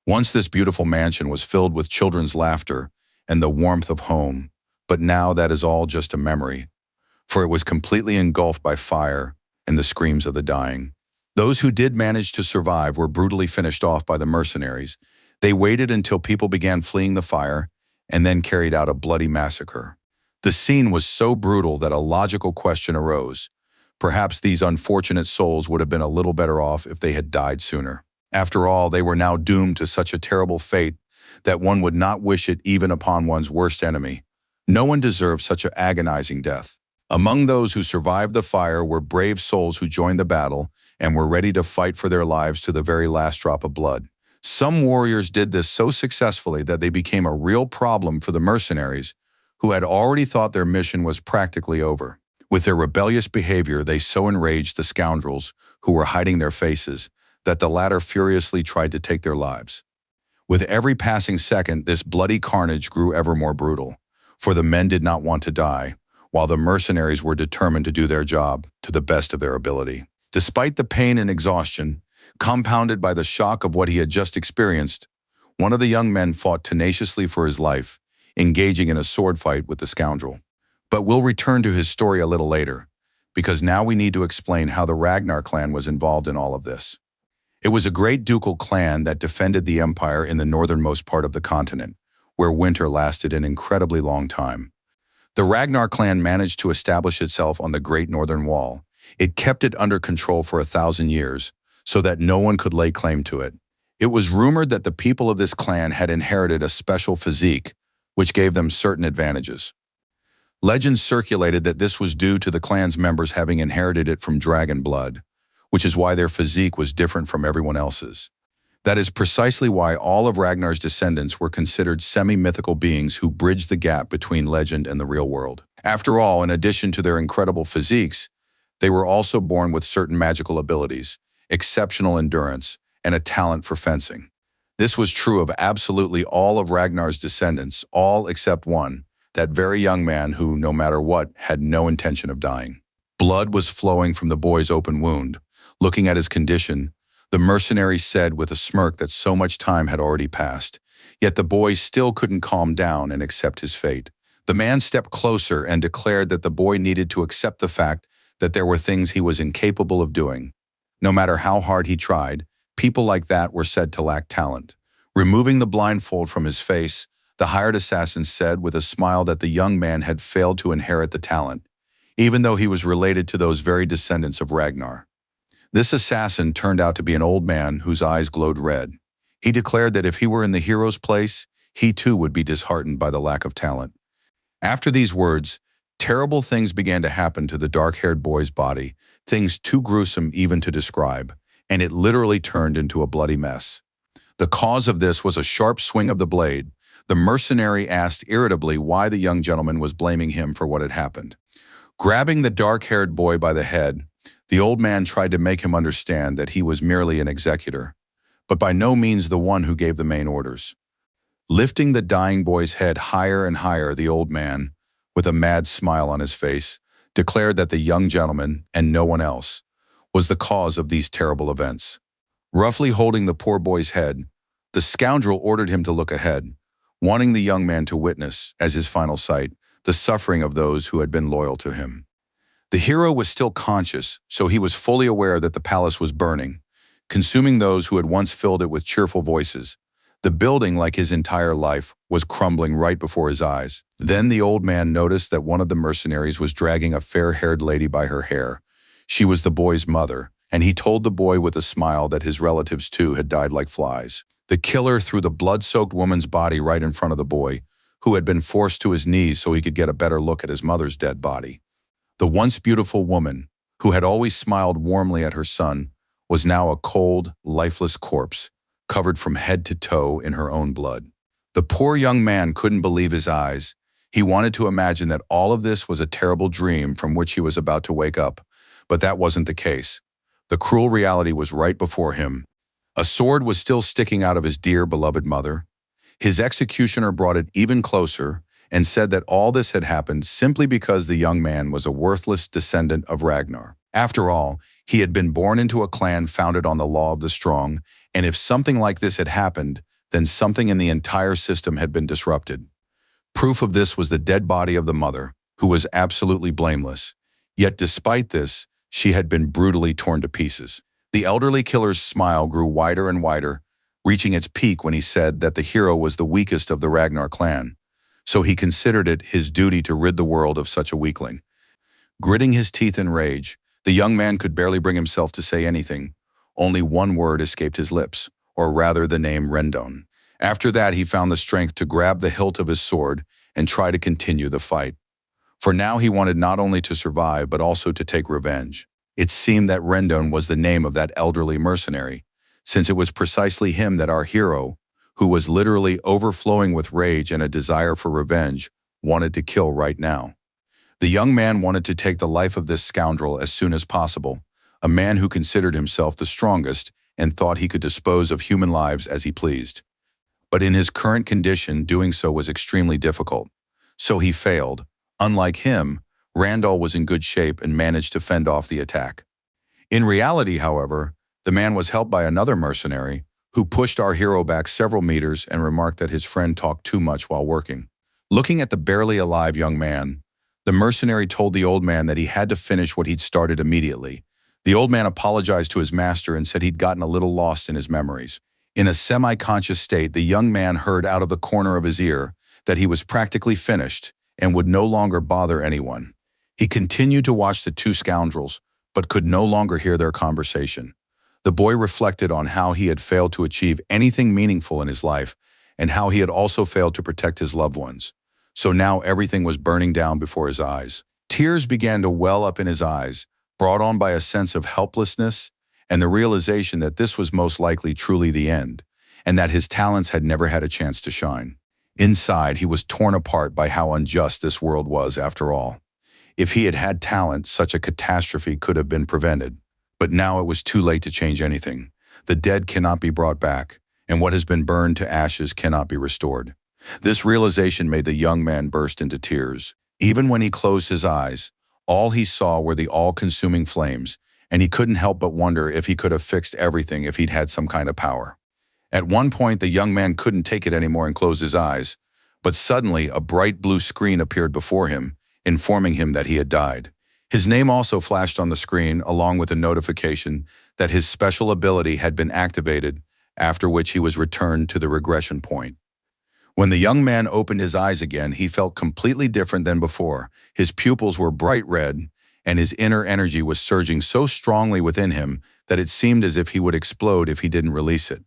Once this beautiful mansion was filled with children's laughter and the warmth of home, but now that is all just a memory, for it was completely engulfed by fire and the screams of the dying. Those who did manage to survive were brutally finished off by the mercenaries. They waited until people began fleeing the fire and then carried out a bloody massacre. The scene was so brutal that a logical question arose. Perhaps these unfortunate souls would have been a little better off if they had died sooner. After all, they were now doomed to such a terrible fate that one would not wish it even upon one's worst enemy. No one deserved such an agonizing death. Among those who survived the fire were brave souls who joined the battle and were ready to fight for their lives to the very last drop of blood. Some warriors did this so successfully that they became a real problem for the mercenaries, who had already thought their mission was practically over. With their rebellious behavior, they so enraged the scoundrels who were hiding their faces that the latter furiously tried to take their lives. With every passing second, this bloody carnage grew ever more brutal, for the men did not want to die, while the mercenaries were determined to do their job to the best of their ability. Despite the pain and exhaustion, compounded by the shock of what he had just experienced, one of the young men fought tenaciously for his life, engaging in a sword fight with the scoundrel. But we'll return to his story a little later, because now we need to explain how the Ragnar clan was involved in all of this. It was a great ducal clan that defended the empire in the northernmost part of the continent, where winter lasted an incredibly long time. The Ragnar clan managed to establish itself on the Great Northern Wall. It kept it under control for 1,000 years, so that no one could lay claim to it. It was rumored that the people of this clan had inherited a special physique, which gave them certain advantages. Legends circulated that this was due to the clan's members having inherited it from dragon blood, which is why their physique was different from everyone else's. That is precisely why all of Ragnar's descendants were considered semi-mythical beings who bridged the gap between legend and the real world. After all, in addition to their incredible physiques, they were also born with certain magical abilities, exceptional endurance, and a talent for fencing. This was true of absolutely all of Ragnar's descendants, all except one, that very young man who, no matter what, had no intention of dying. Blood was flowing from the boy's open wound. Looking at his condition, the mercenary said with a smirk that so much time had already passed, yet the boy still couldn't calm down and accept his fate. The man stepped closer and declared that the boy needed to accept the fact that there were things he was incapable of doing. No matter how hard he tried, people like that were said to lack talent. Removing the blindfold from his face, the hired assassin said with a smile that the young man had failed to inherit the talent, even though he was related to those very descendants of Ragnar. This assassin turned out to be an old man whose eyes glowed red. He declared that if he were in the hero's place, he too would be disheartened by the lack of talent. After these words, terrible things began to happen to the dark-haired boy's body, things too gruesome even to describe, and it literally turned into a bloody mess. The cause of this was a sharp swing of the blade. The mercenary asked irritably why the young gentleman was blaming him for what had happened. Grabbing the dark-haired boy by the head, the old man tried to make him understand that he was merely an executor, but by no means the one who gave the main orders. Lifting the dying boy's head higher and higher, the old man, with a mad smile on his face, declared that the young gentleman, and no one else, was the cause of these terrible events. Roughly holding the poor boy's head, the scoundrel ordered him to look ahead, wanting the young man to witness, as his final sight, the suffering of those who had been loyal to him. The hero was still conscious, so he was fully aware that the palace was burning, consuming those who had once filled it with cheerful voices. The building, like his entire life, was crumbling right before his eyes. Then the old man noticed that one of the mercenaries was dragging a fair-haired lady by her hair. She was the boy's mother, and he told the boy with a smile that his relatives too had died like flies. The killer threw the blood-soaked woman's body right in front of the boy, who had been forced to his knees so he could get a better look at his mother's dead body. The once beautiful woman, who had always smiled warmly at her son, was now a cold, lifeless corpse, covered from head to toe in her own blood. The poor young man couldn't believe his eyes. He wanted to imagine that all of this was a terrible dream from which he was about to wake up, but that wasn't the case. The cruel reality was right before him. A sword was still sticking out of his dear, beloved mother. His executioner brought it even closer and said that all this had happened simply because the young man was a worthless descendant of Ragnar. After all, he had been born into a clan founded on the law of the strong, and if something like this had happened, then something in the entire system had been disrupted. Proof of this was the dead body of the mother, who was absolutely blameless. Yet despite this, she had been brutally torn to pieces. The elderly killer's smile grew wider and wider, reaching its peak when he said that the hero was the weakest of the Ragnar clan. So he considered it his duty to rid the world of such a weakling. Gritting his teeth in rage, the young man could barely bring himself to say anything. Only one word escaped his lips, or rather the name Rendon. After that, he found the strength to grab the hilt of his sword and try to continue the fight. For now he wanted not only to survive but also to take revenge. It seemed that Rendon was the name of that elderly mercenary, since it was precisely him that our hero, who was literally overflowing with rage and a desire for revenge, wanted to kill right now. The young man wanted to take the life of this scoundrel as soon as possible, a man who considered himself the strongest and thought he could dispose of human lives as he pleased. But in his current condition, doing so was extremely difficult. So he failed. Unlike him, Randall was in good shape and managed to fend off the attack. In reality, however, the man was helped by another mercenary who pushed our hero back several meters and remarked that his friend talked too much while working. Looking at the barely alive young man, the mercenary told the old man that he had to finish what he'd started immediately. The old man apologized to his master and said he'd gotten a little lost in his memories. In a semi-conscious state, the young man heard out of the corner of his ear that he was practically finished and would no longer bother anyone. He continued to watch the two scoundrels, but could no longer hear their conversation. The boy reflected on how he had failed to achieve anything meaningful in his life and how he had also failed to protect his loved ones. So now everything was burning down before his eyes. Tears began to well up in his eyes, brought on by a sense of helplessness and the realization that this was most likely truly the end, and that his talents had never had a chance to shine. Inside, he was torn apart by how unjust this world was after all. If he had had talent, such a catastrophe could have been prevented. But now it was too late to change anything. The dead cannot be brought back, and what has been burned to ashes cannot be restored. This realization made the young man burst into tears. Even when he closed his eyes, all he saw were the all-consuming flames, and he couldn't help but wonder if he could have fixed everything if he'd had some kind of power. At one point, the young man couldn't take it anymore and closed his eyes, but suddenly a bright blue screen appeared before him, informing him that he had died. His name also flashed on the screen, along with a notification that his special ability had been activated, after which he was returned to the regression point. When the young man opened his eyes again, he felt completely different than before. His pupils were bright red, and his inner energy was surging so strongly within him that it seemed as if he would explode if he didn't release it.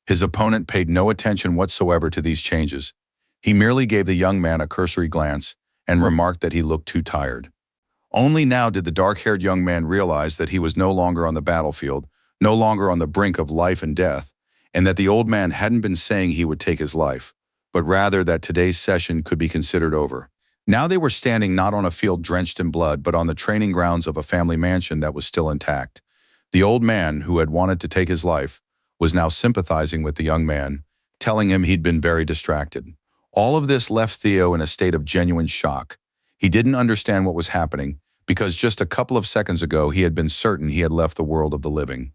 His opponent paid no attention whatsoever to these changes. He merely gave the young man a cursory glance and remarked that he looked too tired. Only now did the dark-haired young man realize that he was no longer on the battlefield, no longer on the brink of life and death, and that the old man hadn't been saying he would take his life, but rather that today's session could be considered over. Now they were standing not on a field drenched in blood, but on the training grounds of a family mansion that was still intact. The old man, who had wanted to take his life, was now sympathizing with the young man, telling him he'd been very distracted. All of this left Theo in a state of genuine shock. He didn't understand what was happening, because just a couple of seconds ago he had been certain he had left the world of the living.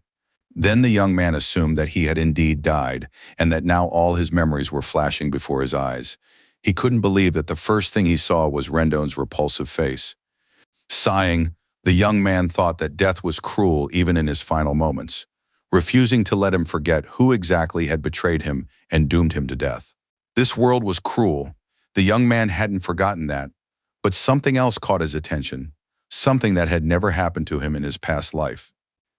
Then the young man assumed that he had indeed died, and that now all his memories were flashing before his eyes. He couldn't believe that the first thing he saw was Rendon's repulsive face. Sighing, the young man thought that death was cruel even in his final moments, refusing to let him forget who exactly had betrayed him and doomed him to death. This world was cruel. The young man hadn't forgotten that, but something else caught his attention, something that had never happened to him in his past life.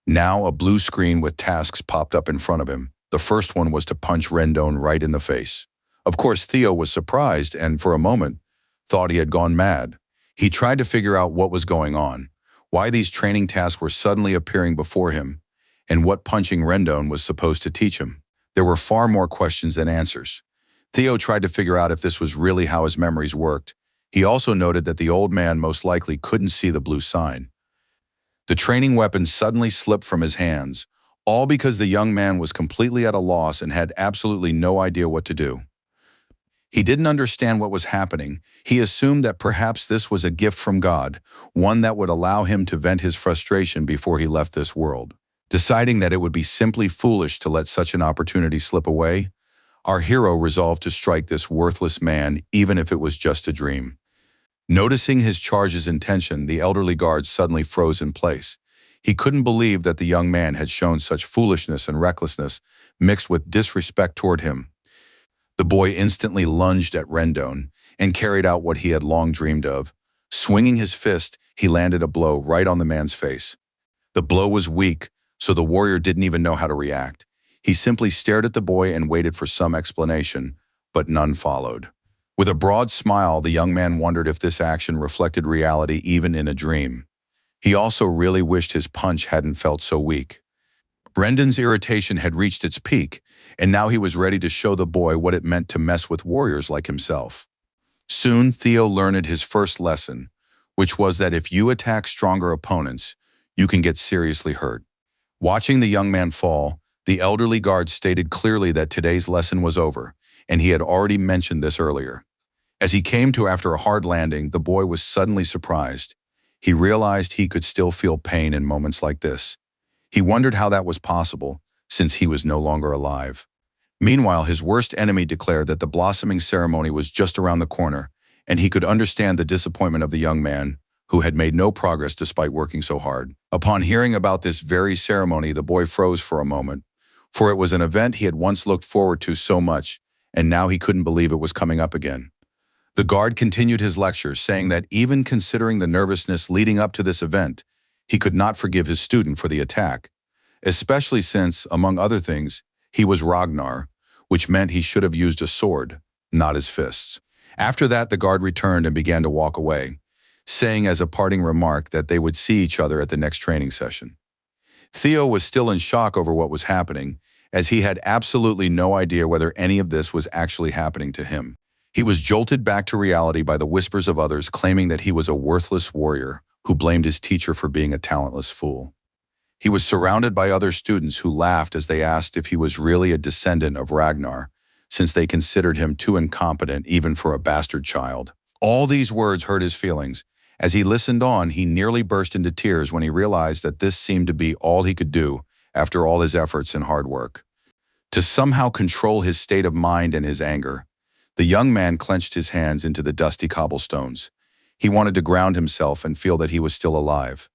Now a blue screen with tasks popped up in front of him. The first one was to punch Rendon right in the face. Of course, Theo was surprised and, for a moment, thought he had gone mad. He tried to figure out what was going on, why these training tasks were suddenly appearing before him, and what punching Rendon was supposed to teach him. There were far more questions than answers. Theo tried to figure out if this was really how his memories worked. He also noted that the old man most likely couldn't see the blue sign. The training weapon suddenly slipped from his hands, all because the young man was completely at a loss and had absolutely no idea what to do. He didn't understand what was happening. He assumed that perhaps this was a gift from God, one that would allow him to vent his frustration before he left this world. Deciding that it would be simply foolish to let such an opportunity slip away, Our hero resolved to strike this worthless man even if it was just a dream. Noticing his charge's intention, the elderly guard suddenly froze in place. He couldn't believe that the young man had shown such foolishness and recklessness mixed with disrespect toward him. The boy instantly lunged at Rendon and carried out what he had long dreamed of. Swinging his fist, he landed a blow right on the man's face. The blow was weak, so the warrior didn't even know how to react. He simply stared at the boy and waited for some explanation, but none followed. With a broad smile, the young man wondered if this action reflected reality even in a dream. He also really wished his punch hadn't felt so weak. Brendan's irritation had reached its peak, and now he was ready to show the boy what it meant to mess with warriors like himself. Soon, Theo learned his first lesson, which was that if you attack stronger opponents, you can get seriously hurt. Watching the young man fall, the elderly guard stated clearly that today's lesson was over, and he had already mentioned this earlier. As he came to after a hard landing, the boy was suddenly surprised. He realized he could still feel pain in moments like this. He wondered how that was possible, since he was no longer alive. Meanwhile, his worst enemy declared that the blossoming ceremony was just around the corner, and he could understand the disappointment of the young man, who had made no progress despite working so hard. Upon hearing about this very ceremony, the boy froze for a moment, for it was an event he had once looked forward to so much, and now he couldn't believe it was coming up again. The guard continued his lecture, saying that even considering the nervousness leading up to this event, he could not forgive his student for the attack, especially since, among other things, he was Ragnar, which meant he should have used a sword, not his fists. After that, the guard returned and began to walk away, saying as a parting remark that they would see each other at the next training session. Theo was still in shock over what was happening, as he had absolutely no idea whether any of this was actually happening to him. He was jolted back to reality by the whispers of others claiming that he was a worthless warrior who blamed his teacher for being a talentless fool. He was surrounded by other students who laughed as they asked if he was really a descendant of Ragnar, since they considered him too incompetent even for a bastard child. All these words hurt his feelings. As he listened on, he nearly burst into tears when he realized that this seemed to be all he could do after all his efforts and hard work. To somehow control his state of mind and his anger, the young man clenched his hands into the dusty cobblestones. He wanted to ground himself and feel that he was still alive.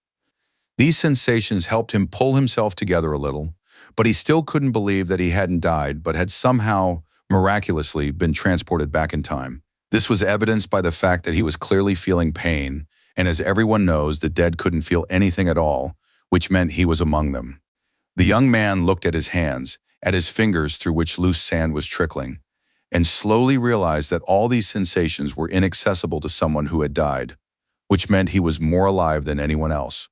These sensations helped him pull himself together a little, but he still couldn't believe that he hadn't died but had somehow, miraculously, been transported back in time. This was evidenced by the fact that he was clearly feeling pain, and as everyone knows, the dead couldn't feel anything at all, which meant he was among them. The young man looked at his hands, at his fingers through which loose sand was trickling, and slowly realized that all these sensations were inaccessible to someone who had died, which meant he was more alive than anyone else.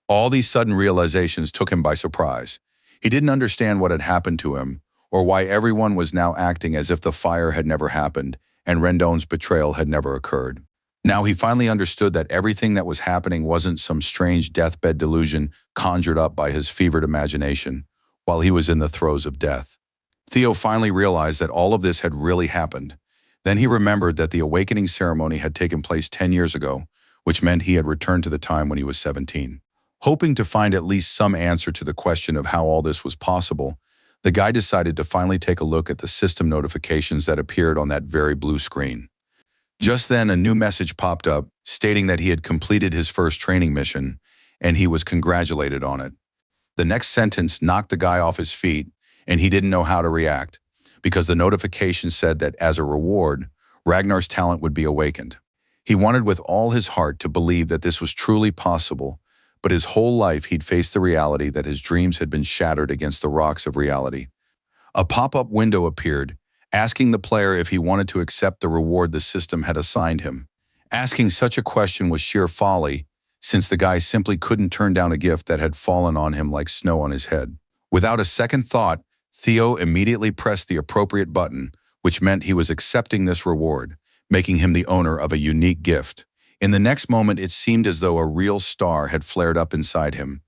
All these sudden realizations took him by surprise. He didn't understand what had happened to him, or why everyone was now acting as if the fire had never happened and Rendon's betrayal had never occurred. Now he finally understood that everything that was happening wasn't some strange deathbed delusion conjured up by his fevered imagination while he was in the throes of death. Theo finally realized that all of this had really happened. Then he remembered that the awakening ceremony had taken place 10 years ago, which meant he had returned to the time when he was 17. Hoping to find at least some answer to the question of how all this was possible, the guy decided to finally take a look at the system notifications that appeared on that very blue screen. Just then, a new message popped up stating that he had completed his first training mission, and he was congratulated on it. The next sentence knocked the guy off his feet, and he didn't know how to react, because the notification said that as a reward, Ragnar's talent would be awakened. He wanted with all his heart to believe that this was truly possible, but his whole life he'd faced the reality that his dreams had been shattered against the rocks of reality. A pop-up window appeared, asking the player if he wanted to accept the reward the system had assigned him. Asking such a question was sheer folly, since the guy simply couldn't turn down a gift that had fallen on him like snow on his head. Without a second thought, Theo immediately pressed the appropriate button, which meant he was accepting this reward, making him the owner of a unique gift. In the next moment, it seemed as though a real star had flared up inside him,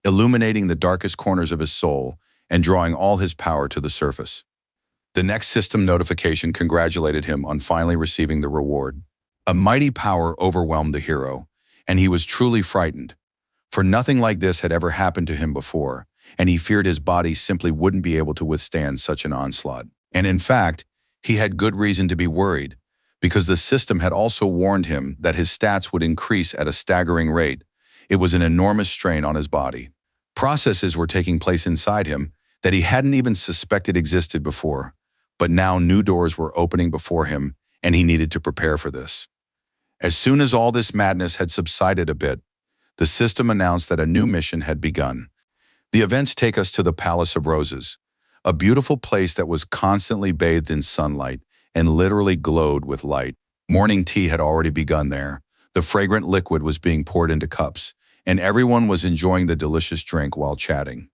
illuminating the darkest corners of his soul and drawing all his power to the surface. The next system notification congratulated him on finally receiving the reward. A mighty power overwhelmed the hero, and he was truly frightened, for nothing like this had ever happened to him before, and he feared his body simply wouldn't be able to withstand such an onslaught. And in fact, he had good reason to be worried, because the system had also warned him that his stats would increase at a staggering rate. It was an enormous strain on his body. Processes were taking place inside him that he hadn't even suspected existed before, but now new doors were opening before him, and he needed to prepare for this. As soon as all this madness had subsided a bit, the system announced that a new mission had begun. The events take us to the Palace of Roses, a beautiful place that was constantly bathed in sunlight and literally glowed with light. Morning tea had already begun there. The fragrant liquid was being poured into cups, and everyone was enjoying the delicious drink while chatting.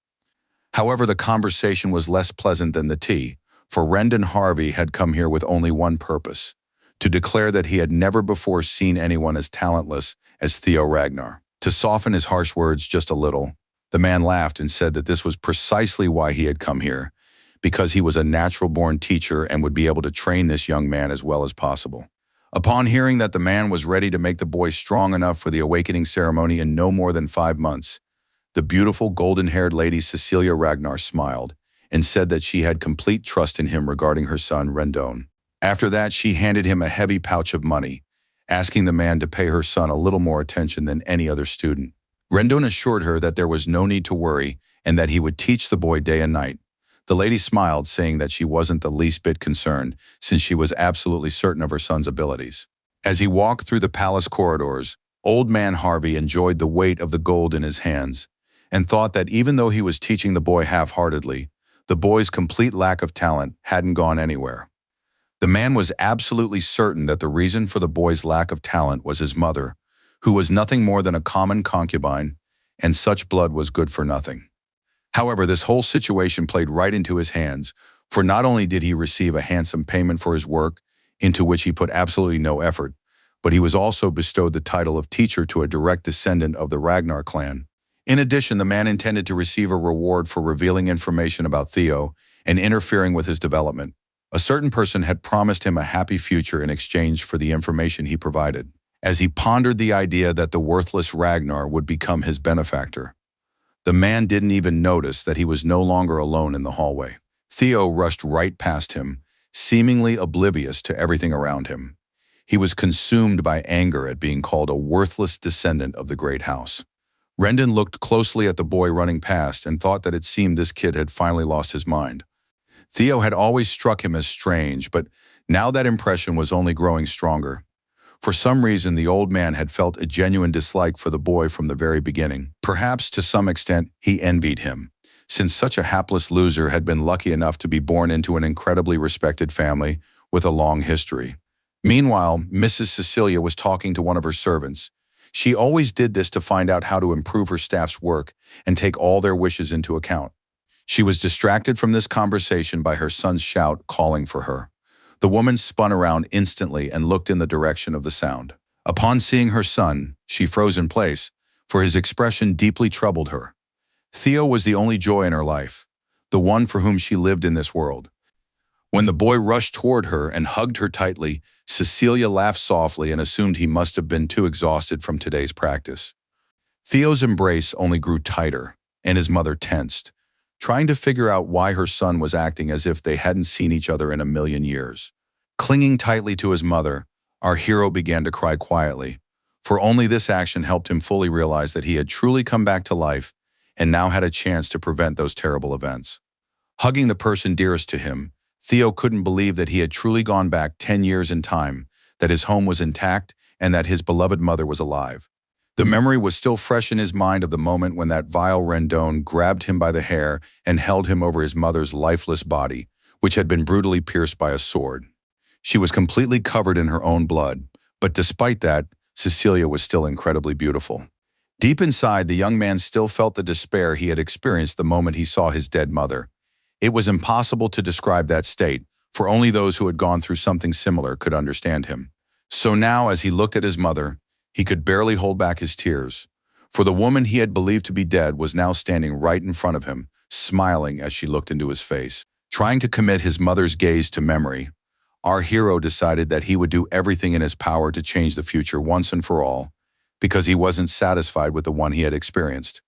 However, the conversation was less pleasant than the tea, for Rendon Harvey had come here with only one purpose: to declare that he had never before seen anyone as talentless as Theo Ragnar. To soften his harsh words just a little, the man laughed and said that this was precisely why he had come here, because he was a natural-born teacher and would be able to train this young man as well as possible. Upon hearing that the man was ready to make the boy strong enough for the awakening ceremony in no more than 5 months, the beautiful golden-haired lady Cecilia Ragnar smiled and said that she had complete trust in him regarding her son Rendon. After that, she handed him a heavy pouch of money, asking the man to pay her son a little more attention than any other student. Rendon assured her that there was no need to worry and that he would teach the boy day and night. The lady smiled, saying that she wasn't the least bit concerned, since she was absolutely certain of her son's abilities. As he walked through the palace corridors, Old Man Harvey enjoyed the weight of the gold in his hands, and thought that even though he was teaching the boy half-heartedly, the boy's complete lack of talent hadn't gone anywhere. The man was absolutely certain that the reason for the boy's lack of talent was his mother, who was nothing more than a common concubine, and such blood was good for nothing. However, this whole situation played right into his hands, for not only did he receive a handsome payment for his work, into which he put absolutely no effort, but he was also bestowed the title of teacher to a direct descendant of the Ragnar clan. In addition, the man intended to receive a reward for revealing information about Theo and interfering with his development. A certain person had promised him a happy future in exchange for the information he provided. As he pondered the idea that the worthless Ragnar would become his benefactor, the man didn't even notice that he was no longer alone in the hallway. Theo rushed right past him, seemingly oblivious to everything around him. He was consumed by anger at being called a worthless descendant of the great house. Rendon looked closely at the boy running past and thought that it seemed this kid had finally lost his mind. Theo had always struck him as strange, but now that impression was only growing stronger. For some reason, the old man had felt a genuine dislike for the boy from the very beginning. Perhaps to some extent, he envied him, since such a hapless loser had been lucky enough to be born into an incredibly respected family with a long history. Meanwhile, Mrs. Cecilia was talking to one of her servants. She always did this to find out how to improve her staff's work and take all their wishes into account. She was distracted from this conversation by her son's shout calling for her. The woman spun around instantly and looked in the direction of the sound. Upon seeing her son, she froze in place, for his expression deeply troubled her. Theo was the only joy in her life, the one for whom she lived in this world. When the boy rushed toward her and hugged her tightly, Cecilia laughed softly and assumed he must have been too exhausted from today's practice. Theo's embrace only grew tighter, and his mother tensed, trying to figure out why her son was acting as if they hadn't seen each other in a million years. Clinging tightly to his mother, our hero began to cry quietly, for only this action helped him fully realize that he had truly come back to life and now had a chance to prevent those terrible events. Hugging the person dearest to him, Theo couldn't believe that he had truly gone back 10 years in time, that his home was intact, and that his beloved mother was alive. The memory was still fresh in his mind of the moment when that vile Rendon grabbed him by the hair and held him over his mother's lifeless body, which had been brutally pierced by a sword. She was completely covered in her own blood, but despite that, Cecilia was still incredibly beautiful. Deep inside, the young man still felt the despair he had experienced the moment he saw his dead mother. It was impossible to describe that state, for only those who had gone through something similar could understand him. So now, as he looked at his mother, he could barely hold back his tears, for the woman he had believed to be dead was now standing right in front of him, smiling as she looked into his face. Trying to commit his mother's gaze to memory, our hero decided that he would do everything in his power to change the future once and for all, because he wasn't satisfied with the one he had experienced.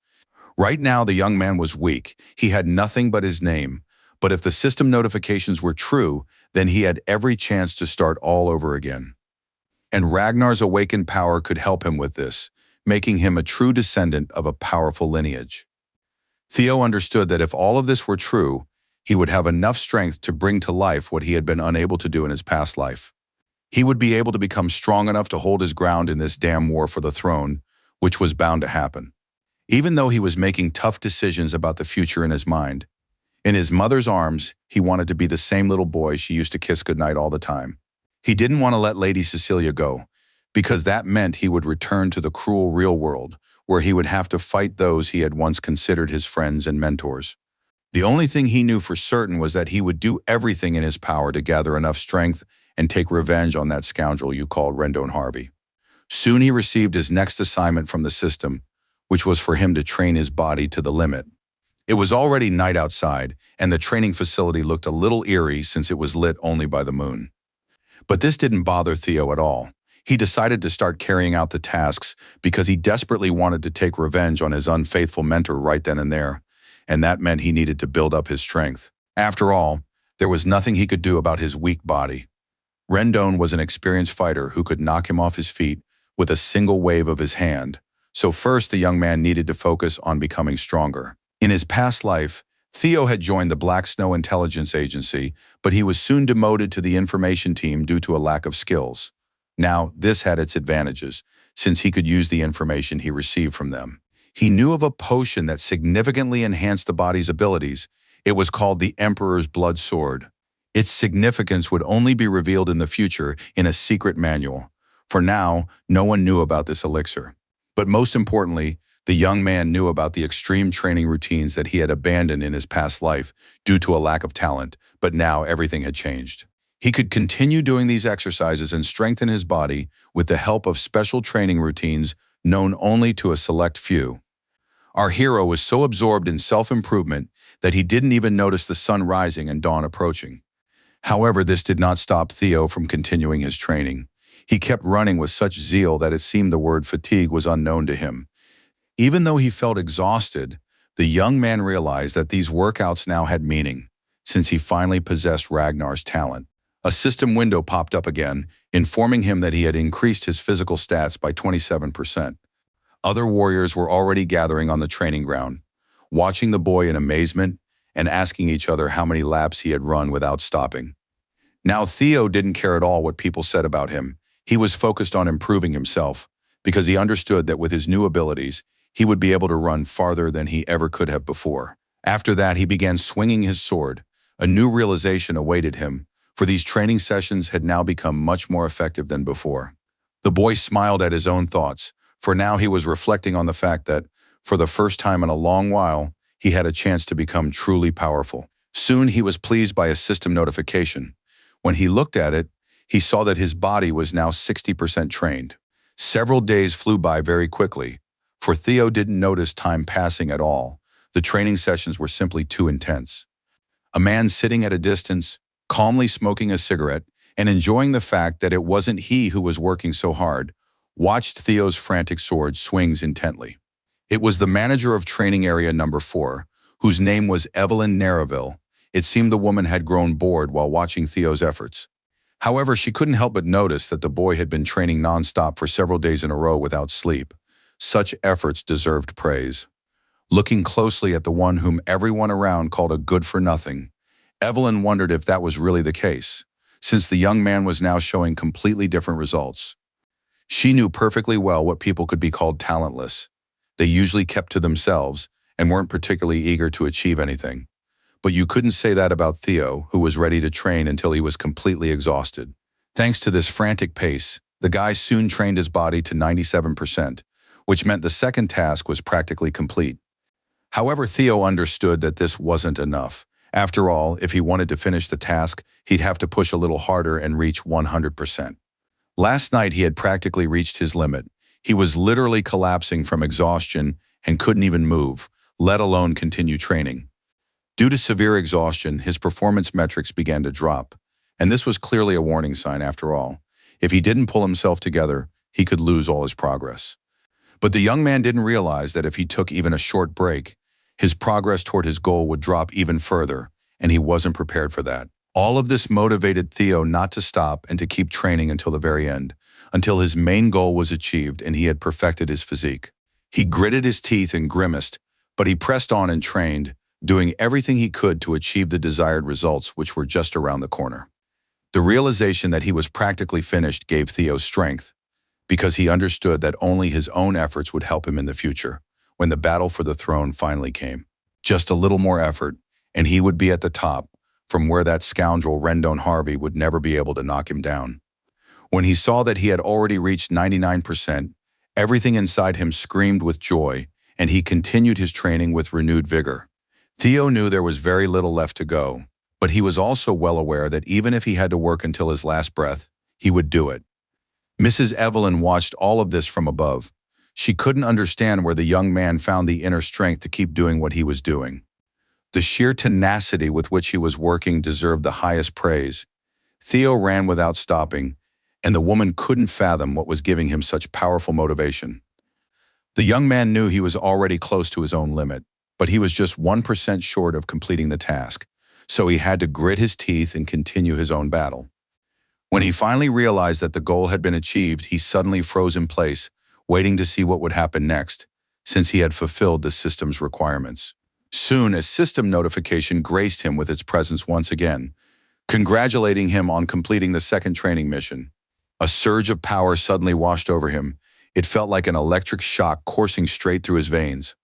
Right now, the young man was weak. He had nothing but his name, But if the system notifications were true, then he had every chance to start all over again. And Ragnar's awakened power could help him with this, making him a true descendant of a powerful lineage. Theo understood that if all of this were true, he would have enough strength to bring to life what he had been unable to do in his past life. He would be able to become strong enough to hold his ground in this damn war for the throne, which was bound to happen. Even though he was making tough decisions about the future in his mind, in his mother's arms, he wanted to be the same little boy she used to kiss goodnight all the time. He didn't want to let Lady Cecilia go, because that meant he would return to the cruel real world, where he would have to fight those he had once considered his friends and mentors. The only thing he knew for certain was that he would do everything in his power to gather enough strength and take revenge on that scoundrel you called Rendon Harvey. Soon he received his next assignment from the system, which was for him to train his body to the limit. It was already night outside, and the training facility looked a little eerie since it was lit only by the moon. But this didn't bother Theo at all. He decided to start carrying out the tasks because he desperately wanted to take revenge on his unfaithful mentor right then and there, and that meant he needed to build up his strength. After all, there was nothing he could do about his weak body. Rendon was an experienced fighter who could knock him off his feet with a single wave of his hand, so first the young man needed to focus on becoming stronger. In his past life, Theo had joined the Black Snow Intelligence Agency, but he was soon demoted to the information team due to a lack of skills. Now, this had its advantages, since he could use the information he received from them. He knew of a potion that significantly enhanced the body's abilities. It was called the Emperor's Blood Sword. Its significance would only be revealed in the future in a secret manual. For now, no one knew about this elixir. But most importantly, the young man knew about the extreme training routines that he had abandoned in his past life due to a lack of talent, but now everything had changed. He could continue doing these exercises and strengthen his body with the help of special training routines known only to a select few. Our hero was so absorbed in self-improvement that he didn't even notice the sun rising and dawn approaching. However, this did not stop Theo from continuing his training. He kept running with such zeal that it seemed the word fatigue was unknown to him. Even though he felt exhausted, the young man realized that these workouts now had meaning, since he finally possessed Ragnar's talent. A system window popped up again, informing him that he had increased his physical stats by 27%. Other warriors were already gathering on the training ground, watching the boy in amazement and asking each other how many laps he had run without stopping. Now Theo didn't care at all what people said about him. He was focused on improving himself, because he understood that with his new abilities, he would be able to run farther than he ever could have before. After that, he began swinging his sword. A new realization awaited him, for these training sessions had now become much more effective than before. The boy smiled at his own thoughts, for now he was reflecting on the fact that, for the first time in a long while, he had a chance to become truly powerful. Soon he was pleased by a system notification. When he looked at it, he saw that his body was now 60% trained. Several days flew by very quickly, for Theo didn't notice time passing at all. The training sessions were simply too intense. A man sitting at a distance, calmly smoking a cigarette, and enjoying the fact that it wasn't he who was working so hard, watched Theo's frantic sword swings intently. It was the manager of training area number 4, whose name was Evelyn Narraville. It seemed the woman had grown bored while watching Theo's efforts. However, she couldn't help but notice that the boy had been training non-stop for several days in a row without sleep. Such efforts deserved praise. Looking closely at the one whom everyone around called a good-for-nothing, Evelyn wondered if that was really the case, since the young man was now showing completely different results. She knew perfectly well what people could be called talentless. They usually kept to themselves and weren't particularly eager to achieve anything. But you couldn't say that about Theo, who was ready to train until he was completely exhausted. Thanks to this frantic pace, the guy soon trained his body to 97%, which meant the second task was practically complete. However, Theo understood that this wasn't enough. After all, if he wanted to finish the task, he'd have to push a little harder and reach 100%. Last night he had practically reached his limit. He was literally collapsing from exhaustion and couldn't even move, let alone continue training. Due to severe exhaustion, his performance metrics began to drop, and this was clearly a warning sign after all. If he didn't pull himself together, he could lose all his progress. But the young man didn't realize that if he took even a short break, his progress toward his goal would drop even further, and he wasn't prepared for that. All of this motivated Theo not to stop and to keep training until the very end, until his main goal was achieved and he had perfected his physique. He gritted his teeth and grimaced, but he pressed on and trained, doing everything he could to achieve the desired results, which were just around the corner. The realization that he was practically finished gave Theo strength, because he understood that only his own efforts would help him in the future, when the battle for the throne finally came. Just a little more effort, and he would be at the top, from where that scoundrel Rendon Harvey would never be able to knock him down. When he saw that he had already reached 99%, everything inside him screamed with joy, and he continued his training with renewed vigor. Theo knew there was very little left to go, but he was also well aware that even if he had to work until his last breath, he would do it. Mrs. Evelyn watched all of this from above. She couldn't understand where the young man found the inner strength to keep doing what he was doing. The sheer tenacity with which he was working deserved the highest praise. Theo ran without stopping, and the woman couldn't fathom what was giving him such powerful motivation. The young man knew he was already close to his own limit, but he was just 1% short of completing the task, so he had to grit his teeth and continue his own battle. When he finally realized that the goal had been achieved, he suddenly froze in place, waiting to see what would happen next, since he had fulfilled the system's requirements. Soon, a system notification graced him with its presence once again, congratulating him on completing the second training mission. A surge of power suddenly washed over him. It felt like an electric shock coursing straight through his veins.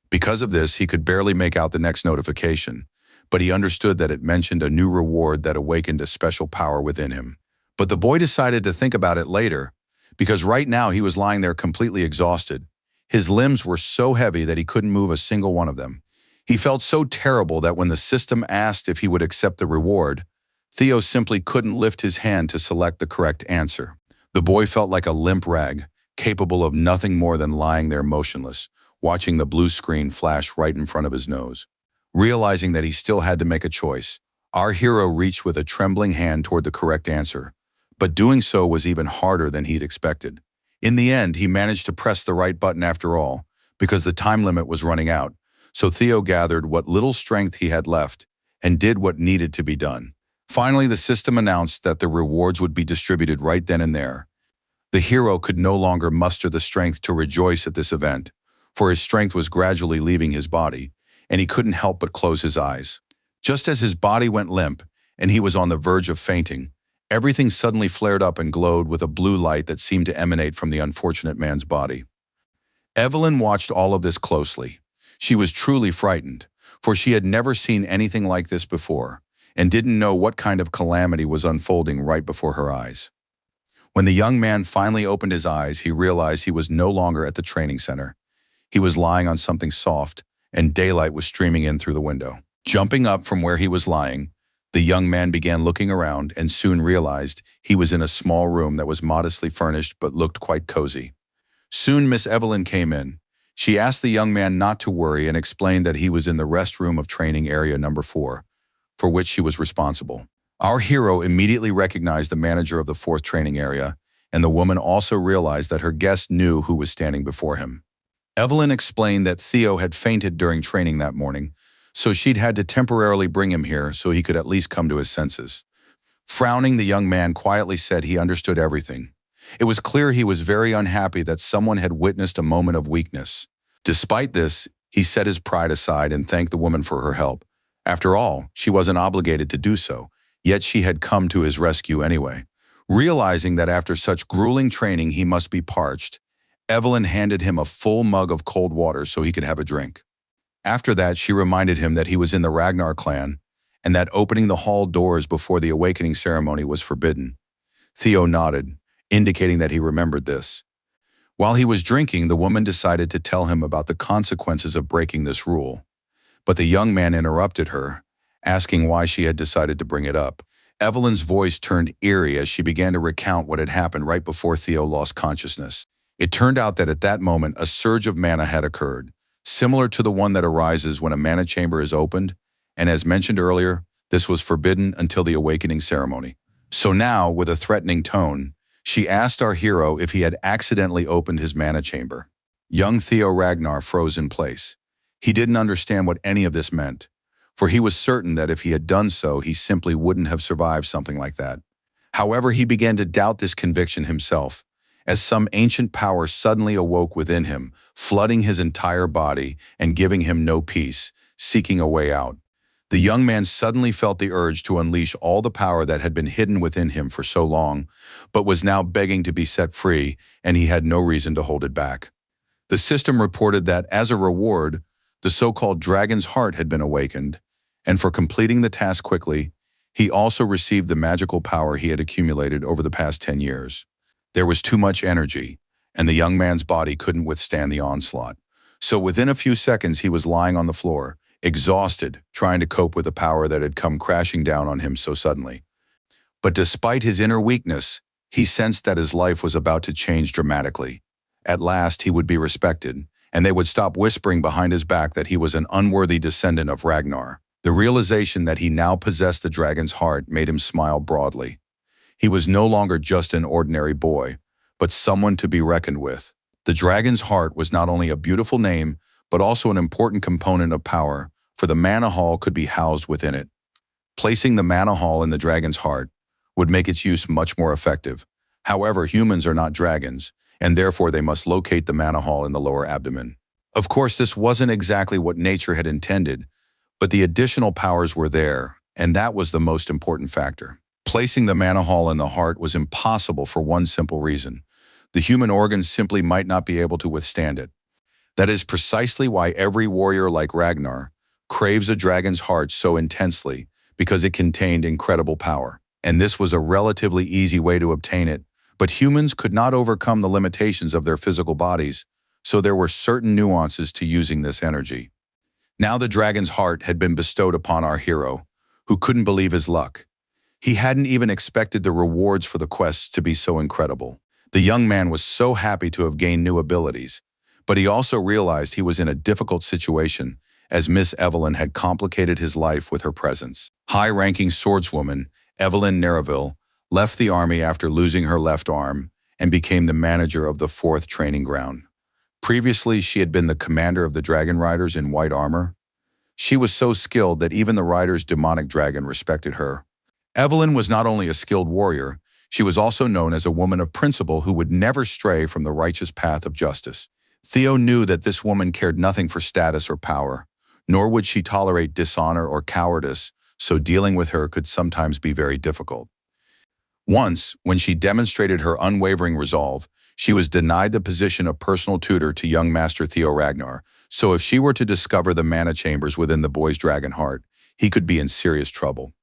Because of this, he could barely make out the next notification, but he understood that it mentioned a new reward that awakened a special power within him. But the boy decided to think about it later, because right now he was lying there completely exhausted. His limbs were so heavy that he couldn't move a single one of them. He felt so terrible that when the system asked if he would accept the reward, Theo simply couldn't lift his hand to select the correct answer. The boy felt like a limp rag, capable of nothing more than lying there motionless, watching the blue screen flash right in front of his nose. Realizing that he still had to make a choice, our hero reached with a trembling hand toward the correct answer, but doing so was even harder than he'd expected. In the end, he managed to press the right button after all, because the time limit was running out, so Theo gathered what little strength he had left and did what needed to be done. Finally, the system announced that the rewards would be distributed right then and there. The hero could no longer muster the strength to rejoice at this event, for his strength was gradually leaving his body, and he couldn't help but close his eyes. Just as his body went limp and he was on the verge of fainting, everything suddenly flared up and glowed with a blue light that seemed to emanate from the unfortunate man's body. Evelyn watched all of this closely. She was truly frightened, for she had never seen anything like this before, and didn't know what kind of calamity was unfolding right before her eyes. When the young man finally opened his eyes, he realized he was no longer at the training center. He was lying on something soft, and daylight was streaming in through the window. Jumping up from where he was lying, the young man began looking around and soon realized he was in a small room that was modestly furnished but looked quite cozy. Soon Miss Evelyn came in. She asked the young man not to worry and explained that he was in the restroom of training area number 4, for which she was responsible. Our hero immediately recognized the manager of the 4th training area, and the woman also realized that her guest knew who was standing before him. Evelyn explained that Theo had fainted during training that morning, so she'd had to temporarily bring him here so he could at least come to his senses. Frowning, the young man quietly said he understood everything. It was clear he was very unhappy that someone had witnessed a moment of weakness. Despite this, he set his pride aside and thanked the woman for her help. After all, she wasn't obligated to do so, yet she had come to his rescue anyway. Realizing that after such grueling training he must be parched, Evelyn handed him a full mug of cold water so he could have a drink. After that, she reminded him that he was in the Ragnar clan, and that opening the hall doors before the awakening ceremony was forbidden. Theo nodded, indicating that he remembered this. While he was drinking, the woman decided to tell him about the consequences of breaking this rule. But the young man interrupted her, asking why she had decided to bring it up. Evelyn's voice turned eerie as she began to recount what had happened right before Theo lost consciousness. It turned out that at that moment, a surge of mana had occurred, similar to the one that arises when a mana chamber is opened, and as mentioned earlier, this was forbidden until the awakening ceremony. So now, with a threatening tone, she asked our hero if he had accidentally opened his mana chamber. Young Theo Ragnar froze in place. He didn't understand what any of this meant, for he was certain that if he had done so, he simply wouldn't have survived something like that. However, he began to doubt this conviction himself, as some ancient power suddenly awoke within him, flooding his entire body and giving him no peace, seeking a way out. The young man suddenly felt the urge to unleash all the power that had been hidden within him for so long, but was now begging to be set free, and he had no reason to hold it back. The system reported that, as a reward, the so-called dragon's heart had been awakened, and for completing the task quickly, he also received the magical power he had accumulated over the past 10 years. There was too much energy, and the young man's body couldn't withstand the onslaught. So within a few seconds, he was lying on the floor, exhausted, trying to cope with the power that had come crashing down on him so suddenly. But despite his inner weakness, he sensed that his life was about to change dramatically. At last, he would be respected, and they would stop whispering behind his back that he was an unworthy descendant of Ragnar. The realization that he now possessed the dragon's heart made him smile broadly. He was no longer just an ordinary boy, but someone to be reckoned with. The dragon's heart was not only a beautiful name, but also an important component of power, for the mana hall could be housed within it. Placing the mana hall in the dragon's heart would make its use much more effective. However, humans are not dragons, and therefore they must locate the mana hall in the lower abdomen. Of course, this wasn't exactly what nature had intended, but the additional powers were there, and that was the most important factor. Placing the mana hall in the heart was impossible for one simple reason. The human organs simply might not be able to withstand it. That is precisely why every warrior like Ragnar craves a dragon's heart so intensely, because it contained incredible power. And this was a relatively easy way to obtain it, but humans could not overcome the limitations of their physical bodies, so there were certain nuances to using this energy. Now the dragon's heart had been bestowed upon our hero, who couldn't believe his luck. He hadn't even expected the rewards for the quests to be so incredible. The young man was so happy to have gained new abilities, but he also realized he was in a difficult situation, as Miss Evelyn had complicated his life with her presence. High-ranking swordswoman Evelyn Nereville left the army after losing her left arm and became the manager of the 4th training ground. Previously, she had been the commander of the dragon riders in white armor. She was so skilled that even the rider's demonic dragon respected her. Evelyn was not only a skilled warrior, she was also known as a woman of principle who would never stray from the righteous path of justice. Theo knew that this woman cared nothing for status or power, nor would she tolerate dishonor or cowardice, so dealing with her could sometimes be very difficult. Once, when she demonstrated her unwavering resolve, she was denied the position of personal tutor to young Master Theo Ragnar, so if she were to discover the mana chambers within the boy's dragon heart, he could be in serious trouble.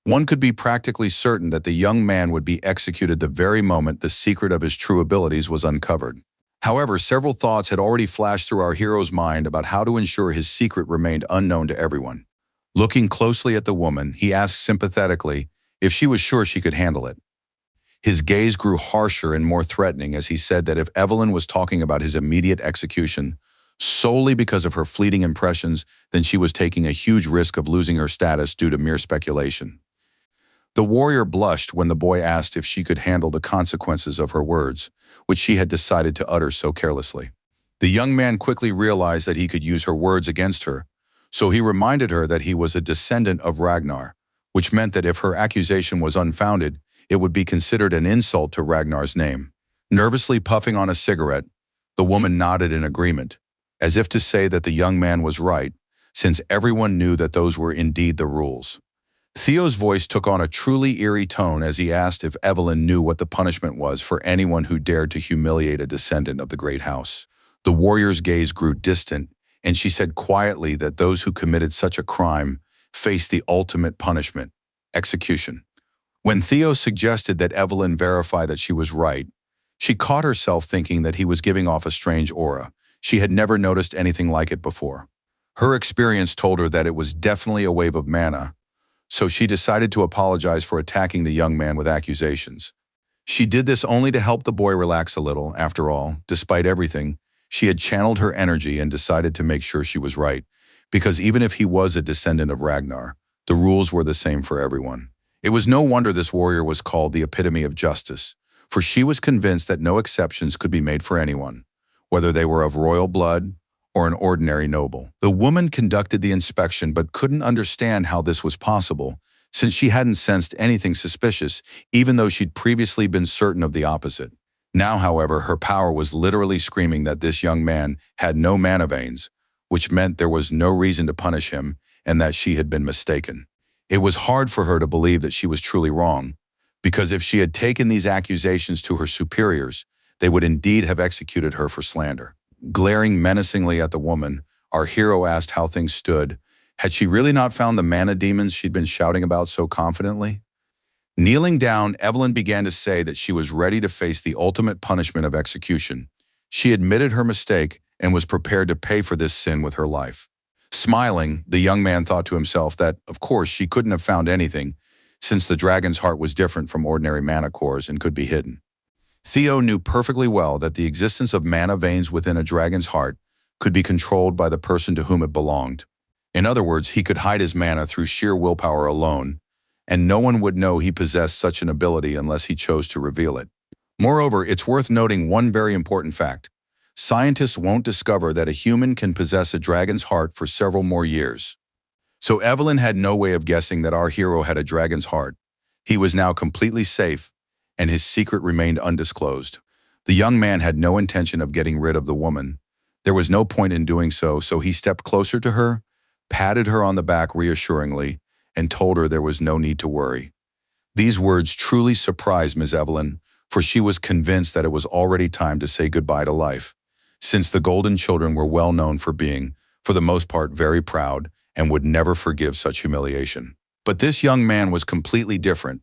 One could be practically certain that the young man would be executed the very moment the secret of his true abilities was uncovered. However, several thoughts had already flashed through our hero's mind about how to ensure his secret remained unknown to everyone. Looking closely at the woman, he asked sympathetically if she was sure she could handle it. His gaze grew harsher and more threatening as he said that if Evelyn was talking about his immediate execution solely because of her fleeting impressions, then she was taking a huge risk of losing her status due to mere speculation. The warrior blushed when the boy asked if she could handle the consequences of her words, which she had decided to utter so carelessly. The young man quickly realized that he could use her words against her, so he reminded her that he was a descendant of Ragnar, which meant that if her accusation was unfounded, it would be considered an insult to Ragnar's name. Nervously puffing on a cigarette, the woman nodded in agreement, as if to say that the young man was right, since everyone knew that those were indeed the rules. Theo's voice took on a truly eerie tone as he asked if Evelyn knew what the punishment was for anyone who dared to humiliate a descendant of the great house. The warrior's gaze grew distant, and she said quietly that those who committed such a crime faced the ultimate punishment, execution. When Theo suggested that Evelyn verify that she was right, she caught herself thinking that he was giving off a strange aura. She had never noticed anything like it before. Her experience told her that it was definitely a wave of mana, so she decided to apologize for attacking the young man with accusations. She did this only to help the boy relax a little. After all, despite everything, she had channeled her energy and decided to make sure she was right, because even if he was a descendant of Ragnar, the rules were the same for everyone. It was no wonder this warrior was called the epitome of justice, for she was convinced that no exceptions could be made for anyone, whether they were of royal blood or an ordinary noble. The woman conducted the inspection but couldn't understand how this was possible, since she hadn't sensed anything suspicious, even though she'd previously been certain of the opposite. Now, however, her power was literally screaming that this young man had no mana veins, which meant there was no reason to punish him and that she had been mistaken. It was hard for her to believe that she was truly wrong, because if she had taken these accusations to her superiors, they would indeed have executed her for slander. Glaring menacingly at the woman, our hero asked how things stood. Had she really not found the mana demons she'd been shouting about so confidently? Kneeling down, Evelyn began to say that she was ready to face the ultimate punishment of execution. She admitted her mistake and was prepared to pay for this sin with her life. Smiling, the young man thought to himself that, of course, she couldn't have found anything, since the dragon's heart was different from ordinary mana cores and could be hidden. Theo knew perfectly well that the existence of mana veins within a dragon's heart could be controlled by the person to whom it belonged. In other words, he could hide his mana through sheer willpower alone, and no one would know he possessed such an ability unless he chose to reveal it. Moreover, it's worth noting one very important fact. Scientists won't discover that a human can possess a dragon's heart for several more years. So Evelyn had no way of guessing that our hero had a dragon's heart. He was now completely safe, and his secret remained undisclosed. The young man had no intention of getting rid of the woman. There was no point in doing so, so he stepped closer to her, patted her on the back reassuringly, and told her there was no need to worry. These words truly surprised Miss Evelyn, for she was convinced that it was already time to say goodbye to life, since the Golden Children were well known for being, for the most part, very proud and would never forgive such humiliation. But this young man was completely different.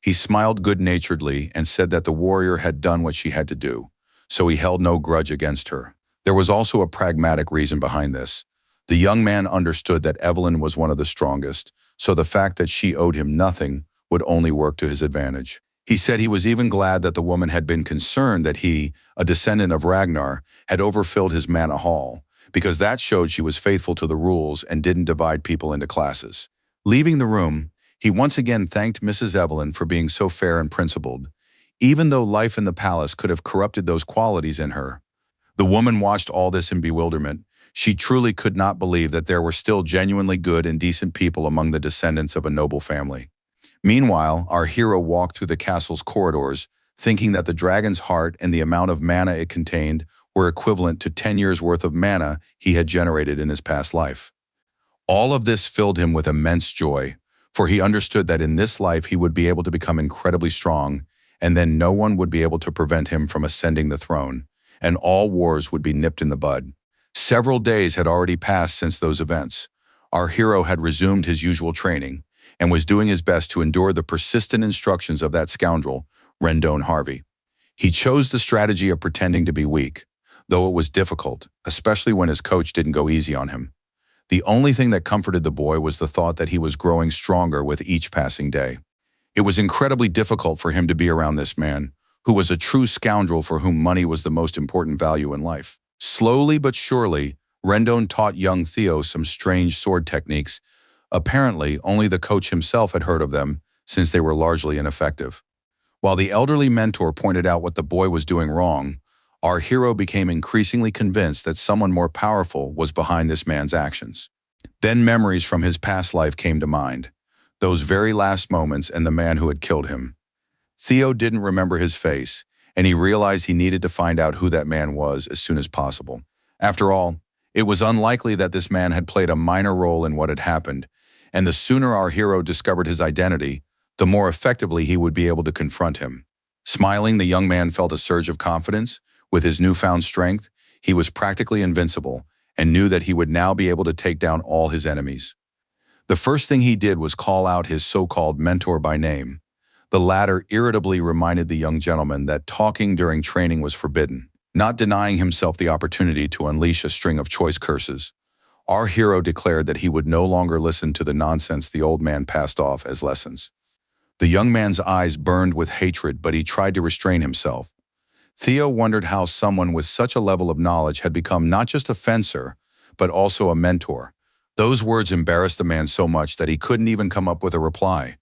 He smiled good-naturedly and said that the warrior had done what she had to do, so he held no grudge against her. There was also a pragmatic reason behind this. The young man understood that Evelyn was one of the strongest, so the fact that she owed him nothing would only work to his advantage. He said he was even glad that the woman had been concerned that he, a descendant of Ragnar, had overfilled his mana hall, because that showed she was faithful to the rules and didn't divide people into classes. Leaving the room, he once again thanked Mrs. Evelyn for being so fair and principled, even though life in the palace could have corrupted those qualities in her. The woman watched all this in bewilderment. She truly could not believe that there were still genuinely good and decent people among the descendants of a noble family. Meanwhile, our hero walked through the castle's corridors, thinking that the dragon's heart and the amount of mana it contained were equivalent to 10 years' worth of mana he had generated in his past life. All of this filled him with immense joy, for he understood that in this life he would be able to become incredibly strong, and then no one would be able to prevent him from ascending the throne, and all wars would be nipped in the bud. Several days had already passed since those events. Our hero had resumed his usual training, and was doing his best to endure the persistent instructions of that scoundrel, Rendon Harvey. He chose the strategy of pretending to be weak, though it was difficult, especially when his coach didn't go easy on him. The only thing that comforted the boy was the thought that he was growing stronger with each passing day. It was incredibly difficult for him to be around this man, who was a true scoundrel for whom money was the most important value in life. Slowly but surely, Rendon taught young Theo some strange sword techniques. Apparently, only the coach himself had heard of them, since they were largely ineffective. While the elderly mentor pointed out what the boy was doing wrong, our hero became increasingly convinced that someone more powerful was behind this man's actions. Then memories from his past life came to mind, those very last moments and the man who had killed him. Theo didn't remember his face, and he realized he needed to find out who that man was as soon as possible. After all, it was unlikely that this man had played a minor role in what had happened, and the sooner our hero discovered his identity, the more effectively he would be able to confront him. Smiling, the young man felt a surge of confidence. With his newfound strength, he was practically invincible and knew that he would now be able to take down all his enemies. The first thing he did was call out his so-called mentor by name. The latter irritably reminded the young gentleman that talking during training was forbidden, not denying himself the opportunity to unleash a string of choice curses. Our hero declared that he would no longer listen to the nonsense the old man passed off as lessons. The young man's eyes burned with hatred, but he tried to restrain himself. Theo wondered how someone with such a level of knowledge had become not just a fencer, but also a mentor. Those words embarrassed the man so much that he couldn't even come up with a reply.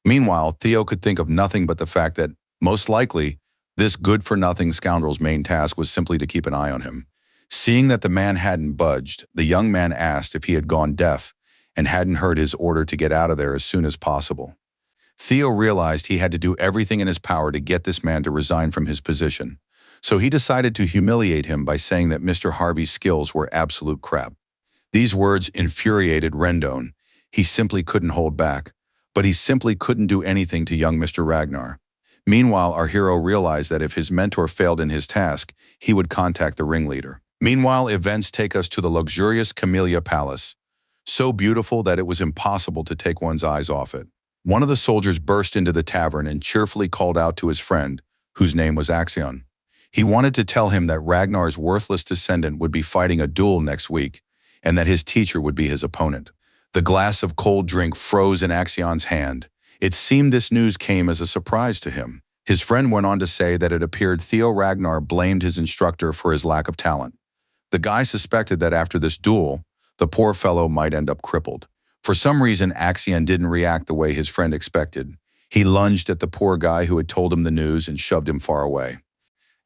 Meanwhile, Theo could think of nothing but the fact that, most likely, this good-for-nothing scoundrel's main task was simply to keep an eye on him. Seeing that the man hadn't budged, the young man asked if he had gone deaf and hadn't heard his order to get out of there as soon as possible. Theo realized he had to do everything in his power to get this man to resign from his position, so he decided to humiliate him by saying that Mr. Harvey's skills were absolute crap. These words infuriated Rendon. He simply couldn't hold back, but he simply couldn't do anything to young Mr. Ragnar. Meanwhile, our hero realized that if his mentor failed in his task, he would contact the ringleader. Meanwhile, events take us to the luxurious Camellia Palace, so beautiful that it was impossible to take one's eyes off it. One of the soldiers burst into the tavern and cheerfully called out to his friend, whose name was Axion. He wanted to tell him that Ragnar's worthless descendant would be fighting a duel next week, and that his teacher would be his opponent. The glass of cold drink froze in Axion's hand. It seemed this news came as a surprise to him. His friend went on to say that it appeared Theo Ragnar blamed his instructor for his lack of talent. The guy suspected that after this duel, the poor fellow might end up crippled. For some reason, Axion didn't react the way his friend expected. He lunged at the poor guy who had told him the news and shoved him far away.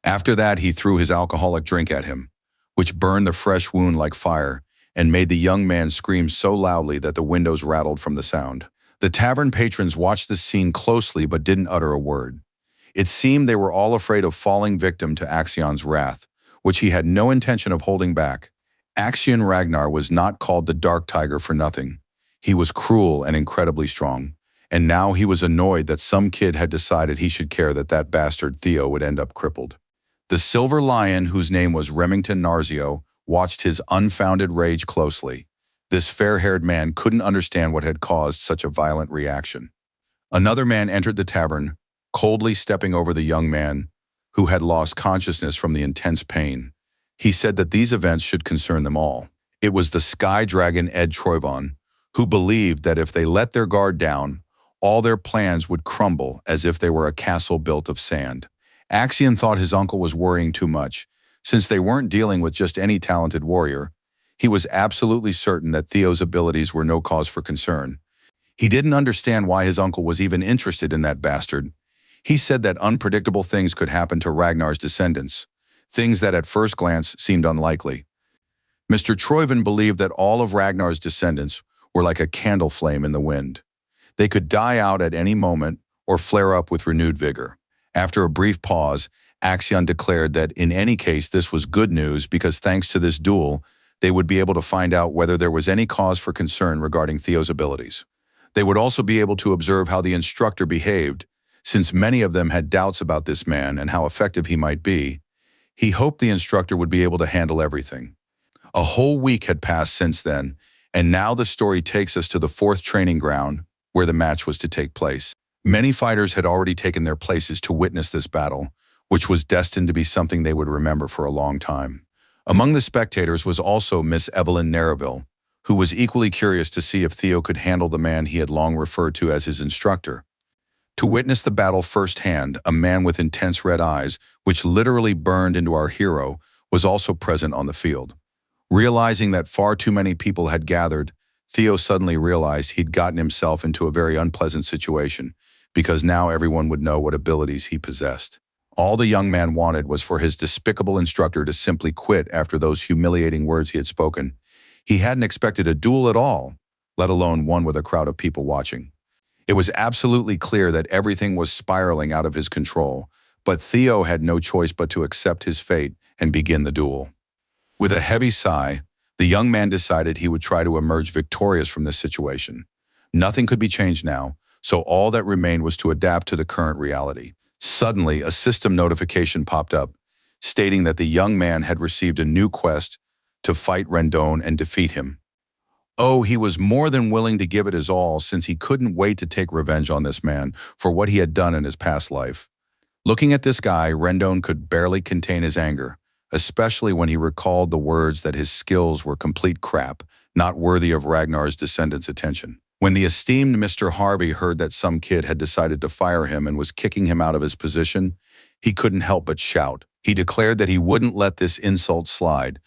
After that, he threw his alcoholic drink at him, which burned the fresh wound like fire and made the young man scream so loudly that the windows rattled from the sound. The tavern patrons watched this scene closely but didn't utter a word. It seemed they were all afraid of falling victim to Axion's wrath, which he had no intention of holding back. Axion Ragnar was not called the Dark Tiger for nothing. He was cruel and incredibly strong, and now he was annoyed that some kid had decided he should care that that bastard Theo would end up crippled. The Silver Lion, whose name was Remington Narzio, watched his unfounded rage closely. This fair-haired man couldn't understand what had caused such a violent reaction. Another man entered the tavern, coldly stepping over the young man, who had lost consciousness from the intense pain. He said that these events should concern them all. It was the Sky Dragon Ed Troivon, who believed that if they let their guard down, all their plans would crumble as if they were a castle built of sand. Axion thought his uncle was worrying too much. Since they weren't dealing with just any talented warrior, he was absolutely certain that Theo's abilities were no cause for concern. He didn't understand why his uncle was even interested in that bastard. He said that unpredictable things could happen to Ragnar's descendants, things that at first glance seemed unlikely. Mr. Troivon believed that all of Ragnar's descendants were like a candle flame in the wind. They could die out at any moment or flare up with renewed vigor. After a brief pause, Axion declared that in any case this was good news because thanks to this duel, they would be able to find out whether there was any cause for concern regarding Theo's abilities. They would also be able to observe how the instructor behaved, since many of them had doubts about this man and how effective he might be. He hoped the instructor would be able to handle everything. A whole week had passed since then, and now the story takes us to the fourth training ground, where the match was to take place. Many fighters had already taken their places to witness this battle, which was destined to be something they would remember for a long time. Among the spectators was also Miss Evelyn Nereville, who was equally curious to see if Theo could handle the man he had long referred to as his instructor. To witness the battle firsthand, a man with intense red eyes, which literally burned into our hero, was also present on the field. Realizing that far too many people had gathered, Theo suddenly realized he'd gotten himself into a very unpleasant situation, because now everyone would know what abilities he possessed. All the young man wanted was for his despicable instructor to simply quit after those humiliating words he had spoken. He hadn't expected a duel at all, let alone one with a crowd of people watching. It was absolutely clear that everything was spiraling out of his control, but Theo had no choice but to accept his fate and begin the duel. With a heavy sigh, the young man decided he would try to emerge victorious from this situation. Nothing could be changed now, so all that remained was to adapt to the current reality. Suddenly, a system notification popped up, stating that the young man had received a new quest to fight Rendon and defeat him. Oh, he was more than willing to give it his all since he couldn't wait to take revenge on this man for what he had done in his past life. Looking at this guy, Rendon could barely contain his anger, especially when he recalled the words that his skills were complete crap, not worthy of Ragnar's descendants' attention. When the esteemed Mr. Harvey heard that some kid had decided to fire him and was kicking him out of his position, he couldn't help but shout. He declared that he wouldn't let this insult slide,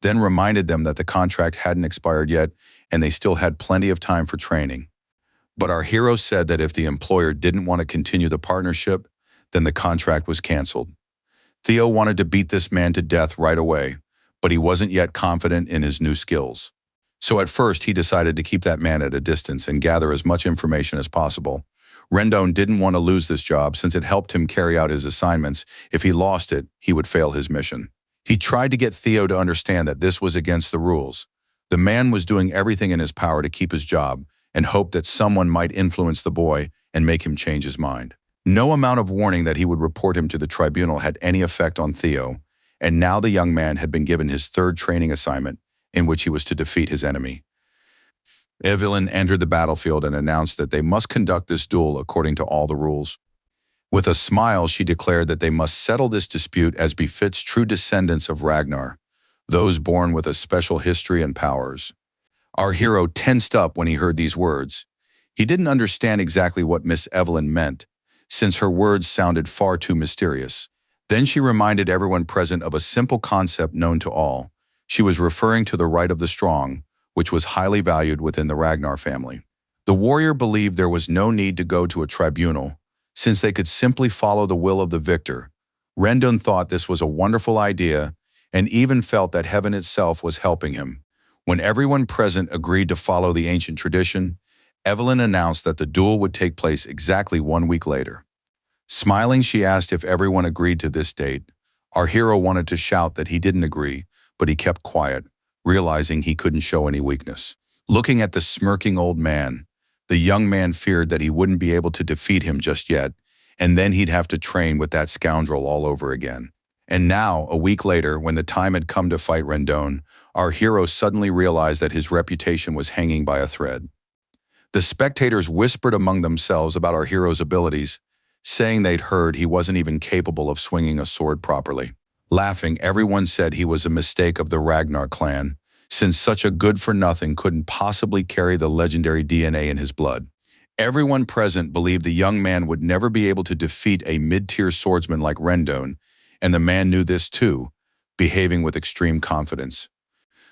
then reminded them that the contract hadn't expired yet and they still had plenty of time for training. But our hero said that if the employer didn't want to continue the partnership, then the contract was canceled. Theo wanted to beat this man to death right away, but he wasn't yet confident in his new skills. So at first, he decided to keep that man at a distance and gather as much information as possible. Rendon didn't want to lose this job since it helped him carry out his assignments. If he lost it, he would fail his mission. He tried to get Theo to understand that this was against the rules. The man was doing everything in his power to keep his job and hoped that someone might influence the boy and make him change his mind. No amount of warning that he would report him to the tribunal had any effect on Theo, and now the young man had been given his third training assignment, in which he was to defeat his enemy. Evelyn entered the battlefield and announced that they must conduct this duel according to all the rules. With a smile, she declared that they must settle this dispute as befits true descendants of Ragnar, those born with a special history and powers. Our hero tensed up when he heard these words. He didn't understand exactly what Miss Evelyn meant, since her words sounded far too mysterious. Then she reminded everyone present of a simple concept known to all. She was referring to the right of the strong, which was highly valued within the Ragnar family. The warrior believed there was no need to go to a tribunal, since they could simply follow the will of the victor. Rendon thought this was a wonderful idea and even felt that heaven itself was helping him. When everyone present agreed to follow the ancient tradition, Evelyn announced that the duel would take place exactly 1 week later. Smiling, she asked if everyone agreed to this date. Our hero wanted to shout that he didn't agree, but he kept quiet, realizing he couldn't show any weakness. Looking at the smirking old man, the young man feared that he wouldn't be able to defeat him just yet, and then he'd have to train with that scoundrel all over again. And now, a week later, when the time had come to fight Rendon, our hero suddenly realized that his reputation was hanging by a thread. The spectators whispered among themselves about our hero's abilities, saying they'd heard he wasn't even capable of swinging a sword properly. Laughing, everyone said he was a mistake of the Ragnar clan, since such a good-for-nothing couldn't possibly carry the legendary DNA in his blood. Everyone present believed the young man would never be able to defeat a mid-tier swordsman like Rendon, and the man knew this too, behaving with extreme confidence.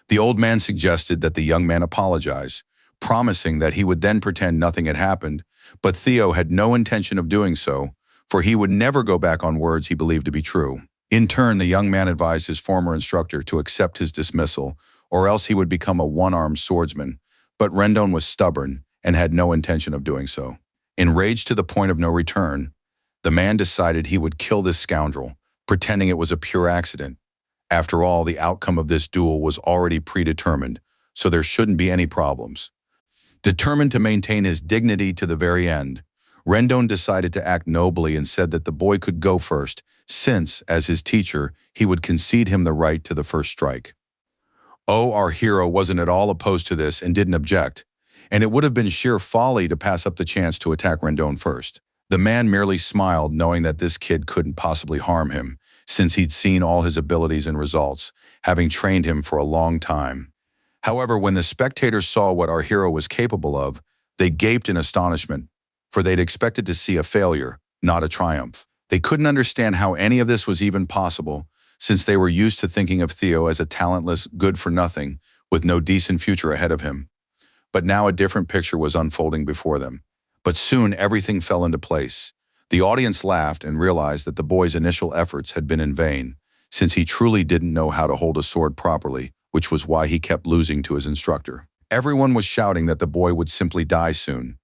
The old man suggested that the young man apologize, promising that he would then pretend nothing had happened, but Theo had no intention of doing so, for he would never go back on words he believed to be true. In turn, the young man advised his former instructor to accept his dismissal, or else he would become a one-armed swordsman, but Rendon was stubborn and had no intention of doing so. Enraged to the point of no return, the man decided he would kill this scoundrel, pretending it was a pure accident. After all, the outcome of this duel was already predetermined, so there shouldn't be any problems. Determined to maintain his dignity to the very end, Rendon decided to act nobly and said that the boy could go first, since, as his teacher, he would concede him the right to the first strike. Oh, our hero wasn't at all opposed to this and didn't object, and it would have been sheer folly to pass up the chance to attack Rendon first. The man merely smiled, knowing that this kid couldn't possibly harm him, since he'd seen all his abilities and results, having trained him for a long time. However, when the spectators saw what our hero was capable of, they gaped in astonishment, for they'd expected to see a failure, not a triumph. They couldn't understand how any of this was even possible, since they were used to thinking of Theo as a talentless good-for-nothing with no decent future ahead of him. But now a different picture was unfolding before them. But soon everything fell into place. The audience laughed and realized that the boy's initial efforts had been in vain, since he truly didn't know how to hold a sword properly, which was why he kept losing to his instructor. Everyone was shouting that the boy would simply die soon,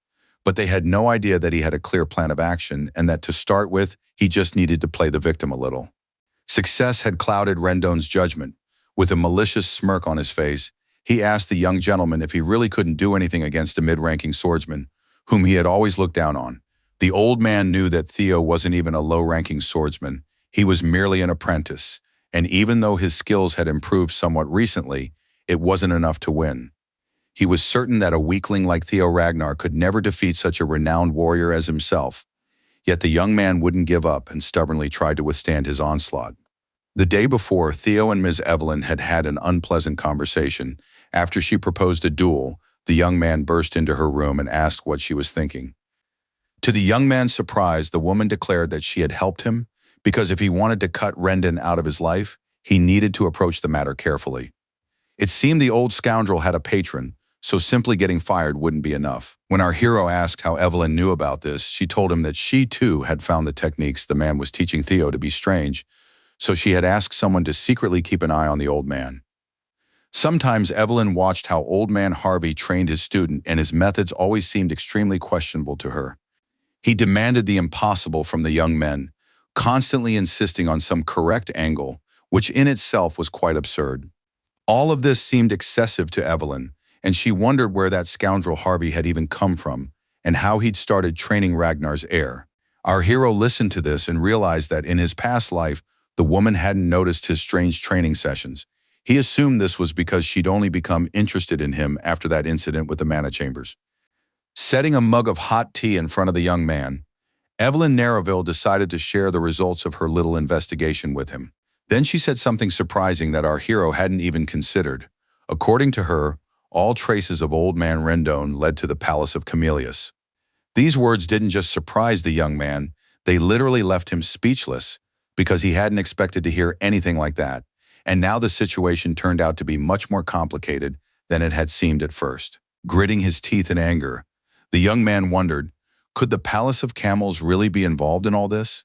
but they had no idea that he had a clear plan of action and that to start with, he just needed to play the victim a little. Success had clouded Rendon's judgment. With a malicious smirk on his face, he asked the young gentleman if he really couldn't do anything against a mid-ranking swordsman, whom he had always looked down on. The old man knew that Theo wasn't even a low-ranking swordsman. He was merely an apprentice, and even though his skills had improved somewhat recently, it wasn't enough to win. He was certain that a weakling like Theo Ragnar could never defeat such a renowned warrior as himself. Yet the young man wouldn't give up and stubbornly tried to withstand his onslaught. The day before, Theo and Ms. Evelyn had had an unpleasant conversation. After she proposed a duel, the young man burst into her room and asked what she was thinking. To the young man's surprise, the woman declared that she had helped him because if he wanted to cut Rendon out of his life, he needed to approach the matter carefully. It seemed the old scoundrel had a patron, so simply getting fired wouldn't be enough. When our hero asked how Evelyn knew about this, she told him that she too had found the techniques the man was teaching Theo to be strange, so she had asked someone to secretly keep an eye on the old man. Sometimes Evelyn watched how old man Harvey trained his student, and his methods always seemed extremely questionable to her. He demanded the impossible from the young men, constantly insisting on some correct angle, which in itself was quite absurd. All of this seemed excessive to Evelyn, and she wondered where that scoundrel Harvey had even come from, and how he'd started training Ragnar's heir. Our hero listened to this and realized that in his past life, the woman hadn't noticed his strange training sessions. He assumed this was because she'd only become interested in him after that incident with the mana chambers. Setting a mug of hot tea in front of the young man, Evelyn Narraville decided to share the results of her little investigation with him. Then she said something surprising that our hero hadn't even considered. According to her, all traces of old man Rendon led to the palace of Camellias. These words didn't just surprise the young man, they literally left him speechless, because he hadn't expected to hear anything like that. And now the situation turned out to be much more complicated than it had seemed at first. Gritting his teeth in anger, the young man wondered, could the Palace of Camels really be involved in all this?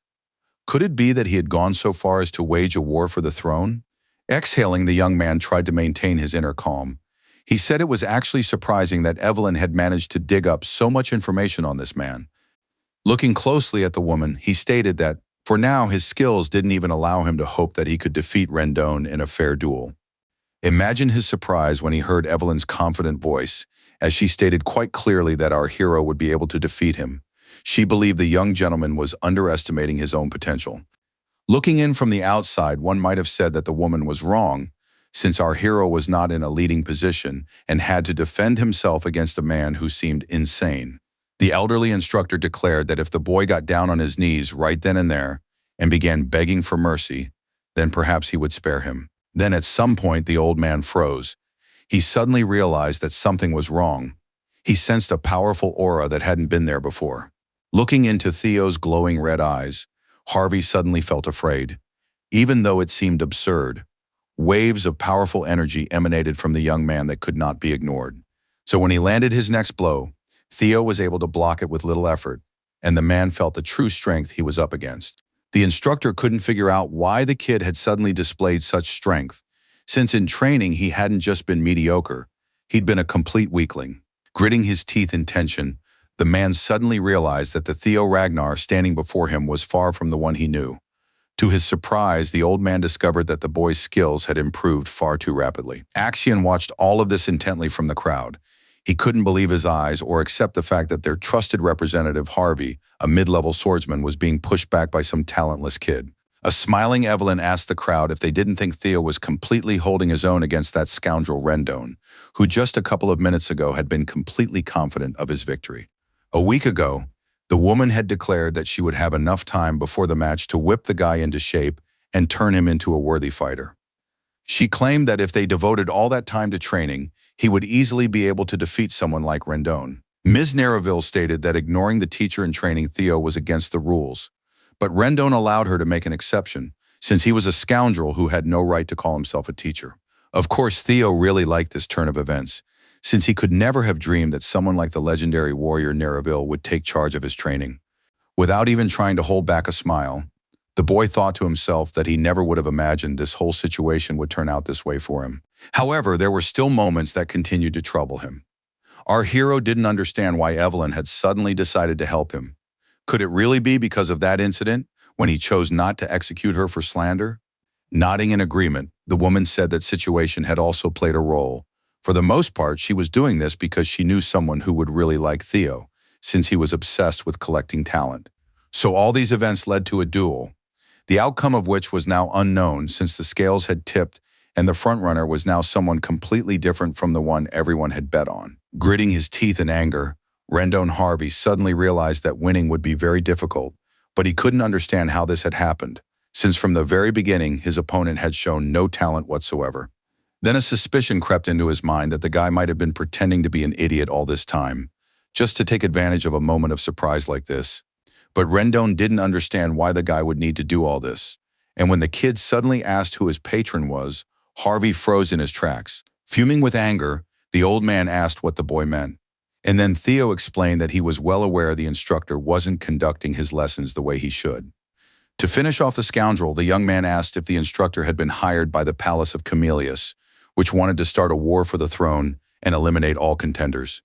Could it be that he had gone so far as to wage a war for the throne? Exhaling, the young man tried to maintain his inner calm. He said it was actually surprising that Evelyn had managed to dig up so much information on this man. Looking closely at the woman, he stated that, for now, his skills didn't even allow him to hope that he could defeat Rendon in a fair duel. Imagine his surprise when he heard Evelyn's confident voice, as she stated quite clearly that our hero would be able to defeat him. She believed the young gentleman was underestimating his own potential. Looking in from the outside, one might have said that the woman was wrong, since our hero was not in a leading position and had to defend himself against a man who seemed insane. The elderly instructor declared that if the boy got down on his knees right then and there and began begging for mercy, then perhaps he would spare him. Then at some point the old man froze. He suddenly realized that something was wrong. He sensed a powerful aura that hadn't been there before. Looking into Theo's glowing red eyes, Harvey suddenly felt afraid. Even though it seemed absurd, waves of powerful energy emanated from the young man that could not be ignored. So when he landed his next blow, Theo was able to block it with little effort, and the man felt the true strength he was up against. The instructor couldn't figure out why the kid had suddenly displayed such strength, since in training he hadn't just been mediocre, he'd been a complete weakling. Gritting his teeth in tension, the man suddenly realized that the Theo Ragnar standing before him was far from the one he knew. To his surprise, the old man discovered that the boy's skills had improved far too rapidly. Axion watched all of this intently from the crowd. He couldn't believe his eyes or accept the fact that their trusted representative, Harvey, a mid-level swordsman, was being pushed back by some talentless kid. A smiling Evelyn asked the crowd if they didn't think Theo was completely holding his own against that scoundrel Rendon, who just a couple of minutes ago had been completely confident of his victory. A week ago, the woman had declared that she would have enough time before the match to whip the guy into shape and turn him into a worthy fighter. She claimed that if they devoted all that time to training, he would easily be able to defeat someone like Rendon. Ms. Narraville stated that ignoring the teacher in training Theo was against the rules, but Rendon allowed her to make an exception, since he was a scoundrel who had no right to call himself a teacher. Of course, Theo really liked this turn of events, since he could never have dreamed that someone like the legendary warrior Narraville would take charge of his training. Without even trying to hold back a smile, the boy thought to himself that he never would have imagined this whole situation would turn out this way for him. However, there were still moments that continued to trouble him. Our hero didn't understand why Evelyn had suddenly decided to help him. Could it really be because of that incident, when he chose not to execute her for slander? Nodding in agreement, the woman said that situation had also played a role. For the most part, she was doing this because she knew someone who would really like Theo, since he was obsessed with collecting talent. So all these events led to a duel, the outcome of which was now unknown since the scales had tipped and the frontrunner was now someone completely different from the one everyone had bet on. Gritting his teeth in anger, Rendon Harvey suddenly realized that winning would be very difficult, but he couldn't understand how this had happened, since from the very beginning his opponent had shown no talent whatsoever. Then a suspicion crept into his mind that the guy might have been pretending to be an idiot all this time, just to take advantage of a moment of surprise like this. But Rendon didn't understand why the guy would need to do all this, and when the kid suddenly asked who his patron was, Harvey froze in his tracks. Fuming with anger, the old man asked what the boy meant. And then Theo explained that he was well aware the instructor wasn't conducting his lessons the way he should. To finish off the scoundrel, the young man asked if the instructor had been hired by the palace of Camellius, which wanted to start a war for the throne and eliminate all contenders.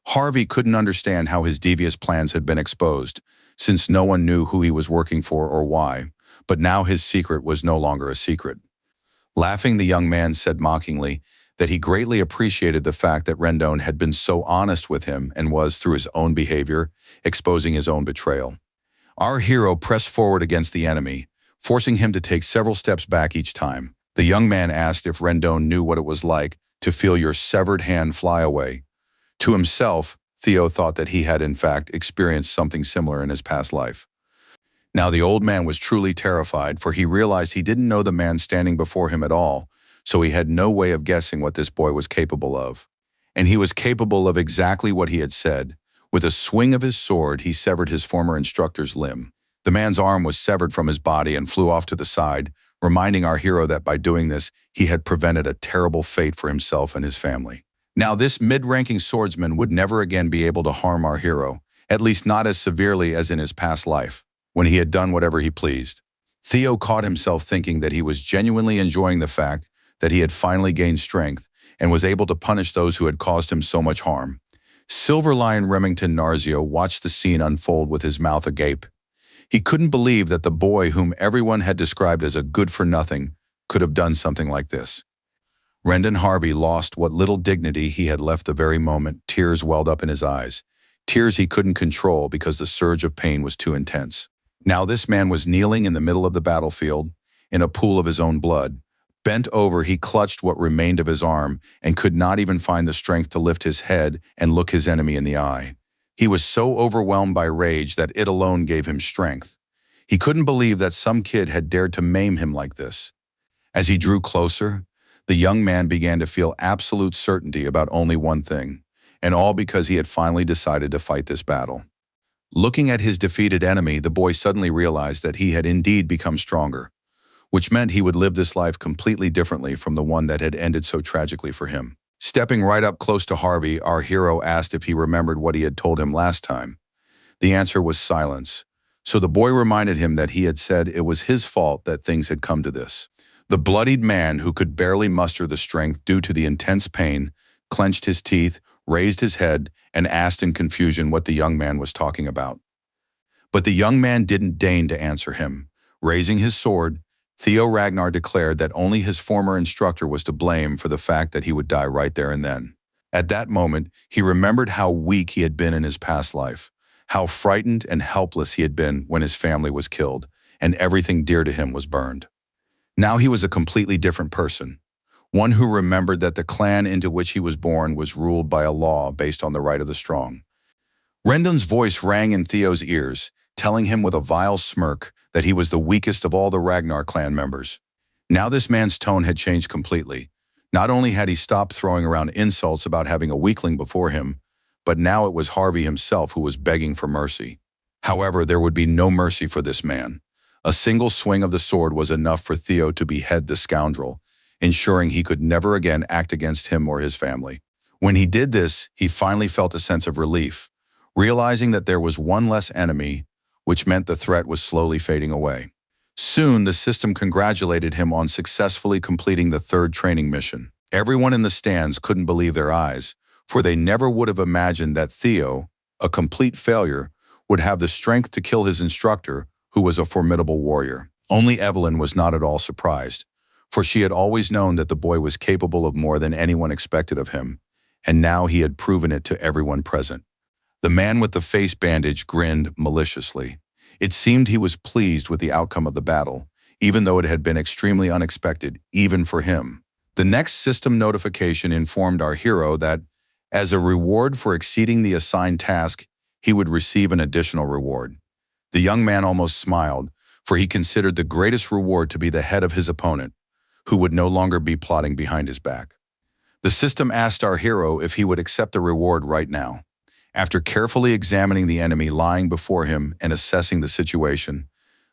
Harvey couldn't understand how his devious plans had been exposed, since no one knew who he was working for or why, but now his secret was no longer a secret. Laughing, the young man said mockingly that he greatly appreciated the fact that Rendon had been so honest with him and was, through his own behavior, exposing his own betrayal. Our hero pressed forward against the enemy, forcing him to take several steps back each time. The young man asked if Rendon knew what it was like to feel your severed hand fly away. To himself, Theo thought that he had in fact experienced something similar in his past life. Now the old man was truly terrified, for he realized he didn't know the man standing before him at all, so he had no way of guessing what this boy was capable of. And he was capable of exactly what he had said. With a swing of his sword, he severed his former instructor's limb. The man's arm was severed from his body and flew off to the side, reminding our hero that by doing this, he had prevented a terrible fate for himself and his family. Now this mid-ranking swordsman would never again be able to harm our hero, at least not as severely as in his past life, when he had done whatever he pleased. Theo caught himself thinking that he was genuinely enjoying the fact that he had finally gained strength and was able to punish those who had caused him so much harm. Silver Lion Remington Narzio watched the scene unfold with his mouth agape. He couldn't believe that the boy whom everyone had described as a good-for-nothing could have done something like this. Rendon Harvey lost what little dignity he had left the very moment tears welled up in his eyes, tears he couldn't control because the surge of pain was too intense. Now this man was kneeling in the middle of the battlefield, in a pool of his own blood. Bent over, he clutched what remained of his arm and could not even find the strength to lift his head and look his enemy in the eye. He was so overwhelmed by rage that it alone gave him strength. He couldn't believe that some kid had dared to maim him like this. As he drew closer, the young man began to feel absolute certainty about only one thing, and all because he had finally decided to fight this battle. Looking at his defeated enemy, the boy suddenly realized that he had indeed become stronger, which meant he would live this life completely differently from the one that had ended so tragically for him. Stepping right up close to Harvey, our hero asked if he remembered what he had told him last time. The answer was silence, so the boy reminded him that he had said it was his fault that things had come to this. The bloodied man, who could barely muster the strength due to the intense pain, clenched his teeth, raised his head, and asked in confusion what the young man was talking about. But the young man didn't deign to answer him. Raising his sword, Theo Ragnar declared that only his former instructor was to blame for the fact that he would die right there and then. At that moment, he remembered how weak he had been in his past life, how frightened and helpless he had been when his family was killed, and everything dear to him was burned. Now he was a completely different person, one who remembered that the clan into which he was born was ruled by a law based on the right of the strong. Rendon's voice rang in Theo's ears, telling him with a vile smirk that he was the weakest of all the Ragnar clan members. Now this man's tone had changed completely. Not only had he stopped throwing around insults about having a weakling before him, but now it was Harvey himself who was begging for mercy. However, there would be no mercy for this man. A single swing of the sword was enough for Theo to behead the scoundrel, ensuring he could never again act against him or his family. When he did this, he finally felt a sense of relief, realizing that there was one less enemy, which meant the threat was slowly fading away. Soon, the system congratulated him on successfully completing the third training mission. Everyone in the stands couldn't believe their eyes, for they never would have imagined that Theo, a complete failure, would have the strength to kill his instructor, who was a formidable warrior. Only Evelyn was not at all surprised, for she had always known that the boy was capable of more than anyone expected of him, and now he had proven it to everyone present. The man with the face bandage grinned maliciously. It seemed he was pleased with the outcome of the battle, even though it had been extremely unexpected, even for him. The next system notification informed our hero that, as a reward for exceeding the assigned task, he would receive an additional reward. The young man almost smiled, for he considered the greatest reward to be the head of his opponent, who would no longer be plotting behind his back. The system asked our hero if he would accept the reward right now. After carefully examining the enemy lying before him and assessing the situation,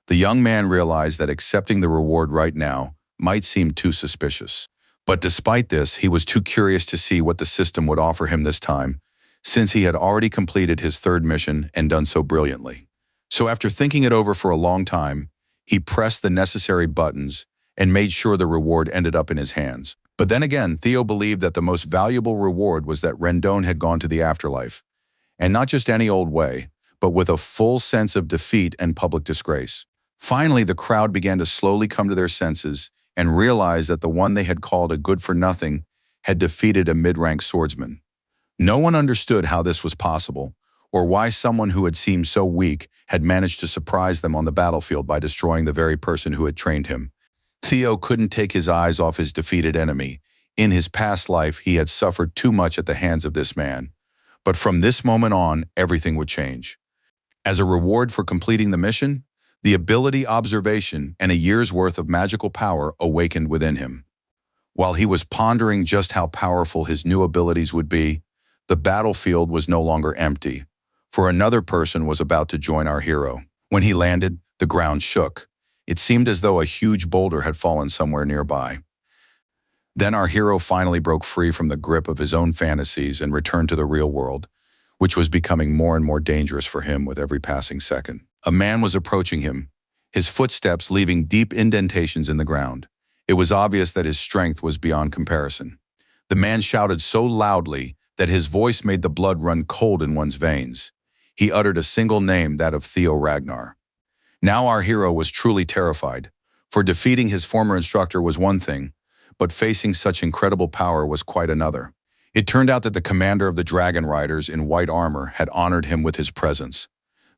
the young man realized that accepting the reward right now might seem too suspicious. But despite this, he was too curious to see what the system would offer him this time, since he had already completed his third mission and done so brilliantly. So after thinking it over for a long time, He pressed the necessary buttons and made sure the reward ended up in his hands. But then again, Theo believed that the most valuable reward was that Rendon had gone to the afterlife, and not just any old way, but with a full sense of defeat and public disgrace. Finally, the crowd began to slowly come to their senses and realize that the one they had called a good-for-nothing had defeated a mid-rank swordsman. No one understood how this was possible, or why someone who had seemed so weak had managed to surprise them on the battlefield by destroying the very person who had trained him. Theo couldn't take his eyes off his defeated enemy. In his past life, he had suffered too much at the hands of this man. But from this moment on, everything would change. As a reward for completing the mission, the ability, observation, and a year's worth of magical power awakened within him. While he was pondering just how powerful his new abilities would be, the battlefield was no longer empty, for another person was about to join our hero. When he landed, the ground shook. It seemed as though a huge boulder had fallen somewhere nearby. Then our hero finally broke free from the grip of his own fantasies and returned to the real world, which was becoming more and more dangerous for him with every passing second. A man was approaching him, his footsteps leaving deep indentations in the ground. It was obvious that his strength was beyond comparison. The man shouted so loudly that his voice made the blood run cold in one's veins. He uttered a single name, that of Theo Ragnar. Now our hero was truly terrified, for defeating his former instructor was one thing, but facing such incredible power was quite another. It turned out that the commander of the dragon riders in white armor had honored him with his presence.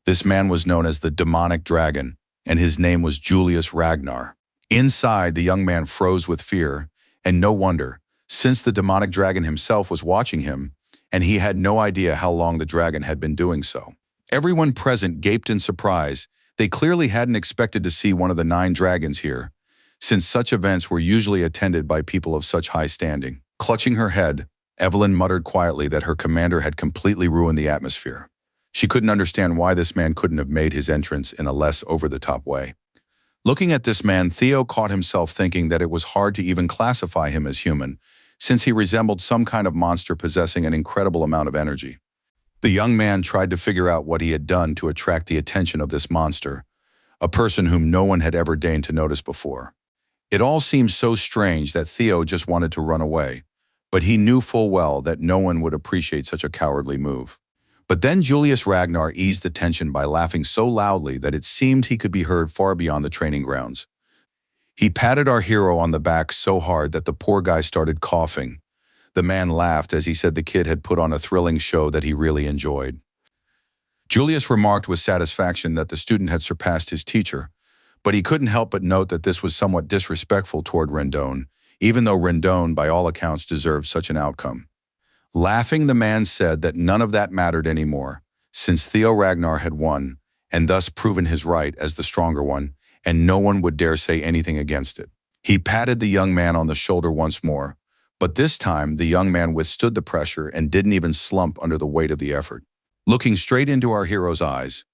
This man was known as the demonic dragon, and his name was Julius Ragnar. Inside, the young man froze with fear, and no wonder, since the demonic dragon himself was watching him, and he had no idea how long the dragon had been doing so. Everyone present gaped in surprise. They clearly hadn't expected to see one of the 9 dragons here, since such events were usually attended by people of such high standing. Clutching her head, Evelyn muttered quietly that her commander had completely ruined the atmosphere. She couldn't understand why this man couldn't have made his entrance in a less over-the-top way. Looking at this man, Theo caught himself thinking that it was hard to even classify him as human, since he resembled some kind of monster possessing an incredible amount of energy. The young man tried to figure out what he had done to attract the attention of this monster, a person whom no one had ever deigned to notice before. It all seemed so strange that Theo just wanted to run away, but he knew full well that no one would appreciate such a cowardly move. But then Julius Ragnar eased the tension by laughing so loudly that it seemed he could be heard far beyond the training grounds. He patted our hero on the back so hard that the poor guy started coughing. The man laughed as he said the kid had put on a thrilling show that he really enjoyed. Julius remarked with satisfaction that the student had surpassed his teacher, but he couldn't help but note that this was somewhat disrespectful toward Rendon, even though Rendon, by all accounts, deserved such an outcome. Laughing, the man said that none of that mattered anymore, since Theo Ragnar had won, and thus proven his right as the stronger one, and no one would dare say anything against it. He patted the young man on the shoulder once more, but this time the young man withstood the pressure and didn't even slump under the weight of the effort. Looking straight into our hero's eyes,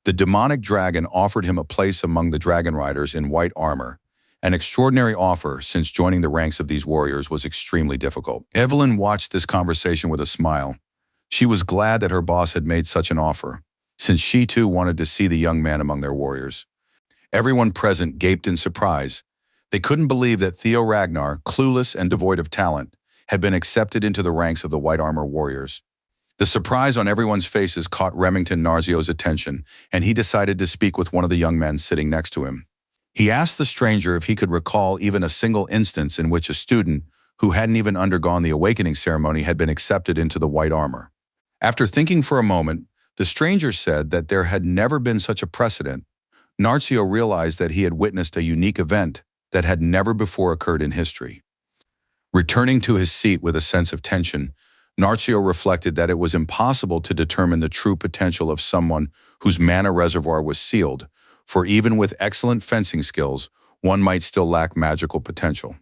the demonic dragon offered him a place among the dragon riders in white armor, an extraordinary offer since joining the ranks of these warriors was extremely difficult. Evelyn watched this conversation with a smile. She was glad that her boss had made such an offer, since she too wanted to see the young man among their warriors. Everyone present gaped in surprise. They couldn't believe that Theo Ragnar, clueless and devoid of talent, had been accepted into the ranks of the white armor warriors. The surprise on everyone's faces caught Remington Narzio's attention, and he decided to speak with one of the young men sitting next to him. He asked the stranger if he could recall even a single instance in which a student who hadn't even undergone the awakening ceremony had been accepted into the white armor. After thinking for a moment, the stranger said that there had never been such a precedent. Narzio realized that he had witnessed a unique event that had never before occurred in history. Returning to his seat with a sense of tension, Narzio reflected that it was impossible to determine the true potential of someone whose mana reservoir was sealed, for even with excellent fencing skills, one might still lack magical potential.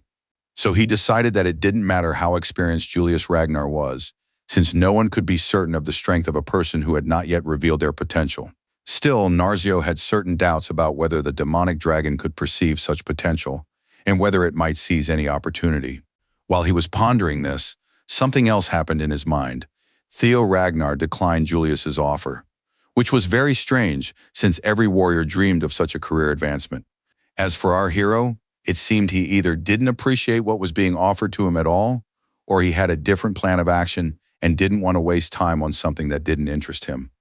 So he decided that it didn't matter how experienced Julius Ragnar was, since no one could be certain of the strength of a person who had not yet revealed their potential. Still, Narzio had certain doubts about whether the demonic dragon could perceive such potential, and whether it might seize any opportunity. While he was pondering this, something else happened in his mind. Theo Ragnar declined Julius's offer, which was very strange since every warrior dreamed of such a career advancement. As for our hero, it seemed he either didn't appreciate what was being offered to him at all, or he had a different plan of action and didn't want to waste time on something that didn't interest him.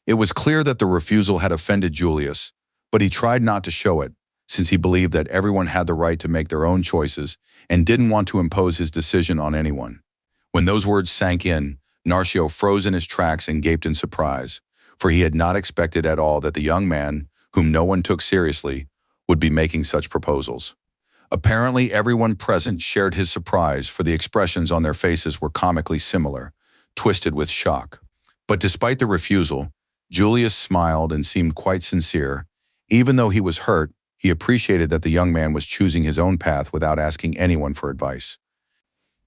It was clear that the refusal had offended Julius, but he tried not to show it, since he believed that everyone had the right to make their own choices and didn't want to impose his decision on anyone. When those words sank in, Narcio froze in his tracks and gaped in surprise, for he had not expected at all that the young man, whom no one took seriously, would be making such proposals. Apparently, everyone present shared his surprise, for the expressions on their faces were comically similar, twisted with shock. But despite the refusal, Julius smiled and seemed quite sincere. Even though he was hurt, he appreciated that the young man was choosing his own path without asking anyone for advice.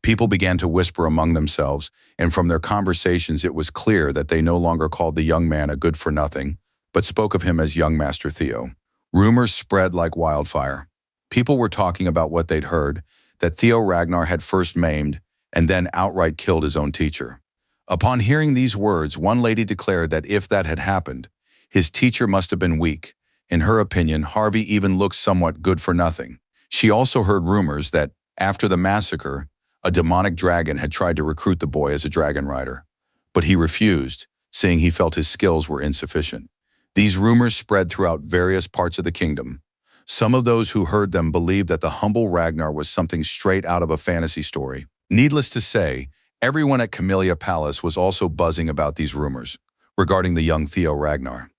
People began to whisper among themselves, and from their conversations it was clear that they no longer called the young man a good-for-nothing, but spoke of him as young Master Theo. Rumors spread like wildfire. People were talking about what they'd heard, that Theo Ragnar had first maimed and then outright killed his own teacher. Upon hearing these words, one lady declared that if that had happened, his teacher must have been weak. In her opinion, Harvey even looked somewhat good for nothing. She also heard rumors that, after the massacre, a demonic dragon had tried to recruit the boy as a dragon rider. But he refused, saying he felt his skills were insufficient. These rumors spread throughout various parts of the kingdom. Some of those who heard them believed that the humble Ragnar was something straight out of a fantasy story. Needless to say, everyone at Camellia Palace was also buzzing about these rumors regarding the young Theo Ragnar.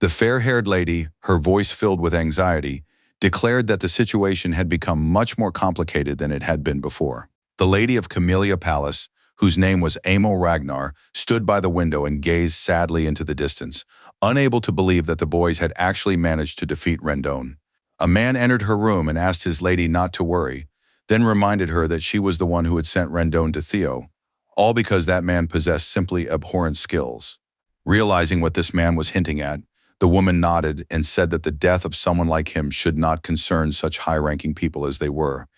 The fair-haired lady, her voice filled with anxiety, declared that the situation had become much more complicated than it had been before. The lady of Camellia Palace, whose name was Emil Ragnar, stood by the window and gazed sadly into the distance, unable to believe that the boys had actually managed to defeat Rendon. A man entered her room and asked his lady not to worry, then reminded her that she was the one who had sent Rendon to Theo, all because that man possessed simply abhorrent skills. Realizing what this man was hinting at, the woman nodded and said that the death of someone like him should not concern such high-ranking people as they were.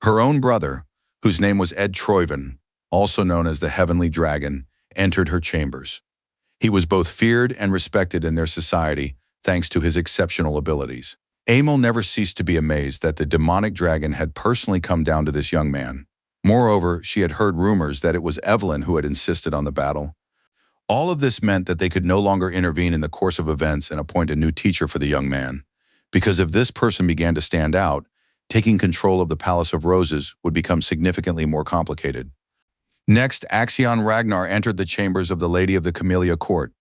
Her own brother, whose name was Ed Troyven, also known as the Heavenly Dragon, entered her chambers. He was both feared and respected in their society, thanks to his exceptional abilities. Emil never ceased to be amazed that the demonic dragon had personally come down to this young man. Moreover, she had heard rumors that it was Evelyn who had insisted on the battle. All of this meant that they could no longer intervene in the course of events and appoint a new teacher for the young man, because if this person began to stand out, taking control of the Palace of Roses would become significantly more complicated. Next, Axion Ragnar entered the chambers of the Lady of the Camellia Court.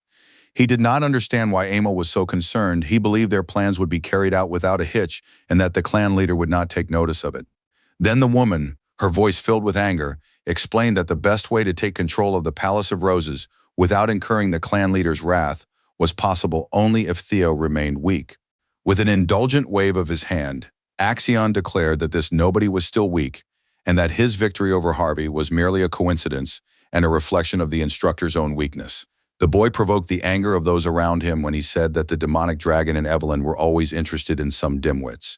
He did not understand why Emil was so concerned. He believed their plans would be carried out without a hitch and that the clan leader would not take notice of it. Then the woman, her voice filled with anger, explained that the best way to take control of the Palace of Roses without incurring the clan leader's wrath was possible only if Theo remained weak. With an indulgent wave of his hand, Axion declared that this nobody was still weak and that his victory over Harvey was merely a coincidence and a reflection of the instructor's own weakness. The boy provoked the anger of those around him when he said that the demonic dragon and Evelyn were always interested in some dimwits.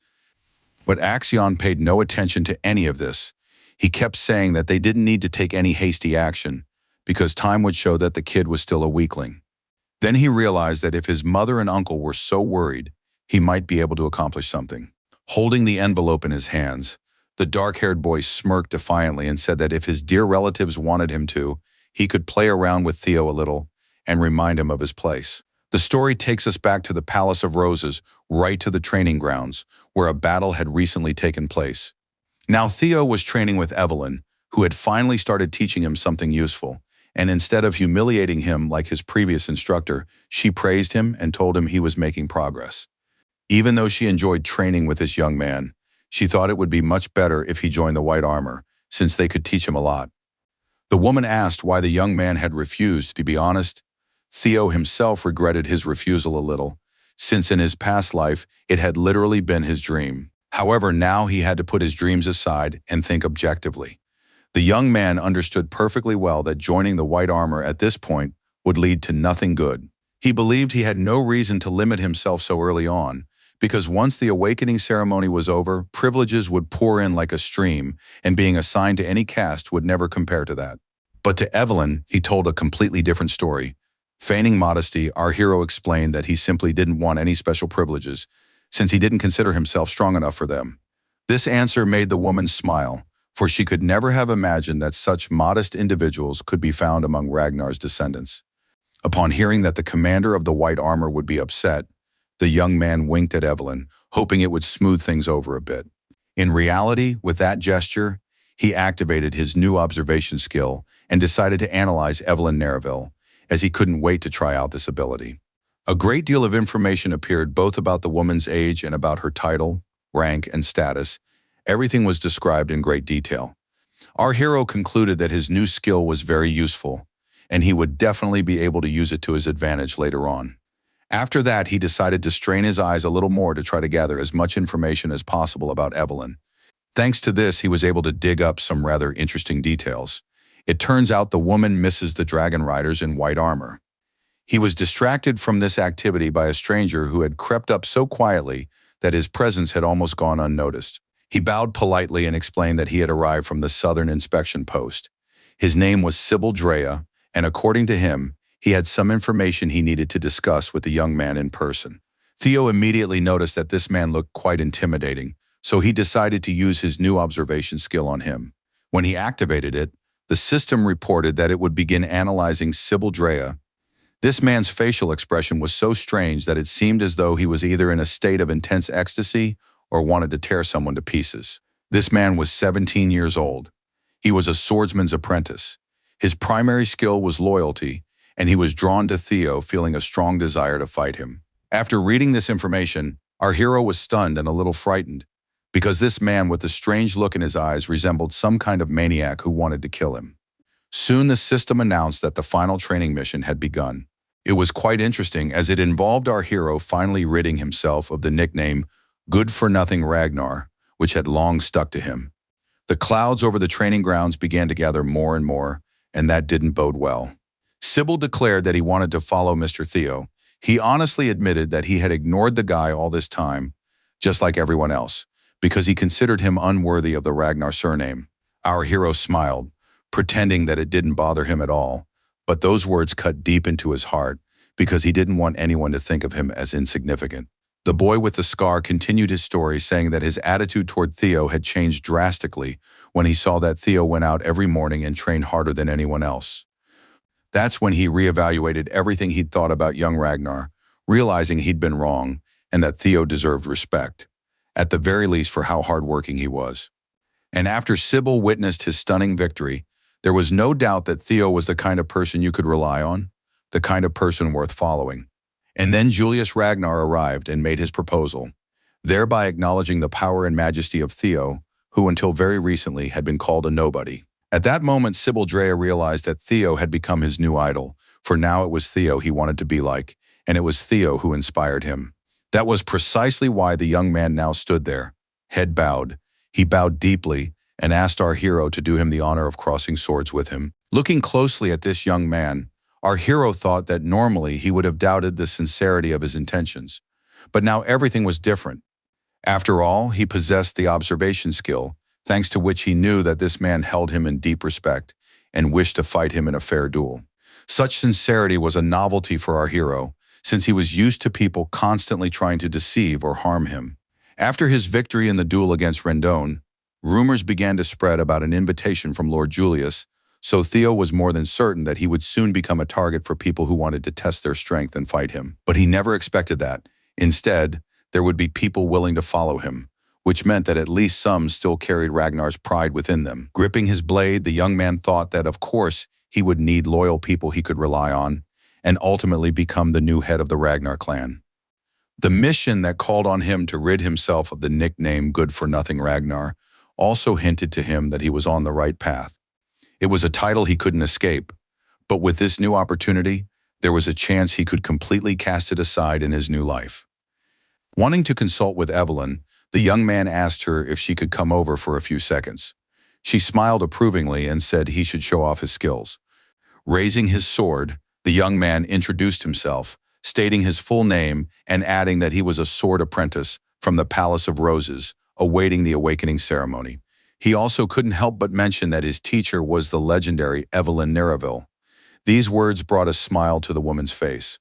But Axion paid no attention to any of this. He kept saying that they didn't need to take any hasty action, because time would show that the kid was still a weakling. Then he realized that if his mother and uncle were so worried, he might be able to accomplish something. Holding the envelope in his hands, the dark-haired boy smirked defiantly and said that if his dear relatives wanted him to, he could play around with Theo a little and remind him of his place. The story takes us back to the Palace of Roses, right to the training grounds, where a battle had recently taken place. Now Theo was training with Evelyn, who had finally started teaching him something useful, and instead of humiliating him like his previous instructor, she praised him and told him he was making progress. Even though she enjoyed training with this young man, she thought it would be much better if he joined the White Armor, since they could teach him a lot. The woman asked why the young man had refused. To be honest, Theo himself regretted his refusal a little, since in his past life it had literally been his dream. However, now he had to put his dreams aside and think objectively. The young man understood perfectly well that joining the White Armor at this point would lead to nothing good. He believed he had no reason to limit himself so early on, because once the awakening ceremony was over, privileges would pour in like a stream, and being assigned to any caste would never compare to that. But to Evelyn, he told a completely different story. Feigning modesty, our hero explained that he simply didn't want any special privileges, since he didn't consider himself strong enough for them. This answer made the woman smile, for she could never have imagined that such modest individuals could be found among Ragnar's descendants. Upon hearing that the commander of the white armor would be upset, the young man winked at Evelyn, hoping it would smooth things over a bit. In reality, with that gesture, he activated his new observation skill and decided to analyze Evelyn Nereville, as he couldn't wait to try out this ability. A great deal of information appeared both about the woman's age and about her title, rank, and status. Everything was described in great detail. Our hero concluded that his new skill was very useful, and he would definitely be able to use it to his advantage later on. After that, he decided to strain his eyes a little more to try to gather as much information as possible about Evelyn. Thanks to this, he was able to dig up some rather interesting details. It turns out the woman misses the dragon riders in white armor. He was distracted from this activity by a stranger who had crept up so quietly that his presence had almost gone unnoticed. He bowed politely and explained that he had arrived from the Southern Inspection Post. His name was Sybil Drea, and according to him, he had some information he needed to discuss with the young man in person. Theo immediately noticed that this man looked quite intimidating, so he decided to use his new observation skill on him. When he activated it, the system reported that it would begin analyzing Sybil Drea. This man's facial expression was so strange that it seemed as though he was either in a state of intense ecstasy or wanted to tear someone to pieces. This man was 17 years old. He was a swordsman's apprentice. His primary skill was loyalty, and he was drawn to Theo, feeling a strong desire to fight him. After reading this information, our hero was stunned and a little frightened, because this man with the strange look in his eyes resembled some kind of maniac who wanted to kill him. Soon the system announced that the final training mission had begun. It was quite interesting as it involved our hero finally ridding himself of the nickname Good-for-Nothing Ragnar, which had long stuck to him. The clouds over the training grounds began to gather more and more, and that didn't bode well. Sybil declared that he wanted to follow Mr. Theo. He honestly admitted that he had ignored the guy all this time, just like everyone else, because he considered him unworthy of the Ragnar surname. Our hero smiled, pretending that it didn't bother him at all, but those words cut deep into his heart because he didn't want anyone to think of him as insignificant. The boy with the scar continued his story, saying that his attitude toward Theo had changed drastically when he saw that Theo went out every morning and trained harder than anyone else. That's when he reevaluated everything he'd thought about young Ragnar, realizing he'd been wrong and that Theo deserved respect, at the very least for how hardworking he was. And after Sybil witnessed his stunning victory, there was no doubt that Theo was the kind of person you could rely on, the kind of person worth following. And then Julius Ragnar arrived and made his proposal, thereby acknowledging the power and majesty of Theo, who until very recently had been called a nobody. At that moment, Sybil Drea realized that Theo had become his new idol, for now it was Theo he wanted to be like, and it was Theo who inspired him. That was precisely why the young man now stood there, head bowed. He bowed deeply and asked our hero to do him the honor of crossing swords with him. Looking closely at this young man, our hero thought that normally he would have doubted the sincerity of his intentions. But now everything was different. After all, he possessed the observation skill, thanks to which he knew that this man held him in deep respect and wished to fight him in a fair duel. Such sincerity was a novelty for our hero, since he was used to people constantly trying to deceive or harm him. After his victory in the duel against Rendon, rumors began to spread about an invitation from Lord Julius, so Theo was more than certain that he would soon become a target for people who wanted to test their strength and fight him. But he never expected that. Instead, there would be people willing to follow him, which meant that at least some still carried Ragnar's pride within them. Gripping his blade, the young man thought that, of course, he would need loyal people he could rely on, and ultimately become the new head of the Ragnar clan. The mission that called on him to rid himself of the nickname Good-for-Nothing Ragnar also hinted to him that he was on the right path. It was a title he couldn't escape, but with this new opportunity, there was a chance he could completely cast it aside in his new life. Wanting to consult with Evelyn, the young man asked her if she could come over for a few seconds. She smiled approvingly and said he should show off his skills. Raising his sword, the young man introduced himself, stating his full name and adding that he was a sword apprentice from the Palace of Roses, awaiting the awakening ceremony. He also couldn't help but mention that his teacher was the legendary Evelyn Nereville. These words brought a smile to the woman's face.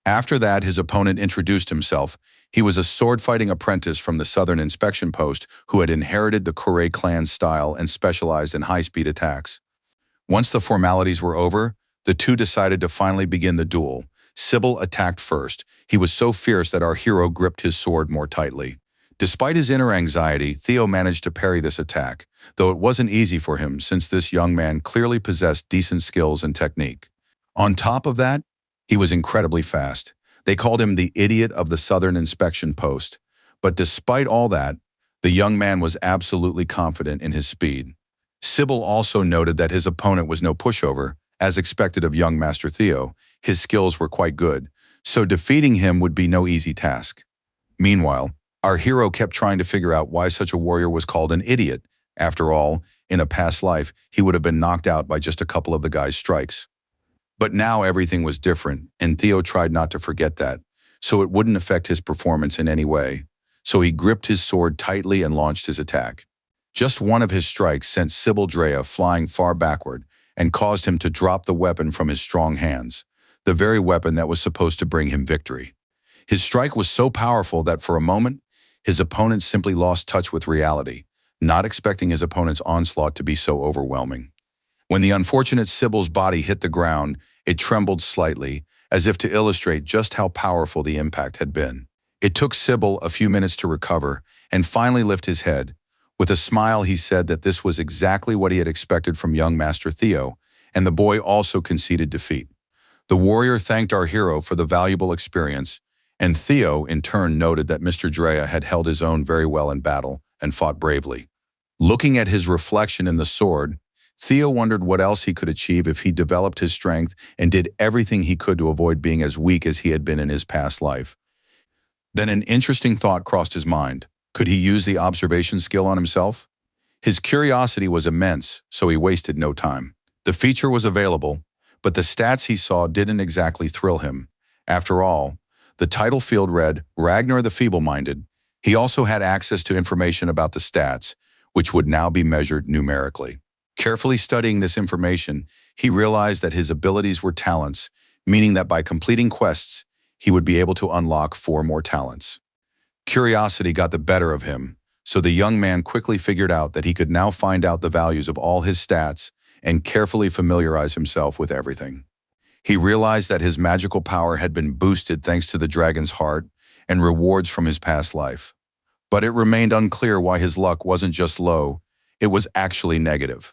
After that, his opponent introduced himself. He was a sword-fighting apprentice from the Southern Inspection Post who had inherited the Kure clan style and specialized in high-speed attacks. Once the formalities were over, the two decided to finally begin the duel. Sybil attacked first. He was so fierce that our hero gripped his sword more tightly. Despite his inner anxiety, Theo managed to parry this attack, though it wasn't easy for him since this young man clearly possessed decent skills and technique. On top of that, he was incredibly fast. They called him the idiot of the Southern Inspection Post. But despite all that, the young man was absolutely confident in his speed. Sybil also noted that his opponent was no pushover. As expected of young Master Theo, his skills were quite good, so defeating him would be no easy task. Meanwhile, our hero kept trying to figure out why such a warrior was called an idiot. After all, in a past life, he would have been knocked out by just a couple of the guy's strikes. But now everything was different, and Theo tried not to forget that, so it wouldn't affect his performance in any way. So he gripped his sword tightly and launched his attack. Just one of his strikes sent Sybil Drea flying far backward and caused him to drop the weapon from his strong hands, the very weapon that was supposed to bring him victory. His strike was so powerful that for a moment, his opponent simply lost touch with reality, not expecting his opponent's onslaught to be so overwhelming. When the unfortunate Sybil's body hit the ground, it trembled slightly, as if to illustrate just how powerful the impact had been. It took Sybil a few minutes to recover and finally lift his head. With a smile, he said that this was exactly what he had expected from young Master Theo, and the boy also conceded defeat. The warrior thanked our hero for the valuable experience, and Theo, in turn, noted that Mr. Drea had held his own very well in battle and fought bravely. Looking at his reflection in the sword, Theo wondered what else he could achieve if he developed his strength and did everything he could to avoid being as weak as he had been in his past life. Then an interesting thought crossed his mind. Could he use the observation skill on himself? His curiosity was immense, so he wasted no time. The feature was available, but the stats he saw didn't exactly thrill him. After all, the title field read, Ragnar the Feeble-Minded. He also had access to information about the stats, which would now be measured numerically. Carefully studying this information, he realized that his abilities were talents, meaning that by completing quests, he would be able to unlock 4 more talents. Curiosity got the better of him, so the young man quickly figured out that he could now find out the values of all his stats and carefully familiarize himself with everything. He realized that his magical power had been boosted thanks to the dragon's heart and rewards from his past life. But it remained unclear why his luck wasn't just low, it was actually negative.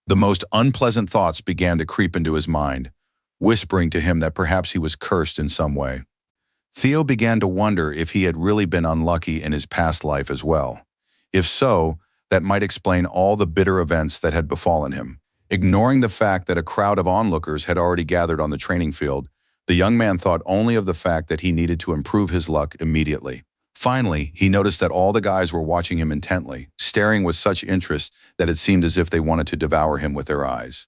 The most unpleasant thoughts began to creep into his mind, whispering to him that perhaps he was cursed in some way. Theo began to wonder if he had really been unlucky in his past life as well. If so, that might explain all the bitter events that had befallen him. Ignoring the fact that a crowd of onlookers had already gathered on the training field, the young man thought only of the fact that he needed to improve his luck immediately. Finally, he noticed that all the guys were watching him intently, staring with such interest that it seemed as if they wanted to devour him with their eyes.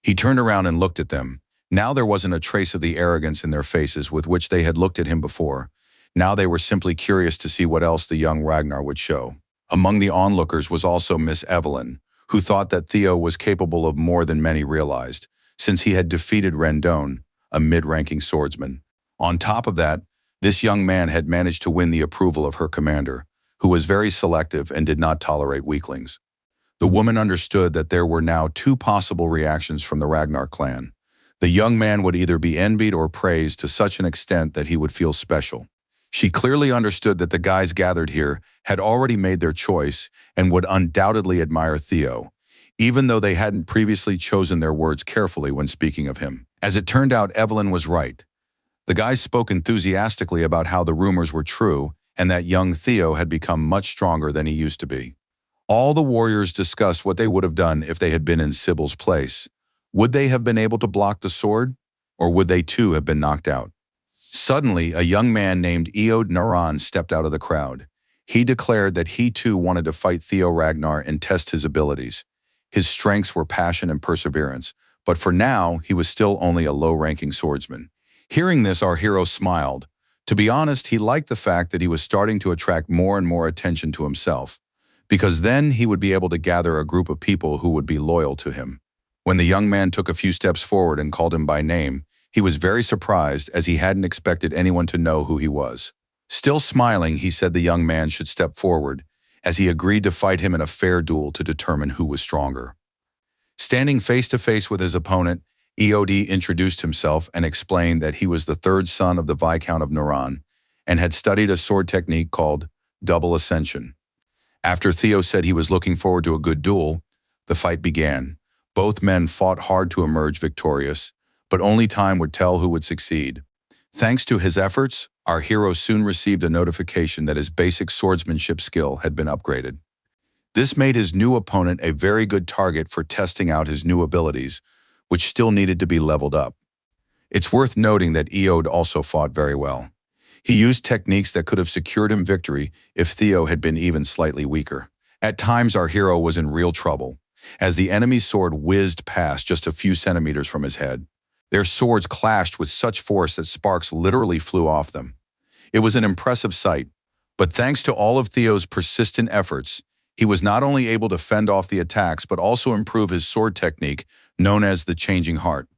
He turned around and looked at them. Now there wasn't a trace of the arrogance in their faces with which they had looked at him before. Now they were simply curious to see what else the young Ragnar would show. Among the onlookers was also Miss Evelyn, who thought that Theo was capable of more than many realized, since he had defeated Rendon, a mid-ranking swordsman. On top of that, this young man had managed to win the approval of her commander, who was very selective and did not tolerate weaklings. The woman understood that there were now 2 possible reactions from the Ragnar clan. The young man would either be envied or praised to such an extent that he would feel special. She clearly understood that the guys gathered here had already made their choice and would undoubtedly admire Theo, even though they hadn't previously chosen their words carefully when speaking of him. As it turned out, Evelyn was right. The guys spoke enthusiastically about how the rumors were true and that young Theo had become much stronger than he used to be. All the warriors discussed what they would have done if they had been in Sybil's place. Would they have been able to block the sword, or would they too have been knocked out? Suddenly, a young man named Eod Naran stepped out of the crowd. He declared that he too wanted to fight Theo Ragnar and test his abilities. His strengths were passion and perseverance, but for now, he was still only a low-ranking swordsman. Hearing this, our hero smiled. To be honest, he liked the fact that he was starting to attract more and more attention to himself, because then he would be able to gather a group of people who would be loyal to him. When the young man took a few steps forward and called him by name, He was very surprised as he hadn't expected anyone to know who he was. Still smiling, he said the young man should step forward, as he agreed to fight him in a fair duel to determine who was stronger. Standing face to face with his opponent, EOD introduced himself and explained that he was the third son of the Viscount of Naran and had studied a sword technique called double ascension. After Theo said he was looking forward to a good duel, the fight began. Both men fought hard to emerge victorious, but only time would tell who would succeed. Thanks to his efforts, our hero soon received a notification that his basic swordsmanship skill had been upgraded. This made his new opponent a very good target for testing out his new abilities, which still needed to be leveled up. It's worth noting that Eode also fought very well. He used techniques that could have secured him victory if Theo had been even slightly weaker. At times, our hero was in real trouble, as the enemy's sword whizzed past just a few centimeters from his head. Their swords clashed with such force that sparks literally flew off them. It was an impressive sight, but thanks to all of Theo's persistent efforts, he was not only able to fend off the attacks but also improve his sword technique, known as the changing heart.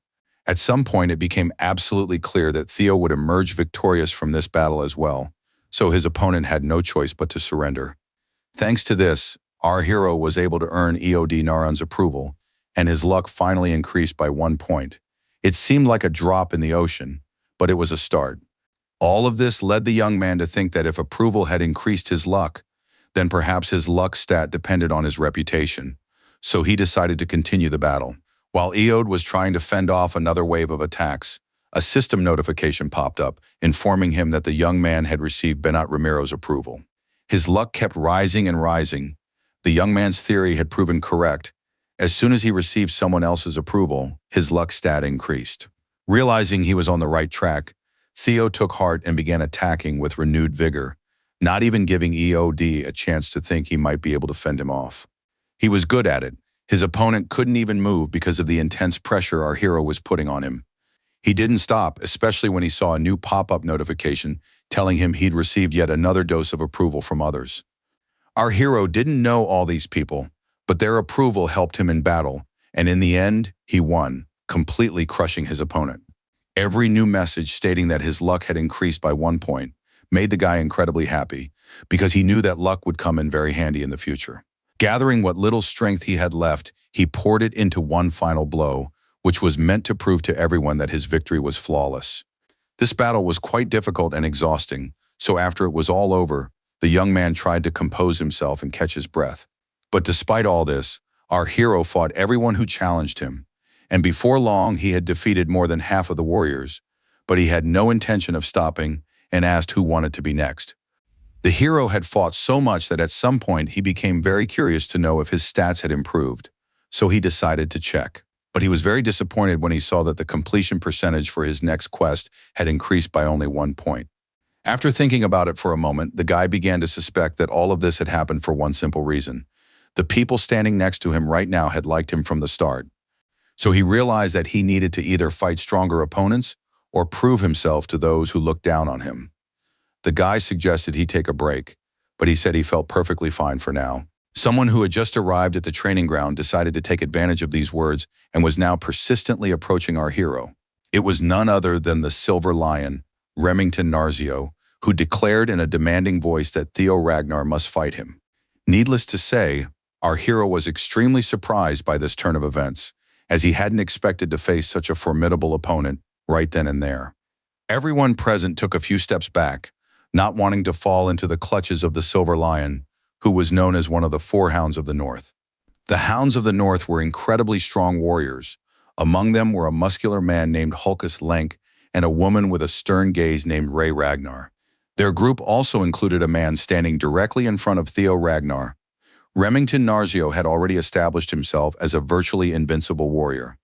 At some point, it became absolutely clear that Theo would emerge victorious from this battle as well, so his opponent had no choice but to surrender. Thanks to this, our hero was able to earn EOD Naran's approval, and his luck finally increased by 1 point. It seemed like a drop in the ocean, but it was a start. All of this led the young man to think that if approval had increased his luck, then perhaps his luck stat depended on his reputation, so he decided to continue the battle. While Eode was trying to fend off another wave of attacks, a system notification popped up, informing him that the young man had received Benat Ramiro's approval. His luck kept rising and rising. The young man's theory had proven correct. As soon as he received someone else's approval, his luck stat increased. Realizing he was on the right track, Theo took heart and began attacking with renewed vigor, not even giving EOD a chance to think he might be able to fend him off. He was good at it. His opponent couldn't even move because of the intense pressure our hero was putting on him. He didn't stop, especially when he saw a new pop-up notification telling him he'd received yet another dose of approval from others. Our hero didn't know all these people, but their approval helped him in battle, and in the end, he won, completely crushing his opponent. Every new message stating that his luck had increased by 1 point made the guy incredibly happy, because he knew that luck would come in very handy in the future. Gathering what little strength he had left, he poured it into one final blow, which was meant to prove to everyone that his victory was flawless. This battle was quite difficult and exhausting, so after it was all over, the young man tried to compose himself and catch his breath. But despite all this, our hero fought everyone who challenged him, and before long he had defeated more than half of the warriors, but he had no intention of stopping and asked who wanted to be next. The hero had fought so much that at some point he became very curious to know if his stats had improved, so he decided to check. But he was very disappointed when he saw that the completion percentage for his next quest had increased by only 1 point. After thinking about it for a moment, the guy began to suspect that all of this had happened for one simple reason. The people standing next to him right now had liked him from the start. So he realized that he needed to either fight stronger opponents or prove himself to those who looked down on him. The guy suggested he take a break, but he said he felt perfectly fine for now. Someone who had just arrived at the training ground decided to take advantage of these words and was now persistently approaching our hero. It was none other than the Silver Lion, Remington Narzio, who declared in a demanding voice that Theo Ragnar must fight him. Needless to say, our hero was extremely surprised by this turn of events, as he hadn't expected to face such a formidable opponent right then and there. Everyone present took a few steps back, not wanting to fall into the clutches of the Silver Lion, who was known as one of the 4 Hounds of the North. The Hounds of the North were incredibly strong warriors. Among them were a muscular man named Hulkus Lenk and a woman with a stern gaze named Ray Ragnar. Their group also included a man standing directly in front of Theo Ragnar. Remington Narzio had already established himself as a virtually invincible warrior.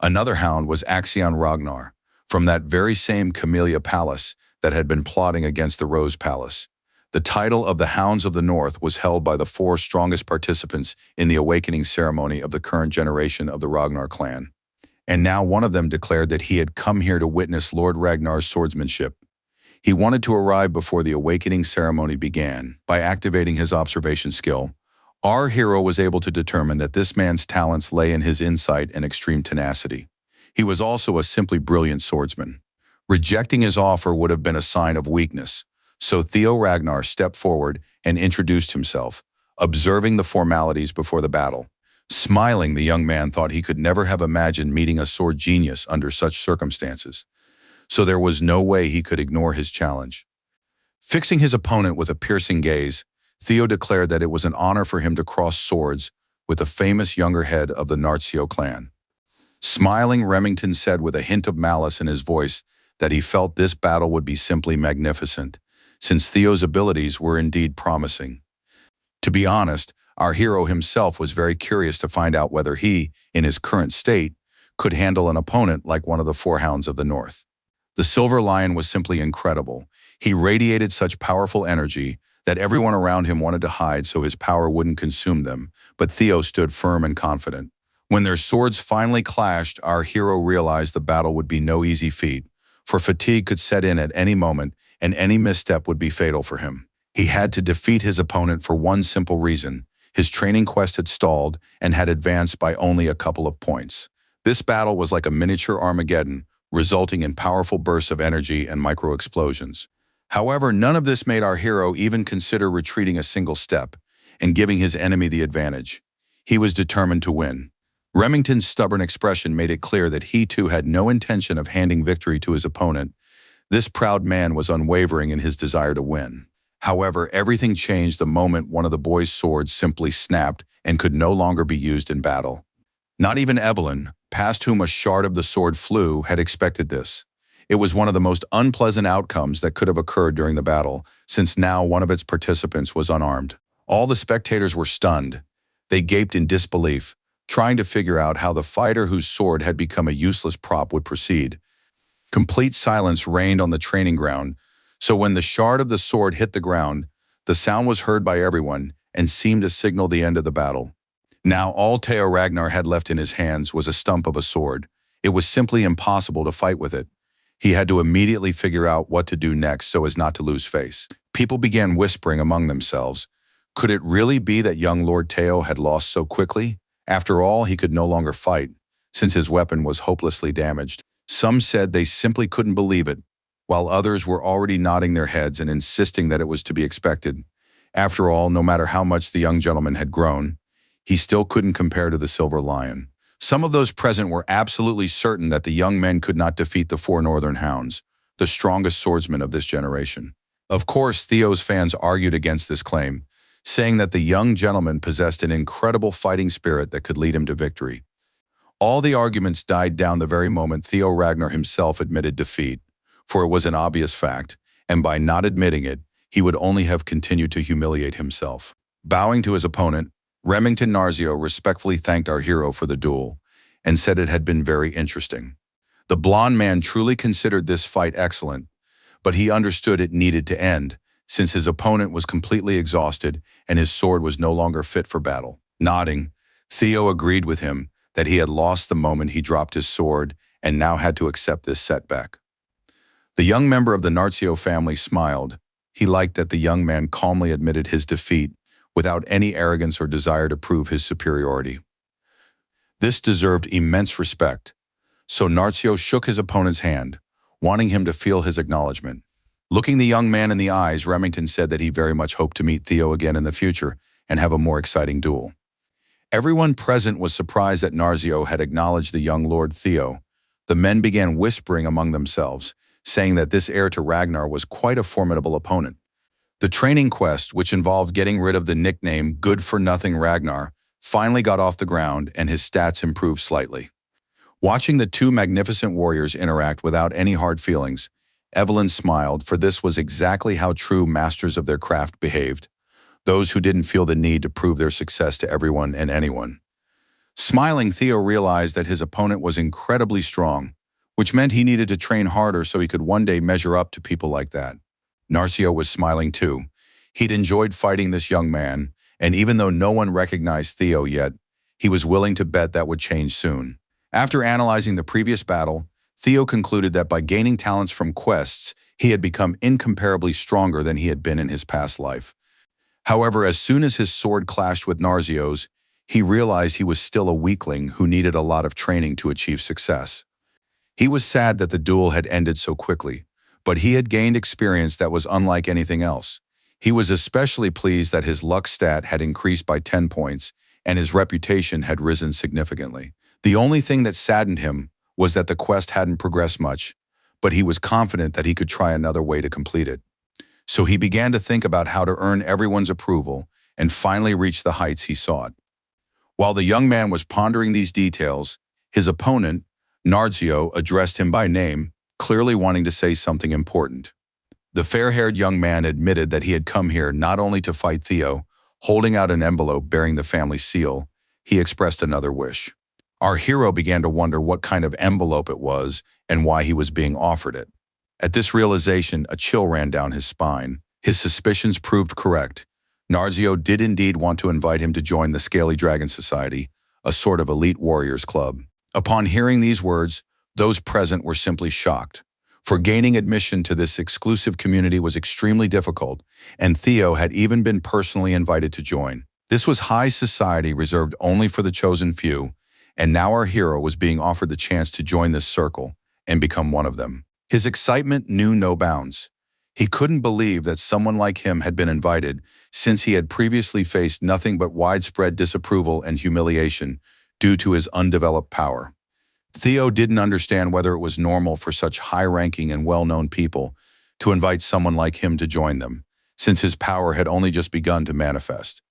Another hound was Axion Ragnar, from that very same Camellia Palace that had been plotting against the Rose Palace. The title of the Hounds of the North was held by the 4 strongest participants in the awakening ceremony of the current generation of the Ragnar clan. And now one of them declared that he had come here to witness Lord Ragnar's swordsmanship. He wanted to arrive before the awakening ceremony began. By activating his observation skill, our hero was able to determine that this man's talents lay in his insight and extreme tenacity. He was also a simply brilliant swordsman. Rejecting his offer would have been a sign of weakness, so Theo Ragnar stepped forward and introduced himself, observing the formalities before the battle. Smiling, the young man thought he could never have imagined meeting a sword genius under such circumstances, so there was no way he could ignore his challenge. Fixing his opponent with a piercing gaze, Theo declared that it was an honor for him to cross swords with the famous younger head of the Narzio clan. Smiling, Remington said with a hint of malice in his voice that he felt this battle would be simply magnificent, since Theo's abilities were indeed promising. To be honest, our hero himself was very curious to find out whether he, in his current state, could handle an opponent like one of the Four Hounds of the North. The Silver Lion was simply incredible. He radiated such powerful energy that everyone around him wanted to hide so his power wouldn't consume them, but Theo stood firm and confident. When their swords finally clashed, our hero realized the battle would be no easy feat, for fatigue could set in at any moment and any misstep would be fatal for him. He had to defeat his opponent for one simple reason. His training quest had stalled and had advanced by only a couple of points. This battle was like a miniature Armageddon, resulting in powerful bursts of energy and micro-explosions. However, none of this made our hero even consider retreating a single step and giving his enemy the advantage. He was determined to win. Remington's stubborn expression made it clear that he too had no intention of handing victory to his opponent. This proud man was unwavering in his desire to win. However, everything changed the moment one of the boy's swords simply snapped and could no longer be used in battle. Not even Evelyn, past whom a shard of the sword flew, had expected this. It was one of the most unpleasant outcomes that could have occurred during the battle, since now one of its participants was unarmed. All the spectators were stunned. They gaped in disbelief, trying to figure out how the fighter whose sword had become a useless prop would proceed. Complete silence reigned on the training ground, so when the shard of the sword hit the ground, the sound was heard by everyone and seemed to signal the end of the battle. Now all Theo Ragnar had left in his hands was a stump of a sword. It was simply impossible to fight with it. He had to immediately figure out what to do next so as not to lose face. People began whispering among themselves. Could it really be that young Lord Theo had lost so quickly? After all, he could no longer fight, since his weapon was hopelessly damaged. Some said they simply couldn't believe it, while others were already nodding their heads and insisting that it was to be expected. After all, no matter how much the young gentleman had grown, he still couldn't compare to the Silver Lion. Some of those present were absolutely certain that the young men could not defeat the four Northern Hounds, the strongest swordsmen of this generation. Of course, Theo's fans argued against this claim, saying that the young gentleman possessed an incredible fighting spirit that could lead him to victory. All the arguments died down the very moment Theo Ragnar himself admitted defeat, for it was an obvious fact, and by not admitting it, he would only have continued to humiliate himself. Bowing to his opponent, Remington Narzio respectfully thanked our hero for the duel and said it had been very interesting. The blond man truly considered this fight excellent, but he understood it needed to end, since his opponent was completely exhausted and his sword was no longer fit for battle. Nodding, Theo agreed with him that he had lost the moment he dropped his sword and now had to accept this setback. The young member of the Narzio family smiled. He liked that the young man calmly admitted his defeat without any arrogance or desire to prove his superiority. This deserved immense respect, so Narzio shook his opponent's hand, wanting him to feel his acknowledgement. Looking the young man in the eyes, Remington said that he very much hoped to meet Theo again in the future and have a more exciting duel. Everyone present was surprised that Narzio had acknowledged the young Lord Theo. The men began whispering among themselves, saying that this heir to Ragnar was quite a formidable opponent. The training quest, which involved getting rid of the nickname Good-for-Nothing Ragnar, finally got off the ground and his stats improved slightly. Watching the two magnificent warriors interact without any hard feelings, Evelyn smiled, for this was exactly how true masters of their craft behaved, those who didn't feel the need to prove their success to everyone and anyone. Smiling, Theo realized that his opponent was incredibly strong, which meant he needed to train harder so he could one day measure up to people like that. Narzio was smiling too. He'd enjoyed fighting this young man, and even though no one recognized Theo yet, he was willing to bet that would change soon. After analyzing the previous battle, Theo concluded that by gaining talents from quests, he had become incomparably stronger than he had been in his past life. However, as soon as his sword clashed with Narzio's, he realized he was still a weakling who needed a lot of training to achieve success. He was sad that the duel had ended so quickly, but he had gained experience that was unlike anything else. He was especially pleased that his luck stat had increased by 10 points and his reputation had risen significantly. The only thing that saddened him was that the quest hadn't progressed much, but he was confident that he could try another way to complete it. So he began to think about how to earn everyone's approval and finally reach the heights he sought. While the young man was pondering these details, his opponent, Narzio, addressed him by name, clearly wanting to say something important. The fair-haired young man admitted that he had come here not only to fight Theo. Holding out an envelope bearing the family seal, he expressed another wish. Our hero began to wonder what kind of envelope it was and why he was being offered it. At this realization, a chill ran down his spine. His suspicions proved correct. Narzio did indeed want to invite him to join the Scaly Dragon Society, a sort of elite warriors club. Upon hearing these words, those present were simply shocked. For gaining admission to this exclusive community was extremely difficult, and Theo had even been personally invited to join. This was high society reserved only for the chosen few, and now our hero was being offered the chance to join this circle and become one of them. His excitement knew no bounds. He couldn't believe that someone like him had been invited, since he had previously faced nothing but widespread disapproval and humiliation due to his undeveloped power. Theo didn't understand whether it was normal for such high-ranking and well-known people to invite someone like him to join them, since his power had only just begun to manifest.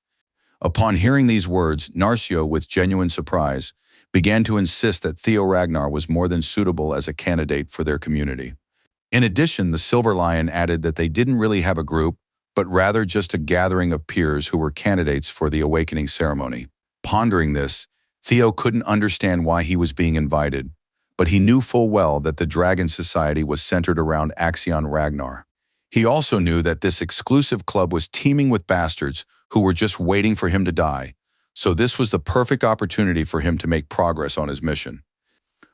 Upon hearing these words, Narzio, with genuine surprise, began to insist that Theo Ragnar was more than suitable as a candidate for their community. In addition, the Silver Lion added that they didn't really have a group, but rather just a gathering of peers who were candidates for the awakening ceremony. Pondering this, Theo couldn't understand why he was being invited, but he knew full well that the Dragon Society was centered around Axion Ragnar. He also knew that this exclusive club was teeming with bastards who were just waiting for him to die, so this was the perfect opportunity for him to make progress on his mission.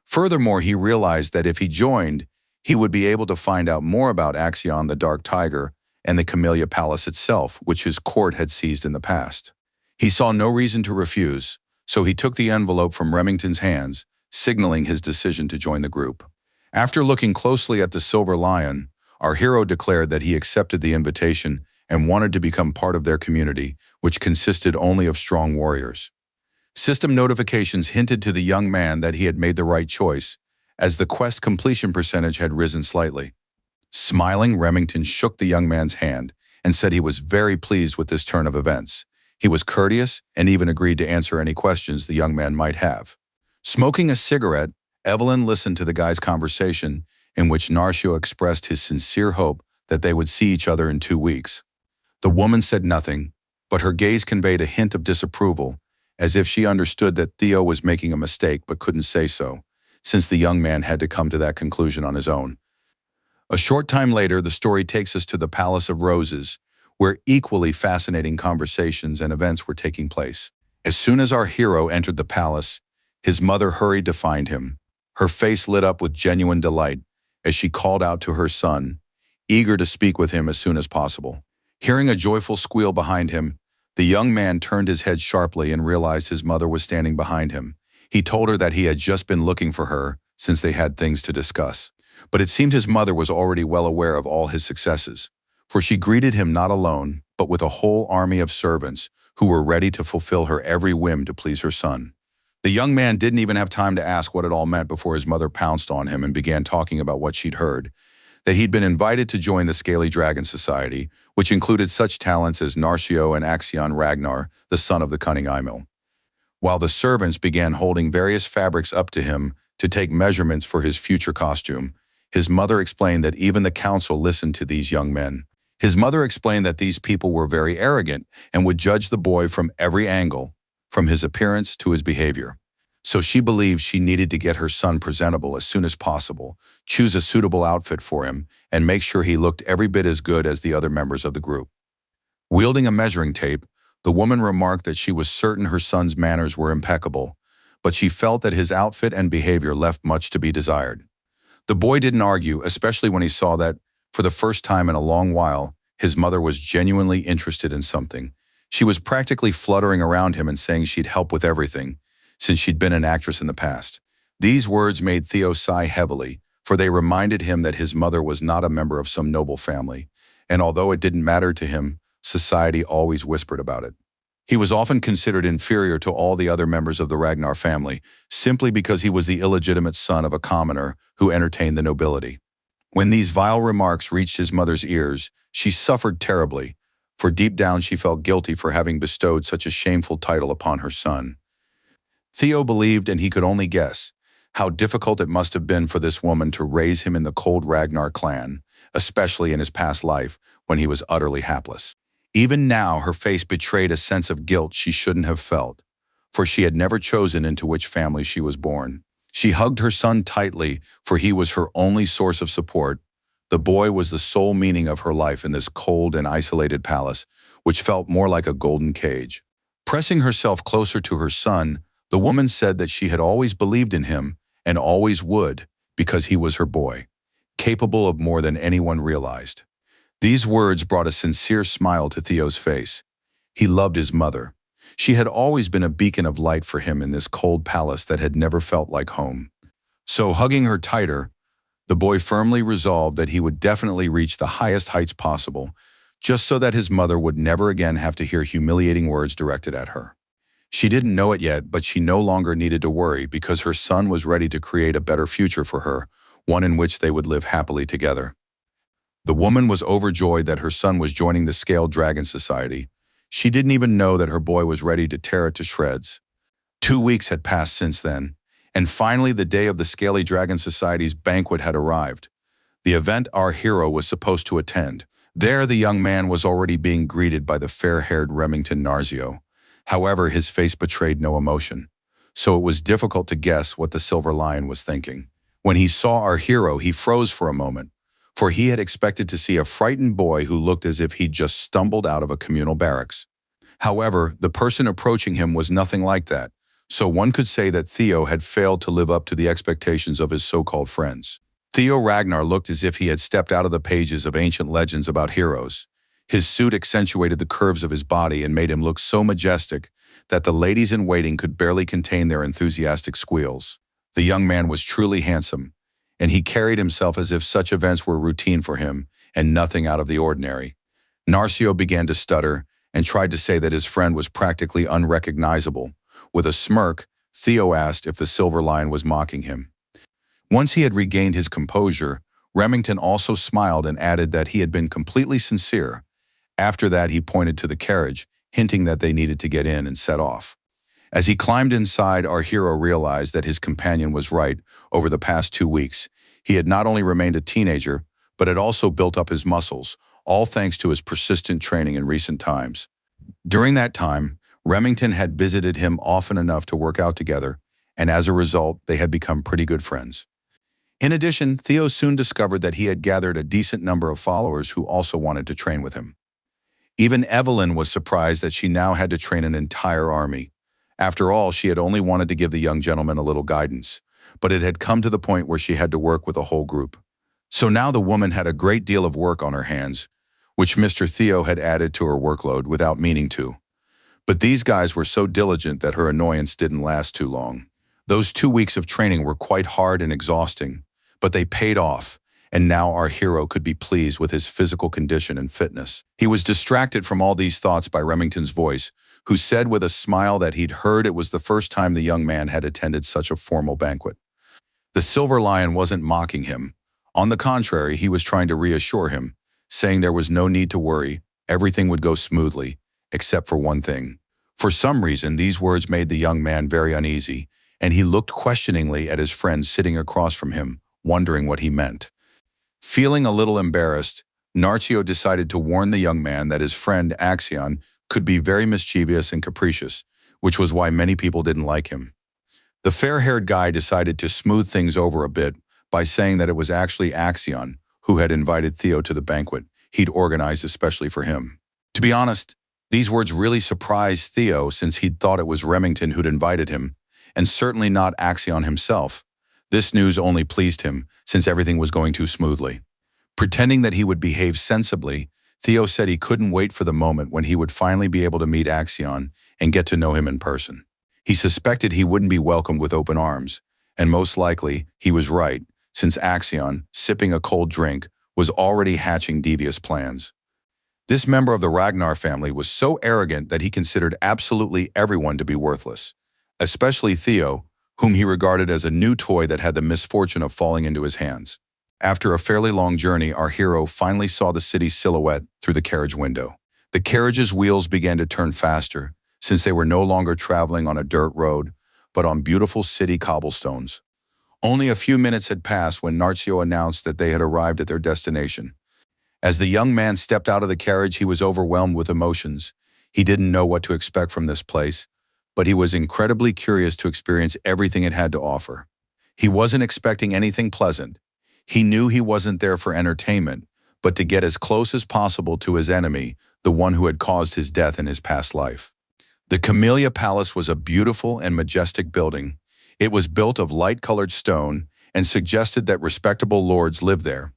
Furthermore, he realized that if he joined, he would be able to find out more about Axion the Dark Tiger and the Camellia Palace itself, which his court had seized in the past. He saw no reason to refuse, so he took the envelope from Remington's hands, signaling his decision to join the group. After looking closely at the Silver Lion, our hero declared that he accepted the invitation and wanted to become part of their community, which consisted only of strong warriors. System notifications hinted to the young man that he had made the right choice, as the quest completion percentage had risen slightly. Smiling, Remington shook the young man's hand and said he was very pleased with this turn of events. He was courteous and even agreed to answer any questions the young man might have. Smoking a cigarette, Evelyn listened to the guy's conversation, in which Narzio expressed his sincere hope that they would see each other in 2 weeks. The woman said nothing, but her gaze conveyed a hint of disapproval, as if she understood that Theo was making a mistake but couldn't say so, since the young man had to come to that conclusion on his own. A short time later, the story takes us to the Palace of Roses, where equally fascinating conversations and events were taking place. As soon as our hero entered the palace, his mother hurried to find him. Her face lit up with genuine delight as she called out to her son, eager to speak with him as soon as possible. Hearing a joyful squeal behind him, the young man turned his head sharply and realized his mother was standing behind him. He told her that he had just been looking for her, since they had things to discuss. But it seemed his mother was already well aware of all his successes, for she greeted him not alone, but with a whole army of servants who were ready to fulfill her every whim to please her son. The young man didn't even have time to ask what it all meant before his mother pounced on him and began talking about what she'd heard, that he'd been invited to join the Scaly Dragon Society, which included such talents as Narzio and Axion Ragnar, the son of the cunning Emil. While the servants began holding various fabrics up to him to take measurements for his future costume, his mother explained that even the council listened to these young men. His mother explained that these people were very arrogant and would judge the boy from every angle, from his appearance to his behavior. So she believed she needed to get her son presentable as soon as possible, choose a suitable outfit for him, and make sure he looked every bit as good as the other members of the group. Wielding a measuring tape, the woman remarked that she was certain her son's manners were impeccable, but she felt that his outfit and behavior left much to be desired. The boy didn't argue, especially when he saw that, for the first time in a long while, his mother was genuinely interested in something. She was practically fluttering around him and saying she'd help with everything, since she'd been an actress in the past. These words made Theo sigh heavily, for they reminded him that his mother was not a member of some noble family, and although it didn't matter to him, society always whispered about it. He was often considered inferior to all the other members of the Ragnar family, simply because he was the illegitimate son of a commoner who entertained the nobility. When these vile remarks reached his mother's ears, she suffered terribly, for deep down she felt guilty for having bestowed such a shameful title upon her son. Theo believed, and he could only guess, how difficult it must have been for this woman to raise him in the cold Ragnar clan, especially in his past life when he was utterly hapless. Even now, her face betrayed a sense of guilt she shouldn't have felt, for she had never chosen into which family she was born. She hugged her son tightly, for he was her only source of support. The boy was the sole meaning of her life in this cold and isolated palace, which felt more like a golden cage. Pressing herself closer to her son, the woman said that she had always believed in him and always would, because he was her boy, capable of more than anyone realized. These words brought a sincere smile to Theo's face. He loved his mother. She had always been a beacon of light for him in this cold palace that had never felt like home. So, hugging her tighter, the boy firmly resolved that he would definitely reach the highest heights possible, just so that his mother would never again have to hear humiliating words directed at her. She didn't know it yet, but she no longer needed to worry because her son was ready to create a better future for her, one in which they would live happily together. The woman was overjoyed that her son was joining the Scaled Dragon Society. She didn't even know that her boy was ready to tear it to shreds. 2 weeks had passed since then, and finally the day of the Scaly Dragon Society's banquet had arrived. The event our hero was supposed to attend. There the young man was already being greeted by the fair-haired Remington Narzio. However, his face betrayed no emotion, so it was difficult to guess what the Silver Lion was thinking. When he saw our hero, he froze for a moment, for he had expected to see a frightened boy who looked as if he'd just stumbled out of a communal barracks. However, the person approaching him was nothing like that, so one could say that Theo had failed to live up to the expectations of his so-called friends. Theo Ragnar looked as if he had stepped out of the pages of ancient legends about heroes. His suit accentuated the curves of his body and made him look so majestic that the ladies-in-waiting could barely contain their enthusiastic squeals. The young man was truly handsome, and he carried himself as if such events were routine for him and nothing out of the ordinary. Narcio began to stutter and tried to say that his friend was practically unrecognizable. With a smirk, Theo asked if the Silver Lion was mocking him. Once he had regained his composure, Remington also smiled and added that he had been completely sincere. After that, he pointed to the carriage, hinting that they needed to get in and set off. As he climbed inside, our hero realized that his companion was right. Over the past 2 weeks, he had not only remained a teenager, but had also built up his muscles, all thanks to his persistent training in recent times. During that time, Remington had visited him often enough to work out together, and as a result, they had become pretty good friends. In addition, Theo soon discovered that he had gathered a decent number of followers who also wanted to train with him. Even Evelyn was surprised that she now had to train an entire army. After all, she had only wanted to give the young gentleman a little guidance, but it had come to the point where she had to work with a whole group. So now the woman had a great deal of work on her hands, which Mr. Theo had added to her workload without meaning to. But these guys were so diligent that her annoyance didn't last too long. Those 2 weeks of training were quite hard and exhausting, but they paid off, and now our hero could be pleased with his physical condition and fitness. He was distracted from all these thoughts by Remington's voice, who said with a smile that he'd heard it was the first time the young man had attended such a formal banquet. The Silver Lion wasn't mocking him. On the contrary, he was trying to reassure him, saying there was no need to worry, everything would go smoothly, except for one thing. For some reason, these words made the young man very uneasy, and he looked questioningly at his friend sitting across from him, wondering what he meant. Feeling a little embarrassed, Narcio decided to warn the young man that his friend Axion could be very mischievous and capricious, which was why many people didn't like him. The fair-haired guy decided to smooth things over a bit by saying that it was actually Axion who had invited Theo to the banquet he'd organized especially for him. To be honest, these words really surprised Theo since he'd thought it was Remington who'd invited him, and certainly not Axion himself. This news only pleased him, since everything was going too smoothly. Pretending that he would behave sensibly, Theo said he couldn't wait for the moment when he would finally be able to meet Axion and get to know him in person. He suspected he wouldn't be welcomed with open arms, And most likely, he was right, since Axion, sipping a cold drink, was already hatching devious plans. This member of the Ragnar family was so arrogant that he considered absolutely everyone to be worthless, especially Theo, whom he regarded as a new toy that had the misfortune of falling into his hands. After a fairly long journey, our hero finally saw the city's silhouette through the carriage window. The carriage's wheels began to turn faster, since they were no longer traveling on a dirt road, but on beautiful city cobblestones. Only a few minutes had passed when Narcio announced that they had arrived at their destination. As the young man stepped out of the carriage, he was overwhelmed with emotions. He didn't know what to expect from this place, but he was incredibly curious to experience everything it had to offer. He wasn't expecting anything pleasant. He knew he wasn't there for entertainment, but to get as close as possible to his enemy, the one who had caused his death in his past life. The Camellia Palace was a beautiful and majestic building. It was built of light-colored stone and suggested that respectable lords lived there.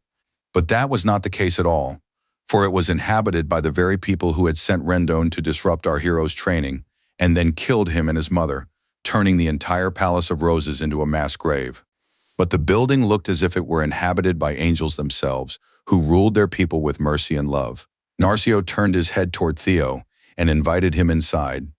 But that was not the case at all, for it was inhabited by the very people who had sent Rendon to disrupt our hero's training and then killed him and his mother, turning the entire Palace of Roses into a mass grave. But the building looked as if it were inhabited by angels themselves, who ruled their people with mercy and love. Narcio turned his head toward Theo and invited him inside.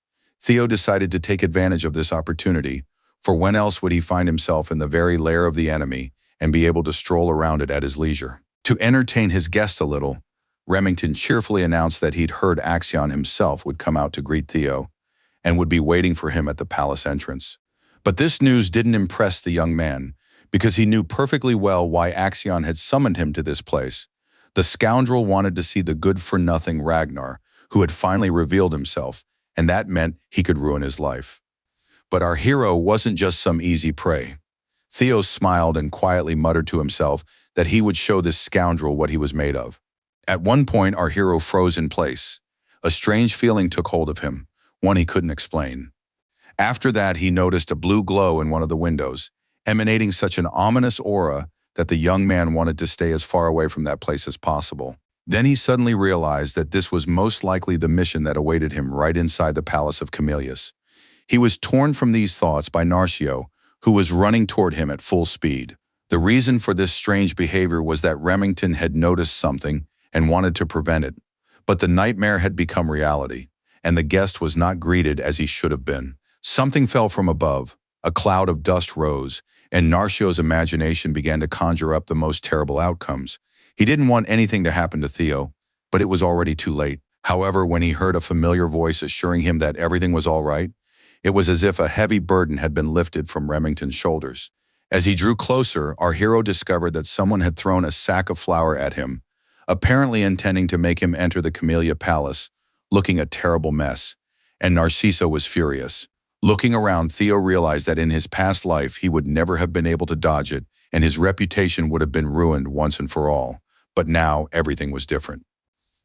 Theo decided to take advantage of this opportunity, for when else would he find himself in the very lair of the enemy and be able to stroll around it at his leisure? To entertain his guest a little, Remington cheerfully announced that he'd heard Axion himself would come out to greet Theo and would be waiting for him at the palace entrance. But this news didn't impress the young man, because he knew perfectly well why Axion had summoned him to this place. The scoundrel wanted to see the good-for-nothing Ragnar, who had finally revealed himself, and that meant he could ruin his life. But our hero wasn't just some easy prey. Theo smiled and quietly muttered to himself that he would show this scoundrel what he was made of. At one point, our hero froze in place. A strange feeling took hold of him, one he couldn't explain. After that, he noticed a blue glow in one of the windows, emanating such an ominous aura that the young man wanted to stay as far away from that place as possible. Then he suddenly realized that this was most likely the mission that awaited him right inside the Palace of Camellias. He was torn from these thoughts by Narcio, who was running toward him at full speed. The reason for this strange behavior was that Remington had noticed something and wanted to prevent it. But the nightmare had become reality, and the guest was not greeted as he should have been. Something fell from above, a cloud of dust rose, and Narcio's imagination began to conjure up the most terrible outcomes. He didn't want anything to happen to Theo, but it was already too late. However, when he heard a familiar voice assuring him that everything was all right, it was as if a heavy burden had been lifted from Remington's shoulders. As he drew closer, our hero discovered that someone had thrown a sack of flour at him, apparently intending to make him enter the Camellia Palace, looking a terrible mess. And Narciso was furious. Looking around, Theo realized that in his past life he would never have been able to dodge it, and his reputation would have been ruined once and for all. But now, everything was different.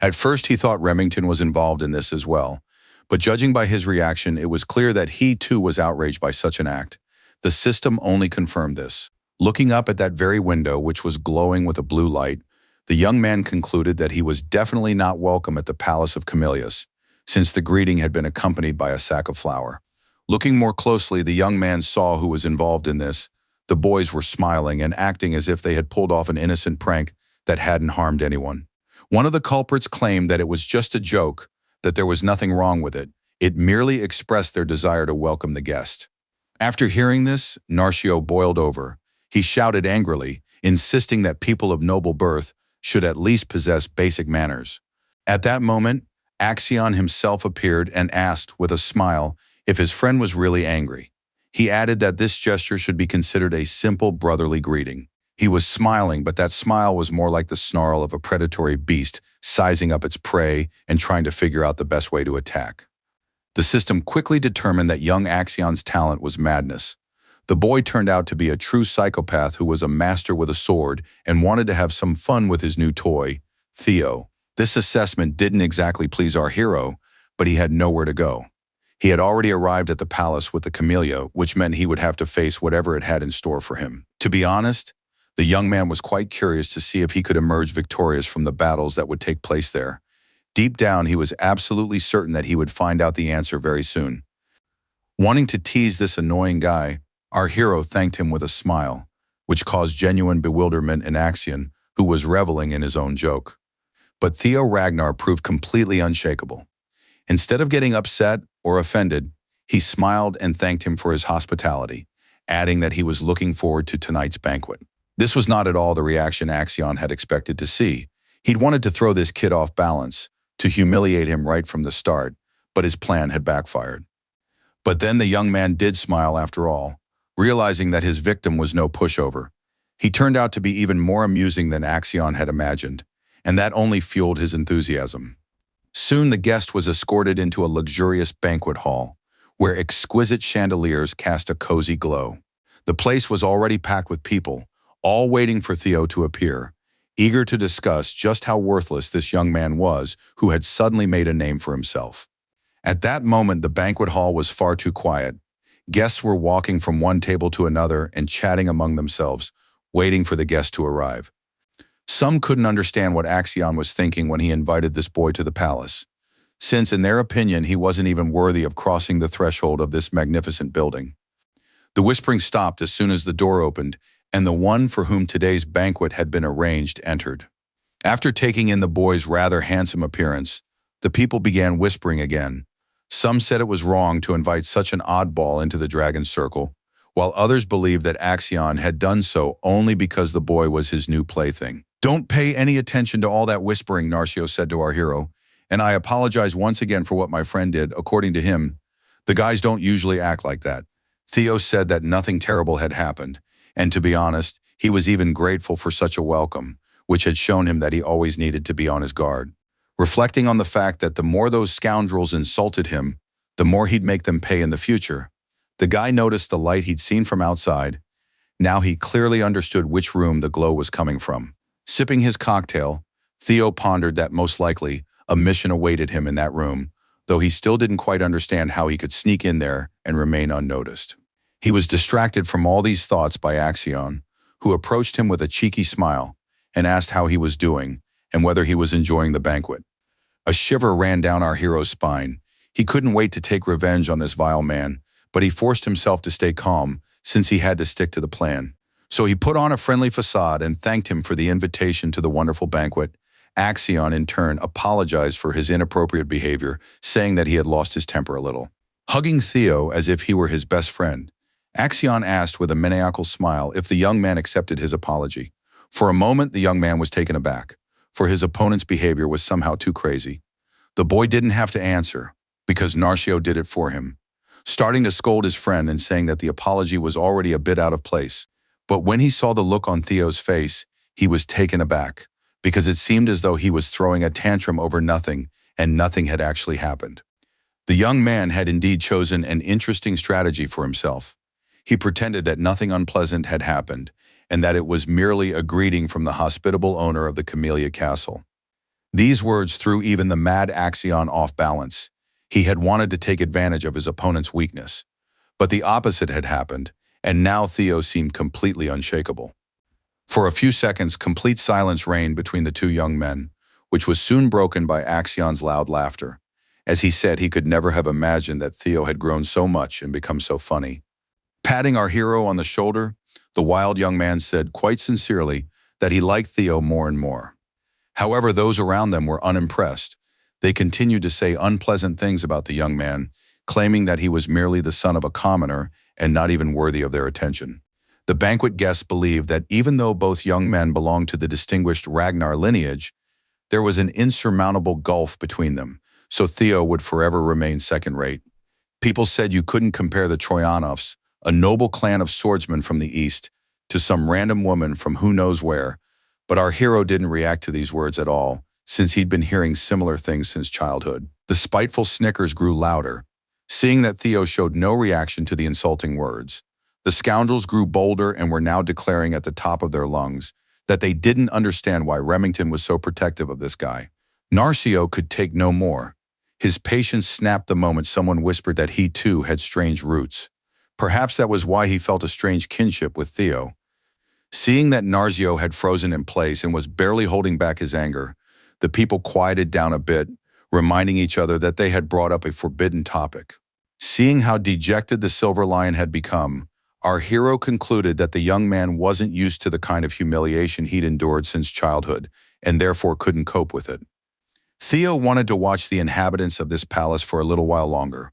At first, he thought Remington was involved in this as well, but judging by his reaction, it was clear that he too was outraged by such an act. The system only confirmed this. Looking up at that very window, which was glowing with a blue light, the young man concluded that he was definitely not welcome at the Palace of Camellias, since the greeting had been accompanied by a sack of flour. Looking more closely, the young man saw who was involved in this. The boys were smiling and acting as if they had pulled off an innocent prank that hadn't harmed anyone. One of the culprits claimed that it was just a joke, that there was nothing wrong with it. It merely expressed their desire to welcome the guest. After hearing this, Narcio boiled over. He shouted angrily, insisting that people of noble birth should at least possess basic manners. At that moment, Axion himself appeared and asked, with a smile, if his friend was really angry. He added that this gesture should be considered a simple brotherly greeting. He was smiling, but that smile was more like the snarl of a predatory beast sizing up its prey and trying to figure out the best way to attack. The system quickly determined that young Axion's talent was madness. The boy turned out to be a true psychopath who was a master with a sword and wanted to have some fun with his new toy, Theo. This assessment didn't exactly please our hero, but he had nowhere to go. He had already arrived at the palace with the Camellia, which meant he would have to face whatever it had in store for him. To be honest, the young man was quite curious to see if he could emerge victorious from the battles that would take place there. Deep down, he was absolutely certain that he would find out the answer very soon. Wanting to tease this annoying guy, Our hero thanked him with a smile, which caused genuine bewilderment in Axion, who was reveling in his own joke. But Theo Ragnar proved completely unshakable. Instead of getting upset or offended, he smiled and thanked him for his hospitality, adding that he was looking forward to tonight's banquet. This was not at all the reaction Axion had expected to see. He'd wanted to throw this kid off balance, to humiliate him right from the start, but his plan had backfired. But then the young man did smile after all, realizing that his victim was no pushover. He turned out to be even more amusing than Axion had imagined, and that only fueled his enthusiasm. Soon the guest was escorted into a luxurious banquet hall, where exquisite chandeliers cast a cozy glow. The place was already packed with people, all waiting for Theo to appear, eager to discuss just how worthless this young man was who had suddenly made a name for himself. At that moment, the banquet hall was far too quiet. Guests were walking from one table to another and chatting among themselves, waiting for the guest to arrive. Some couldn't understand what Axion was thinking when he invited this boy to the palace, since in their opinion he wasn't even worthy of crossing the threshold of this magnificent building. The whispering stopped as soon as the door opened, and the one for whom today's banquet had been arranged entered. After taking in the boy's rather handsome appearance, the people began whispering again. Some said it was wrong to invite such an oddball into the dragon's circle, while others believed that Axion had done so only because the boy was his new plaything. "Don't pay any attention to all that whispering," Narcio said to our hero, "and I apologize once again for what my friend did. According to him, the guys don't usually act like that." Theo said that nothing terrible had happened, and to be honest, he was even grateful for such a welcome, which had shown him that he always needed to be on his guard. Reflecting on the fact that the more those scoundrels insulted him, the more he'd make them pay in the future, the guy noticed the light he'd seen from outside. Now he clearly understood which room the glow was coming from. Sipping his cocktail, Theo pondered that most likely a mission awaited him in that room, though he still didn't quite understand how he could sneak in there and remain unnoticed. He was distracted from all these thoughts by Axion, who approached him with a cheeky smile and asked how he was doing and whether he was enjoying the banquet. A shiver ran down our hero's spine. He couldn't wait to take revenge on this vile man, but he forced himself to stay calm since he had to stick to the plan. So he put on a friendly facade and thanked him for the invitation to the wonderful banquet. Axion, in turn, apologized for his inappropriate behavior, saying that he had lost his temper a little. Hugging Theo as if he were his best friend, Axion asked with a maniacal smile if the young man accepted his apology. For a moment, the young man was taken aback, for his opponent's behavior was somehow too crazy. The boy didn't have to answer, because Narcio did it for him, starting to scold his friend and saying that the apology was already a bit out of place. But when he saw the look on Theo's face, he was taken aback, because it seemed as though he was throwing a tantrum over nothing, and nothing had actually happened. The young man had indeed chosen an interesting strategy for himself. He pretended that nothing unpleasant had happened, and that it was merely a greeting from the hospitable owner of the Camellia Castle. These words threw even the mad Axion off balance. He had wanted to take advantage of his opponent's weakness. But the opposite had happened, and now Theo seemed completely unshakable. For a few seconds, complete silence reigned between the two young men, which was soon broken by Axion's loud laughter, as he said he could never have imagined that Theo had grown so much and become so funny. Patting our hero on the shoulder, the wild young man said quite sincerely that he liked Theo more and more. However, those around them were unimpressed. They continued to say unpleasant things about the young man, claiming that he was merely the son of a commoner and not even worthy of their attention. The banquet guests believed that even though both young men belonged to the distinguished Ragnar lineage, there was an insurmountable gulf between them, so Theo would forever remain second-rate. People said you couldn't compare the Troyanovs, a noble clan of swordsmen from the east, to some random woman from who knows where, but our hero didn't react to these words at all, since he'd been hearing similar things since childhood. The spiteful snickers grew louder. Seeing that Theo showed no reaction to the insulting words, the scoundrels grew bolder and were now declaring at the top of their lungs that they didn't understand why Remington was so protective of this guy. Narcio could take no more. His patience snapped the moment someone whispered that he too had strange roots. Perhaps that was why he felt a strange kinship with Theo. Seeing that Narcio had frozen in place and was barely holding back his anger, the people quieted down a bit, reminding each other that they had brought up a forbidden topic. Seeing how dejected the Silver Lion had become, Our hero concluded that the young man wasn't used to the kind of humiliation he'd endured since childhood, and therefore couldn't cope with it. Theo wanted to watch the inhabitants of this palace for a little while longer,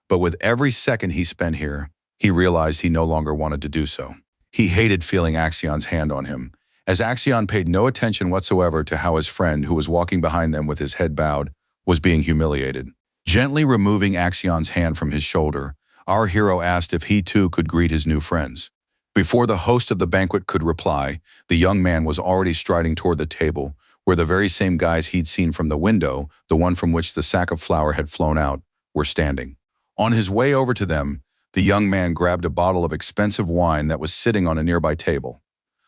but with every second he spent here, he realized he no longer wanted to do so. He hated feeling Axion's hand on him, as Axion paid no attention whatsoever to how his friend, who was walking behind them with his head bowed, was being humiliated. Gently removing Axion's hand from his shoulder, our hero asked if he too could greet his new friends. Before the host of the banquet could reply, the young man was already striding toward the table, where the very same guys he'd seen from the window, the one from which the sack of flour had flown out, were standing. On his way over to them, the young man grabbed a bottle of expensive wine that was sitting on a nearby table.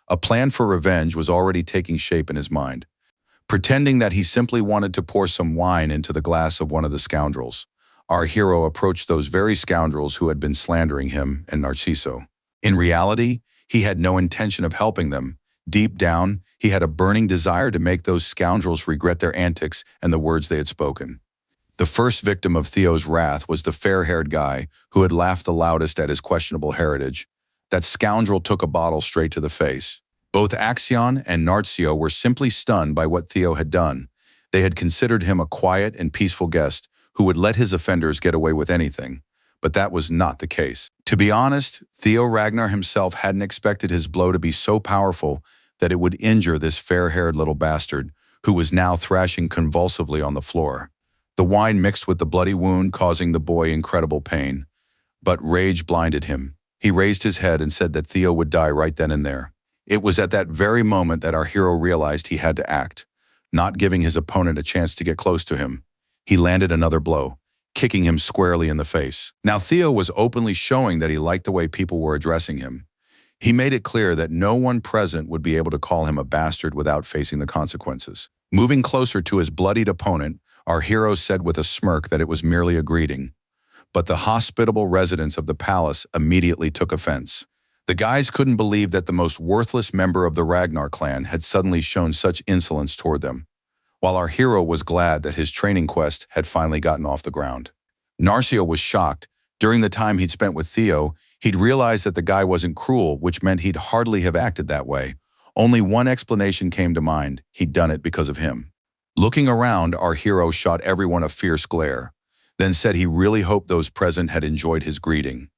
A plan for revenge was already taking shape in his mind. Pretending that he simply wanted to pour some wine into the glass of one of the scoundrels, our hero approached those very scoundrels who had been slandering him and Narciso. In reality, he had no intention of helping them. Deep down, he had a burning desire to make those scoundrels regret their antics and the words they had spoken. The first victim of Theo's wrath was the fair-haired guy who had laughed the loudest at his questionable heritage. That scoundrel took a bottle straight to the face. Both Axion and Narcio were simply stunned by what Theo had done. They had considered him a quiet and peaceful guest who would let his offenders get away with anything. But that was not the case. To be honest, Theo Ragnar himself hadn't expected his blow to be so powerful that it would injure this fair-haired little bastard who was now thrashing convulsively on the floor. The wine mixed with the bloody wound, causing the boy incredible pain. But rage blinded him. He raised his head and said that Theo would die right then and there. It was at that very moment that our hero realized he had to act, not giving his opponent a chance to get close to him. He landed another blow, kicking him squarely in the face. Now Theo was openly showing that he liked the way people were addressing him. He made it clear that no one present would be able to call him a bastard without facing the consequences. Moving closer to his bloodied opponent, our hero said with a smirk that it was merely a greeting. But the hospitable residents of the palace immediately took offense. The guys couldn't believe that the most worthless member of the Ragnar clan had suddenly shown such insolence toward them, while our hero was glad that his training quest had finally gotten off the ground. Narcio was shocked. During the time he'd spent with Theo, he'd realized that the guy wasn't cruel, which meant he'd hardly have acted that way. Only one explanation came to mind: he'd done it because of him. Looking around, our hero shot everyone a fierce glare, then said he really hoped those present had enjoyed his greeting.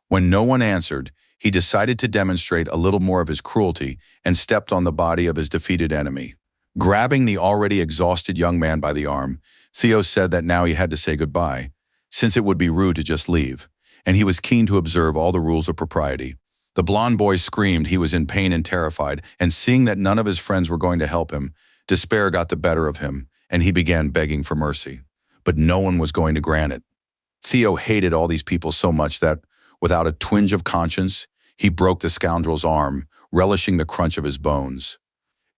When no one answered, he decided to demonstrate a little more of his cruelty and stepped on the body of his defeated enemy. Grabbing the already exhausted young man by the arm, Theo said that now he had to say goodbye, since it would be rude to just leave, and he was keen to observe all the rules of propriety. The blond boy screamed. He was in pain and terrified, and seeing that none of his friends were going to help him, despair got the better of him, and he began begging for mercy. But no one was going to grant it. Theo hated all these people so much that, without a twinge of conscience, he broke the scoundrel's arm, relishing the crunch of his bones.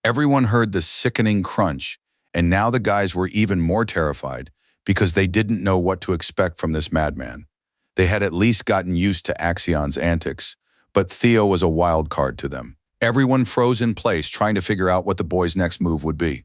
Everyone heard the sickening crunch, and now the guys were even more terrified because they didn't know what to expect from this madman. They had at least gotten used to Axion's antics, but Theo was a wild card to them. Everyone froze in place, trying to figure out what the boy's next move would be.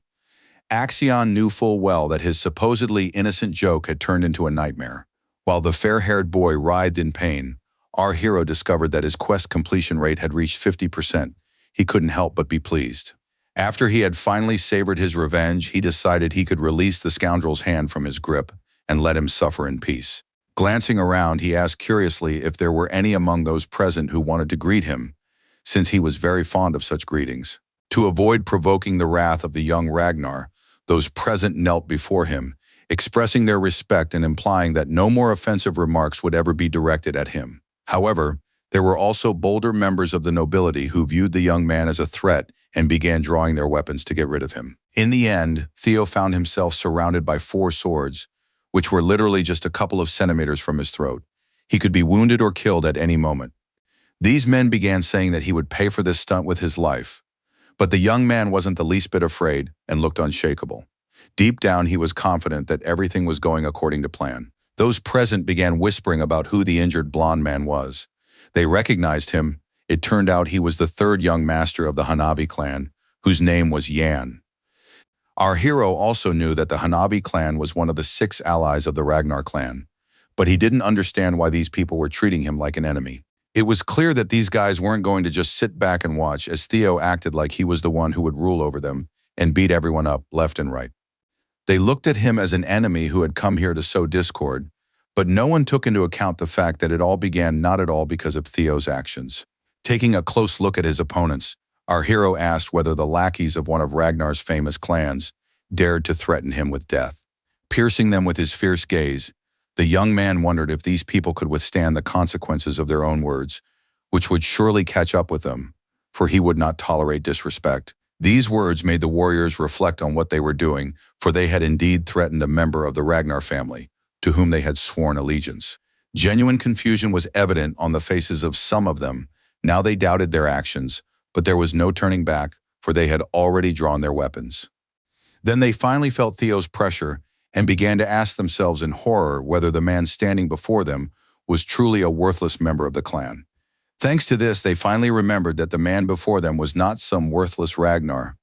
Axion knew full well that his supposedly innocent joke had turned into a nightmare. While the fair-haired boy writhed in pain, our hero discovered that his quest completion rate had reached 50%. He couldn't help but be pleased. After he had finally savored his revenge, he decided he could release the scoundrel's hand from his grip and let him suffer in peace. Glancing around, he asked curiously if there were any among those present who wanted to greet him, since he was very fond of such greetings. To avoid provoking the wrath of the young Ragnar, those present knelt before him, expressing their respect and implying that no more offensive remarks would ever be directed at him. However, there were also bolder members of the nobility who viewed the young man as a threat and began drawing their weapons to get rid of him. In the end, Theo found himself surrounded by 4 swords, which were literally just a couple of centimeters from his throat. He could be wounded or killed at any moment. These men began saying that he would pay for this stunt with his life. But the young man wasn't the least bit afraid and looked unshakable. Deep down, he was confident that everything was going according to plan. Those present began whispering about who the injured blond man was. They recognized him. It turned out he was the 3rd young master of the Hanabi clan, whose name was Yan. Our hero also knew that the Hanabi clan was one of the 6 allies of the Ragnar clan, but he didn't understand why these people were treating him like an enemy. It was clear that these guys weren't going to just sit back and watch as Theo acted like he was the one who would rule over them and beat everyone up left and right. They looked at him as an enemy who had come here to sow discord, but no one took into account the fact that it all began not at all because of Theo's actions. Taking a close look at his opponents, our hero asked whether the lackeys of one of Ragnar's famous clans dared to threaten him with death. Piercing them with his fierce gaze, the young man wondered if these people could withstand the consequences of their own words, which would surely catch up with them, for he would not tolerate disrespect. These words made the warriors reflect on what they were doing, for they had indeed threatened a member of the Ragnar family, to whom they had sworn allegiance. Genuine confusion was evident on the faces of some of them. Now they doubted their actions, but there was no turning back, for they had already drawn their weapons. Then they finally felt Theo's pressure and began to ask themselves in horror whether the man standing before them was truly a worthless member of the clan. Thanks to this, they finally remembered that the man before them was not some worthless Ragnar,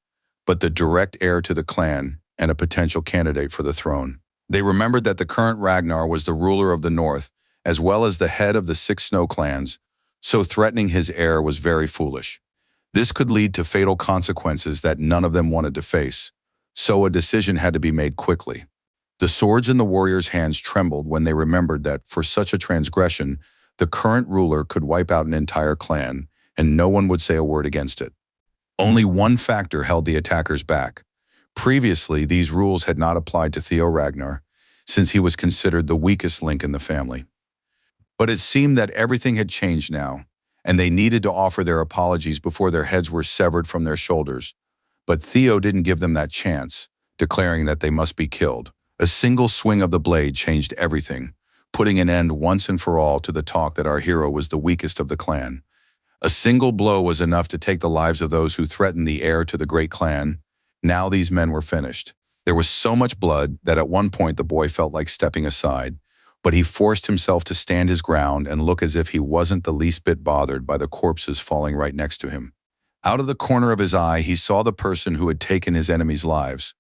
but the direct heir to the clan and a potential candidate for the throne. They remembered that the current Ragnar was the ruler of the north, as well as the head of the 6 snow clans, so threatening his heir was very foolish. This could lead to fatal consequences that none of them wanted to face, so a decision had to be made quickly. The swords in the warriors' hands trembled when they remembered that for such a transgression, the current ruler could wipe out an entire clan, and no one would say a word against it. Only one factor held the attackers back. Previously, these rules had not applied to Theo Ragnar, since he was considered the weakest link in the family. But it seemed that everything had changed now, and they needed to offer their apologies before their heads were severed from their shoulders. But Theo didn't give them that chance, declaring that they must be killed. A single swing of the blade changed everything, putting an end once and for all to the talk that our hero was the weakest of the clan. A single blow was enough to take the lives of those who threatened the heir to the great clan. Now these men were finished. There was so much blood that at one point the boy felt like stepping aside, but he forced himself to stand his ground and look as if he wasn't the least bit bothered by the corpses falling right next to him. Out of the corner of his eye, he saw the person who had taken his enemies' lives,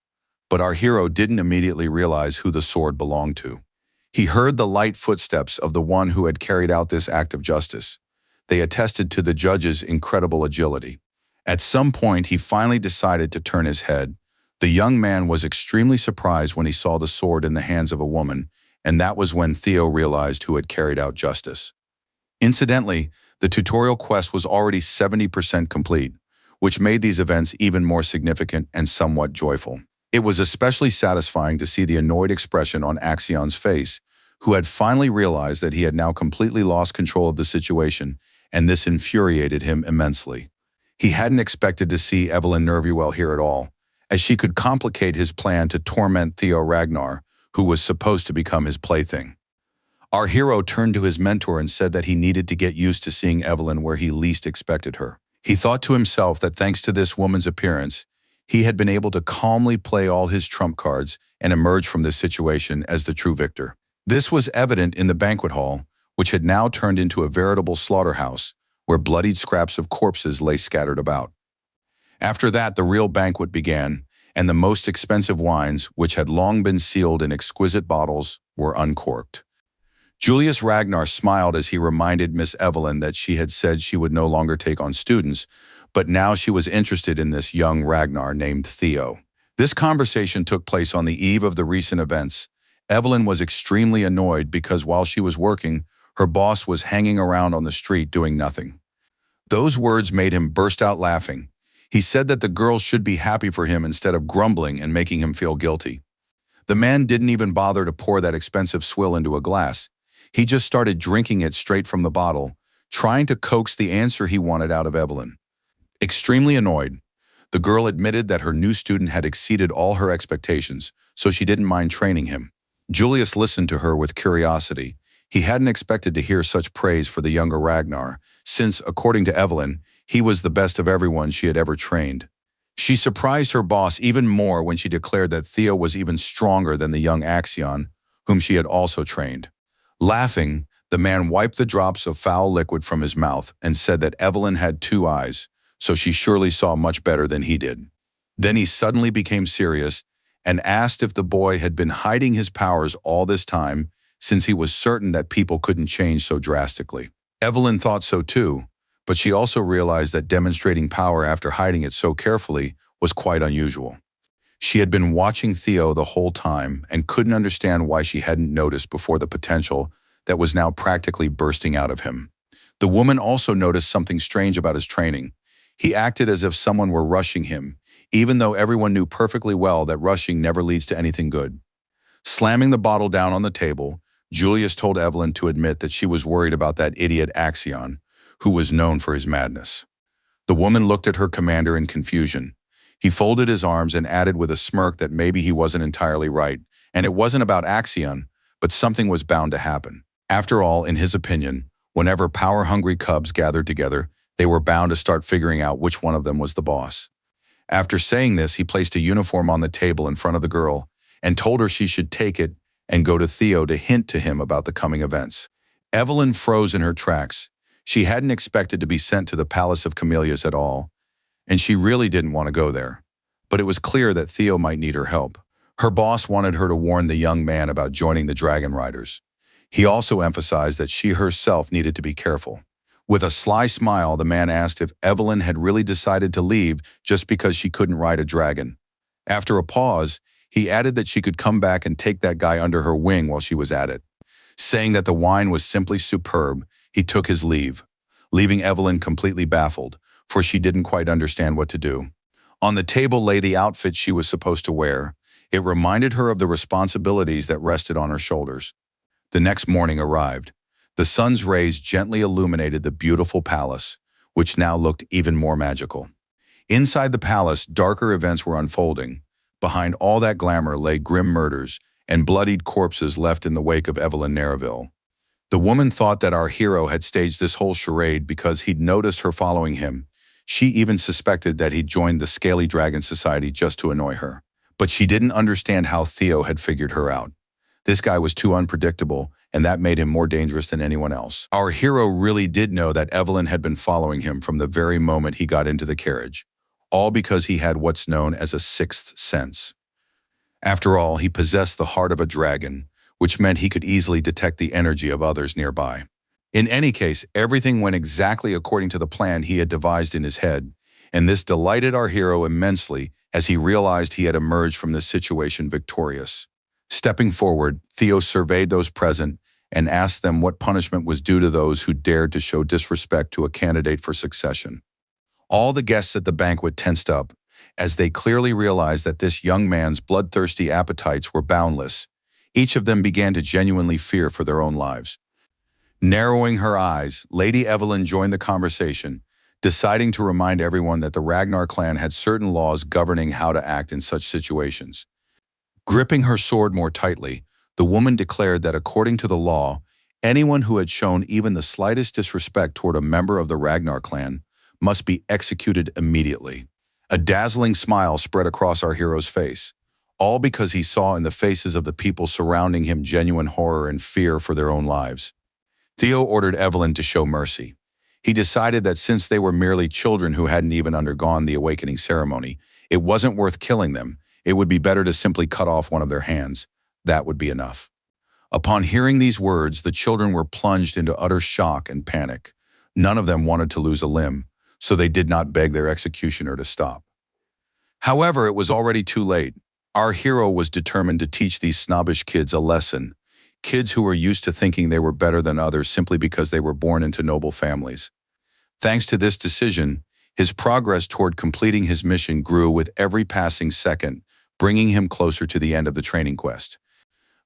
but our hero didn't immediately realize who the sword belonged to. He heard the light footsteps of the one who had carried out this act of justice. They attested to the judge's incredible agility. At some point, he finally decided to turn his head. The young man was extremely surprised when he saw the sword in the hands of a woman, and that was when Theo realized who had carried out justice. Incidentally, the tutorial quest was already 70% complete, which made these events even more significant and somewhat joyful. It was especially satisfying to see the annoyed expression on Axion's face, who had finally realized that he had now completely lost control of the situation, and this infuriated him immensely. He hadn't expected to see Evelyn Nervuel here at all, as she could complicate his plan to torment Theo Ragnar, who was supposed to become his plaything. Our hero turned to his mentor and said that he needed to get used to seeing Evelyn where he least expected her. He thought to himself that thanks to this woman's appearance, he had been able to calmly play all his trump cards and emerge from this situation as the true victor. This was evident in the banquet hall, which had now turned into a veritable slaughterhouse, where bloodied scraps of corpses lay scattered about. After that, the real banquet began, and the most expensive wines, which had long been sealed in exquisite bottles, were uncorked. Julius Ragnar smiled as he reminded Miss Evelyn that she had said she would no longer take on students, but now she was interested in this young Ragnar named Theo. This conversation took place on the eve of the recent events. Evelyn was extremely annoyed because while she was working, her boss was hanging around on the street doing nothing. Those words made him burst out laughing. He said that the girl should be happy for him instead of grumbling and making him feel guilty. The man didn't even bother to pour that expensive swill into a glass. He just started drinking it straight from the bottle, trying to coax the answer he wanted out of Evelyn. Extremely annoyed, the girl admitted that her new student had exceeded all her expectations, so she didn't mind training him. Julius listened to her with curiosity. He hadn't expected to hear such praise for the younger Ragnar, since, according to Evelyn, he was the best of everyone she had ever trained. She surprised her boss even more when she declared that Theo was even stronger than the young Axion, whom she had also trained. Laughing, the man wiped the drops of foul liquid from his mouth and said that Evelyn had 2 eyes, so she surely saw much better than he did. Then he suddenly became serious and asked if the boy had been hiding his powers all this time, since he was certain that people couldn't change so drastically. Evelyn thought so too, but she also realized that demonstrating power after hiding it so carefully was quite unusual. She had been watching Theo the whole time and couldn't understand why she hadn't noticed before the potential that was now practically bursting out of him. The woman also noticed something strange about his training. He acted as if someone were rushing him, even though everyone knew perfectly well that rushing never leads to anything good. Slamming the bottle down on the table, Julius told Evelyn to admit that she was worried about that idiot Axion, who was known for his madness. The woman looked at her commander in confusion. He folded his arms and added with a smirk that maybe he wasn't entirely right, and it wasn't about Axion, but something was bound to happen. After all, in his opinion, whenever power-hungry cubs gathered together, they were bound to start figuring out which one of them was the boss. After saying this, he placed a uniform on the table in front of the girl and told her she should take it and go to Theo to hint to him about the coming events. Evelyn froze in her tracks. She hadn't expected to be sent to the Palace of Camellias at all, and she really didn't want to go there. But it was clear that Theo might need her help. Her boss wanted her to warn the young man about joining the Dragon Riders. He also emphasized that she herself needed to be careful. With a sly smile, the man asked if Evelyn had really decided to leave just because she couldn't ride a dragon. After a pause, he added that she could come back and take that guy under her wing while she was at it. Saying that the wine was simply superb, he took his leave, leaving Evelyn completely baffled, for she didn't quite understand what to do. On the table lay the outfit she was supposed to wear. It reminded her of the responsibilities that rested on her shoulders. The next morning arrived. The sun's rays gently illuminated the beautiful palace, which now looked even more magical. Inside the palace, darker events were unfolding. Behind all that glamour lay grim murders and bloodied corpses left in the wake of Evelyn Nereville. The woman thought that our hero had staged this whole charade because he'd noticed her following him. She even suspected that he'd joined the Scaly Dragon Society just to annoy her. But she didn't understand how Theo had figured her out. This guy was too unpredictable, and that made him more dangerous than anyone else. Our hero really did know that Evelyn had been following him from the very moment he got into the carriage, all because he had what's known as a sixth sense. After all, he possessed the heart of a dragon, which meant he could easily detect the energy of others nearby. In any case, everything went exactly according to the plan he had devised in his head, and this delighted our hero immensely as he realized he had emerged from this situation victorious. Stepping forward, Theo surveyed those present and asked them what punishment was due to those who dared to show disrespect to a candidate for succession. All the guests at the banquet tensed up, as they clearly realized that this young man's bloodthirsty appetites were boundless. Each of them began to genuinely fear for their own lives. Narrowing her eyes, Lady Evelyn joined the conversation, deciding to remind everyone that the Ragnar clan had certain laws governing how to act in such situations. Gripping her sword more tightly, the woman declared that according to the law, anyone who had shown even the slightest disrespect toward a member of the Ragnar clan must be executed immediately. A dazzling smile spread across our hero's face, all because he saw in the faces of the people surrounding him genuine horror and fear for their own lives. Theo ordered Evelyn to show mercy. He decided that since they were merely children who hadn't even undergone the awakening ceremony, it wasn't worth killing them. It would be better to simply cut off one of their hands. That would be enough. Upon hearing these words, the children were plunged into utter shock and panic. None of them wanted to lose a limb, so they did not beg their executioner to stop. However, it was already too late. Our hero was determined to teach these snobbish kids a lesson. Kids who were used to thinking they were better than others simply because they were born into noble families. Thanks to this decision, his progress toward completing his mission grew with every passing second, bringing him closer to the end of the training quest.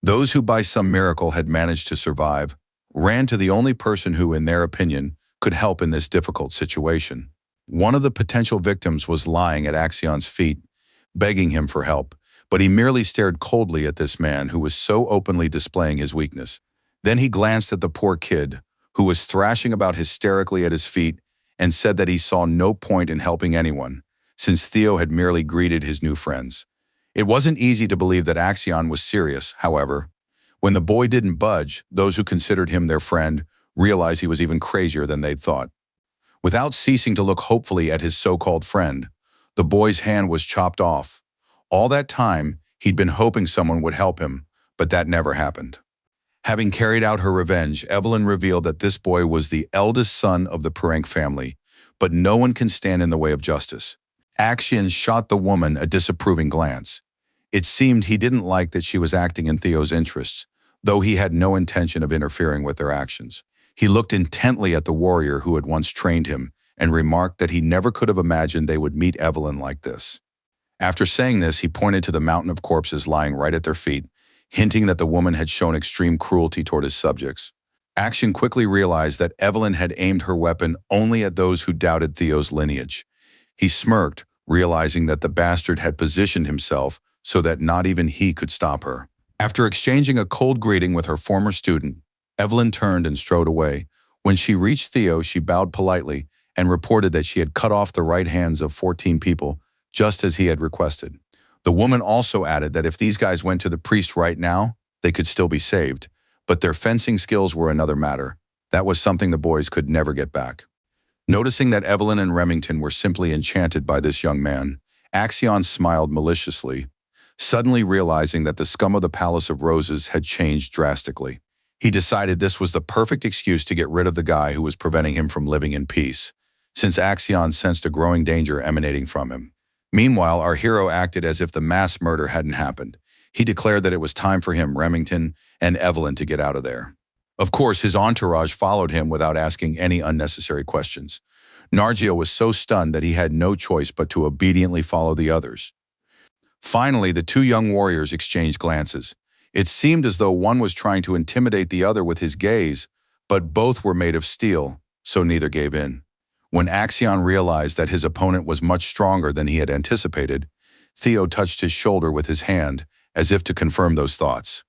Those who by some miracle had managed to survive ran to the only person who, in their opinion, could help in this difficult situation. One of the potential victims was lying at Axion's feet, begging him for help, but he merely stared coldly at this man who was so openly displaying his weakness. Then he glanced at the poor kid, who was thrashing about hysterically at his feet, and said that he saw no point in helping anyone, since Theo had merely greeted his new friends. It wasn't easy to believe that Axion was serious, however. When the boy didn't budge, those who considered him their friend realized he was even crazier than they'd thought. Without ceasing to look hopefully at his so-called friend, the boy's hand was chopped off. All that time, he'd been hoping someone would help him, but that never happened. Having carried out her revenge, Evelyn revealed that this boy was the eldest son of the Perenk family, but no one can stand in the way of justice. Axion shot the woman a disapproving glance. It seemed he didn't like that she was acting in Theo's interests, though he had no intention of interfering with their actions. He looked intently at the warrior who had once trained him and remarked that he never could have imagined they would meet Evelyn like this. After saying this, he pointed to the mountain of corpses lying right at their feet, hinting that the woman had shown extreme cruelty toward his subjects. Action quickly realized that Evelyn had aimed her weapon only at those who doubted Theo's lineage. He smirked, realizing that the bastard had positioned himself so that not even he could stop her. After exchanging a cold greeting with her former student, Evelyn turned and strode away. When she reached Theo, she bowed politely and reported that she had cut off the right hands of 14 people, just as he had requested. The woman also added that if these guys went to the priest right now, they could still be saved, but their fencing skills were another matter. That was something the boys could never get back. Noticing that Evelyn and Remington were simply enchanted by this young man, Axion smiled maliciously, suddenly realizing that the scum of the Palace of Roses had changed drastically. He decided this was the perfect excuse to get rid of the guy who was preventing him from living in peace, since Axion sensed a growing danger emanating from him. Meanwhile, our hero acted as if the mass murder hadn't happened. He declared that it was time for him, Remington, and Evelyn to get out of there. Of course, his entourage followed him without asking any unnecessary questions. Nargio was so stunned that he had no choice but to obediently follow the others. Finally, the two young warriors exchanged glances. It seemed as though one was trying to intimidate the other with his gaze, but both were made of steel, so neither gave in. When Axion realized that his opponent was much stronger than he had anticipated, Theo touched his shoulder with his hand, as if to confirm those thoughts.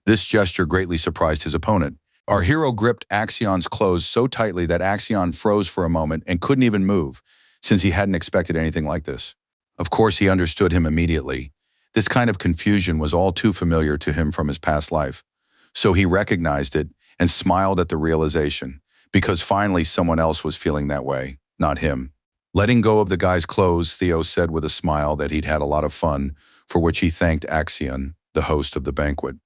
This gesture greatly surprised his opponent. Our hero gripped Axion's clothes so tightly that Axion froze for a moment and couldn't even move, since he hadn't expected anything like this. Of course, he understood him immediately. This kind of confusion was all too familiar to him from his past life. So he recognized it and smiled at the realization, because finally someone else was feeling that way, not him. Letting go of the guy's clothes, Theo said with a smile that he'd had a lot of fun, for which he thanked Axion, the host of the banquet.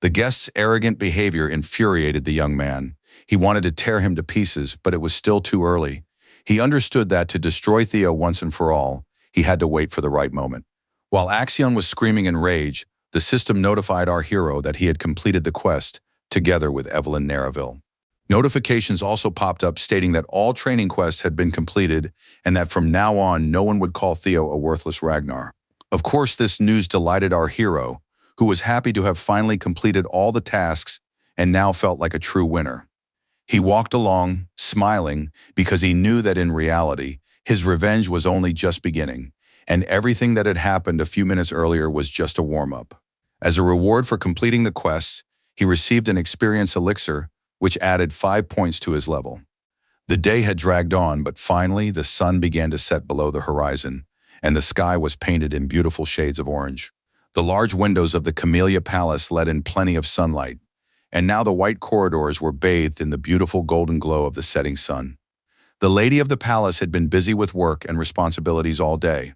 The guest's arrogant behavior infuriated the young man. He wanted to tear him to pieces, but it was still too early. He understood that to destroy Theo once and for all, he had to wait for the right moment. While Axion was screaming in rage, the system notified our hero that he had completed the quest, together with Evelyn Narraville. Notifications also popped up stating that all training quests had been completed and that from now on no one would call Theo a worthless Ragnar. Of course, this news delighted our hero, who was happy to have finally completed all the tasks and now felt like a true winner. He walked along, smiling, because he knew that in reality, his revenge was only just beginning, and everything that had happened a few minutes earlier was just a warm-up. As a reward for completing the quests, he received an experience elixir, which added 5 points to his level. The day had dragged on, but finally the sun began to set below the horizon, and the sky was painted in beautiful shades of orange. The large windows of the Camellia Palace let in plenty of sunlight, and now the white corridors were bathed in the beautiful golden glow of the setting sun. The lady of the palace had been busy with work and responsibilities all day.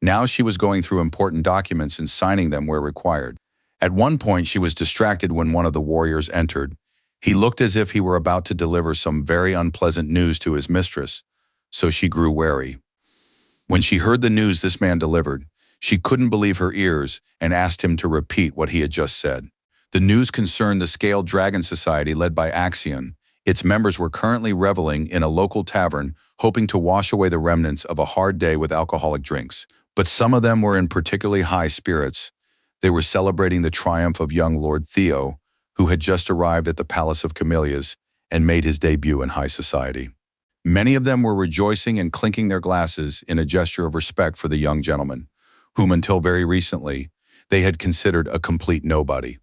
Now she was going through important documents and signing them where required. At one point she was distracted when one of the warriors entered. He looked as if he were about to deliver some very unpleasant news to his mistress, so she grew wary. When she heard the news this man delivered, she couldn't believe her ears and asked him to repeat what he had just said. The news concerned the Scaled Dragon Society led by Axion. Its members were currently reveling in a local tavern, hoping to wash away the remnants of a hard day with alcoholic drinks. But some of them were in particularly high spirits. They were celebrating the triumph of young Lord Theo, who had just arrived at the Palace of Camellias and made his debut in high society. Many of them were rejoicing and clinking their glasses in a gesture of respect for the young gentleman, whom until very recently they had considered a complete nobody.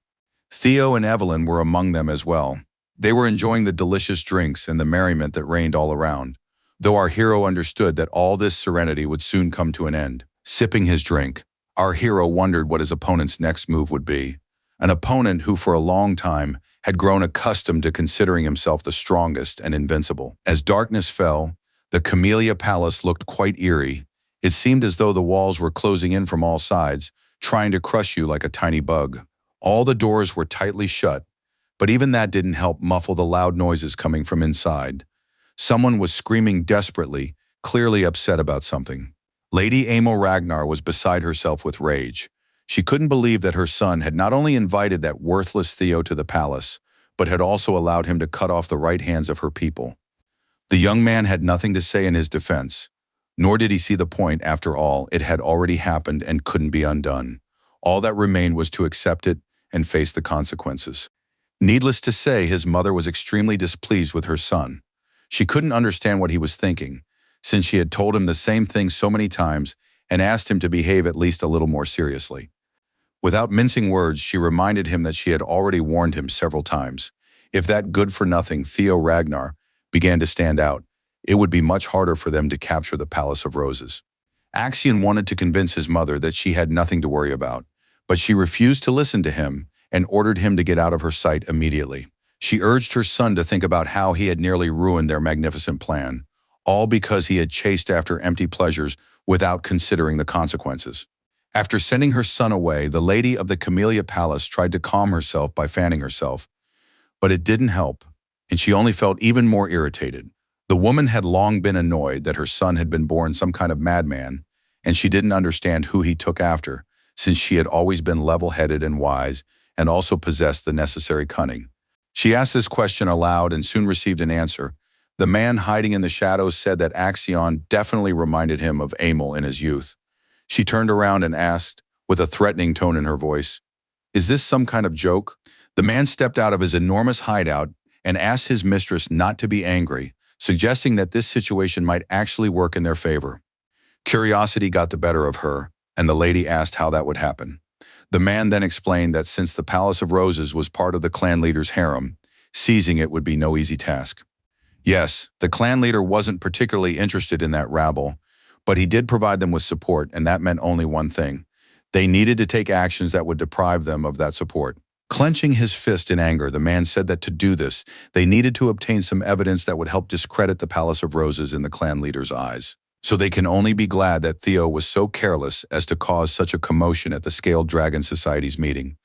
Theo and Evelyn were among them as well. They were enjoying the delicious drinks and the merriment that reigned all around, though our hero understood that all this serenity would soon come to an end. Sipping his drink, our hero wondered what his opponent's next move would be. An opponent who for a long time had grown accustomed to considering himself the strongest and invincible. As darkness fell, the Camellia Palace looked quite eerie. It seemed as though the walls were closing in from all sides, trying to crush you like a tiny bug. All the doors were tightly shut, But even that didn't help muffle the loud noises coming from inside. Someone was screaming desperately, clearly upset about something. Lady Emil Ragnar was beside herself with rage. She couldn't believe that her son had not only invited that worthless Theo to the palace, but had also allowed him to cut off the right hands of her people. The young man had nothing to say in his defense, nor did he see the point. After all, it had already happened and couldn't be undone. All that remained was to accept it and face the consequences. Needless to say, his mother was extremely displeased with her son. She couldn't understand what he was thinking, since she had told him the same thing so many times and asked him to behave at least a little more seriously. Without mincing words, she reminded him that she had already warned him several times. If that good-for-nothing Theo Ragnar began to stand out, it would be much harder for them to capture the Palace of Roses. Axion wanted to convince his mother that she had nothing to worry about, but she refused to listen to him and ordered him to get out of her sight immediately. She urged her son to think about how he had nearly ruined their magnificent plan, all because he had chased after empty pleasures without considering the consequences. After sending her son away, the lady of the Camellia Palace tried to calm herself by fanning herself, but it didn't help, and she only felt even more irritated. The woman had long been annoyed that her son had been born some kind of madman, and she didn't understand who he took after, since she had always been level-headed and wise, and also possessed the necessary cunning. She asked this question aloud and soon received an answer. The man hiding in the shadows said that Axion definitely reminded him of Emil in his youth. She turned around and asked, with a threatening tone in her voice, "Is this some kind of joke?" The man stepped out of his enormous hideout and asked his mistress not to be angry, suggesting that this situation might actually work in their favor. Curiosity got the better of her, and the lady asked how that would happen. The man then explained that since the Palace of Roses was part of the clan leader's harem, seizing it would be no easy task. Yes, the clan leader wasn't particularly interested in that rabble, but he did provide them with support, and that meant only one thing. They needed to take actions that would deprive them of that support. Clenching his fist in anger, the man said that to do this, they needed to obtain some evidence that would help discredit the Palace of Roses in the clan leader's eyes. So they can only be glad that Theo was so careless as to cause such a commotion at the Scaled Dragon Society's meeting,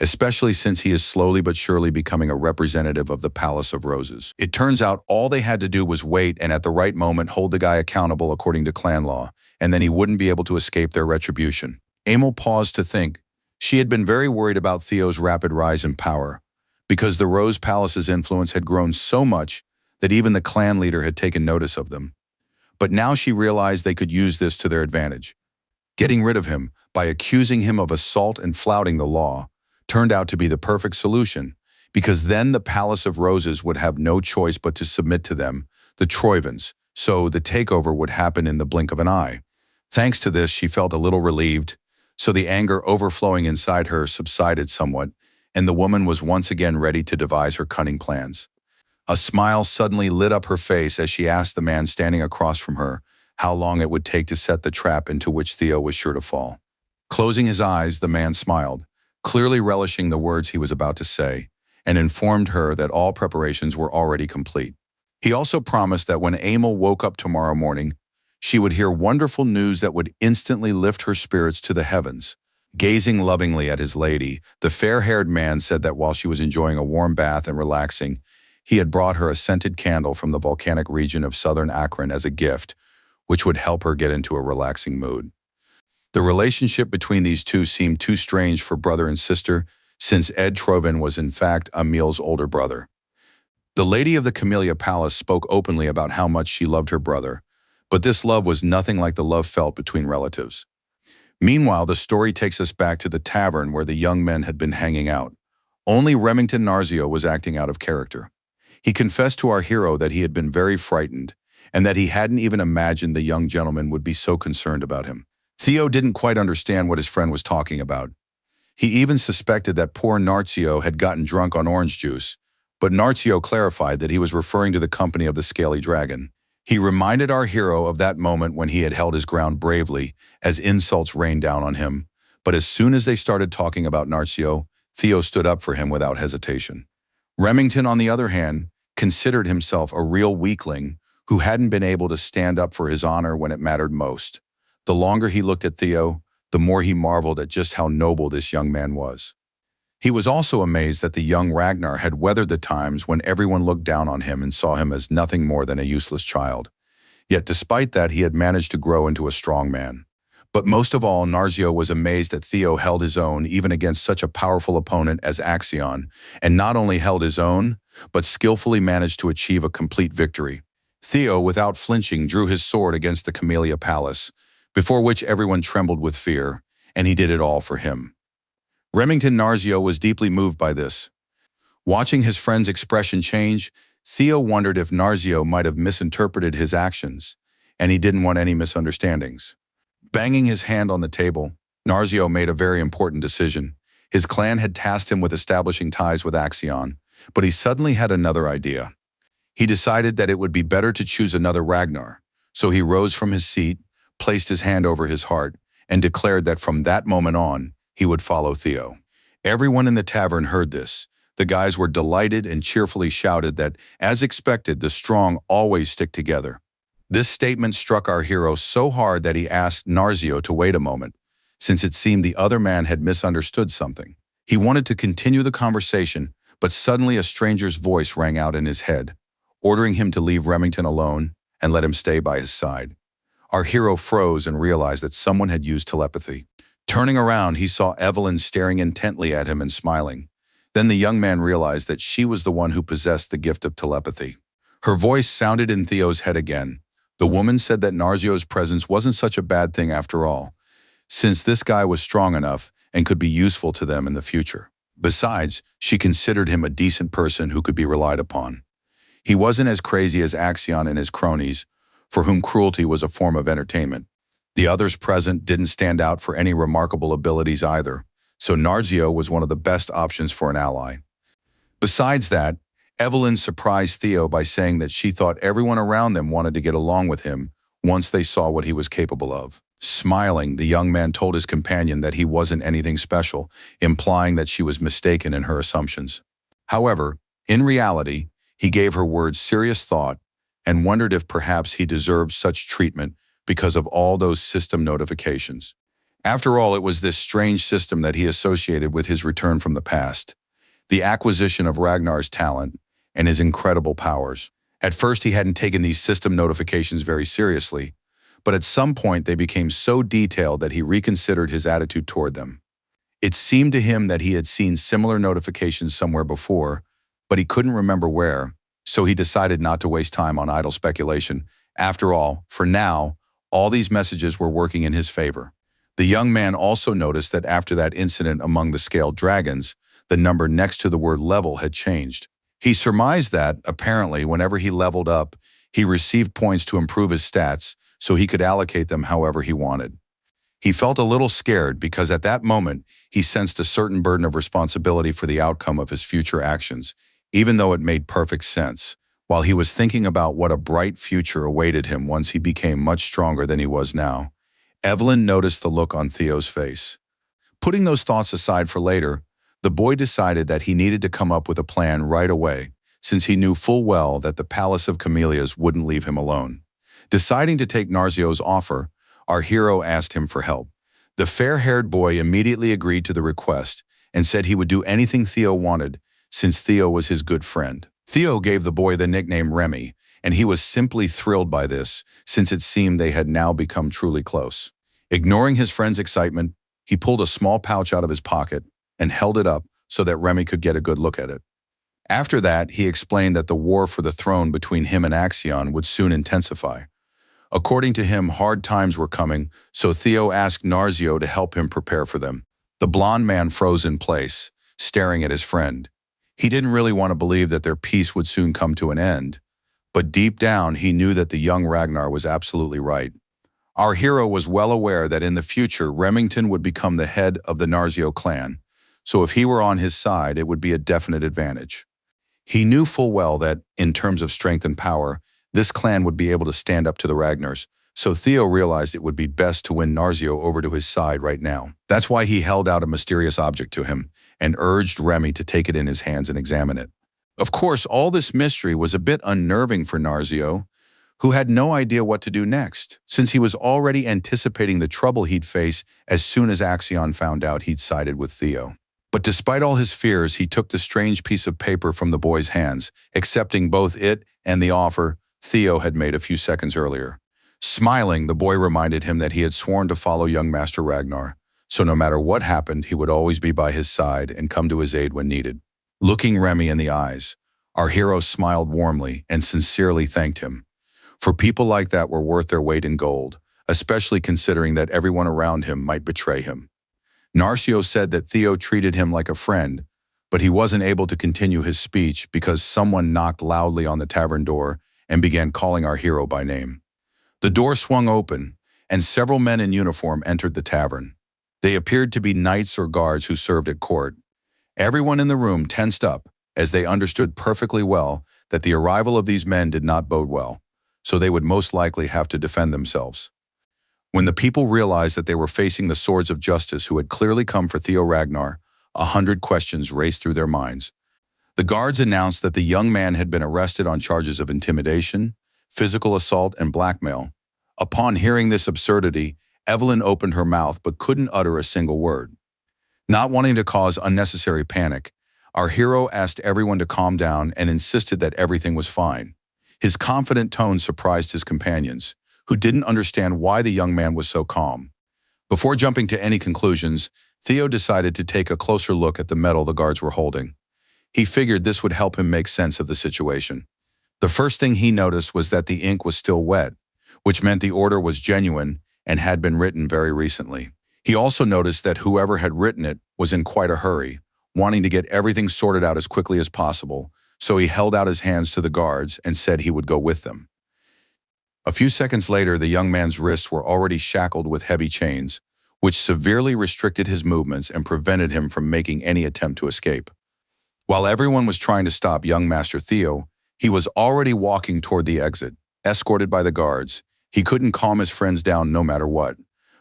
especially since he is slowly but surely becoming a representative of the Palace of Roses. It turns out all they had to do was wait and at the right moment hold the guy accountable according to clan law, and then he wouldn't be able to escape their retribution. Emil paused to think. She had been very worried about Theo's rapid rise in power, because the Rose Palace's influence had grown so much that even the clan leader had taken notice of them. But now she realized they could use this to their advantage. Getting rid of him by accusing him of assault and flouting the law turned out to be the perfect solution, because then the Palace of Roses would have no choice but to submit to them, the Troivans, so the takeover would happen in the blink of an eye. Thanks to this, she felt a little relieved, so the anger overflowing inside her subsided somewhat, and the woman was once again ready to devise her cunning plans. A smile suddenly lit up her face as she asked the man standing across from her how long it would take to set the trap into which Theo was sure to fall. Closing his eyes, the man smiled, clearly relishing the words he was about to say, and informed her that all preparations were already complete. He also promised that when Emil woke up tomorrow morning, she would hear wonderful news that would instantly lift her spirits to the heavens. Gazing lovingly at his lady, the fair-haired man said that while she was enjoying a warm bath and relaxing, he had brought her a scented candle from the volcanic region of southern Akron as a gift, which would help her get into a relaxing mood. The relationship between these two seemed too strange for brother and sister, since Ed Trovan was in fact Emil's older brother. The lady of the Camellia Palace spoke openly about how much she loved her brother, but this love was nothing like the love felt between relatives. Meanwhile, the story takes us back to the tavern where the young men had been hanging out. Only Remington Narzio was acting out of character. He confessed to our hero that he had been very frightened, and that he hadn't even imagined the young gentleman would be so concerned about him. Theo didn't quite understand what his friend was talking about. He even suspected that poor Narzio had gotten drunk on orange juice, but Narzio clarified that he was referring to the company of the Scaly Dragon. He reminded our hero of that moment when he had held his ground bravely as insults rained down on him, but as soon as they started talking about Narzio, Theo stood up for him without hesitation. Remington, on the other hand, considered himself a real weakling who hadn't been able to stand up for his honor when it mattered most. The longer he looked at Theo, the more he marveled at just how noble this young man was. He was also amazed that the young Ragnar had weathered the times when everyone looked down on him and saw him as nothing more than a useless child. Yet despite that, he had managed to grow into a strong man. But most of all, Narzio was amazed that Theo held his own even against such a powerful opponent as Axion, and not only held his own, but skillfully managed to achieve a complete victory. Theo, without flinching, drew his sword against the Camellia Palace, before which everyone trembled with fear, and he did it all for him. Remington Narzio was deeply moved by this. Watching his friend's expression change, Theo wondered if Narzio might have misinterpreted his actions, and he didn't want any misunderstandings. Banging his hand on the table, Narzio made a very important decision. His clan had tasked him with establishing ties with Axion, but he suddenly had another idea. He decided that it would be better to choose another Ragnar, so he rose from his seat, placed his hand over his heart, and declared that from that moment on, he would follow Theo. Everyone in the tavern heard this. The guys were delighted and cheerfully shouted that, as expected, the strong always stick together. This statement struck our hero so hard that he asked Narzio to wait a moment, since it seemed the other man had misunderstood something. He wanted to continue the conversation, but suddenly a stranger's voice rang out in his head, ordering him to leave Remington alone and let him stay by his side. Our hero froze and realized that someone had used telepathy. Turning around, he saw Evelyn staring intently at him and smiling. Then the young man realized that she was the one who possessed the gift of telepathy. Her voice sounded in Theo's head again. The woman said that Narzio's presence wasn't such a bad thing after all, since this guy was strong enough and could be useful to them in the future. Besides, she considered him a decent person who could be relied upon. He wasn't as crazy as Axion and his cronies, for whom cruelty was a form of entertainment. The others present didn't stand out for any remarkable abilities either, so Narzio was one of the best options for an ally. Besides that, Evelyn surprised Theo by saying that she thought everyone around them wanted to get along with him once they saw what he was capable of. Smiling, the young man told his companion that he wasn't anything special, implying that she was mistaken in her assumptions. However, in reality, he gave her words serious thought and wondered if perhaps he deserved such treatment because of all those system notifications. After all, it was this strange system that he associated with his return from the past, the acquisition of Ragnar's talent and his incredible powers. At first, he hadn't taken these system notifications very seriously, but at some point they became so detailed that he reconsidered his attitude toward them. It seemed to him that he had seen similar notifications somewhere before, but he couldn't remember where, so he decided not to waste time on idle speculation. After all, for now, all these messages were working in his favor. The young man also noticed that after that incident among the scaled dragons, the number next to the word level had changed. He surmised that, apparently, whenever he leveled up, he received points to improve his stats so he could allocate them however he wanted. He felt a little scared because at that moment, he sensed a certain burden of responsibility for the outcome of his future actions, even though it made perfect sense. While he was thinking about what a bright future awaited him once he became much stronger than he was now, Evelyn noticed the look on Theo's face. Putting those thoughts aside for later, the boy decided that he needed to come up with a plan right away, since he knew full well that the Palace of Camellias wouldn't leave him alone. Deciding to take Narzio's offer, our hero asked him for help. The fair-haired boy immediately agreed to the request and said he would do anything Theo wanted, since Theo was his good friend. Theo gave the boy the nickname Remy, and he was simply thrilled by this, since it seemed they had now become truly close. Ignoring his friend's excitement, he pulled a small pouch out of his pocket and held it up so that Remy could get a good look at it. After that, he explained that the war for the throne between him and Axion would soon intensify. According to him, hard times were coming, so Theo asked Narzio to help him prepare for them. The blond man froze in place, staring at his friend. He didn't really want to believe that their peace would soon come to an end, but deep down he knew that the young Ragnar was absolutely right. Our hero was well aware that in the future Remington would become the head of the Narzio clan, so if he were on his side it would be a definite advantage. He knew full well that, in terms of strength and power, this clan would be able to stand up to the Ragnars, so Theo realized it would be best to win Narzio over to his side right now. That's why he held out a mysterious object to him and urged Remy to take it in his hands and examine it. Of course, all this mystery was a bit unnerving for Narzio, who had no idea what to do next, since he was already anticipating the trouble he'd face as soon as Axion found out he'd sided with Theo. But despite all his fears, he took the strange piece of paper from the boy's hands, accepting both it and the offer Theo had made a few seconds earlier. Smiling, the boy reminded him that he had sworn to follow young Master Ragnar, so no matter what happened, he would always be by his side and come to his aid when needed. Looking Remy in the eyes, our hero smiled warmly and sincerely thanked him. For people like that were worth their weight in gold, especially considering that everyone around him might betray him. Narcio said that Theo treated him like a friend, but he wasn't able to continue his speech because someone knocked loudly on the tavern door and began calling our hero by name. The door swung open, and several men in uniform entered the tavern. They appeared to be knights or guards who served at court. Everyone in the room tensed up, as they understood perfectly well that the arrival of these men did not bode well, so they would most likely have to defend themselves. When the people realized that they were facing the swords of justice who had clearly come for Theo Ragnar, 100 questions raced through their minds. The guards announced that the young man had been arrested on charges of intimidation, physical assault, and blackmail. Upon hearing this absurdity, Evelyn opened her mouth but couldn't utter a single word. Not wanting to cause unnecessary panic, our hero asked everyone to calm down and insisted that everything was fine. His confident tone surprised his companions, who didn't understand why the young man was so calm. Before jumping to any conclusions, Theo decided to take a closer look at the medal the guards were holding. He figured this would help him make sense of the situation. The first thing he noticed was that the ink was still wet, which meant the order was genuine and had been written very recently. He also noticed that whoever had written it was in quite a hurry, wanting to get everything sorted out as quickly as possible, so he held out his hands to the guards and said he would go with them. A few seconds later, the young man's wrists were already shackled with heavy chains, which severely restricted his movements and prevented him from making any attempt to escape. While everyone was trying to stop young Master Theo, he was already walking toward the exit, escorted by the guards. He couldn't calm his friends down no matter what,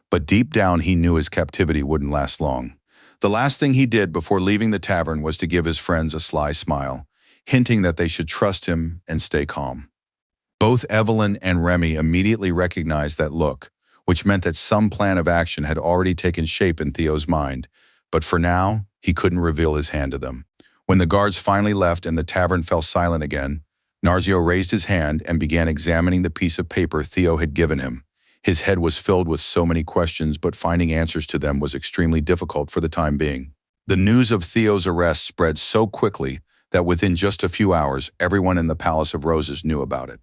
but deep down he knew his captivity wouldn't last long. The last thing he did before leaving the tavern was to give his friends a sly smile, hinting that they should trust him and stay calm. Both Evelyn and Remy immediately recognized that look, which meant that some plan of action had already taken shape in Theo's mind, but for now, he couldn't reveal his hand to them. When the guards finally left and the tavern fell silent again, Narcio raised his hand and began examining the piece of paper Theo had given him. His head was filled with so many questions, but finding answers to them was extremely difficult for the time being. The news of Theo's arrest spread so quickly that within just a few hours, everyone in the Palace of Roses knew about it.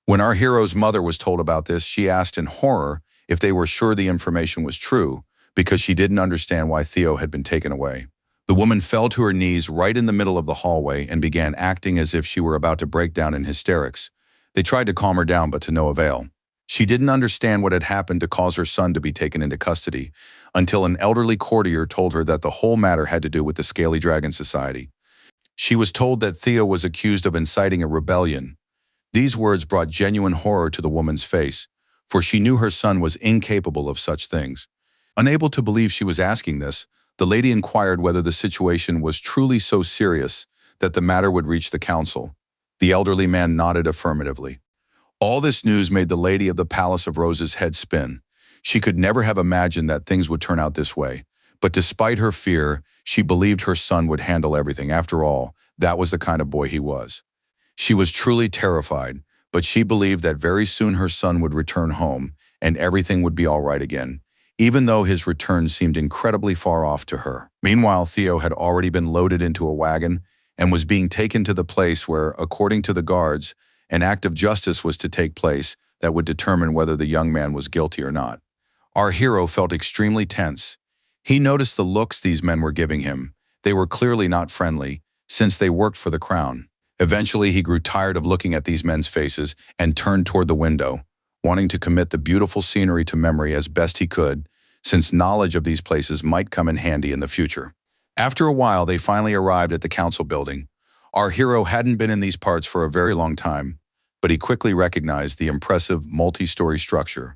When our hero's mother was told about this, she asked in horror if they were sure the information was true, because she didn't understand why Theo had been taken away. The woman fell to her knees right in the middle of the hallway and began acting as if she were about to break down in hysterics. They tried to calm her down, but to no avail. She didn't understand what had happened to cause her son to be taken into custody, until an elderly courtier told her that the whole matter had to do with the Scaly Dragon Society. She was told that Theo was accused of inciting a rebellion. These words brought genuine horror to the woman's face, for she knew her son was incapable of such things. Unable to believe she was asking this, the lady inquired whether the situation was truly so serious that the matter would reach the council. The elderly man nodded affirmatively. All this news made the lady of the Palace of Roses' head spin. She could never have imagined that things would turn out this way. But despite her fear, she believed her son would handle everything. After all, that was the kind of boy he was. She was truly terrified, but she believed that very soon her son would return home and everything would be all right again, even though his return seemed incredibly far off to her. Meanwhile, Theo had already been loaded into a wagon and was being taken to the place where, according to the guards, an act of justice was to take place that would determine whether the young man was guilty or not. Our hero felt extremely tense. He noticed the looks these men were giving him. They were clearly not friendly, since they worked for the crown. Eventually, he grew tired of looking at these men's faces and turned toward the window, wanting to commit the beautiful scenery to memory as best he could, since knowledge of these places might come in handy in the future. After a while, they finally arrived at the council building. Our hero hadn't been in these parts for a very long time, but he quickly recognized the impressive multi-story structure.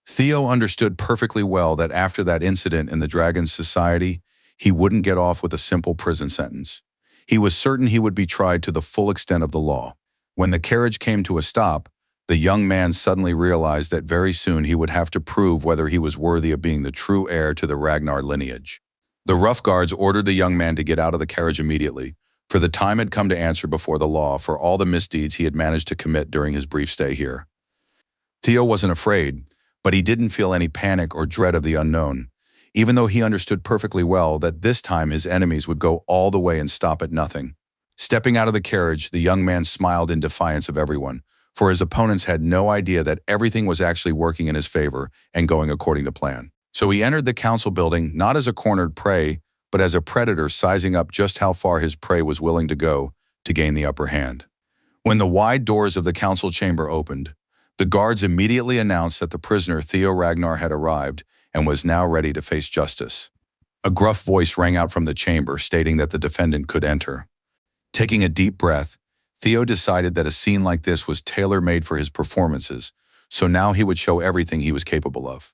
Theo understood perfectly well that after that incident in the Dragon's Society, he wouldn't get off with a simple prison sentence. He was certain he would be tried to the full extent of the law. When the carriage came to a stop, the young man suddenly realized that very soon he would have to prove whether he was worthy of being the true heir to the Ragnar lineage. The rough guards ordered the young man to get out of the carriage immediately, for the time had come to answer before the law for all the misdeeds he had managed to commit during his brief stay here. Theo wasn't afraid, but he didn't feel any panic or dread of the unknown, even though he understood perfectly well that this time his enemies would go all the way and stop at nothing. Stepping out of the carriage, the young man smiled in defiance of everyone, for his opponents had no idea that everything was actually working in his favor and going according to plan. So he entered the council building not as a cornered prey, but as a predator sizing up just how far his prey was willing to go to gain the upper hand. When the wide doors of the council chamber opened, the guards immediately announced that the prisoner Theo Ragnar had arrived and was now ready to face justice. A gruff voice rang out from the chamber stating that the defendant could enter. Taking a deep breath, Theo decided that a scene like this was tailor-made for his performances, so now he would show everything he was capable of.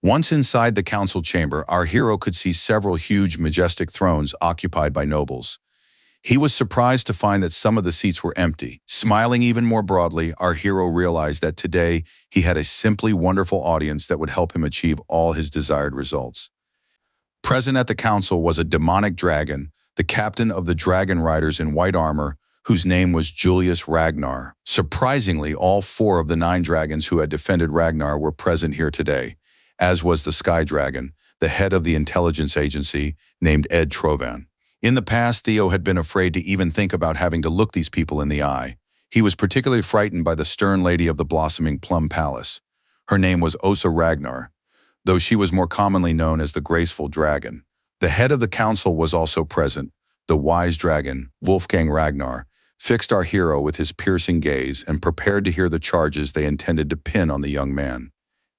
Once inside the council chamber, our hero could see several huge, majestic thrones occupied by nobles. He was surprised to find that some of the seats were empty. Smiling even more broadly, our hero realized that today he had a simply wonderful audience that would help him achieve all his desired results. Present at the council was a demonic dragon, the captain of the dragon riders in white armor, whose name was Julius Ragnar. Surprisingly, all 4 of the 9 dragons who had defended Ragnar were present here today, as was the Sky Dragon, the head of the intelligence agency, named Ed Trovan. In the past, Theo had been afraid to even think about having to look these people in the eye. He was particularly frightened by the stern lady of the blossoming Plum Palace. Her name was Osa Ragnar, though she was more commonly known as the Graceful Dragon. The head of the council was also present. The wise dragon, Wolfgang Ragnar, fixed our hero with his piercing gaze and prepared to hear the charges they intended to pin on the young man.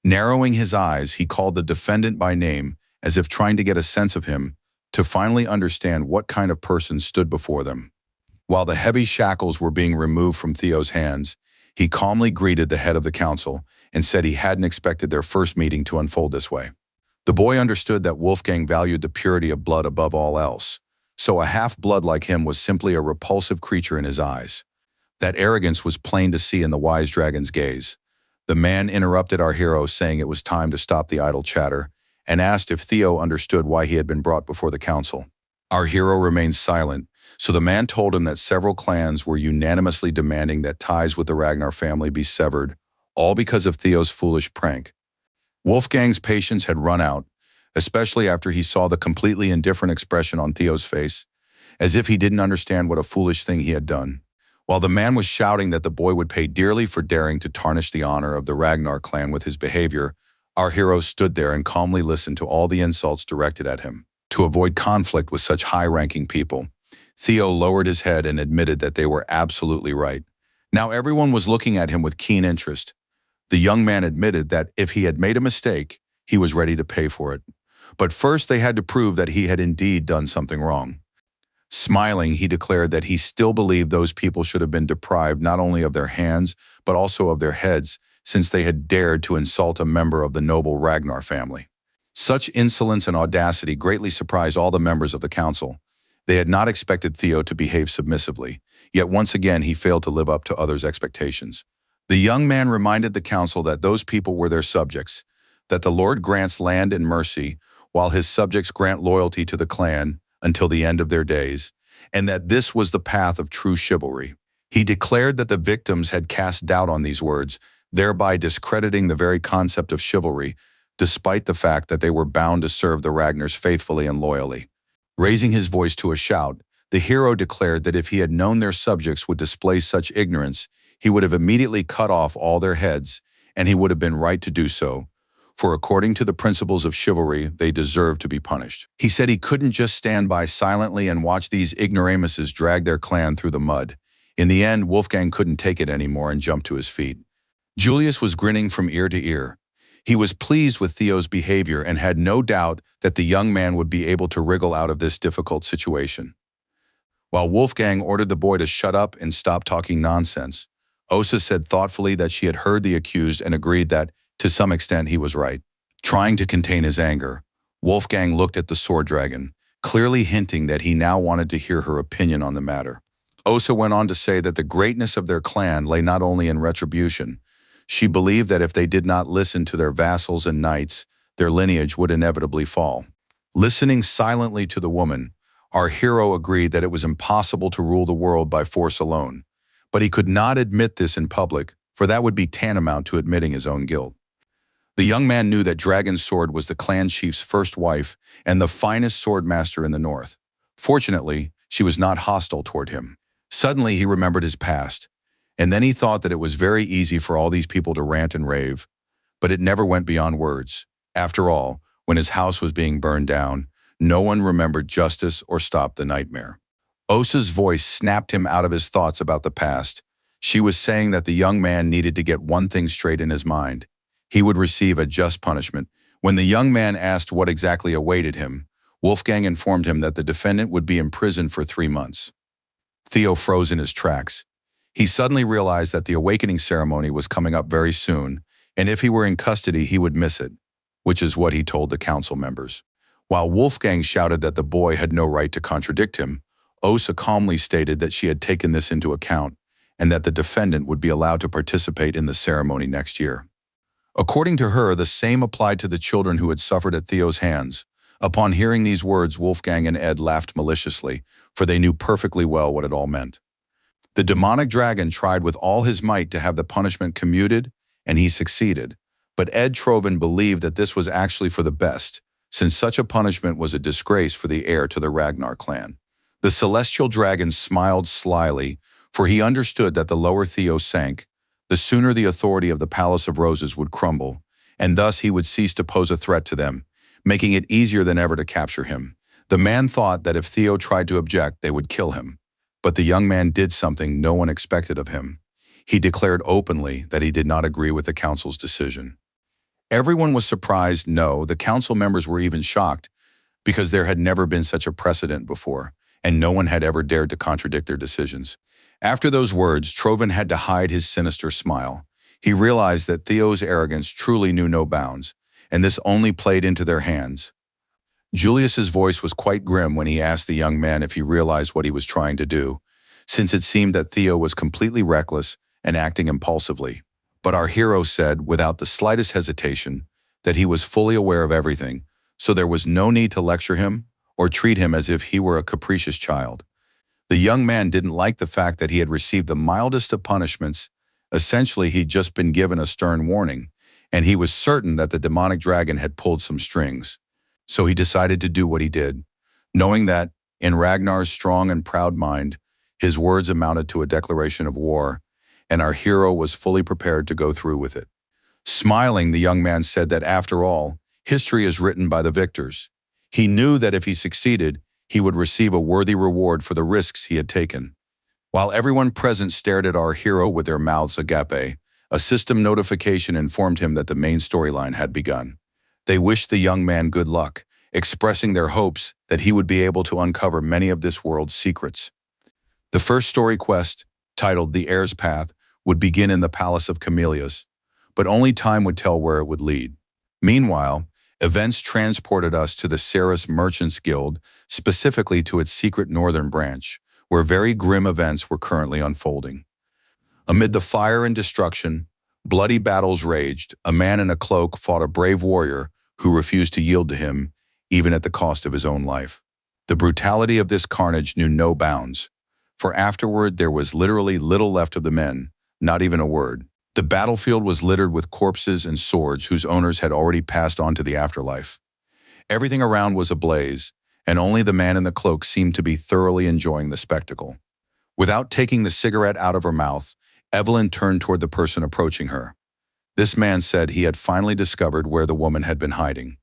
Narrowing his eyes, he called the defendant by name, as if trying to get a sense of him, to finally understand what kind of person stood before them. While the heavy shackles were being removed from Theo's hands, he calmly greeted the head of the council and said he hadn't expected their first meeting to unfold this way. The boy understood that Wolfgang valued the purity of blood above all else, so a half-blood like him was simply a repulsive creature in his eyes. That arrogance was plain to see in the wise dragon's gaze. The man interrupted our hero, saying it was time to stop the idle chatter, and asked if Theo understood why he had been brought before the council. Our hero remained silent, so the man told him that several clans were unanimously demanding that ties with the Ragnar family be severed, all because of Theo's foolish prank. Wolfgang's patience had run out, especially after he saw the completely indifferent expression on Theo's face, as if he didn't understand what a foolish thing he had done. While the man was shouting that the boy would pay dearly for daring to tarnish the honor of the Ragnar clan with his behavior, our hero stood there and calmly listened to all the insults directed at him. To avoid conflict with such high-ranking people, Theo lowered his head and admitted that they were absolutely right. Now everyone was looking at him with keen interest. The young man admitted that if he had made a mistake, he was ready to pay for it. But first they had to prove that he had indeed done something wrong. Smiling, he declared that he still believed those people should have been deprived not only of their hands, but also of their heads, since they had dared to insult a member of the noble Ragnar family. Such insolence and audacity greatly surprised all the members of the council. They had not expected Theo to behave submissively, yet once again he failed to live up to others' expectations. The young man reminded the council that those people were their subjects, that the Lord grants land and mercy, while his subjects grant loyalty to the clan until the end of their days, and that this was the path of true chivalry. He declared that the victims had cast doubt on these words, thereby discrediting the very concept of chivalry, despite the fact that they were bound to serve the Ragnars faithfully and loyally. Raising his voice to a shout, the hero declared that if he had known their subjects would display such ignorance, he would have immediately cut off all their heads, and he would have been right to do so, for according to the principles of chivalry, they deserved to be punished. He said he couldn't just stand by silently and watch these ignoramuses drag their clan through the mud. In the end, Wolfgang couldn't take it anymore and jumped to his feet. Julius was grinning from ear to ear. He was pleased with Theo's behavior and had no doubt that the young man would be able to wriggle out of this difficult situation. While Wolfgang ordered the boy to shut up and stop talking nonsense, Osa said thoughtfully that she had heard the accused and agreed that, to some extent, he was right. Trying to contain his anger, Wolfgang looked at the sword dragon, clearly hinting that he now wanted to hear her opinion on the matter. Osa went on to say that the greatness of their clan lay not only in retribution. She believed that if they did not listen to their vassals and knights, their lineage would inevitably fall. Listening silently to the woman, our hero agreed that it was impossible to rule the world by force alone. But he could not admit this in public, for that would be tantamount to admitting his own guilt. The young man knew that Dragon's Sword was the clan chief's first wife and the finest swordmaster in the north. Fortunately, she was not hostile toward him. Suddenly, he remembered his past, and then he thought that it was very easy for all these people to rant and rave, but it never went beyond words. After all, when his house was being burned down, no one remembered justice or stopped the nightmare. Osa's voice snapped him out of his thoughts about the past. She was saying that the young man needed to get one thing straight in his mind. He would receive a just punishment. When the young man asked what exactly awaited him, Wolfgang informed him that the defendant would be imprisoned for 3 months. Theo froze in his tracks. He suddenly realized that the awakening ceremony was coming up very soon, and if he were in custody, he would miss it, which is what he told the council members. While Wolfgang shouted that the boy had no right to contradict him, Osa calmly stated that she had taken this into account and that the defendant would be allowed to participate in the ceremony next year. According to her, the same applied to the children who had suffered at Theo's hands. Upon hearing these words, Wolfgang and Ed laughed maliciously, for they knew perfectly well what it all meant. The demonic dragon tried with all his might to have the punishment commuted, and he succeeded. But Ed Trovan believed that this was actually for the best, since such a punishment was a disgrace for the heir to the Ragnar clan. The celestial dragon smiled slyly, for he understood that the lower Theo sank, the sooner the authority of the Palace of Roses would crumble, and thus he would cease to pose a threat to them, making it easier than ever to capture him. The man thought that if Theo tried to object, they would kill him. But the young man did something no one expected of him. He declared openly that he did not agree with the council's decision. Everyone was surprised, no, the council members were even shocked, because there had never been such a precedent before, and no one had ever dared to contradict their decisions. After those words, Trovan had to hide his sinister smile. He realized that Theo's arrogance truly knew no bounds, and this only played into their hands. Julius's voice was quite grim when he asked the young man if he realized what he was trying to do, since it seemed that Theo was completely reckless and acting impulsively. But our hero said, without the slightest hesitation, that he was fully aware of everything, so there was no need to lecture him or treat him as if he were a capricious child. The young man didn't like the fact that he had received the mildest of punishments. Essentially, he'd just been given a stern warning, and he was certain that the demonic dragon had pulled some strings. So he decided to do what he did, knowing that, in Ragnar's strong and proud mind, his words amounted to a declaration of war, and our hero was fully prepared to go through with it. Smiling, the young man said that after all, history is written by the victors. He knew that if he succeeded, he would receive a worthy reward for the risks he had taken. While everyone present stared at our hero with their mouths agape, a system notification informed him that the main storyline had begun. They wished the young man good luck, expressing their hopes that he would be able to uncover many of this world's secrets. The first story quest, titled The Heir's Path, would begin in the Palace of Camellias, but only time would tell where it would lead. Meanwhile, events transported us to the Ceres Merchants Guild, specifically to its secret northern branch, where very grim events were currently unfolding. Amid the fire and destruction, bloody battles raged. A man in a cloak fought a brave warrior who refused to yield to him, even at the cost of his own life. The brutality of this carnage knew no bounds, for afterward there was literally little left of the men, not even a word. The battlefield was littered with corpses and swords whose owners had already passed on to the afterlife. Everything around was ablaze, and only the man in the cloak seemed to be thoroughly enjoying the spectacle. Without taking the cigarette out of her mouth, Evelyn turned toward the person approaching her. This man said he had finally discovered where the woman had been hiding.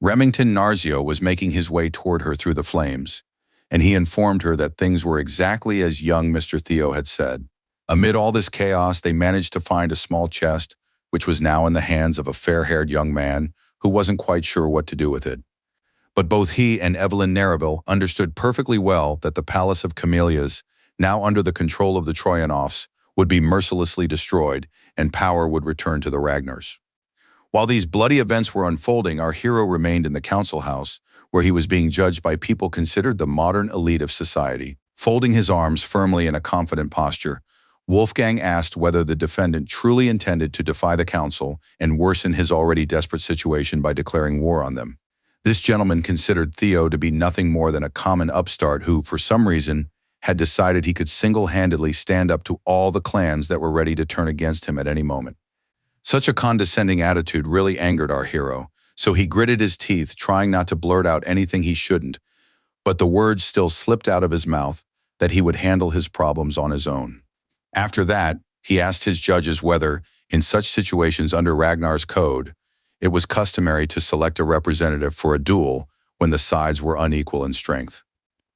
Remington Narzio was making his way toward her through the flames, and he informed her that things were exactly as young Mr. Theo had said. Amid all this chaos, they managed to find a small chest, which was now in the hands of a fair-haired young man who wasn't quite sure what to do with it. But both he and Evelyn Nareville understood perfectly well that the Palace of Camellias, now under the control of the Troyanovs, would be mercilessly destroyed, and power would return to the Ragnars. While these bloody events were unfolding, our hero remained in the council house, where he was being judged by people considered the modern elite of society. Folding his arms firmly in a confident posture, Wolfgang asked whether the defendant truly intended to defy the council and worsen his already desperate situation by declaring war on them. This gentleman considered Theo to be nothing more than a common upstart who, for some reason, had decided he could single-handedly stand up to all the clans that were ready to turn against him at any moment. Such a condescending attitude really angered our hero, so he gritted his teeth, trying not to blurt out anything he shouldn't, but the words still slipped out of his mouth that he would handle his problems on his own. After that, he asked his judges whether, in such situations under Ragnar's code, it was customary to select a representative for a duel when the sides were unequal in strength.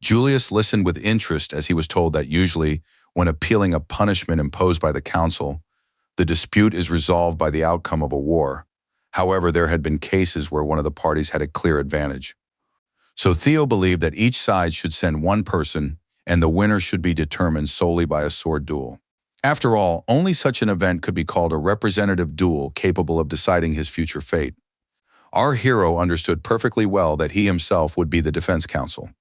Julius listened with interest as he was told that usually, when appealing a punishment imposed by the council, the dispute is resolved by the outcome of a war. However, there had been cases where one of the parties had a clear advantage. So Theo believed that each side should send one person and the winner should be determined solely by a sword duel. After all, only such an event could be called a representative duel capable of deciding his future fate. Our hero understood perfectly well that he himself would be the defense counsel.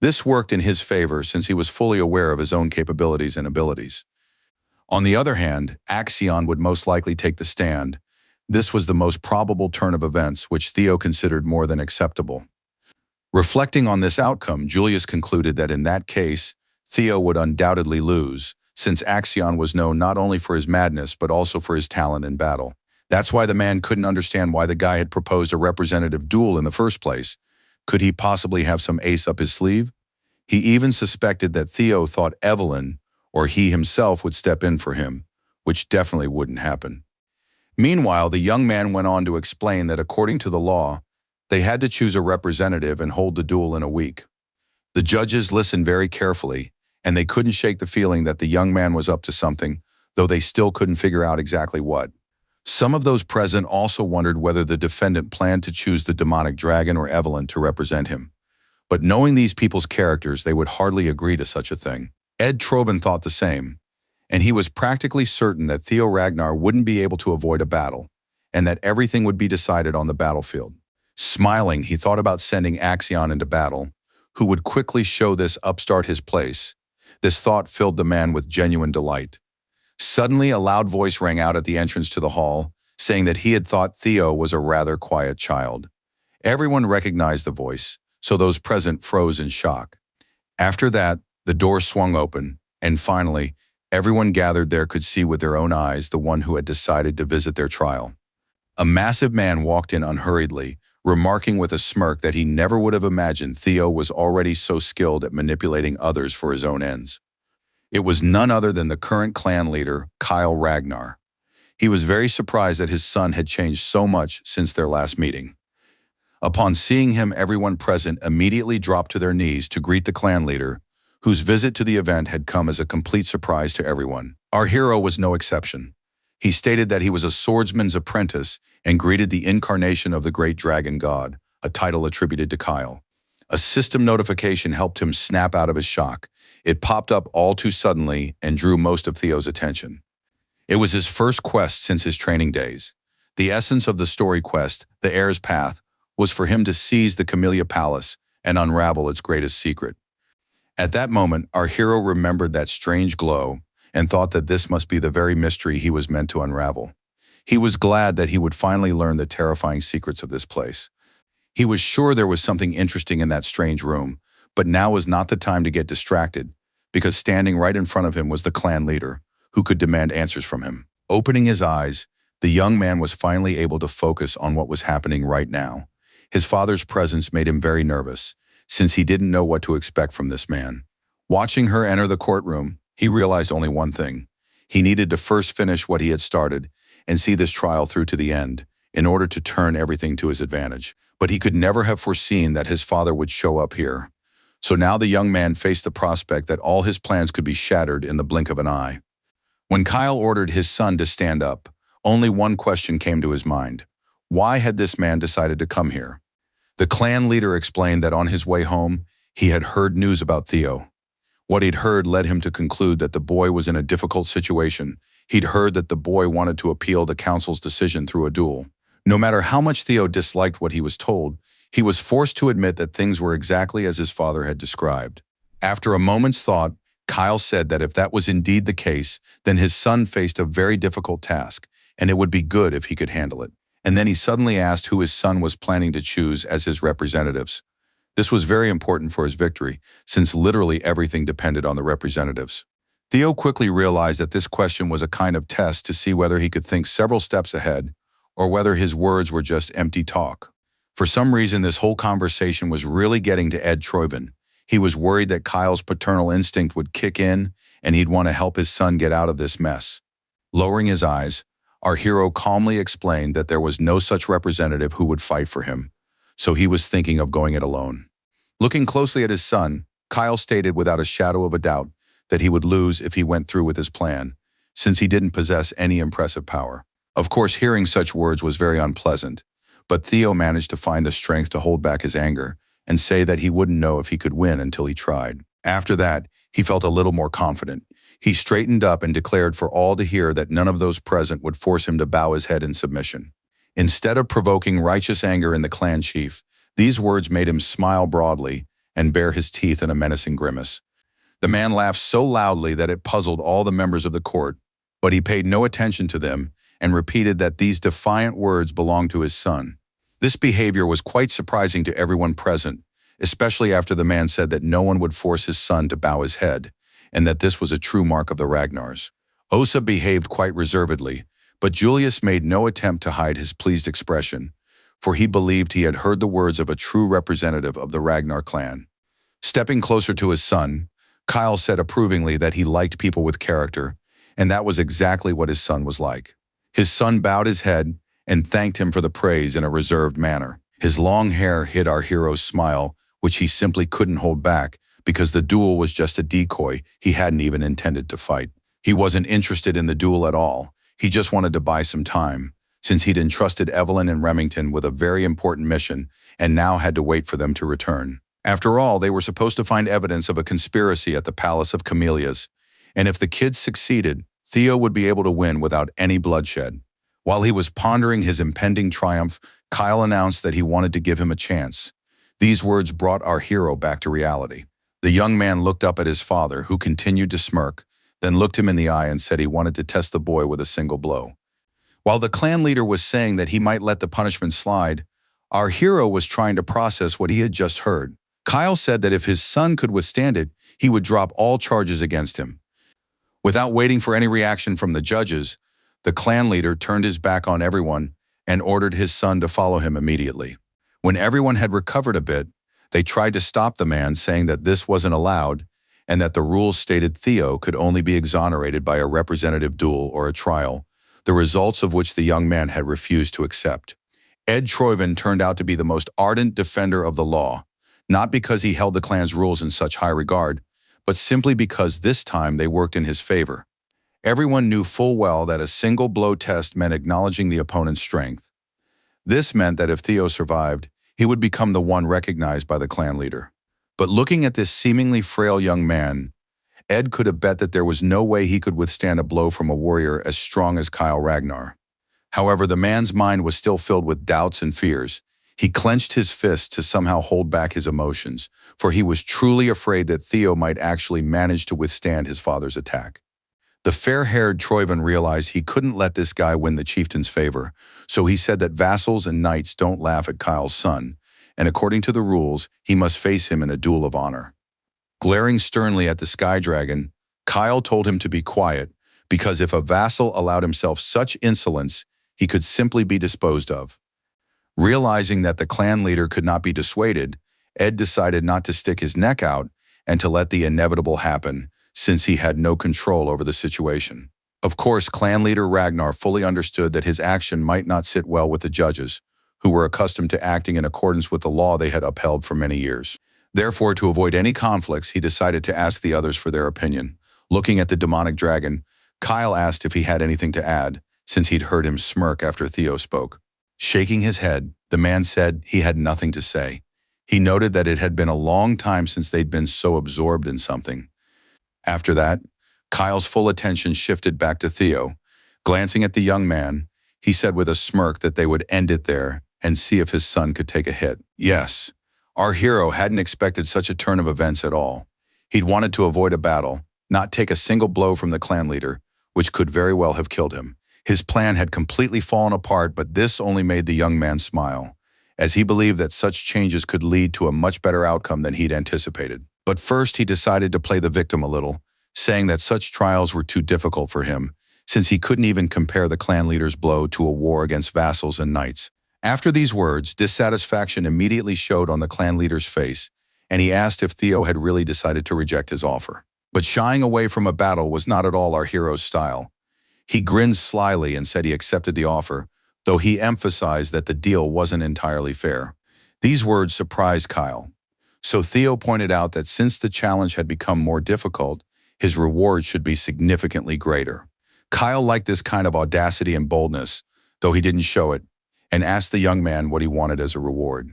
This worked in his favor since he was fully aware of his own capabilities and abilities. On the other hand, Axion would most likely take the stand. This was the most probable turn of events, which Theo considered more than acceptable. Reflecting on this outcome, Julius concluded that in that case, Theo would undoubtedly lose, since Axion was known not only for his madness but also for his talent in battle. That's why the man couldn't understand why the guy had proposed a representative duel in the first place. Could he possibly have some ace up his sleeve? He even suspected that Theo thought Evelyn or he himself would step in for him, which definitely wouldn't happen. Meanwhile, the young man went on to explain that according to the law, they had to choose a representative and hold the duel in a week. The judges listened very carefully, and they couldn't shake the feeling that the young man was up to something, though they still couldn't figure out exactly what. Some of those present also wondered whether the defendant planned to choose the demonic dragon or Evelyn to represent him. But knowing these people's characters, they would hardly agree to such a thing. Ed Trovan thought the same, and he was practically certain that Theo Ragnar wouldn't be able to avoid a battle, and that everything would be decided on the battlefield. Smiling, he thought about sending Axion into battle, who would quickly show this upstart his place. This thought filled the man with genuine delight. Suddenly, a loud voice rang out at the entrance to the hall, saying that he had thought Theo was a rather quiet child. Everyone recognized the voice, so those present froze in shock. After that, the door swung open, and finally, everyone gathered there could see with their own eyes the one who had decided to visit their trial. A massive man walked in unhurriedly, remarking with a smirk that he never would have imagined Theo was already so skilled at manipulating others for his own ends. It was none other than the current clan leader, Kyle Ragnar. He was very surprised that his son had changed so much since their last meeting. Upon seeing him, everyone present immediately dropped to their knees to greet the clan leader, whose visit to the event had come as a complete surprise to everyone. Our hero was no exception. He stated that he was a swordsman's apprentice and greeted the incarnation of the great dragon god, a title attributed to Kyle. A system notification helped him snap out of his shock. It popped up all too suddenly and drew most of Theo's attention. It was his first quest since his training days. The essence of the story quest, the heir's path, was for him to seize the Camellia Palace and unravel its greatest secret. At that moment, our hero remembered that strange glow and thought that this must be the very mystery he was meant to unravel. He was glad that he would finally learn the terrifying secrets of this place. He was sure there was something interesting in that strange room, but now was not the time to get distracted, because standing right in front of him was the clan leader, who could demand answers from him. Opening his eyes, the young man was finally able to focus on what was happening right now. His father's presence made him very nervous, since he didn't know what to expect from this man. Watching her enter the courtroom, he realized only one thing. He needed to first finish what he had started and see this trial through to the end in order to turn everything to his advantage. But he could never have foreseen that his father would show up here. So now the young man faced the prospect that all his plans could be shattered in the blink of an eye. When Kyle ordered his son to stand up, only one question came to his mind. Why had this man decided to come here? The clan leader explained that on his way home, he had heard news about Theo. What he'd heard led him to conclude that the boy was in a difficult situation. He'd heard that the boy wanted to appeal the council's decision through a duel. No matter how much Theo disliked what he was told, he was forced to admit that things were exactly as his father had described. After a moment's thought, Kyle said that if that was indeed the case, then his son faced a very difficult task, and it would be good if he could handle it. and then he suddenly asked who his son was planning to choose as his representatives. This was very important for his victory, since literally everything depended on the representatives. Theo quickly realized that this question was a kind of test to see whether he could think several steps ahead, or whether his words were just empty talk. For some reason, this whole conversation was really getting to Ed Troyven. He was worried that Kyle's paternal instinct would kick in, and he'd want to help his son get out of this mess. Lowering his eyes, our hero calmly explained that there was no such representative who would fight for him, so he was thinking of going it alone. Looking closely at his son, Kyle stated without a shadow of a doubt that he would lose if he went through with his plan, since he didn't possess any impressive power. Of course, hearing such words was very unpleasant, but Theo managed to find the strength to hold back his anger and say that he wouldn't know if he could win until he tried. After that, he felt a little more confident. He straightened up and declared for all to hear that none of those present would force him to bow his head in submission. Instead of provoking righteous anger in the clan chief, these words made him smile broadly and bare his teeth in a menacing grimace. The man laughed so loudly that it puzzled all the members of the court, but he paid no attention to them and repeated that these defiant words belonged to his son. This behavior was quite surprising to everyone present, especially after the man said that no one would force his son to bow his head, and that this was a true mark of the Ragnars. Osa behaved quite reservedly, but Julius made no attempt to hide his pleased expression, for he believed he had heard the words of a true representative of the Ragnar clan. Stepping closer to his son, Kyle said approvingly that he liked people with character, and that was exactly what his son was like. His son bowed his head and thanked him for the praise in a reserved manner. His long hair hid our hero's smile, which he simply couldn't hold back because the duel was just a decoy he hadn't even intended to fight. He wasn't interested in the duel at all. He just wanted to buy some time, since he'd entrusted Evelyn and Remington with a very important mission and now had to wait for them to return. After all, they were supposed to find evidence of a conspiracy at the Palace of Camellias, and if the kids succeeded, Theo would be able to win without any bloodshed. While he was pondering his impending triumph, Kyle announced that he wanted to give him a chance. These words brought our hero back to reality. The young man looked up at his father, who continued to smirk, then looked him in the eye and said he wanted to test the boy with a single blow. While the clan leader was saying that he might let the punishment slide, our hero was trying to process what he had just heard. Kyle said that if his son could withstand it, he would drop all charges against him. Without waiting for any reaction from the judges, the clan leader turned his back on everyone and ordered his son to follow him immediately. When everyone had recovered a bit, they tried to stop the man, saying that this wasn't allowed and that the rules stated Theo could only be exonerated by a representative duel or a trial, the results of which the young man had refused to accept. Ed Troyven turned out to be the most ardent defender of the law, not because he held the clan's rules in such high regard, but simply because this time they worked in his favor. Everyone knew full well that a single blow test meant acknowledging the opponent's strength. This meant that if Theo survived, he would become the one recognized by the clan leader. But looking at this seemingly frail young man, Ed could have bet that there was no way he could withstand a blow from a warrior as strong as Kyle Ragnar. However, the man's mind was still filled with doubts and fears. He clenched his fists to somehow hold back his emotions, for he was truly afraid that Theo might actually manage to withstand his father's attack. The fair-haired Troyven realized he couldn't let this guy win the chieftain's favor, so he said that vassals and knights don't laugh at Kyle's son, and according to the rules, he must face him in a duel of honor. Glaring sternly at the Sky Dragon, Kyle told him to be quiet, because if a vassal allowed himself such insolence, he could simply be disposed of. Realizing that the clan leader could not be dissuaded, Ed decided not to stick his neck out and to let the inevitable happen, since he had no control over the situation. Of course, clan leader Ragnar fully understood that his action might not sit well with the judges, who were accustomed to acting in accordance with the law they had upheld for many years. Therefore, to avoid any conflicts, he decided to ask the others for their opinion. Looking at the demonic dragon, Kyle asked if he had anything to add, since he'd heard him smirk after Theo spoke. Shaking his head, the man said he had nothing to say. He noted that it had been a long time since they'd been so absorbed in something. After that, Kyle's full attention shifted back to Theo. Glancing at the young man, he said with a smirk that they would end it there and see if his son could take a hit. Yes, our hero hadn't expected such a turn of events at all. He'd wanted to avoid a battle, not take a single blow from the clan leader, which could very well have killed him. His plan had completely fallen apart, but this only made the young man smile, as he believed that such changes could lead to a much better outcome than he'd anticipated. But first he decided to play the victim a little, saying that such trials were too difficult for him, since he couldn't even compare the clan leader's blow to a war against vassals and knights. After these words, dissatisfaction immediately showed on the clan leader's face, and he asked if Theo had really decided to reject his offer. But shying away from a battle was not at all our hero's style. He grinned slyly and said he accepted the offer, though he emphasized that the deal wasn't entirely fair. These words surprised Kyle. So Theo pointed out that since the challenge had become more difficult, his reward should be significantly greater. Kyle liked this kind of audacity and boldness, though he didn't show it, and asked the young man what he wanted as a reward.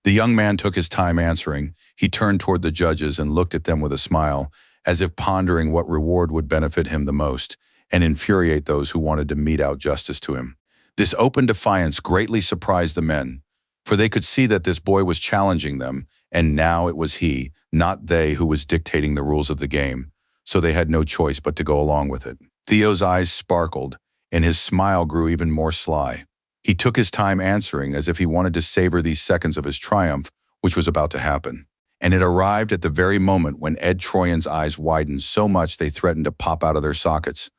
The young man took his time answering. He turned toward the judges and looked at them with a smile, as if pondering what reward would benefit him the most and infuriate those who wanted to mete out justice to him. This open defiance greatly surprised the men, for they could see that this boy was challenging them, and now it was he, not they, who was dictating the rules of the game, so they had no choice but to go along with it. Theo's eyes sparkled, and his smile grew even more sly. He took his time answering as if he wanted to savor these seconds of his triumph, which was about to happen. And it arrived at the very moment when Ed Troyan's eyes widened so much they threatened to pop out of their sockets,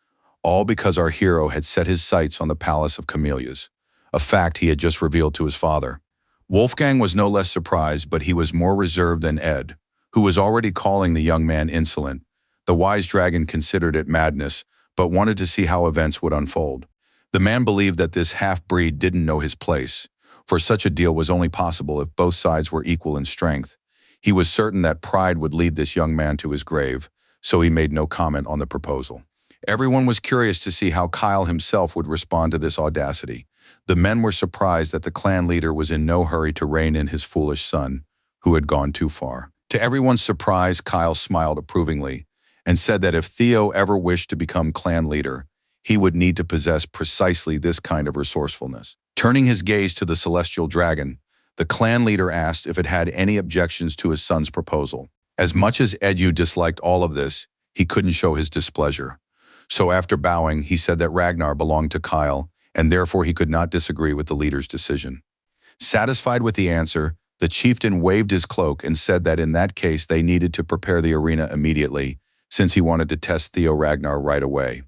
all because our hero had set his sights on the Palace of Camellias, a fact he had just revealed to his father. Wolfgang was no less surprised, but he was more reserved than Ed, who was already calling the young man insolent. The wise dragon considered it madness, but wanted to see how events would unfold. The man believed that this half-breed didn't know his place, for such a deal was only possible if both sides were equal in strength. He was certain that pride would lead this young man to his grave, so he made no comment on the proposal. Everyone was curious to see how Kyle himself would respond to this audacity. The men were surprised that the clan leader was in no hurry to rein in his foolish son, who had gone too far. To everyone's surprise, Kyle smiled approvingly and said that if Theo ever wished to become clan leader, he would need to possess precisely this kind of resourcefulness. Turning his gaze to the celestial dragon, the clan leader asked if it had any objections to his son's proposal. As much as Edu disliked all of this, he couldn't show his displeasure. So after bowing, he said that Ragnar belonged to Kyle, and therefore he could not disagree with the leader's decision. Satisfied with the answer, the chieftain waved his cloak and said that in that case they needed to prepare the arena immediately, since he wanted to test Theo Ragnar right away.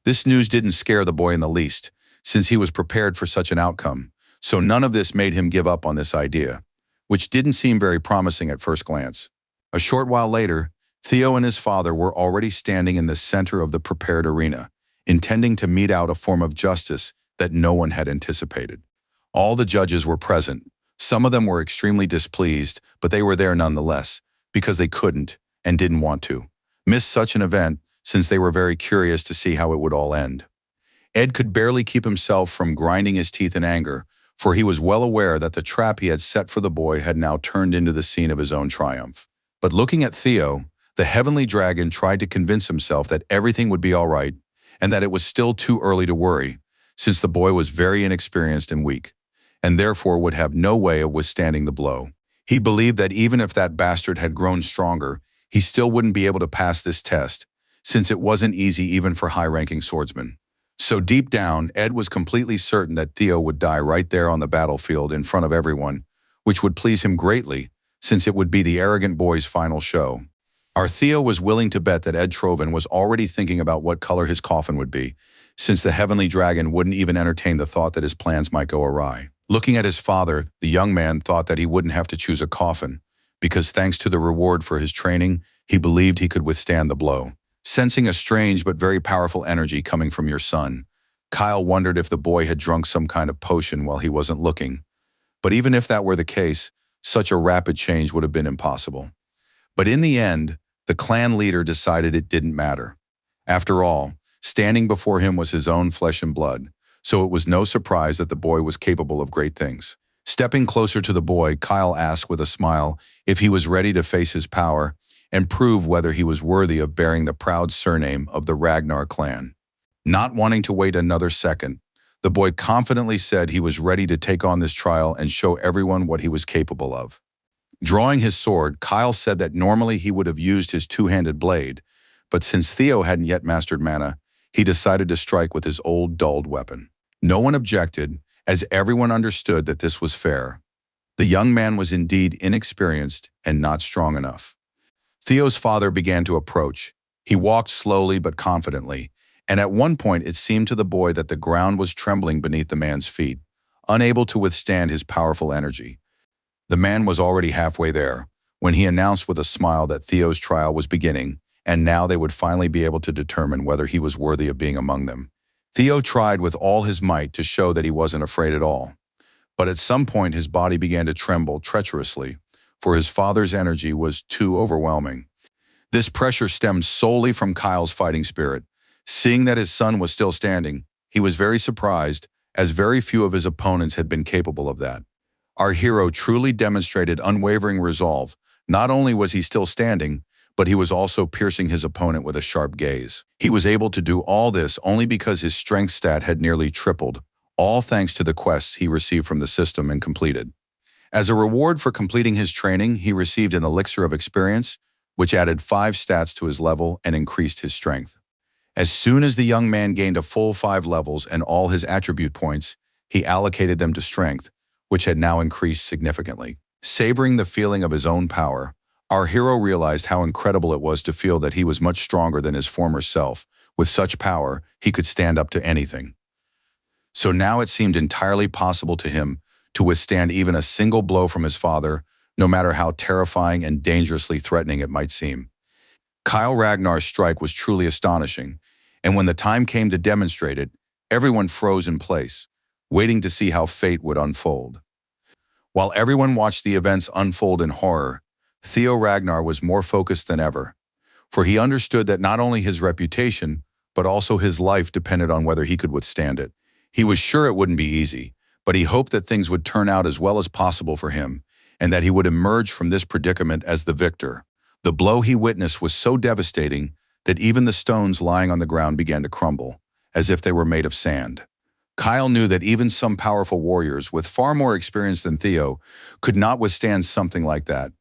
This news didn't scare the boy in the least, since he was prepared for such an outcome, so none of this made him give up on this idea, which didn't seem very promising at first glance. A short while later, Theo and his father were already standing in the center of the prepared arena, intending to mete out a form of justice that no one had anticipated. All the judges were present. Some of them were extremely displeased, but they were there nonetheless, because they couldn't and didn't want to miss such an event, since they were very curious to see how it would all end. Ed could barely keep himself from grinding his teeth in anger, for he was well aware that the trap he had set for the boy had now turned into the scene of his own triumph. But looking at Theo, the heavenly dragon tried to convince himself that everything would be all right, and that it was still too early to worry, since the boy was very inexperienced and weak, and therefore would have no way of withstanding the blow. He believed that even if that bastard had grown stronger, he still wouldn't be able to pass this test, since it wasn't easy even for high-ranking swordsmen. So deep down, Ed was completely certain that Theo would die right there on the battlefield in front of everyone, which would please him greatly, since it would be the arrogant boy's final show. Our Theo was willing to bet that Ed Trovan was already thinking about what color his coffin would be, since the heavenly dragon wouldn't even entertain the thought that his plans might go awry. Looking at his father, the young man thought that he wouldn't have to choose a coffin, because thanks to the reward for his training, he believed he could withstand the blow. Sensing a strange but very powerful energy coming from your son, Kyle wondered if the boy had drunk some kind of potion while he wasn't looking. But even if that were the case, such a rapid change would have been impossible. But in the end, the clan leader decided it didn't matter. After all, standing before him was his own flesh and blood, so it was no surprise that the boy was capable of great things. Stepping closer to the boy, Kyle asked with a smile if he was ready to face his power and prove whether he was worthy of bearing the proud surname of the Ragnar clan. Not wanting to wait another second, the boy confidently said he was ready to take on this trial and show everyone what he was capable of. Drawing his sword, Kyle said that normally he would have used his two-handed blade, but since Theo hadn't yet mastered mana, he decided to strike with his old dulled weapon. No one objected, as everyone understood that this was fair. The young man was indeed inexperienced and not strong enough. Theo's father began to approach. He walked slowly but confidently, and at one point it seemed to the boy that the ground was trembling beneath the man's feet, unable to withstand his powerful energy. The man was already halfway there, when he announced with a smile that Theo's trial was beginning, and now they would finally be able to determine whether he was worthy of being among them. Theo tried with all his might to show that he wasn't afraid at all. But at some point his body began to tremble treacherously, for his father's energy was too overwhelming. This pressure stemmed solely from Kyle's fighting spirit. Seeing that his son was still standing, he was very surprised, as very few of his opponents had been capable of that. Our hero truly demonstrated unwavering resolve. Not only was he still standing, but he was also piercing his opponent with a sharp gaze. He was able to do all this only because his strength stat had nearly tripled, all thanks to the quests he received from the system and completed. As a reward for completing his training, he received an elixir of experience, which added 5 stats to his level and increased his strength. As soon as the young man gained a full 5 levels and all his attribute points, he allocated them to strength, which had now increased significantly. Savoring the feeling of his own power, our hero realized how incredible it was to feel that he was much stronger than his former self. With such power, he could stand up to anything. So now it seemed entirely possible to him to withstand even a single blow from his father, no matter how terrifying and dangerously threatening it might seem. Kyle Ragnar's strike was truly astonishing, and when the time came to demonstrate it, everyone froze in place, waiting to see how fate would unfold. While everyone watched the events unfold in horror, Theo Ragnar was more focused than ever, for he understood that not only his reputation, but also his life depended on whether he could withstand it. He was sure it wouldn't be easy, but he hoped that things would turn out as well as possible for him, and that he would emerge from this predicament as the victor. The blow he witnessed was so devastating that even the stones lying on the ground began to crumble, as if they were made of sand. Kyle knew that even some powerful warriors with far more experience than Theo could not withstand something like that.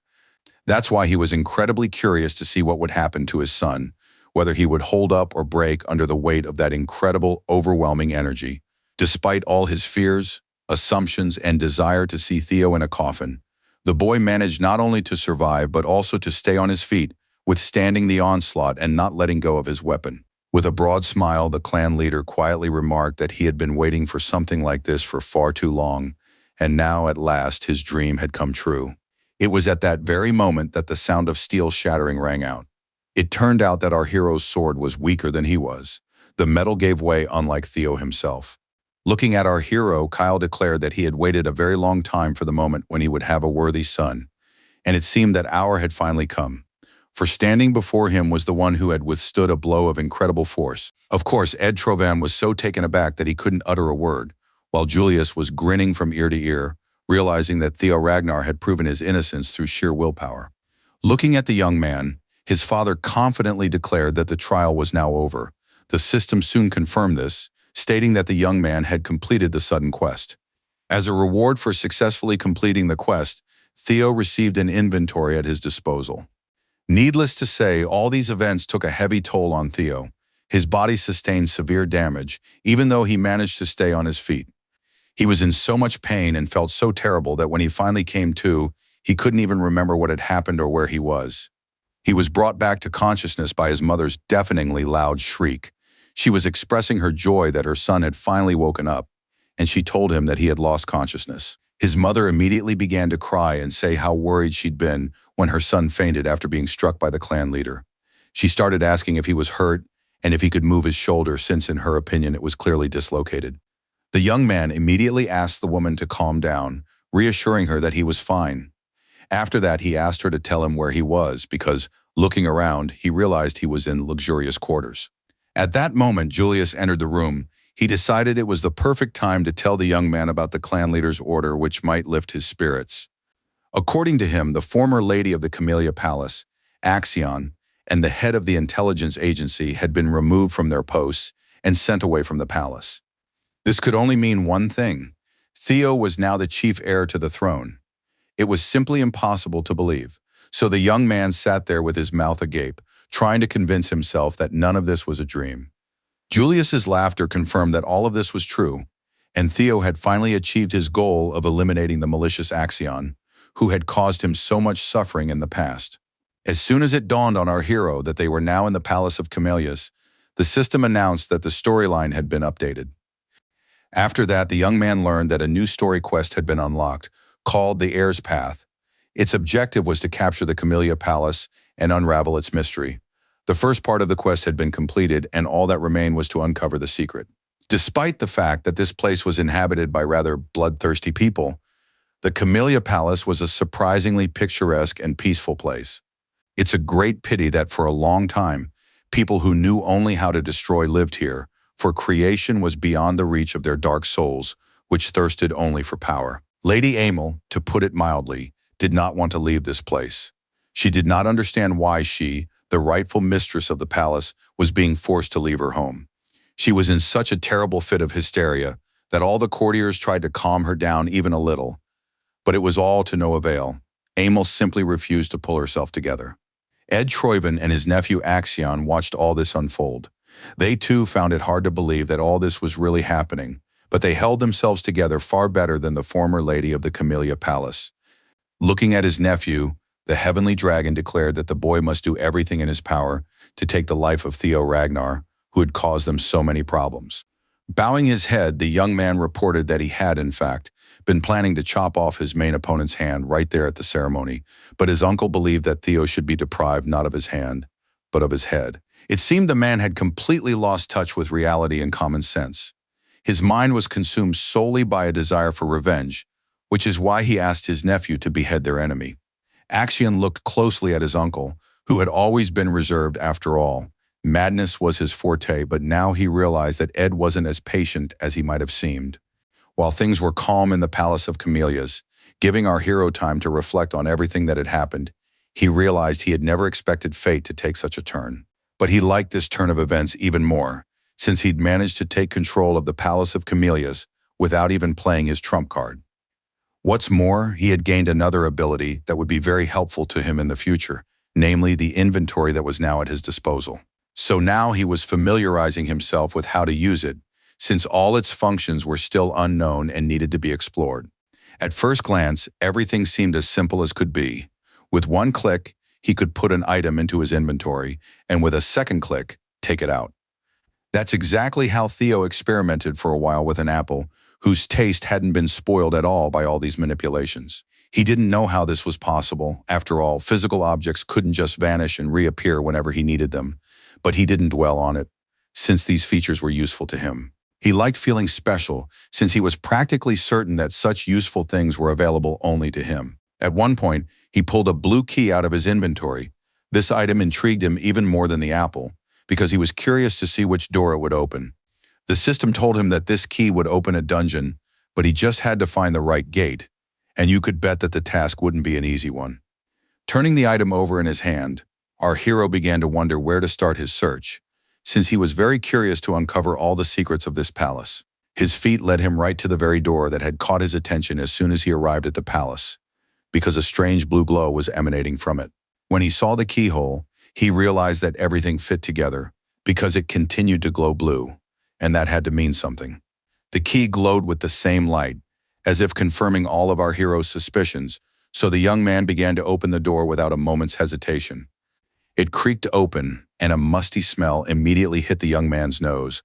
That's why he was incredibly curious to see what would happen to his son, whether he would hold up or break under the weight of that incredible, overwhelming energy. Despite all his fears, assumptions, and desire to see Theo in a coffin, the boy managed not only to survive but also to stay on his feet, withstanding the onslaught and not letting go of his weapon. With a broad smile, the clan leader quietly remarked that he had been waiting for something like this for far too long, and now at last his dream had come true. It was at that very moment that the sound of steel shattering rang out. It turned out that our hero's sword was weaker than he was. The metal gave way, unlike Theo himself. Looking at our hero, Kyle declared that he had waited a very long time for the moment when he would have a worthy son, and it seemed that hour had finally come. For standing before him was the one who had withstood a blow of incredible force. Of course, Ed Trovan was so taken aback that he couldn't utter a word, while Julius was grinning from ear to ear, realizing that Theo Ragnar had proven his innocence through sheer willpower. Looking at the young man, his father confidently declared that the trial was now over. The system soon confirmed this, stating that the young man had completed the sudden quest. As a reward for successfully completing the quest, Theo received an inventory at his disposal. Needless to say, all these events took a heavy toll on Theo. His body sustained severe damage, even though he managed to stay on his feet. He was in so much pain and felt so terrible that when he finally came to, he couldn't even remember what had happened or where he was. He was brought back to consciousness by his mother's deafeningly loud shriek. She was expressing her joy that her son had finally woken up, and she told him that he had lost consciousness. His mother immediately began to cry and say how worried she'd been when her son fainted after being struck by the clan leader. She started asking if he was hurt and if he could move his shoulder, since in her opinion it was clearly dislocated. The young man immediately asked the woman to calm down, reassuring her that he was fine. After that, he asked her to tell him where he was because, looking around, he realized he was in luxurious quarters. At that moment, Julius entered the room. He decided it was the perfect time to tell the young man about the clan leader's order, which might lift his spirits. According to him, the former lady of the Camellia Palace, Axion, and the head of the intelligence agency had been removed from their posts and sent away from the palace. This could only mean one thing. Theo was now the chief heir to the throne. It was simply impossible to believe. So the young man sat there with his mouth agape, trying to convince himself that none of this was a dream. Julius's laughter confirmed that all of this was true, and Theo had finally achieved his goal of eliminating the malicious Axion, who had caused him so much suffering in the past. As soon as it dawned on our hero that they were now in the Palace of Camellias, the system announced that the storyline had been updated. After that, the young man learned that a new story quest had been unlocked, called the Heir's Path. Its objective was to capture the Camellia Palace and unravel its mystery. The first part of the quest had been completed, and all that remained was to uncover the secret. Despite the fact that this place was inhabited by rather bloodthirsty people, the Camellia Palace was a surprisingly picturesque and peaceful place. It's a great pity that for a long time, people who knew only how to destroy lived here, for creation was beyond the reach of their dark souls, which thirsted only for power. Lady Amel, to put it mildly, did not want to leave this place. She did not understand why she, the rightful mistress of the palace, was being forced to leave her home. She was in such a terrible fit of hysteria that all the courtiers tried to calm her down even a little, but it was all to no avail. Amel simply refused to pull herself together. Ed Troyven and his nephew Axion watched all this unfold. They too found it hard to believe that all this was really happening, but they held themselves together far better than the former lady of the Camellia Palace. Looking at his nephew, the heavenly dragon declared that the boy must do everything in his power to take the life of Theo Ragnar, who had caused them so many problems. Bowing his head, the young man reported that he had, in fact, been planning to chop off his main opponent's hand right there at the ceremony, but his uncle believed that Theo should be deprived not of his hand, but of his head. It seemed the man had completely lost touch with reality and common sense. His mind was consumed solely by a desire for revenge, which is why he asked his nephew to behead their enemy. Axion looked closely at his uncle, who had always been reserved after all. Madness was his forte, but now he realized that Ed wasn't as patient as he might have seemed. While things were calm in the Palace of Camellias, giving our hero time to reflect on everything that had happened, he realized he had never expected fate to take such a turn. But he liked this turn of events even more, since he'd managed to take control of the Palace of Camellias without even playing his trump card. What's more, he had gained another ability that would be very helpful to him in the future, namely the inventory that was now at his disposal. So now he was familiarizing himself with how to use it, since all its functions were still unknown and needed to be explored. At first glance, everything seemed as simple as could be. With one click, he could put an item into his inventory, and with a second click, take it out. That's exactly how Theo experimented for a while with an apple, whose taste hadn't been spoiled at all by all these manipulations. He didn't know how this was possible. After all, physical objects couldn't just vanish and reappear whenever he needed them. But he didn't dwell on it, since these features were useful to him. He liked feeling special, since he was practically certain that such useful things were available only to him. At one point, he pulled a blue key out of his inventory. This item intrigued him even more than the apple, because he was curious to see which door it would open. The system told him that this key would open a dungeon, but he just had to find the right gate, and you could bet that the task wouldn't be an easy one. Turning the item over in his hand, our hero began to wonder where to start his search, since he was very curious to uncover all the secrets of this palace. His feet led him right to the very door that had caught his attention as soon as he arrived at the palace, because a strange blue glow was emanating from it. When he saw the keyhole, he realized that everything fit together, because it continued to glow blue, and that had to mean something. The key glowed with the same light, as if confirming all of our hero's suspicions, so the young man began to open the door without a moment's hesitation. It creaked open, and a musty smell immediately hit the young man's nose,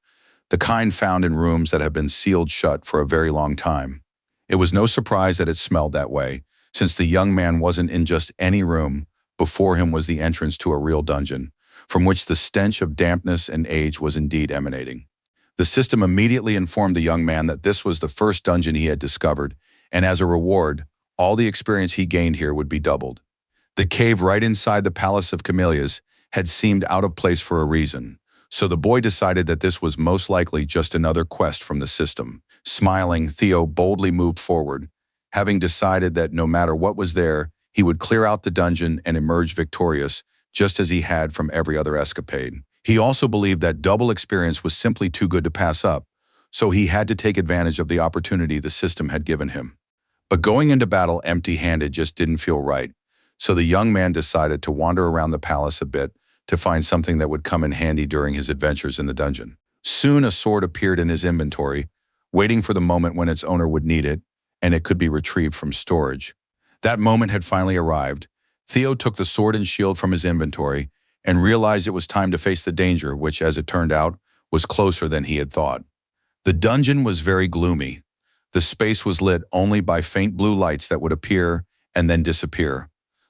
the kind found in rooms that have been sealed shut for a very long time. It was no surprise that it smelled that way, since the young man wasn't in just any room. Before him was the entrance to a real dungeon, from which the stench of dampness and age was indeed emanating. The system immediately informed the young man that this was the first dungeon he had discovered, and as a reward, all the experience he gained here would be doubled. The cave right inside the Palace of Camellias had seemed out of place for a reason, so the boy decided that this was most likely just another quest from the system. Smiling, Theo boldly moved forward, having decided that no matter what was there, he would clear out the dungeon and emerge victorious, just as he had from every other escapade. He also believed that double experience was simply too good to pass up, so he had to take advantage of the opportunity the system had given him. But going into battle empty-handed just didn't feel right, so the young man decided to wander around the palace a bit to find something that would come in handy during his adventures in the dungeon. Soon a sword appeared in his inventory, waiting for the moment when its owner would need it, and it could be retrieved from storage. That moment had finally arrived. Theo took the sword and shield from his inventory and realized it was time to face the danger, which, as it turned out, was closer than he had thought. The dungeon was very gloomy. The space was lit only by faint blue lights that would appear and then disappear,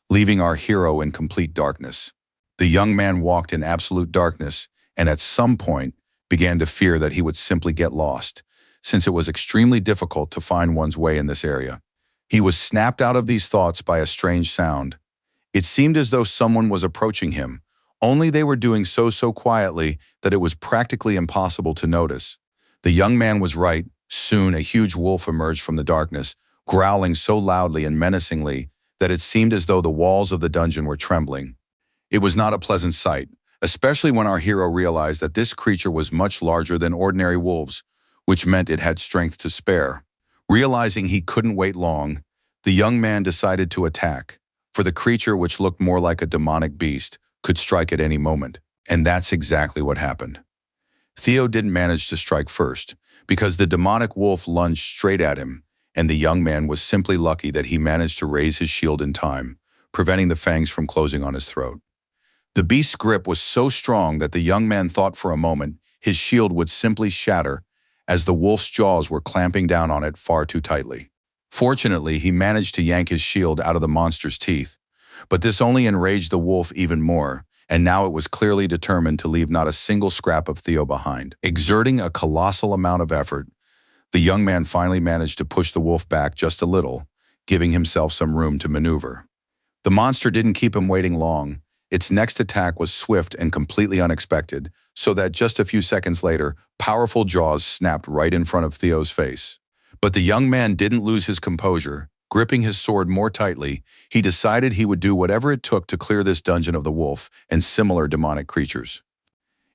leaving our hero in complete darkness. The young man walked in absolute darkness and at some point began to fear that he would simply get lost, since it was extremely difficult to find one's way in this area. He was snapped out of these thoughts by a strange sound. It seemed as though someone was approaching him, only they were doing so quietly that it was practically impossible to notice. The young man was right. Soon a huge wolf emerged from the darkness, growling so loudly and menacingly that it seemed as though the walls of the dungeon were trembling. It was not a pleasant sight, especially when our hero realized that this creature was much larger than ordinary wolves, which meant it had strength to spare. Realizing he couldn't wait long, the young man decided to attack, for the creature, which looked more like a demonic beast, could strike at any moment. And that's exactly what happened. Theo didn't manage to strike first, because the demonic wolf lunged straight at him, and the young man was simply lucky that he managed to raise his shield in time, preventing the fangs from closing on his throat. The beast's grip was so strong that the young man thought for a moment his shield would simply shatter, as the wolf's jaws were clamping down on it far too tightly. Fortunately, he managed to yank his shield out of the monster's teeth, but this only enraged the wolf even more, and now it was clearly determined to leave not a single scrap of Theo behind. Exerting a colossal amount of effort, the young man finally managed to push the wolf back just a little, giving himself some room to maneuver. The monster didn't keep him waiting long. Its next attack was swift and completely unexpected, so that just a few seconds later, powerful jaws snapped right in front of Theo's face. But the young man didn't lose his composure. Gripping his sword more tightly, he decided he would do whatever it took to clear this dungeon of the wolf and similar demonic creatures.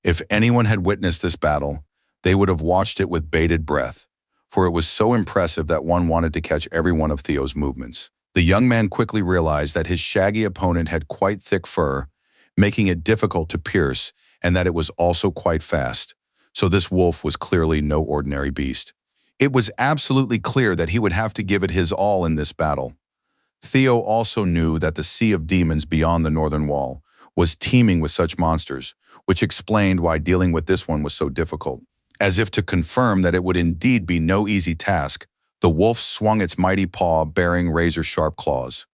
If anyone had witnessed this battle, they would have watched it with bated breath, for it was so impressive that one wanted to catch every one of Theo's movements. The young man quickly realized that his shaggy opponent had quite thick fur, making it difficult to pierce, and that it was also quite fast. So this wolf was clearly no ordinary beast. It was absolutely clear that he would have to give it his all in this battle. Theo also knew that the sea of demons beyond the northern wall was teeming with such monsters, which explained why dealing with this one was so difficult. As if to confirm that it would indeed be no easy task, the wolf swung its mighty paw bearing razor-sharp claws.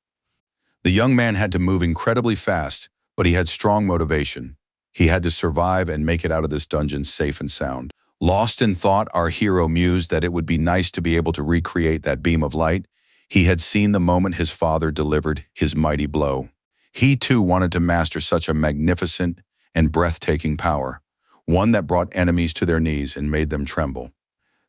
The young man had to move incredibly fast, but he had strong motivation. He had to survive and make it out of this dungeon safe and sound. Lost in thought, our hero mused that it would be nice to be able to recreate that beam of light. He had seen the moment his father delivered his mighty blow. He too wanted to master such a magnificent and breathtaking power, one that brought enemies to their knees and made them tremble.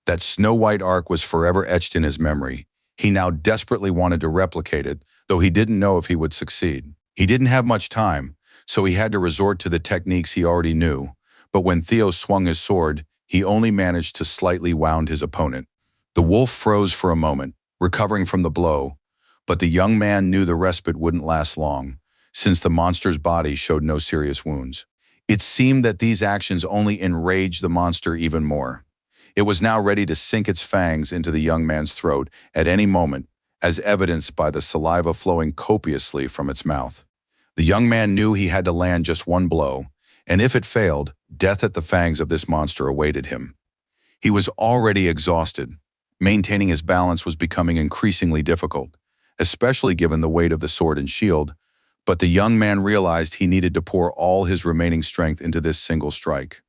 That snow-white arc was forever etched in his memory. He now desperately wanted to replicate it, though he didn't know if he would succeed. He didn't have much time, so he had to resort to the techniques he already knew. But when Theo swung his sword, he only managed to slightly wound his opponent. The wolf froze for a moment, recovering from the blow, but the young man knew the respite wouldn't last long, since the monster's body showed no serious wounds. It seemed that these actions only enraged the monster even more. It was now ready to sink its fangs into the young man's throat at any moment, as evidenced by the saliva flowing copiously from its mouth. The young man knew he had to land just one blow, and if it failed, death at the fangs of this monster awaited him. He was already exhausted. Maintaining his balance was becoming increasingly difficult, especially given the weight of the sword and shield, but the young man realized he needed to pour all his remaining strength into this single strike.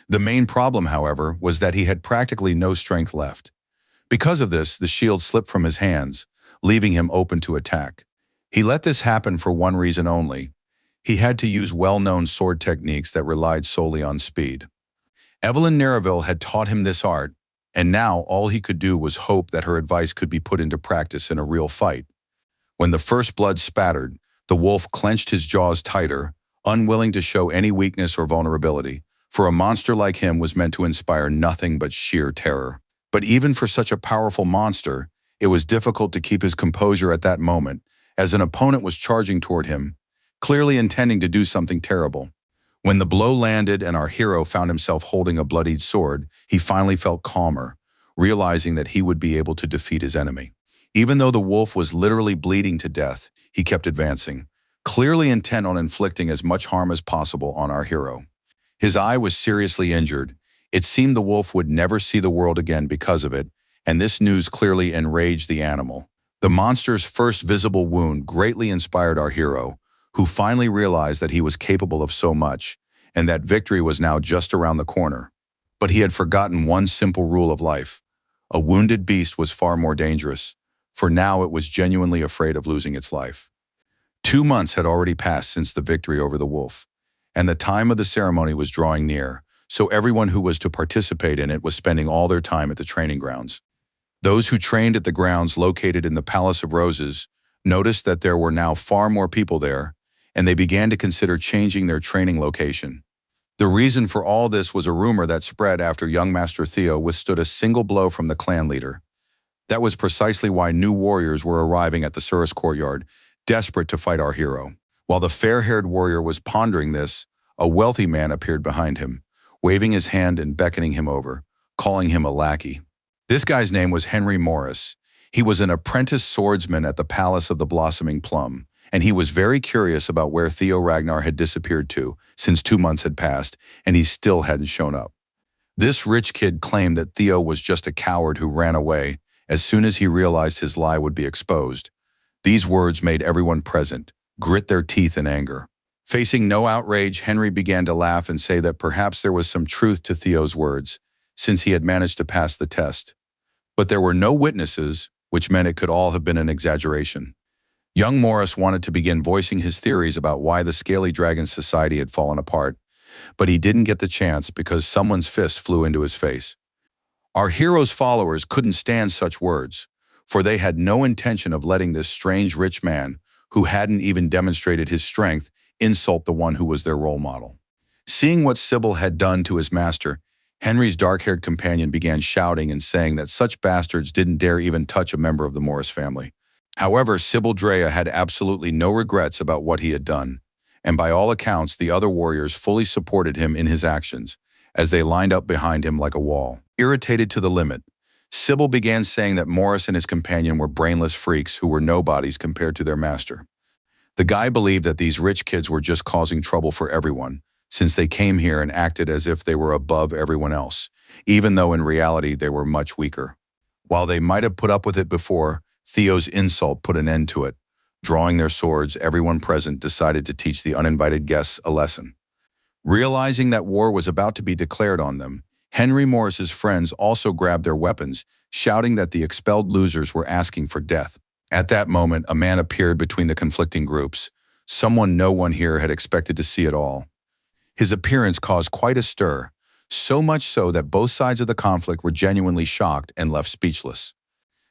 The main problem, however, was that he had practically no strength left. Because of this, the shield slipped from his hands, leaving him open to attack. He let this happen for one reason only. He had to use well-known sword techniques that relied solely on speed. Evelyn Nereville had taught him this art, and now all he could do was hope that her advice could be put into practice in a real fight. When the first blood spattered, the wolf clenched his jaws tighter, unwilling to show any weakness or vulnerability, for a monster like him was meant to inspire nothing but sheer terror. But even for such a powerful monster, it was difficult to keep his composure at that moment, as an opponent was charging toward him, clearly intending to do something terrible. When the blow landed and our hero found himself holding a bloodied sword, he finally felt calmer, realizing that he would be able to defeat his enemy. Even though the wolf was literally bleeding to death, he kept advancing, clearly intent on inflicting as much harm as possible on our hero. His eye was seriously injured. It seemed the wolf would never see the world again because of it, and this news clearly enraged the animal. The monster's first visible wound greatly inspired our hero, who finally realized that he was capable of so much, and that victory was now just around the corner. But he had forgotten one simple rule of life. A wounded beast was far more dangerous, for now it was genuinely afraid of losing its life. 2 months had already passed since the victory over the wolf, and the time of the ceremony was drawing near, so everyone who was to participate in it was spending all their time at the training grounds. Those who trained at the grounds located in the Palace of Roses noticed that there were now far more people there, and they began to consider changing their training location. The reason for all this was a rumor that spread after young Master Theo withstood a single blow from the clan leader. That was precisely why new warriors were arriving at the Surus courtyard, desperate to fight our hero. While the fair-haired warrior was pondering this, a wealthy man appeared behind him, waving his hand and beckoning him over, calling him a lackey. This guy's name was Henry Morris. He was an apprentice swordsman at the Palace of the Blossoming Plum, and he was very curious about where Theo Ragnar had disappeared to, since 2 months had passed, and he still hadn't shown up. This rich kid claimed that Theo was just a coward who ran away as soon as he realized his lie would be exposed. These words made everyone present grit their teeth in anger. Facing no outrage, Henry began to laugh and say that perhaps there was some truth to Theo's words, since he had managed to pass the test. But there were no witnesses, which meant it could all have been an exaggeration. Young Morris wanted to begin voicing his theories about why the Scaly Dragon Society had fallen apart, but he didn't get the chance because someone's fist flew into his face. Our hero's followers couldn't stand such words, for they had no intention of letting this strange rich man, who hadn't even demonstrated his strength, insult the one who was their role model. Seeing what Sybil had done to his master, Henry's dark-haired companion began shouting and saying that such bastards didn't dare even touch a member of the Morris family. However, Sybil Drea had absolutely no regrets about what he had done, and by all accounts, the other warriors fully supported him in his actions, as they lined up behind him like a wall. Irritated to the limit, Sybil began saying that Morris and his companion were brainless freaks who were nobodies compared to their master. The guy believed that these rich kids were just causing trouble for everyone, since they came here and acted as if they were above everyone else, even though in reality they were much weaker. While they might have put up with it before, Theo's insult put an end to it. Drawing their swords, everyone present decided to teach the uninvited guests a lesson. Realizing that war was about to be declared on them, Henry Morris's friends also grabbed their weapons, shouting that the expelled losers were asking for death. At that moment, a man appeared between the conflicting groups, someone no one here had expected to see at all. His appearance caused quite a stir, so much so that both sides of the conflict were genuinely shocked and left speechless.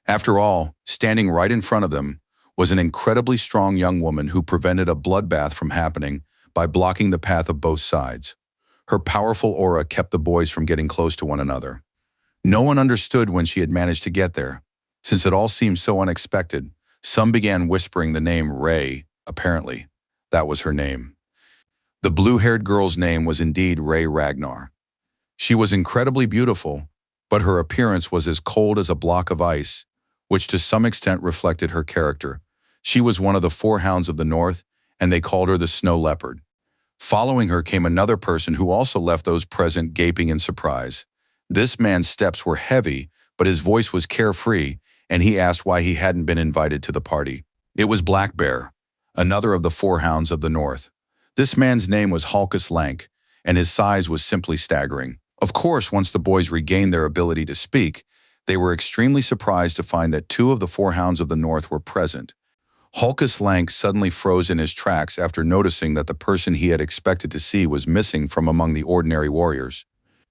After all, standing right in front of them was an incredibly strong young woman who prevented a bloodbath from happening by blocking the path of both sides. Her powerful aura kept the boys from getting close to one another. No one understood when she had managed to get there. Since it all seemed so unexpected, some began whispering the name Ray. Apparently, that was her name. The blue-haired girl's name was indeed Ray Ragnar. She was incredibly beautiful, but her appearance was as cold as a block of ice, which to some extent reflected her character. She was one of the 4 hounds of the north, and they called her the Snow Leopard. Following her came another person who also left those present gaping in surprise. This man's steps were heavy, but his voice was carefree, and he asked why he hadn't been invited to the party. It was Black Bear, another of the 4 hounds of the north. This man's name was Halkus Lank, and his size was simply staggering. Of course, once the boys regained their ability to speak, they were extremely surprised to find that 2 of the 4 hounds of the north were present. Halkus Lank suddenly froze in his tracks after noticing that the person he had expected to see was missing from among the ordinary warriors.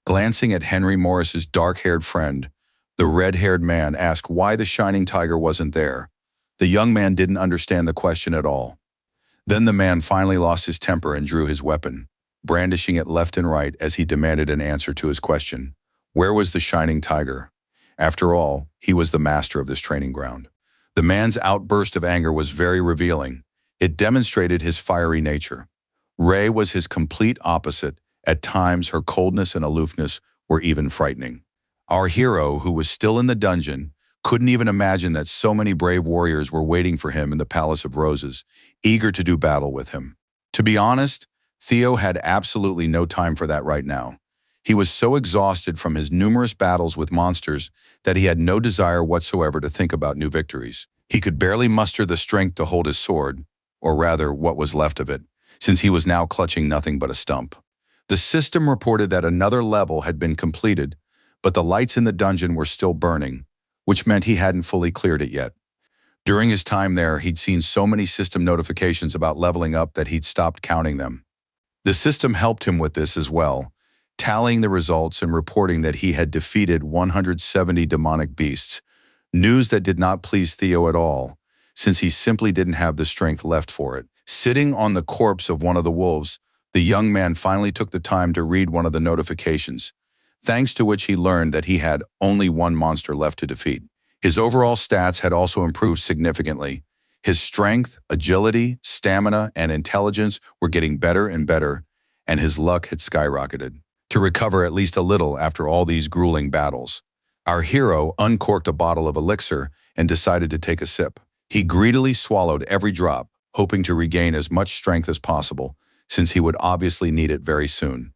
Glancing at Henry Morris's dark-haired friend, the red-haired man asked why the shining tiger wasn't there. The young man didn't understand the question at all. Then the man finally lost his temper and drew his weapon, brandishing it left and right as he demanded an answer to his question. Where was the shining tiger? After all, he was the master of this training ground. The man's outburst of anger was very revealing. It demonstrated his fiery nature. Ray was his complete opposite. At times, her coldness and aloofness were even frightening. Our hero, who was still in the dungeon, couldn't even imagine that so many brave warriors were waiting for him in the Palace of Roses, eager to do battle with him. To be honest, Theo had absolutely no time for that right now. He was so exhausted from his numerous battles with monsters that he had no desire whatsoever to think about new victories. He could barely muster the strength to hold his sword, or rather, what was left of it, since he was now clutching nothing but a stump. The system reported that another level had been completed, but the lights in the dungeon were still burning, which meant he hadn't fully cleared it yet. During his time there, he'd seen so many system notifications about leveling up that he'd stopped counting them. The system helped him with this as well, tallying the results and reporting that he had defeated 170 demonic beasts, news that did not please Theo at all, since he simply didn't have the strength left for it. Sitting on the corpse of one of the wolves, the young man finally took the time to read one of the notifications, thanks to which he learned that he had only one monster left to defeat. His overall stats had also improved significantly. His strength, agility, stamina, and intelligence were getting better and better, and his luck had skyrocketed. To recover at least a little after all these grueling battles, our hero uncorked a bottle of elixir and decided to take a sip. He greedily swallowed every drop, hoping to regain as much strength as possible, since he would obviously need it very soon.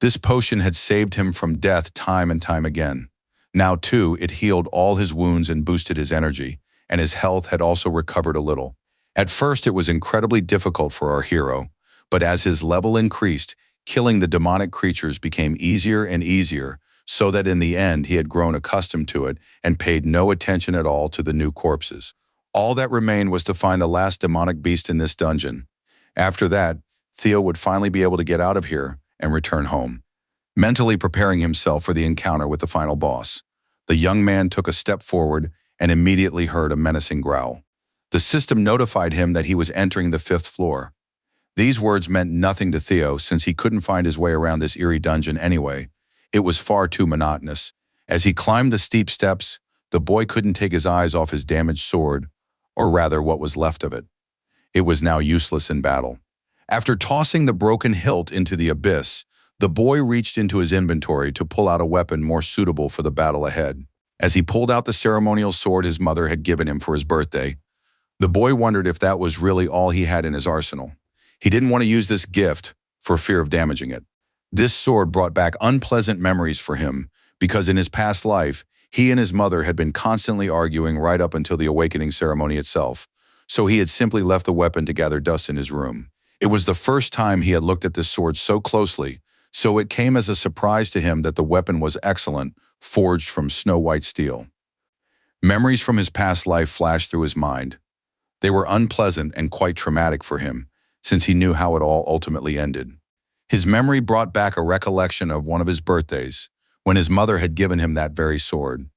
This potion had saved him from death time and time again. Now, too, it healed all his wounds and boosted his energy, and his health had also recovered a little. At first, it was incredibly difficult for our hero, but as his level increased, killing the demonic creatures became easier and easier, so that in the end he had grown accustomed to it and paid no attention at all to the new corpses. All that remained was to find the last demonic beast in this dungeon. After that, Theo would finally be able to get out of here and return home. Mentally preparing himself for the encounter with the final boss, the young man took a step forward and immediately heard a menacing growl. The system notified him that he was entering the 5th floor. These words meant nothing to Theo since he couldn't find his way around this eerie dungeon anyway. It was far too monotonous. As he climbed the steep steps, the boy couldn't take his eyes off his damaged sword, or rather what was left of it. It was now useless in battle. After tossing the broken hilt into the abyss, the boy reached into his inventory to pull out a weapon more suitable for the battle ahead. As he pulled out the ceremonial sword his mother had given him for his birthday, the boy wondered if that was really all he had in his arsenal. He didn't want to use this gift for fear of damaging it. This sword brought back unpleasant memories for him because in his past life, he and his mother had been constantly arguing right up until the awakening ceremony itself, so he had simply left the weapon to gather dust in his room. It was the first time he had looked at this sword so closely, so it came as a surprise to him that the weapon was excellent, forged from snow-white steel. Memories from his past life flashed through his mind. They were unpleasant and quite traumatic for him, since he knew how it all ultimately ended. His memory brought back a recollection of one of his birthdays, when his mother had given him that very sword.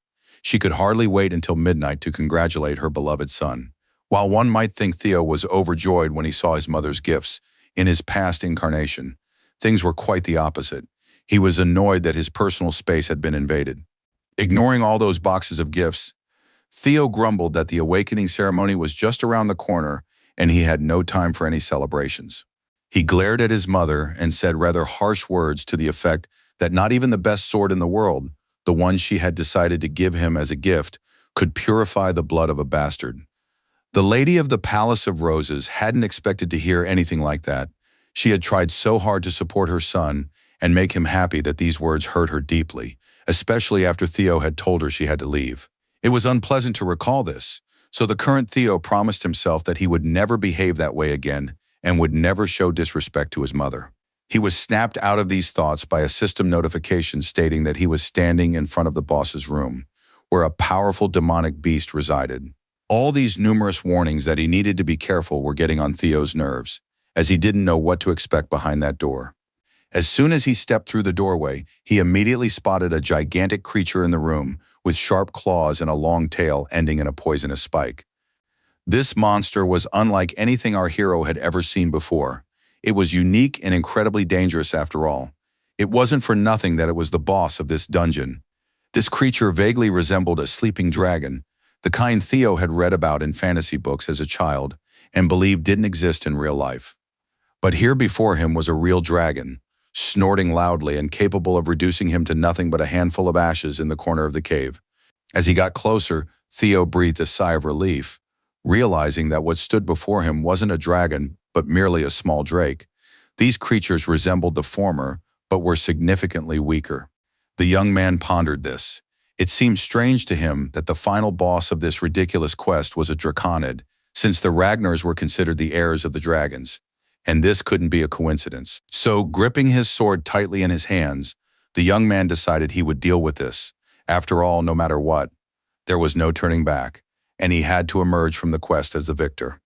She could hardly wait until midnight to congratulate her beloved son. While one might think Theo was overjoyed when he saw his mother's gifts in his past incarnation, things were quite the opposite. He was annoyed that his personal space had been invaded. Ignoring all those boxes of gifts, Theo grumbled that the awakening ceremony was just around the corner and he had no time for any celebrations. He glared at his mother and said rather harsh words to the effect that not even the best sword in the world, the one she had decided to give him as a gift, could purify the blood of a bastard. The lady of the Palace of Roses hadn't expected to hear anything like that. She had tried so hard to support her son and make him happy that these words hurt her deeply, especially after Theo had told her she had to leave. It was unpleasant to recall this, so the current Theo promised himself that he would never behave that way again and would never show disrespect to his mother. He was snapped out of these thoughts by a system notification stating that he was standing in front of the boss's room, where a powerful demonic beast resided. All these numerous warnings that he needed to be careful were getting on Theo's nerves, as he didn't know what to expect behind that door. As soon as he stepped through the doorway, he immediately spotted a gigantic creature in the room with sharp claws and a long tail ending in a poisonous spike. This monster was unlike anything our hero had ever seen before. It was unique and incredibly dangerous after all. It wasn't for nothing that it was the boss of this dungeon. This creature vaguely resembled a sleeping dragon, the kind Theo had read about in fantasy books as a child and believed didn't exist in real life. But here before him was a real dragon, snorting loudly and capable of reducing him to nothing but a handful of ashes in the corner of the cave. As he got closer, Theo breathed a sigh of relief, realizing that what stood before him wasn't a dragon, but merely a small drake. These creatures resembled the former, but were significantly weaker. The young man pondered this. It seemed strange to him that the final boss of this ridiculous quest was a draconid, since the Ragnars were considered the heirs of the dragons. And this couldn't be a coincidence. So, gripping his sword tightly in his hands, the young man decided he would deal with this. After all, no matter what, there was no turning back, and he had to emerge from the quest as the victor.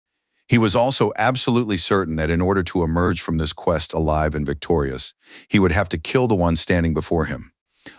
He was also absolutely certain that in order to emerge from this quest alive and victorious, he would have to kill the one standing before him.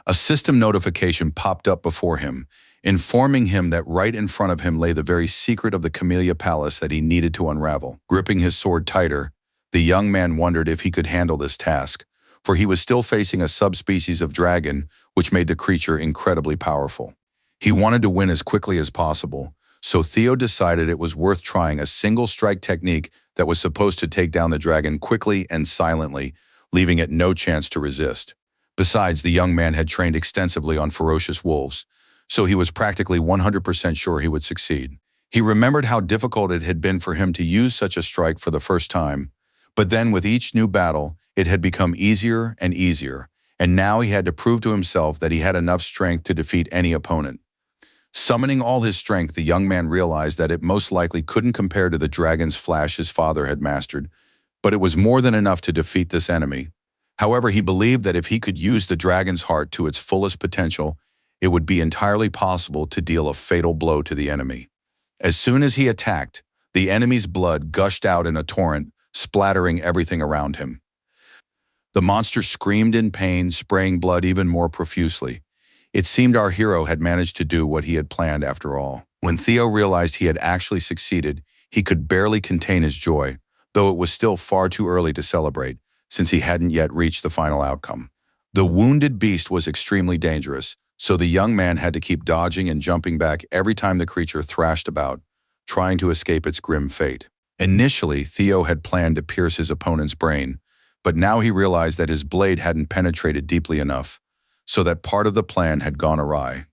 A system notification popped up before him, informing him that right in front of him lay the very secret of the Camellia Palace that he needed to unravel. Gripping his sword tighter, the young man wondered if he could handle this task, for he was still facing a subspecies of dragon, which made the creature incredibly powerful. He wanted to win as quickly as possible, so Theo decided it was worth trying a single strike technique that was supposed to take down the dragon quickly and silently, leaving it no chance to resist. Besides, the young man had trained extensively on ferocious wolves, so he was practically 100% sure he would succeed. He remembered how difficult it had been for him to use such a strike for the first time, but then with each new battle, it had become easier and easier, and now he had to prove to himself that he had enough strength to defeat any opponent. Summoning all his strength, the young man realized that it most likely couldn't compare to the dragon's flash his father had mastered, but it was more than enough to defeat this enemy. However, he believed that if he could use the dragon's heart to its fullest potential, it would be entirely possible to deal a fatal blow to the enemy. As soon as he attacked, the enemy's blood gushed out in a torrent, splattering everything around him. The monster screamed in pain, spraying blood even more profusely. It seemed our hero had managed to do what he had planned after all. When Theo realized he had actually succeeded, he could barely contain his joy, though it was still far too early to celebrate, since he hadn't yet reached the final outcome. The wounded beast was extremely dangerous, so the young man had to keep dodging and jumping back every time the creature thrashed about, trying to escape its grim fate. Initially, Theo had planned to pierce his opponent's brain, but now he realized that his blade hadn't penetrated deeply enough, so that part of the plan had gone awry.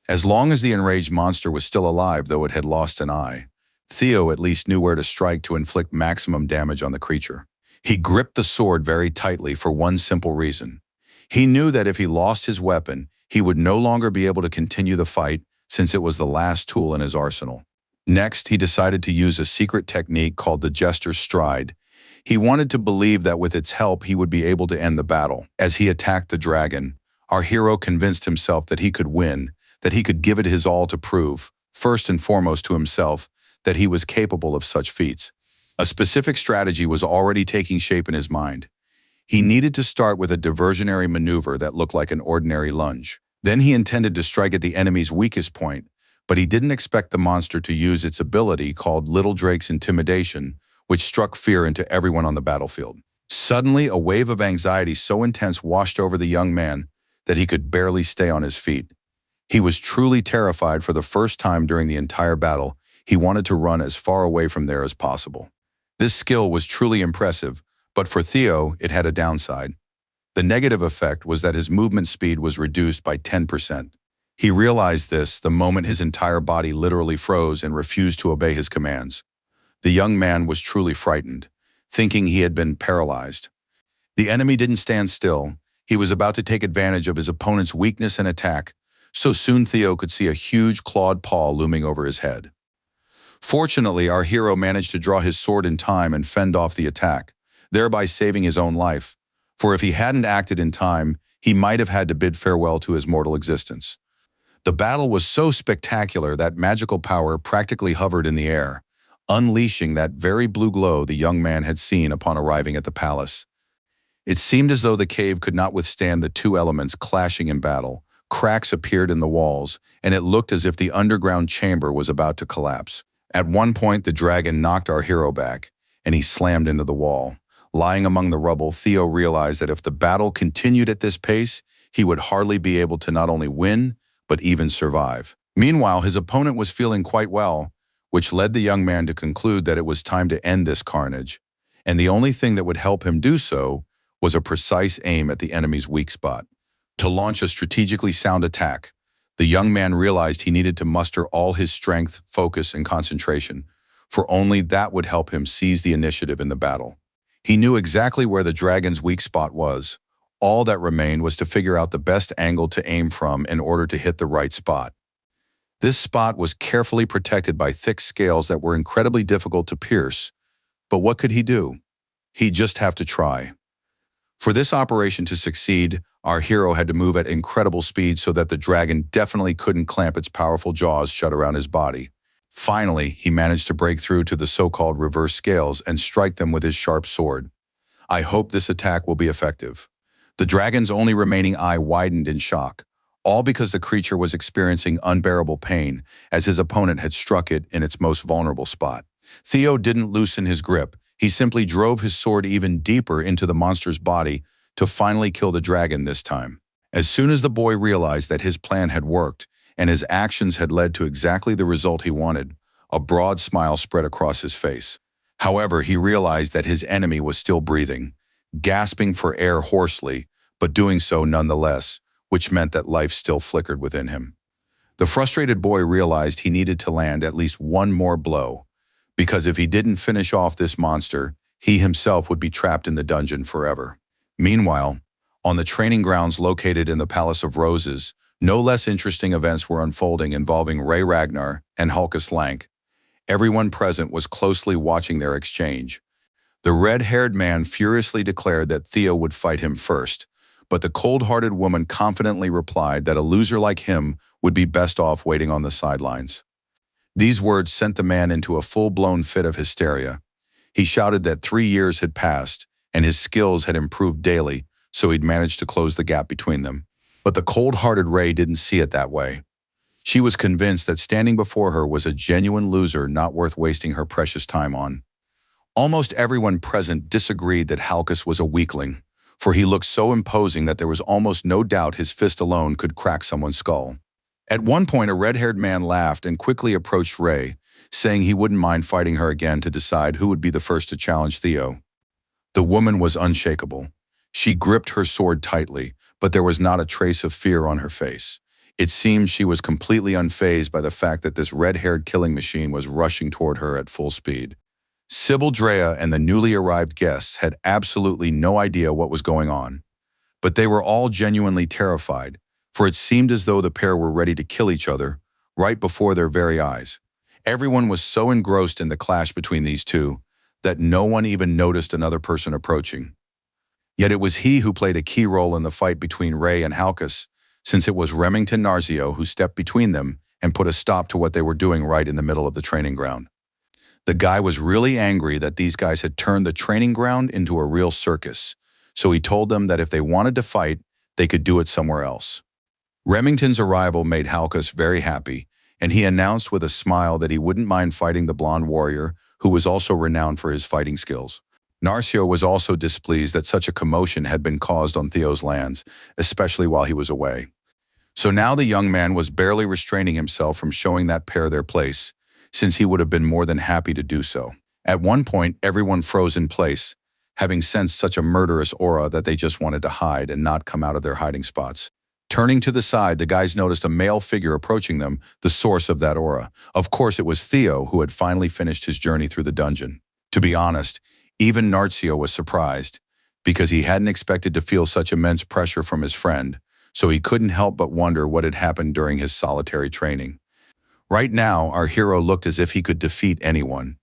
As long as the enraged monster was still alive, though it had lost an eye, Theo at least knew where to strike to inflict maximum damage on the creature. He gripped the sword very tightly for one simple reason. He knew that if he lost his weapon, he would no longer be able to continue the fight, since it was the last tool in his arsenal. Next, he decided to use a secret technique called the Jester's Stride. He wanted to believe that with its help he would be able to end the battle. As he attacked the dragon, our hero convinced himself that he could win, that he could give it his all to prove, first and foremost to himself, that he was capable of such feats. A specific strategy was already taking shape in his mind. He needed to start with a diversionary maneuver that looked like an ordinary lunge. Then he intended to strike at the enemy's weakest point, but he didn't expect the monster to use its ability called Little Drake's Intimidation, which struck fear into everyone on the battlefield. Suddenly, a wave of anxiety so intense washed over the young man that he could barely stay on his feet. He was truly terrified. For the first time during the entire battle, he wanted to run as far away from there as possible. This skill was truly impressive, but for Theo, it had a downside. The negative effect was that his movement speed was reduced by 10%. He realized this the moment his entire body literally froze and refused to obey his commands. The young man was truly frightened, thinking he had been paralyzed. The enemy didn't stand still. He was about to take advantage of his opponent's weakness and attack, so soon Theo could see a huge clawed paw looming over his head. Fortunately, our hero managed to draw his sword in time and fend off the attack, thereby saving his own life, for if he hadn't acted in time, he might have had to bid farewell to his mortal existence. The battle was so spectacular that magical power practically hovered in the air, unleashing that very blue glow the young man had seen upon arriving at the palace. It seemed as though the cave could not withstand the two elements clashing in battle. Cracks appeared in the walls, and it looked as if the underground chamber was about to collapse. At one point, the dragon knocked our hero back, and he slammed into the wall. Lying among the rubble, Theo realized that if the battle continued at this pace, he would hardly be able to not only win, but even survive. Meanwhile, his opponent was feeling quite well, which led the young man to conclude that it was time to end this carnage. and the only thing that would help him do so was a precise aim at the enemy's weak spot. To launch a strategically sound attack, the young man realized he needed to muster all his strength, focus, and concentration, for only that would help him seize the initiative in the battle. He knew exactly where the dragon's weak spot was. All that remained was to figure out the best angle to aim from in order to hit the right spot. This spot was carefully protected by thick scales that were incredibly difficult to pierce. But what could he do? He'd just have to try. For this operation to succeed, our hero had to move at incredible speed so that the dragon definitely couldn't clamp its powerful jaws shut around his body. Finally, he managed to break through to the so-called reverse scales and strike them with his sharp sword. I hope this attack will be effective. The dragon's only remaining eye widened in shock, all because the creature was experiencing unbearable pain as his opponent had struck it in its most vulnerable spot. Theo didn't loosen his grip. He simply drove his sword even deeper into the monster's body to finally kill the dragon this time. As soon as the boy realized that his plan had worked and his actions had led to exactly the result he wanted, a broad smile spread across his face. However, he realized that his enemy was still breathing, gasping for air hoarsely, but doing so nonetheless, which meant that life still flickered within him. The frustrated boy realized he needed to land at least one more blow, because if he didn't finish off this monster, he himself would be trapped in the dungeon forever. Meanwhile, on the training grounds located in the Palace of Roses, no less interesting events were unfolding involving Ray Ragnar and Hulkus Lank. Everyone present was closely watching their exchange. The red-haired man furiously declared that Theo would fight him first, but the cold-hearted woman confidently replied that a loser like him would be best off waiting on the sidelines. These words sent the man into a full-blown fit of hysteria. He shouted that 3 years had passed, and his skills had improved daily, so he'd managed to close the gap between them. But the cold-hearted Ray didn't see it that way. She was convinced that standing before her was a genuine loser not worth wasting her precious time on. Almost everyone present disagreed that Hulkus was a weakling, for he looked so imposing that there was almost no doubt his fist alone could crack someone's skull. At one point, a red-haired man laughed and quickly approached Ray, saying he wouldn't mind fighting her again to decide who would be the first to challenge Theo. The woman was unshakable. She gripped her sword tightly, but there was not a trace of fear on her face. It seemed she was completely unfazed by the fact that this red-haired killing machine was rushing toward her at full speed. Sybil Drea and the newly arrived guests had absolutely no idea what was going on, but they were all genuinely terrified, for it seemed as though the pair were ready to kill each other right before their very eyes. Everyone was so engrossed in the clash between these two that no one even noticed another person approaching. Yet it was he who played a key role in the fight between Ray and Hulkus, since it was Remington Narzio who stepped between them and put a stop to what they were doing right in the middle of the training ground. The guy was really angry that these guys had turned the training ground into a real circus, so he told them that if they wanted to fight, they could do it somewhere else. Remington's arrival made Hulkus very happy, and he announced with a smile that he wouldn't mind fighting the blonde warrior, who was also renowned for his fighting skills. Narcio was also displeased that such a commotion had been caused on Theo's lands, especially while he was away. So now the young man was barely restraining himself from showing that pair their place, since he would have been more than happy to do so. At one point, everyone froze in place, having sensed such a murderous aura that they just wanted to hide and not come out of their hiding spots. Turning to the side, the guys noticed a male figure approaching them, the source of that aura. Of course, it was Theo, who had finally finished his journey through the dungeon. To be honest, even Narzio was surprised, because he hadn't expected to feel such immense pressure from his friend, so he couldn't help but wonder what had happened during his solitary training. Right now, our hero looked as if he could defeat anyone,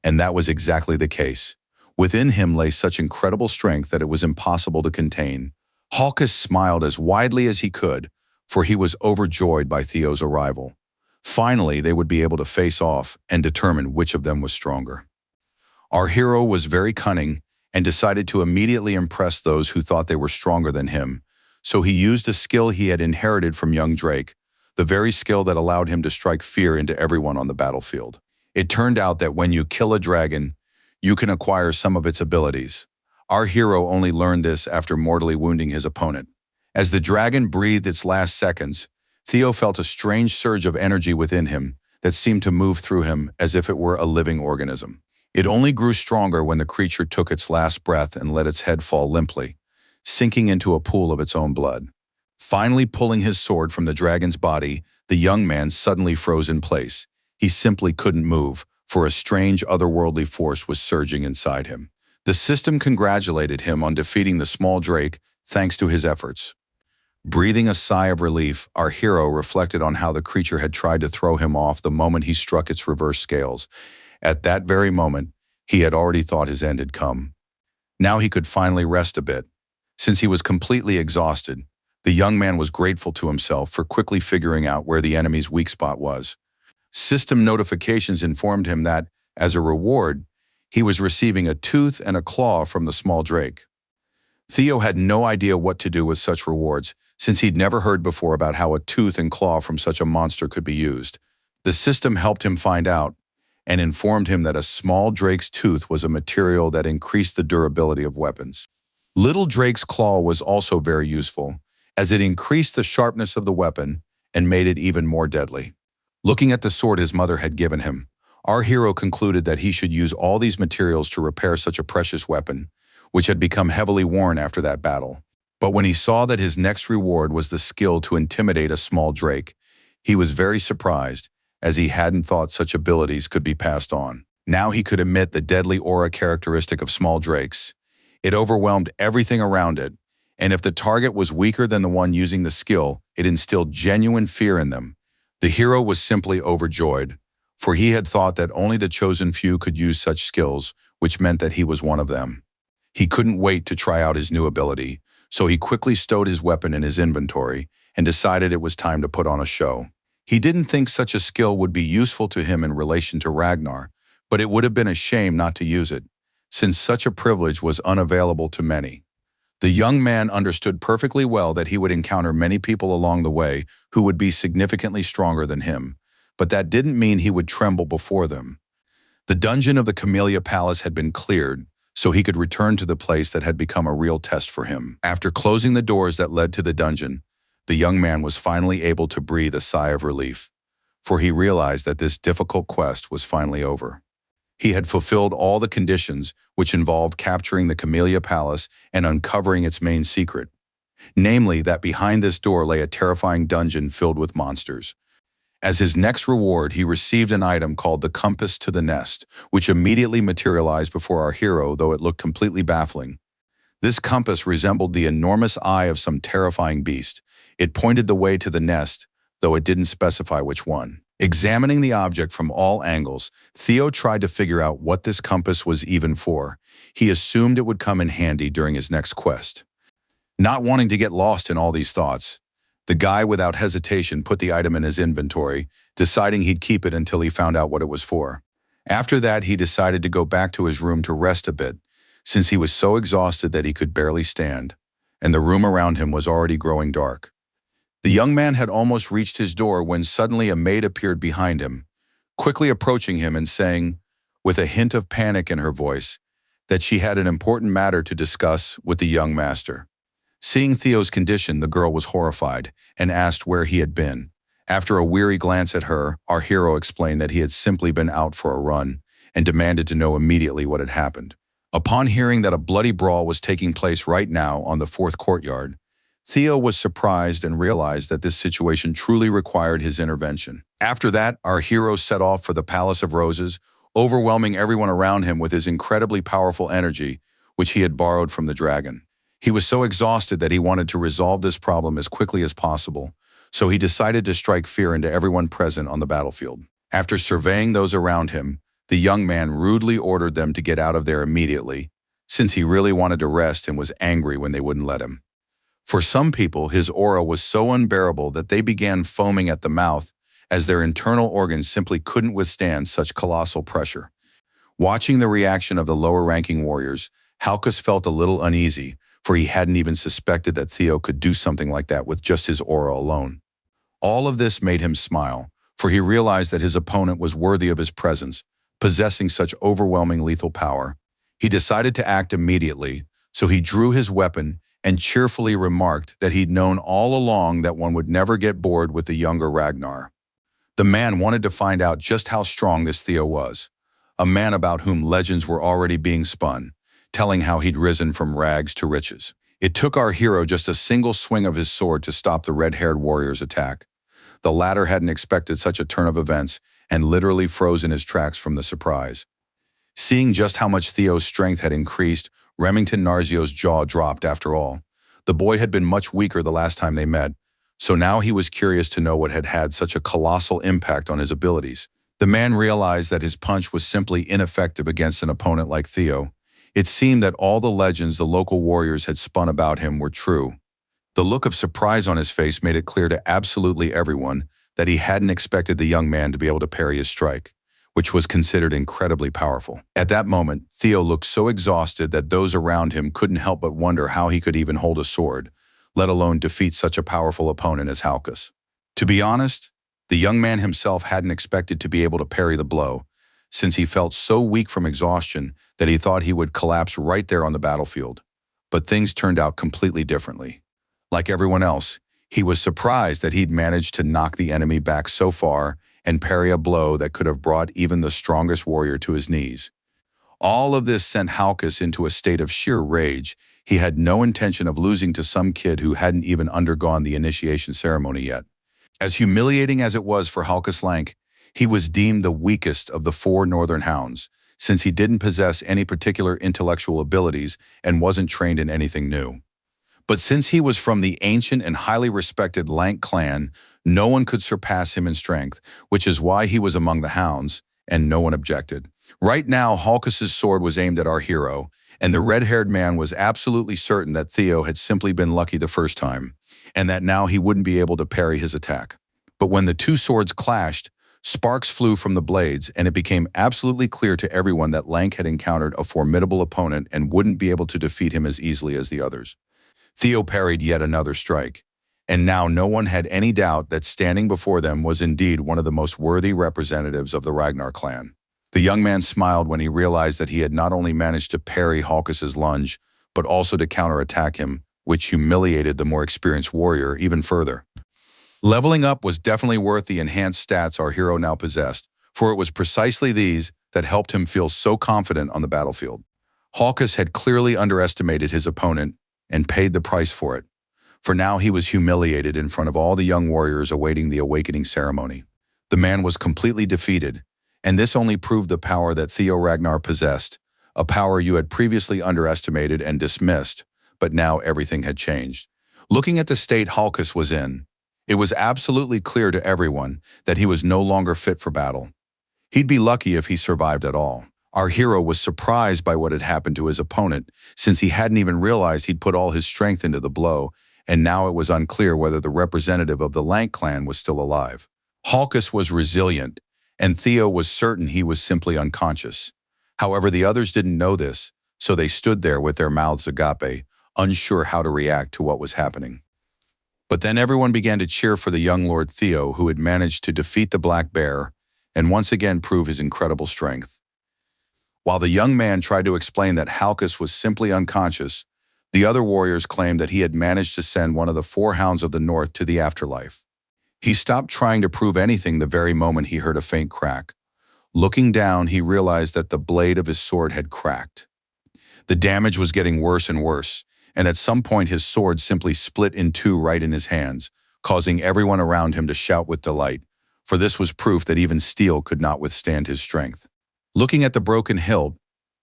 and that was exactly the case. Within him lay such incredible strength that it was impossible to contain. Hulkus smiled as widely as he could, for he was overjoyed by Theo's arrival. Finally, they would be able to face off and determine which of them was stronger. Our hero was very cunning and decided to immediately impress those who thought they were stronger than him, so he used a skill he had inherited from young Drake, the very skill that allowed him to strike fear into everyone on the battlefield. It turned out that when you kill a dragon, you can acquire some of its abilities. Our hero only learned this after mortally wounding his opponent. As the dragon breathed its last seconds, Theo felt a strange surge of energy within him that seemed to move through him as if it were a living organism. It only grew stronger when the creature took its last breath and let its head fall limply, sinking into a pool of its own blood. Finally pulling his sword from the dragon's body, the young man suddenly froze in place. He simply couldn't move, for a strange otherworldly force was surging inside him. The system congratulated him on defeating the small drake thanks to his efforts. Breathing a sigh of relief, our hero reflected on how the creature had tried to throw him off the moment he struck its reverse scales. At that very moment, he had already thought his end had come. Now he could finally rest a bit. Since he was completely exhausted, the young man was grateful to himself for quickly figuring out where the enemy's weak spot was. System notifications informed him that, as a reward, he was receiving a tooth and a claw from the small drake. Theo had no idea what to do with such rewards, since he'd never heard before about how a tooth and claw from such a monster could be used. The system helped him find out, and informed him that a small drake's tooth was a material that increased the durability of weapons. Little drake's claw was also very useful, as it increased the sharpness of the weapon and made it even more deadly. Looking at the sword his mother had given him, our hero concluded that he should use all these materials to repair such a precious weapon, which had become heavily worn after that battle. But when he saw that his next reward was the skill to intimidate a small drake, he was very surprised, as he hadn't thought such abilities could be passed on. Now he could emit the deadly aura characteristic of small drakes. It overwhelmed everything around it, and if the target was weaker than the one using the skill, it instilled genuine fear in them. The hero was simply overjoyed, for he had thought that only the chosen few could use such skills, which meant that he was one of them. He couldn't wait to try out his new ability, so he quickly stowed his weapon in his inventory and decided it was time to put on a show. He didn't think such a skill would be useful to him in relation to Ragnar, but it would have been a shame not to use it, since such a privilege was unavailable to many. The young man understood perfectly well that he would encounter many people along the way who would be significantly stronger than him, but that didn't mean he would tremble before them. The dungeon of the Camellia Palace had been cleared, so he could return to the place that had become a real test for him. After closing the doors that led to the dungeon, the young man was finally able to breathe a sigh of relief, for he realized that this difficult quest was finally over. He had fulfilled all the conditions, which involved capturing the Camellia Palace and uncovering its main secret, namely that behind this door lay a terrifying dungeon filled with monsters. As his next reward, he received an item called the Compass to the Nest, which immediately materialized before our hero, though it looked completely baffling. This compass resembled the enormous eye of some terrifying beast. It pointed the way to the nest, though it didn't specify which one. Examining the object from all angles, Theo tried to figure out what this compass was even for. He assumed it would come in handy during his next quest. Not wanting to get lost in all these thoughts, the guy without hesitation put the item in his inventory, deciding he'd keep it until he found out what it was for. After that, he decided to go back to his room to rest a bit, since he was so exhausted that he could barely stand, and the room around him was already growing dark. The young man had almost reached his door when suddenly a maid appeared behind him, quickly approaching him and saying, with a hint of panic in her voice, that she had an important matter to discuss with the young master. Seeing Theo's condition, the girl was horrified and asked where he had been. After a weary glance at her, our hero explained that he had simply been out for a run and demanded to know immediately what had happened. Upon hearing that a bloody brawl was taking place right now on the fourth courtyard, Theo was surprised and realized that this situation truly required his intervention. After that, our hero set off for the Palace of Roses, overwhelming everyone around him with his incredibly powerful energy, which he had borrowed from the dragon. He was so exhausted that he wanted to resolve this problem as quickly as possible, so he decided to strike fear into everyone present on the battlefield. After surveying those around him, the young man rudely ordered them to get out of there immediately, since he really wanted to rest and was angry when they wouldn't let him. For some people, his aura was so unbearable that they began foaming at the mouth, as their internal organs simply couldn't withstand such colossal pressure. Watching the reaction of the lower-ranking warriors, Halkus felt a little uneasy, for he hadn't even suspected that Theo could do something like that with just his aura alone. All of this made him smile, for he realized that his opponent was worthy of his presence, possessing such overwhelming lethal power. He decided to act immediately, so he drew his weapon and cheerfully remarked that he'd known all along that one would never get bored with the younger Ragnar. The man wanted to find out just how strong this Theo was. a man about whom legends were already being spun, telling how he'd risen from rags to riches. It took our hero just a single swing of his sword to stop the red-haired warrior's attack. The latter hadn't expected such a turn of events and literally froze in his tracks from the surprise. Seeing just how much Theo's strength had increased, Remington Narzio's jaw dropped after all. The boy had been much weaker the last time they met, so now he was curious to know what had had such a colossal impact on his abilities. The man realized that his punch was simply ineffective against an opponent like Theo. It seemed that all the legends the local warriors had spun about him were true. The look of surprise on his face made it clear to absolutely everyone that he hadn't expected the young man to be able to parry his strike, which was considered incredibly powerful. At that moment, Theo looked so exhausted that those around him couldn't help but wonder how he could even hold a sword, let alone defeat such a powerful opponent as Halkus. To be honest, the young man himself hadn't expected to be able to parry the blow, since he felt so weak from exhaustion that he thought he would collapse right there on the battlefield. But things turned out completely differently. Like everyone else, he was surprised that he'd managed to knock the enemy back so far and parry a blow that could have brought even the strongest warrior to his knees. All of this sent Halkus into a state of sheer rage. He had no intention of losing to some kid who hadn't even undergone the initiation ceremony yet. As humiliating as it was for Halkus Lank, he was deemed the weakest of the 4 northern hounds, since he didn't possess any particular intellectual abilities and wasn't trained in anything new. But since he was from the ancient and highly respected Lank clan, no one could surpass him in strength, which is why he was among the hounds, and no one objected. Right now, Halkus's sword was aimed at our hero, and the red-haired man was absolutely certain that Theo had simply been lucky the first time, and that now he wouldn't be able to parry his attack. But when the two swords clashed, sparks flew from the blades, and it became absolutely clear to everyone that Lank had encountered a formidable opponent and wouldn't be able to defeat him as easily as the others. Theo parried yet another strike, and now no one had any doubt that standing before them was indeed one of the most worthy representatives of the Ragnar clan. The young man smiled when he realized that he had not only managed to parry Halkus's lunge, but also to counterattack him, which humiliated the more experienced warrior even further. Leveling up was definitely worth the enhanced stats our hero now possessed, for it was precisely these that helped him feel so confident on the battlefield. Halkus had clearly underestimated his opponent and paid the price for it, for now he was humiliated in front of all the young warriors awaiting the awakening ceremony. The man was completely defeated, and this only proved the power that Theo Ragnar possessed, a power you had previously underestimated and dismissed, but now everything had changed. Looking at the state Halkus was in, it was absolutely clear to everyone that he was no longer fit for battle. He'd be lucky if he survived at all. Our hero was surprised by what had happened to his opponent, since he hadn't even realized he'd put all his strength into the blow, and now it was unclear whether the representative of the Lank clan was still alive. Halkus was resilient, and Theo was certain he was simply unconscious. However, the others didn't know this, so they stood there with their mouths agape, unsure how to react to what was happening. But then everyone began to cheer for the young Lord Theo, who had managed to defeat the Black Bear and once again prove his incredible strength. While the young man tried to explain that Halkus was simply unconscious, the other warriors claimed that he had managed to send one of the 4 hounds of the north to the afterlife. He stopped trying to prove anything the very moment he heard a faint crack. Looking down, he realized that the blade of his sword had cracked. The damage was getting worse and worse, and at some point his sword simply split in two right in his hands, causing everyone around him to shout with delight, for this was proof that even steel could not withstand his strength. Looking at the broken hilt,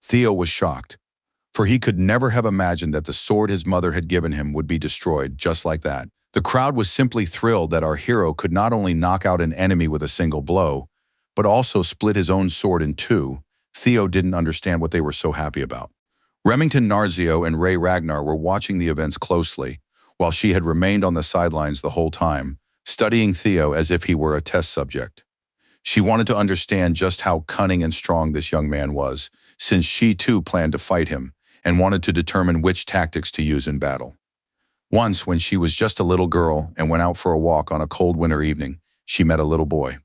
Theo was shocked, for he could never have imagined that the sword his mother had given him would be destroyed just like that. The crowd was simply thrilled that our hero could not only knock out an enemy with a single blow, but also split his own sword in two. Theo didn't understand what they were so happy about. Remington Narzio and Ray Ragnar were watching the events closely, while she had remained on the sidelines the whole time, studying Theo as if he were a test subject. She wanted to understand just how cunning and strong this young man was, since she too planned to fight him, and wanted to determine which tactics to use in battle. Once, when she was just a little girl and went out for a walk on a cold winter evening, she met a little boy.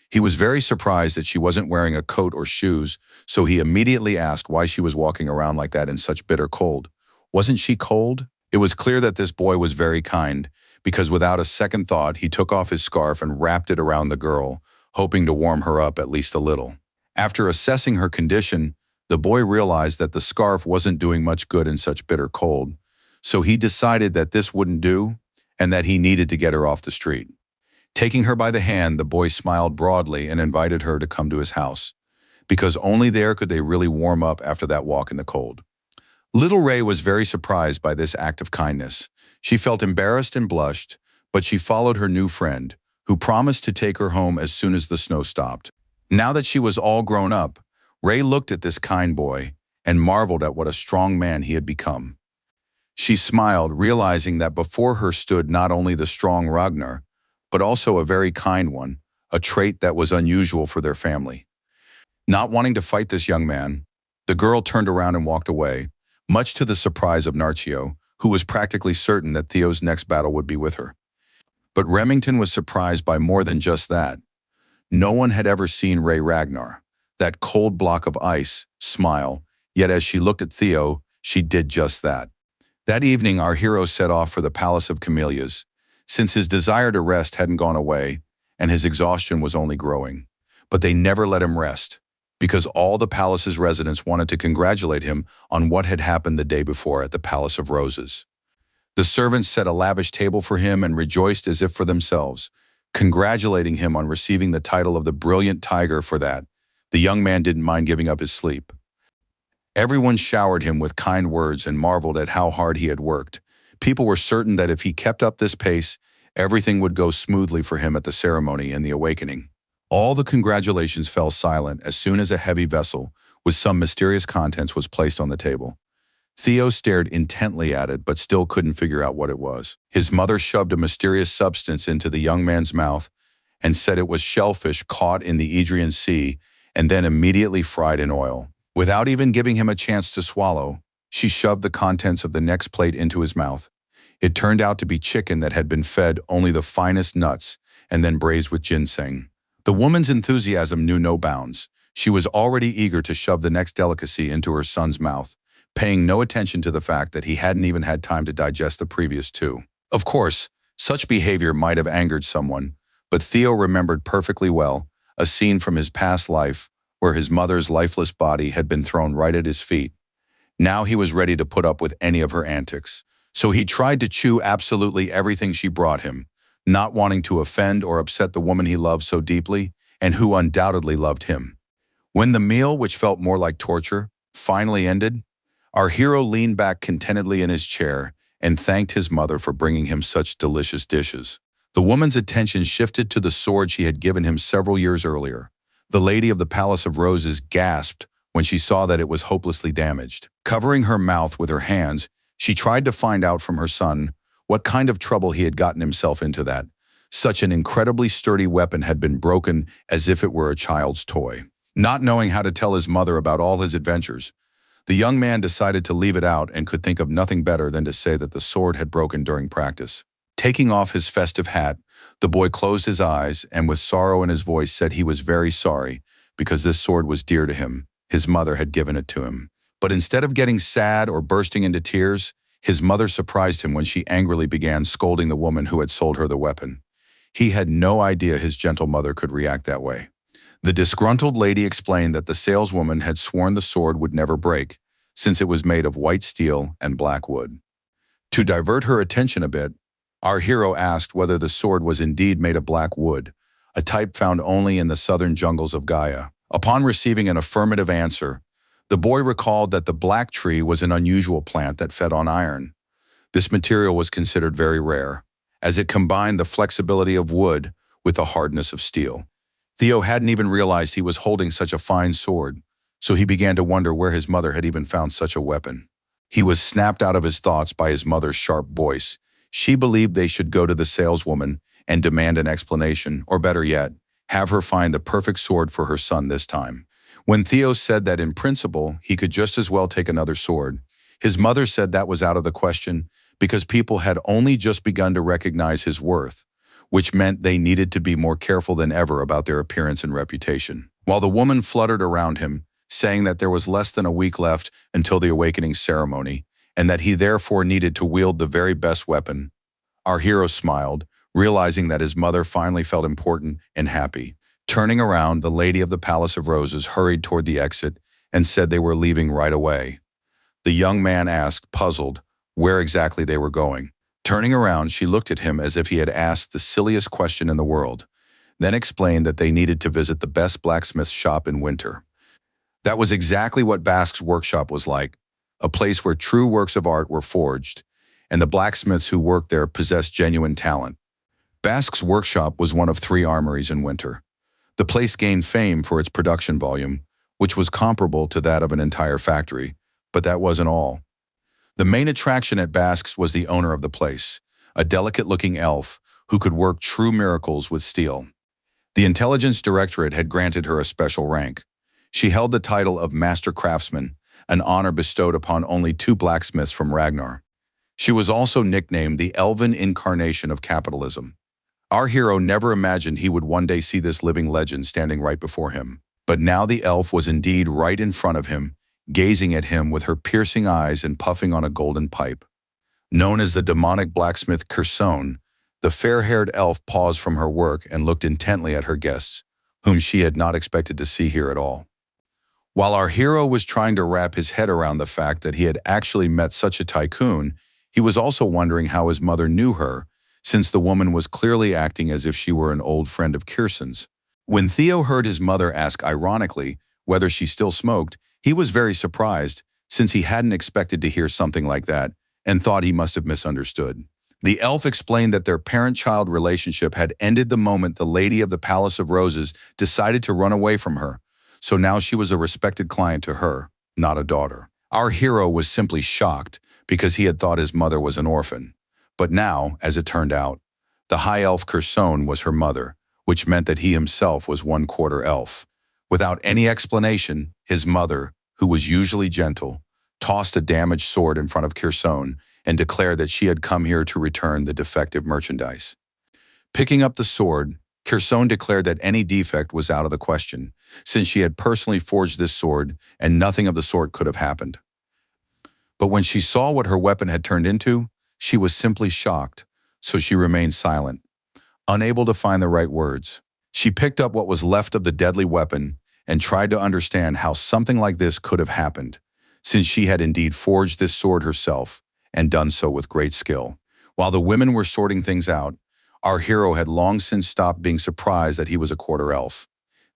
He was very surprised that she wasn't wearing a coat or shoes, so he immediately asked why she was walking around like that in such bitter cold. Wasn't she cold? It was clear that this boy was very kind, because without a second thought, he took off his scarf and wrapped it around the girl, hoping to warm her up at least a little. After assessing her condition, the boy realized that the scarf wasn't doing much good in such bitter cold, so he decided that this wouldn't do and that he needed to get her off the street. Taking her by the hand, the boy smiled broadly and invited her to come to his house, because only there could they really warm up after that walk in the cold. Little Ray was very surprised by this act of kindness. She felt embarrassed and blushed, but she followed her new friend, who promised to take her home as soon as the snow stopped. Now that she was all grown up, Ray looked at this kind boy and marveled at what a strong man he had become. She smiled, realizing that before her stood not only the strong Ragnar, but also a very kind one, a trait that was unusual for their family. Not wanting to fight this young man, the girl turned around and walked away, much to the surprise of Narcio, who was practically certain that Theo's next battle would be with her. But Remington was surprised by more than just that. No one had ever seen Ray Ragnar, that cold block of ice, smile, yet as she looked at Theo, she did just that. That evening, our hero set off for the Palace of Camellias, since his desire to rest hadn't gone away and his exhaustion was only growing. But they never let him rest, because all the palace's residents wanted to congratulate him on what had happened the day before at the Palace of Roses. The servants set a lavish table for him and rejoiced as if for themselves, congratulating him on receiving the title of the brilliant tiger. For that, the young man didn't mind giving up his sleep. Everyone showered him with kind words and marveled at how hard he had worked. People were certain that if he kept up this pace, everything would go smoothly for him at the ceremony and the awakening. All the congratulations fell silent as soon as a heavy vessel with some mysterious contents was placed on the table. Theo stared intently at it but still couldn't figure out what it was. His mother shoved a mysterious substance into the young man's mouth and said it was shellfish caught in the Aegean Sea and then immediately fried in oil. Without even giving him a chance to swallow, she shoved the contents of the next plate into his mouth. It turned out to be chicken that had been fed only the finest nuts and then braised with ginseng. The woman's enthusiasm knew no bounds. She was already eager to shove the next delicacy into her son's mouth, paying no attention to the fact that he hadn't even had time to digest the previous two. Of course, such behavior might have angered someone, but Theo remembered perfectly well a scene from his past life where his mother's lifeless body had been thrown right at his feet. Now he was ready to put up with any of her antics. So he tried to chew absolutely everything she brought him, not wanting to offend or upset the woman he loved so deeply and who undoubtedly loved him. When the meal, which felt more like torture, finally ended, our hero leaned back contentedly in his chair and thanked his mother for bringing him such delicious dishes. The woman's attention shifted to the sword she had given him several years earlier. The lady of the Palace of Roses gasped when she saw that it was hopelessly damaged. Covering her mouth with her hands, she tried to find out from her son what kind of trouble he had gotten himself into that such an incredibly sturdy weapon had been broken as if it were a child's toy. Not knowing how to tell his mother about all his adventures, the young man decided to leave it out and could think of nothing better than to say that the sword had broken during practice. Taking off his festive hat, the boy closed his eyes and with sorrow in his voice said he was very sorry because this sword was dear to him. His mother had given it to him. But instead of getting sad or bursting into tears, his mother surprised him when she angrily began scolding the woman who had sold her the weapon. He had no idea his gentle mother could react that way. The disgruntled lady explained that the saleswoman had sworn the sword would never break, since it was made of white steel and black wood. To divert her attention a bit, our hero asked whether the sword was indeed made of black wood, a type found only in the southern jungles of Gaia. Upon receiving an affirmative answer, the boy recalled that the black tree was an unusual plant that fed on iron. This material was considered very rare, as it combined the flexibility of wood with the hardness of steel. Theo hadn't even realized he was holding such a fine sword, so he began to wonder where his mother had even found such a weapon. He was snapped out of his thoughts by his mother's sharp voice. She believed they should go to the saleswoman and demand an explanation, or better yet, have her find the perfect sword for her son this time. When Theo said that in principle he could just as well take another sword, his mother said that was out of the question because people had only just begun to recognize his worth, which meant they needed to be more careful than ever about their appearance and reputation. While the woman fluttered around him, saying that there was less than a week left until the awakening ceremony, and that he therefore needed to wield the very best weapon, our hero smiled, realizing that his mother finally felt important and happy. Turning around, the lady of the Palace of Roses hurried toward the exit and said they were leaving right away. The young man asked, puzzled, where exactly they were going. Turning around, she looked at him as if he had asked the silliest question in the world, then explained that they needed to visit the best blacksmith shop in winter. That was exactly what Basque's workshop was like, a place where true works of art were forged, and the blacksmiths who worked there possessed genuine talent. Basque's workshop was one of 3 armories in winter. The place gained fame for its production volume, which was comparable to that of an entire factory, but that wasn't all. The main attraction at Basque's was the owner of the place, a delicate-looking elf who could work true miracles with steel. The Intelligence Directorate had granted her a special rank. She held the title of Master Craftsman, an honor bestowed upon only 2 blacksmiths from Ragnar. She was also nicknamed the elven incarnation of capitalism. Our hero never imagined he would one day see this living legend standing right before him. But now the elf was indeed right in front of him, gazing at him with her piercing eyes and puffing on a golden pipe. Known as the demonic blacksmith Kersone, the fair-haired elf paused from her work and looked intently at her guests, whom she had not expected to see here at all. While our hero was trying to wrap his head around the fact that he had actually met such a tycoon, he was also wondering how his mother knew her, since the woman was clearly acting as if she were an old friend of Kirsten's. When Theo heard his mother ask ironically whether she still smoked, he was very surprised, since he hadn't expected to hear something like that and thought he must have misunderstood. The elf explained that their parent-child relationship had ended the moment the lady of the Palace of Roses decided to run away from her, so now she was a respected client to her, not a daughter. Our hero was simply shocked because he had thought his mother was an orphan. But now, as it turned out, the high elf Kersone was her mother, which meant that he himself was 1/4 elf. Without any explanation, his mother, who was usually gentle, tossed a damaged sword in front of Kersone and declared that she had come here to return the defective merchandise. Picking up the sword, Kersone declared that any defect was out of the question, since she had personally forged this sword and nothing of the sort could have happened. But when she saw what her weapon had turned into, she was simply shocked, so she remained silent, unable to find the right words. She picked up what was left of the deadly weapon and tried to understand how something like this could have happened, since she had indeed forged this sword herself and done so with great skill. While the women were sorting things out, our hero had long since stopped being surprised that he was a 1/4 elf.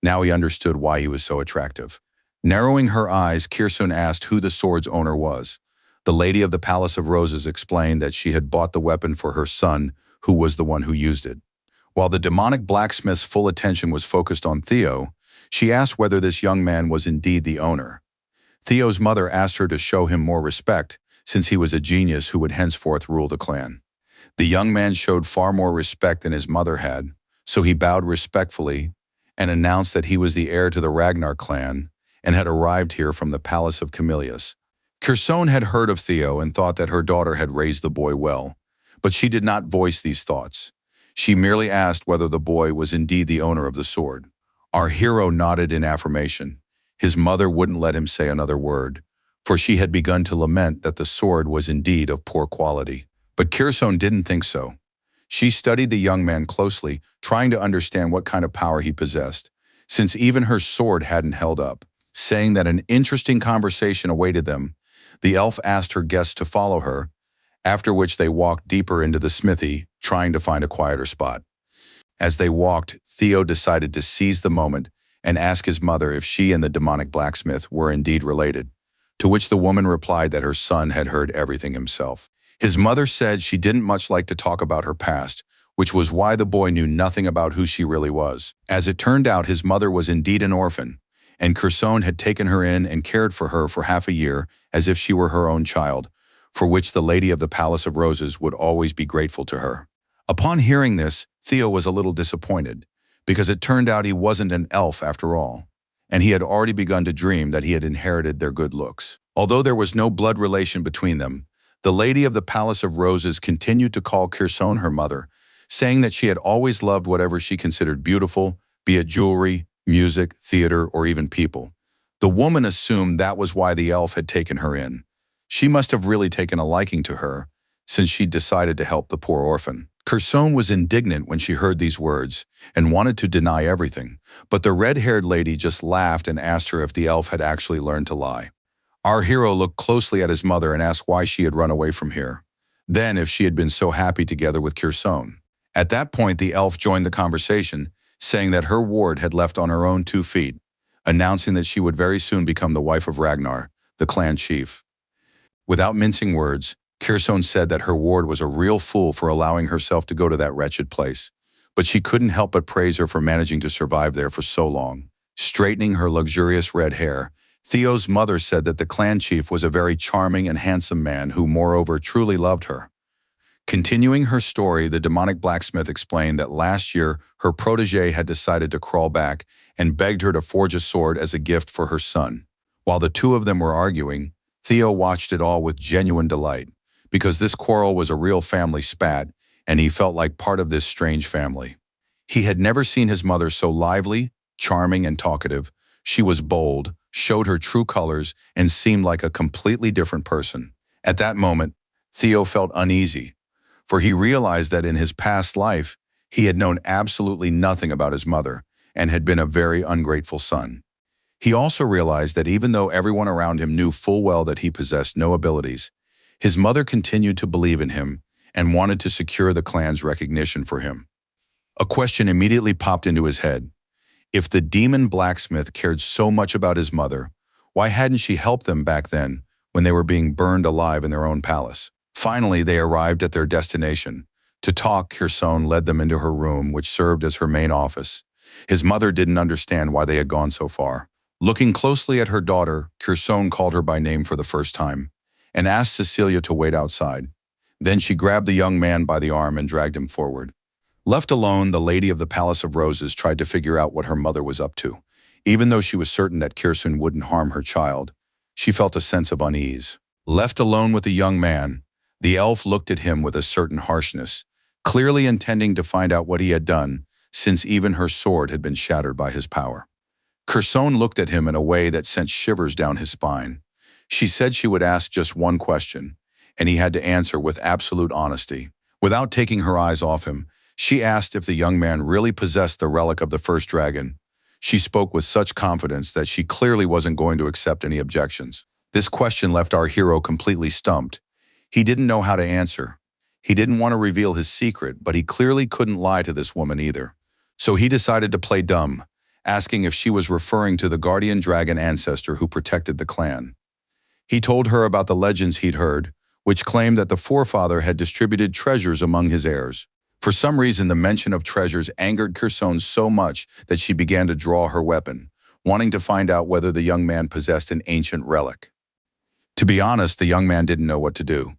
Now he understood why he was so attractive. Narrowing her eyes, Kersone asked who the sword's owner was. The lady of the Palace of Roses explained that she had bought the weapon for her son, who was the one who used it. While the demonic blacksmith's full attention was focused on Theo, she asked whether this young man was indeed the owner. Theo's mother asked her to show him more respect, since he was a genius who would henceforth rule the clan. The young man showed far more respect than his mother had, so he bowed respectfully and announced that he was the heir to the Ragnar clan and had arrived here from the Palace of Camillus. Kersone had heard of Theo and thought that her daughter had raised the boy well, but she did not voice these thoughts. She merely asked whether the boy was indeed the owner of the sword. Our hero nodded in affirmation. His mother wouldn't let him say another word, for she had begun to lament that the sword was indeed of poor quality. But Kersone didn't think so. She studied the young man closely, trying to understand what kind of power he possessed, since even her sword hadn't held up. Saying that an interesting conversation awaited them, the elf asked her guests to follow her, after which they walked deeper into the smithy, trying to find a quieter spot. As they walked, Theo decided to seize the moment and ask his mother if she and the demonic blacksmith were indeed related, to which the woman replied that her son had heard everything himself. His mother said she didn't much like to talk about her past, which was why the boy knew nothing about who she really was. As it turned out, his mother was indeed an orphan, and Kersone had taken her in and cared for her for half a year as if she were her own child, for which the lady of the Palace of Roses would always be grateful to her. Upon hearing this, Theo was a little disappointed, because it turned out he wasn't an elf after all, and he had already begun to dream that he had inherited their good looks. Although there was no blood relation between them, the lady of the Palace of Roses continued to call Kersone her mother, saying that she had always loved whatever she considered beautiful, be it jewelry, music, theater, or even people. The woman assumed that was why the elf had taken her in. She must have really taken a liking to her, since she'd decided to help the poor orphan. Kerson was indignant when she heard these words and wanted to deny everything, but the red-haired lady just laughed and asked her if the elf had actually learned to lie. Our hero looked closely at his mother and asked why she had run away from here. Then if she had been so happy together with Kerson. At that point, the elf joined the conversation, saying that her ward had left on her own 2 feet, announcing that she would very soon become the wife of Ragnar, the clan chief. Without mincing words, Kerson said that her ward was a real fool for allowing herself to go to that wretched place, but she couldn't help but praise her for managing to survive there for so long. Straightening her luxurious red hair, Theo's mother said that the clan chief was a very charming and handsome man who, moreover, truly loved her. Continuing her story, the demonic blacksmith explained that last year her protege had decided to crawl back and begged her to forge a sword as a gift for her son. While the two of them were arguing, Theo watched it all with genuine delight, because this quarrel was a real family spat, and he felt like part of this strange family. He had never seen his mother so lively, charming, and talkative. She was bold, showed her true colors, and seemed like a completely different person. At that moment, Theo felt uneasy, for he realized that in his past life, he had known absolutely nothing about his mother and had been a very ungrateful son. He also realized that even though everyone around him knew full well that he possessed no abilities, his mother continued to believe in him and wanted to secure the clan's recognition for him. A question immediately popped into his head. If the demon blacksmith cared so much about his mother, why hadn't she helped them back then when they were being burned alive in their own palace? Finally, they arrived at their destination. To talk, Kerson led them into her room, which served as her main office. His mother didn't understand why they had gone so far. Looking closely at her daughter, Kerson called her by name for the first time and asked Cecilia to wait outside. Then she grabbed the young man by the arm and dragged him forward. Left alone, the lady of the Palace of Roses tried to figure out what her mother was up to. Even though she was certain that Kerson wouldn't harm her child, she felt a sense of unease. Left alone with the young man, the elf looked at him with a certain harshness, clearly intending to find out what he had done, since even her sword had been shattered by his power. Kerson looked at him in a way that sent shivers down his spine. She said she would ask just one question, and he had to answer with absolute honesty. Without taking her eyes off him, she asked if the young man really possessed the relic of the first dragon. She spoke with such confidence that she clearly wasn't going to accept any objections. This question left our hero completely stumped. He didn't know how to answer. He didn't want to reveal his secret, but he clearly couldn't lie to this woman either. So he decided to play dumb, asking if she was referring to the guardian dragon ancestor who protected the clan. He told her about the legends he'd heard, which claimed that the forefather had distributed treasures among his heirs. For some reason, the mention of treasures angered Kerson so much that she began to draw her weapon, wanting to find out whether the young man possessed an ancient relic. To be honest, the young man didn't know what to do,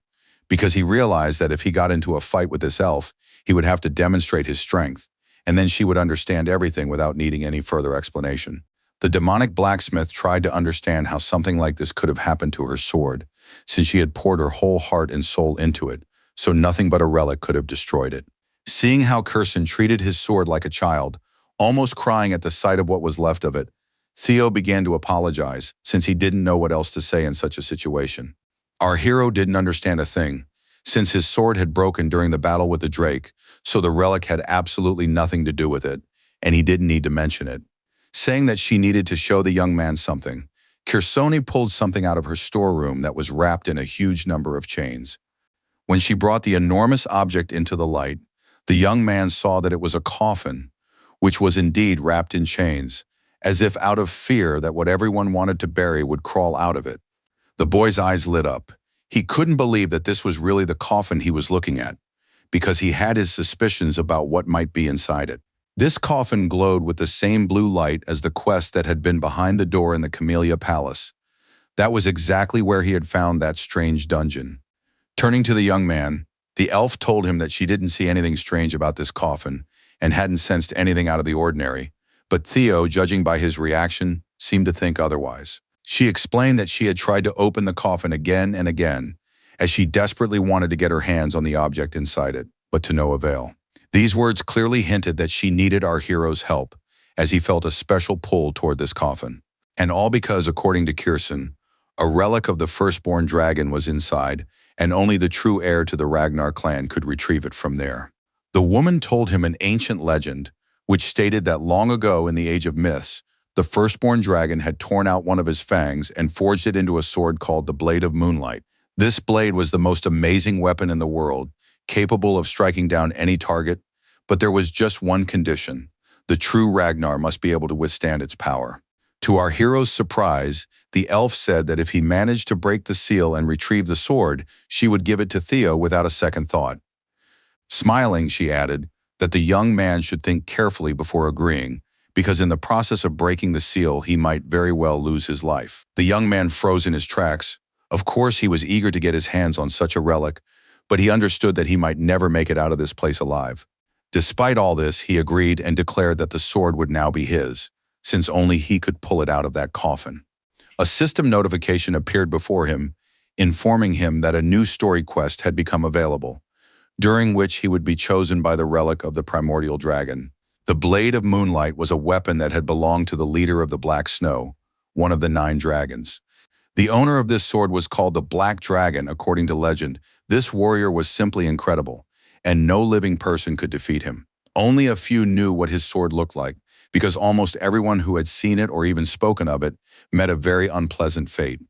because he realized that if he got into a fight with this elf, he would have to demonstrate his strength, and then she would understand everything without needing any further explanation. The demonic blacksmith tried to understand how something like this could have happened to her sword, since she had poured her whole heart and soul into it, so nothing but a relic could have destroyed it. Seeing how Kerson treated his sword like a child, almost crying at the sight of what was left of it, Theo began to apologize, since he didn't know what else to say in such a situation. Our hero didn't understand a thing, since his sword had broken during the battle with the Drake, so the relic had absolutely nothing to do with it, and he didn't need to mention it. Saying that she needed to show the young man something, Kerson pulled something out of her storeroom that was wrapped in a huge number of chains. When she brought the enormous object into the light, the young man saw that it was a coffin, which was indeed wrapped in chains, as if out of fear that what everyone wanted to bury would crawl out of it. The boy's eyes lit up. He couldn't believe that this was really the coffin he was looking at, because he had his suspicions about what might be inside it. This coffin glowed with the same blue light as the quest that had been behind the door in the Camellia Palace. That was exactly where he had found that strange dungeon. Turning to the young man, the elf told him that she didn't see anything strange about this coffin and hadn't sensed anything out of the ordinary, but Theo, judging by his reaction, seemed to think otherwise. She explained that she had tried to open the coffin again and again, as she desperately wanted to get her hands on the object inside it, but to no avail. These words clearly hinted that she needed our hero's help, as he felt a special pull toward this coffin. And all because, according to Kerson, a relic of the firstborn dragon was inside, and only the true heir to the Ragnar clan could retrieve it from there. The woman told him an ancient legend, which stated that long ago in the age of myths, the firstborn dragon had torn out one of his fangs and forged it into a sword called the Blade of Moonlight. This blade was the most amazing weapon in the world, capable of striking down any target, but there was just one condition. The true Ragnar must be able to withstand its power. To our hero's surprise, the elf said that if he managed to break the seal and retrieve the sword, she would give it to Theo without a second thought. Smiling, she added that the young man should think carefully before agreeing, because in the process of breaking the seal, he might very well lose his life. The young man froze in his tracks. Of course, he was eager to get his hands on such a relic, but he understood that he might never make it out of this place alive. Despite all this, he agreed and declared that the sword would now be his, since only he could pull it out of that coffin. A system notification appeared before him, informing him that a new story quest had become available, during which he would be chosen by the relic of the primordial dragon. The Blade of Moonlight was a weapon that had belonged to the leader of the Black Snow, one of the 9 dragons. The owner of this sword was called the Black Dragon, according to legend. This warrior was simply incredible, and no living person could defeat him. Only a few knew what his sword looked like, because almost everyone who had seen it or even spoken of it met a very unpleasant fate.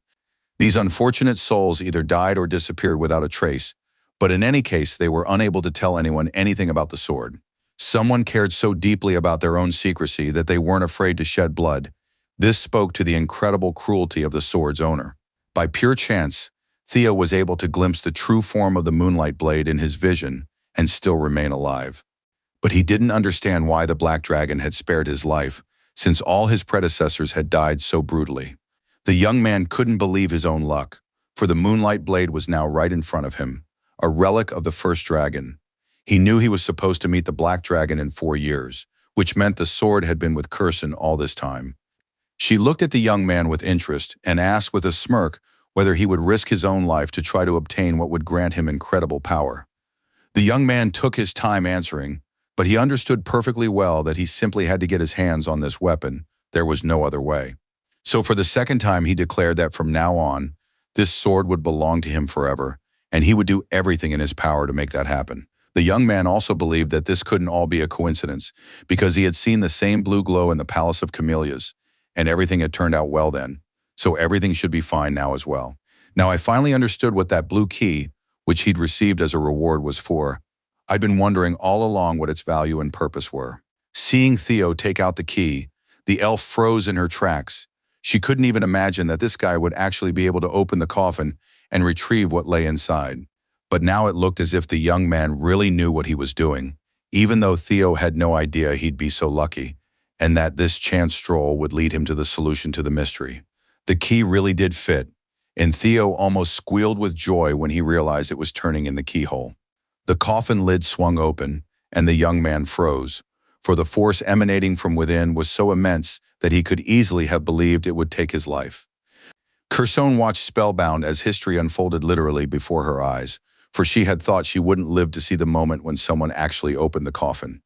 These unfortunate souls either died or disappeared without a trace, but in any case, they were unable to tell anyone anything about the sword. Someone cared so deeply about their own secrecy that they weren't afraid to shed blood. This spoke to the incredible cruelty of the sword's owner. By pure chance, Theo was able to glimpse the true form of the Moonlight Blade in his vision and still remain alive. But he didn't understand why the Black Dragon had spared his life, since all his predecessors had died so brutally. The young man couldn't believe his own luck, for the Moonlight Blade was now right in front of him, a relic of the first dragon. He knew he was supposed to meet the Black Dragon in 4 years, which meant the sword had been with Curson all this time. She looked at the young man with interest and asked with a smirk whether he would risk his own life to try to obtain what would grant him incredible power. The young man took his time answering, but he understood perfectly well that he simply had to get his hands on this weapon. There was no other way. So for the second time, he declared that from now on, this sword would belong to him forever, and he would do everything in his power to make that happen. The young man also believed that this couldn't all be a coincidence, because he had seen the same blue glow in the Palace of Camellias, and everything had turned out well then, so everything should be fine now as well. Now I finally understood what that blue key, which he'd received as a reward, was for. I'd been wondering all along what its value and purpose were. Seeing Theo take out the key, the elf froze in her tracks. She couldn't even imagine that this guy would actually be able to open the coffin and retrieve what lay inside. But now it looked as if the young man really knew what he was doing, even though Theo had no idea he'd be so lucky, and that this chance stroll would lead him to the solution to the mystery. The key really did fit, and Theo almost squealed with joy when he realized it was turning in the keyhole. The coffin lid swung open, and the young man froze, for the force emanating from within was so immense that he could easily have believed it would take his life. Curson watched spellbound as history unfolded literally before her eyes, for she had thought she wouldn't live to see the moment when someone actually opened the coffin.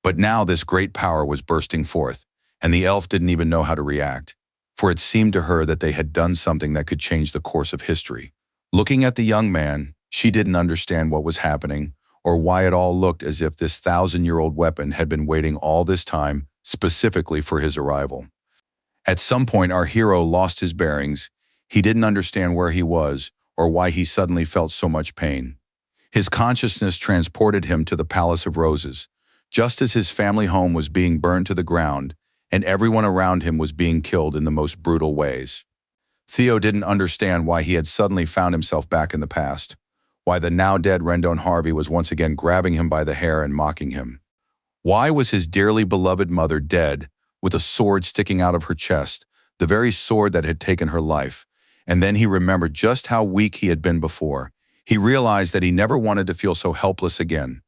But now this great power was bursting forth, and the elf didn't even know how to react, for it seemed to her that they had done something that could change the course of history. Looking at the young man, she didn't understand what was happening, or why it all looked as if this 1,000-year-old weapon had been waiting all this time specifically for his arrival. At some point, our hero lost his bearings. He didn't understand where he was, or why he suddenly felt so much pain. His consciousness transported him to the Palace of Roses, just as his family home was being burned to the ground, and everyone around him was being killed in the most brutal ways. Theo didn't understand why he had suddenly found himself back in the past, why the now-dead Rendon Harvey was once again grabbing him by the hair and mocking him. Why was his dearly beloved mother dead, with a sword sticking out of her chest, the very sword that had taken her life? And then he remembered just how weak he had been before. He realized that he never wanted to feel so helpless again.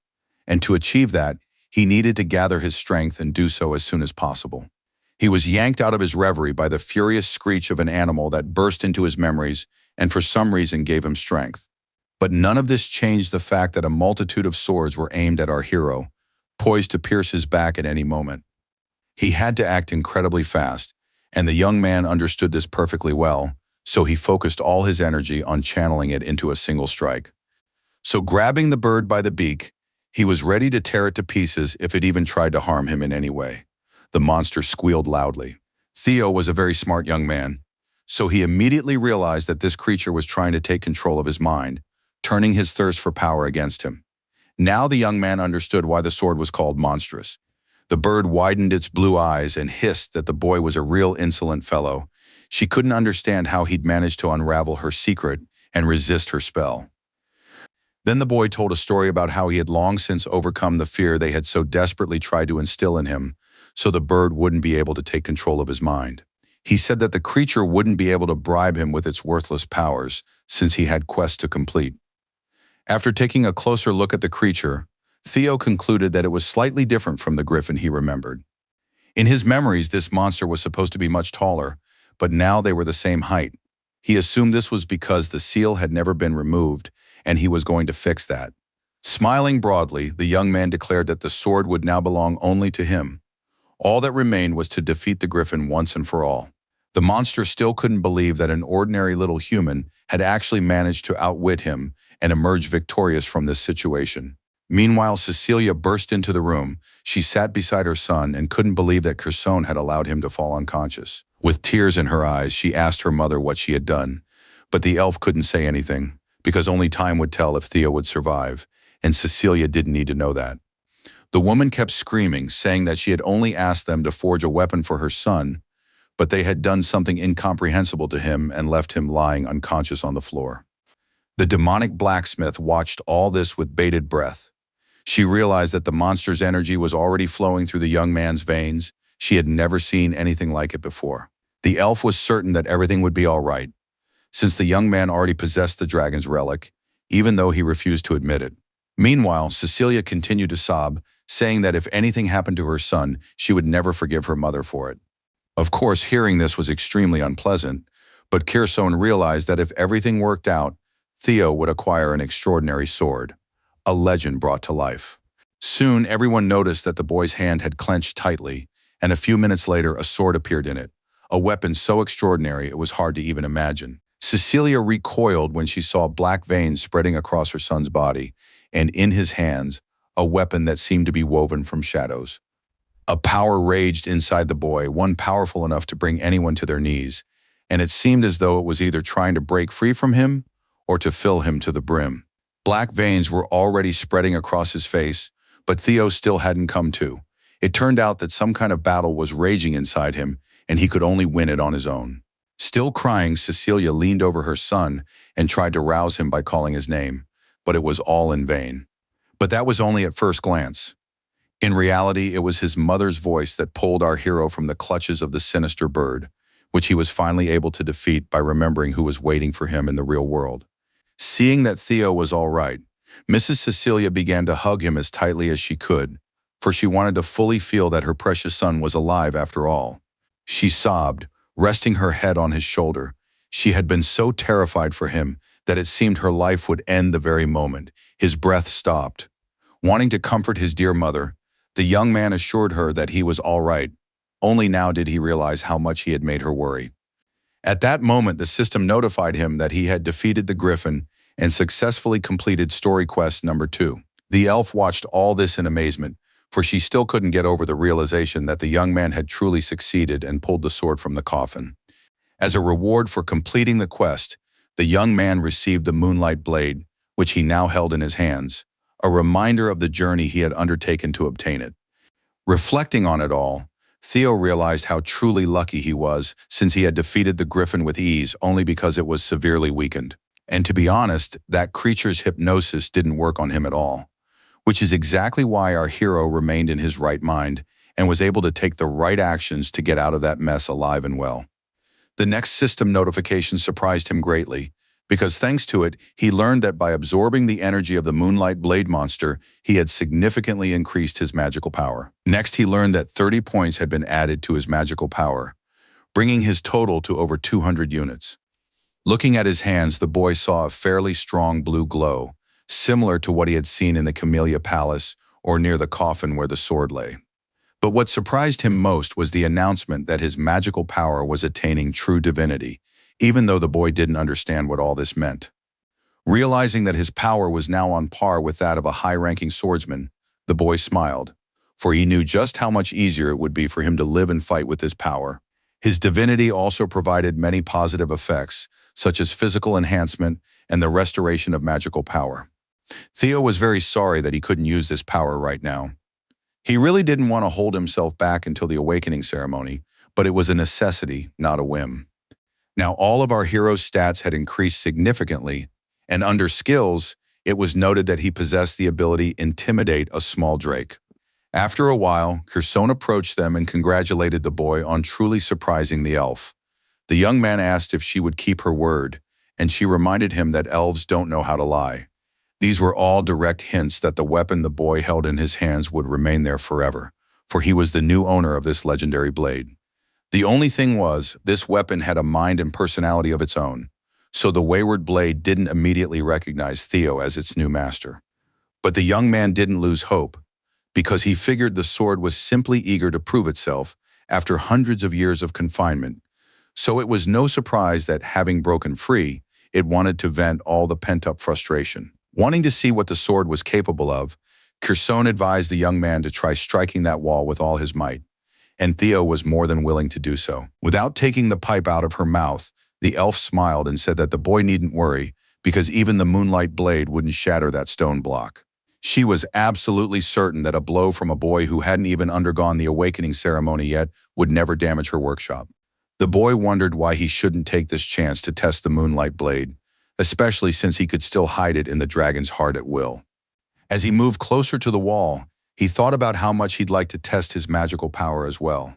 And to achieve that, he needed to gather his strength and do so as soon as possible. He was yanked out of his reverie by the furious screech of an animal that burst into his memories and for some reason gave him strength. But none of this changed the fact that a multitude of swords were aimed at our hero, poised to pierce his back at any moment. He had to act incredibly fast, and the young man understood this perfectly well, so he focused all his energy on channeling it into a single strike. So grabbing the bird by the beak, he was ready to tear it to pieces if it even tried to harm him in any way. The monster squealed loudly. Theo was a very smart young man, so he immediately realized that this creature was trying to take control of his mind, turning his thirst for power against him. Now the young man understood why the sword was called monstrous. The bird widened its blue eyes and hissed that the boy was a real insolent fellow. She couldn't understand how he'd managed to unravel her secret and resist her spell. Then the boy told a story about how he had long since overcome the fear they had so desperately tried to instill in him, so the bird wouldn't be able to take control of his mind. He said that the creature wouldn't be able to bribe him with its worthless powers, since he had quests to complete. After taking a closer look at the creature, Theo concluded that it was slightly different from the griffin he remembered. In his memories, this monster was supposed to be much taller, but now they were the same height. He assumed this was because the seal had never been removed, and he was going to fix that. Smiling broadly, the young man declared that the sword would now belong only to him. All that remained was to defeat the griffin once and for all. The monster still couldn't believe that an ordinary little human had actually managed to outwit him and emerge victorious from this situation. Meanwhile, Cecilia burst into the room. She sat beside her son and couldn't believe that Kerson had allowed him to fall unconscious. With tears in her eyes, she asked her mother what she had done, but the elf couldn't say anything, because only time would tell if Theo would survive, and Cecilia didn't need to know that. The woman kept screaming, saying that she had only asked them to forge a weapon for her son, but they had done something incomprehensible to him and left him lying unconscious on the floor. The demonic blacksmith watched all this with bated breath. She realized that the monster's energy was already flowing through the young man's veins. She had never seen anything like it before. The elf was certain that everything would be all right, since the young man already possessed the dragon's relic, even though he refused to admit it. Meanwhile, Cecilia continued to sob, saying that if anything happened to her son, she would never forgive her mother for it. Of course, hearing this was extremely unpleasant, but Kerson realized that if everything worked out, Theo would acquire an extraordinary sword, a legend brought to life. Soon, everyone noticed that the boy's hand had clenched tightly, and a few minutes later, a sword appeared in it, a weapon so extraordinary it was hard to even imagine. Cecilia recoiled when she saw black veins spreading across her son's body, and in his hands, a weapon that seemed to be woven from shadows. A power raged inside the boy, one powerful enough to bring anyone to their knees, and it seemed as though it was either trying to break free from him or to fill him to the brim. Black veins were already spreading across his face, but Theo still hadn't come to. It turned out that some kind of battle was raging inside him, and he could only win it on his own. Still crying, Cecilia leaned over her son and tried to rouse him by calling his name, but it was all in vain. But that was only at first glance. In reality, it was his mother's voice that pulled our hero from the clutches of the sinister bird, which he was finally able to defeat by remembering who was waiting for him in the real world. Seeing that Theo was all right, Mrs. Cecilia began to hug him as tightly as she could, for she wanted to fully feel that her precious son was alive after all. She sobbed, resting her head on his shoulder. She had been so terrified for him that it seemed her life would end the very moment his breath stopped. Wanting to comfort his dear mother, the young man assured her that he was all right. Only now did he realize how much he had made her worry. At that moment, the system notified him that he had defeated the griffin and successfully completed story quest number 2. The elf watched all this in amazement, for she still couldn't get over the realization that the young man had truly succeeded and pulled the sword from the coffin. As a reward for completing the quest, the young man received the moonlight blade, which he now held in his hands, a reminder of the journey he had undertaken to obtain it. Reflecting on it all, Theo realized how truly lucky he was, since he had defeated the griffin with ease only because it was severely weakened. And to be honest, that creature's hypnosis didn't work on him at all, which is exactly why our hero remained in his right mind and was able to take the right actions to get out of that mess alive and well. The next system notification surprised him greatly, because thanks to it, he learned that by absorbing the energy of the Moonlight Blade monster, he had significantly increased his magical power. Next, he learned that 30 points had been added to his magical power, bringing his total to over 200 units. Looking at his hands, the boy saw a fairly strong blue glow, similar to what he had seen in the Camellia Palace or near the coffin where the sword lay. But what surprised him most was the announcement that his magical power was attaining true divinity, even though the boy didn't understand what all this meant. Realizing that his power was now on par with that of a high-ranking swordsman, the boy smiled, for he knew just how much easier it would be for him to live and fight with his power. His divinity also provided many positive effects, such as physical enhancement and the restoration of magical power. Theo was very sorry that he couldn't use this power right now. He really didn't want to hold himself back until the awakening ceremony, but it was a necessity, not a whim. Now all of our hero's stats had increased significantly, and under skills, it was noted that he possessed the ability Intimidate a Small Drake. After a while, Kherson approached them and congratulated the boy on truly surprising the elf. The young man asked if she would keep her word, and she reminded him that elves don't know how to lie. These were all direct hints that the weapon the boy held in his hands would remain there forever, for he was the new owner of this legendary blade. The only thing was, this weapon had a mind and personality of its own, so the wayward blade didn't immediately recognize Theo as its new master. But the young man didn't lose hope, because he figured the sword was simply eager to prove itself after hundreds of years of confinement. So it was no surprise that, having broken free, it wanted to vent all the pent-up frustration. Wanting to see what the sword was capable of, Kherson advised the young man to try striking that wall with all his might, and Theo was more than willing to do so. Without taking the pipe out of her mouth, the elf smiled and said that the boy needn't worry, because even the moonlight blade wouldn't shatter that stone block. She was absolutely certain that a blow from a boy who hadn't even undergone the awakening ceremony yet would never damage her workshop. The boy wondered why he shouldn't take this chance to test the moonlight blade, especially since he could still hide it in the dragon's heart at will. As he moved closer to the wall, he thought about how much he'd like to test his magical power as well.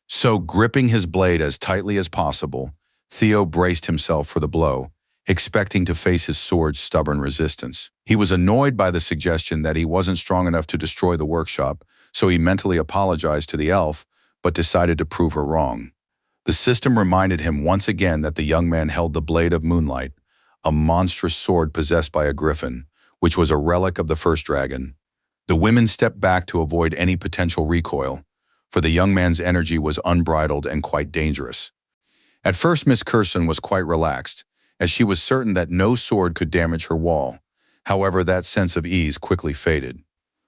So, gripping his blade as tightly as possible, Theo braced himself for the blow, expecting to face his sword's stubborn resistance. He was annoyed by the suggestion that he wasn't strong enough to destroy the workshop, so he mentally apologized to the elf, but decided to prove her wrong. The system reminded him once again that the young man held the Blade of Moonlight, a monstrous sword possessed by a griffin, which was a relic of the first dragon. The women stepped back to avoid any potential recoil, for the young man's energy was unbridled and quite dangerous. At first, Miss Kherson was quite relaxed, as she was certain that no sword could damage her wall. However, that sense of ease quickly faded.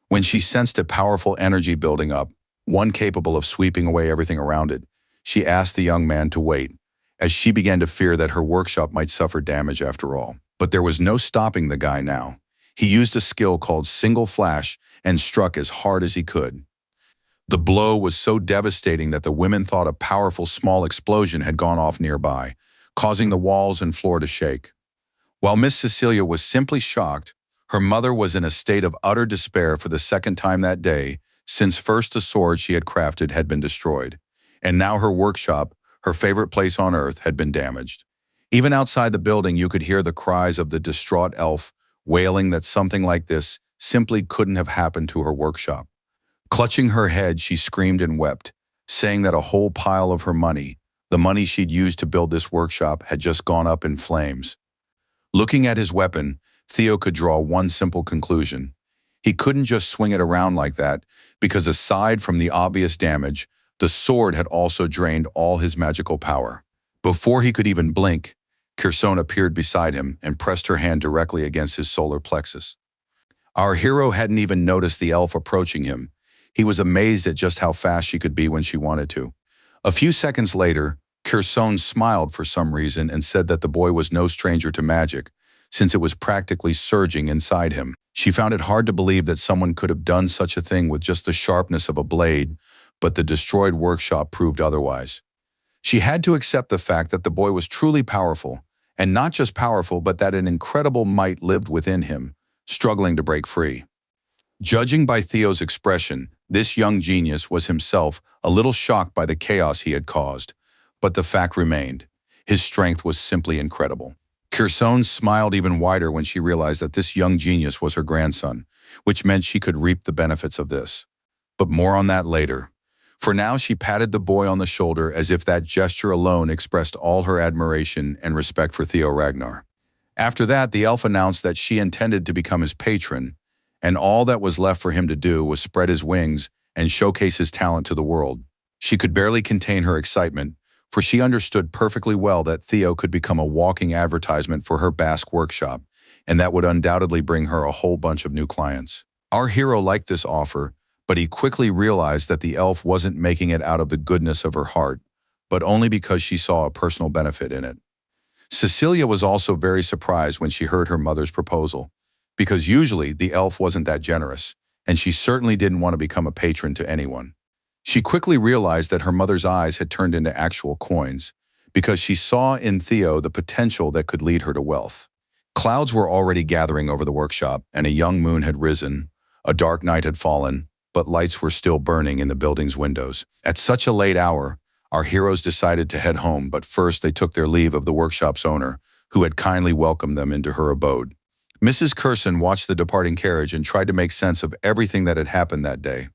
When she sensed a powerful energy building up, one capable of sweeping away everything around it, she asked the young man to wait, as she began to fear that her workshop might suffer damage after all. But there was no stopping the guy now. He used a skill called Single Flash and struck as hard as he could. The blow was so devastating that the women thought a powerful small explosion had gone off nearby, causing the walls and floor to shake. While Miss Cecilia was simply shocked, her mother was in a state of utter despair for the second time that day, since first the sword she had crafted had been destroyed, and now her workshop, her favorite place on earth, had been damaged. Even outside the building, you could hear the cries of the distraught elf, wailing that something like this simply couldn't have happened to her workshop. Clutching her head, she screamed and wept, saying that a whole pile of her money, the money she'd used to build this workshop, had just gone up in flames. Looking at his weapon, Theo could draw one simple conclusion. He couldn't just swing it around like that, because aside from the obvious damage, the sword had also drained all his magical power. Before he could even blink, Kherson appeared beside him and pressed her hand directly against his solar plexus. Our hero hadn't even noticed the elf approaching him. He was amazed at just how fast she could be when she wanted to. A few seconds later, Kherson smiled for some reason and said that the boy was no stranger to magic, since it was practically surging inside him. She found it hard to believe that someone could have done such a thing with just the sharpness of a blade, but the destroyed workshop proved otherwise. She had to accept the fact that the boy was truly powerful, and not just powerful, but that an incredible might lived within him, struggling to break free. Judging by Theo's expression, this young genius was himself a little shocked by the chaos he had caused, but the fact remained. His strength was simply incredible. Kherson smiled even wider when she realized that this young genius was her grandson, which meant she could reap the benefits of this. But more on that later. For now, she patted the boy on the shoulder as if that gesture alone expressed all her admiration and respect for Theo Ragnar. After that, the elf announced that she intended to become his patron, and all that was left for him to do was spread his wings and showcase his talent to the world. She could barely contain her excitement, for she understood perfectly well that Theo could become a walking advertisement for her Basque workshop, and that would undoubtedly bring her a whole bunch of new clients. Our hero liked this offer, but he quickly realized that the elf wasn't making it out of the goodness of her heart, but only because she saw a personal benefit in it. Cecilia was also very surprised when she heard her mother's proposal, because usually the elf wasn't that generous, and she certainly didn't want to become a patron to anyone. She quickly realized that her mother's eyes had turned into actual coins, because she saw in Theo the potential that could lead her to wealth. Clouds were already gathering over the workshop, and a young moon had risen. A dark night had fallen, but lights were still burning in the building's windows. At such a late hour, our heroes decided to head home, but first they took their leave of the workshop's owner, who had kindly welcomed them into her abode. Mrs. Curson watched the departing carriage and tried to make sense of everything that had happened that day,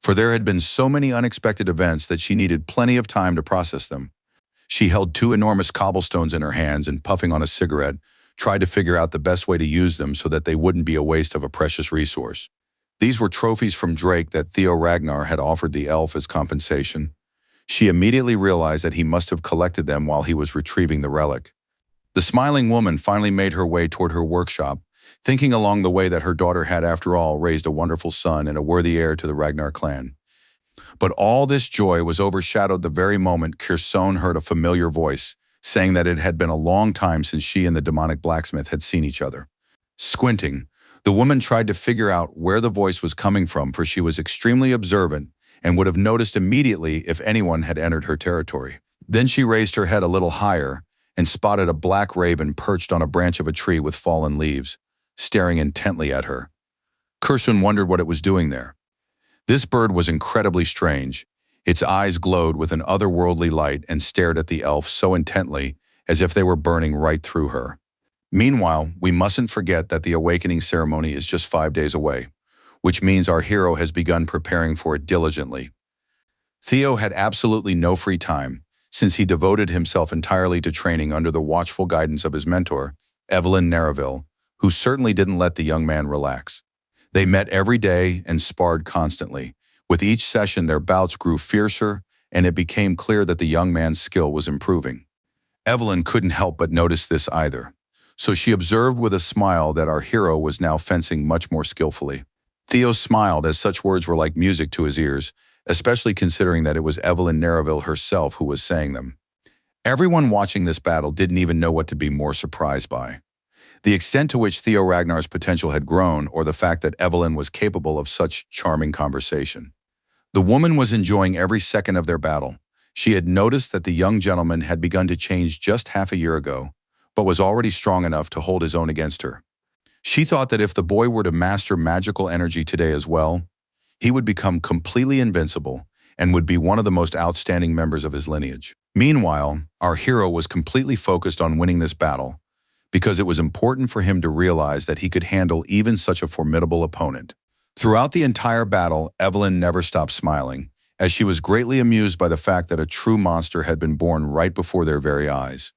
for there had been so many unexpected events that she needed plenty of time to process them. She held two enormous cobblestones in her hands and, puffing on a cigarette, tried to figure out the best way to use them so that they wouldn't be a waste of a precious resource. These were trophies from Drake that Theo Ragnar had offered the elf as compensation. She immediately realized that he must have collected them while he was retrieving the relic. The smiling woman finally made her way toward her workshop, thinking along the way that her daughter had, after all, raised a wonderful son and a worthy heir to the Ragnar clan. But all this joy was overshadowed the very moment Kherson heard a familiar voice, saying that it had been a long time since she and the demonic blacksmith had seen each other. Squinting, the woman tried to figure out where the voice was coming from, for she was extremely observant and would have noticed immediately if anyone had entered her territory. Then she raised her head a little higher and spotted a black raven perched on a branch of a tree with fallen leaves, staring intently at her. Kherson wondered what it was doing there. This bird was incredibly strange. Its eyes glowed with an otherworldly light and stared at the elf so intently as if they were burning right through her. Meanwhile, we mustn't forget that the awakening ceremony is just 5 days away, which means our hero has begun preparing for it diligently. Theo had absolutely no free time, since he devoted himself entirely to training under the watchful guidance of his mentor, Evelyn Narraville, who certainly didn't let the young man relax. They met every day and sparred constantly. With each session, their bouts grew fiercer, and it became clear that the young man's skill was improving. Evelyn couldn't help but notice this either, so she observed with a smile that our hero was now fencing much more skillfully. Theo smiled, as such words were like music to his ears, especially considering that it was Evelyn Narraville herself who was saying them. Everyone watching this battle didn't even know what to be more surprised by: the extent to which Theo Ragnar's potential had grown, or the fact that Evelyn was capable of such charming conversation. The woman was enjoying every second of their battle. She had noticed that the young gentleman had begun to change just half a year ago, but was already strong enough to hold his own against her. She thought that if the boy were to master magical energy today as well, he would become completely invincible and would be one of the most outstanding members of his lineage. Meanwhile, our hero was completely focused on winning this battle, because it was important for him to realize that he could handle even such a formidable opponent. Throughout the entire battle, Evelyn never stopped smiling, as she was greatly amused by the fact that a true monster had been born right before their very eyes.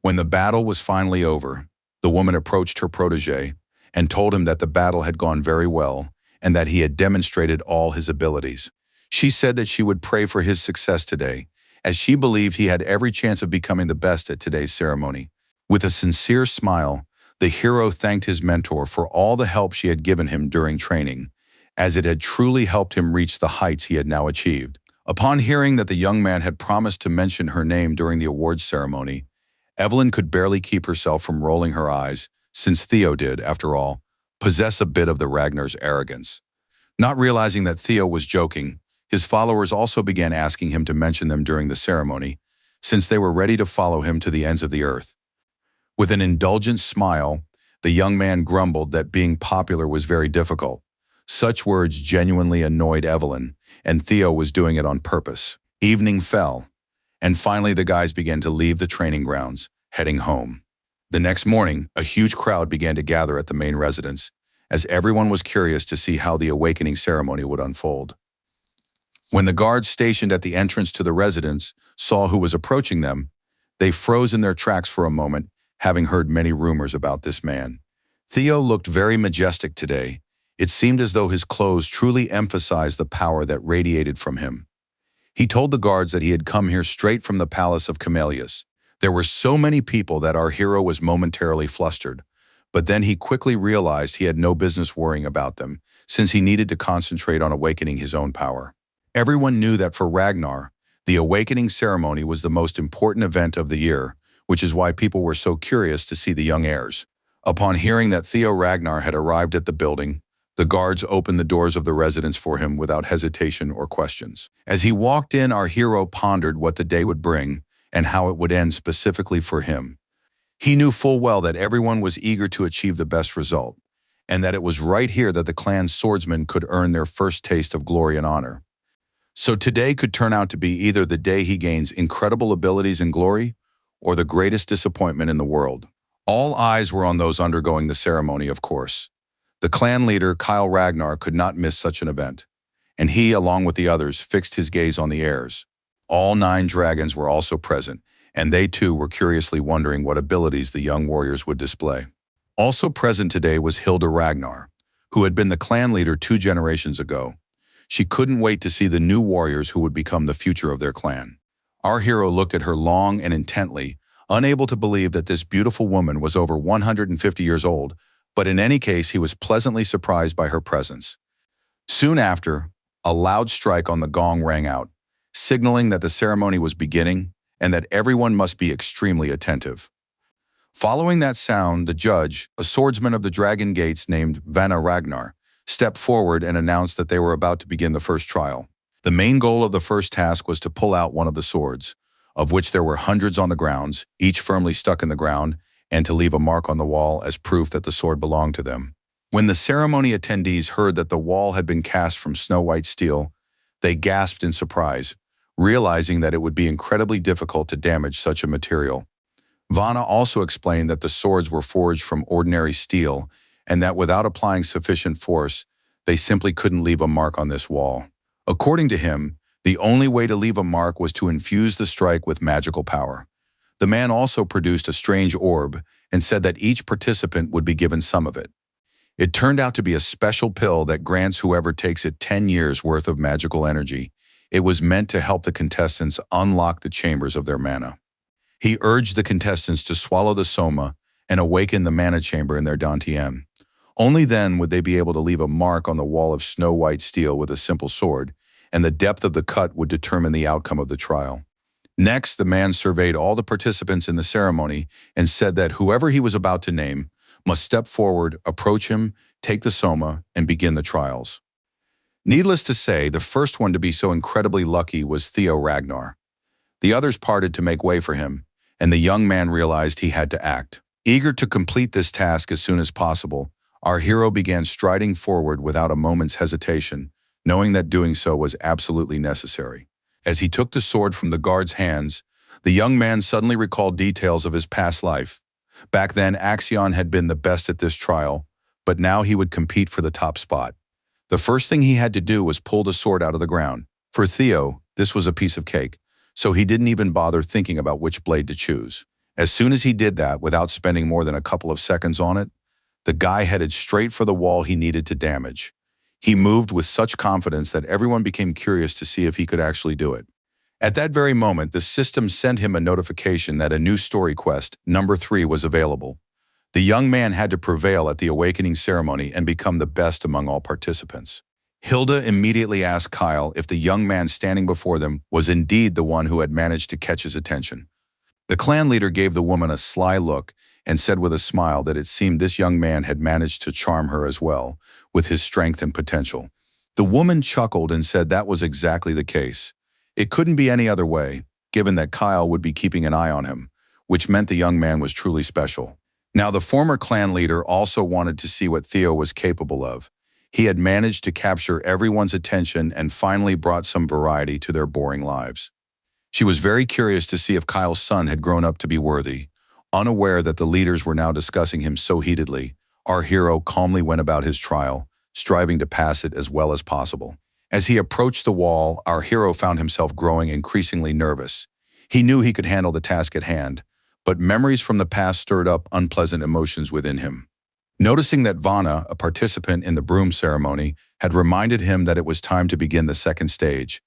When the battle was finally over, the woman approached her protege and told him that the battle had gone very well and that he had demonstrated all his abilities. She said that she would pray for his success today, as she believed he had every chance of becoming the best at today's ceremony. With a sincere smile, the hero thanked his mentor for all the help she had given him during training, as it had truly helped him reach the heights he had now achieved. Upon hearing that the young man had promised to mention her name during the awards ceremony, Evelyn could barely keep herself from rolling her eyes, since Theo did, after all, possess a bit of the Ragnar's arrogance. Not realizing that Theo was joking, his followers also began asking him to mention them during the ceremony, since they were ready to follow him to the ends of the earth. With an indulgent smile, the young man grumbled that being popular was very difficult. Such words genuinely annoyed Evelyn, and Theo was doing it on purpose. Evening fell, and finally the guys began to leave the training grounds, heading home. The next morning, a huge crowd began to gather at the main residence, as everyone was curious to see how the awakening ceremony would unfold. When the guards stationed at the entrance to the residence saw who was approaching them, they froze in their tracks for a moment, having heard many rumors about this man. Theo looked very majestic today. It seemed as though his clothes truly emphasized the power that radiated from him. He told the guards that he had come here straight from the palace of Camellias. There were so many people that our hero was momentarily flustered, but then he quickly realized he had no business worrying about them, since he needed to concentrate on awakening his own power. Everyone knew that for Ragnar, the awakening ceremony was the most important event of the year, which is why people were so curious to see the young heirs. Upon hearing that Theo Ragnar had arrived at the building, the guards opened the doors of the residence for him without hesitation or questions. As he walked in, our hero pondered what the day would bring and how it would end specifically for him. He knew full well that everyone was eager to achieve the best result, and that it was right here that the clan's swordsmen could earn their first taste of glory and honor. So today could turn out to be either the day he gains incredible abilities and glory, or the greatest disappointment in the world. All eyes were on those undergoing the ceremony, of course. The clan leader, Kyle Ragnar, could not miss such an event, and he, along with the others, fixed his gaze on the heirs. All 9 dragons were also present, and they too were curiously wondering what abilities the young warriors would display. Also present today was Hilda Ragnar, who had been the clan leader 2 generations ago. She couldn't wait to see the new warriors who would become the future of their clan. Our hero looked at her long and intently, unable to believe that this beautiful woman was over 150 years old, but in any case he was pleasantly surprised by her presence. Soon after, a loud strike on the gong rang out, signaling that the ceremony was beginning and that everyone must be extremely attentive. Following that sound, the judge, a swordsman of the Dragon Gates named Vanna Ragnar, stepped forward and announced that they were about to begin the first trial. The main goal of the first task was to pull out one of the swords, of which there were hundreds on the grounds, each firmly stuck in the ground, and to leave a mark on the wall as proof that the sword belonged to them. When the ceremony attendees heard that the wall had been cast from snow-white steel, they gasped in surprise, realizing that it would be incredibly difficult to damage such a material. Vanna also explained that the swords were forged from ordinary steel and that without applying sufficient force, they simply couldn't leave a mark on this wall. According to him, the only way to leave a mark was to infuse the strike with magical power. The man also produced a strange orb and said that each participant would be given some of it. It turned out to be a special pill that grants whoever takes it 10 years worth of magical energy. It was meant to help the contestants unlock the chambers of their mana. He urged the contestants to swallow the soma and awaken the mana chamber in their dantian. Only then would they be able to leave a mark on the wall of snow-white steel with a simple sword, and the depth of the cut would determine the outcome of the trial. Next, the man surveyed all the participants in the ceremony and said that whoever he was about to name must step forward, approach him, take the soma, and begin the trials. Needless to say, the first one to be so incredibly lucky was Theo Ragnar. The others parted to make way for him, and the young man realized he had to act. Eager to complete this task as soon as possible, our hero began striding forward without a moment's hesitation, knowing that doing so was absolutely necessary. As he took the sword from the guard's hands, the young man suddenly recalled details of his past life. Back then, Axion had been the best at this trial, but now he would compete for the top spot. The first thing he had to do was pull the sword out of the ground. For Theo, this was a piece of cake, so he didn't even bother thinking about which blade to choose. As soon as he did that, without spending more than a couple of seconds on it, the guy headed straight for the wall he needed to damage. He moved with such confidence that everyone became curious to see if he could actually do it. At that very moment, the system sent him a notification that a new story quest, number 3, was available. The young man had to prevail at the awakening ceremony and become the best among all participants. Hilda immediately asked Kyle if the young man standing before them was indeed the one who had managed to catch his attention. The clan leader gave the woman a sly look and said with a smile that it seemed this young man had managed to charm her as well, with his strength and potential. The woman chuckled and said that was exactly the case. It couldn't be any other way, given that Kyle would be keeping an eye on him, which meant the young man was truly special. Now, the former clan leader also wanted to see what Theo was capable of. He had managed to capture everyone's attention and finally brought some variety to their boring lives. She was very curious to see if Kyle's son had grown up to be worthy. Unaware that the leaders were now discussing him so heatedly, our hero calmly went about his trial, striving to pass it as well as possible. As he approached the wall, our hero found himself growing increasingly nervous. He knew he could handle the task at hand, but memories from the past stirred up unpleasant emotions within him. Noticing that Vanna, a participant in the broom ceremony, had reminded him that it was time to begin the second stage,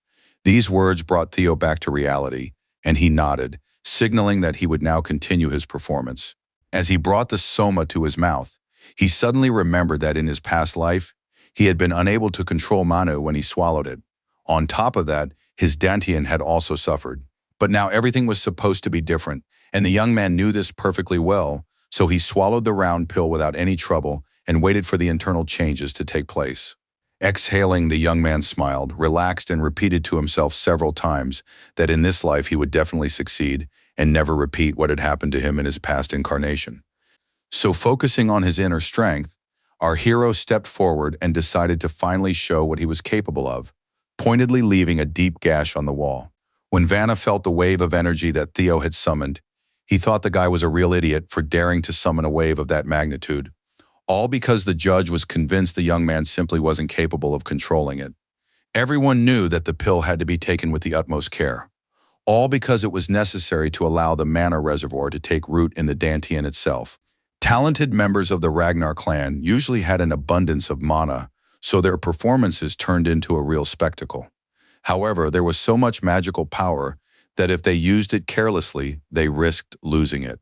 These words brought Theo back to reality, and he nodded, signaling that he would now continue his performance. As he brought the soma to his mouth, he suddenly remembered that in his past life, he had been unable to control Manu when he swallowed it. On top of that, his dantian had also suffered. But now everything was supposed to be different, and the young man knew this perfectly well, so he swallowed the round pill without any trouble and waited for the internal changes to take place. Exhaling, the young man smiled, relaxed, and repeated to himself several times that in this life he would definitely succeed and never repeat what had happened to him in his past incarnation. So focusing on his inner strength, our hero stepped forward and decided to finally show what he was capable of, pointedly leaving a deep gash on the wall. When Vanna felt the wave of energy that Theo had summoned, he thought the guy was a real idiot for daring to summon a wave of that magnitude, all because the judge was convinced the young man simply wasn't capable of controlling it. Everyone knew that the pill had to be taken with the utmost care, all because it was necessary to allow the mana reservoir to take root in the dantian itself. Talented members of the Ragnar clan usually had an abundance of mana, so their performances turned into a real spectacle. However, there was so much magical power that if they used it carelessly, they risked losing it.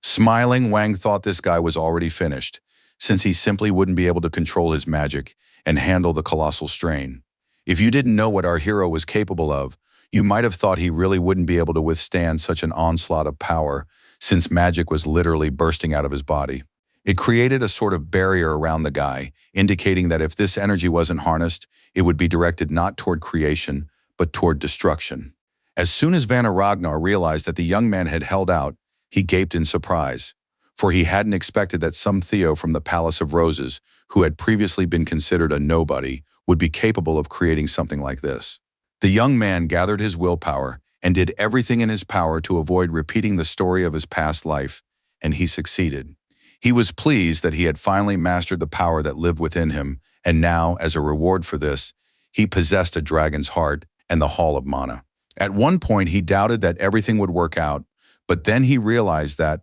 Smiling, Wang thought this guy was already finished, since he simply wouldn't be able to control his magic and handle the colossal strain. If you didn't know what our hero was capable of, you might have thought he really wouldn't be able to withstand such an onslaught of power, since magic was literally bursting out of his body. It created a sort of barrier around the guy, indicating that if this energy wasn't harnessed, it would be directed not toward creation, but toward destruction. As soon as Vanna Ragnar realized that the young man had held out, he gaped in surprise, for he hadn't expected that some Theo from the Palace of Roses, who had previously been considered a nobody, would be capable of creating something like this. The young man gathered his willpower and did everything in his power to avoid repeating the story of his past life, and he succeeded. He was pleased that he had finally mastered the power that lived within him, and now, as a reward for this, he possessed a dragon's heart and the Hall of Mana. At one point, he doubted that everything would work out, but then he realized that,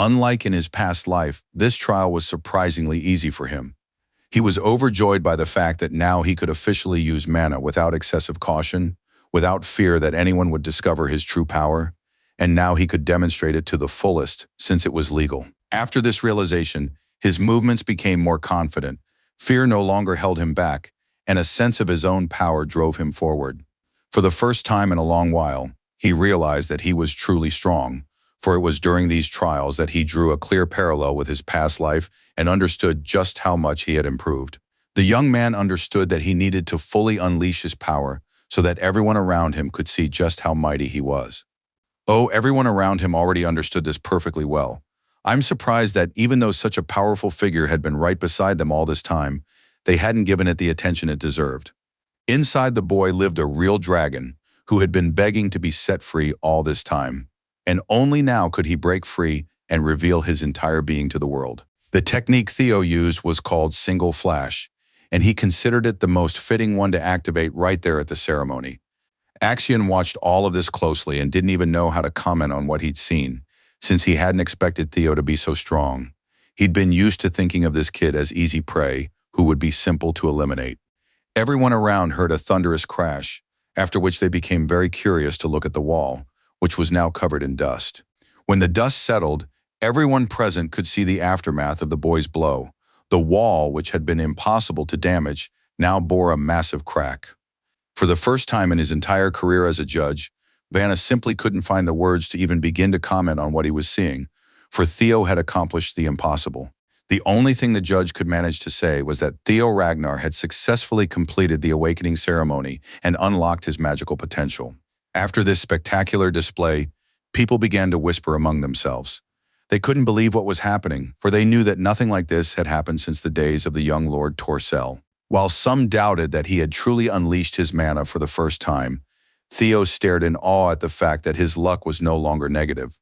unlike in his past life, this trial was surprisingly easy for him. He was overjoyed by the fact that now he could officially use mana without excessive caution, without fear that anyone would discover his true power, and now he could demonstrate it to the fullest since it was legal. After this realization, his movements became more confident, fear no longer held him back, and a sense of his own power drove him forward. For the first time in a long while, he realized that he was truly strong, for it was during these trials that he drew a clear parallel with his past life and understood just how much he had improved. The young man understood that he needed to fully unleash his power so that everyone around him could see just how mighty he was. Oh, everyone around him already understood this perfectly well. I'm surprised that even though such a powerful figure had been right beside them all this time, they hadn't given it the attention it deserved. Inside the boy lived a real dragon who had been begging to be set free all this time, and only now could he break free and reveal his entire being to the world. The technique Theo used was called Single Flash, and he considered it the most fitting one to activate right there at the ceremony. Axion watched all of this closely and didn't even know how to comment on what he'd seen, since he hadn't expected Theo to be so strong. He'd been used to thinking of this kid as easy prey, who would be simple to eliminate. Everyone around heard a thunderous crash, after which they became very curious to look at the wall, which was now covered in dust. When the dust settled, everyone present could see the aftermath of the boy's blow. The wall, which had been impossible to damage, now bore a massive crack. For the first time in his entire career as a judge, Vanna simply couldn't find the words to even begin to comment on what he was seeing, for Theo had accomplished the impossible. The only thing the judge could manage to say was that Theo Ragnar had successfully completed the awakening ceremony and unlocked his magical potential. After this spectacular display, people began to whisper among themselves. They couldn't believe what was happening, for they knew that nothing like this had happened since the days of the young Lord Torcel. While some doubted that he had truly unleashed his mana for the first time, Theo stared in awe at the fact that his luck was no longer negative.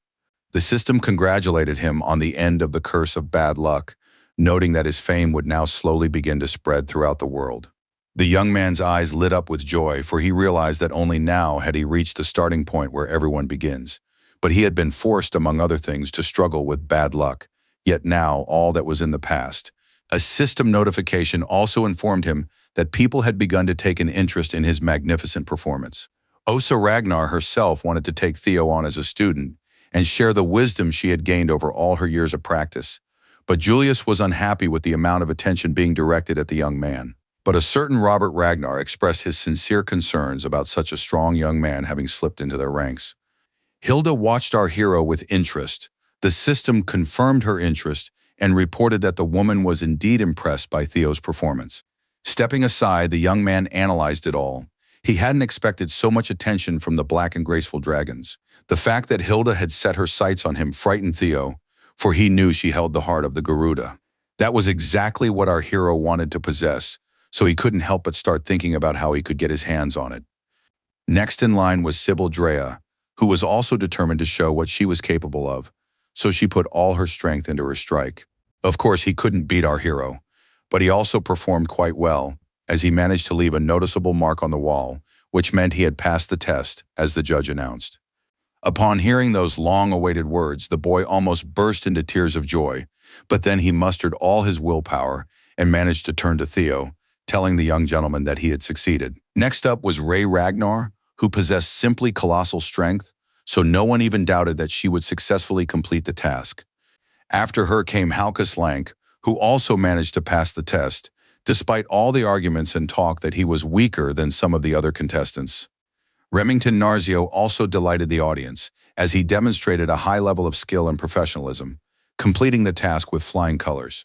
The system congratulated him on the end of the curse of bad luck, noting that his fame would now slowly begin to spread throughout the world. The young man's eyes lit up with joy, for he realized that only now had he reached the starting point where everyone begins. But he had been forced, among other things, to struggle with bad luck, yet now all that was in the past. A system notification also informed him that people had begun to take an interest in his magnificent performance. Osa Ragnar herself wanted to take Theo on as a student and share the wisdom she had gained over all her years of practice. But Julius was unhappy with the amount of attention being directed at the young man. But a certain Robert Ragnar expressed his sincere concerns about such a strong young man having slipped into their ranks. Hilda watched our hero with interest. The system confirmed her interest and reported that the woman was indeed impressed by Theo's performance. Stepping aside, the young man analyzed it all. He hadn't expected so much attention from the black and graceful dragons. The fact that Hilda had set her sights on him frightened Theo, for he knew she held the heart of the Garuda. That was exactly what our hero wanted to possess, so he couldn't help but start thinking about how he could get his hands on it. Next in line was Sybil Drea, who was also determined to show what she was capable of, so she put all her strength into her strike. Of course, he couldn't beat our hero, but he also performed quite well, as he managed to leave a noticeable mark on the wall, which meant he had passed the test, as the judge announced. Upon hearing those long-awaited words, the boy almost burst into tears of joy, but then he mustered all his willpower and managed to turn to Theo, telling the young gentleman that he had succeeded. Next up was Ray Ragnar, who possessed simply colossal strength, so no one even doubted that she would successfully complete the task. After her came Halkus Lank, who also managed to pass the test, despite all the arguments and talk that he was weaker than some of the other contestants. Remington Narzio also delighted the audience, as he demonstrated a high level of skill and professionalism, completing the task with flying colors.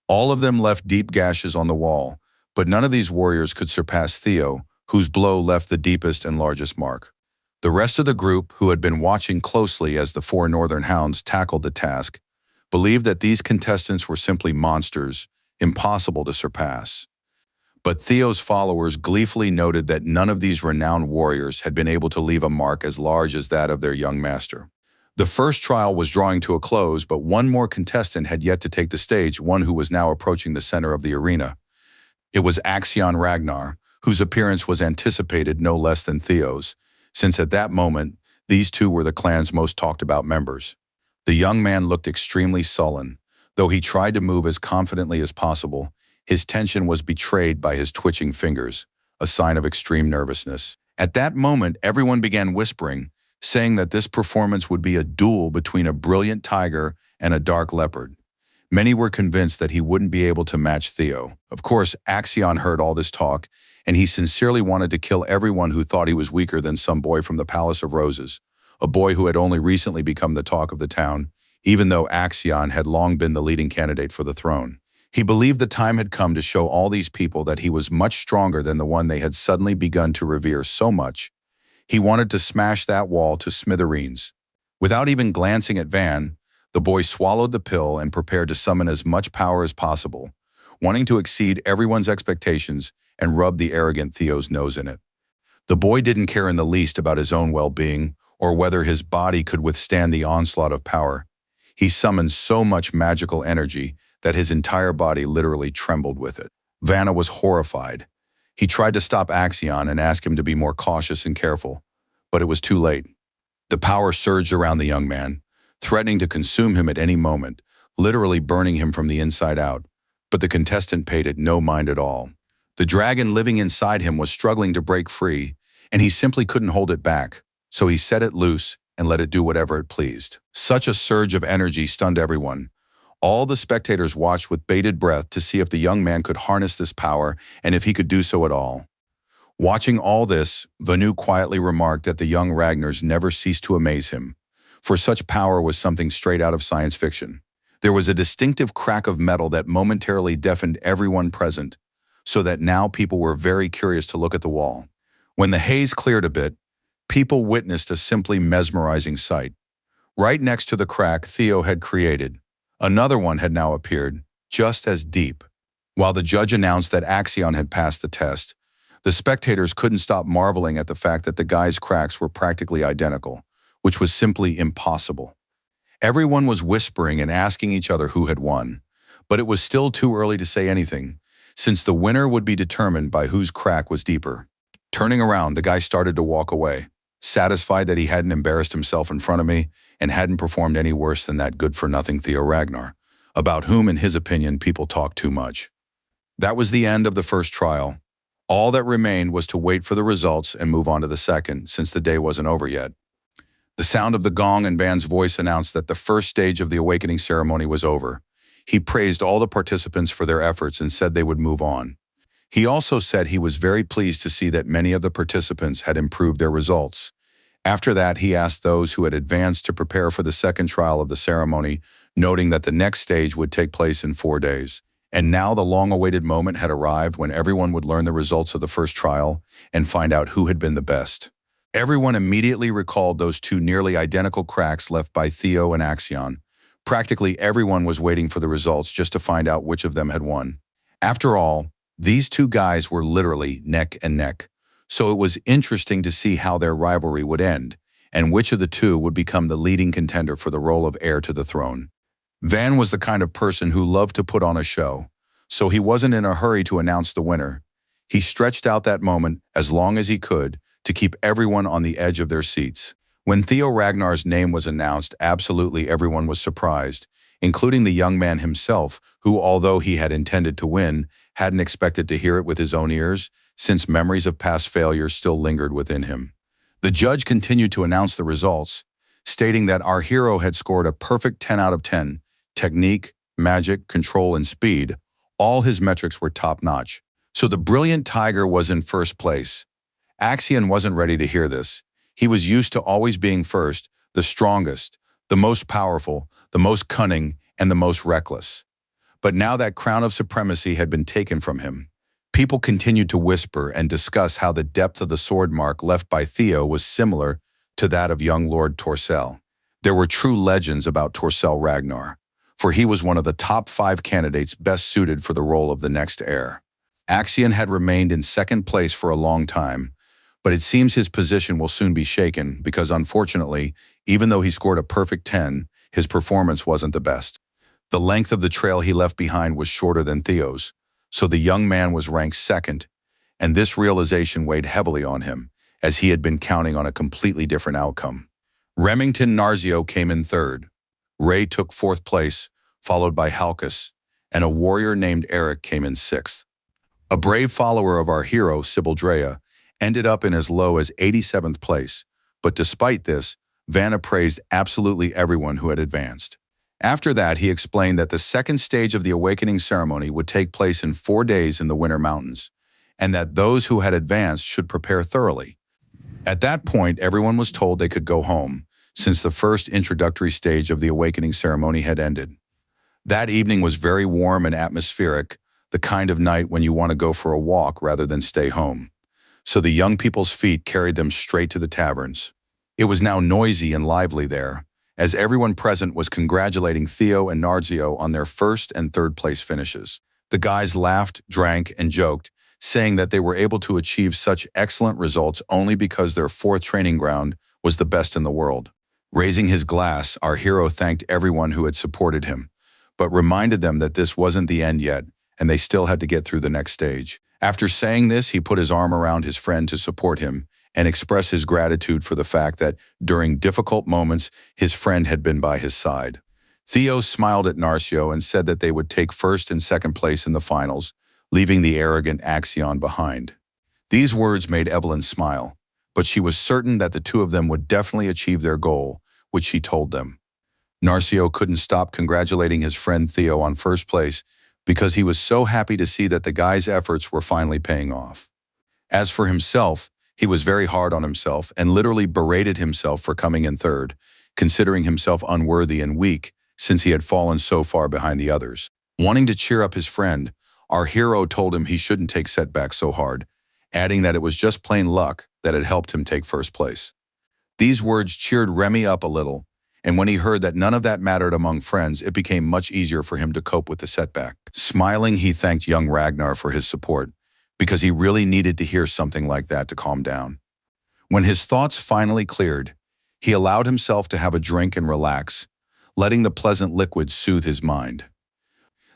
All of them left deep gashes on the wall, but none of these warriors could surpass Theo, whose blow left the deepest and largest mark. The rest of the group, who had been watching closely as the four northern hounds tackled the task, believed that these contestants were simply monsters, impossible to surpass. But Theo's followers gleefully noted that none of these renowned warriors had been able to leave a mark as large as that of their young master. The first trial was drawing to a close, but one more contestant had yet to take the stage, one who was now approaching the center of the arena. It was Axion Ragnar, whose appearance was anticipated no less than Theo's, since at that moment, these two were the clan's most talked about members. The young man looked extremely sullen. Though he tried to move as confidently as possible, his tension was betrayed by his twitching fingers, a sign of extreme nervousness. At that moment, everyone began whispering, saying that this performance would be a duel between a brilliant tiger and a dark leopard. Many were convinced that he wouldn't be able to match Theo. Of course, Axion heard all this talk, and he sincerely wanted to kill everyone who thought he was weaker than some boy from the Palace of Roses, a boy who had only recently become the talk of the town, even though Axion had long been the leading candidate for the throne. He believed the time had come to show all these people that he was much stronger than the one they had suddenly begun to revere so much. He wanted to smash that wall to smithereens. Without even glancing at Van, the boy swallowed the pill and prepared to summon as much power as possible, wanting to exceed everyone's expectations and rub the arrogant Theo's nose in it. The boy didn't care in the least about his own well-being or whether his body could withstand the onslaught of power. He summoned so much magical energy that his entire body literally trembled with it. Vanna was horrified. He tried to stop Axion and ask him to be more cautious and careful, but it was too late. The power surged around the young man, threatening to consume him at any moment, literally burning him from the inside out, but the contestant paid it no mind at all. The dragon living inside him was struggling to break free, and he simply couldn't hold it back, so he set it loose and let it do whatever it pleased. Such a surge of energy stunned everyone. All the spectators watched with bated breath to see if the young man could harness this power and if he could do so at all. Watching all this, Vanu quietly remarked that the young Ragnars never ceased to amaze him, for such power was something straight out of science fiction. There was a distinctive crack of metal that momentarily deafened everyone present, so that now people were very curious to look at the wall. When the haze cleared a bit, people witnessed a simply mesmerizing sight. Right next to the crack Theo had created, another one had now appeared, just as deep. While the judge announced that Axion had passed the test, the spectators couldn't stop marveling at the fact that the guy's cracks were practically identical, which was simply impossible. Everyone was whispering and asking each other who had won, but it was still too early to say anything, since the winner would be determined by whose crack was deeper. Turning around, the guy started to walk away, satisfied that he hadn't embarrassed himself in front of me and hadn't performed any worse than that good-for-nothing Theo Ragnar, about whom, in his opinion, people talked too much. That was the end of the first trial. All that remained was to wait for the results and move on to the second, since the day wasn't over yet. The sound of the gong and Van's voice announced that the first stage of the awakening ceremony was over. He praised all the participants for their efforts and said they would move on. He also said he was very pleased to see that many of the participants had improved their results. After that, he asked those who had advanced to prepare for the second trial of the ceremony, noting that the next stage would take place in 4 days. And now the long-awaited moment had arrived when everyone would learn the results of the first trial and find out who had been the best. Everyone immediately recalled those two nearly identical cracks left by Theo and Axion. Practically everyone was waiting for the results just to find out which of them had won. After all, these two guys were literally neck and neck, so it was interesting to see how their rivalry would end, and which of the two would become the leading contender for the role of heir to the throne. Van was the kind of person who loved to put on a show, so he wasn't in a hurry to announce the winner. He stretched out that moment as long as he could to keep everyone on the edge of their seats. When Theo Ragnar's name was announced, absolutely everyone was surprised, including the young man himself, who, although he had intended to win, hadn't expected to hear it with his own ears, since memories of past failures still lingered within him. The judge continued to announce the results, stating that our hero had scored a perfect 10 out of 10, technique, magic, control, and speed. All his metrics were top-notch. So the brilliant tiger was in first place. Axion wasn't ready to hear this. He was used to always being first, the strongest, the most powerful, the most cunning, and the most reckless. But now that crown of supremacy had been taken from him. People continued to whisper and discuss how the depth of the sword mark left by Theo was similar to that of young Lord Torcel. There were true legends about Torcel Ragnar, for he was one of the top 5 candidates best suited for the role of the next heir. Axion had remained in second place for a long time, but it seems his position will soon be shaken because, unfortunately, even though he scored a perfect 10, his performance wasn't the best. The length of the trail he left behind was shorter than Theo's, so the young man was ranked second, and this realization weighed heavily on him, as he had been counting on a completely different outcome. Remington Narzio came in third. Ray took fourth place, followed by Halkus, and a warrior named Eric came in sixth. A brave follower of our hero, Sibildrea, ended up in as low as 87th place, but despite this, Vanna praised absolutely everyone who had advanced. After that, he explained that the second stage of the awakening ceremony would take place in 4 days in the Winter Mountains, and that those who had advanced should prepare thoroughly. At that point, everyone was told they could go home, since the first introductory stage of the awakening ceremony had ended. That evening was very warm and atmospheric, the kind of night when you want to go for a walk rather than stay home. So the young people's feet carried them straight to the taverns. It was now noisy and lively there, as everyone present was congratulating Theo and Narzio on their first and third place finishes. The guys laughed, drank, and joked, saying that they were able to achieve such excellent results only because their fourth training ground was the best in the world. Raising his glass, our hero thanked everyone who had supported him, but reminded them that this wasn't the end yet, and they still had to get through the next stage. After saying this, he put his arm around his friend to support him and express his gratitude for the fact that, during difficult moments, his friend had been by his side. Theo smiled at Narcio and said that they would take first and second place in the finals, leaving the arrogant Axion behind. These words made Evelyn smile, but she was certain that the two of them would definitely achieve their goal, which she told them. Narcio couldn't stop congratulating his friend Theo on first place because he was so happy to see that the guy's efforts were finally paying off. As for himself, he was very hard on himself and literally berated himself for coming in third, considering himself unworthy and weak since he had fallen so far behind the others. Wanting to cheer up his friend, our hero told him he shouldn't take setbacks so hard, adding that it was just plain luck that had helped him take first place. These words cheered Remy up a little, and when he heard that none of that mattered among friends, it became much easier for him to cope with the setback. Smiling, he thanked young Ragnar for his support, because he really needed to hear something like that to calm down. When his thoughts finally cleared, he allowed himself to have a drink and relax, letting the pleasant liquid soothe his mind.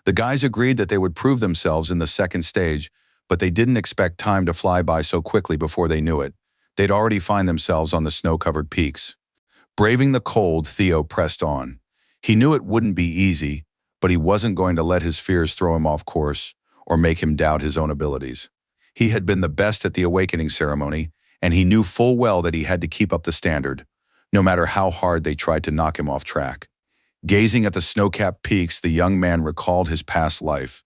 The guys agreed that they would prove themselves in the second stage, but they didn't expect time to fly by so quickly before they knew it. They'd already find themselves on the snow-covered peaks. Braving the cold, Theo pressed on. He knew it wouldn't be easy, but he wasn't going to let his fears throw him off course or make him doubt his own abilities. He had been the best at the awakening ceremony, and he knew full well that he had to keep up the standard, no matter how hard they tried to knock him off track. Gazing at the snow-capped peaks, the young man recalled his past life.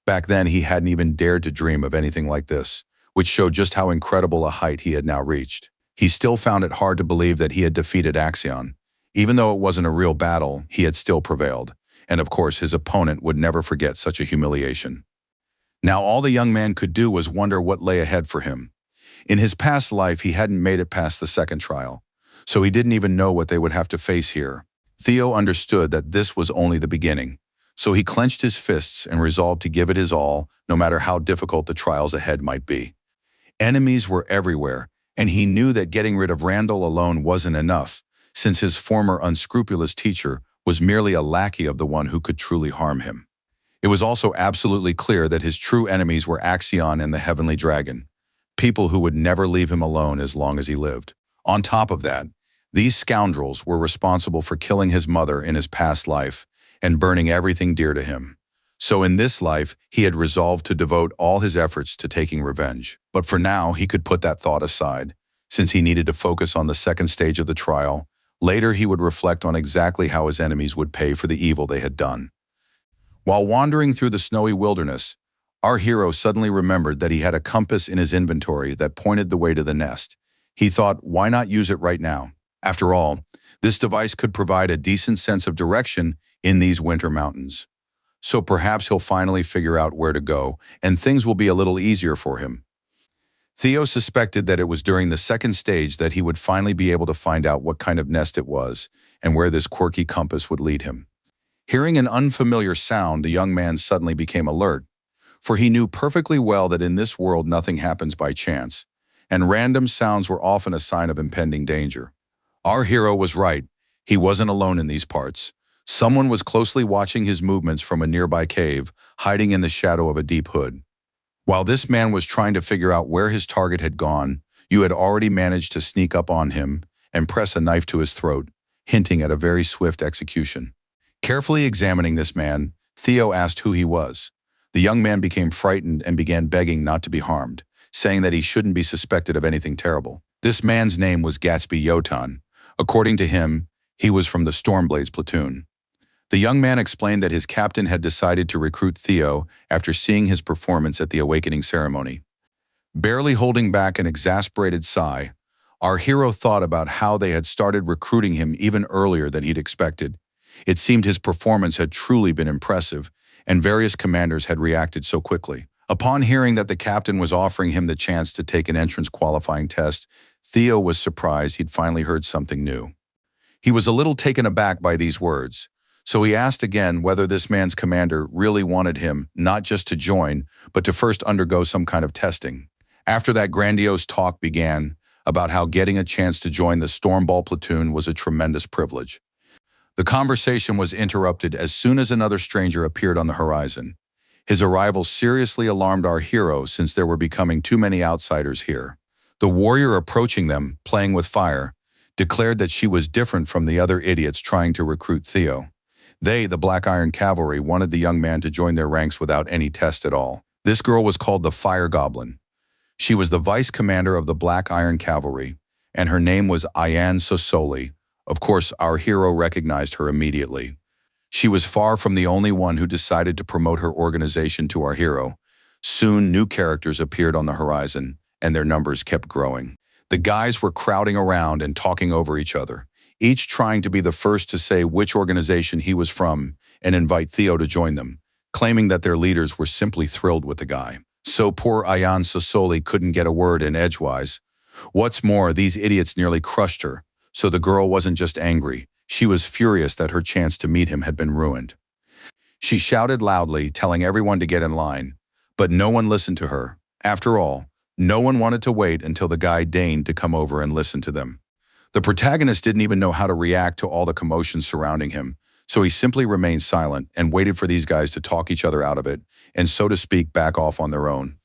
Back then, he hadn't even dared to dream of anything like this, which showed just how incredible a height he had now reached. He still found it hard to believe that he had defeated Axion. Even though it wasn't a real battle, he had still prevailed. And of course, his opponent would never forget such a humiliation. Now all the young man could do was wonder what lay ahead for him. In his past life, he hadn't made it past the second trial, so he didn't even know what they would have to face here. Theo understood that this was only the beginning, so he clenched his fists and resolved to give it his all, no matter how difficult the trials ahead might be. Enemies were everywhere, and he knew that getting rid of Randall alone wasn't enough, since his former unscrupulous teacher was merely a lackey of the one who could truly harm him. It was also absolutely clear that his true enemies were Axion and the Heavenly Dragon, people who would never leave him alone as long as he lived. On top of that, these scoundrels were responsible for killing his mother in his past life and burning everything dear to him. So in this life, he had resolved to devote all his efforts to taking revenge. But for now, he could put that thought aside, since he needed to focus on the second stage of the trial. Later, he would reflect on exactly how his enemies would pay for the evil they had done. While wandering through the snowy wilderness, our hero suddenly remembered that he had a compass in his inventory that pointed the way to the nest. He thought, why not use it right now? After all, this device could provide a decent sense of direction in these winter mountains. So perhaps he'll finally figure out where to go, and things will be a little easier for him. Theo suspected that it was during the second stage that he would finally be able to find out what kind of nest it was and where this quirky compass would lead him. Hearing an unfamiliar sound, the young man suddenly became alert, for he knew perfectly well that in this world nothing happens by chance, and random sounds were often a sign of impending danger. Our hero was right. He wasn't alone in these parts. Someone was closely watching his movements from a nearby cave, hiding in the shadow of a deep hood. While this man was trying to figure out where his target had gone, you had already managed to sneak up on him and press a knife to his throat, hinting at a very swift execution. Carefully examining this man, Theo asked who he was. The young man became frightened and began begging not to be harmed, saying that he shouldn't be suspected of anything terrible. This man's name was Gatsby Yotan. According to him, he was from the Stormblades platoon. The young man explained that his captain had decided to recruit Theo after seeing his performance at the awakening ceremony. Barely holding back an exasperated sigh, our hero thought about how they had started recruiting him even earlier than he'd expected. It seemed his performance had truly been impressive, and various commanders had reacted so quickly. Upon hearing that the captain was offering him the chance to take an entrance qualifying test, Theo was surprised he'd finally heard something new. He was a little taken aback by these words, so he asked again whether this man's commander really wanted him not just to join, but to first undergo some kind of testing. After that grandiose talk began about how getting a chance to join the Stormball platoon was a tremendous privilege. The conversation was interrupted as soon as another stranger appeared on the horizon. His arrival seriously alarmed our hero since there were becoming too many outsiders here. The warrior approaching them, playing with fire, declared that she was different from the other idiots trying to recruit Theo. They, the Black Iron Cavalry, wanted the young man to join their ranks without any test at all. This girl was called the Fire Goblin. She was the vice commander of the Black Iron Cavalry, and her name was Ayan Sosoli. Of course, our hero recognized her immediately. She was far from the only one who decided to promote her organization to our hero. Soon, new characters appeared on the horizon, and their numbers kept growing. The guys were crowding around and talking over each other, each trying to be the first to say which organization he was from and invite Theo to join them, claiming that their leaders were simply thrilled with the guy. So poor Ayan Sosoli couldn't get a word in edgewise. What's more, these idiots nearly crushed her, so the girl wasn't just angry, she was furious that her chance to meet him had been ruined. She shouted loudly, telling everyone to get in line, but no one listened to her. After all, no one wanted to wait until the guy deigned to come over and listen to them. The protagonist didn't even know how to react to all the commotion surrounding him, so he simply remained silent and waited for these guys to talk each other out of it and, so to speak, back off on their own.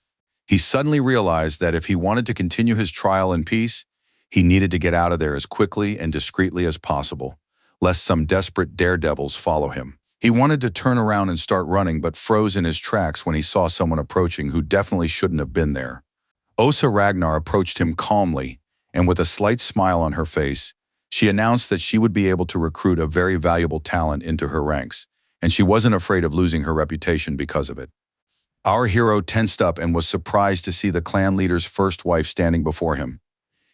He suddenly realized that if he wanted to continue his trial in peace, he needed to get out of there as quickly and discreetly as possible, lest some desperate daredevils follow him. He wanted to turn around and start running but froze in his tracks when he saw someone approaching who definitely shouldn't have been there. Osa Ragnar approached him calmly, and with a slight smile on her face, she announced that she would be able to recruit a very valuable talent into her ranks, and she wasn't afraid of losing her reputation because of it. Our hero tensed up and was surprised to see the clan leader's first wife standing before him.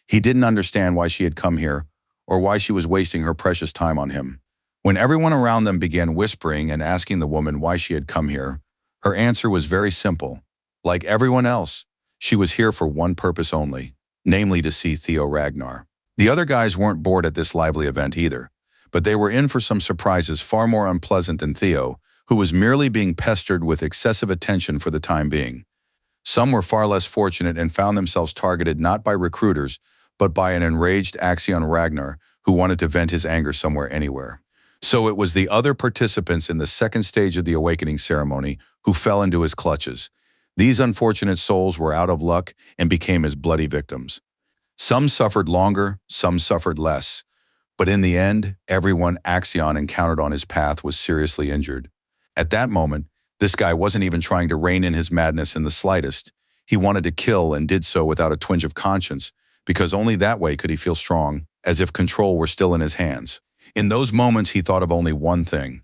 He didn't understand why she had come here, or why she was wasting her precious time on him. When everyone around them began whispering and asking the woman why she had come here, her answer was very simple. Like everyone else, she was here for one purpose only, namely to see Theo Ragnar. The other guys weren't bored at this lively event either, but they were in for some surprises far more unpleasant than Theo, who was merely being pestered with excessive attention for the time being. Some were far less fortunate and found themselves targeted not by recruiters, but by an enraged Axion Ragnar who wanted to vent his anger somewhere anywhere. So it was the other participants in the second stage of the awakening ceremony who fell into his clutches. These unfortunate souls were out of luck and became his bloody victims. Some suffered longer, some suffered less. But in the end, everyone Axion encountered on his path was seriously injured. At that moment, this guy wasn't even trying to rein in his madness in the slightest. He wanted to kill and did so without a twinge of conscience, because only that way could he feel strong, as if control were still in his hands. In those moments, he thought of only one thing: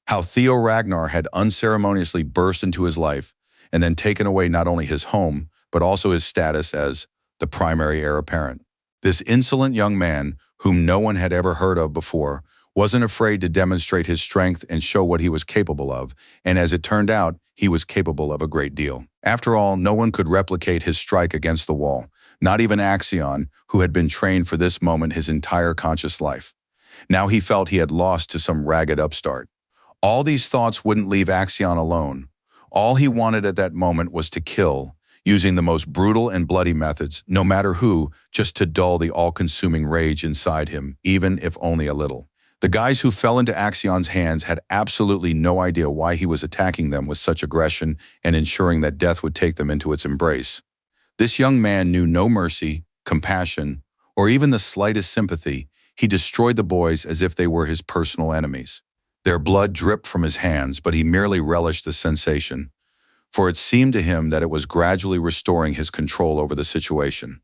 how Theo Ragnar had unceremoniously burst into his life and then taken away not only his home, but also his status as the primary heir apparent. This insolent young man, whom no one had ever heard of before, wasn't afraid to demonstrate his strength and show what he was capable of, and as it turned out, he was capable of a great deal. After all, no one could replicate his strike against the wall, not even Axion, who had been trained for this moment his entire conscious life. Now he felt he had lost to some ragged upstart. All these thoughts wouldn't leave Axion alone. All he wanted at that moment was to kill, using the most brutal and bloody methods, no matter who, just to dull the all-consuming rage inside him, even if only a little. The guys who fell into Axion's hands had absolutely no idea why he was attacking them with such aggression and ensuring that death would take them into its embrace. This young man knew no mercy, compassion, or even the slightest sympathy. He destroyed the boys as if they were his personal enemies. Their blood dripped from his hands, but he merely relished the sensation, for it seemed to him that it was gradually restoring his control over the situation.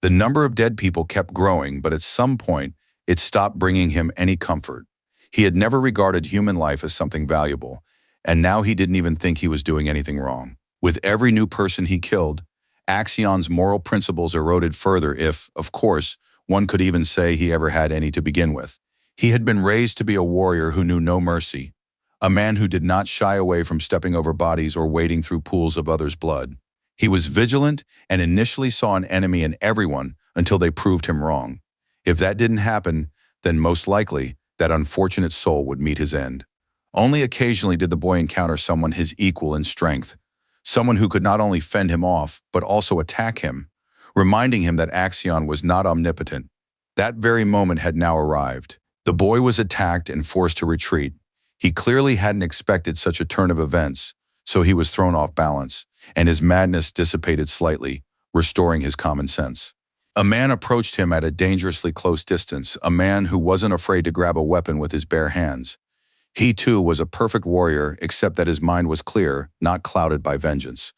The number of dead people kept growing, but at some point, it stopped bringing him any comfort. He had never regarded human life as something valuable, and now he didn't even think he was doing anything wrong. With every new person he killed, Axion's moral principles eroded further if, of course, one could even say he ever had any to begin with. He had been raised to be a warrior who knew no mercy, a man who did not shy away from stepping over bodies or wading through pools of others' blood. He was vigilant and initially saw an enemy in everyone until they proved him wrong. If that didn't happen, then most likely that unfortunate soul would meet his end. Only occasionally did the boy encounter someone his equal in strength, someone who could not only fend him off, but also attack him, reminding him that Axion was not omnipotent. That very moment had now arrived. The boy was attacked and forced to retreat. He clearly hadn't expected such a turn of events, so he was thrown off balance, and his madness dissipated slightly, restoring his common sense. A man approached him at a dangerously close distance, a man who wasn't afraid to grab a weapon with his bare hands. He too was a perfect warrior, except that his mind was clear, not clouded by vengeance.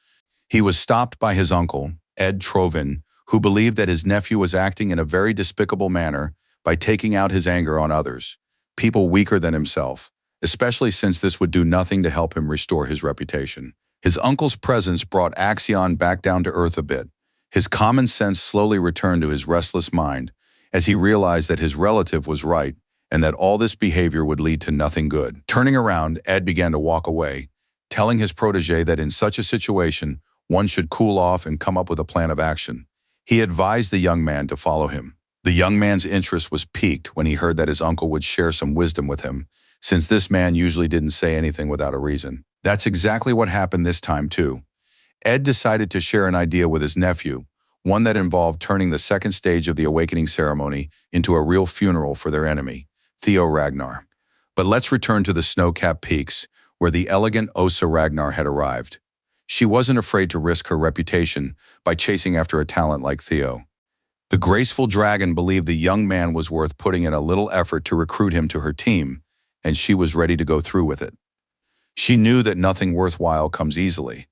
He was stopped by his uncle, Ed Trovin, who believed that his nephew was acting in a very despicable manner by taking out his anger on others, people weaker than himself, especially since this would do nothing to help him restore his reputation. His uncle's presence brought Axion back down to earth a bit. His common sense slowly returned to his restless mind as he realized that his relative was right and that all this behavior would lead to nothing good. Turning around, Ed began to walk away, telling his protege that in such a situation, one should cool off and come up with a plan of action. He advised the young man to follow him. The young man's interest was piqued when he heard that his uncle would share some wisdom with him, since this man usually didn't say anything without a reason. That's exactly what happened this time too. Ed decided to share an idea with his nephew, one that involved turning the second stage of the awakening ceremony into a real funeral for their enemy, Theo Ragnar. But let's return to the snow-capped peaks, where the elegant Osa Ragnar had arrived. She wasn't afraid to risk her reputation by chasing after a talent like Theo. The graceful dragon believed the young man was worth putting in a little effort to recruit him to her team, and she was ready to go through with it. She knew that nothing worthwhile comes easily,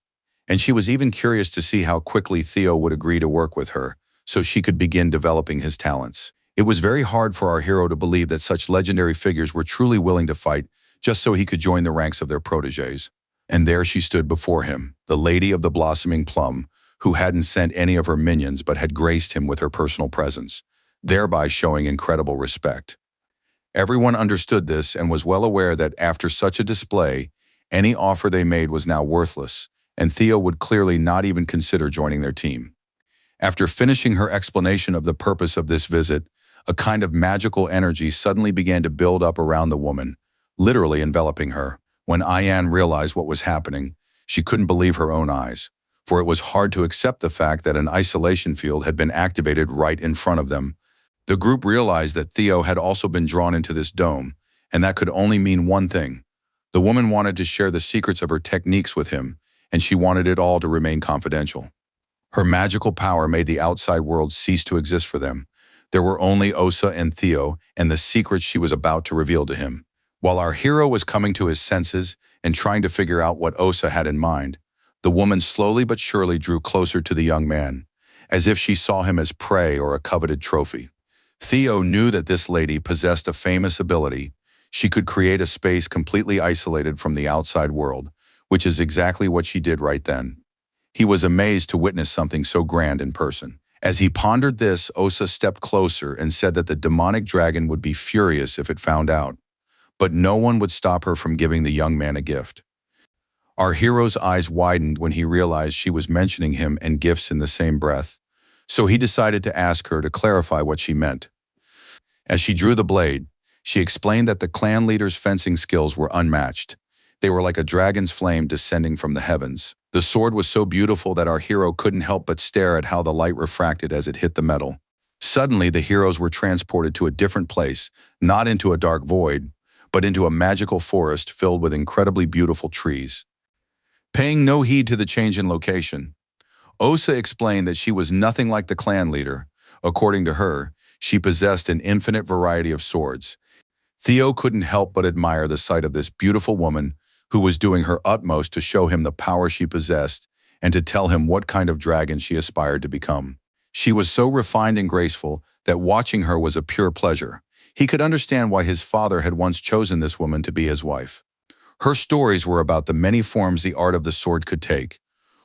and she was even curious to see how quickly Theo would agree to work with her so she could begin developing his talents. It was very hard for our hero to believe that such legendary figures were truly willing to fight just so he could join the ranks of their protégés. And there she stood before him, the lady of the blossoming plum, who hadn't sent any of her minions but had graced him with her personal presence, thereby showing incredible respect. Everyone understood this and was well aware that after such a display, any offer they made was now worthless, and Theo would clearly not even consider joining their team. After finishing her explanation of the purpose of this visit, a kind of magical energy suddenly began to build up around the woman, literally enveloping her. When Ayan realized what was happening, she couldn't believe her own eyes, for it was hard to accept the fact that an isolation field had been activated right in front of them. The group realized that Theo had also been drawn into this dome, and that could only mean one thing. The woman wanted to share the secrets of her techniques with him, and she wanted it all to remain confidential. Her magical power made the outside world cease to exist for them. There were only Osa and Theo and the secrets she was about to reveal to him. While our hero was coming to his senses and trying to figure out what Osa had in mind, the woman slowly but surely drew closer to the young man, as if she saw him as prey or a coveted trophy. Theo knew that this lady possessed a famous ability. She could create a space completely isolated from the outside world, which is exactly what she did right then. He was amazed to witness something so grand in person. As he pondered this, Osa stepped closer and said that the demonic dragon would be furious if it found out, but no one would stop her from giving the young man a gift. Our hero's eyes widened when he realized she was mentioning him and gifts in the same breath, so he decided to ask her to clarify what she meant. As she drew the blade, she explained that the clan leader's fencing skills were unmatched. They were like a dragon's flame descending from the heavens. The sword was so beautiful that our hero couldn't help but stare at how the light refracted as it hit the metal. Suddenly, the heroes were transported to a different place, not into a dark void, but into a magical forest filled with incredibly beautiful trees. Paying no heed to the change in location, Osa explained that she was nothing like the clan leader. According to her, she possessed an infinite variety of swords. Theo couldn't help but admire the sight of this beautiful woman who was doing her utmost to show him the power she possessed and to tell him what kind of dragon she aspired to become. She was so refined and graceful that watching her was a pure pleasure. He could understand why his father had once chosen this woman to be his wife. Her stories were about the many forms the art of the sword could take,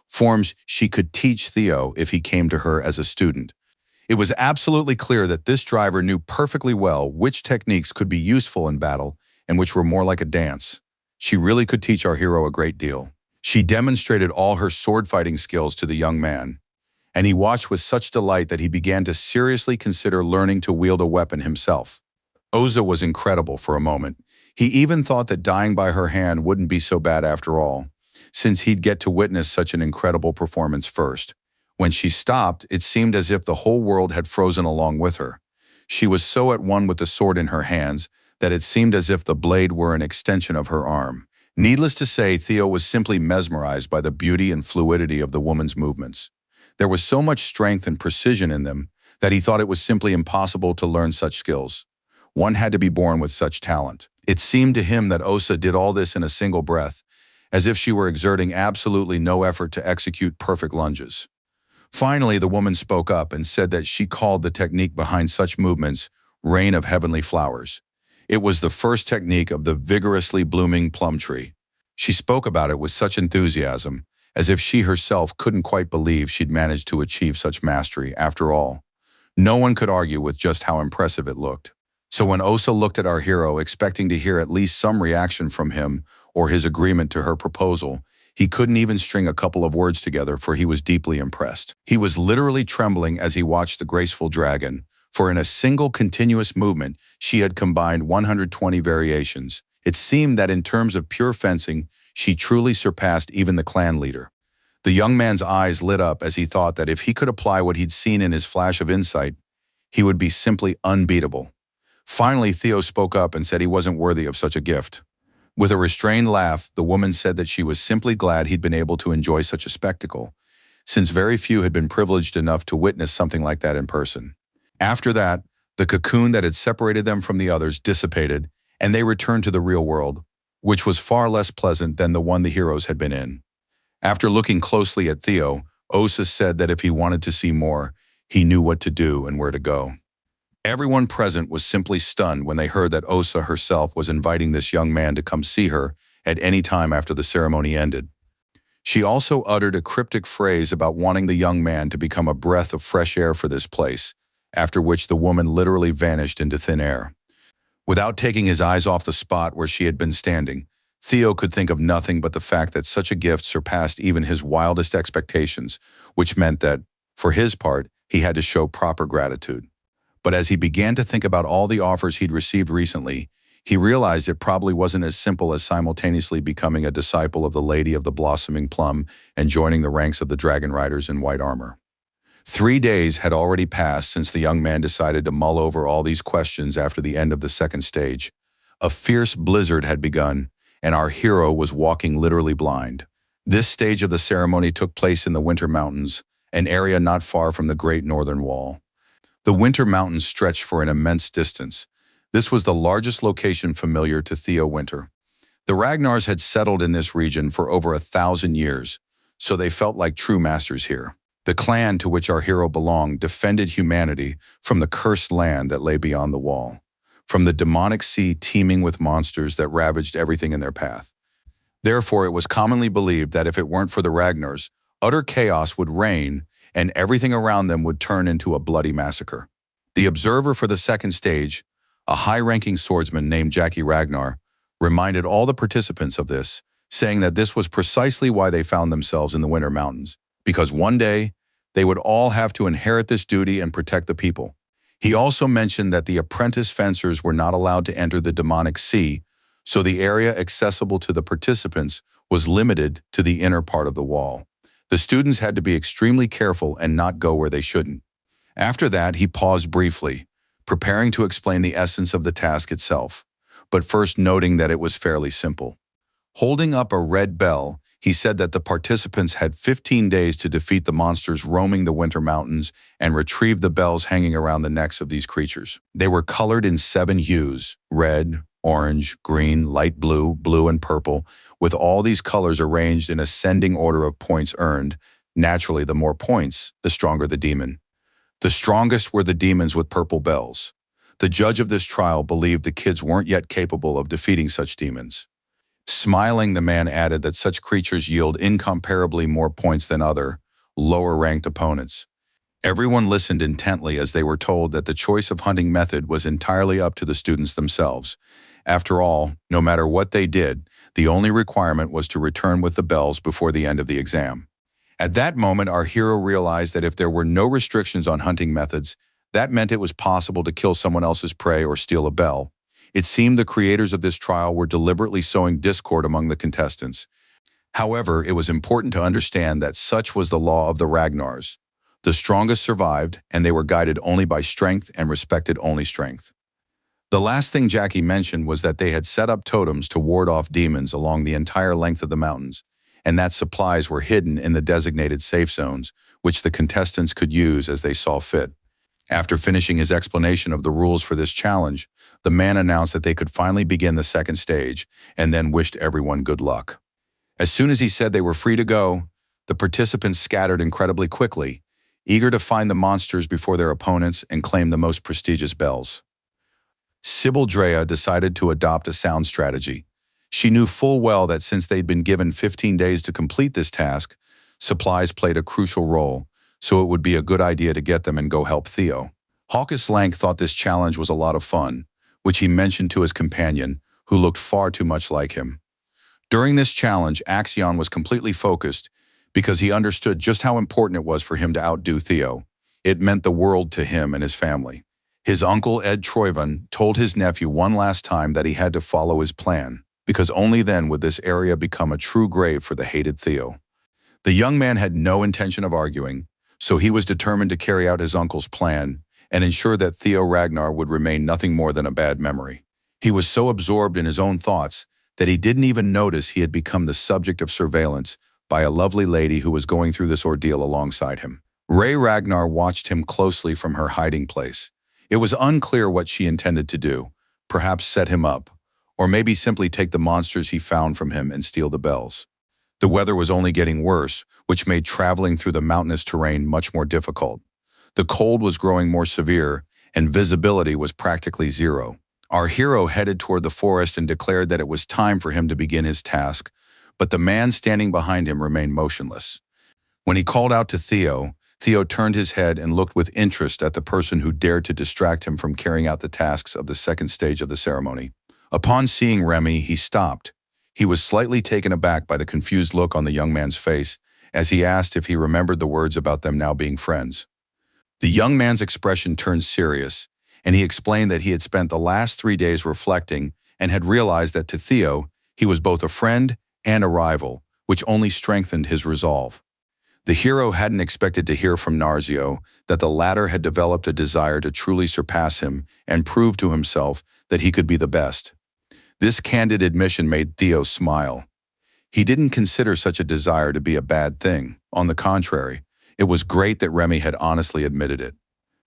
forms she could teach Theo if he came to her as a student. It was absolutely clear that this driver knew perfectly well which techniques could be useful in battle and which were more like a dance. She really could teach our hero a great deal. She demonstrated all her sword-fighting skills to the young man, and he watched with such delight that he began to seriously consider learning to wield a weapon himself. Oza was incredible for a moment. He even thought that dying by her hand wouldn't be so bad after all, since he'd get to witness such an incredible performance first. When she stopped, it seemed as if the whole world had frozen along with her. She was so at one with the sword in her hands that it seemed as if the blade were an extension of her arm. Needless to say, Theo was simply mesmerized by the beauty and fluidity of the woman's movements. There was so much strength and precision in them that he thought it was simply impossible to learn such skills. One had to be born with such talent. It seemed to him that Osa did all this in a single breath, as if she were exerting absolutely no effort to execute perfect lunges. Finally, the woman spoke up and said that she called the technique behind such movements rain of heavenly flowers. It was the first technique of the vigorously blooming plum tree. She spoke about it with such enthusiasm, as if she herself couldn't quite believe she'd managed to achieve such mastery after all. No one could argue with just how impressive it looked. So when Osa looked at our hero expecting to hear at least some reaction from him or his agreement to her proposal, he couldn't even string a couple of words together, for he was deeply impressed. He was literally trembling as he watched the graceful dragon, for in a single continuous movement, she had combined 120 variations. It seemed that in terms of pure fencing, she truly surpassed even the clan leader. The young man's eyes lit up as he thought that if he could apply what he'd seen in his flash of insight, he would be simply unbeatable. Finally, Theo spoke up and said he wasn't worthy of such a gift. With a restrained laugh, the woman said that she was simply glad he'd been able to enjoy such a spectacle, since very few had been privileged enough to witness something like that in person. After that, the cocoon that had separated them from the others dissipated, and they returned to the real world, which was far less pleasant than the one the heroes had been in. After looking closely at Theo, Osa said that if he wanted to see more, he knew what to do and where to go. Everyone present was simply stunned when they heard that Osa herself was inviting this young man to come see her at any time after the ceremony ended. She also uttered a cryptic phrase about wanting the young man to become a breath of fresh air for this place, after which the woman literally vanished into thin air. Without taking his eyes off the spot where she had been standing, Theo could think of nothing but the fact that such a gift surpassed even his wildest expectations, which meant that, for his part, he had to show proper gratitude. But as he began to think about all the offers he'd received recently, he realized it probably wasn't as simple as simultaneously becoming a disciple of the Lady of the Blossoming Plum and joining the ranks of the Dragon Riders in white armor. 3 days had already passed since the young man decided to mull over all these questions after the end of the second stage. A fierce blizzard had begun, and our hero was walking literally blind. This stage of the ceremony took place in the Winter Mountains, an area not far from the Great Northern Wall. The Winter Mountains stretched for an immense distance. This was the largest location familiar to Theo Winter. The Ragnars had settled in this region for over 1,000 years, so they felt like true masters here. The clan to which our hero belonged defended humanity from the cursed land that lay beyond the wall, from the demonic sea teeming with monsters that ravaged everything in their path. Therefore, it was commonly believed that if it weren't for the Ragnars, utter chaos would reign and everything around them would turn into a bloody massacre. The observer for the second stage, a high-ranking swordsman named Jackie Ragnar, reminded all the participants of this, saying that this was precisely why they found themselves in the Winter Mountains, because one day they would all have to inherit this duty and protect the people. He also mentioned that the apprentice fencers were not allowed to enter the demonic sea, so the area accessible to the participants was limited to the inner part of the wall. The students had to be extremely careful and not go where they shouldn't. After that, he paused briefly, preparing to explain the essence of the task itself, but first noting that it was fairly simple. Holding up a red bell, he said that the participants had 15 days to defeat the monsters roaming the Winter Mountains and retrieve the bells hanging around the necks of these creatures. They were colored in 7 hues: red, orange, green, light blue, blue, and purple, with all these colors arranged in ascending order of points earned. Naturally, the more points, the stronger the demon. The strongest were the demons with purple bells. The judge of this trial believed the kids weren't yet capable of defeating such demons. Smiling, the man added that such creatures yield incomparably more points than other, lower-ranked opponents. Everyone listened intently as they were told that the choice of hunting method was entirely up to the students themselves. After all, no matter what they did, the only requirement was to return with the bells before the end of the exam. At that moment, our hero realized that if there were no restrictions on hunting methods, that meant it was possible to kill someone else's prey or steal a bell. It seemed the creators of this trial were deliberately sowing discord among the contestants. However, it was important to understand that such was the law of the Ragnars. The strongest survived, and they were guided only by strength and respected only strength. The last thing Jackie mentioned was that they had set up totems to ward off demons along the entire length of the mountains, and that supplies were hidden in the designated safe zones, which the contestants could use as they saw fit. After finishing his explanation of the rules for this challenge, the man announced that they could finally begin the second stage, and then wished everyone good luck. As soon as he said they were free to go, the participants scattered incredibly quickly, eager to find the monsters before their opponents and claim the most prestigious bells. Sybil Drea decided to adopt a sound strategy. She knew full well that since they'd been given 15 days to complete this task, supplies played a crucial role, so it would be a good idea to get them and go help Theo. Hawkus Lank thought this challenge was a lot of fun, which he mentioned to his companion, who looked far too much like him. During this challenge, Axion was completely focused because he understood just how important it was for him to outdo Theo. It meant the world to him and his family. His uncle Ed Troyvan told his nephew one last time that he had to follow his plan, because only then would this area become a true grave for the hated Theo. The young man had no intention of arguing, so he was determined to carry out his uncle's plan and ensure that Theo Ragnar would remain nothing more than a bad memory. He was so absorbed in his own thoughts that he didn't even notice he had become the subject of surveillance by a lovely lady who was going through this ordeal alongside him. Ray Ragnar watched him closely from her hiding place. It was unclear what she intended to do, perhaps set him up, or maybe simply take the monsters he found from him and steal the bells. The weather was only getting worse, which made traveling through the mountainous terrain much more difficult. The cold was growing more severe, and visibility was practically zero. Our hero headed toward the forest and declared that it was time for him to begin his task, but the man standing behind him remained motionless. When he called out to Theo, Theo turned his head and looked with interest at the person who dared to distract him from carrying out the tasks of the second stage of the ceremony. Upon seeing Remy, he stopped. He was slightly taken aback by the confused look on the young man's face as he asked if he remembered the words about them now being friends. The young man's expression turned serious, and he explained that he had spent the last 3 days reflecting and had realized that to Theo, he was both a friend and a rival, which only strengthened his resolve. The hero hadn't expected to hear from Narzio that the latter had developed a desire to truly surpass him and prove to himself that he could be the best. This candid admission made Theo smile. He didn't consider such a desire to be a bad thing. On the contrary, it was great that Remy had honestly admitted it.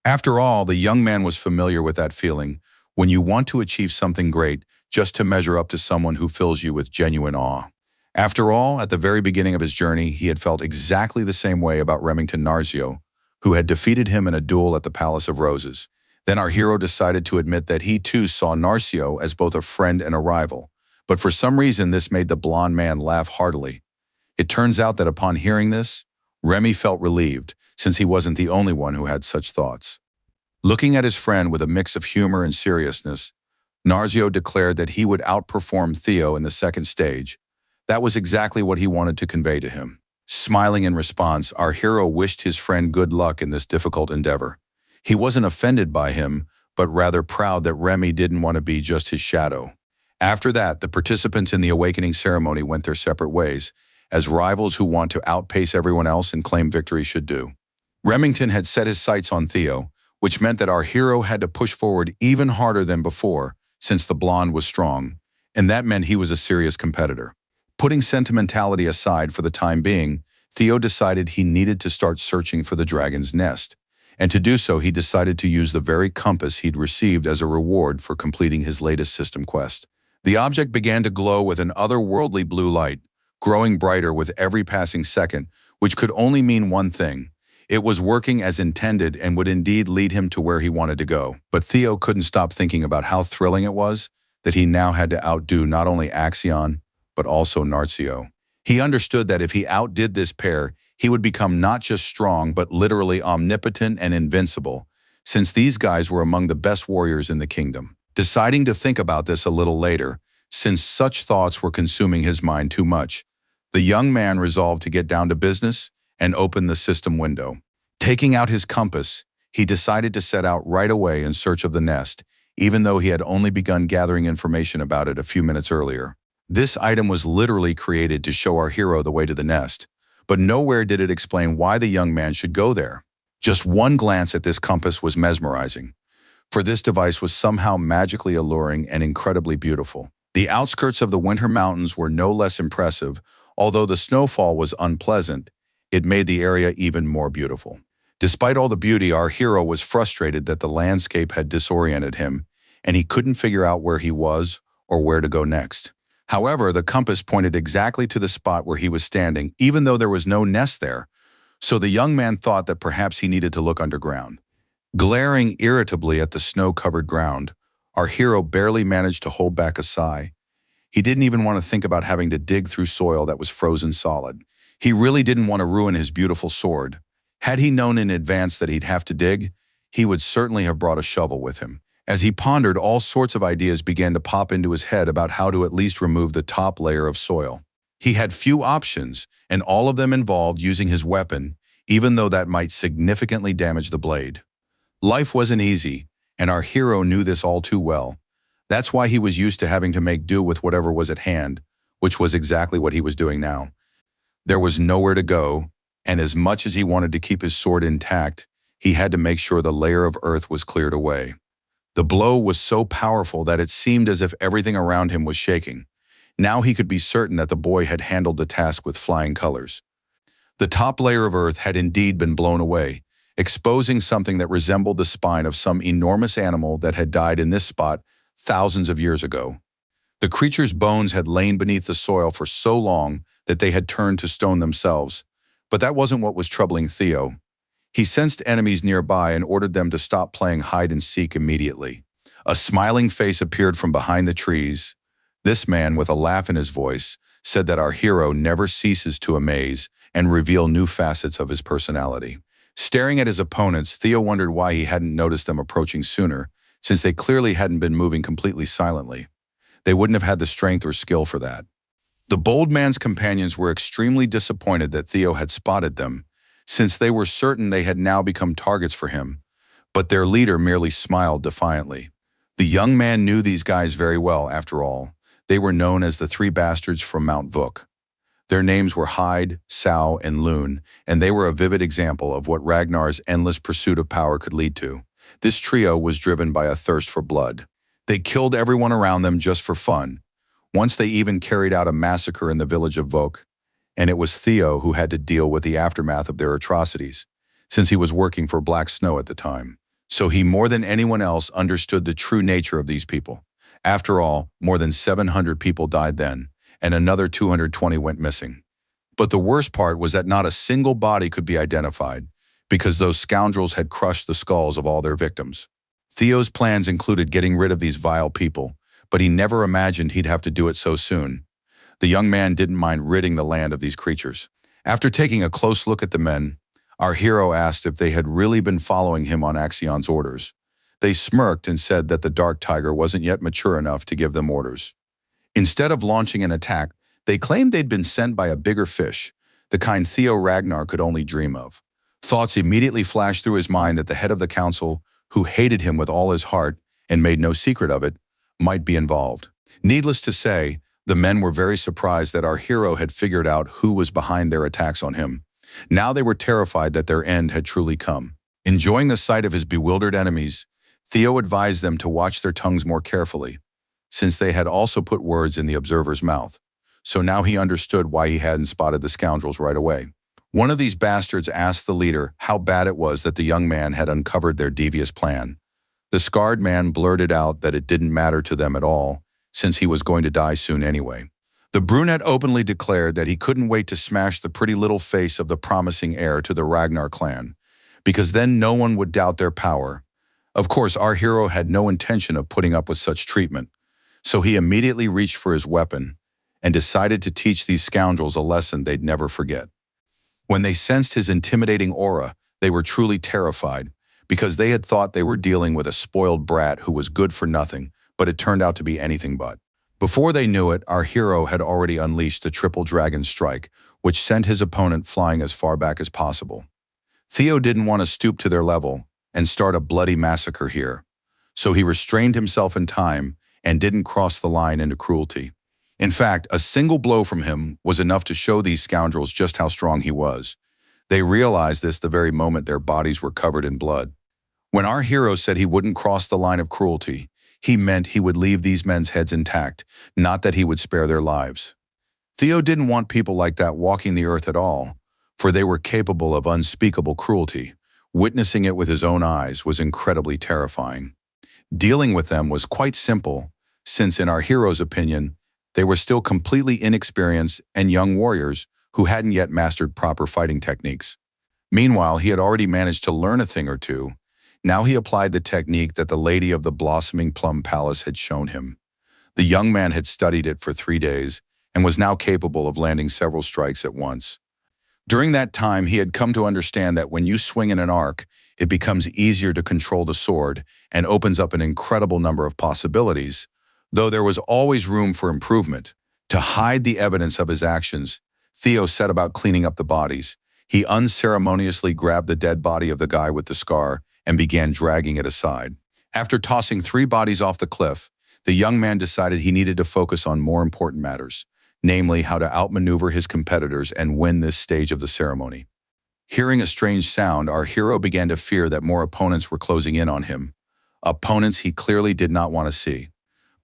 After all, the young man was familiar with that feeling when you want to achieve something great just to measure up to someone who fills you with genuine awe. After all, at the very beginning of his journey, he had felt exactly the same way about Remington Narzio, who had defeated him in a duel at the Palace of Roses. Then our hero decided to admit that he too saw Narzio as both a friend and a rival. But for some reason, this made the blond man laugh heartily. It turns out that upon hearing this, Remy felt relieved, since he wasn't the only one who had such thoughts. Looking at his friend with a mix of humor and seriousness, Narzio declared that he would outperform Theo in the second stage. That was exactly what he wanted to convey to him. Smiling in response, our hero wished his friend good luck in this difficult endeavor. He wasn't offended by him, but rather proud that Remy didn't want to be just his shadow. After that, the participants in the awakening ceremony went their separate ways, as rivals who want to outpace everyone else and claim victory should do. Remington had set his sights on Theo, which meant that our hero had to push forward even harder than before, since the blonde was strong, and that meant he was a serious competitor. Putting sentimentality aside for the time being, Theo decided he needed to start searching for the dragon's nest. And to do so, he decided to use the very compass he'd received as a reward for completing his latest system quest. The object began to glow with an otherworldly blue light, growing brighter with every passing second, which could only mean one thing. It was working as intended and would indeed lead him to where he wanted to go. But Theo couldn't stop thinking about how thrilling it was that he now had to outdo not only Axion, but also Narzio. He understood that if he outdid this pair, he would become not just strong, but literally omnipotent and invincible, since these guys were among the best warriors in the kingdom. Deciding to think about this a little later, since such thoughts were consuming his mind too much, the young man resolved to get down to business and open the system window. Taking out his compass, he decided to set out right away in search of the nest, even though he had only begun gathering information about it a few minutes earlier. This item was literally created to show our hero the way to the nest, but nowhere did it explain why the young man should go there. Just one glance at this compass was mesmerizing, for this device was somehow magically alluring and incredibly beautiful. The outskirts of the Winter Mountains were no less impressive. Although the snowfall was unpleasant, it made the area even more beautiful. Despite all the beauty, our hero was frustrated that the landscape had disoriented him, and he couldn't figure out where he was or where to go next. However, the compass pointed exactly to the spot where he was standing, even though there was no nest there, so the young man thought that perhaps he needed to look underground. Glaring irritably at the snow-covered ground, our hero barely managed to hold back a sigh. He didn't even want to think about having to dig through soil that was frozen solid. He really didn't want to ruin his beautiful sword. Had he known in advance that he'd have to dig, he would certainly have brought a shovel with him. As he pondered, all sorts of ideas began to pop into his head about how to at least remove the top layer of soil. He had few options, and all of them involved using his weapon, even though that might significantly damage the blade. Life wasn't easy, and our hero knew this all too well. That's why he was used to having to make do with whatever was at hand, which was exactly what he was doing now. There was nowhere to go, and as much as he wanted to keep his sword intact, he had to make sure the layer of earth was cleared away. The blow was so powerful that it seemed as if everything around him was shaking. Now he could be certain that the boy had handled the task with flying colors. The top layer of earth had indeed been blown away, exposing something that resembled the spine of some enormous animal that had died in this spot thousands of years ago. The creature's bones had lain beneath the soil for so long that they had turned to stone themselves. But that wasn't what was troubling Theo. He sensed enemies nearby and ordered them to stop playing hide-and-seek immediately. A smiling face appeared from behind the trees. This man, with a laugh in his voice, said that our hero never ceases to amaze and reveal new facets of his personality. Staring at his opponents, Theo wondered why he hadn't noticed them approaching sooner, since they clearly hadn't been moving completely silently. They wouldn't have had the strength or skill for that. The bold man's companions were extremely disappointed that Theo had spotted them, since they were certain they had now become targets for him, but their leader merely smiled defiantly. The young man knew these guys very well, after all. They were known as the Three Bastards from Mount Vuk. Their names were Hyde, Sao, and Loon, and they were a vivid example of what Ragnar's endless pursuit of power could lead to. This trio was driven by a thirst for blood. They killed everyone around them just for fun. Once they even carried out a massacre in the village of Vuk, and it was Theo who had to deal with the aftermath of their atrocities, since he was working for Black Snow at the time. So he more than anyone else understood the true nature of these people. After all, more than 700 people died then, and another 220 went missing. But the worst part was that not a single body could be identified, because those scoundrels had crushed the skulls of all their victims. Theo's plans included getting rid of these vile people, but he never imagined he'd have to do it so soon. The young man didn't mind ridding the land of these creatures. After taking a close look at the men, our hero asked if they had really been following him on Axion's orders. They smirked and said that the Dark Tiger wasn't yet mature enough to give them orders. Instead of launching an attack, they claimed they'd been sent by a bigger fish, the kind Theo Ragnar could only dream of. Thoughts immediately flashed through his mind that the head of the council, who hated him with all his heart and made no secret of it, might be involved. Needless to say, the men were very surprised that our hero had figured out who was behind their attacks on him. Now they were terrified that their end had truly come. Enjoying the sight of his bewildered enemies, Theo advised them to watch their tongues more carefully, since they had also put words in the observer's mouth. So now he understood why he hadn't spotted the scoundrels right away. One of these bastards asked the leader how bad it was that the young man had uncovered their devious plan. The scarred man blurted out that it didn't matter to them at all, since he was going to die soon anyway. The brunette openly declared that he couldn't wait to smash the pretty little face of the promising heir to the Ragnar clan, because then no one would doubt their power. Of course, our hero had no intention of putting up with such treatment, so he immediately reached for his weapon and decided to teach these scoundrels a lesson they'd never forget. When they sensed his intimidating aura, they were truly terrified, because they had thought they were dealing with a spoiled brat who was good for nothing, but it turned out to be anything but. Before they knew it, our hero had already unleashed the triple dragon strike, which sent his opponent flying as far back as possible. Theo didn't want to stoop to their level and start a bloody massacre here, so he restrained himself in time and didn't cross the line into cruelty. In fact, a single blow from him was enough to show these scoundrels just how strong he was. They realized this the very moment their bodies were covered in blood. When our hero said he wouldn't cross the line of cruelty, he meant he would leave these men's heads intact, not that he would spare their lives. Theo didn't want people like that walking the earth at all, for they were capable of unspeakable cruelty. Witnessing it with his own eyes was incredibly terrifying. Dealing with them was quite simple, since in our hero's opinion, they were still completely inexperienced and young warriors who hadn't yet mastered proper fighting techniques. Meanwhile, he had already managed to learn a thing or two. Now he applied the technique that the lady of the blossoming plum palace had shown him. The young man had studied it for 3 days and was now capable of landing several strikes at once. During that time, he had come to understand that when you swing in an arc, it becomes easier to control the sword and opens up an incredible number of possibilities, though there was always room for improvement. To hide the evidence of his actions, Theo set about cleaning up the bodies. He unceremoniously grabbed the dead body of the guy with the scar and began dragging it aside. After tossing 3 bodies off the cliff, the young man decided he needed to focus on more important matters, namely how to outmaneuver his competitors and win this stage of the ceremony. Hearing a strange sound, our hero began to fear that more opponents were closing in on him, opponents he clearly did not want to see.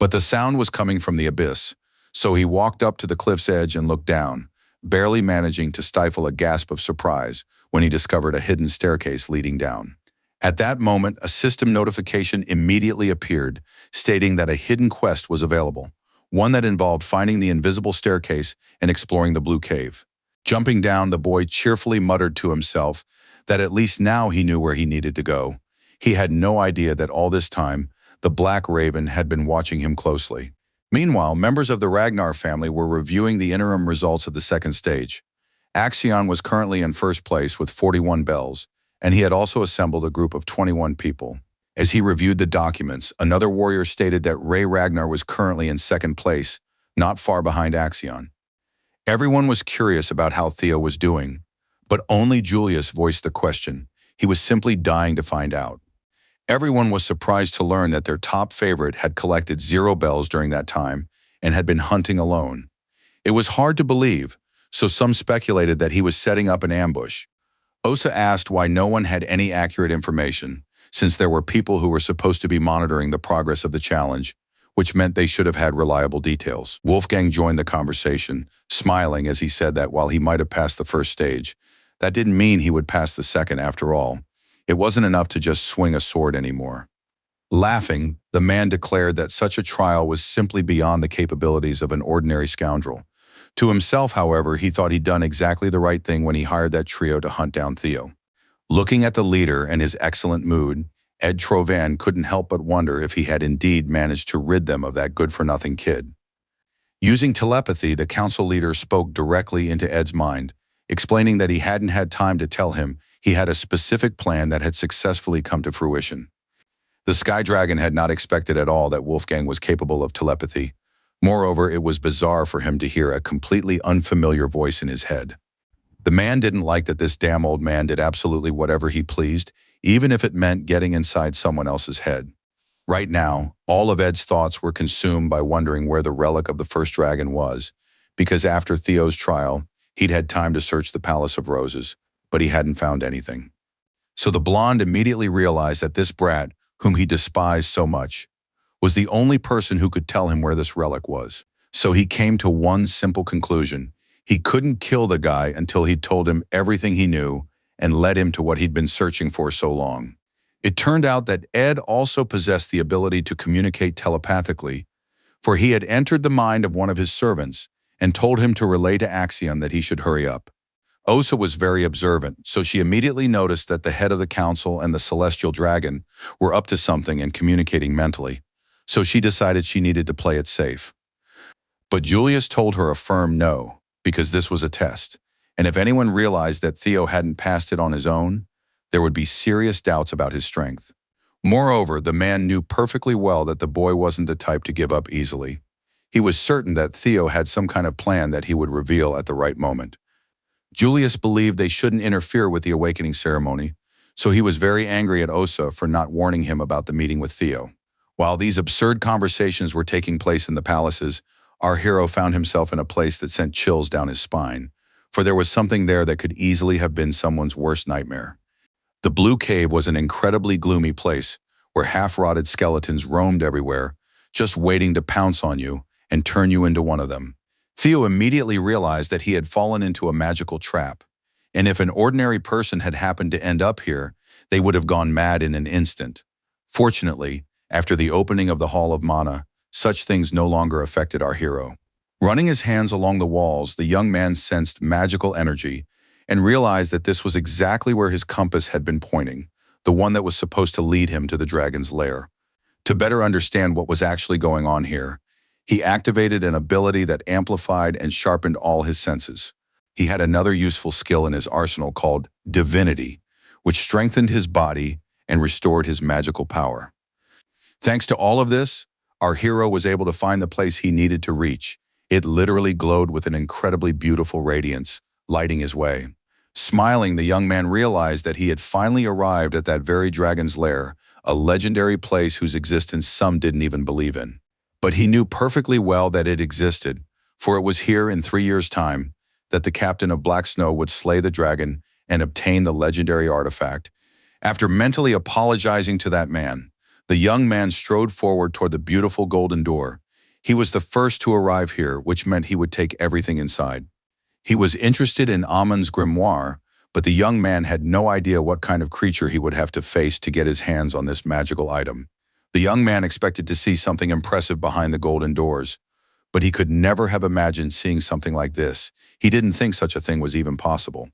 But the sound was coming from the abyss, so he walked up to the cliff's edge and looked down, barely managing to stifle a gasp of surprise when he discovered a hidden staircase leading down. At that moment, a system notification immediately appeared, stating that a hidden quest was available. one that involved finding the invisible staircase and exploring the blue cave. Jumping down, the boy cheerfully muttered to himself that at least now he knew where he needed to go. He had no idea that all this time, the Black Raven had been watching him closely. Meanwhile, members of the Ragnar family were reviewing the interim results of the second stage. Axion was currently in first place with 41 bells, and he had also assembled a group of 21 people. As he reviewed the documents, another warrior stated that Ray Ragnar was currently in second place, not far behind Axion. Everyone was curious about how Theo was doing, but only Julius voiced the question. He was simply dying to find out. Everyone was surprised to learn that their top favorite had collected 0 bells during that time and had been hunting alone. It was hard to believe, so some speculated that he was setting up an ambush. Osa asked why no one had any accurate information, since there were people who were supposed to be monitoring the progress of the challenge, which meant they should have had reliable details. Wolfgang joined the conversation, smiling as he said that while he might have passed the first stage, that didn't mean he would pass the second after all. It wasn't enough to just swing a sword anymore. Laughing, the man declared that such a trial was simply beyond the capabilities of an ordinary scoundrel. To himself, however, he thought he'd done exactly the right thing when he hired that trio to hunt down Theo. Looking at the leader and his excellent mood, Ed Trovan couldn't help but wonder if he had indeed managed to rid them of that good-for-nothing kid. Using telepathy, the council leader spoke directly into Ed's mind, explaining that he hadn't had time to tell him he had a specific plan that had successfully come to fruition. The Sky Dragon had not expected at all that Wolfgang was capable of telepathy. Moreover, it was bizarre for him to hear a completely unfamiliar voice in his head. The man didn't like that this damn old man did absolutely whatever he pleased, even if it meant getting inside someone else's head. Right now, all of Ed's thoughts were consumed by wondering where the relic of the first dragon was, because after Theo's trial, he'd had time to search the Palace of Roses, but he hadn't found anything. So the blonde immediately realized that this brat, whom he despised so much, was the only person who could tell him where this relic was. So he came to one simple conclusion. He couldn't kill the guy until he'd told him everything he knew and led him to what he'd been searching for so long. It turned out that Ed also possessed the ability to communicate telepathically, for he had entered the mind of one of his servants and told him to relay to Axion that he should hurry up. Osa was very observant, so she immediately noticed that the head of the council and the celestial dragon were up to something and communicating mentally, so she decided she needed to play it safe. But Julius told her a firm no, because this was a test, and if anyone realized that Theo hadn't passed it on his own, there would be serious doubts about his strength. Moreover, the man knew perfectly well that the boy wasn't the type to give up easily. He was certain that Theo had some kind of plan that he would reveal at the right moment. Julius believed they shouldn't interfere with the awakening ceremony, so he was very angry at Osa for not warning him about the meeting with Theo. While these absurd conversations were taking place in the palaces, our hero found himself in a place that sent chills down his spine, for there was something there that could easily have been someone's worst nightmare. The Blue Cave was an incredibly gloomy place where half-rotted skeletons roamed everywhere, just waiting to pounce on you and turn you into one of them. Theo immediately realized that he had fallen into a magical trap, and if an ordinary person had happened to end up here, they would have gone mad in an instant. Fortunately, after the opening of the Hall of Mana, such things no longer affected our hero. Running his hands along the walls, the young man sensed magical energy and realized that this was exactly where his compass had been pointing, the one that was supposed to lead him to the dragon's lair. To better understand what was actually going on here, he activated an ability that amplified and sharpened all his senses. He had another useful skill in his arsenal called divinity, which strengthened his body and restored his magical power. Thanks to all of this, our hero was able to find the place he needed to reach. It literally glowed with an incredibly beautiful radiance, lighting his way. Smiling, the young man realized that he had finally arrived at that very dragon's lair, a legendary place whose existence some didn't even believe in. But he knew perfectly well that it existed, for it was here in 3 years' time that the captain of Black Snow would slay the dragon and obtain the legendary artifact. After mentally apologizing to that man, the young man strode forward toward the beautiful golden door. He was the first to arrive here, which meant he would take everything inside. He was interested in Amon's grimoire, but the young man had no idea what kind of creature he would have to face to get his hands on this magical item. The young man expected to see something impressive behind the golden doors, But he could never have imagined seeing something like this. He didn't think such a thing was even possible.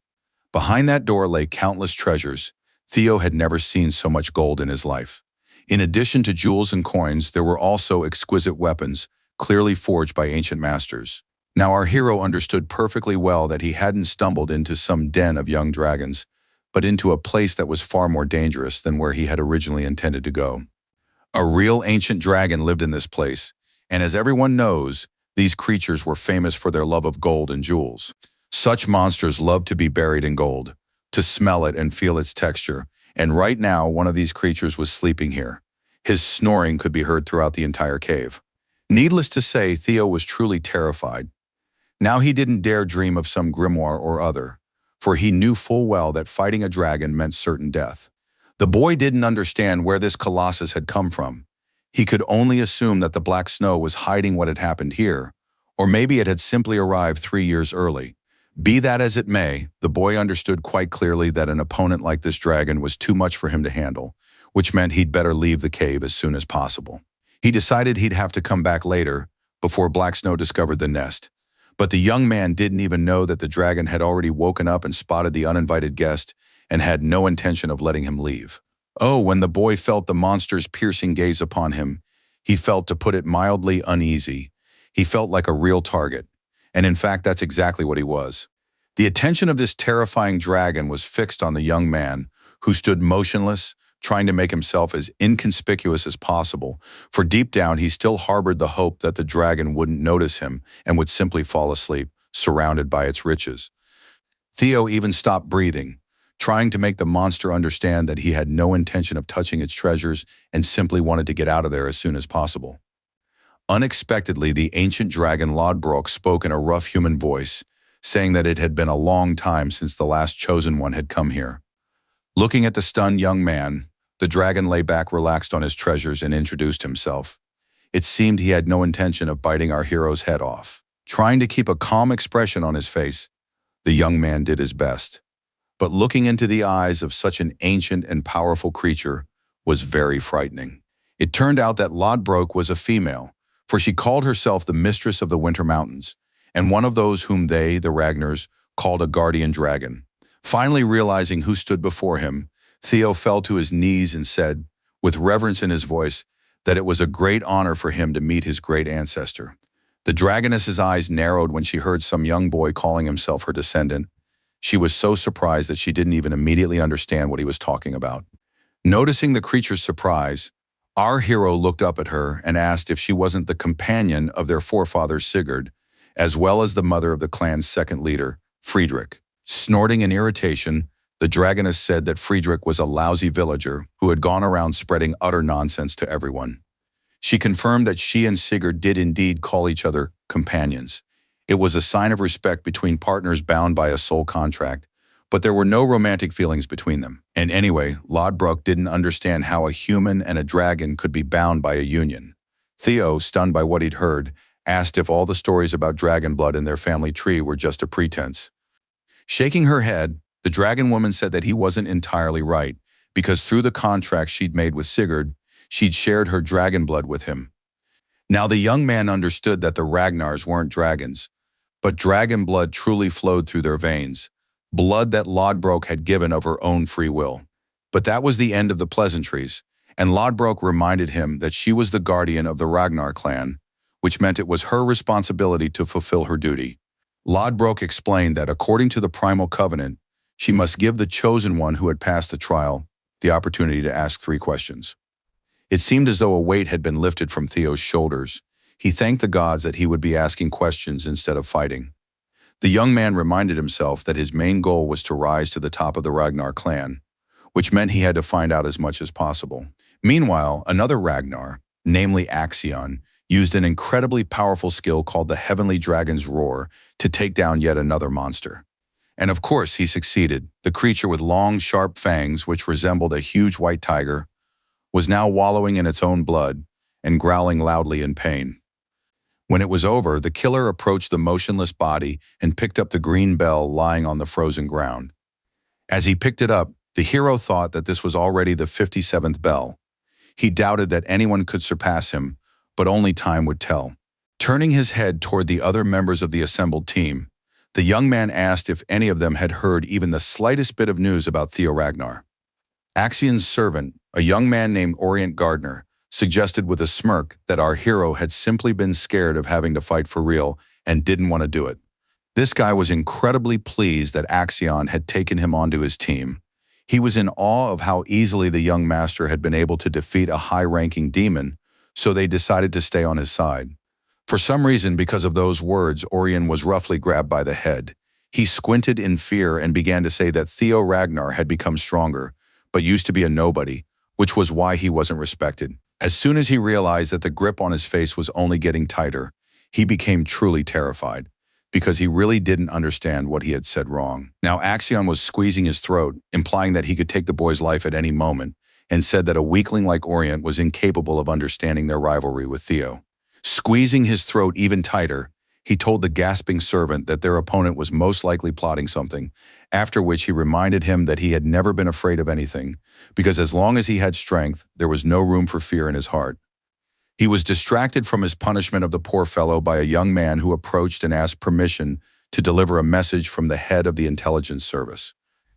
Behind that door lay countless treasures. Theo had never seen so much gold in his life. In addition to jewels and coins, there were also exquisite weapons, clearly forged by ancient masters. Now our hero understood perfectly well that he hadn't stumbled into some den of young dragons, but into a place that was far more dangerous than where he had originally intended to go. A real ancient dragon lived in this place, and as everyone knows, these creatures were famous for their love of gold and jewels. Such monsters love to be buried in gold, to smell it and feel its texture, and right now one of these creatures was sleeping here. His snoring could be heard throughout the entire cave. Needless to say, Theo was truly terrified. Now he didn't dare dream of some grimoire or other, for he knew full well that fighting a dragon meant certain death. The boy didn't understand where this colossus had come from. He could only assume that the black snow was hiding what had happened here, or maybe it had simply arrived 3 years early. Be that as it may, the boy understood quite clearly that an opponent like this dragon was too much for him to handle, which meant he'd better leave the cave as soon as possible. He decided he'd have to come back later, before Black Snow discovered the nest. But the young man didn't even know that the dragon had already woken up and spotted the uninvited guest and had no intention of letting him leave. Oh, when the boy felt the monster's piercing gaze upon him, he felt, to put it mildly, uneasy. He felt like a real target. And in fact, that's exactly what he was. The attention of this terrifying dragon was fixed on the young man, who stood motionless, trying to make himself as inconspicuous as possible, for deep down he still harbored the hope that the dragon wouldn't notice him and would simply fall asleep, surrounded by its riches. Theo even stopped breathing, trying to make the monster understand that he had no intention of touching its treasures and simply wanted to get out of there as soon as possible. Unexpectedly, the ancient dragon Lodbrok spoke in a rough human voice, saying that it had been a long time since the last chosen one had come here. Looking at the stunned young man, the dragon lay back relaxed on his treasures and introduced himself. It seemed he had no intention of biting our hero's head off. Trying to keep a calm expression on his face, the young man did his best. But looking into the eyes of such an ancient and powerful creature was very frightening. It turned out that Lodbrok was a female, for she called herself the Mistress of the Winter Mountains, and one of those whom they, the Ragnars, called a guardian dragon. Finally realizing who stood before him, Theo fell to his knees and said, with reverence in his voice, that it was a great honor for him to meet his great ancestor. The dragoness's eyes narrowed when she heard some young boy calling himself her descendant. She was so surprised that she didn't even immediately understand what he was talking about. Noticing the creature's surprise, our hero looked up at her and asked if she wasn't the companion of their forefather Sigurd, as well as the mother of the clan's second leader, Friedrich. Snorting in irritation, the dragoness said that Friedrich was a lousy villager who had gone around spreading utter nonsense to everyone. She confirmed that she and Sigurd did indeed call each other companions. It was a sign of respect between partners bound by a soul contract, but there were no romantic feelings between them. And anyway, Lodbrok didn't understand how a human and a dragon could be bound by a union. Theo, stunned by what he'd heard, asked if all the stories about dragon blood in their family tree were just a pretense. Shaking her head, the dragon woman said that he wasn't entirely right, because through the contract she'd made with Sigurd, she'd shared her dragon blood with him. Now the young man understood that the Ragnars weren't dragons, but dragon blood truly flowed through their veins, blood that Lodbrok had given of her own free will. But that was the end of the pleasantries, and Lodbrok reminded him that she was the guardian of the Ragnar clan, which meant it was her responsibility to fulfill her duty. Lodbrok explained that according to the Primal Covenant, she must give the chosen one who had passed the trial the opportunity to ask 3 questions. It seemed as though a weight had been lifted from Theo's shoulders. He thanked the gods that he would be asking questions instead of fighting. The young man reminded himself that his main goal was to rise to the top of the Ragnar clan, which meant he had to find out as much as possible. Meanwhile, another Ragnar, namely Axion, used an incredibly powerful skill called the Heavenly Dragon's Roar to take down yet another monster. And of course, he succeeded. The creature with long, sharp fangs, which resembled a huge white tiger, was now wallowing in its own blood and growling loudly in pain. When it was over, the killer approached the motionless body and picked up the green bell lying on the frozen ground. As he picked it up, the hero thought that this was already the 57th bell. He doubted that anyone could surpass him, but only time would tell. Turning his head toward the other members of the assembled team, the young man asked if any of them had heard even the slightest bit of news about Theo Ragnar. Axion's servant, a young man named Orient Gardner, suggested with a smirk that our hero had simply been scared of having to fight for real and didn't want to do it. This guy was incredibly pleased that Axion had taken him onto his team. He was in awe of how easily the young master had been able to defeat a high-ranking demon, so they decided to stay on his side. For some reason, because of those words, Orion was roughly grabbed by the head. He squinted in fear and began to say that Theo Ragnar had become stronger, but used to be a nobody, which was why he wasn't respected. As soon as he realized that the grip on his face was only getting tighter, he became truly terrified, because he really didn't understand what he had said wrong. Now Axion was squeezing his throat, implying that he could take the boy's life at any moment, and said that a weakling like Orient was incapable of understanding their rivalry with Theo. Squeezing his throat even tighter, he told the gasping servant that their opponent was most likely plotting something, after which he reminded him that he had never been afraid of anything, because as long as he had strength, there was no room for fear in his heart. He was distracted from his punishment of the poor fellow by a young man who approached and asked permission to deliver a message from the head of the intelligence service.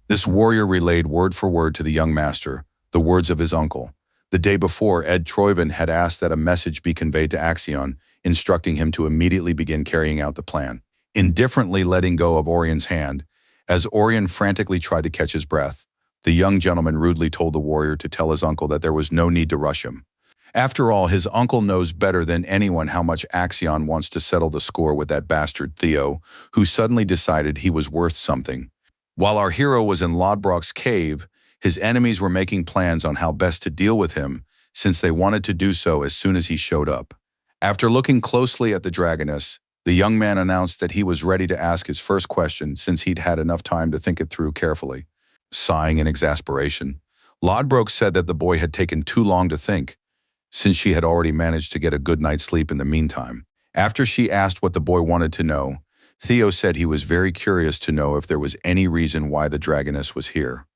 This warrior relayed word for word to the young master the words of his uncle. The day before, Ed Troyven had asked that a message be conveyed to Axion, instructing him to immediately begin carrying out the plan. Indifferently letting go of Orion's hand, as Orion frantically tried to catch his breath, the young gentleman rudely told the warrior to tell his uncle that there was no need to rush him. After all, his uncle knows better than anyone how much Axion wants to settle the score with that bastard Theo, who suddenly decided he was worth something. While our hero was in Lodbrok's cave, his enemies were making plans on how best to deal with him, since they wanted to do so as soon as he showed up. After looking closely at the dragoness, the young man announced that he was ready to ask his first question since he'd had enough time to think it through carefully. Sighing in exasperation, Lodbrok said that the boy had taken too long to think, since she had already managed to get a good night's sleep in the meantime. After she asked what the boy wanted to know, Theo said he was very curious to know if there was any reason why the dragoness was here.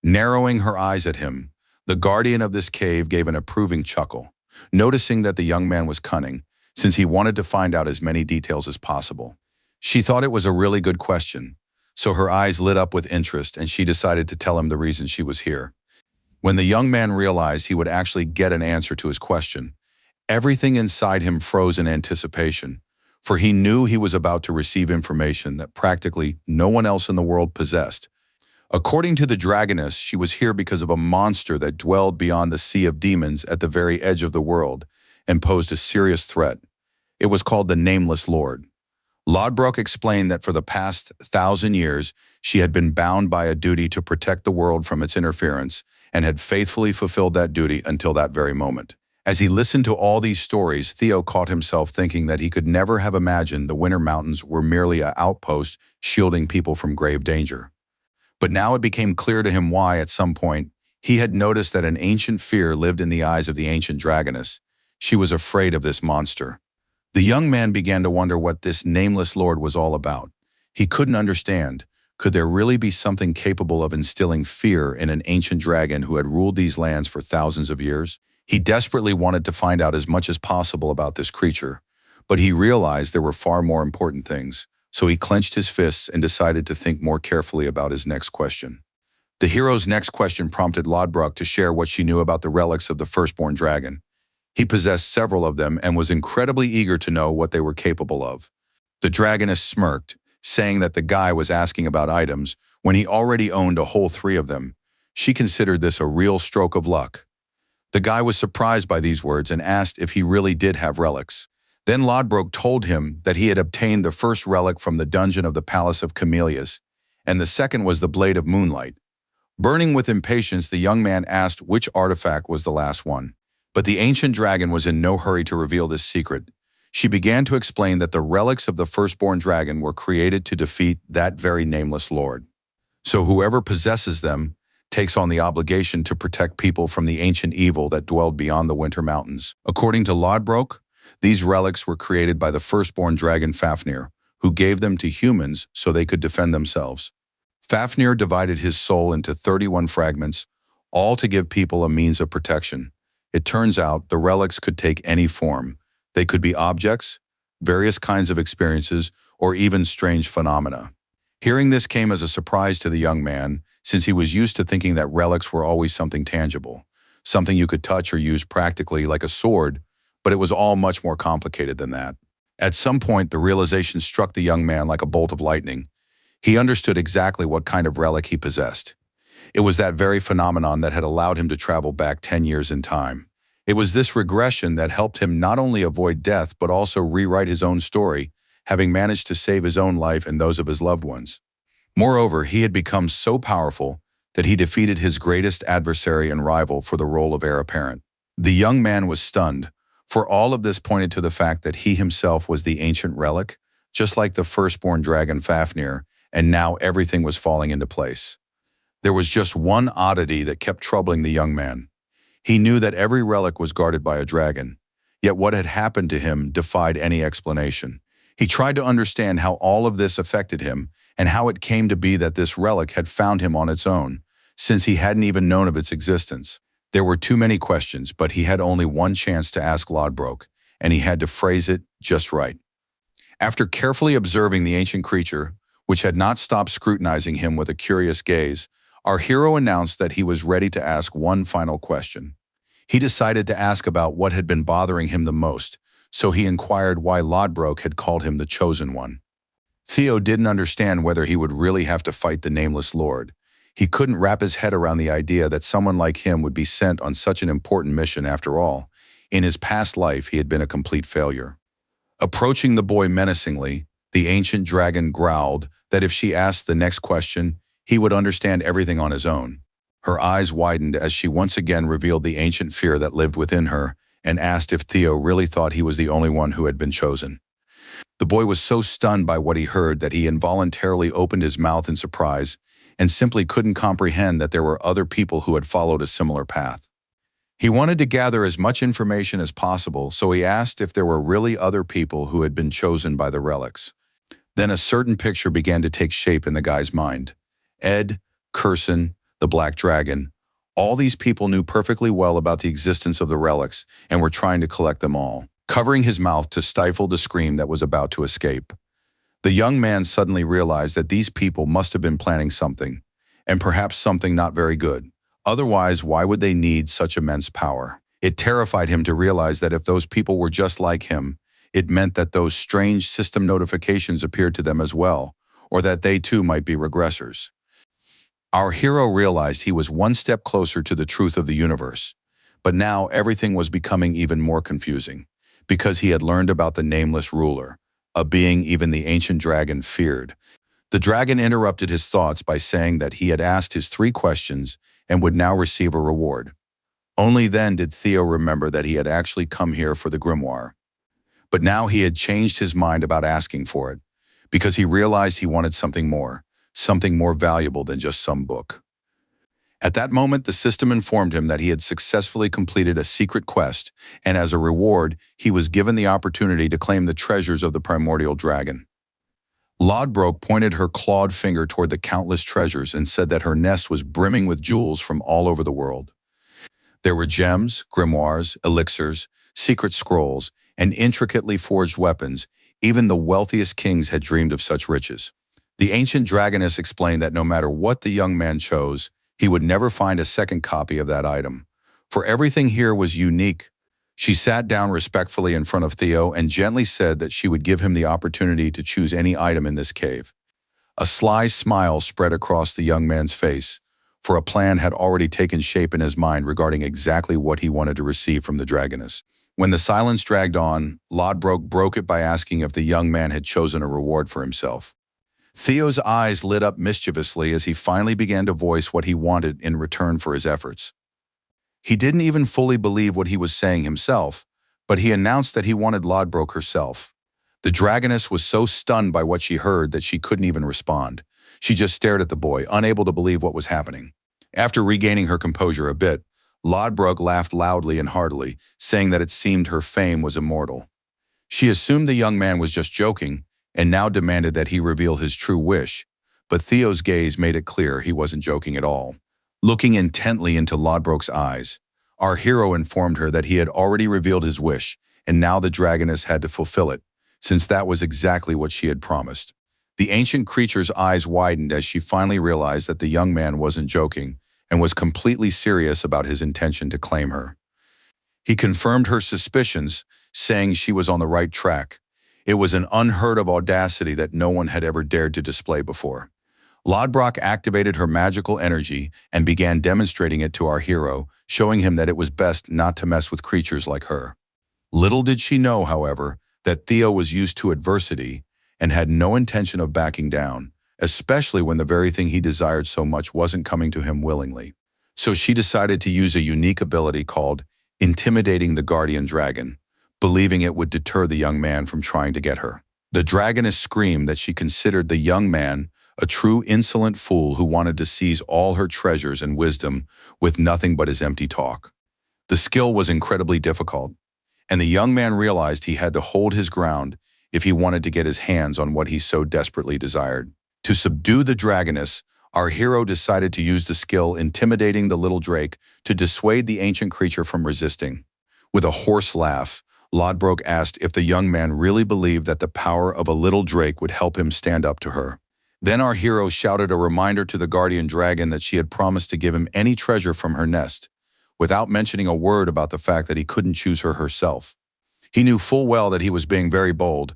Narrowing her eyes at him, the guardian of this cave gave an approving chuckle, noticing that the young man was cunning, since he wanted to find out as many details as possible. She thought it was a really good question, so her eyes lit up with interest and she decided to tell him the reason she was here. When the young man realized he would actually get an answer to his question, everything inside him froze in anticipation, for he knew he was about to receive information that practically no one else in the world possessed. According to the dragoness, she was here because of a monster that dwelled beyond the sea of demons at the very edge of the world and posed a serious threat. It was called the Nameless Lord. Lodbrok explained that for the past 1,000 years, she had been bound by a duty to protect the world from its interference and had faithfully fulfilled that duty until that very moment. As he listened to all these stories, Theo caught himself thinking that he could never have imagined the Winter Mountains were merely an outpost shielding people from grave danger. But now it became clear to him why, at some point, he had noticed that an ancient fear lived in the eyes of the ancient dragoness. She was afraid of this monster. The young man began to wonder what this nameless lord was all about. He couldn't understand. Could there really be something capable of instilling fear in an ancient dragon who had ruled these lands for thousands of years? He desperately wanted to find out as much as possible about this creature, but he realized there were far more important things. So he clenched his fists and decided to think more carefully about his next question. The hero's next question prompted Lodbrok to share what she knew about the relics of the firstborn dragon. He possessed several of them and was incredibly eager to know what they were capable of. The dragoness smirked, saying that the guy was asking about items when he already owned a whole 3 of them. She considered this a real stroke of luck. The guy was surprised by these words and asked if he really did have relics. Then Lodbrok told him that he had obtained the first relic from the dungeon of the Palace of Camellias, and the second was the Blade of Moonlight. Burning with impatience, the young man asked which artifact was the last one. But the ancient dragon was in no hurry to reveal this secret. She began to explain that the relics of the firstborn dragon were created to defeat that very nameless lord. So whoever possesses them takes on the obligation to protect people from the ancient evil that dwelled beyond the Winter Mountains. According to Lodbrok, these relics were created by the firstborn dragon Fafnir, who gave them to humans so they could defend themselves. Fafnir divided his soul into 31 fragments, all to give people a means of protection. It turns out the relics could take any form. They could be objects, various kinds of experiences, or even strange phenomena. Hearing this came as a surprise to the young man, since he was used to thinking that relics were always something tangible, something you could touch or use practically like a sword, but it was all much more complicated than that. At some point, the realization struck the young man like a bolt of lightning. He understood exactly what kind of relic he possessed. It was that very phenomenon that had allowed him to travel back 10 years in time. It was this regression that helped him not only avoid death but also rewrite his own story, having managed to save his own life and those of his loved ones. Moreover, he had become so powerful that he defeated his greatest adversary and rival for the role of heir apparent. The young man was stunned, for all of this pointed to the fact that he himself was the ancient relic, just like the firstborn dragon Fafnir, and now everything was falling into place. There was just one oddity that kept troubling the young man. He knew that every relic was guarded by a dragon, yet what had happened to him defied any explanation. He tried to understand how all of this affected him and how it came to be that this relic had found him on its own, since he hadn't even known of its existence. There were too many questions, but he had only one chance to ask Lodbrok, and he had to phrase it just right. After carefully observing the ancient creature, which had not stopped scrutinizing him with a curious gaze, our hero announced that he was ready to ask one final question. He decided to ask about what had been bothering him the most, so he inquired why Lodbrok had called him the Chosen One. Theo didn't understand whether he would really have to fight the Nameless Lord. He couldn't wrap his head around the idea that someone like him would be sent on such an important mission after all. In his past life, he had been a complete failure. Approaching the boy menacingly, the ancient dragon growled that if she asked the next question, he would understand everything on his own. Her eyes widened as she once again revealed the ancient fear that lived within her and asked if Theo really thought he was the only one who had been chosen. The boy was so stunned by what he heard that he involuntarily opened his mouth in surprise and simply couldn't comprehend that there were other people who had followed a similar path. He wanted to gather as much information as possible, so he asked if there were really other people who had been chosen by the relics. Then a certain picture began to take shape in the guy's mind. Ed, Curson, the Black Dragon, all these people knew perfectly well about the existence of the relics and were trying to collect them all, covering his mouth to stifle the scream that was about to escape. The young man suddenly realized that these people must have been planning something, and perhaps something not very good. Otherwise, why would they need such immense power? It terrified him to realize that if those people were just like him, it meant that those strange system notifications appeared to them as well, or that they too might be regressors. Our hero realized he was one step closer to the truth of the universe, but now everything was becoming even more confusing, because he had learned about the nameless ruler, a being even the ancient dragon feared. The dragon interrupted his thoughts by saying that he had asked his 3 questions and would now receive a reward. Only then did Theo remember that he had actually come here for the grimoire. But now he had changed his mind about asking for it, because he realized he wanted something more valuable than just some book. At that moment, the system informed him that he had successfully completed a secret quest, and as a reward, he was given the opportunity to claim the treasures of the primordial dragon. Lodbrok pointed her clawed finger toward the countless treasures and said that her nest was brimming with jewels from all over the world. There were gems, grimoires, elixirs, secret scrolls, and intricately forged weapons. Even the wealthiest kings had dreamed of such riches. The ancient dragoness explained that no matter what the young man chose, he would never find a second copy of that item, for everything here was unique. She sat down respectfully in front of Theo and gently said that she would give him the opportunity to choose any item in this cave. A sly smile spread across the young man's face, for a plan had already taken shape in his mind regarding exactly what he wanted to receive from the dragoness. When the silence dragged on, Lodbrok broke it by asking if the young man had chosen a reward for himself. Theo's eyes lit up mischievously as he finally began to voice what he wanted in return for his efforts. He didn't even fully believe what he was saying himself, but he announced that he wanted Lodbrok herself. The dragoness was so stunned by what she heard that she couldn't even respond. She just stared at the boy, unable to believe what was happening. After regaining her composure a bit, Lodbrok laughed loudly and heartily, saying that it seemed her fame was immortal. She assumed the young man was just joking, and now demanded that he reveal his true wish, but Theo's gaze made it clear he wasn't joking at all. Looking intently into Lodbrok's eyes, our hero informed her that he had already revealed his wish, and now the dragoness had to fulfill it, since that was exactly what she had promised. The ancient creature's eyes widened as she finally realized that the young man wasn't joking and was completely serious about his intention to claim her. He confirmed her suspicions, saying she was on the right track. It was an unheard of audacity that no one had ever dared to display before. Lodbrok activated her magical energy and began demonstrating it to our hero, showing him that it was best not to mess with creatures like her. Little did she know, however, that Theo was used to adversity and had no intention of backing down, especially when the very thing he desired so much wasn't coming to him willingly. So she decided to use a unique ability called intimidating the guardian dragon, believing it would deter the young man from trying to get her. The dragoness screamed that she considered the young man a true insolent fool who wanted to seize all her treasures and wisdom with nothing but his empty talk. The skill was incredibly difficult, and the young man realized he had to hold his ground if he wanted to get his hands on what he so desperately desired. To subdue the dragoness, our hero decided to use the skill intimidating the little drake to dissuade the ancient creature from resisting. With a hoarse laugh, Lodbrok asked if the young man really believed that the power of a little drake would help him stand up to her. Then our hero shouted a reminder to the guardian dragon that she had promised to give him any treasure from her nest, without mentioning a word about the fact that he couldn't choose her herself. He knew full well that he was being very bold,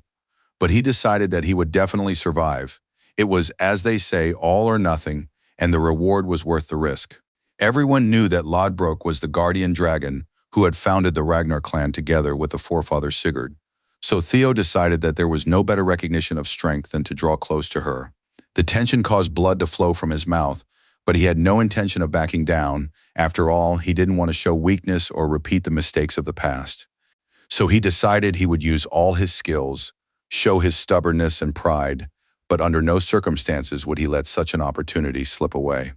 but he decided that he would definitely survive. It was, as they say, all or nothing, and the reward was worth the risk. Everyone knew that Lodbrok was the guardian dragon who had founded the Ragnar clan together with the forefather Sigurd. So Theo decided that there was no better recognition of strength than to draw close to her. The tension caused blood to flow from his mouth, but he had no intention of backing down. After all, he didn't want to show weakness or repeat the mistakes of the past. So he decided he would use all his skills, show his stubbornness and pride, but under no circumstances would he let such an opportunity slip away.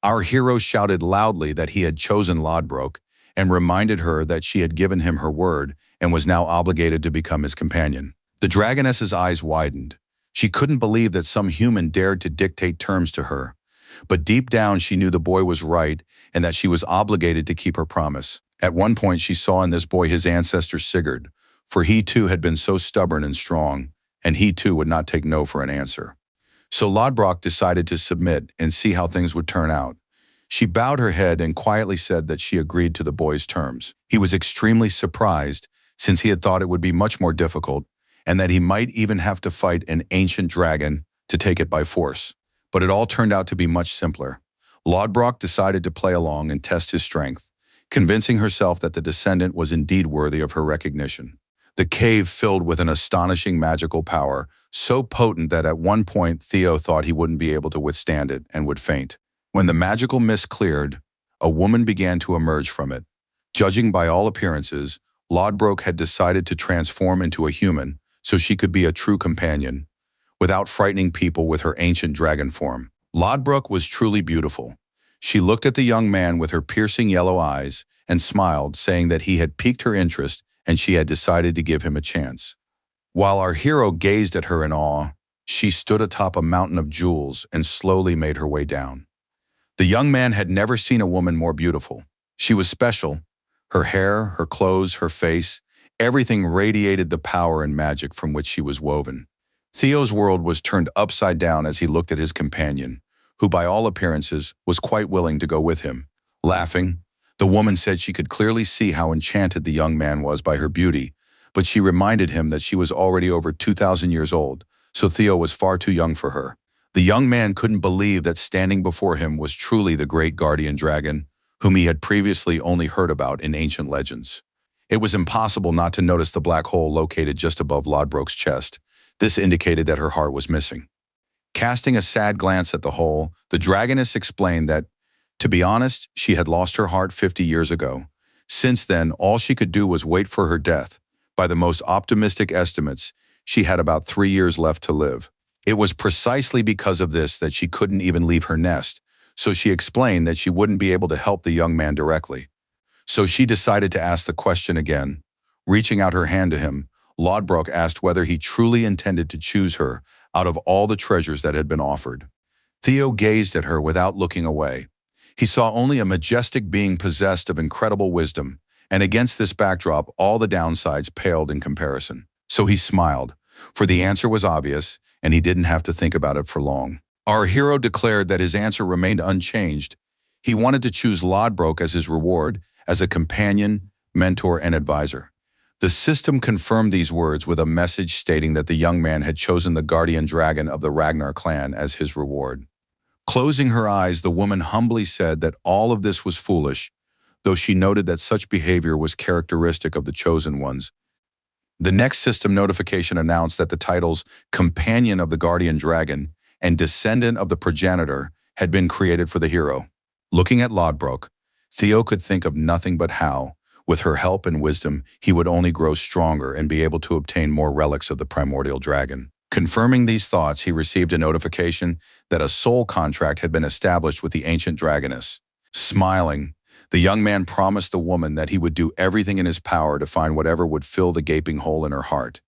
Our hero shouted loudly that he had chosen Lodbrok and reminded her that she had given him her word and was now obligated to become his companion. The dragoness's eyes widened. She couldn't believe that some human dared to dictate terms to her. But deep down she knew the boy was right and that she was obligated to keep her promise. At one point she saw in this boy his ancestor Sigurd, for he too had been so stubborn and strong, and he too would not take no for an answer. So Lodbrok decided to submit and see how things would turn out. She bowed her head and quietly said that she agreed to the boy's terms. He was extremely surprised, since he had thought it would be much more difficult, and that he might even have to fight an ancient dragon to take it by force. But it all turned out to be much simpler. Lodbrok decided to play along and test his strength, convincing herself that the descendant was indeed worthy of her recognition. The cave filled with an astonishing magical power, so potent that at one point Theo thought he wouldn't be able to withstand it and would faint. When the magical mist cleared, a woman began to emerge from it. Judging by all appearances, Lodbrok had decided to transform into a human so she could be a true companion, without frightening people with her ancient dragon form. Lodbrok was truly beautiful. She looked at the young man with her piercing yellow eyes and smiled, saying that he had piqued her interest and she had decided to give him a chance. While our hero gazed at her in awe, she stood atop a mountain of jewels and slowly made her way down. The young man had never seen a woman more beautiful. She was special. Her hair, her clothes, her face, everything radiated the power and magic from which she was woven. Theo's world was turned upside down as he looked at his companion, who by all appearances was quite willing to go with him. Laughing, the woman said she could clearly see how enchanted the young man was by her beauty, but she reminded him that she was already over 2,000 years old, so Theo was far too young for her. The young man couldn't believe that standing before him was truly the great guardian dragon, whom he had previously only heard about in ancient legends. It was impossible not to notice the black hole located just above Lodbrok's chest. This indicated that her heart was missing. Casting a sad glance at the hole, the dragoness explained that, to be honest, she had lost her heart 50 years ago. Since then, all she could do was wait for her death. By the most optimistic estimates, she had about 3 years left to live. It was precisely because of this that she couldn't even leave her nest, so she explained that she wouldn't be able to help the young man directly. So she decided to ask the question again. Reaching out her hand to him, Lodbrok asked whether he truly intended to choose her out of all the treasures that had been offered. Theo gazed at her without looking away. He saw only a majestic being possessed of incredible wisdom, and against this backdrop all the downsides paled in comparison. So he smiled, For the answer was obvious, and he didn't have to think about it for long. Our hero declared that his answer remained unchanged. He wanted to choose Lodbrok as his reward, as a companion, mentor, and advisor. The system confirmed these words with a message stating that the young man had chosen the guardian dragon of the Ragnar clan as his reward. Closing her eyes, the woman humbly said that all of this was foolish, though she noted that such behavior was characteristic of the chosen ones. The next system notification announced that the titles Companion of the Guardian Dragon and Descendant of the Progenitor had been created for the hero. Looking at Lodbrok, Theo could think of nothing but how, with her help and wisdom, he would only grow stronger and be able to obtain more relics of the primordial dragon. Confirming these thoughts, he received a notification that a soul contract had been established with the ancient dragoness. Smiling, the young man promised the woman that he would do everything in his power to find whatever would fill the gaping hole in her heart.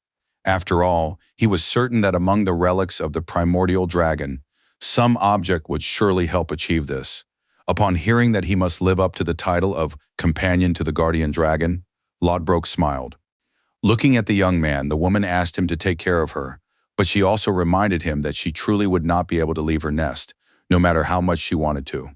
After all, he was certain that among the relics of the primordial dragon, some object would surely help achieve this. Upon hearing that he must live up to the title of Companion to the Guardian Dragon, Lodbrok smiled. Looking at the young man, the woman asked him to take care of her, but she also reminded him that she truly would not be able to leave her nest, no matter how much she wanted to.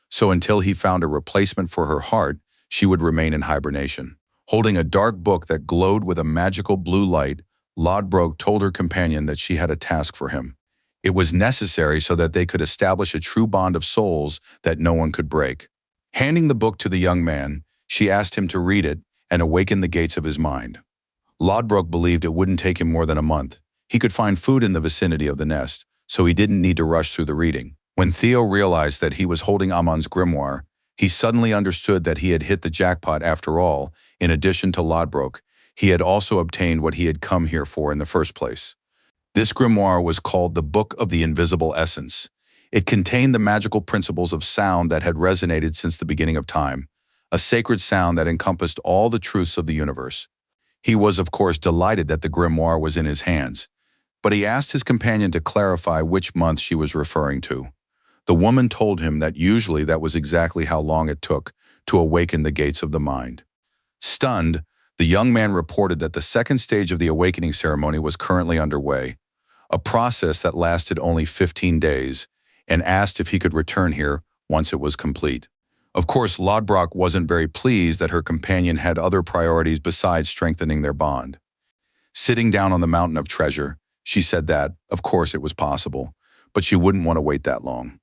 So until he found a replacement for her heart, she would remain in hibernation. Holding a dark book that glowed with a magical blue light, Lodbrok told her companion that she had a task for him. It was necessary so that they could establish a true bond of souls that no one could break. Handing the book to the young man, she asked him to read it and awaken the gates of his mind. Lodbrok believed it wouldn't take him more than a month. He could find food in the vicinity of the nest, so he didn't need to rush through the reading. When Theo realized that he was holding Amon's grimoire, he suddenly understood that he had hit the jackpot after all. In addition to Lodbrok, he had also obtained what he had come here for in the first place. This grimoire was called the Book of the Invisible Essence. It contained the magical principles of sound that had resonated since the beginning of time, a sacred sound that encompassed all the truths of the universe. He was, of course, delighted that the grimoire was in his hands, but he asked his companion to clarify which month she was referring to. The woman told him that usually that was exactly how long it took to awaken the gates of the mind. Stunned, the young man reported that the second stage of the awakening ceremony was currently underway, a process that lasted only 15 days, and asked if he could return here once it was complete. Of course, Lodbrok wasn't very pleased that her companion had other priorities besides strengthening their bond. Sitting down on the mountain of treasure, she said that, of course, it was possible, but she wouldn't want to wait that long.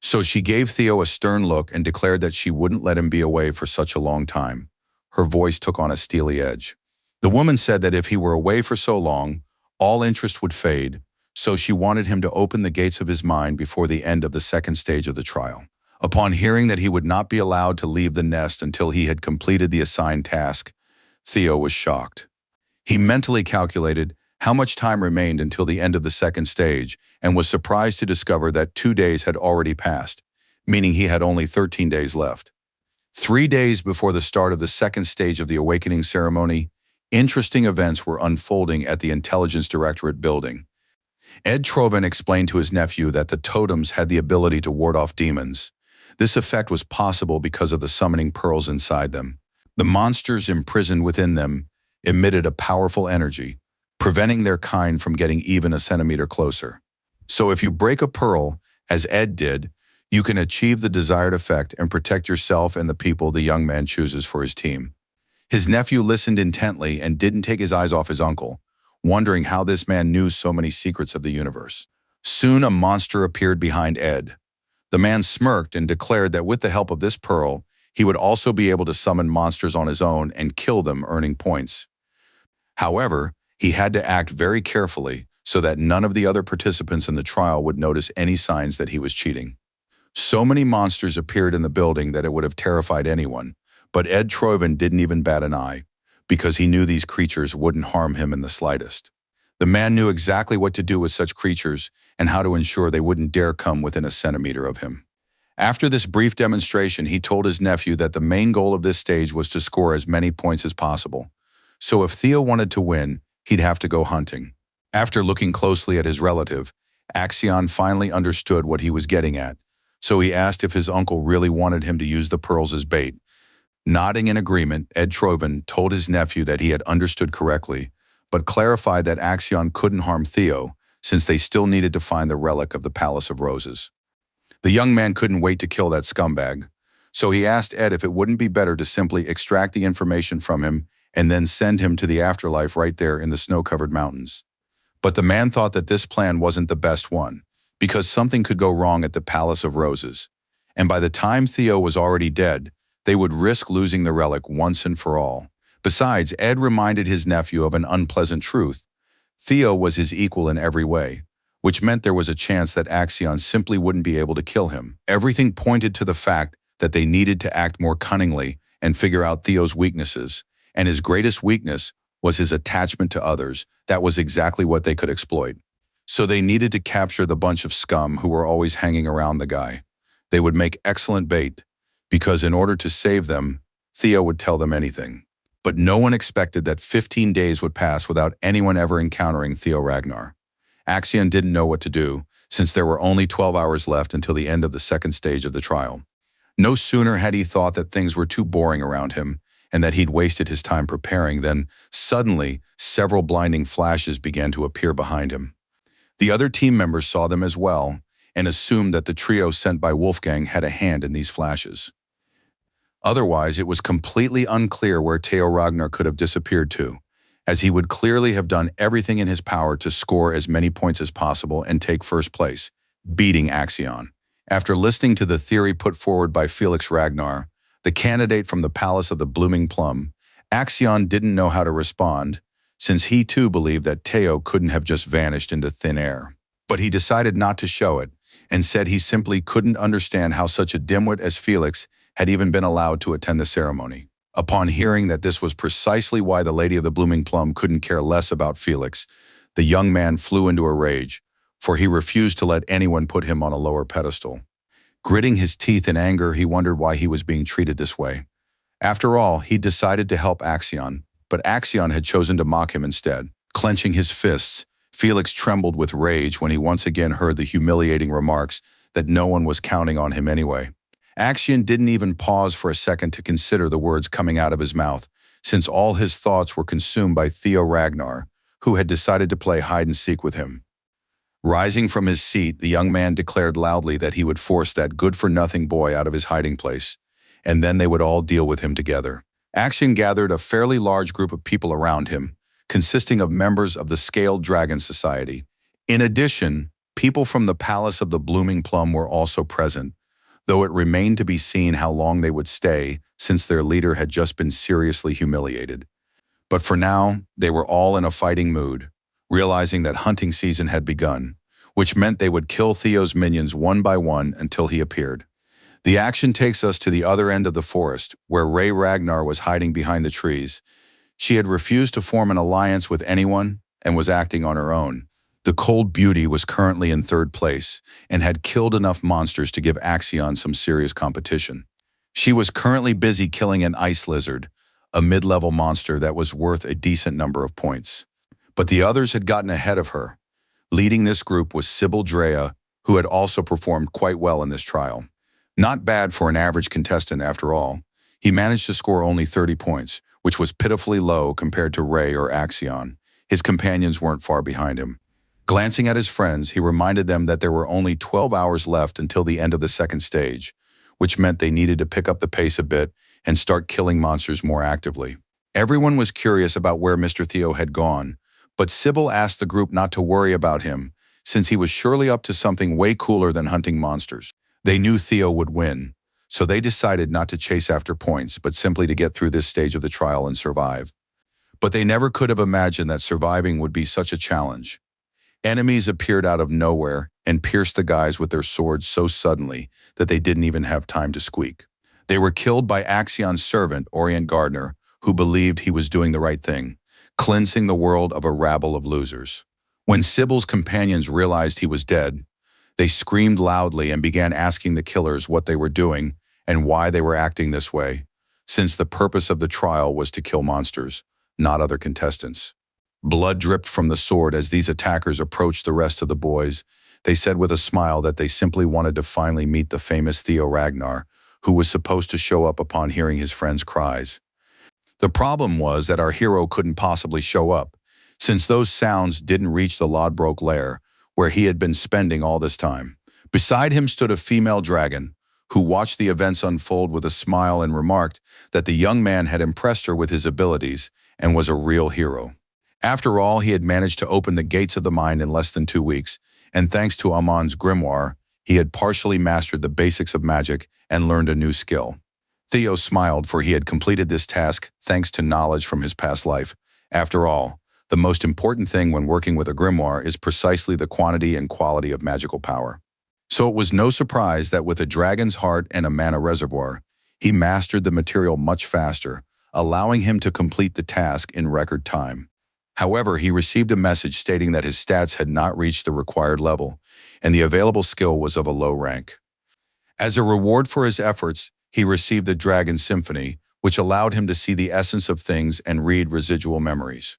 So she gave Theo a stern look and declared that she wouldn't let him be away for such a long time. Her voice took on a steely edge. The woman said that if he were away for so long, all interest would fade, so she wanted him to open the gates of his mind before the end of the second stage of the trial. Upon hearing that he would not be allowed to leave the nest until he had completed the assigned task, Theo was shocked. He mentally calculated how much time remained until the end of the second stage and was surprised to discover that 2 days had already passed, meaning he had only 13 days left. 3 days before the start of the second stage of the awakening ceremony, interesting events were unfolding at the Intelligence Directorate building. Ed Trovan explained to his nephew that the totems had the ability to ward off demons. This effect was possible because of the summoning pearls inside them. The monsters imprisoned within them emitted a powerful energy, preventing their kind from getting even a centimeter closer. So if you break a pearl, as Ed did, you can achieve the desired effect and protect yourself and the people the young man chooses for his team. His nephew listened intently and didn't take his eyes off his uncle, wondering how this man knew so many secrets of the universe. Soon a monster appeared behind Ed. The man smirked and declared that with the help of this pearl, he would also be able to summon monsters on his own and kill them, earning points. However, he had to act very carefully so that none of the other participants in the trial would notice any signs that he was cheating. So many monsters appeared in the building that it would have terrified anyone, but Ed Trovan didn't even bat an eye, because he knew these creatures wouldn't harm him in the slightest. The man knew exactly what to do with such creatures and how to ensure they wouldn't dare come within a centimeter of him. After this brief demonstration, he told his nephew that the main goal of this stage was to score as many points as possible. So if Theo wanted to win, he'd have to go hunting. After looking closely at his relative, Axion finally understood what he was getting at, so he asked if his uncle really wanted him to use the pearls as bait. Nodding in agreement, Ed Trovan told his nephew that he had understood correctly, but clarified that Axion couldn't harm Theo, since they still needed to find the relic of the Palace of Roses. The young man couldn't wait to kill that scumbag, so he asked Ed if it wouldn't be better to simply extract the information from him and then send him to the afterlife right there in the snow-covered mountains. But the man thought that this plan wasn't the best one, because something could go wrong at the Palace of Roses. And by the time Theo was already dead, they would risk losing the relic once and for all. Besides, Ed reminded his nephew of an unpleasant truth. Theo was his equal in every way, which meant there was a chance that Axion simply wouldn't be able to kill him. Everything pointed to the fact that they needed to act more cunningly and figure out Theo's weaknesses, and his greatest weakness was his attachment to others. That was exactly what they could exploit. So they needed to capture the bunch of scum who were always hanging around the guy. They would make excellent bait, because in order to save them, Theo would tell them anything. But no one expected that 15 days would pass without anyone ever encountering Theo Ragnar. Axion didn't know what to do, since there were only 12 hours left until the end of the second stage of the trial. No sooner had he thought that things were too boring around him and that he'd wasted his time preparing than, suddenly, several blinding flashes began to appear behind him. The other team members saw them as well and assumed that the trio sent by Wolfgang had a hand in these flashes. Otherwise, it was completely unclear where Theo Ragnar could have disappeared to, as he would clearly have done everything in his power to score as many points as possible and take first place, beating Axion. After listening to the theory put forward by Felix Ragnar, the candidate from the Palace of the Blooming Plum, Axion didn't know how to respond, since he too believed that Theo couldn't have just vanished into thin air. But he decided not to show it, and said he simply couldn't understand how such a dimwit as Felix had even been allowed to attend the ceremony. Upon hearing that this was precisely why the Lady of the Blooming Plum couldn't care less about Felix, the young man flew into a rage, for he refused to let anyone put him on a lower pedestal. Gritting his teeth in anger, he wondered why he was being treated this way. After all, he decided to help Axion, but Axion had chosen to mock him instead. Clenching his fists, Felix trembled with rage when he once again heard the humiliating remarks that no one was counting on him anyway. Axion didn't even pause for a second to consider the words coming out of his mouth, since all his thoughts were consumed by Theo Ragnar, who had decided to play hide-and-seek with him. Rising from his seat, the young man declared loudly that he would force that good-for-nothing boy out of his hiding place, and then they would all deal with him together. Axion gathered a fairly large group of people around him, consisting of members of the Scaled Dragon Society. In addition, people from the Palace of the Blooming Plum were also present, though it remained to be seen how long they would stay, since their leader had just been seriously humiliated. But for now, they were all in a fighting mood, realizing that hunting season had begun, which meant they would kill Theo's minions one by one until he appeared. The action takes us to the other end of the forest, where Ray Ragnar was hiding behind the trees. She had refused to form an alliance with anyone and was acting on her own. The Cold Beauty was currently in third place and had killed enough monsters to give Axion some serious competition. She was currently busy killing an ice lizard, a mid-level monster that was worth a decent number of points. But the others had gotten ahead of her. Leading this group was Sybil Drea, who had also performed quite well in this trial. Not bad for an average contestant after all. He managed to score only 30 points, which was pitifully low compared to Ray or Axion. His companions weren't far behind him. Glancing at his friends, he reminded them that there were only 12 hours left until the end of the second stage, which meant they needed to pick up the pace a bit and start killing monsters more actively. Everyone was curious about where Mr. Theo had gone, but Sybil asked the group not to worry about him, since he was surely up to something way cooler than hunting monsters. They knew Theo would win, so they decided not to chase after points, but simply to get through this stage of the trial and survive. But they never could have imagined that surviving would be such a challenge. Enemies appeared out of nowhere and pierced the guys with their swords so suddenly that they didn't even have time to squeak. They were killed by Axion's servant, Orient Gardner, who believed he was doing the right thing, cleansing the world of a rabble of losers. When Sybil's companions realized he was dead, they screamed loudly and began asking the killers what they were doing and why they were acting this way, since the purpose of the trial was to kill monsters, not other contestants. Blood dripped from the sword as these attackers approached the rest of the boys. They said with a smile that they simply wanted to finally meet the famous Theo Ragnar, who was supposed to show up upon hearing his friends' cries. The problem was that our hero couldn't possibly show up, since those sounds didn't reach the Lodbrok lair, where he had been spending all this time. Beside him stood a female dragon, who watched the events unfold with a smile and remarked that the young man had impressed her with his abilities and was a real hero. After all, he had managed to open the gates of the mind in less than 2 weeks, and thanks to Amon's grimoire, he had partially mastered the basics of magic and learned a new skill. Theo smiled, for he had completed this task thanks to knowledge from his past life. After all, the most important thing when working with a grimoire is precisely the quantity and quality of magical power. So it was no surprise that with a dragon's heart and a mana reservoir, he mastered the material much faster, allowing him to complete the task in record time. However, he received a message stating that his stats had not reached the required level, and the available skill was of a low rank. As a reward for his efforts, he received the Dragon Symphony, which allowed him to see the essence of things and read residual memories.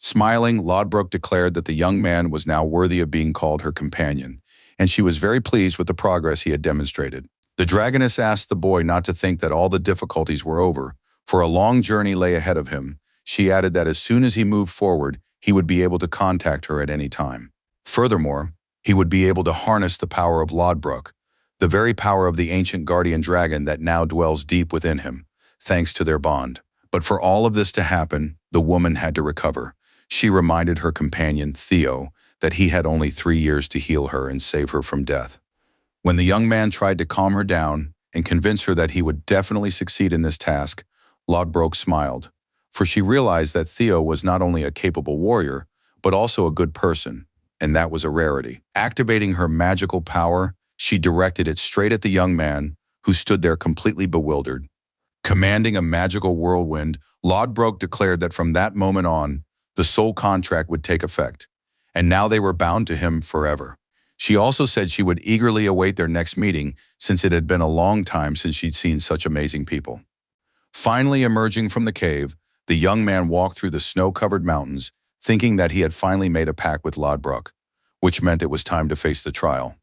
Smiling, Lodbrok declared that the young man was now worthy of being called her companion, and she was very pleased with the progress he had demonstrated. The dragoness asked the boy not to think that all the difficulties were over, for a long journey lay ahead of him. She added that as soon as he moved forward, he would be able to contact her at any time. Furthermore, he would be able to harness the power of Lodbrok, the very power of the ancient guardian dragon that now dwells deep within him, thanks to their bond. But for all of this to happen, the woman had to recover. She reminded her companion, Theo, that he had only 3 years to heal her and save her from death. When the young man tried to calm her down and convince her that he would definitely succeed in this task, Lodbrok smiled, for she realized that Theo was not only a capable warrior, but also a good person, and that was a rarity. Activating her magical power, she directed it straight at the young man, who stood there completely bewildered. Commanding a magical whirlwind, Lodbrok declared that from that moment on, the soul contract would take effect, and now they were bound to him forever. She also said she would eagerly await their next meeting, since it had been a long time since she'd seen such amazing people. Finally emerging from the cave, the young man walked through the snow-covered mountains, thinking that he had finally made a pact with Lodbrok, which meant it was time to face the trial.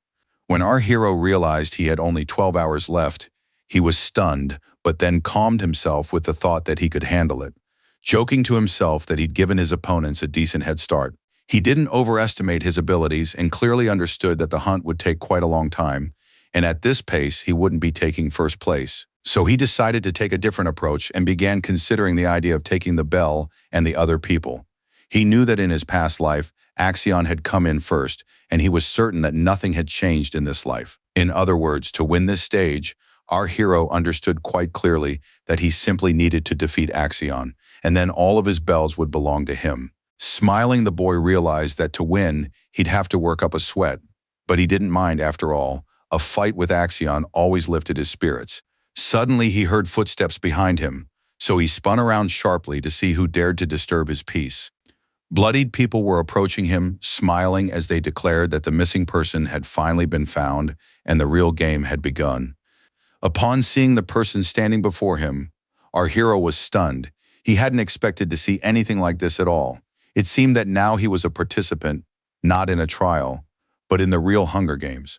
When our hero realized he had only 12 hours left, he was stunned, but then calmed himself with the thought that he could handle it. Joking to himself that he'd given his opponents a decent head start, he didn't overestimate his abilities and clearly understood that the hunt would take quite a long time, and at this pace he wouldn't be taking first place. So he decided to take a different approach and began considering the idea of taking the bell and the other people. He knew that in his past life, Axion had come in first, and he was certain that nothing had changed in this life. In other words, to win this stage, our hero understood quite clearly that he simply needed to defeat Axion, and then all of his bells would belong to him. Smiling, the boy realized that to win, he'd have to work up a sweat, but he didn't mind after all. A fight with Axion always lifted his spirits. Suddenly, he heard footsteps behind him, so he spun around sharply to see who dared to disturb his peace. Bloodied people were approaching him, smiling as they declared that the missing person had finally been found and the real game had begun. Upon seeing the person standing before him, our hero was stunned. He hadn't expected to see anything like this at all. It seemed that now he was a participant, not in a trial, but in the real Hunger Games.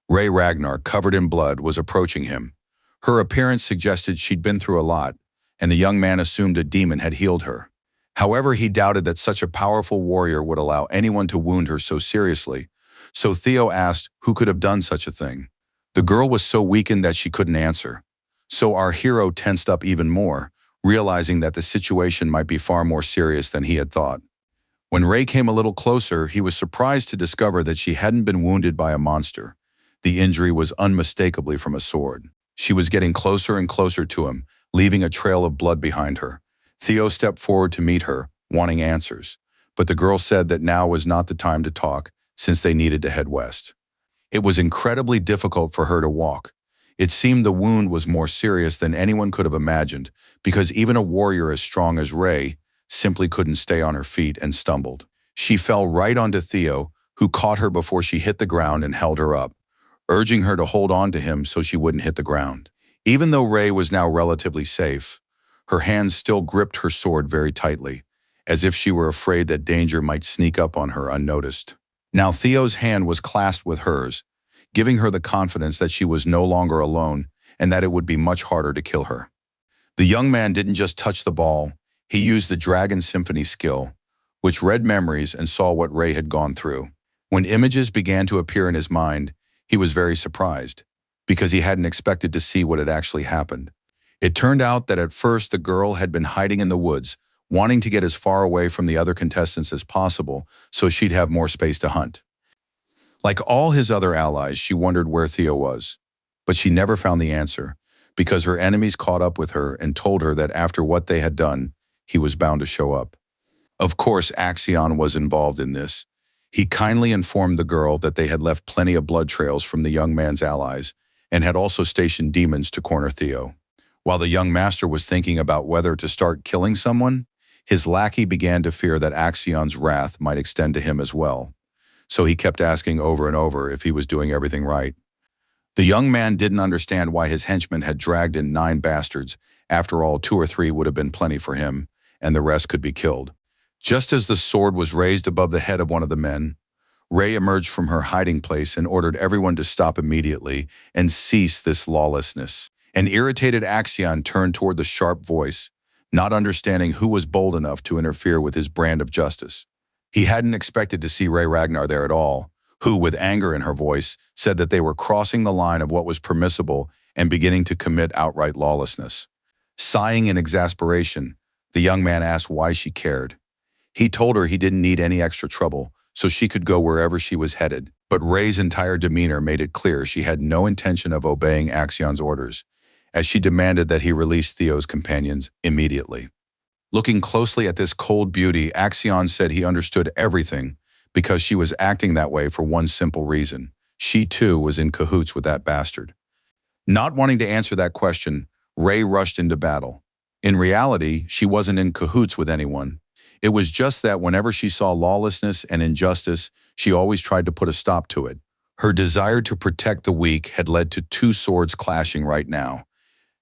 Ray Ragnar, covered in blood, was approaching him. Her appearance suggested she'd been through a lot, and the young man assumed a demon had healed her. However, he doubted that such a powerful warrior would allow anyone to wound her so seriously, so Theo asked who could have done such a thing. The girl was so weakened that she couldn't answer, so our hero tensed up even more, realizing that the situation might be far more serious than he had thought. When Ray came a little closer, he was surprised to discover that she hadn't been wounded by a monster. The injury was unmistakably from a sword. She was getting closer and closer to him, leaving a trail of blood behind her. Theo stepped forward to meet her, wanting answers, but the girl said that now was not the time to talk, since they needed to head west. It was incredibly difficult for her to walk. It seemed the wound was more serious than anyone could have imagined, because even a warrior as strong as Ray simply couldn't stay on her feet and stumbled. She fell right onto Theo, who caught her before she hit the ground and held her up, urging her to hold on to him so she wouldn't hit the ground. Even though Ray was now relatively safe, her hands still gripped her sword very tightly, as if she were afraid that danger might sneak up on her unnoticed. Now Theo's hand was clasped with hers, giving her the confidence that she was no longer alone and that it would be much harder to kill her. The young man didn't just touch the ball, he used the Dragon Symphony skill, which read memories and saw what Ray had gone through. When images began to appear in his mind, he was very surprised, because he hadn't expected to see what had actually happened. It turned out that at first the girl had been hiding in the woods, wanting to get as far away from the other contestants as possible so she'd have more space to hunt. Like all his other allies, she wondered where Theo was, but she never found the answer, because her enemies caught up with her and told her that after what they had done, he was bound to show up. Of course, Axion was involved in this. He kindly informed the girl that they had left plenty of blood trails from the young man's allies and had also stationed demons to corner Theo. While the young master was thinking about whether to start killing someone, his lackey began to fear that Axion's wrath might extend to him as well. So he kept asking over and over if he was doing everything right. The young man didn't understand why his henchmen had dragged in 9 bastards. After all, 2 or 3 would have been plenty for him, and the rest could be killed. Just as the sword was raised above the head of one of the men, Ray emerged from her hiding place and ordered everyone to stop immediately and cease this lawlessness. An irritated Axion turned toward the sharp voice, not understanding who was bold enough to interfere with his brand of justice. He hadn't expected to see Ray Ragnar there at all, who, with anger in her voice, said that they were crossing the line of what was permissible and beginning to commit outright lawlessness. Sighing in exasperation, the young man asked why she cared. He told her he didn't need any extra trouble, so she could go wherever she was headed. But Ray's entire demeanor made it clear she had no intention of obeying Axion's orders, as she demanded that he release Theo's companions immediately. Looking closely at this cold beauty, Axion said he understood everything because she was acting that way for one simple reason. She too was in cahoots with that bastard. Not wanting to answer that question, Ray rushed into battle. In reality, she wasn't in cahoots with anyone. It was just that whenever she saw lawlessness and injustice, she always tried to put a stop to it. Her desire to protect the weak had led to 2 swords clashing right now,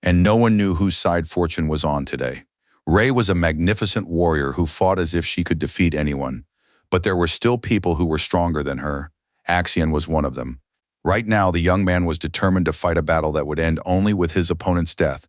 and no one knew whose side fortune was on today. Ray was a magnificent warrior who fought as if she could defeat anyone, but there were still people who were stronger than her. Axion was one of them. Right now, the young man was determined to fight a battle that would end only with his opponent's death,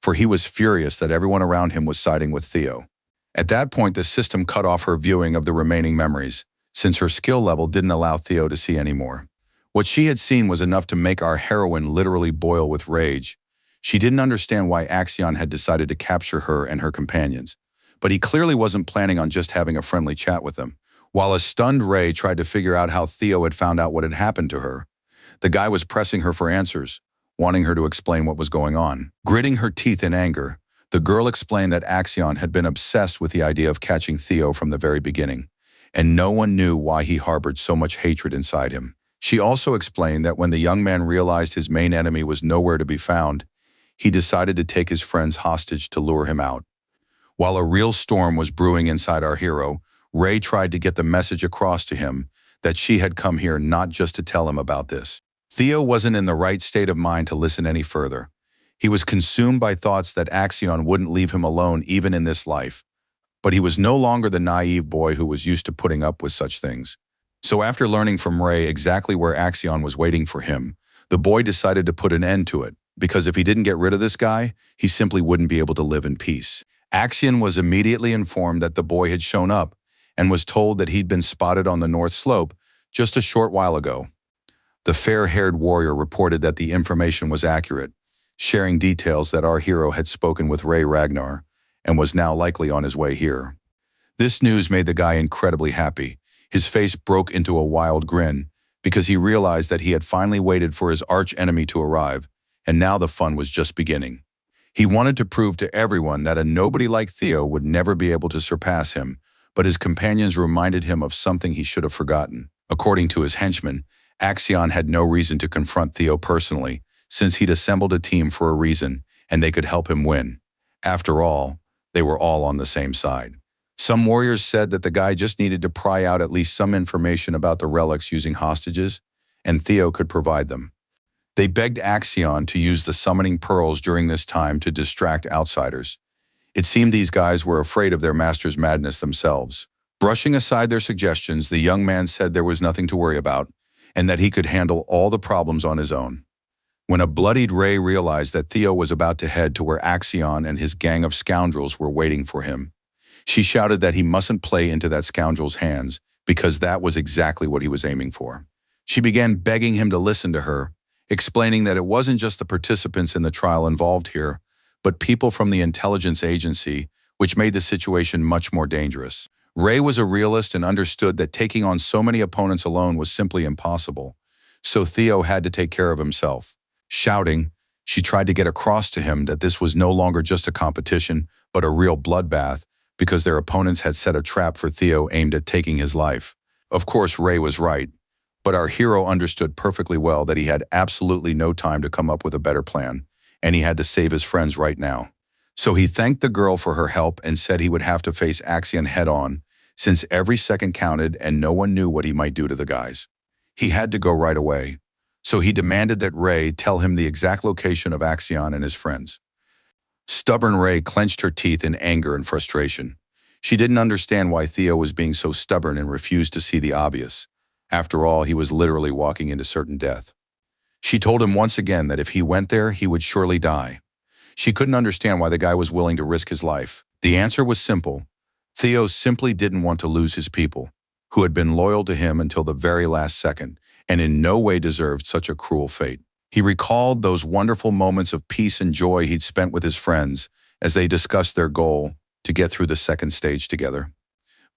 for he was furious that everyone around him was siding with Theo. At that point, the system cut off her viewing of the remaining memories, since her skill level didn't allow Theo to see anymore. What she had seen was enough to make our heroine literally boil with rage. She didn't understand why Axion had decided to capture her and her companions, but he clearly wasn't planning on just having a friendly chat with them. While a stunned Ray tried to figure out how Theo had found out what had happened to her, the guy was pressing her for answers, wanting her to explain what was going on. Gritting her teeth in anger, the girl explained that Axion had been obsessed with the idea of catching Theo from the very beginning, and no one knew why he harbored so much hatred inside him. She also explained that when the young man realized his main enemy was nowhere to be found, he decided to take his friends hostage to lure him out. While a real storm was brewing inside our hero, Ray tried to get the message across to him that she had come here not just to tell him about this. Theo wasn't in the right state of mind to listen any further. He was consumed by thoughts that Axion wouldn't leave him alone even in this life. But he was no longer the naive boy who was used to putting up with such things. So after learning from Ray exactly where Axion was waiting for him, the boy decided to put an end to it, because if he didn't get rid of this guy, he simply wouldn't be able to live in peace. Axion was immediately informed that the boy had shown up and was told that he'd been spotted on the north slope just a short while ago. The fair-haired warrior reported that the information was accurate, sharing details that our hero had spoken with Ray Ragnar and was now likely on his way here. This news made the guy incredibly happy. His face broke into a wild grin because he realized that he had finally waited for his arch-enemy to arrive, and now the fun was just beginning. He wanted to prove to everyone that a nobody like Theo would never be able to surpass him, but his companions reminded him of something he should have forgotten. According to his henchmen, Axion had no reason to confront Theo personally, since he'd assembled a team for a reason, and they could help him win. After all, they were all on the same side. Some warriors said that the guy just needed to pry out at least some information about the relics using hostages, and Theo could provide them. They begged Axion to use the summoning pearls during this time to distract outsiders. It seemed these guys were afraid of their master's madness themselves. Brushing aside their suggestions, the young man said there was nothing to worry about, and that he could handle all the problems on his own. When a bloodied Ray realized that Theo was about to head to where Axion and his gang of scoundrels were waiting for him, She shouted that he mustn't play into that scoundrel's hands because that was exactly what he was aiming for. She began begging him to listen to her, explaining that it wasn't just the participants in the trial involved here, but people from the intelligence agency, which made the situation much more dangerous. Ray was a realist and understood that taking on so many opponents alone was simply impossible, so Theo had to take care of himself. Shouting, she tried to get across to him that this was no longer just a competition, but a real bloodbath, because their opponents had set a trap for Theo aimed at taking his life. Of course, Ray was right, but our hero understood perfectly well that he had absolutely no time to come up with a better plan, and he had to save his friends right now. So he thanked the girl for her help and said he would have to face Axion head-on, since every second counted and no one knew what he might do to the guys. He had to go right away, so he demanded that Ray tell him the exact location of Axion and his friends. Stubborn Ray clenched her teeth in anger and frustration. She didn't understand why Theo was being so stubborn and refused to see the obvious. After all, he was literally walking into certain death. She told him once again that if he went there, he would surely die. She couldn't understand why the guy was willing to risk his life. The answer was simple. Theo simply didn't want to lose his people, who had been loyal to him until the very last second, and in no way deserved such a cruel fate. He recalled those wonderful moments of peace and joy he'd spent with his friends as they discussed their goal to get through the second stage together.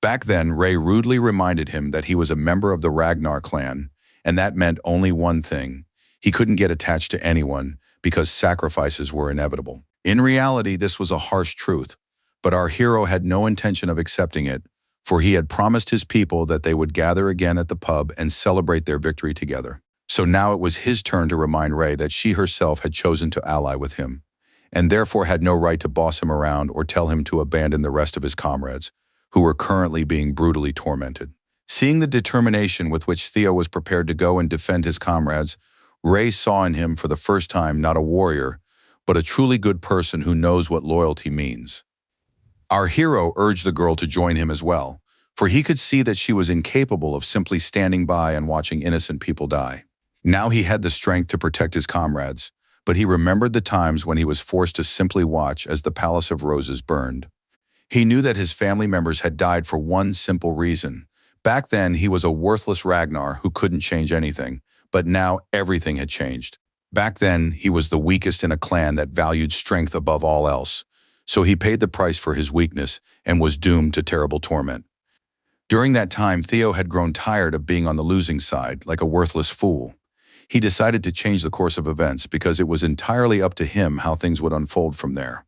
Back then, Ray rudely reminded him that he was a member of the Ragnar clan, and that meant only one thing. He couldn't get attached to anyone because sacrifices were inevitable. In reality, this was a harsh truth, but our hero had no intention of accepting it, for he had promised his people that they would gather again at the pub and celebrate their victory together. So now it was his turn to remind Ray that she herself had chosen to ally with him, and therefore had no right to boss him around or tell him to abandon the rest of his comrades, who were currently being brutally tormented. Seeing the determination with which Theo was prepared to go and defend his comrades, Ray saw in him for the first time not a warrior, but a truly good person who knows what loyalty means. Our hero urged the girl to join him as well, for he could see that she was incapable of simply standing by and watching innocent people die. Now he had the strength to protect his comrades, but he remembered the times when he was forced to simply watch as the Palace of Roses burned. He knew that his family members had died for one simple reason. Back then, he was a worthless Ragnar who couldn't change anything, but now everything had changed. Back then, he was the weakest in a clan that valued strength above all else, so he paid the price for his weakness and was doomed to terrible torment. During that time, Theo had grown tired of being on the losing side, like a worthless fool. He decided to change the course of events because it was entirely up to him how things would unfold from there.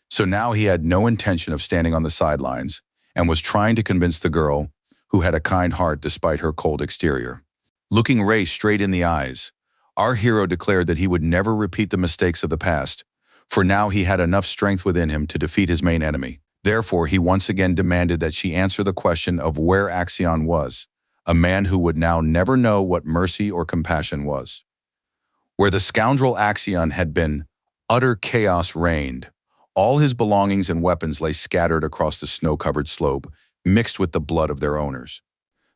So now he had no intention of standing on the sidelines and was trying to convince the girl, who had a kind heart despite her cold exterior. Looking Ray straight in the eyes, our hero declared that he would never repeat the mistakes of the past, for now he had enough strength within him to defeat his main enemy. Therefore, he once again demanded that she answer the question of where Axion was, a man who would now never know what mercy or compassion was. Where the scoundrel Axion had been, utter chaos reigned. All his belongings and weapons lay scattered across the snow-covered slope, mixed with the blood of their owners.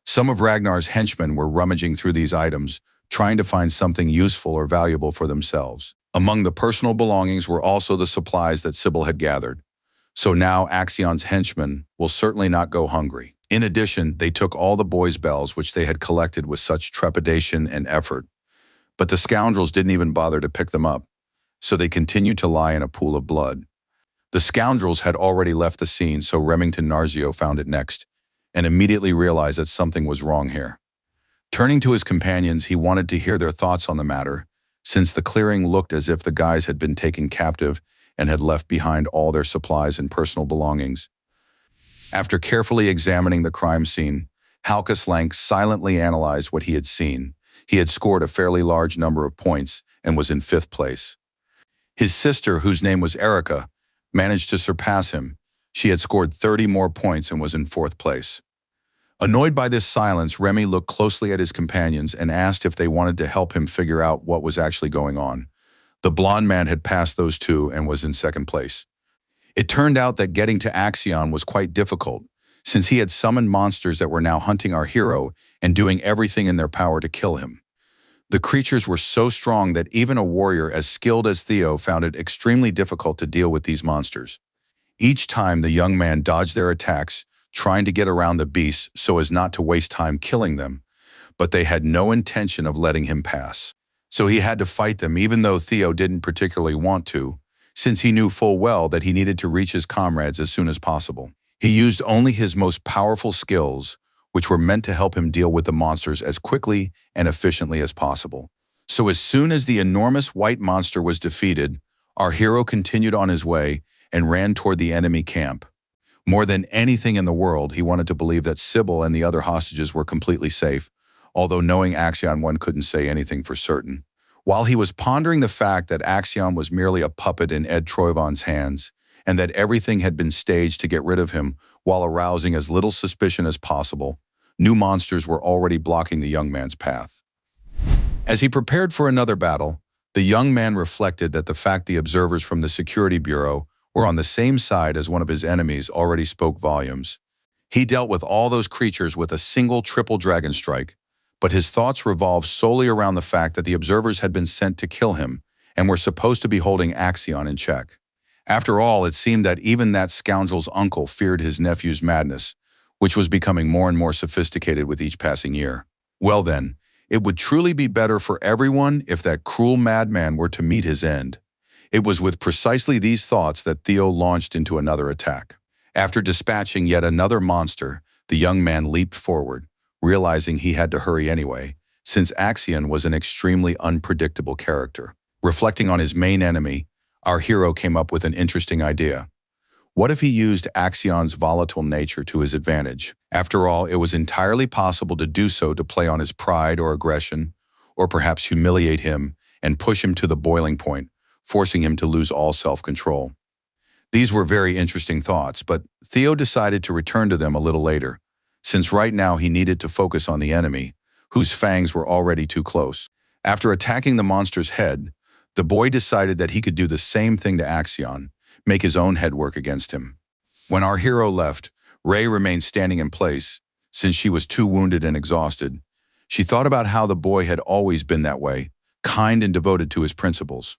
Some of Ragnar's henchmen were rummaging through these items, trying to find something useful or valuable for themselves. Among the personal belongings were also the supplies that Sybil had gathered. So now Axion's henchmen will certainly not go hungry. In addition, they took all the boys' bells which they had collected with such trepidation and effort. But the scoundrels didn't even bother to pick them up, so they continued to lie in a pool of blood. The scoundrels had already left the scene, so Remington Narzio found it next, and immediately realized that something was wrong here. Turning to his companions, he wanted to hear their thoughts on the matter, since the clearing looked as if the guys had been taken captive and had left behind all their supplies and personal belongings. After carefully examining the crime scene, Halkus Lank silently analyzed what he had seen. He had scored a fairly large number of points and was in 5th place. His sister, whose name was Erica, managed to surpass him. She had scored 30 more points and was in 4th place. Annoyed by this silence, Remy looked closely at his companions and asked if they wanted to help him figure out what was actually going on. The blonde man had passed those two and was in 2nd place. It turned out that getting to Axion was quite difficult, since he had summoned monsters that were now hunting our hero and doing everything in their power to kill him. The creatures were so strong that even a warrior as skilled as Theo found it extremely difficult to deal with these monsters. Each time the young man dodged their attacks, trying to get around the beasts so as not to waste time killing them, but they had no intention of letting him pass. So he had to fight them even though Theo didn't particularly want to, since he knew full well that he needed to reach his comrades as soon as possible. He used only his most powerful skills, which were meant to help him deal with the monsters as quickly and efficiently as possible. So as soon as the enormous white monster was defeated, our hero continued on his way and ran toward the enemy camp. More than anything in the world, he wanted to believe that Sybil and the other hostages were completely safe, although knowing Axion, one couldn't say anything for certain. While he was pondering the fact that Axion was merely a puppet in Ed Troyvon's hands, and that everything had been staged to get rid of him while arousing as little suspicion as possible, new monsters were already blocking the young man's path. As he prepared for another battle, the young man reflected that the fact the observers from the Security Bureau were on the same side as one of his enemies already spoke volumes. He dealt with all those creatures with a single triple dragon strike, but his thoughts revolved solely around the fact that the observers had been sent to kill him and were supposed to be holding Axion in check. After all, it seemed that even that scoundrel's uncle feared his nephew's madness, which was becoming more and more sophisticated with each passing year. Well then, it would truly be better for everyone if that cruel madman were to meet his end. It was with precisely these thoughts that Theo launched into another attack. After dispatching yet another monster, the young man leaped forward, realizing he had to hurry anyway, since Axion was an extremely unpredictable character. Reflecting on his main enemy, our hero came up with an interesting idea. What if he used Axion's volatile nature to his advantage? After all, it was entirely possible to do so to play on his pride or aggression, or perhaps humiliate him and push him to the boiling point, forcing him to lose all self-control. These were very interesting thoughts, but Theo decided to return to them a little later, since right now he needed to focus on the enemy, whose fangs were already too close. After attacking the monster's head, the boy decided that he could do the same thing to Axion, make his own head work against him. When our hero left, Ray remained standing in place, since she was too wounded and exhausted. She thought about how the boy had always been that way, kind and devoted to his principles.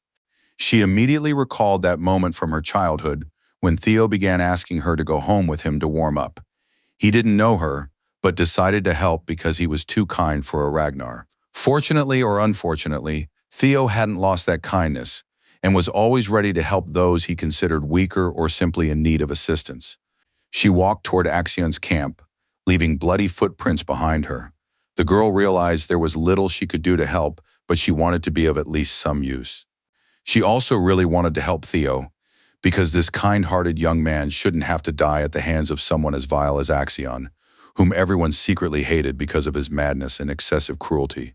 She immediately recalled that moment from her childhood when Theo began asking her to go home with him to warm up. He didn't know her, but decided to help because he was too kind for a Ragnar. Fortunately or unfortunately, Theo hadn't lost that kindness and was always ready to help those he considered weaker or simply in need of assistance. She walked toward Axion's camp, leaving bloody footprints behind her. The girl realized there was little she could do to help, but she wanted to be of at least some use. She also really wanted to help Theo, because this kind-hearted young man shouldn't have to die at the hands of someone as vile as Axion, whom everyone secretly hated because of his madness and excessive cruelty.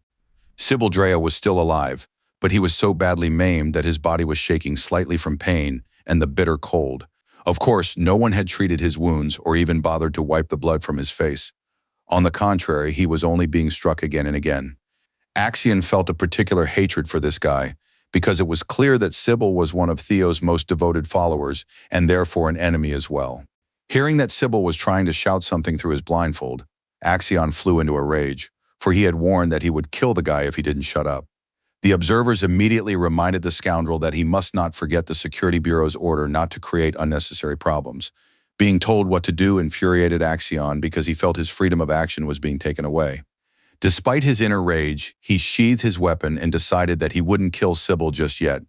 Sybil Drea was still alive, but he was so badly maimed that his body was shaking slightly from pain and the bitter cold. Of course, no one had treated his wounds or even bothered to wipe the blood from his face. On the contrary, he was only being struck again and again. Axion felt a particular hatred for this guy, because it was clear that Sybil was one of Theo's most devoted followers and therefore an enemy as well. Hearing that Sybil was trying to shout something through his blindfold, Axion flew into a rage, for he had warned that he would kill the guy if he didn't shut up. The observers immediately reminded the scoundrel that he must not forget the Security Bureau's order not to create unnecessary problems. Being told what to do infuriated Axion because he felt his freedom of action was being taken away. Despite his inner rage, he sheathed his weapon and decided that he wouldn't kill Sybil just yet.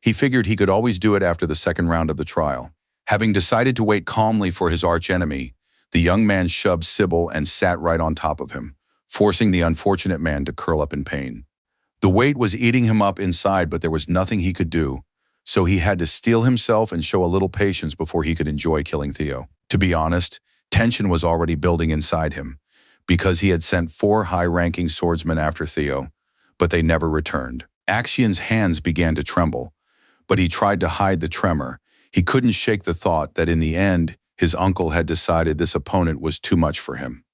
He figured he could always do it after the second round of the trial. Having decided to wait calmly for his archenemy, the young man shoved Sybil and sat right on top of him, forcing the unfortunate man to curl up in pain. The weight was eating him up inside, but there was nothing he could do, so he had to steel himself and show a little patience before he could enjoy killing Theo. To be honest, tension was already building inside him, because he had sent 4 high-ranking swordsmen after Theo, but they never returned. Axion's hands began to tremble, but he tried to hide the tremor. He couldn't shake the thought that in the end, his uncle had decided this opponent was too much for him.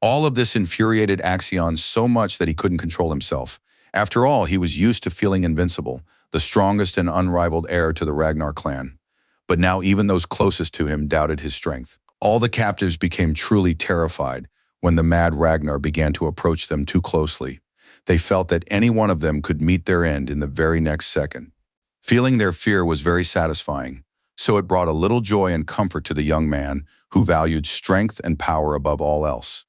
All of this infuriated Axion so much that he couldn't control himself. After all, he was used to feeling invincible, the strongest and unrivaled heir to the Ragnar clan. But now even those closest to him doubted his strength. All the captives became truly terrified when the mad Ragnar began to approach them too closely. They felt that any one of them could meet their end in the very next second. Feeling their fear was very satisfying, so it brought a little joy and comfort to the young man who valued strength and power above all else.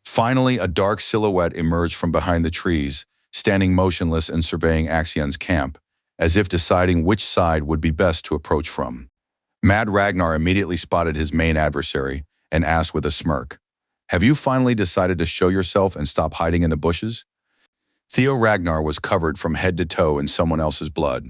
Finally, a dark silhouette emerged from behind the trees, standing motionless and surveying Axion's camp, as if deciding which side would be best to approach from. Mad Ragnar immediately spotted his main adversary and asked with a smirk, "Have you finally decided to show yourself and stop hiding in the bushes?" Theo Ragnar was covered from head to toe in someone else's blood.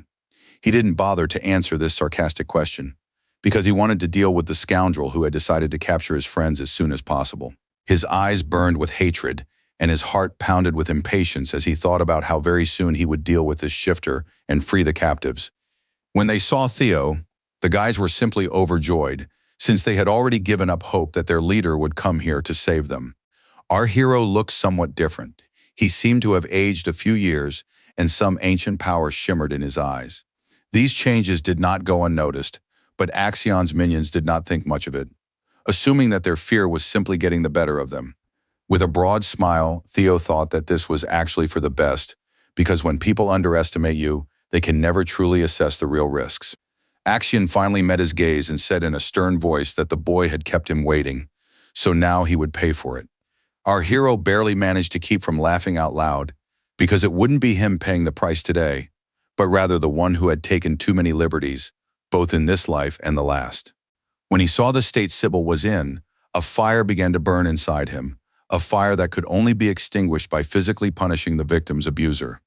He didn't bother to answer this sarcastic question, because he wanted to deal with the scoundrel who had decided to capture his friends as soon as possible. His eyes burned with hatred, and his heart pounded with impatience as he thought about how very soon he would deal with this shifter and free the captives. When they saw Theo, the guys were simply overjoyed, since they had already given up hope that their leader would come here to save them. Our hero looked somewhat different. He seemed to have aged a few years, and some ancient power shimmered in his eyes. These changes did not go unnoticed, but Axion's minions did not think much of it, assuming that their fear was simply getting the better of them. With a broad smile, Theo thought that this was actually for the best, because when people underestimate you, they can never truly assess the real risks. Axion finally met his gaze and said in a stern voice that the boy had kept him waiting, so now he would pay for it. Our hero barely managed to keep from laughing out loud, because it wouldn't be him paying the price today, but rather the one who had taken too many liberties, both in this life and the last. When he saw the state Sybil was in, a fire began to burn inside him, a fire that could only be extinguished by physically punishing the victim's abuser.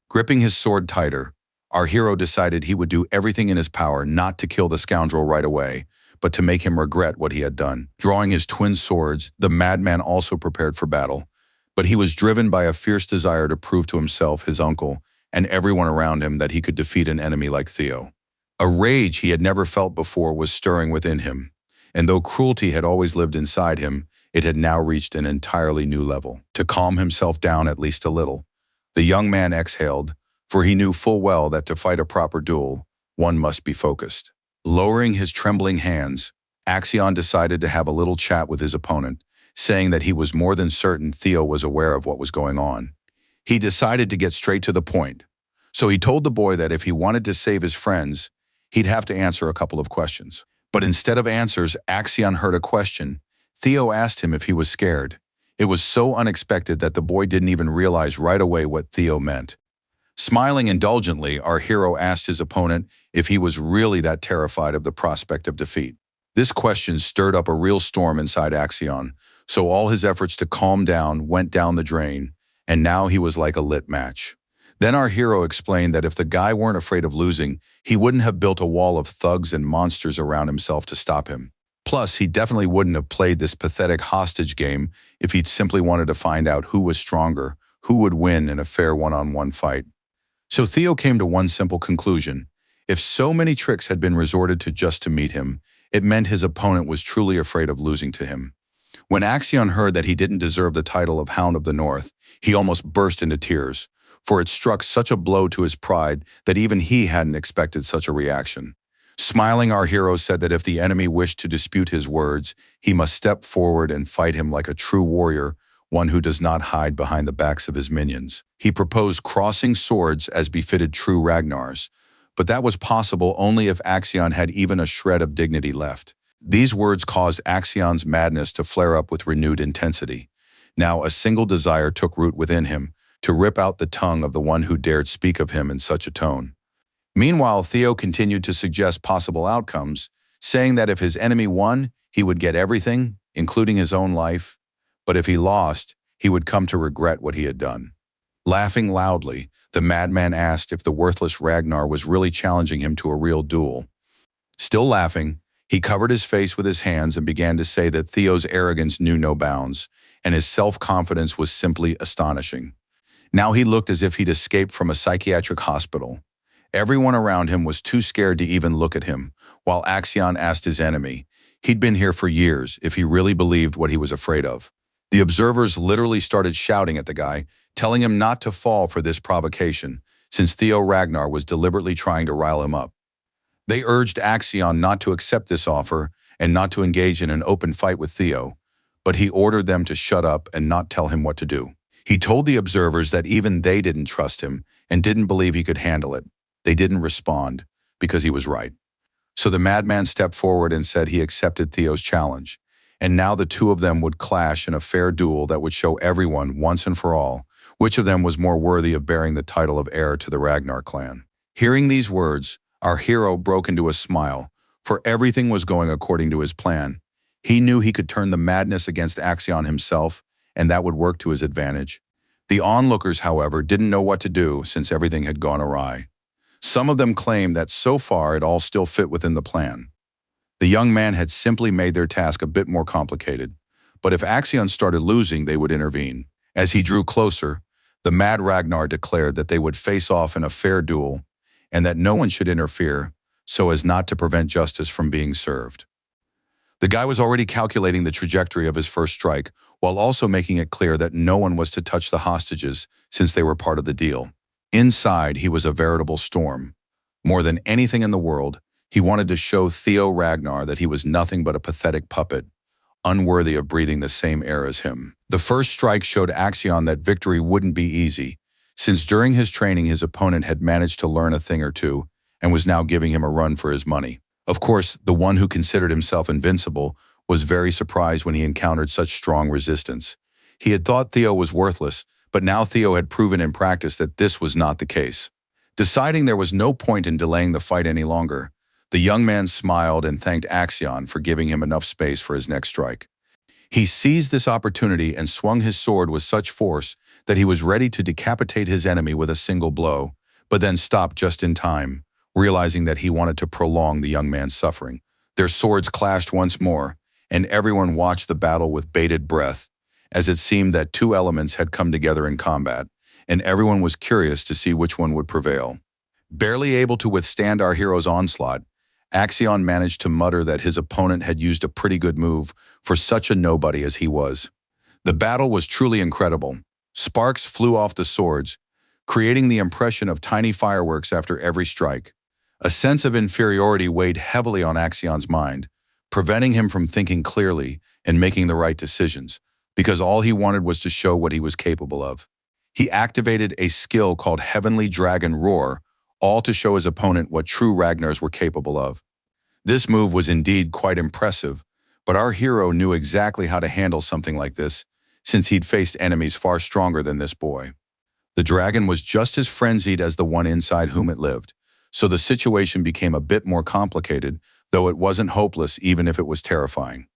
Gripping his sword tighter, our hero decided he would do everything in his power not to kill the scoundrel right away, but to make him regret what he had done. Drawing his twin swords, the madman also prepared for battle, but he was driven by a fierce desire to prove to himself, his uncle, and everyone around him that he could defeat an enemy like Theo. A rage he had never felt before was stirring within him, and though cruelty had always lived inside him, it had now reached an entirely new level. To calm himself down at least a little, the young man exhaled, for he knew full well that to fight a proper duel, one must be focused. Lowering his trembling hands, Axion decided to have a little chat with his opponent, saying that he was more than certain Theo was aware of what was going on. He decided to get straight to the point, so he told the boy that if he wanted to save his friends, he'd have to answer a couple of questions. But instead of answers, Axion heard a question. Theo asked him if he was scared. It was so unexpected that the boy didn't even realize right away what Theo meant. Smiling indulgently, our hero asked his opponent if he was really that terrified of the prospect of defeat. This question stirred up a real storm inside Axion, so all his efforts to calm down went down the drain, and now he was like a lit match. Then our hero explained that if the guy weren't afraid of losing, he wouldn't have built a wall of thugs and monsters around himself to stop him. Plus, he definitely wouldn't have played this pathetic hostage game if he'd simply wanted to find out who was stronger, who would win in a fair one-on-one fight. So Theo came to one simple conclusion. If so many tricks had been resorted to just to meet him, it meant his opponent was truly afraid of losing to him. When Axion heard that he didn't deserve the title of Hound of the North, he almost burst into tears, for it struck such a blow to his pride that even he hadn't expected such a reaction. Smiling, our hero said that if the enemy wished to dispute his words, he must step forward and fight him like a true warrior, one who does not hide behind the backs of his minions. He proposed crossing swords as befitted true Ragnars, but that was possible only if Axion had even a shred of dignity left. These words caused Axion's madness to flare up with renewed intensity. Now a single desire took root within him, to rip out the tongue of the one who dared speak of him in such a tone. Meanwhile, Theo continued to suggest possible outcomes, saying that if his enemy won, he would get everything, including his own life, but if he lost, he would come to regret what he had done. Laughing loudly, the madman asked if the worthless Ragnar was really challenging him to a real duel. Still laughing, he covered his face with his hands and began to say that Theo's arrogance knew no bounds, and his self-confidence was simply astonishing. Now he looked as if he'd escaped from a psychiatric hospital. Everyone around him was too scared to even look at him, while Axion asked his enemy, he'd been here for years, if he really believed what he was afraid of. The observers literally started shouting at the guy, telling him not to fall for this provocation, since Theo Ragnar was deliberately trying to rile him up. They urged Axion not to accept this offer and not to engage in an open fight with Theo, but he ordered them to shut up and not tell him what to do. He told the observers that even they didn't trust him and didn't believe he could handle it. They didn't respond, because he was right. So the madman stepped forward and said he accepted Theo's challenge. And now the two of them would clash in a fair duel that would show everyone, once and for all, which of them was more worthy of bearing the title of heir to the Ragnar clan. Hearing these words, our hero broke into a smile, for everything was going according to his plan. He knew he could turn the madness against Axion himself, and that would work to his advantage. The onlookers, however, didn't know what to do since everything had gone awry. Some of them claimed that so far it all still fit within the plan. The young man had simply made their task a bit more complicated, but if Axion started losing, they would intervene. As he drew closer, the mad Ragnar declared that they would face off in a fair duel and that no one should interfere so as not to prevent justice from being served. The guy was already calculating the trajectory of his first strike while also making it clear that no one was to touch the hostages since they were part of the deal. Inside, he was a veritable storm. More than anything in the world, he wanted to show Theo Ragnar that he was nothing but a pathetic puppet, unworthy of breathing the same air as him. The first strike showed Axion that victory wouldn't be easy, since during his training his opponent had managed to learn a thing or two and was now giving him a run for his money. Of course, the one who considered himself invincible was very surprised when he encountered such strong resistance. He had thought Theo was worthless, but now Theo had proven in practice that this was not the case. Deciding there was no point in delaying the fight any longer, the young man smiled and thanked Axion for giving him enough space for his next strike. He seized this opportunity and swung his sword with such force that he was ready to decapitate his enemy with a single blow, but then stopped just in time, realizing that he wanted to prolong the young man's suffering. Their swords clashed once more, and everyone watched the battle with bated breath, as it seemed that two elements had come together in combat, and everyone was curious to see which one would prevail. Barely able to withstand our hero's onslaught, Axion managed to mutter that his opponent had used a pretty good move for such a nobody as he was. The battle was truly incredible. Sparks flew off the swords, creating the impression of tiny fireworks after every strike. A sense of inferiority weighed heavily on Axion's mind, preventing him from thinking clearly and making the right decisions, because all he wanted was to show what he was capable of. He activated a skill called Heavenly Dragon Roar, all to show his opponent what true Ragnars were capable of. This move was indeed quite impressive, but our hero knew exactly how to handle something like this, since he'd faced enemies far stronger than this boy. The dragon was just as frenzied as the one inside whom it lived, so the situation became a bit more complicated, though it wasn't hopeless even if it was terrifying.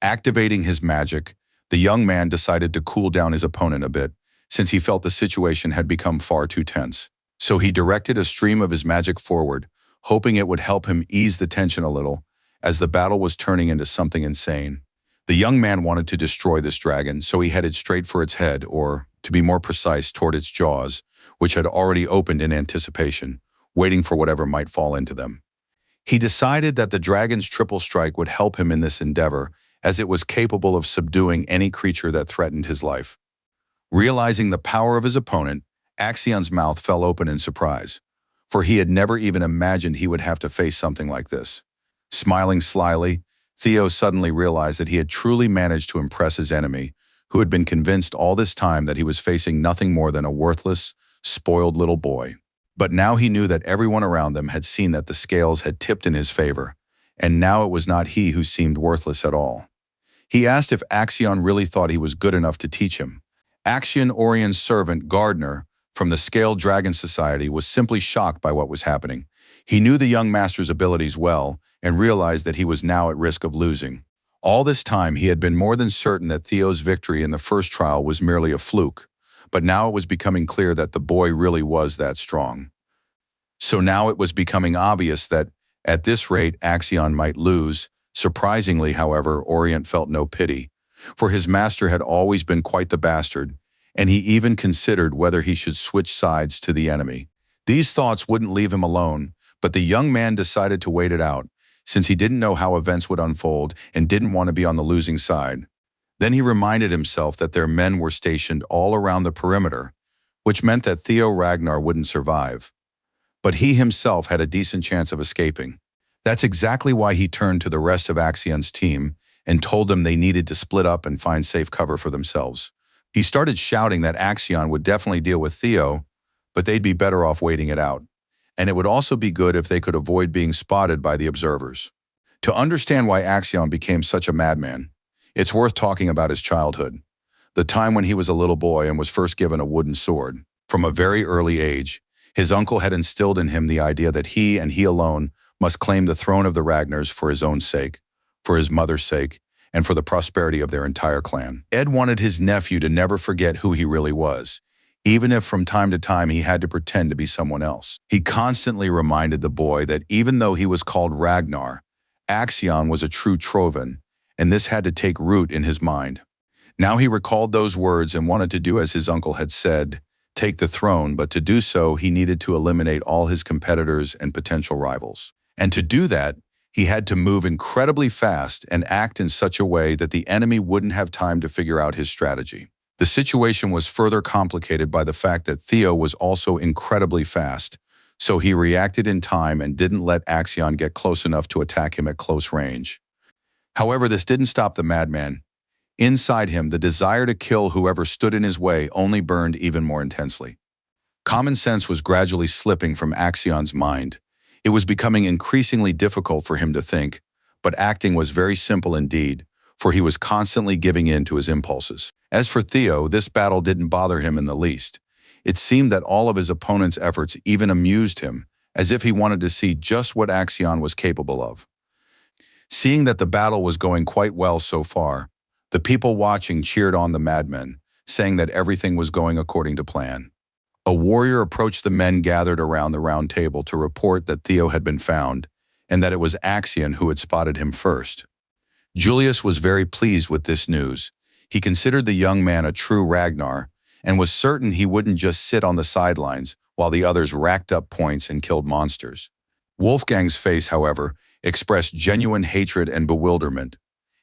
Activating his magic, the young man decided to cool down his opponent a bit, since he felt the situation had become far too tense. So he directed a stream of his magic forward, hoping it would help him ease the tension a little, as the battle was turning into something insane. The young man wanted to destroy this dragon, so he headed straight for its head, or, to be more precise, toward its jaws, which had already opened in anticipation, waiting for whatever might fall into them. He decided that the dragon's triple strike would help him in this endeavor, as it was capable of subduing any creature that threatened his life. Realizing the power of his opponent, Axion's mouth fell open in surprise, for he had never even imagined he would have to face something like this. Smiling slyly, Theo suddenly realized that he had truly managed to impress his enemy, who had been convinced all this time that he was facing nothing more than a worthless, spoiled little boy. But now he knew that everyone around them had seen that the scales had tipped in his favor, and now it was not he who seemed worthless at all. He asked if Axion really thought he was good enough to teach him. Axion Orion's servant, Gardner, from the Scaled Dragon Society, was simply shocked by what was happening. He knew the young master's abilities well and realized that he was now at risk of losing. All this time, he had been more than certain that Theo's victory in the first trial was merely a fluke, but now it was becoming clear that the boy really was that strong. So now it was becoming obvious that, at this rate, Axion might lose. Surprisingly, however, Orient felt no pity, for his master had always been quite the bastard, and he even considered whether he should switch sides to the enemy. These thoughts wouldn't leave him alone, but the young man decided to wait it out, since he didn't know how events would unfold and didn't want to be on the losing side. Then he reminded himself that their men were stationed all around the perimeter, which meant that Theo Ragnar wouldn't survive. But he himself had a decent chance of escaping. That's exactly why he turned to the rest of Axion's team and told them they needed to split up and find safe cover for themselves. He started shouting that Axion would definitely deal with Theo, but they'd be better off waiting it out. and it would also be good if they could avoid being spotted by the observers. To understand why Axion became such a madman, it's worth talking about his childhood, the time when he was a little boy and was first given a wooden sword. From a very early age, his uncle had instilled in him the idea that he and he alone must claim the throne of the Ragnars for his own sake, for his mother's sake, and for the prosperity of their entire clan. Ed wanted his nephew to never forget who he really was, even if from time to time he had to pretend to be someone else. He constantly reminded the boy that even though he was called Ragnar, Axion was a true Trovan, and this had to take root in his mind. Now he recalled those words and wanted to do as his uncle had said, take the throne, but to do so he needed to eliminate all his competitors and potential rivals. And to do that, he had to move incredibly fast and act in such a way that the enemy wouldn't have time to figure out his strategy. The situation was further complicated by the fact that Theo was also incredibly fast, so he reacted in time and didn't let Axion get close enough to attack him at close range. However, this didn't stop the madman. Inside him, the desire to kill whoever stood in his way only burned even more intensely. Common sense was gradually slipping from Axion's mind. It was becoming increasingly difficult for him to think, but acting was very simple indeed, for he was constantly giving in to his impulses. As for Theo, this battle didn't bother him in the least. It seemed that all of his opponent's efforts even amused him, as if he wanted to see just what Axion was capable of. Seeing that the battle was going quite well so far, the people watching cheered on the madmen, saying that everything was going according to plan. A warrior approached the men gathered around the round table to report that Theo had been found, and that it was Axion who had spotted him first. Julius was very pleased with this news. He considered the young man a true Ragnar, and was certain he wouldn't just sit on the sidelines while the others racked up points and killed monsters. Wolfgang's face, however, expressed genuine hatred and bewilderment.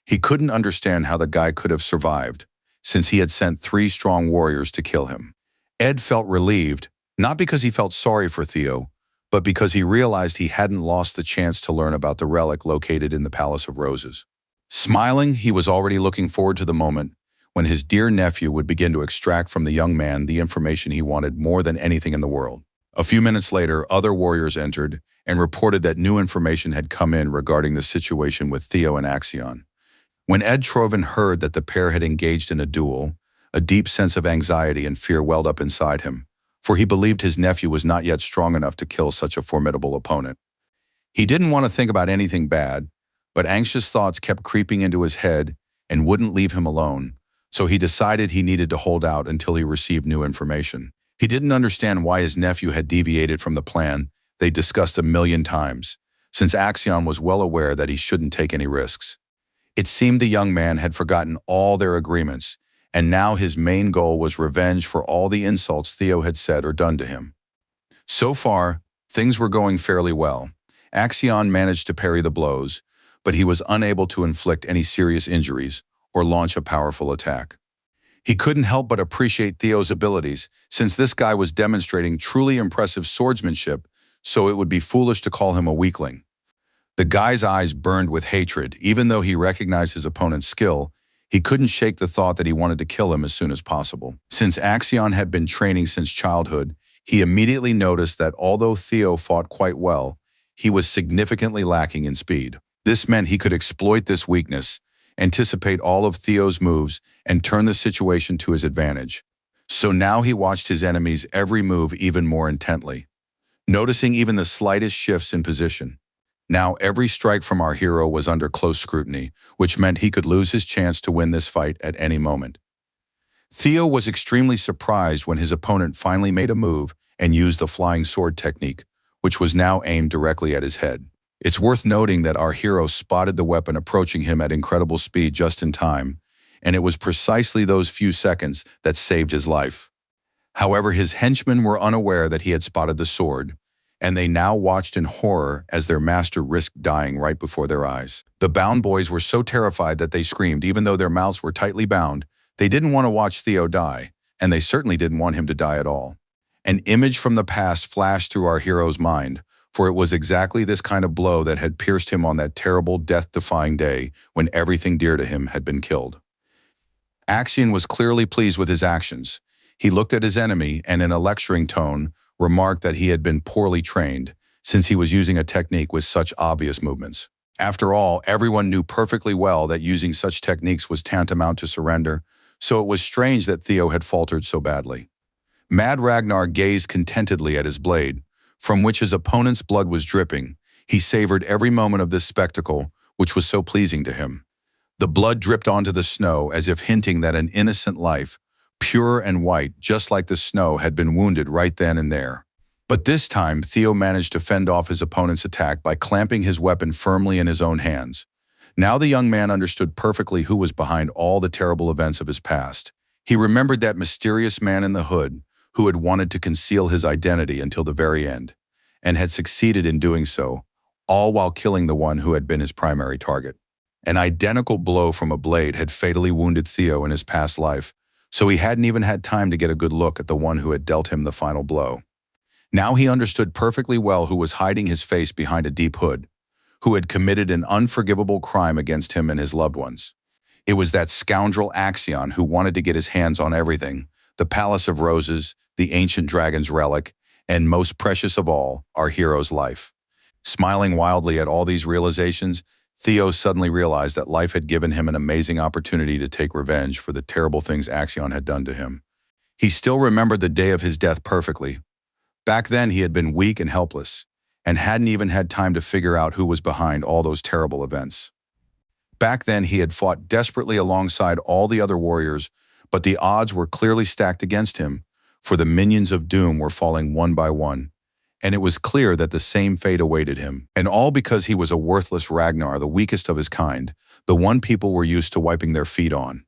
He couldn't understand how the guy could have survived, since he had sent 3 strong warriors to kill him. Ed felt relieved, not because he felt sorry for Theo, but because he realized he hadn't lost the chance to learn about the relic located in the Palace of Roses. Smiling, he was already looking forward to the moment when his dear nephew would begin to extract from the young man the information he wanted more than anything in the world. A few minutes later, other warriors entered and reported that new information had come in regarding the situation with Theo and Axion. When Ed Trovan heard that the pair had engaged in a duel, a deep sense of anxiety and fear welled up inside him, for he believed his nephew was not yet strong enough to kill such a formidable opponent. He didn't want to think about anything bad, but anxious thoughts kept creeping into his head and wouldn't leave him alone, so he decided he needed to hold out until he received new information. He didn't understand why his nephew had deviated from the plan they discussed a million times, since Axion was well aware that he shouldn't take any risks. It seemed the young man had forgotten all their agreements, and now his main goal was revenge for all the insults Theo had said or done to him. So far, things were going fairly well. Axion managed to parry the blows, but he was unable to inflict any serious injuries or launch a powerful attack. He couldn't help but appreciate Theo's abilities, since this guy was demonstrating truly impressive swordsmanship, so it would be foolish to call him a weakling. The guy's eyes burned with hatred. Even though he recognized his opponent's skill, he couldn't shake the thought that he wanted to kill him as soon as possible. Since Axion had been training since childhood, he immediately noticed that although Theo fought quite well, he was significantly lacking in speed. This meant he could exploit this weakness, anticipate all of Theo's moves, and turn the situation to his advantage. So now he watched his enemy's every move even more intently, noticing even the slightest shifts in position. Now every strike from our hero was under close scrutiny, which meant he could lose his chance to win this fight at any moment. Theo was extremely surprised when his opponent finally made a move and used the flying sword technique, which was now aimed directly at his head. It's worth noting that our hero spotted the weapon approaching him at incredible speed just in time, and it was precisely those few seconds that saved his life. However, his henchmen were unaware that he had spotted the sword, and they now watched in horror as their master risked dying right before their eyes. The bound boys were so terrified that they screamed. Even though their mouths were tightly bound, they didn't want to watch Theo die, and they certainly didn't want him to die at all. An image from the past flashed through our hero's mind, for it was exactly this kind of blow that had pierced him on that terrible, death-defying day when everything dear to him had been killed. Axion was clearly pleased with his actions. He looked at his enemy and in a lecturing tone remarked that he had been poorly trained, since he was using a technique with such obvious movements. After all, everyone knew perfectly well that using such techniques was tantamount to surrender, so it was strange that Theo had faltered so badly. Mad Ragnar gazed contentedly at his blade, from which his opponent's blood was dripping. He savored every moment of this spectacle, which was so pleasing to him. The blood dripped onto the snow as if hinting that an innocent life, pure and white, just like the snow, had been wounded right then and there. But this time, Theo managed to fend off his opponent's attack by clamping his weapon firmly in his own hands. Now the young man understood perfectly who was behind all the terrible events of his past. He remembered that mysterious man in the hood who had wanted to conceal his identity until the very end, and had succeeded in doing so, all while killing the one who had been his primary target. An identical blow from a blade had fatally wounded Theo in his past life, so he hadn't even had time to get a good look at the one who had dealt him the final blow. Now he understood perfectly well who was hiding his face behind a deep hood, who had committed an unforgivable crime against him and his loved ones. It was that scoundrel Axion who wanted to get his hands on everything: the Palace of Roses, the ancient dragon's relic, and most precious of all, our hero's life. Smiling wildly at all these realizations, Theo suddenly realized that life had given him an amazing opportunity to take revenge for the terrible things Axion had done to him. He still remembered the day of his death perfectly. Back then he had been weak and helpless, and hadn't even had time to figure out who was behind all those terrible events. Back then he had fought desperately alongside all the other warriors, but the odds were clearly stacked against him, for the minions of doom were falling one by one, and it was clear that the same fate awaited him, and all because he was a worthless Ragnar, the weakest of his kind, the one people were used to wiping their feet on.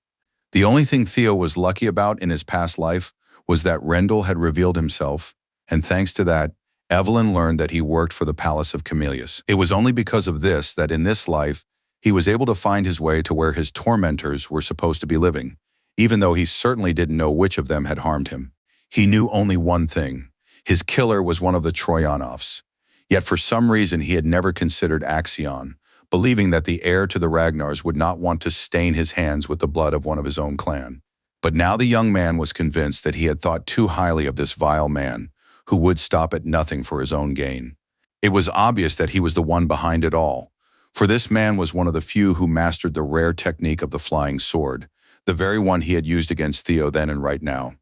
The only thing Theo was lucky about in his past life was that Rendell had revealed himself, and thanks to that, Evelyn learned that he worked for the Palace of Camellias. It was only because of this that in this life, he was able to find his way to where his tormentors were supposed to be living, even though he certainly didn't know which of them had harmed him. He knew only one thing: his killer was one of the Troyanovs. Yet for some reason he had never considered Axion, believing that the heir to the Ragnars would not want to stain his hands with the blood of one of his own clan. But now the young man was convinced that he had thought too highly of this vile man, who would stop at nothing for his own gain. It was obvious that he was the one behind it all, for this man was one of the few who mastered the rare technique of the flying sword, the very one he had used against Theo then and right now.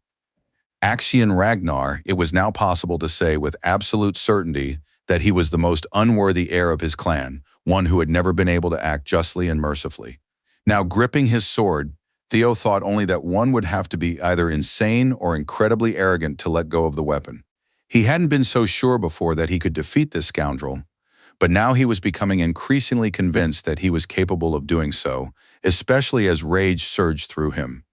Axion Ragnar, it was now possible to say with absolute certainty that he was the most unworthy heir of his clan, one who had never been able to act justly and mercifully. Now gripping his sword, Theo thought only that one would have to be either insane or incredibly arrogant to let go of the weapon. He hadn't been so sure before that he could defeat this scoundrel, but now he was becoming increasingly convinced that he was capable of doing so, especially as rage surged through him.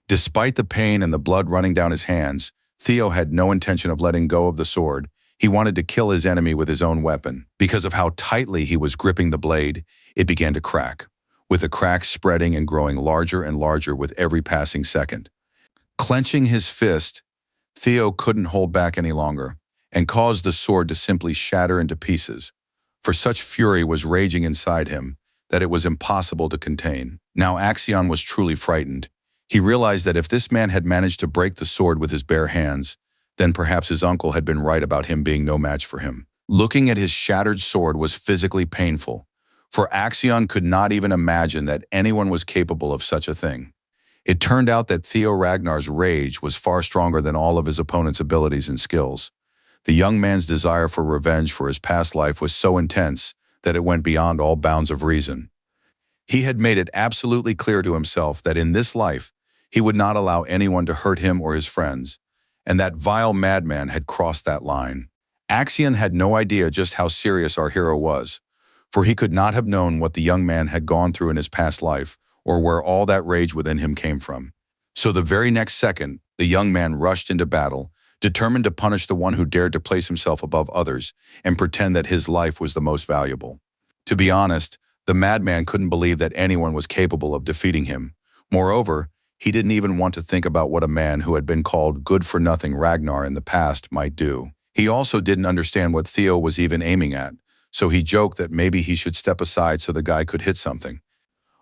Despite the pain and the blood running down his hands, Theo had no intention of letting go of the sword. He wanted to kill his enemy with his own weapon. Because of how tightly he was gripping the blade, it began to crack, with the cracks spreading and growing larger and larger with every passing second. Clenching his fist, Theo couldn't hold back any longer, and caused the sword to simply shatter into pieces, for such fury was raging inside him that it was impossible to contain. Now Axion was truly frightened. He realized that if this man had managed to break the sword with his bare hands, then perhaps his uncle had been right about him being no match for him. Looking at his shattered sword was physically painful, for Axion could not even imagine that anyone was capable of such a thing. It turned out that Theo Ragnar's rage was far stronger than all of his opponent's abilities and skills. The young man's desire for revenge for his past life was so intense that it went beyond all bounds of reason. He had made it absolutely clear to himself that in this life, he would not allow anyone to hurt him or his friends, and that vile madman had crossed that line. Axion had no idea just how serious our hero was, for he could not have known what the young man had gone through in his past life, or where all that rage within him came from. So the very next second, the young man rushed into battle, determined to punish the one who dared to place himself above others and pretend that his life was the most valuable. To be honest, the madman couldn't believe that anyone was capable of defeating him. Moreover, he didn't even want to think about what a man who had been called good-for-nothing Ragnar in the past might do. He also didn't understand what Theo was even aiming at, so he joked that maybe he should step aside so the guy could hit something.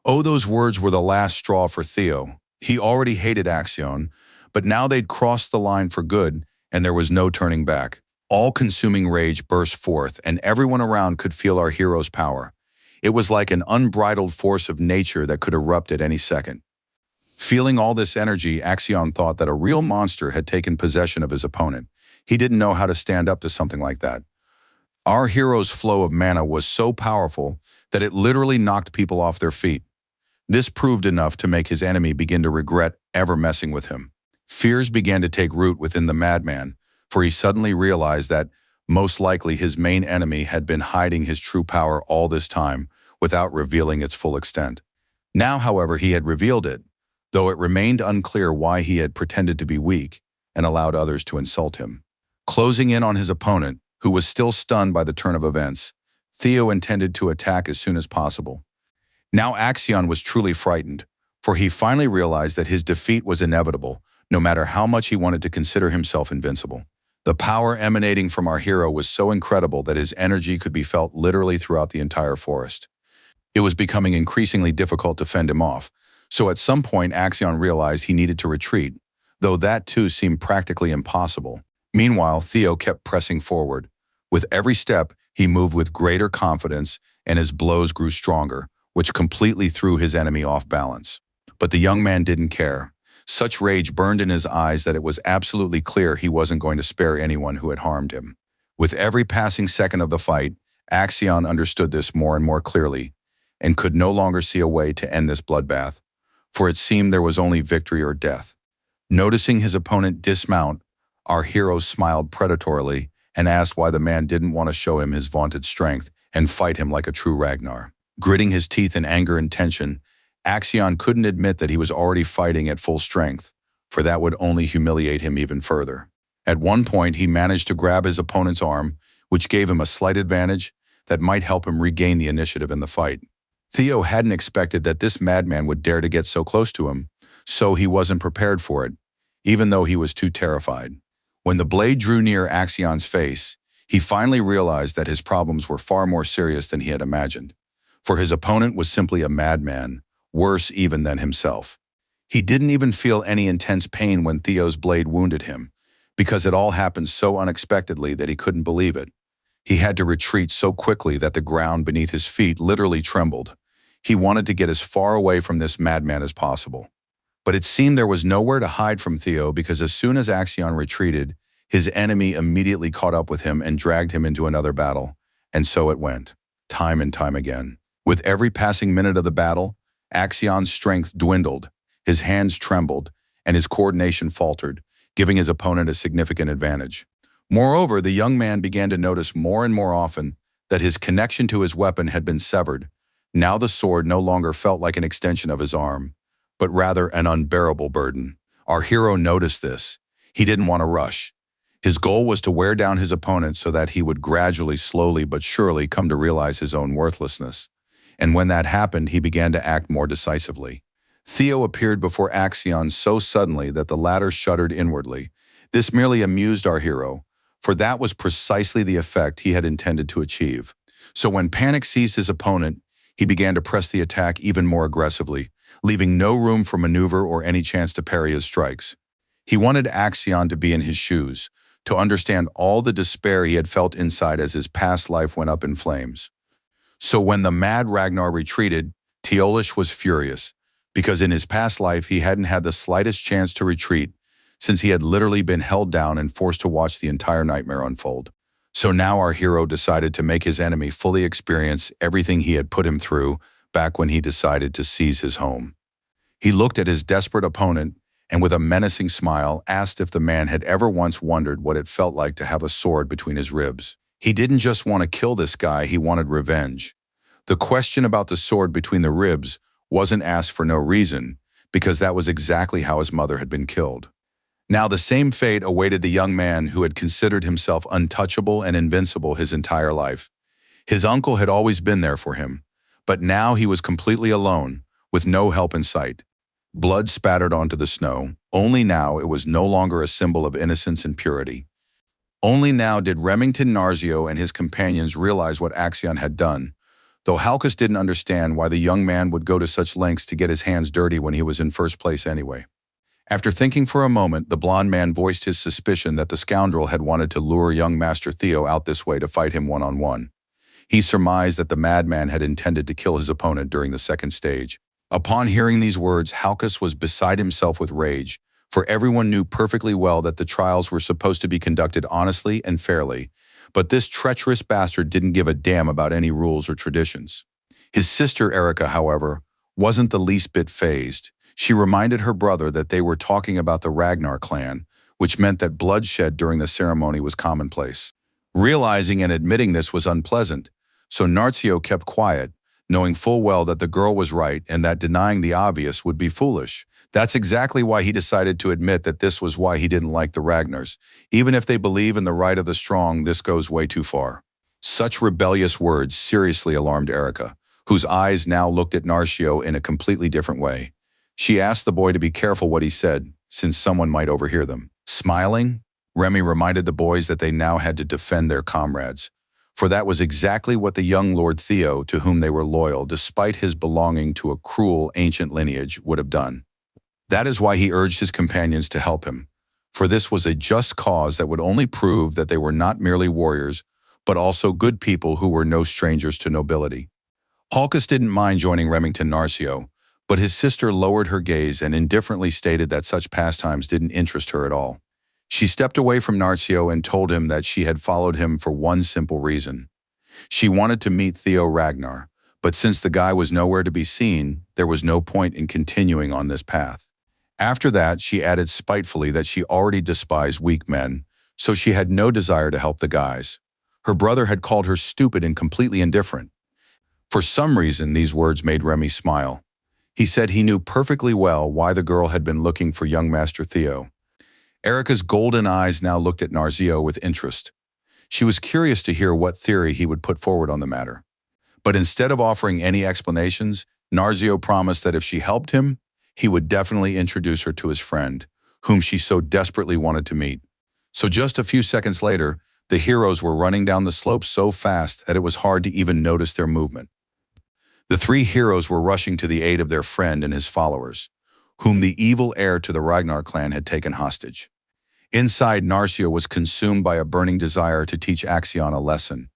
Oh, those words were the last straw for Theo. He already hated Axion, but now they'd crossed the line for good, and there was no turning back. All-consuming rage burst forth, and everyone around could feel our hero's power. It was like an unbridled force of nature that could erupt at any second. Feeling all this energy, Axion thought that a real monster had taken possession of his opponent. He didn't know how to stand up to something like that. Our hero's flow of mana was so powerful that it literally knocked people off their feet. This proved enough to make his enemy begin to regret ever messing with him. Fears began to take root within the madman, for he suddenly realized that most likely his main enemy had been hiding his true power all this time without revealing its full extent. Now, however, he had revealed it, though it remained unclear why he had pretended to be weak and allowed others to insult him. Closing in on his opponent, who was still stunned by the turn of events, Theo intended to attack as soon as possible. Now Axion was truly frightened, for he finally realized that his defeat was inevitable, no matter how much he wanted to consider himself invincible. The power emanating from our hero was so incredible that his energy could be felt literally throughout the entire forest. It was becoming increasingly difficult to fend him off, so at some point Axion realized he needed to retreat, though that too seemed practically impossible. Meanwhile, Theo kept pressing forward. With every step, he moved with greater confidence, and his blows grew stronger, which completely threw his enemy off balance. But the young man didn't care. Such rage burned in his eyes that it was absolutely clear he wasn't going to spare anyone who had harmed him. With every passing second of the fight, Axion understood this more and more clearly, and could no longer see a way to end this bloodbath, for it seemed there was only victory or death. Noticing his opponent dismount, our hero smiled predatorily and asked why the man didn't want to show him his vaunted strength and fight him like a true Ragnar. Gritting his teeth in anger and tension, Axion couldn't admit that he was already fighting at full strength, for that would only humiliate him even further. At one point, he managed to grab his opponent's arm, which gave him a slight advantage that might help him regain the initiative in the fight. Theo hadn't expected that this madman would dare to get so close to him, so he wasn't prepared for it, even though he was too terrified. When the blade drew near Axion's face, he finally realized that his problems were far more serious than he had imagined, for his opponent was simply a madman, worse even than himself. He didn't even feel any intense pain when Theo's blade wounded him, because it all happened so unexpectedly that he couldn't believe it. He had to retreat so quickly that the ground beneath his feet literally trembled. He wanted to get as far away from this madman as possible. But it seemed there was nowhere to hide from Theo, because as soon as Axion retreated, his enemy immediately caught up with him and dragged him into another battle. And so it went, time and time again. With every passing minute of the battle, Axion's strength dwindled, his hands trembled, and his coordination faltered, giving his opponent a significant advantage. Moreover, the young man began to notice more and more often that his connection to his weapon had been severed. Now the sword no longer felt like an extension of his arm, but rather an unbearable burden. Our hero noticed this. He didn't want to rush. His goal was to wear down his opponent so that he would gradually, slowly but surely come to realize his own worthlessness. And when that happened, he began to act more decisively. Theo appeared before Axion so suddenly that the latter shuddered inwardly. This merely amused our hero, for that was precisely the effect he had intended to achieve. So when panic seized his opponent, he began to press the attack even more aggressively, leaving no room for maneuver or any chance to parry his strikes. He wanted Axion to be in his shoes, to understand all the despair he had felt inside as his past life went up in flames. So when the mad Ragnar retreated, Teolish was furious, because in his past life he hadn't had the slightest chance to retreat, since he had literally been held down and forced to watch the entire nightmare unfold. So now our hero decided to make his enemy fully experience everything he had put him through back when he decided to seize his home. He looked at his desperate opponent and with a menacing smile asked if the man had ever once wondered what it felt like to have a sword between his ribs. He didn't just want to kill this guy, he wanted revenge. The question about the sword between the ribs wasn't asked for no reason, because that was exactly how his mother had been killed. Now the same fate awaited the young man who had considered himself untouchable and invincible his entire life. His uncle had always been there for him, but now he was completely alone, with no help in sight. Blood spattered onto the snow. Only now it was no longer a symbol of innocence and purity. Only now did Remington Narzio and his companions realize what Axion had done, though Halkus didn't understand why the young man would go to such lengths to get his hands dirty when he was in first place anyway. After thinking for a moment, the blond man voiced his suspicion that the scoundrel had wanted to lure young Master Theo out this way to fight him one-on-one. He surmised that the madman had intended to kill his opponent during the second stage. Upon hearing these words, Halkus was beside himself with rage, for everyone knew perfectly well that the trials were supposed to be conducted honestly and fairly, but this treacherous bastard didn't give a damn about any rules or traditions. His sister Erica, however, wasn't the least bit fazed. She reminded her brother that they were talking about the Ragnar clan, which meant that bloodshed during the ceremony was commonplace. Realizing and admitting this was unpleasant, so Narzio kept quiet, knowing full well that the girl was right and that denying the obvious would be foolish. That's exactly why he decided to admit that this was why he didn't like the Ragnars. Even if they believe in the right of the strong, this goes way too far. Such rebellious words seriously alarmed Erica, whose eyes now looked at Narcio in a completely different way. She asked the boy to be careful what he said, since someone might overhear them. Smiling, Remy reminded the boys that they now had to defend their comrades, for that was exactly what the young Lord Theo, to whom they were loyal despite his belonging to a cruel ancient lineage, would have done. That is why he urged his companions to help him, for this was a just cause that would only prove that they were not merely warriors, but also good people who were no strangers to nobility. Halkus didn't mind joining Remington Narcio, but his sister lowered her gaze and indifferently stated that such pastimes didn't interest her at all. She stepped away from Narcio and told him that she had followed him for one simple reason. She wanted to meet Theo Ragnar, but since the guy was nowhere to be seen, there was no point in continuing on this path. After that, she added spitefully that she already despised weak men, so she had no desire to help the guys. Her brother had called her stupid and completely indifferent. For some reason, these words made Remy smile. He said he knew perfectly well why the girl had been looking for young Master Theo. Erica's golden eyes now looked at Narzio with interest. She was curious to hear what theory he would put forward on the matter. But instead of offering any explanations, Narzio promised that if she helped him, he would definitely introduce her to his friend, whom she so desperately wanted to meet. So just a few seconds later, the heroes were running down the slope so fast that it was hard to even notice their movement. The three heroes were rushing to the aid of their friend and his followers, whom the evil heir to the Ragnar clan had taken hostage. Inside, Narcio was consumed by a burning desire to teach Axion a lesson.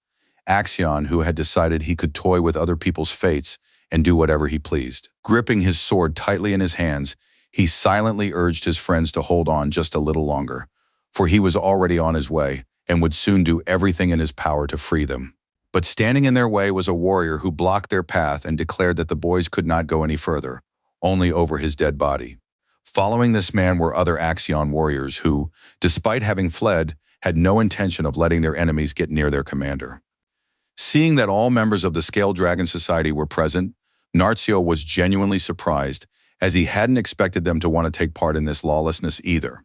Axion, who had decided he could toy with other people's fates and do whatever he pleased. Gripping his sword tightly in his hands, he silently urged his friends to hold on just a little longer, for he was already on his way and would soon do everything in his power to free them. But standing in their way was a warrior who blocked their path and declared that the boys could not go any further, only over his dead body. Following this man were other Axion warriors who, despite having fled, had no intention of letting their enemies get near their commander. Seeing that all members of the Scale Dragon Society were present, Narzio was genuinely surprised, as he hadn't expected them to want to take part in this lawlessness either.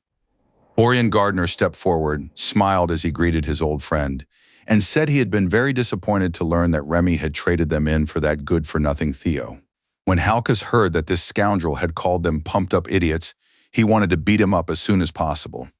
Orion Gardner stepped forward, smiled as he greeted his old friend, and said he had been very disappointed to learn that Remy had traded them in for that good-for-nothing Theo. When Halkus heard that this scoundrel had called them pumped-up idiots, he wanted to beat him up as soon as possible.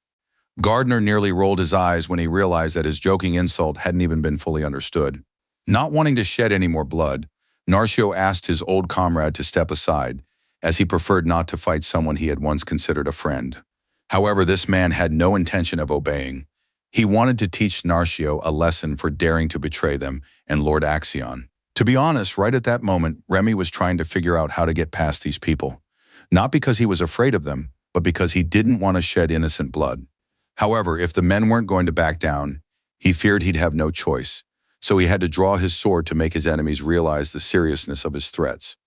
Gardner nearly rolled his eyes when he realized that his joking insult hadn't even been fully understood. Not wanting to shed any more blood, Narcio asked his old comrade to step aside, as he preferred not to fight someone he had once considered a friend. However, this man had no intention of obeying. He wanted to teach Narcio a lesson for daring to betray them and Lord Axion. To be honest, right at that moment, Remy was trying to figure out how to get past these people. Not because he was afraid of them, but because he didn't want to shed innocent blood. However, if the men weren't going to back down, he feared he'd have no choice, so he had to draw his sword to make his enemies realize the seriousness of his threats.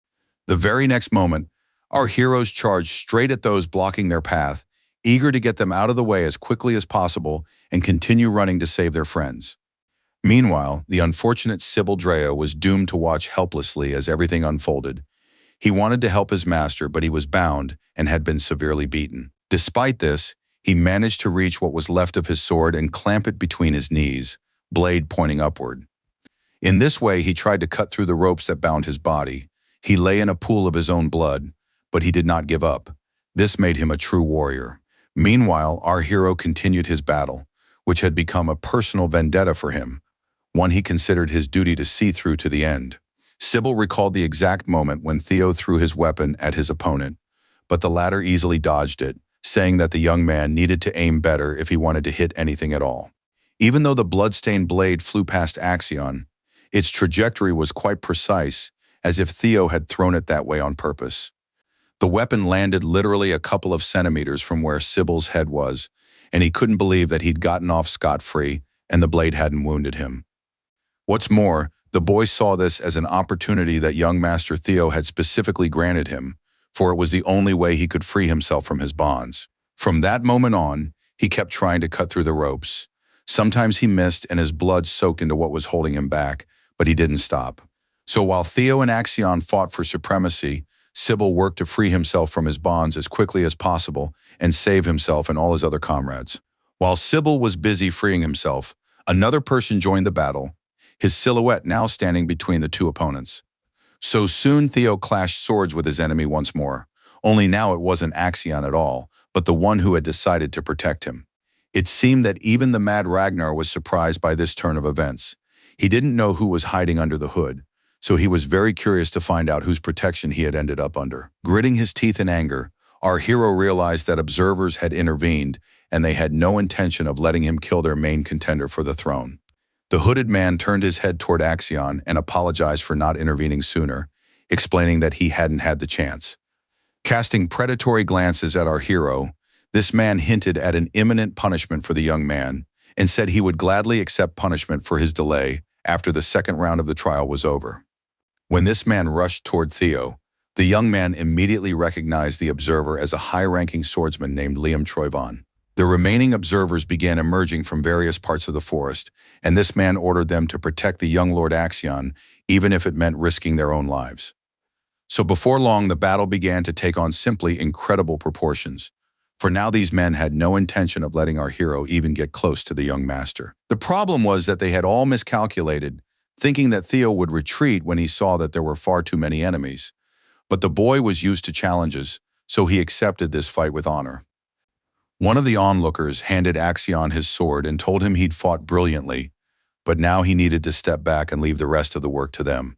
The very next moment, our heroes charged straight at those blocking their path, eager to get them out of the way as quickly as possible and continue running to save their friends. Meanwhile, the unfortunate Sybil Drea was doomed to watch helplessly as everything unfolded. He wanted to help his master, but he was bound and had been severely beaten. Despite this, he managed to reach what was left of his sword and clamp it between his knees, blade pointing upward. In this way, he tried to cut through the ropes that bound his body. He lay in a pool of his own blood, but he did not give up. This made him a true warrior. Meanwhile, our hero continued his battle, which had become a personal vendetta for him, one he considered his duty to see through to the end. Sybil recalled the exact moment when Theo threw his weapon at his opponent, but the latter easily dodged it, saying that the young man needed to aim better if he wanted to hit anything at all. Even though the bloodstained blade flew past Axion, its trajectory was quite precise, as if Theo had thrown it that way on purpose. The weapon landed literally a couple of centimeters from where Sybil's head was, and he couldn't believe that he'd gotten off scot-free and the blade hadn't wounded him. What's more, the boy saw this as an opportunity that young Master Theo had specifically granted him, for it was the only way he could free himself from his bonds. From that moment on, he kept trying to cut through the ropes. Sometimes he missed and his blood soaked into what was holding him back, but he didn't stop. So while Theo and Axion fought for supremacy, Sybil worked to free himself from his bonds as quickly as possible and save himself and all his other comrades. While Sybil was busy freeing himself, another person joined the battle, his silhouette now standing between the two opponents. So soon Theo clashed swords with his enemy once more, only now it wasn't Axion at all, but the one who had decided to protect him. It seemed that even the mad Ragnar was surprised by this turn of events. He didn't know who was hiding under the hood, so he was very curious to find out whose protection he had ended up under. Gritting his teeth in anger, our hero realized that observers had intervened and they had no intention of letting him kill their main contender for the throne. The hooded man turned his head toward Axion and apologized for not intervening sooner, explaining that he hadn't had the chance. Casting predatory glances at our hero, this man hinted at an imminent punishment for the young man and said he would gladly accept punishment for his delay after the second round of the trial was over. When this man rushed toward Theo, the young man immediately recognized the observer as a high-ranking swordsman named Liam Troyvon. The remaining observers began emerging from various parts of the forest, and this man ordered them to protect the young Lord Axion, even if it meant risking their own lives. So before long, the battle began to take on simply incredible proportions, for now these men had no intention of letting our hero even get close to the young master. The problem was that they had all miscalculated, thinking that Theo would retreat when he saw that there were far too many enemies. But the boy was used to challenges, so he accepted this fight with honor. One of the onlookers handed Axion his sword and told him he'd fought brilliantly, but now he needed to step back and leave the rest of the work to them.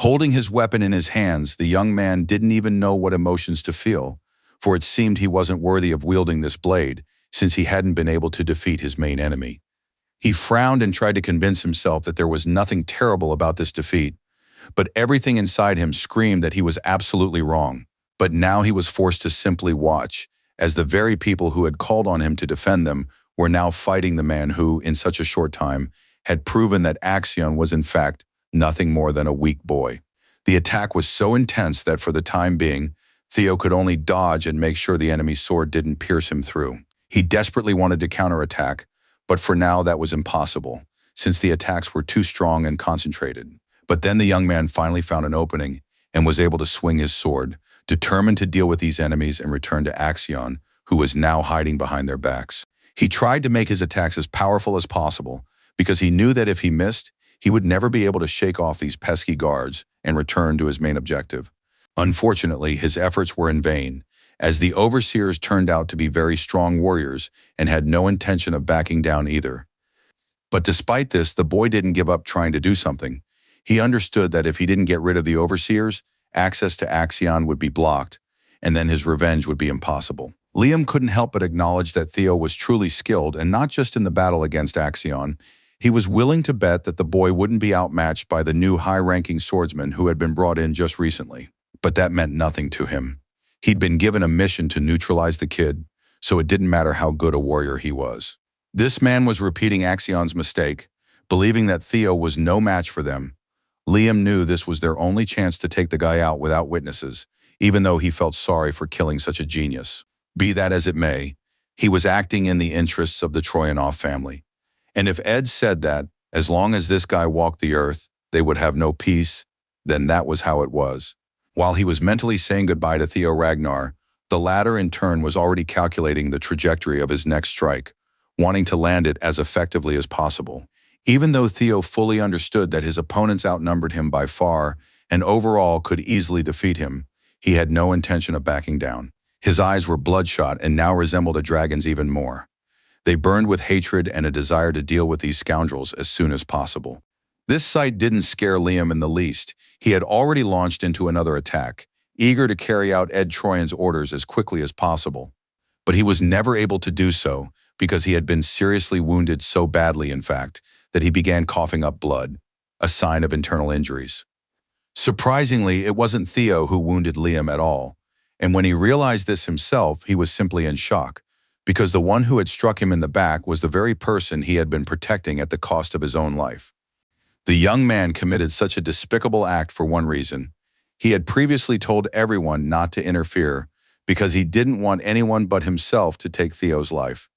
Holding his weapon in his hands, the young man didn't even know what emotions to feel, for it seemed he wasn't worthy of wielding this blade, since he hadn't been able to defeat his main enemy. He frowned and tried to convince himself that there was nothing terrible about this defeat, but everything inside him screamed that he was absolutely wrong. But now he was forced to simply watch, as the very people who had called on him to defend them were now fighting the man who, in such a short time, had proven that Axion was in fact nothing more than a weak boy. The attack was so intense that for the time being, Theo could only dodge and make sure the enemy's sword didn't pierce him through. He desperately wanted to counterattack, but for now that was impossible, since the attacks were too strong and concentrated. But then the young man finally found an opening and was able to swing his sword, determined to deal with these enemies and return to Axion, who was now hiding behind their backs. He tried to make his attacks as powerful as possible, because he knew that if he missed, he would never be able to shake off these pesky guards and return to his main objective. Unfortunately, his efforts were in vain, as the overseers turned out to be very strong warriors and had no intention of backing down either. But despite this, the boy didn't give up trying to do something. He understood that if he didn't get rid of the overseers, access to Axion would be blocked, and then his revenge would be impossible. Liam couldn't help but acknowledge that Theo was truly skilled, and not just in the battle against Axion. He was willing to bet that the boy wouldn't be outmatched by the new high-ranking swordsman who had been brought in just recently. But that meant nothing to him. He'd been given a mission to neutralize the kid, so it didn't matter how good a warrior he was. This man was repeating Axion's mistake, believing that Theo was no match for them. Liam knew this was their only chance to take the guy out without witnesses, even though he felt sorry for killing such a genius. Be that as it may, he was acting in the interests of the Troyanov family. And if Ed said that, as long as this guy walked the earth, they would have no peace, then that was how it was. While he was mentally saying goodbye to Theo Ragnar, the latter in turn was already calculating the trajectory of his next strike, wanting to land it as effectively as possible. Even though Theo fully understood that his opponents outnumbered him by far and overall could easily defeat him, he had no intention of backing down. His eyes were bloodshot and now resembled a dragon's even more. They burned with hatred and a desire to deal with these scoundrels as soon as possible. This sight didn't scare Liam in the least. He had already launched into another attack, eager to carry out Ed Troyan's orders as quickly as possible. but he was never able to do so because he had been seriously wounded so badly, in fact, that he began coughing up blood, a sign of internal injuries. Surprisingly, it wasn't Theo who wounded Liam at all, and when he realized this himself, he was simply in shock, because the one who had struck him in the back was the very person he had been protecting at the cost of his own life. The young man committed such a despicable act for one reason. He had previously told everyone not to interfere because he didn't want anyone but himself to take Theo's life.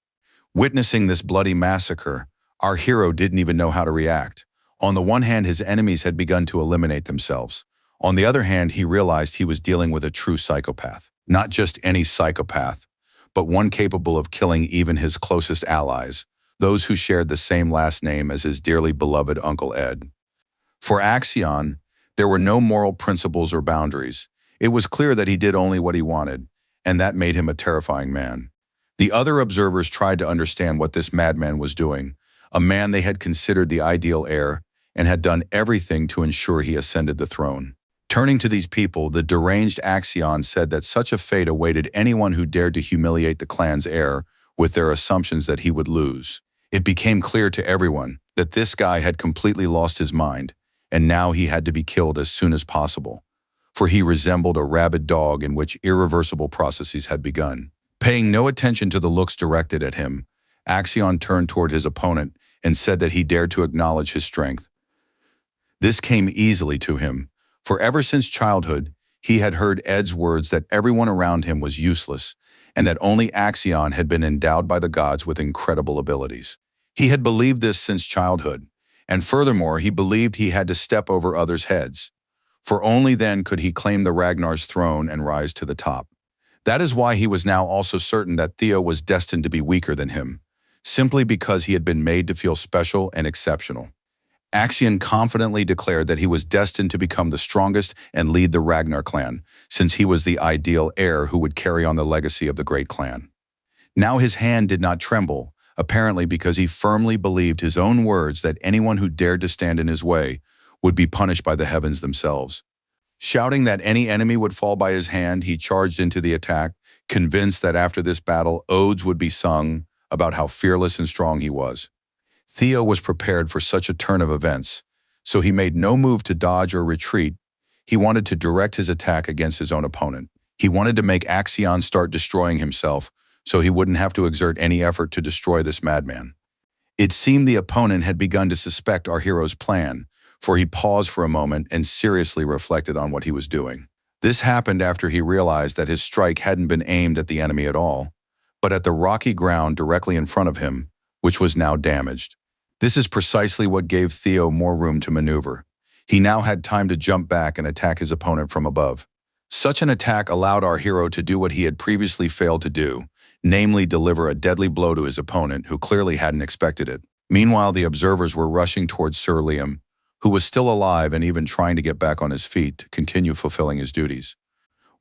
Witnessing this bloody massacre, our hero didn't even know how to react. On the one hand, his enemies had begun to eliminate themselves. On the other hand, he realized he was dealing with a true psychopath. Not just any psychopath, but one capable of killing even his closest allies, those who shared the same last name as his dearly beloved Uncle Ed. For Axion, there were no moral principles or boundaries. It was clear that he did only what he wanted, and that made him a terrifying man. The other observers tried to understand what this madman was doing, a man they had considered the ideal heir and had done everything to ensure he ascended the throne. Turning to these people, the deranged Axion said that such a fate awaited anyone who dared to humiliate the clan's heir with their assumptions that he would lose. It became clear to everyone that this guy had completely lost his mind, and now he had to be killed as soon as possible, for he resembled a rabid dog in which irreversible processes had begun. Paying no attention to the looks directed at him, Axion turned toward his opponent and said that he dared to acknowledge his strength. This came easily to him, for ever since childhood, he had heard Ed's words that everyone around him was useless and that only Axion had been endowed by the gods with incredible abilities. He had believed this since childhood, and furthermore, he believed he had to step over others' heads, for only then could he claim the Ragnar's throne and rise to the top. That is why he was now also certain that Theo was destined to be weaker than him, simply because he had been made to feel special and exceptional. Axion confidently declared that he was destined to become the strongest and lead the Ragnar clan, since he was the ideal heir who would carry on the legacy of the great clan. Now his hand did not tremble, apparently because he firmly believed his own words that anyone who dared to stand in his way would be punished by the heavens themselves. Shouting that any enemy would fall by his hand, he charged into the attack, convinced that after this battle, odes would be sung about how fearless and strong he was. Theo was prepared for such a turn of events, so he made no move to dodge or retreat. He wanted to direct his attack against his own opponent. He wanted to make Axion start destroying himself, so he wouldn't have to exert any effort to destroy this madman. It seemed the opponent had begun to suspect our hero's plan, for he paused for a moment and seriously reflected on what he was doing. This happened after he realized that his strike hadn't been aimed at the enemy at all, but at the rocky ground directly in front of him, which was now damaged. This is precisely what gave Theo more room to maneuver. He now had time to jump back and attack his opponent from above. Such an attack allowed our hero to do what he had previously failed to do, namely deliver a deadly blow to his opponent who clearly hadn't expected it. Meanwhile, the observers were rushing towards Sir Liam, who was still alive and even trying to get back on his feet to continue fulfilling his duties.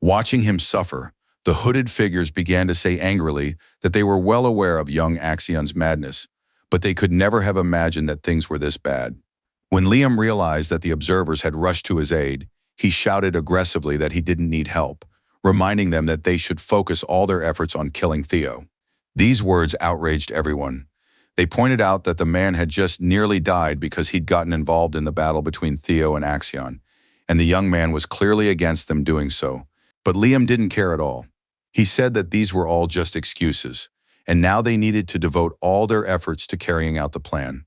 Watching him suffer, the hooded figures began to say angrily that they were well aware of young Axion's madness, but they could never have imagined that things were this bad. When Liam realized that the observers had rushed to his aid, he shouted aggressively that he didn't need help, reminding them that they should focus all their efforts on killing Theo. These words outraged everyone. They pointed out that the man had just nearly died because he'd gotten involved in the battle between Theo and Axion, and the young man was clearly against them doing so. But Liam didn't care at all. He said that these were all just excuses, and now they needed to devote all their efforts to carrying out the plan.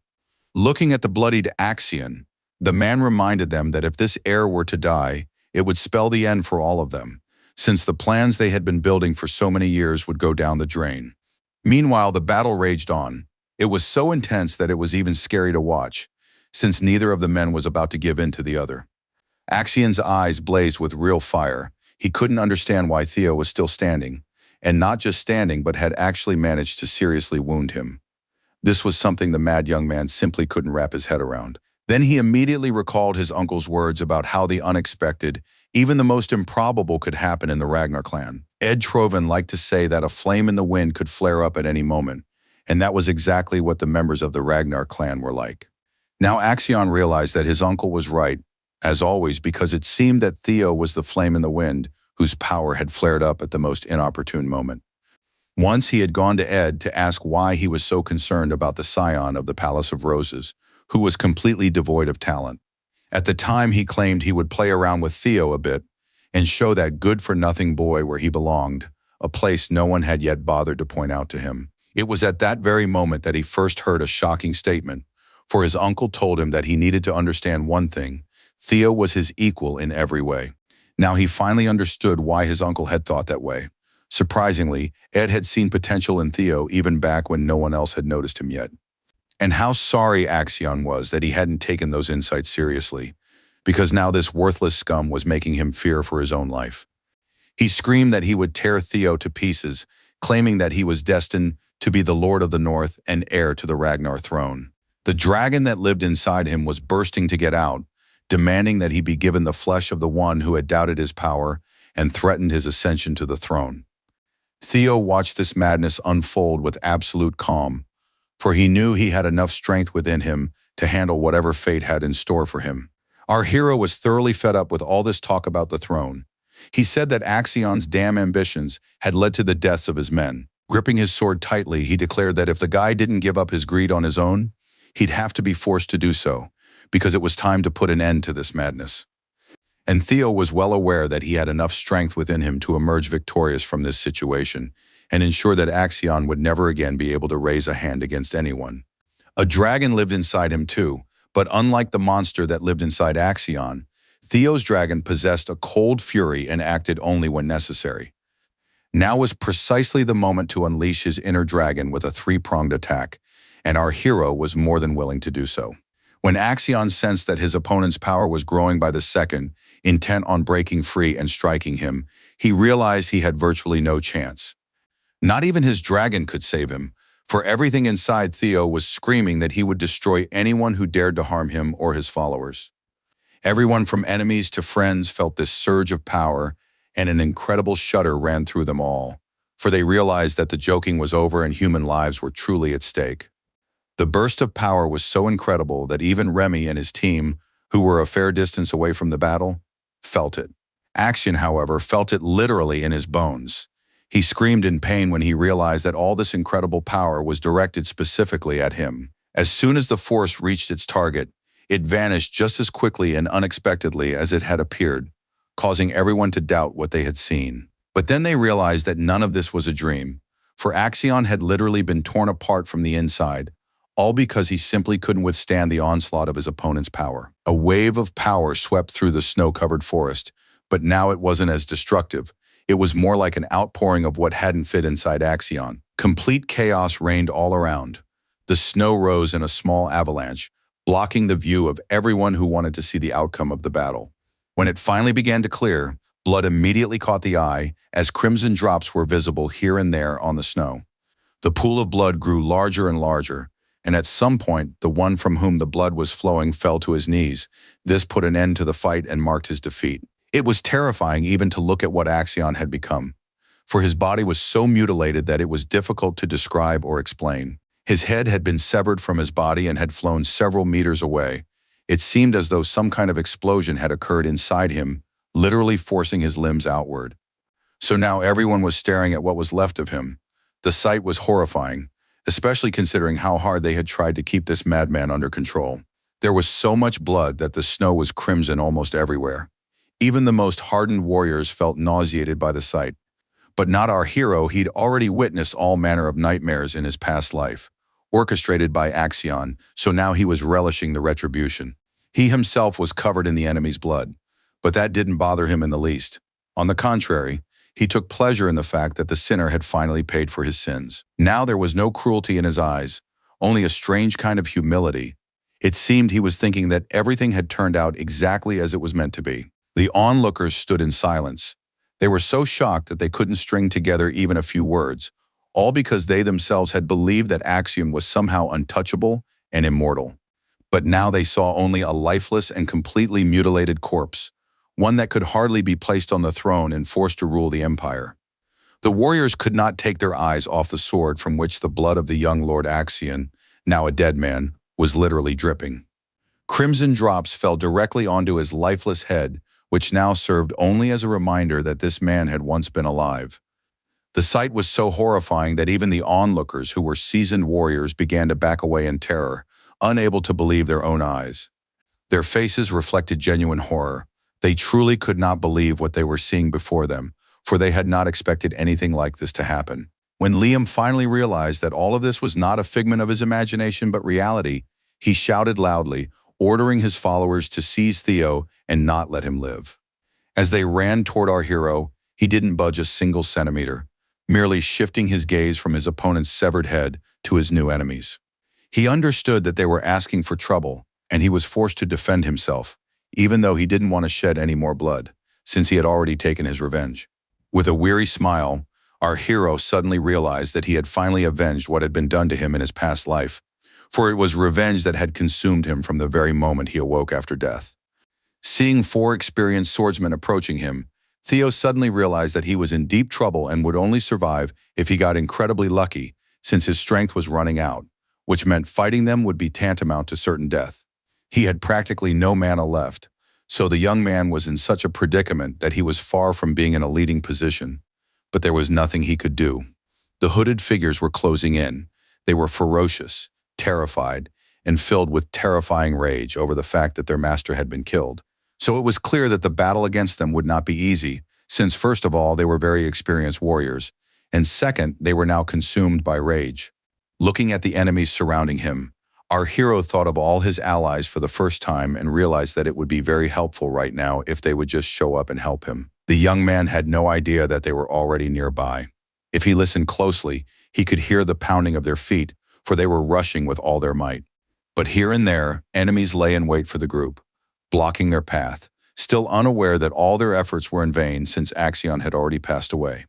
Looking at the bloodied Axion, the man reminded them that if this heir were to die, it would spell the end for all of them, since the plans they had been building for so many years would go down the drain. Meanwhile, the battle raged on. It was so intense that it was even scary to watch, since neither of the men was about to give in to the other. Axion's eyes blazed with real fire. He couldn't understand why Theo was still standing, and not just standing but had actually managed to seriously wound him. This was something the mad young man simply couldn't wrap his head around. Then he immediately recalled his uncle's words about how the unexpected, even the most improbable, could happen in the Ragnar clan. Ed Trovan liked to say that a flame in the wind could flare up at any moment, and that was exactly what the members of the Ragnar clan were like. Now Axion realized that his uncle was right, as always, because it seemed that Theo was the flame in the wind whose power had flared up at the most inopportune moment. Once he had gone to Ed to ask why he was so concerned about the scion of the Palace of Roses, who was completely devoid of talent. At the time, he claimed he would play around with Theo a bit and show that good-for-nothing boy where he belonged, a place no one had yet bothered to point out to him. It was at that very moment that he first heard a shocking statement, for his uncle told him that he needed to understand one thing: Theo was his equal in every way. Now he finally understood why his uncle had thought that way. Surprisingly, Ed had seen potential in Theo even back when no one else had noticed him yet. And how sorry Axion was that he hadn't taken those insights seriously, because now this worthless scum was making him fear for his own life. He screamed that he would tear Theo to pieces, claiming that he was destined to be the Lord of the North and heir to the Ragnar throne. The dragon that lived inside him was bursting to get out, demanding that he be given the flesh of the one who had doubted his power and threatened his ascension to the throne. Theo watched this madness unfold with absolute calm, for he knew he had enough strength within him to handle whatever fate had in store for him. Our hero was thoroughly fed up with all this talk about the throne. He said that Axion's damn ambitions had led to the deaths of his men. Gripping his sword tightly, he declared that if the guy didn't give up his greed on his own, he'd have to be forced to do so, because it was time to put an end to this madness. And Theo was well aware that he had enough strength within him to emerge victorious from this situation and ensure that Axion would never again be able to raise a hand against anyone. A dragon lived inside him too, but unlike the monster that lived inside Axion, Theo's dragon possessed a cold fury and acted only when necessary. Now was precisely the moment to unleash his inner dragon with a three-pronged attack, and our hero was more than willing to do so. When Axion sensed that his opponent's power was growing by the second, intent on breaking free and striking him, he realized he had virtually no chance. Not even his dragon could save him, for everything inside Theo was screaming that he would destroy anyone who dared to harm him or his followers. Everyone from enemies to friends felt this surge of power, and an incredible shudder ran through them all, for they realized that the joking was over and human lives were truly at stake. The burst of power was so incredible that even Remy and his team, who were a fair distance away from the battle, felt it. Axion, however, felt it literally in his bones. He screamed in pain when he realized that all this incredible power was directed specifically at him. As soon as the force reached its target, it vanished just as quickly and unexpectedly as it had appeared, causing everyone to doubt what they had seen. But then they realized that none of this was a dream, for Axion had literally been torn apart from the inside, all because he simply couldn't withstand the onslaught of his opponent's power. A wave of power swept through the snow-covered forest, but now it wasn't as destructive. It was more like an outpouring of what hadn't fit inside Axion. Complete chaos reigned all around. The snow rose in a small avalanche, blocking the view of everyone who wanted to see the outcome of the battle. When it finally began to clear, blood immediately caught the eye as crimson drops were visible here and there on the snow. The pool of blood grew larger and larger, and at some point, the one from whom the blood was flowing fell to his knees. This put an end to the fight and marked his defeat. It was terrifying even to look at what Axion had become, for his body was so mutilated that it was difficult to describe or explain. His head had been severed from his body and had flown several meters away. It seemed as though some kind of explosion had occurred inside him, literally forcing his limbs outward. So now everyone was staring at what was left of him. The sight was horrifying, especially considering how hard they had tried to keep this madman under control. There was so much blood that the snow was crimson almost everywhere. Even the most hardened warriors felt nauseated by the sight. But not our hero. He'd already witnessed all manner of nightmares in his past life, orchestrated by Axion, so now he was relishing the retribution. He himself was covered in the enemy's blood, but that didn't bother him in the least. On the contrary, he took pleasure in the fact that the sinner had finally paid for his sins. Now there was no cruelty in his eyes, only a strange kind of humility. It seemed he was thinking that everything had turned out exactly as it was meant to be. The onlookers stood in silence. They were so shocked that they couldn't string together even a few words, all because they themselves had believed that Axiom was somehow untouchable and immortal. But now they saw only a lifeless and completely mutilated corpse, one that could hardly be placed on the throne and forced to rule the empire. The warriors could not take their eyes off the sword from which the blood of the young Lord Axion, now a dead man, was literally dripping. Crimson drops fell directly onto his lifeless head, which now served only as a reminder that this man had once been alive. The sight was so horrifying that even the onlookers, who were seasoned warriors, began to back away in terror, unable to believe their own eyes. Their faces reflected genuine horror. They truly could not believe what they were seeing before them, for they had not expected anything like this to happen. When Liam finally realized that all of this was not a figment of his imagination but reality, he shouted loudly, ordering his followers to seize Theo and not let him live. As they ran toward our hero, he didn't budge a single centimeter, merely shifting his gaze from his opponent's severed head to his new enemies. He understood that they were asking for trouble, and he was forced to defend himself, even though he didn't want to shed any more blood, since he had already taken his revenge. With a weary smile, our hero suddenly realized that he had finally avenged what had been done to him in his past life, for it was revenge that had consumed him from the very moment he awoke after death. Seeing 4 experienced swordsmen approaching him, Theo suddenly realized that he was in deep trouble and would only survive if he got incredibly lucky, since his strength was running out, which meant fighting them would be tantamount to certain death. He had practically no mana left, so the young man was in such a predicament that he was far from being in a leading position. But there was nothing he could do. The hooded figures were closing in. They were ferocious, terrified, and filled with terrifying rage over the fact that their master had been killed. So it was clear that the battle against them would not be easy, since first of all, they were very experienced warriors, and second, they were now consumed by rage. Looking at the enemies surrounding him, our hero thought of all his allies for the first time and realized that it would be very helpful right now if they would just show up and help him. The young man had no idea that they were already nearby. If he listened closely, he could hear the pounding of their feet, for they were rushing with all their might. But here and there, enemies lay in wait for the group, blocking their path, still unaware that all their efforts were in vain since Axion had already passed away.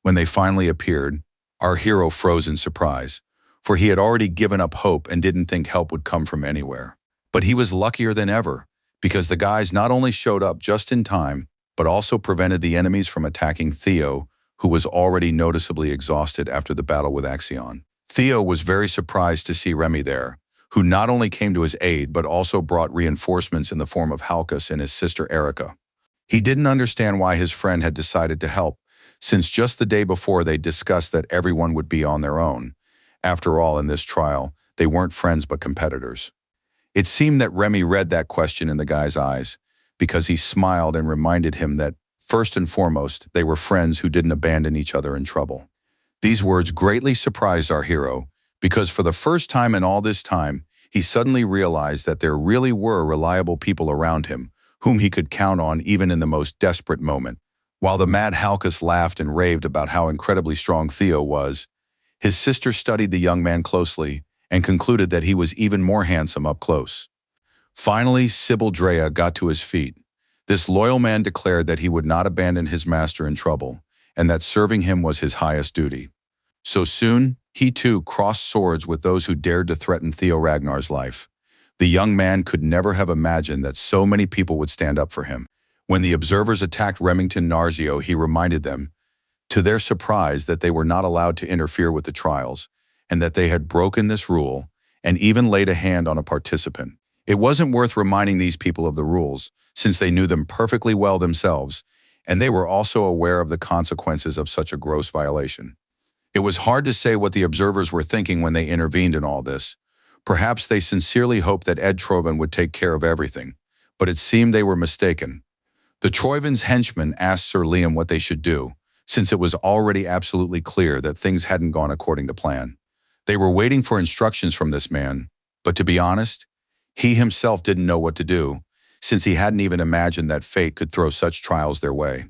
When they finally appeared, our hero froze in surprise, for he had already given up hope and didn't think help would come from anywhere. But he was luckier than ever, because the guys not only showed up just in time, but also prevented the enemies from attacking Theo, who was already noticeably exhausted after the battle with Axion. Theo was very surprised to see Remy there, who not only came to his aid but also brought reinforcements in the form of Halkus and his sister Erica. He didn't understand why his friend had decided to help, since just the day before they discussed that everyone would be on their own. After all, in this trial, they weren't friends but competitors. It seemed that Remy read that question in the guy's eyes, because he smiled and reminded him that, first and foremost, they were friends who didn't abandon each other in trouble. These words greatly surprised our hero, because for the first time in all this time, he suddenly realized that there really were reliable people around him, whom he could count on even in the most desperate moment. While the mad Halkus laughed and raved about how incredibly strong Theo was, his sister studied the young man closely and concluded that he was even more handsome up close. Finally, Sybil Drea got to his feet. This loyal man declared that he would not abandon his master in trouble, and that serving him was his highest duty. So soon, he too crossed swords with those who dared to threaten Theo Ragnar's life. The young man could never have imagined that so many people would stand up for him. When the observers attacked Remington Narzio, he reminded them, to their surprise, that they were not allowed to interfere with the trials, and that they had broken this rule, and even laid a hand on a participant. It wasn't worth reminding these people of the rules, since they knew them perfectly well themselves, and they were also aware of the consequences of such a gross violation. It was hard to say what the observers were thinking when they intervened in all this. Perhaps they sincerely hoped that Ed Trovan would take care of everything, but it seemed they were mistaken. The Troivan's henchmen asked Sir Liam what they should do, since it was already absolutely clear that things hadn't gone according to plan. They were waiting for instructions from this man, but to be honest, he himself didn't know what to do, since he hadn't even imagined that fate could throw such trials their way.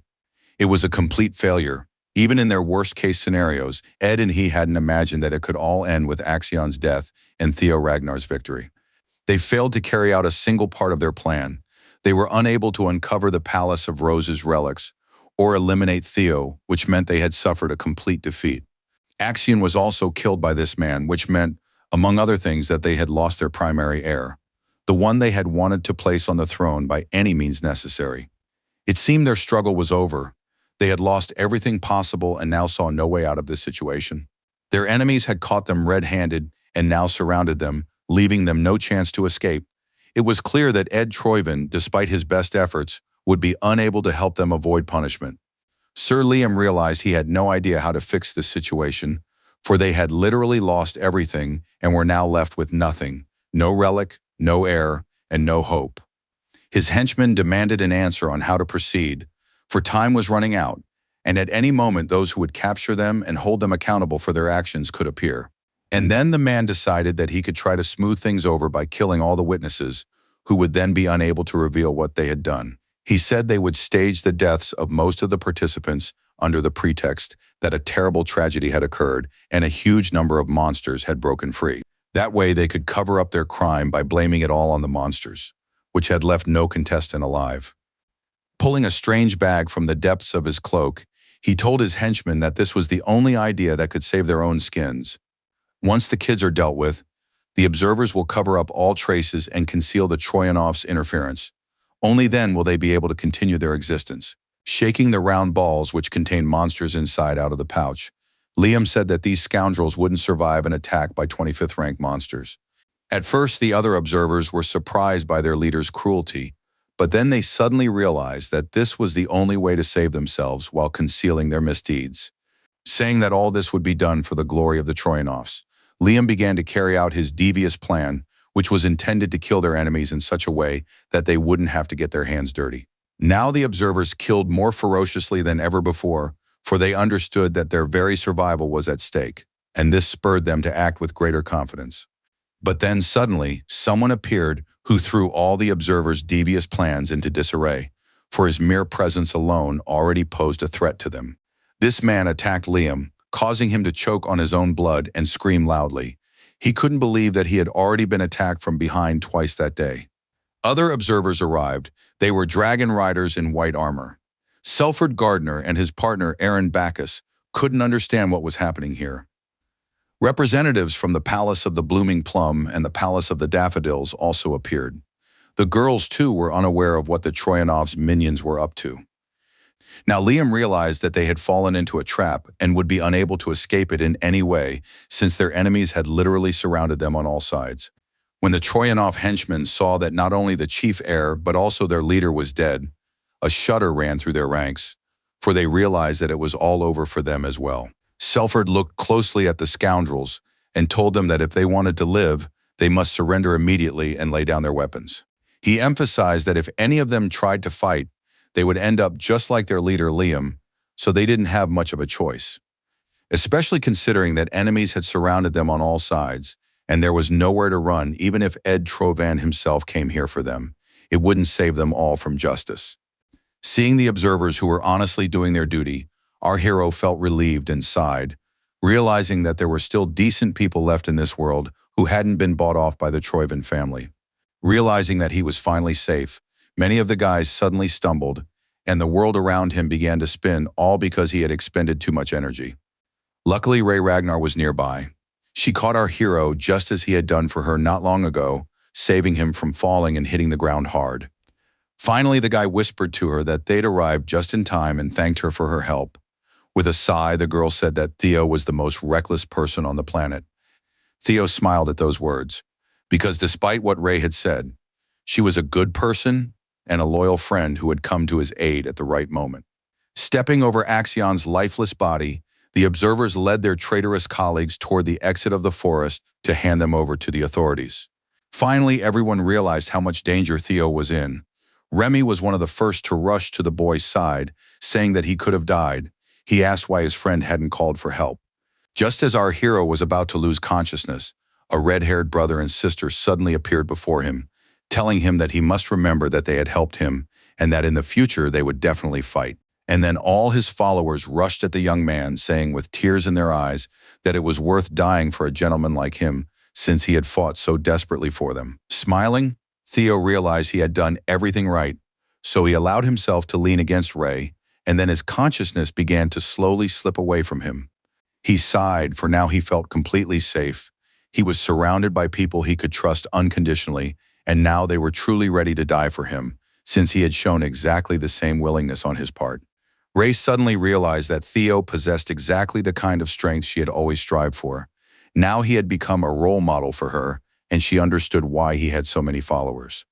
It was a complete failure. Even in their worst-case scenarios, Ed and he hadn't imagined that it could all end with Axion's death and Theo Ragnar's victory. They failed to carry out a single part of their plan. They were unable to uncover the Palace of Rose's relics, or eliminate Theo, which meant they had suffered a complete defeat. Axion was also killed by this man, which meant, among other things, that they had lost their primary heir, the one they had wanted to place on the throne by any means necessary. It seemed their struggle was over. They had lost everything possible and now saw no way out of this situation. Their enemies had caught them red-handed and now surrounded them, leaving them no chance to escape. It was clear that Ed Troivan, despite his best efforts, would be unable to help them avoid punishment. Sir Liam realized he had no idea how to fix this situation, for they had literally lost everything and were now left with nothing, no relic, no heir, and no hope. His henchmen demanded an answer on how to proceed, for time was running out, and at any moment those who would capture them and hold them accountable for their actions could appear. And then the man decided that he could try to smooth things over by killing all the witnesses, who would then be unable to reveal what they had done. He said they would stage the deaths of most of the participants under the pretext that a terrible tragedy had occurred and a huge number of monsters had broken free. That way they could cover up their crime by blaming it all on the monsters, which had left no contestant alive. Pulling a strange bag from the depths of his cloak, he told his henchmen that this was the only idea that could save their own skins. Once the kids are dealt with, the observers will cover up all traces and conceal the Troyanovs' interference. Only then will they be able to continue their existence. Shaking the round balls which contained monsters inside out of the pouch, Liam said that these scoundrels wouldn't survive an attack by 25th rank monsters. At first, the other observers were surprised by their leader's cruelty, but then they suddenly realized that this was the only way to save themselves while concealing their misdeeds. Saying that all this would be done for the glory of the Troyanovs, Liam began to carry out his devious plan, which was intended to kill their enemies in such a way that they wouldn't have to get their hands dirty. Now the observers killed more ferociously than ever before, for they understood that their very survival was at stake, and this spurred them to act with greater confidence. But then suddenly, someone appeared who threw all the observers' devious plans into disarray, for his mere presence alone already posed a threat to them. This man attacked Liam, causing him to choke on his own blood and scream loudly. He couldn't believe that he had already been attacked from behind twice that day. Other observers arrived. They were dragon riders in white armor. Selford Gardner and his partner Aaron Bacchus couldn't understand what was happening here. Representatives from the Palace of the Blooming Plum and the Palace of the Daffodils also appeared. The girls, too, were unaware of what the Troyanovs' minions were up to. Now Liam realized that they had fallen into a trap and would be unable to escape it in any way, since their enemies had literally surrounded them on all sides. When the Troyanov henchmen saw that not only the chief heir but also their leader was dead, a shudder ran through their ranks, for they realized that it was all over for them as well. Selford looked closely at the scoundrels and told them that if they wanted to live, they must surrender immediately and lay down their weapons. He emphasized that if any of them tried to fight, they would end up just like their leader Liam, so they didn't have much of a choice. Especially considering that enemies had surrounded them on all sides, and there was nowhere to run even if Ed Trovan himself came here for them. It wouldn't save them all from justice. Seeing the observers who were honestly doing their duty, our hero felt relieved and sighed, realizing that there were still decent people left in this world who hadn't been bought off by the Troivan family. Realizing that he was finally safe, many of the guys suddenly stumbled, and the world around him began to spin, all because he had expended too much energy. Luckily, Ray Ragnar was nearby. She caught our hero just as he had done for her not long ago, saving him from falling and hitting the ground hard. Finally, the guy whispered to her that they'd arrived just in time and thanked her for her help. With a sigh, the girl said that Theo was the most reckless person on the planet. Theo smiled at those words, because despite what Ray had said, she was a good person and a loyal friend who had come to his aid at the right moment. Stepping over Axion's lifeless body, the observers led their traitorous colleagues toward the exit of the forest to hand them over to the authorities. Finally, everyone realized how much danger Theo was in. Remy was one of the first to rush to the boy's side, saying that he could have died. He asked why his friend hadn't called for help. Just as our hero was about to lose consciousness, a red-haired brother and sister suddenly appeared before him, telling him that he must remember that they had helped him and that in the future they would definitely fight. And then all his followers rushed at the young man, saying with tears in their eyes that it was worth dying for a gentleman like him, since he had fought so desperately for them. Smiling, Theo realized he had done everything right, so he allowed himself to lean against Ray, and then his consciousness began to slowly slip away from him. He sighed, for now he felt completely safe. He was surrounded by people he could trust unconditionally, and now they were truly ready to die for him, since he had shown exactly the same willingness on his part. Ray suddenly realized that Theo possessed exactly the kind of strength she had always strived for. Now he had become a role model for her, and she understood why he had so many followers.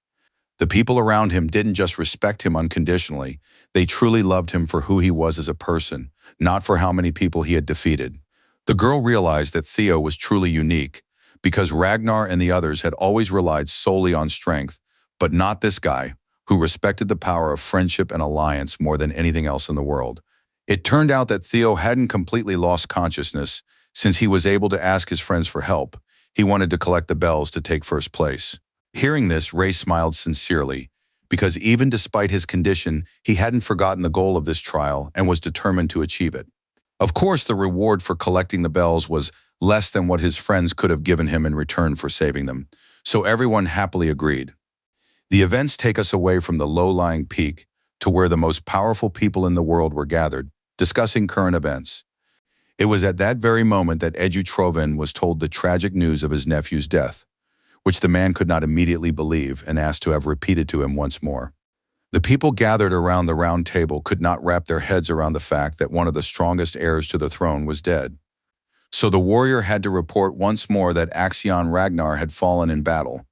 The people around him didn't just respect him unconditionally, they truly loved him for who he was as a person, not for how many people he had defeated. The girl realized that Theo was truly unique, because Ragnar and the others had always relied solely on strength, but not this guy, who respected the power of friendship and alliance more than anything else in the world. It turned out that Theo hadn't completely lost consciousness, since he was able to ask his friends for help. He wanted to collect the bells to take first place. Hearing this, Ray smiled sincerely, because even despite his condition, he hadn't forgotten the goal of this trial and was determined to achieve it. Of course, the reward for collecting the bells was less than what his friends could have given him in return for saving them, so everyone happily agreed. The events take us away from the low-lying peak to where the most powerful people in the world were gathered, discussing current events. It was at that very moment that Edu Troven was told the tragic news of his nephew's death, which the man could not immediately believe and asked to have repeated to him once more. The people gathered around the round table could not wrap their heads around the fact that one of the strongest heirs to the throne was dead. So the warrior had to report once more that Axion Ragnar had fallen in battle.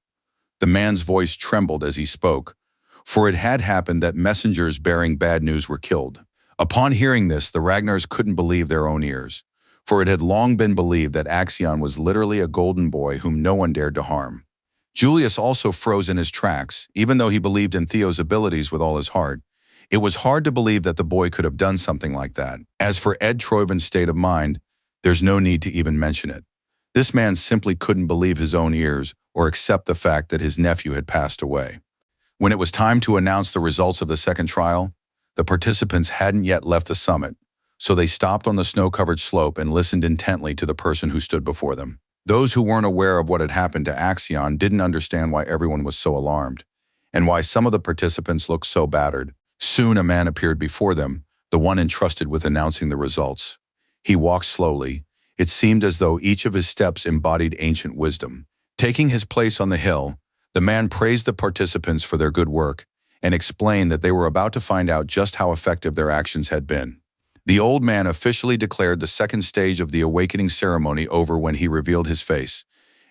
The man's voice trembled as he spoke, for it had happened that messengers bearing bad news were killed. Upon hearing this, the Ragnars couldn't believe their own ears, for it had long been believed that Axion was literally a golden boy whom no one dared to harm. Julius also froze in his tracks, even though he believed in Theo's abilities with all his heart. It was hard to believe that the boy could have done something like that. As for Ed Troiven's state of mind, there's no need to even mention it. This man simply couldn't believe his own ears or accept the fact that his nephew had passed away. When it was time to announce the results of the second trial, the participants hadn't yet left the summit, so they stopped on the snow-covered slope and listened intently to the person who stood before them. Those who weren't aware of what had happened to Axion didn't understand why everyone was so alarmed, and why some of the participants looked so battered. Soon a man appeared before them, the one entrusted with announcing the results. He walked slowly. It seemed as though each of his steps embodied ancient wisdom. Taking his place on the hill, the man praised the participants for their good work and explained that they were about to find out just how effective their actions had been. The old man officially declared the second stage of the awakening ceremony over when he revealed his face,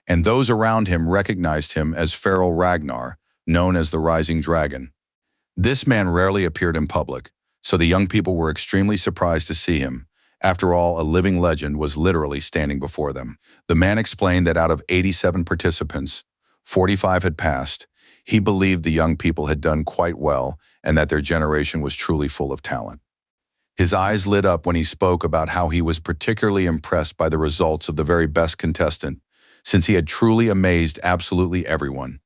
and those around him recognized him as Feral Ragnar, known as the Rising Dragon. This man rarely appeared in public, so the young people were extremely surprised to see him. After all, a living legend was literally standing before them. The man explained that out of 87 participants, 45 had passed. He believed the young people had done quite well and that their generation was truly full of talent. His eyes lit up when he spoke about how he was particularly impressed by the results of the very best contestant, since he had truly amazed absolutely everyone.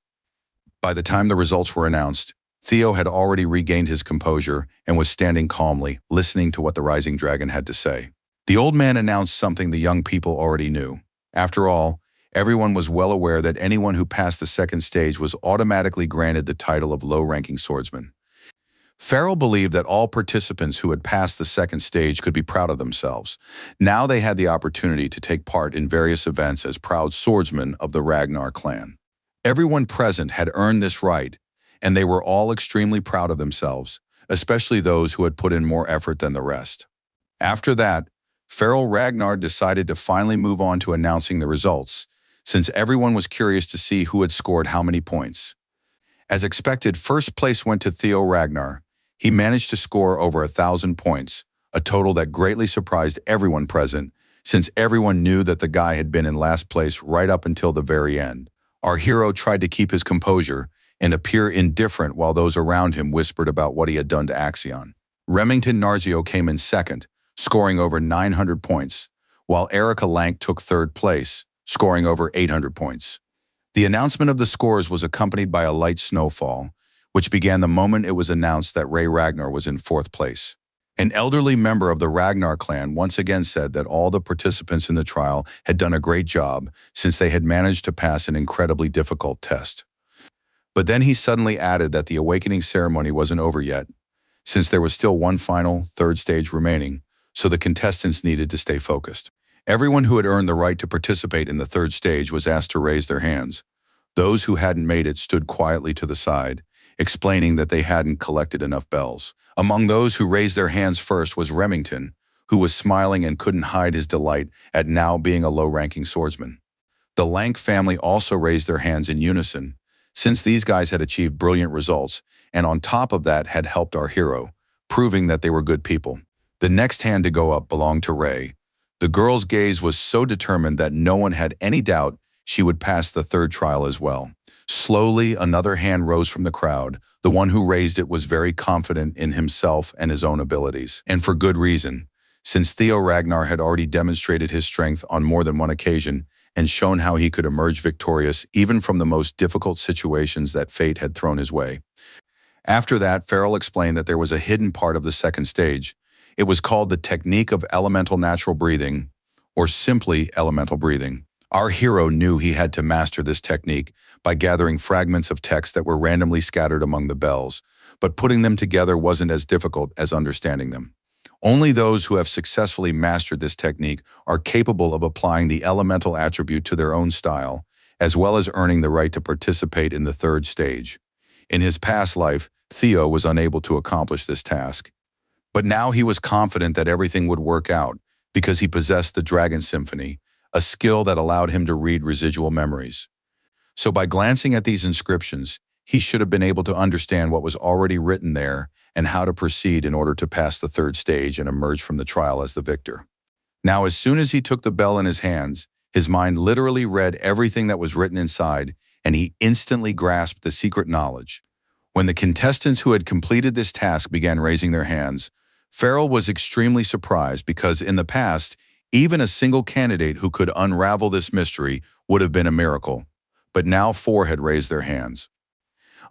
By the time the results were announced, Theo had already regained his composure and was standing calmly, listening to what the Rising Dragon had to say. The old man announced something the young people already knew. After all, everyone was well aware that anyone who passed the second stage was automatically granted the title of low-ranking swordsman. Farrell believed that all participants who had passed the second stage could be proud of themselves. Now they had the opportunity to take part in various events as proud swordsmen of the Ragnar clan. Everyone present had earned this right, and they were all extremely proud of themselves, especially those who had put in more effort than the rest. After that, Feral Ragnar decided to finally move on to announcing the results, since everyone was curious to see who had scored how many points. As expected, first place went to Theo Ragnar. He managed to score over 1,000 points, a total that greatly surprised everyone present, since everyone knew that the guy had been in last place right up until the very end. Our hero tried to keep his composure and appear indifferent while those around him whispered about what he had done to Axion. Remington Narzio came in second, scoring over 900 points, while Erica Lank took third place, scoring over 800 points. The announcement of the scores was accompanied by a light snowfall, which began the moment it was announced that Ray Ragnar was in fourth place. An elderly member of the Ragnar clan once again said that all the participants in the trial had done a great job since they had managed to pass an incredibly difficult test. But then he suddenly added that the awakening ceremony wasn't over yet, since there was still one final, third stage remaining, so the contestants needed to stay focused. Everyone who had earned the right to participate in the third stage was asked to raise their hands. Those who hadn't made it stood quietly to the side, explaining that they hadn't collected enough bells. Among those who raised their hands first was Remington, who was smiling and couldn't hide his delight at now being a low-ranking swordsman. The Lank family also raised their hands in unison, since these guys had achieved brilliant results, and on top of that had helped our hero, proving that they were good people. The next hand to go up belonged to Ray. The girl's gaze was so determined that no one had any doubt she would pass the third trial as well. Slowly, another hand rose from the crowd. The one who raised it was very confident in himself and his own abilities. And for good reason, since Theo Ragnar had already demonstrated his strength on more than one occasion and shown how he could emerge victorious even from the most difficult situations that fate had thrown his way. After that, Farrell explained that there was a hidden part of the second stage. It was called the technique of elemental natural breathing, or simply elemental breathing. Our hero knew he had to master this technique by gathering fragments of text that were randomly scattered among the bells, but putting them together wasn't as difficult as understanding them. Only those who have successfully mastered this technique are capable of applying the elemental attribute to their own style, as well as earning the right to participate in the third stage. In his past life, Theo was unable to accomplish this task. But now he was confident that everything would work out because he possessed the Dragon Symphony, a skill that allowed him to read residual memories. So by glancing at these inscriptions, he should have been able to understand what was already written there and how to proceed in order to pass the third stage and emerge from the trial as the victor. Now, as soon as he took the bell in his hands, his mind literally read everything that was written inside, and he instantly grasped the secret knowledge. When the contestants who had completed this task began raising their hands, Farrell was extremely surprised because in the past, even a single candidate who could unravel this mystery would have been a miracle. But now 4 had raised their hands.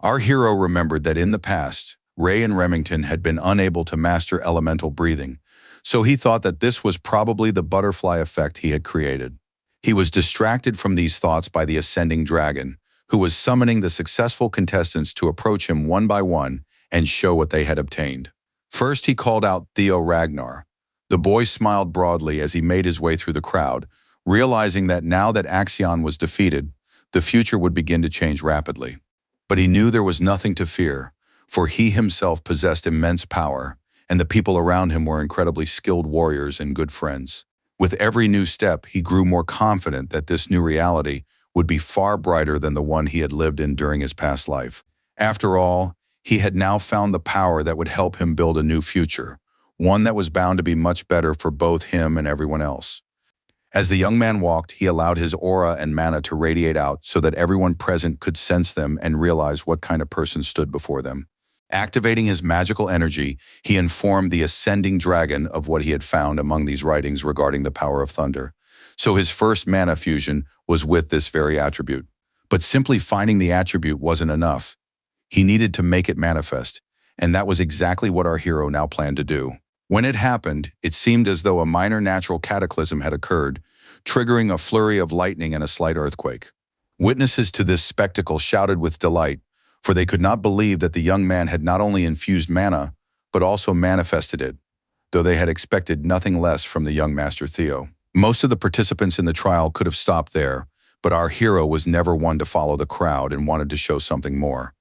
Our hero remembered that in the past, Ray and Remington had been unable to master elemental breathing, so he thought that this was probably the butterfly effect he had created. He was distracted from these thoughts by the ascending dragon, who was summoning the successful contestants to approach him one by one and show what they had obtained. First, he called out Theo Ragnar. The boy smiled broadly as he made his way through the crowd, realizing that now that Axion was defeated, the future would begin to change rapidly. But he knew there was nothing to fear, for he himself possessed immense power, and the people around him were incredibly skilled warriors and good friends. With every new step, he grew more confident that this new reality would be far brighter than the one he had lived in during his past life. After all, he had now found the power that would help him build a new future, one that was bound to be much better for both him and everyone else. As the young man walked, he allowed his aura and mana to radiate out so that everyone present could sense them and realize what kind of person stood before them. Activating his magical energy, he informed the ascending dragon of what he had found among these writings regarding the power of thunder. So his first mana fusion was with this very attribute. But simply finding the attribute wasn't enough. He needed to make it manifest, and that was exactly what our hero now planned to do. When it happened, it seemed as though a minor natural cataclysm had occurred, triggering a flurry of lightning and a slight earthquake. Witnesses to this spectacle shouted with delight, for they could not believe that the young man had not only infused mana, but also manifested it, though they had expected nothing less from the young Master Theo. Most of the participants in the trial could have stopped there, but our hero was never one to follow the crowd and wanted to show something more.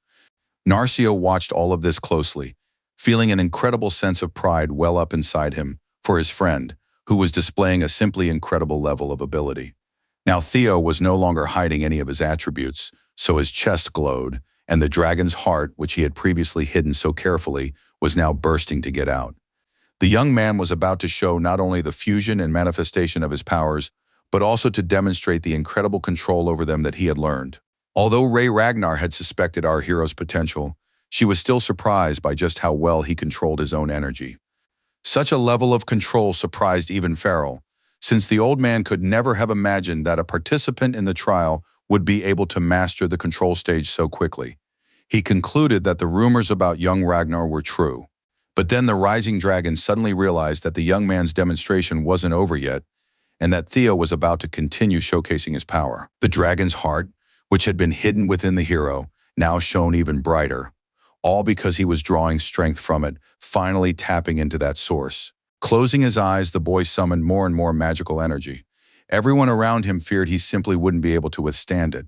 Narcio watched all of this closely, feeling an incredible sense of pride well up inside him for his friend, who was displaying a simply incredible level of ability. Now Theo was no longer hiding any of his attributes, so his chest glowed, and the dragon's heart, which he had previously hidden so carefully, was now bursting to get out. The young man was about to show not only the fusion and manifestation of his powers, but also to demonstrate the incredible control over them that he had learned. Although Ray Ragnar had suspected our hero's potential, she was still surprised by just how well he controlled his own energy. Such a level of control surprised even Farrell, since the old man could never have imagined that a participant in the trial would be able to master the control stage so quickly. He concluded that the rumors about young Ragnar were true. But then the rising dragon suddenly realized that the young man's demonstration wasn't over yet, and that Theo was about to continue showcasing his power. The dragon's heart, which had been hidden within the hero, now shone even brighter, all because he was drawing strength from it, finally tapping into that source. Closing his eyes, the boy summoned more and more magical energy. Everyone around him feared he simply wouldn't be able to withstand it.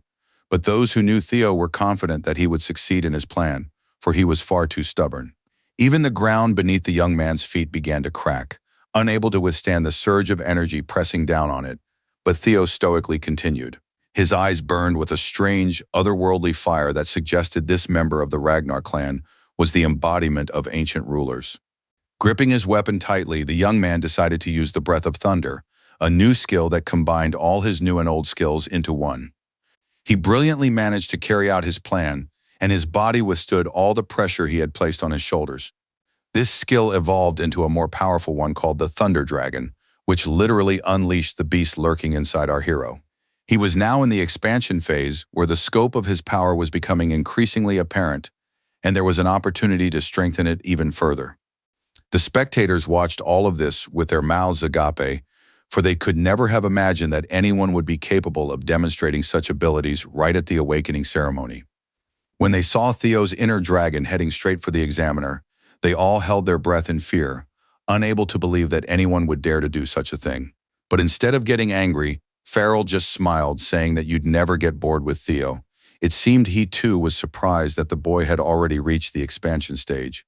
But those who knew Theo were confident that he would succeed in his plan, for he was far too stubborn. Even the ground beneath the young man's feet began to crack, unable to withstand the surge of energy pressing down on it. But Theo stoically continued. His eyes burned with a strange, otherworldly fire that suggested this member of the Ragnar clan was the embodiment of ancient rulers. Gripping his weapon tightly, the young man decided to use the Breath of Thunder, a new skill that combined all his new and old skills into one. He brilliantly managed to carry out his plan, and his body withstood all the pressure he had placed on his shoulders. This skill evolved into a more powerful one called the Thunder Dragon, which literally unleashed the beast lurking inside our hero. He was now in the expansion phase, where the scope of his power was becoming increasingly apparent, and there was an opportunity to strengthen it even further. The spectators watched all of this with their mouths agape, for they could never have imagined that anyone would be capable of demonstrating such abilities right at the awakening ceremony. When they saw Theo's inner dragon heading straight for the examiner, they all held their breath in fear, unable to believe that anyone would dare to do such a thing. But instead of getting angry, Farrell just smiled, saying that you'd never get bored with Theo. It seemed he too was surprised that the boy had already reached the expansion stage.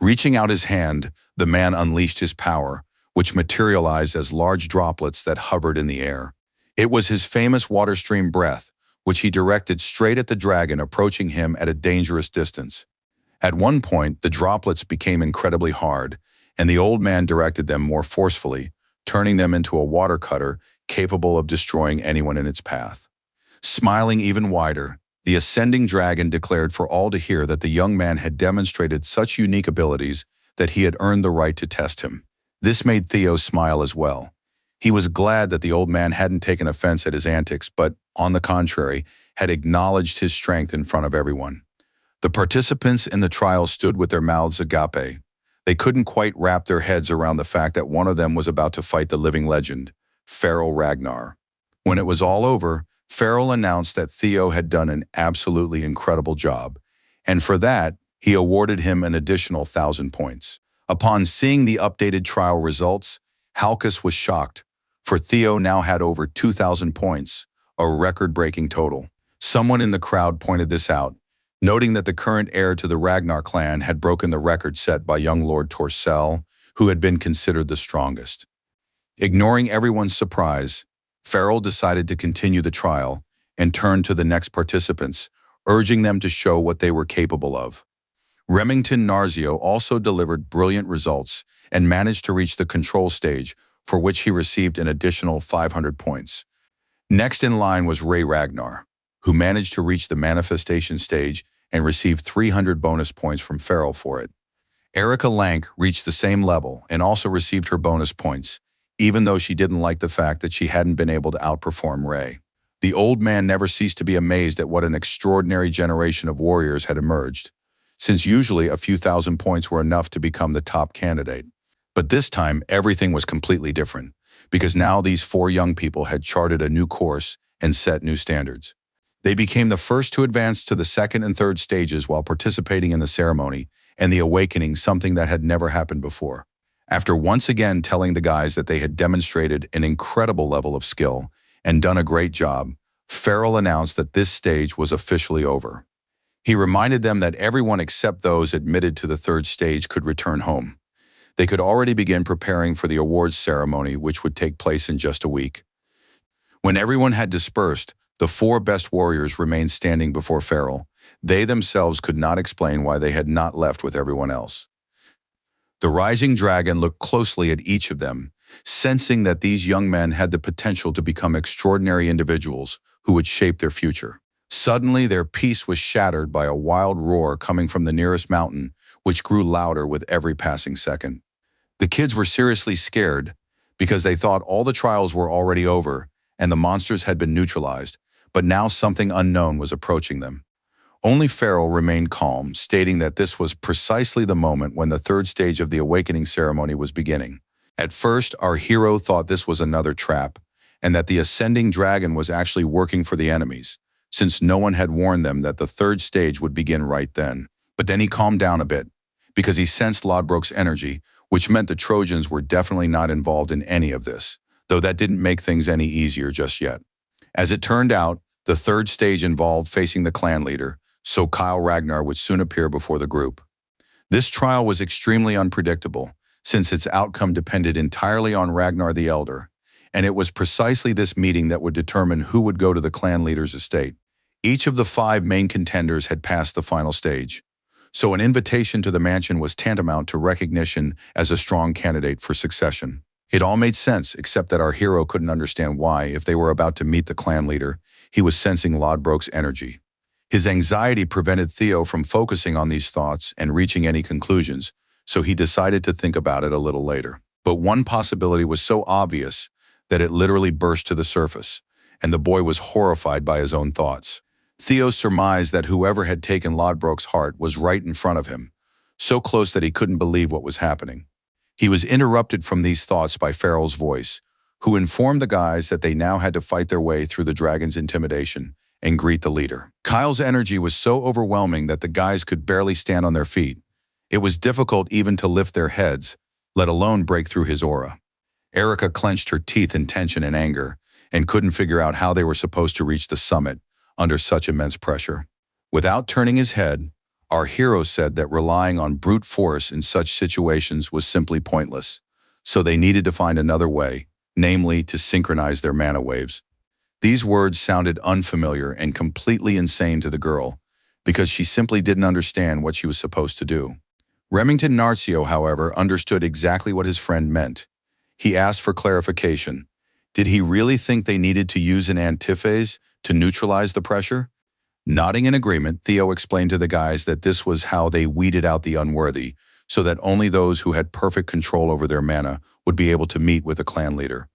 Reaching out his hand, the man unleashed his power, which materialized as large droplets that hovered in the air. It was his famous water stream breath, which he directed straight at the dragon approaching him at a dangerous distance. At one point, the droplets became incredibly hard, and the old man directed them more forcefully, turning them into a water cutter capable of destroying anyone in its path. Smiling even wider, the ascending dragon declared for all to hear that the young man had demonstrated such unique abilities that he had earned the right to test him. This made Theo smile as well. He was glad that the old man hadn't taken offense at his antics, but, on the contrary, had acknowledged his strength in front of everyone. The participants in the trial stood with their mouths agape. They couldn't quite wrap their heads around the fact that one of them was about to fight the living legend, Farrell Ragnar. When it was all over, Farrell announced that Theo had done an absolutely incredible job, and for that, he awarded him an additional 1,000 points. Upon seeing the updated trial results, Halkus was shocked, for Theo now had over 2,000 points, a record-breaking total. Someone in the crowd pointed this out, noting that the current heir to the Ragnar clan had broken the record set by young Lord Torcel, who had been considered the strongest. Ignoring everyone's surprise, Farrell decided to continue the trial and turned to the next participants, urging them to show what they were capable of. Remington Narzio also delivered brilliant results and managed to reach the control stage, for which he received an additional 500 points. Next in line was Ray Ragnar, who managed to reach the manifestation stage and received 300 bonus points from Farrell for it. Erica Lank reached the same level and also received her bonus points, even though she didn't like the fact that she hadn't been able to outperform Ray. The old man never ceased to be amazed at what an extraordinary generation of warriors had emerged, since usually a few thousand points were enough to become the top candidate. But this time, everything was completely different, because now these four young people had charted a new course and set new standards. They became the first to advance to the second and third stages while participating in the ceremony and the awakening, something that had never happened before. After once again telling the guys that they had demonstrated an incredible level of skill and done a great job, Farrell announced that this stage was officially over. He reminded them that everyone except those admitted to the third stage could return home. They could already begin preparing for the awards ceremony, which would take place in just a week. When everyone had dispersed, the four best warriors remained standing before Farrell. They themselves could not explain why they had not left with everyone else. The rising dragon looked closely at each of them, sensing that these young men had the potential to become extraordinary individuals who would shape their future. Suddenly, their peace was shattered by a wild roar coming from the nearest mountain, which grew louder with every passing second. The kids were seriously scared because they thought all the trials were already over and the monsters had been neutralized, but now something unknown was approaching them. Only Farrell remained calm, stating that this was precisely the moment when the third stage of the awakening ceremony was beginning. At first, our hero thought this was another trap, and that the ascending dragon was actually working for the enemies, since no one had warned them that the third stage would begin right then. But then he calmed down a bit, because he sensed Lodbrok's energy, which meant the Trojans were definitely not involved in any of this, though that didn't make things any easier just yet. As it turned out, the third stage involved facing the clan leader, so Kyle Ragnar would soon appear before the group. This trial was extremely unpredictable, since its outcome depended entirely on Ragnar the Elder, and it was precisely this meeting that would determine who would go to the clan leader's estate. Each of the 5 main contenders had passed the final stage, so an invitation to the mansion was tantamount to recognition as a strong candidate for succession. It all made sense, except that our hero couldn't understand why, if they were about to meet the clan leader, he was sensing Lodbrok's energy. His anxiety prevented Theo from focusing on these thoughts and reaching any conclusions, so he decided to think about it a little later. But one possibility was so obvious that it literally burst to the surface, and the boy was horrified by his own thoughts. Theo surmised that whoever had taken Lodbrok's heart was right in front of him, so close that he couldn't believe what was happening. He was interrupted from these thoughts by Farrell's voice, who informed the guys that they now had to fight their way through the dragon's intimidation and greet the leader. Kyle's energy was so overwhelming that the guys could barely stand on their feet. It was difficult even to lift their heads, let alone break through his aura. Erica clenched her teeth in tension and anger, and couldn't figure out how they were supposed to reach the summit under such immense pressure. Without turning his head, our hero said that relying on brute force in such situations was simply pointless, so they needed to find another way, namely to synchronize their mana waves. These words sounded unfamiliar and completely insane to the girl, because she simply didn't understand what she was supposed to do. Remington Narcio, however, understood exactly what his friend meant. He asked for clarification. Did he really think they needed to use an antiphase to neutralize the pressure? Nodding in agreement, Theo explained to the guys that this was how they weeded out the unworthy, so that only those who had perfect control over their mana would be able to meet with a clan leader.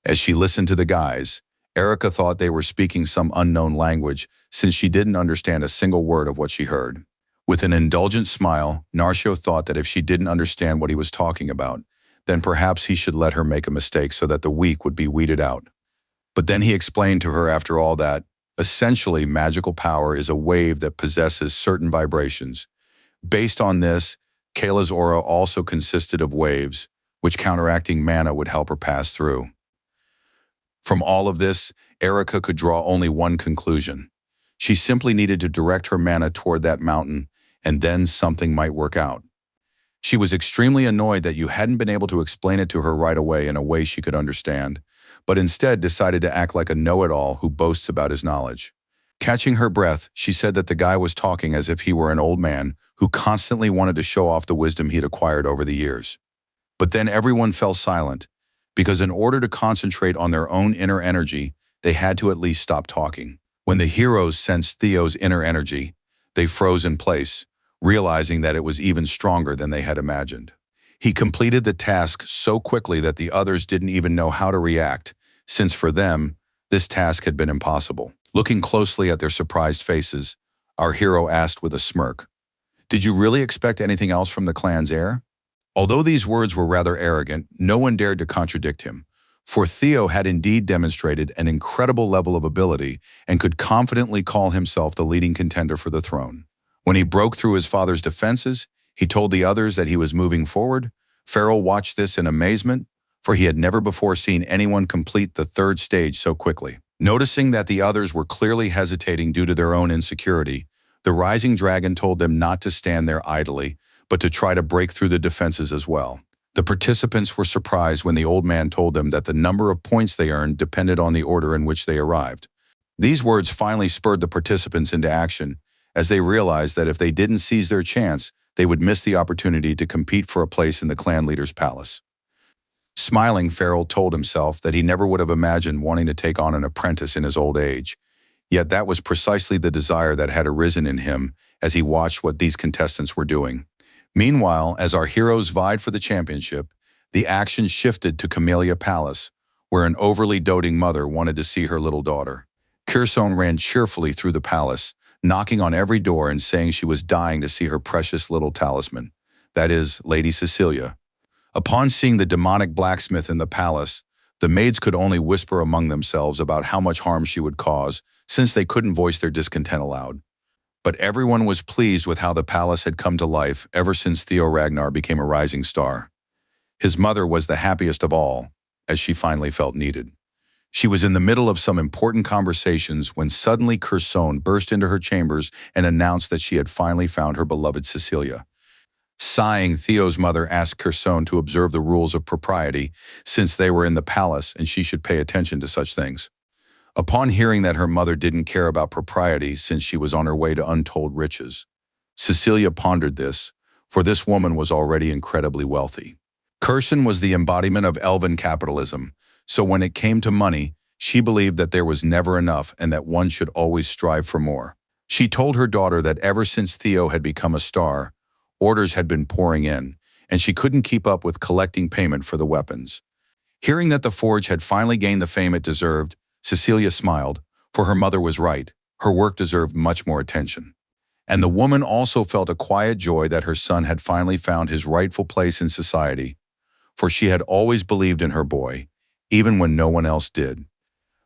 As she listened to the guys, Erica thought they were speaking some unknown language since she didn't understand a single word of what she heard. With an indulgent smile, Narcio thought that if she didn't understand what he was talking about, then perhaps he should let her make a mistake so that the weak would be weeded out. But then he explained to her after all that, essentially, magical power is a wave that possesses certain vibrations. Based on this, Kayla's aura also consisted of waves, which counteracting mana would help her pass through. From all of this, Erica could draw only one conclusion. She simply needed to direct her mana toward that mountain, and then something might work out. She was extremely annoyed that you hadn't been able to explain it to her right away in a way she could understand, but instead decided to act like a know-it-all who boasts about his knowledge. Catching her breath, she said that the guy was talking as if he were an old man who constantly wanted to show off the wisdom he'd acquired over the years. But then everyone fell silent, because in order to concentrate on their own inner energy, they had to at least stop talking. When the heroes sensed Theo's inner energy, they froze in place, realizing that it was even stronger than they had imagined. He completed the task so quickly that the others didn't even know how to react, since for them, this task had been impossible. Looking closely at their surprised faces, our hero asked with a smirk, "Did you really expect anything else from the clan's heir?" Although these words were rather arrogant, no one dared to contradict him, for Theo had indeed demonstrated an incredible level of ability and could confidently call himself the leading contender for the throne. When he broke through his father's defenses, he told the others that he was moving forward. Farrell watched this in amazement, for he had never before seen anyone complete the 3rd stage so quickly. Noticing that the others were clearly hesitating due to their own insecurity, the rising dragon told them not to stand there idly, but to try to break through the defenses as well. The participants were surprised when the old man told them that the number of points they earned depended on the order in which they arrived. These words finally spurred the participants into action, as they realized that if they didn't seize their chance, they would miss the opportunity to compete for a place in the clan leader's palace. Smiling, Farrell told himself that he never would have imagined wanting to take on an apprentice in his old age. Yet that was precisely the desire that had arisen in him as he watched what these contestants were doing. Meanwhile, as our heroes vied for the championship, the action shifted to Camellia Palace, where an overly doting mother wanted to see her little daughter. Kirson ran cheerfully through the palace, knocking on every door and saying she was dying to see her precious little talisman, that is, Lady Cecilia. Upon seeing the demonic blacksmith in the palace, the maids could only whisper among themselves about how much harm she would cause, since they couldn't voice their discontent aloud. But everyone was pleased with how the palace had come to life ever since Theo Ragnar became a rising star. His mother was the happiest of all, as she finally felt needed. She was in the middle of some important conversations when suddenly Kirson burst into her chambers and announced that she had finally found her beloved Cecilia. Sighing, Theo's mother asked Kerson to observe the rules of propriety, since they were in the palace and she should pay attention to such things. Upon hearing that her mother didn't care about propriety since she was on her way to untold riches, Cecilia pondered this, for this woman was already incredibly wealthy. Kerson was the embodiment of elven capitalism, so when it came to money, she believed that there was never enough and that one should always strive for more. She told her daughter that ever since Theo had become a star, orders had been pouring in, and she couldn't keep up with collecting payment for the weapons. Hearing that the forge had finally gained the fame it deserved, Cecilia smiled, for her mother was right. Her work deserved much more attention. And the woman also felt a quiet joy that her son had finally found his rightful place in society, for she had always believed in her boy, even when no one else did.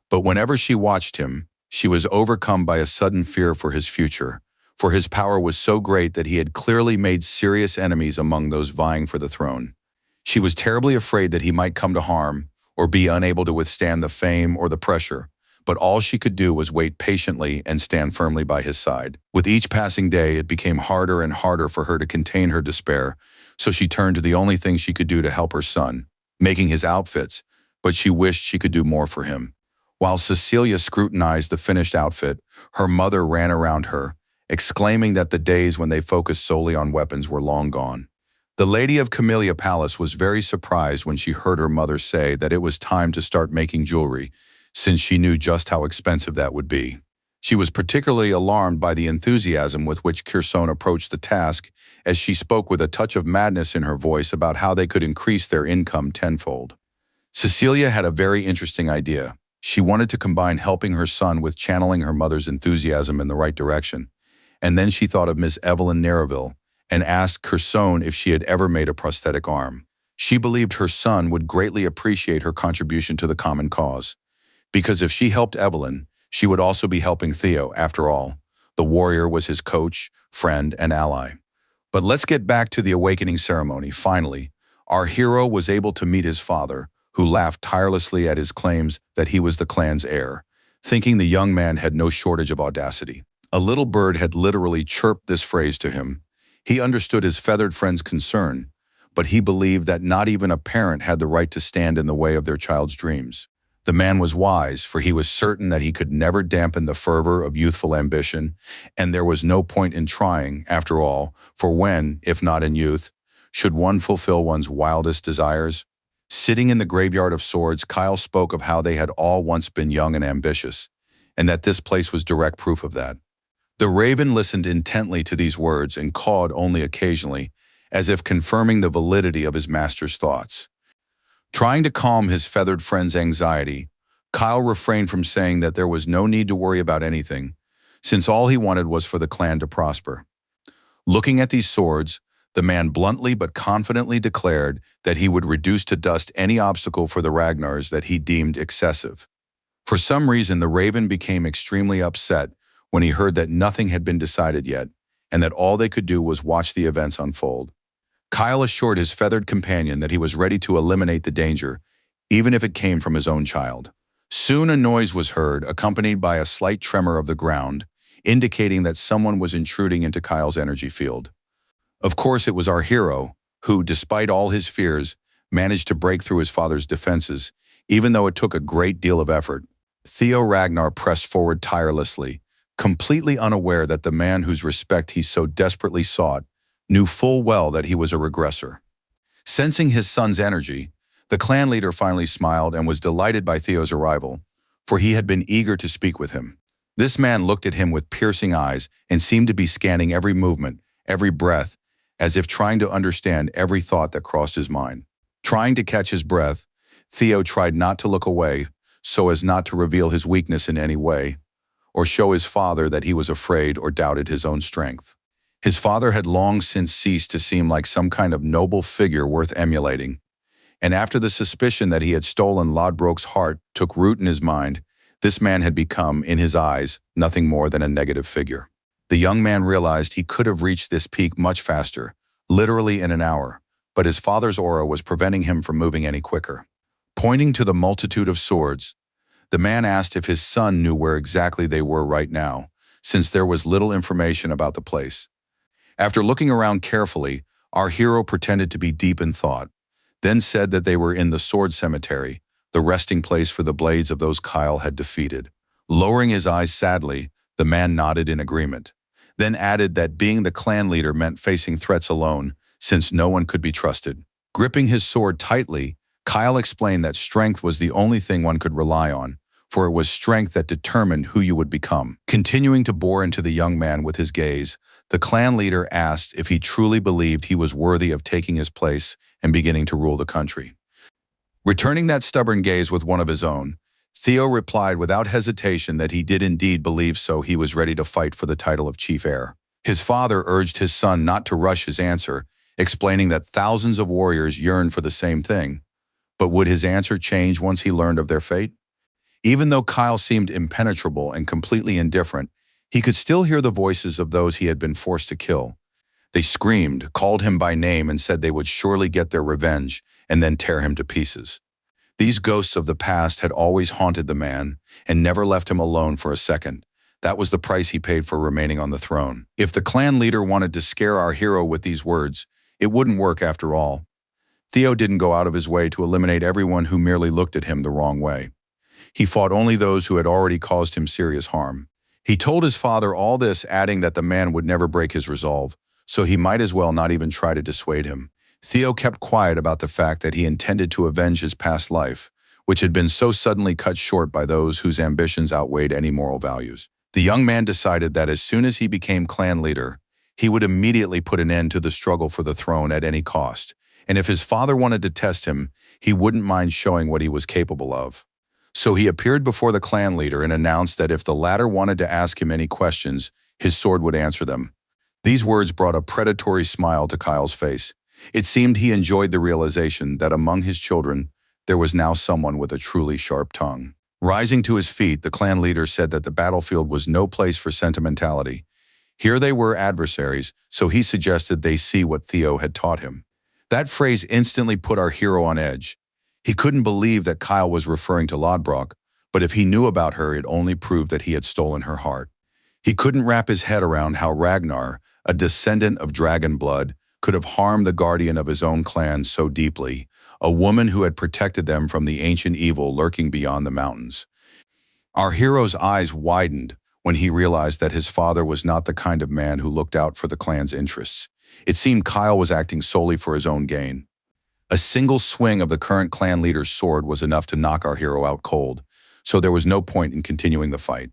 But whenever she watched him, she was overcome by a sudden fear for his future, for his power was so great that he had clearly made serious enemies among those vying for the throne. She was terribly afraid that he might come to harm or be unable to withstand the fame or the pressure, but all she could do was wait patiently and stand firmly by his side. With each passing day, it became harder and harder for her to contain her despair, so she turned to the only thing she could do to help her son, making his outfits, but she wished she could do more for him. While Cecilia scrutinized the finished outfit, her mother ran around her, exclaiming that the days when they focused solely on weapons were long gone. The Lady of Camellia Palace was very surprised when she heard her mother say that it was time to start making jewelry, since she knew just how expensive that would be. She was particularly alarmed by the enthusiasm with which Kerson approached the task, as she spoke with a touch of madness in her voice about how they could increase their income tenfold. Cecilia had a very interesting idea. She wanted to combine helping her son with channeling her mother's enthusiasm in the right direction. And then she thought of Miss Evelyn Nereville, and asked Kerson if she had ever made a prosthetic arm. She believed her son would greatly appreciate her contribution to the common cause, because if she helped Evelyn, she would also be helping Theo. After all, the warrior was his coach, friend, and ally. But let's get back to the awakening ceremony. Finally, our hero was able to meet his father, who laughed tirelessly at his claims that he was the clan's heir, thinking the young man had no shortage of audacity. A little bird had literally chirped this phrase to him. He understood his feathered friend's concern, but he believed that not even a parent had the right to stand in the way of their child's dreams. The man was wise, for he was certain that he could never dampen the fervor of youthful ambition, and there was no point in trying, after all, for when, if not in youth, should one fulfill one's wildest desires? Sitting in the graveyard of swords, Kyle spoke of how they had all once been young and ambitious, and that this place was direct proof of that. The raven listened intently to these words and cawed only occasionally, as if confirming the validity of his master's thoughts. Trying to calm his feathered friend's anxiety, Kyle refrained from saying that there was no need to worry about anything, since all he wanted was for the clan to prosper. Looking at these swords, the man bluntly but confidently declared that he would reduce to dust any obstacle for the Ragnars that he deemed excessive. For some reason, the raven became extremely upset when he heard that nothing had been decided yet, and that all they could do was watch the events unfold. Kyle assured his feathered companion that he was ready to eliminate the danger, even if it came from his own child. Soon a noise was heard, accompanied by a slight tremor of the ground, indicating that someone was intruding into Kyle's energy field. Of course, it was our hero, who, despite all his fears, managed to break through his father's defenses, even though it took a great deal of effort. Theo Ragnar pressed forward tirelessly, completely unaware that the man whose respect he so desperately sought knew full well that he was a regressor. Sensing his son's energy, the clan leader finally smiled and was delighted by Theo's arrival, for he had been eager to speak with him. This man looked at him with piercing eyes and seemed to be scanning every movement, every breath, as if trying to understand every thought that crossed his mind. Trying to catch his breath, Theo tried not to look away so as not to reveal his weakness in any way, or show his father that he was afraid or doubted his own strength. His father had long since ceased to seem like some kind of noble figure worth emulating, and after the suspicion that he had stolen Lodbrok's heart took root in his mind, this man had become, in his eyes, nothing more than a negative figure. The young man realized he could have reached this peak much faster, literally in an hour, but his father's aura was preventing him from moving any quicker. Pointing to the multitude of swords, the man asked if his son knew where exactly they were right now, since there was little information about the place. After looking around carefully, Our hero pretended to be deep in thought, then said that they were in the sword cemetery, the resting place for the blades of those Kyle had defeated. Lowering his eyes sadly, the man nodded in agreement, then added that being the clan leader meant facing threats alone, since no one could be trusted. Gripping his sword tightly, Kyle explained that strength was the only thing one could rely on, for it was strength that determined who you would become. Continuing to bore into the young man with his gaze, the clan leader asked if he truly believed he was worthy of taking his place and beginning to rule the country. Returning that stubborn gaze with one of his own, Theo replied without hesitation that he did indeed believe so. He was ready to fight for the title of chief heir. His father urged his son not to rush his answer, explaining that thousands of warriors yearned for the same thing. But would his answer change once he learned of their fate? Even though Kyle seemed impenetrable and completely indifferent, he could still hear the voices of those he had been forced to kill. They screamed, called him by name, and said they would surely get their revenge and then tear him to pieces. These ghosts of the past had always haunted the man and never left him alone for a second. That was the price he paid for remaining on the throne. If the clan leader wanted to scare our hero with these words, it wouldn't work after all. Theo didn't go out of his way to eliminate everyone who merely looked at him the wrong way. He fought only those who had already caused him serious harm. He told his father all this, adding that the man would never break his resolve, so he might as well not even try to dissuade him. Theo kept quiet about the fact that he intended to avenge his past life, which had been so suddenly cut short by those whose ambitions outweighed any moral values. The young man decided that as soon as he became clan leader, he would immediately put an end to the struggle for the throne at any cost, and if his father wanted to test him, he wouldn't mind showing what he was capable of. So he appeared before the clan leader and announced that if the latter wanted to ask him any questions, his sword would answer them. These words brought a predatory smile to Kyle's face. It seemed he enjoyed the realization that among his children, there was now someone with a truly sharp tongue. Rising to his feet, the clan leader said that the battlefield was no place for sentimentality. Here they were adversaries, so he suggested they see what Theo had taught him. That phrase instantly put our hero on edge. He couldn't believe that Kyle was referring to Lodbrok, but if he knew about her, it only proved that he had stolen her heart. He couldn't wrap his head around how Ragnar, a descendant of dragon blood, could have harmed the guardian of his own clan so deeply, a woman who had protected them from the ancient evil lurking beyond the mountains. Our hero's eyes widened when he realized that his father was not the kind of man who looked out for the clan's interests. It seemed Kyle was acting solely for his own gain. A single swing of the current clan leader's sword was enough to knock our hero out cold, so there was no point in continuing the fight.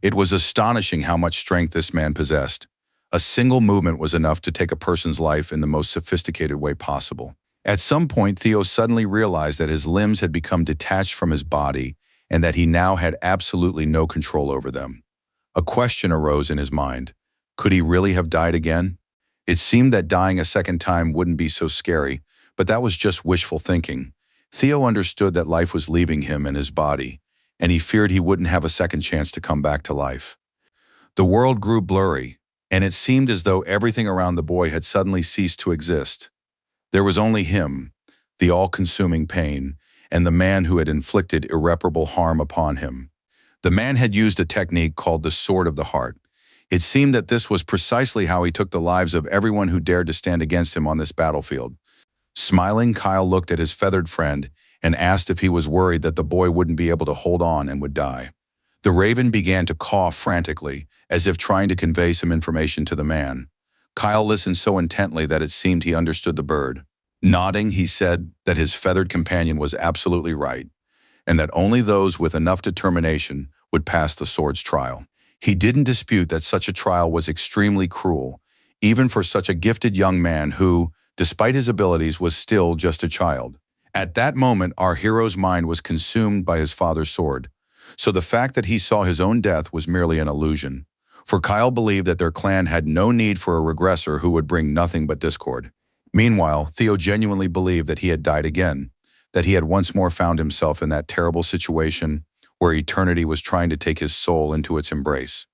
It was astonishing how much strength this man possessed. A single movement was enough to take a person's life in the most sophisticated way possible. At some point, Theo suddenly realized that his limbs had become detached from his body and that he now had absolutely no control over them. A question arose in his mind. Could he really have died again? It seemed that dying a second time wouldn't be so scary, but that was just wishful thinking. Theo understood that life was leaving him and his body, and he feared he wouldn't have a second chance to come back to life. The world grew blurry, and it seemed as though everything around the boy had suddenly ceased to exist. There was only him, the all-consuming pain, and the man who had inflicted irreparable harm upon him. The man had used a technique called the Sword of the Heart. It seemed that this was precisely how he took the lives of everyone who dared to stand against him on this battlefield. Smiling, Kyle looked at his feathered friend and asked if he was worried that the boy wouldn't be able to hold on and would die. The raven began to caw frantically, as if trying to convey some information to the man. Kyle listened so intently that it seemed he understood the bird. Nodding, he said that his feathered companion was absolutely right, and that only those with enough determination would pass the sword's trial. He didn't dispute that such a trial was extremely cruel, even for such a gifted young man who, despite his abilities, was still just a child. At that moment, our hero's mind was consumed by his father's sword, so the fact that he saw his own death was merely an illusion. For Kyle believed that their clan had no need for a regressor who would bring nothing but discord. Meanwhile, Theo genuinely believed that he had died again, that he had once more found himself in that terrible situation where eternity was trying to take his soul into its embrace.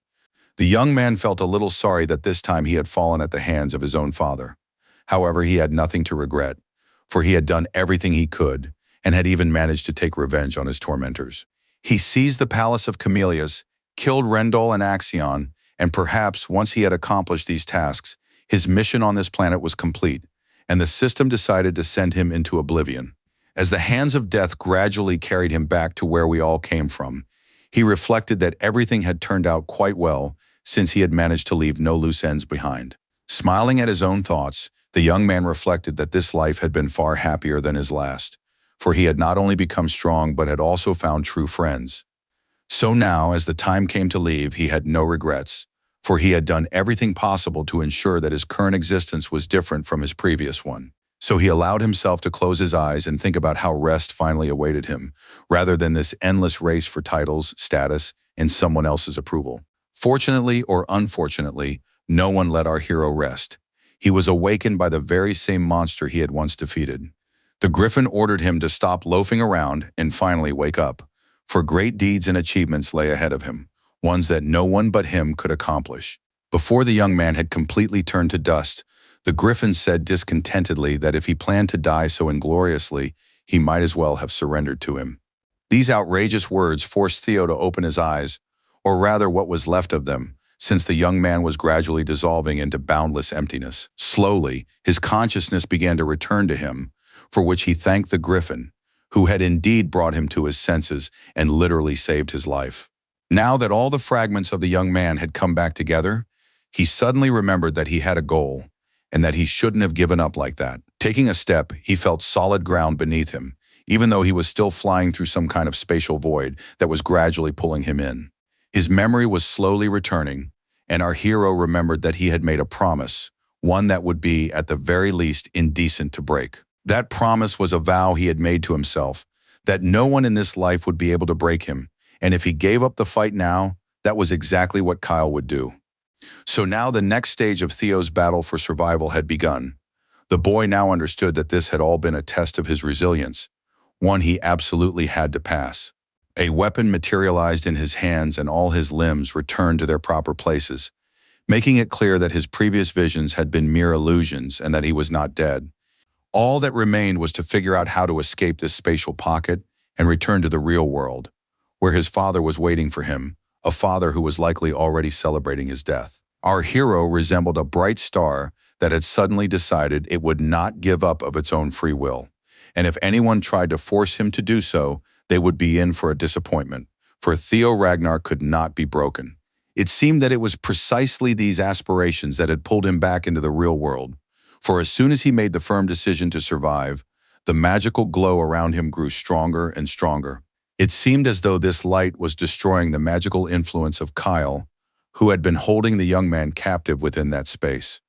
The young man felt a little sorry that this time he had fallen at the hands of his own father. However, he had nothing to regret, for he had done everything he could and had even managed to take revenge on his tormentors. He seized the palace of Camellias, killed Rendol and Axion, and perhaps once he had accomplished these tasks, His mission on this planet was complete, and the system decided to send him into oblivion. As the hands of death gradually carried him back to where we all came from, he reflected that everything had turned out quite well since he had managed to leave no loose ends behind. Smiling at his own thoughts, the young man reflected that this life had been far happier than his last, for he had not only become strong but had also found true friends. So now, as the time came to leave, he had no regrets, for he had done everything possible to ensure that his current existence was different from his previous one. So he allowed himself to close his eyes and think about how rest finally awaited him, rather than this endless race for titles, status, and someone else's approval. Fortunately or unfortunately, no one let our hero rest. He was awakened by the very same monster he had once defeated. The Griffin ordered him to stop loafing around and finally wake up, for great deeds and achievements lay ahead of him, ones that no one but him could accomplish. Before the young man had completely turned to dust, the Griffin said discontentedly that if he planned to die so ingloriously, he might as well have surrendered to him. These outrageous words forced Theo to open his eyes, or rather what was left of them, since the young man was gradually dissolving into boundless emptiness. Slowly, his consciousness began to return to him, for which he thanked the Griffin, who had indeed brought him to his senses and literally saved his life. Now that all the fragments of the young man had come back together, he suddenly remembered that he had a goal, and that he shouldn't have given up like that. Taking a step, he felt solid ground beneath him, even though he was still flying through some kind of spatial void that was gradually pulling him in. His memory was slowly returning, and our hero remembered that he had made a promise, one that would be, at the very least, indecent to break. That promise was a vow he had made to himself, that no one in this life would be able to break him, and if he gave up the fight now, that was exactly what Kyle would do. So now the next stage of Theo's battle for survival had begun. The boy now understood that this had all been a test of his resilience, one he absolutely had to pass. A weapon materialized in his hands and all his limbs returned to their proper places, making it clear that his previous visions had been mere illusions and that he was not dead. All that remained was to figure out how to escape this spatial pocket and return to the real world, where his father was waiting for him, a father who was likely already celebrating his death. Our hero resembled a bright star that had suddenly decided it would not give up of its own free will, and if anyone tried to force him to do so, they would be in for a disappointment, for Theo Ragnar could not be broken. It seemed that it was precisely these aspirations that had pulled him back into the real world, for as soon as he made the firm decision to survive, the magical glow around him grew stronger and stronger. It seemed as though this light was destroying the magical influence of Kyle, who had been holding the young man captive within that space.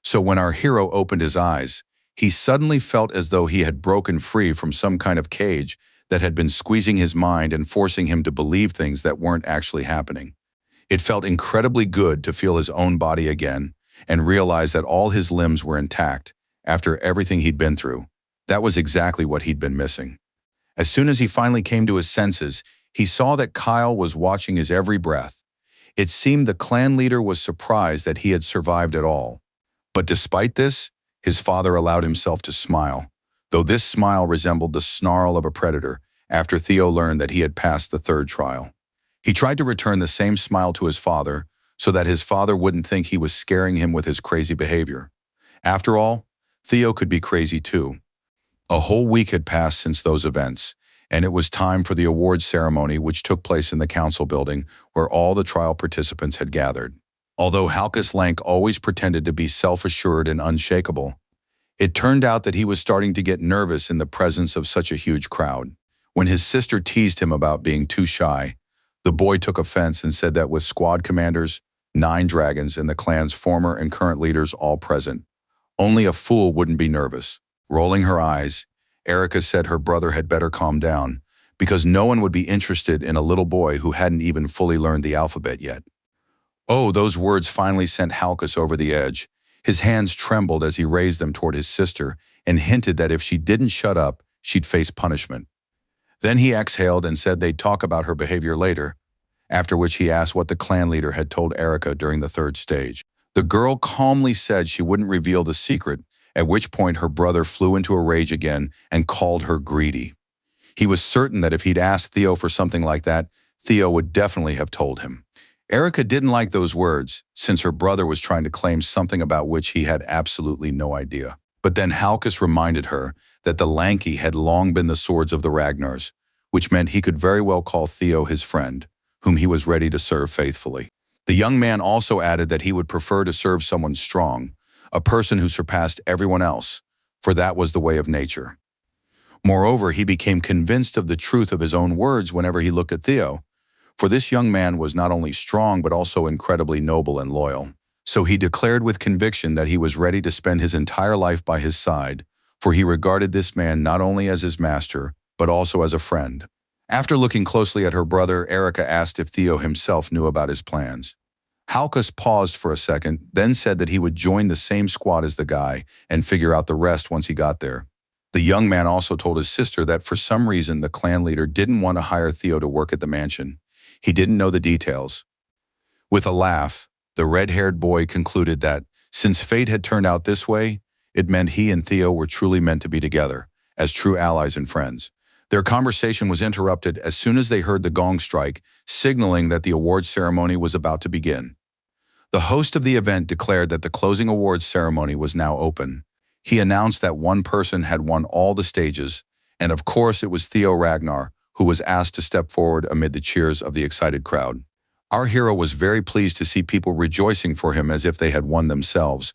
So when our hero opened his eyes, he suddenly felt as though he had broken free from some kind of cage that had been squeezing his mind and forcing him to believe things that weren't actually happening. It felt incredibly good to feel his own body again and realize that all his limbs were intact after everything he'd been through. That was exactly what he'd been missing. As soon as he finally came to his senses, he saw that Kyle was watching his every breath. It seemed the clan leader was surprised that he had survived at all. But despite this, his father allowed himself to smile, though this smile resembled the snarl of a predator after Theo learned that he had passed the third trial. He tried to return the same smile to his father so that his father wouldn't think he was scaring him with his crazy behavior. After all, Theo could be crazy too. A whole week had passed since those events, and it was time for the awards ceremony which took place in the council building where all the trial participants had gathered. Although Halkus Lank always pretended to be self-assured and unshakable, it turned out that he was starting to get nervous in the presence of such a huge crowd. When his sister teased him about being too shy, the boy took offense and said that with squad commanders, 9 dragons, and the clan's former and current leaders all present, only a fool wouldn't be nervous. Rolling her eyes, Erica said her brother had better calm down, because no one would be interested in a little boy who hadn't even fully learned the alphabet yet. Oh, those words finally sent Halkus over the edge. His hands trembled as he raised them toward his sister and hinted that if she didn't shut up, she'd face punishment. Then he exhaled and said they'd talk about her behavior later, after which he asked what the clan leader had told Erica during the third stage. The girl calmly said she wouldn't reveal the secret, at which point her brother flew into a rage again and called her greedy. He was certain that if he'd asked Theo for something like that, Theo would definitely have told him. Erica didn't like those words, since her brother was trying to claim something about which he had absolutely no idea. But then Halkus reminded her that the Lanky had long been the swords of the Ragnars, which meant he could very well call Theo his friend, whom he was ready to serve faithfully. The young man also added that he would prefer to serve someone strong, a person who surpassed everyone else, for that was the way of nature. Moreover, he became convinced of the truth of his own words whenever he looked at Theo, for this young man was not only strong but also incredibly noble and loyal. So he declared with conviction that he was ready to spend his entire life by his side, for he regarded this man not only as his master, but also as a friend. After looking closely at her brother, Erica asked if Theo himself knew about his plans. Halkus paused for a second, then said that he would join the same squad as the guy and figure out the rest once he got there. The young man also told his sister that for some reason the clan leader didn't want to hire Theo to work at the mansion. He didn't know the details. With a laugh, the red-haired boy concluded that, since fate had turned out this way, it meant he and Theo were truly meant to be together, as true allies and friends. Their conversation was interrupted as soon as they heard the gong strike, signaling that the awards ceremony was about to begin. The host of the event declared that the closing awards ceremony was now open. He announced that one person had won all the stages, and of course it was Theo Ragnar, who was asked to step forward amid the cheers of the excited crowd. Our hero was very pleased to see people rejoicing for him as if they had won themselves.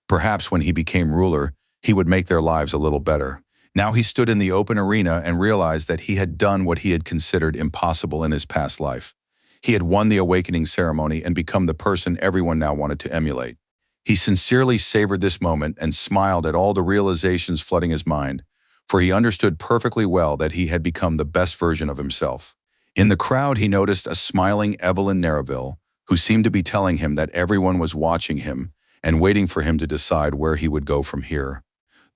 Perhaps when he became ruler, he would make their lives a little better. Now he stood in the open arena and realized that he had done what he had considered impossible in his past life. He had won the awakening ceremony and become the person everyone now wanted to emulate. He sincerely savored this moment and smiled at all the realizations flooding his mind, for he understood perfectly well that he had become the best version of himself. In the crowd, he noticed a smiling Evelyn Nereville, who seemed to be telling him that everyone was watching him and waiting for him to decide where he would go from here.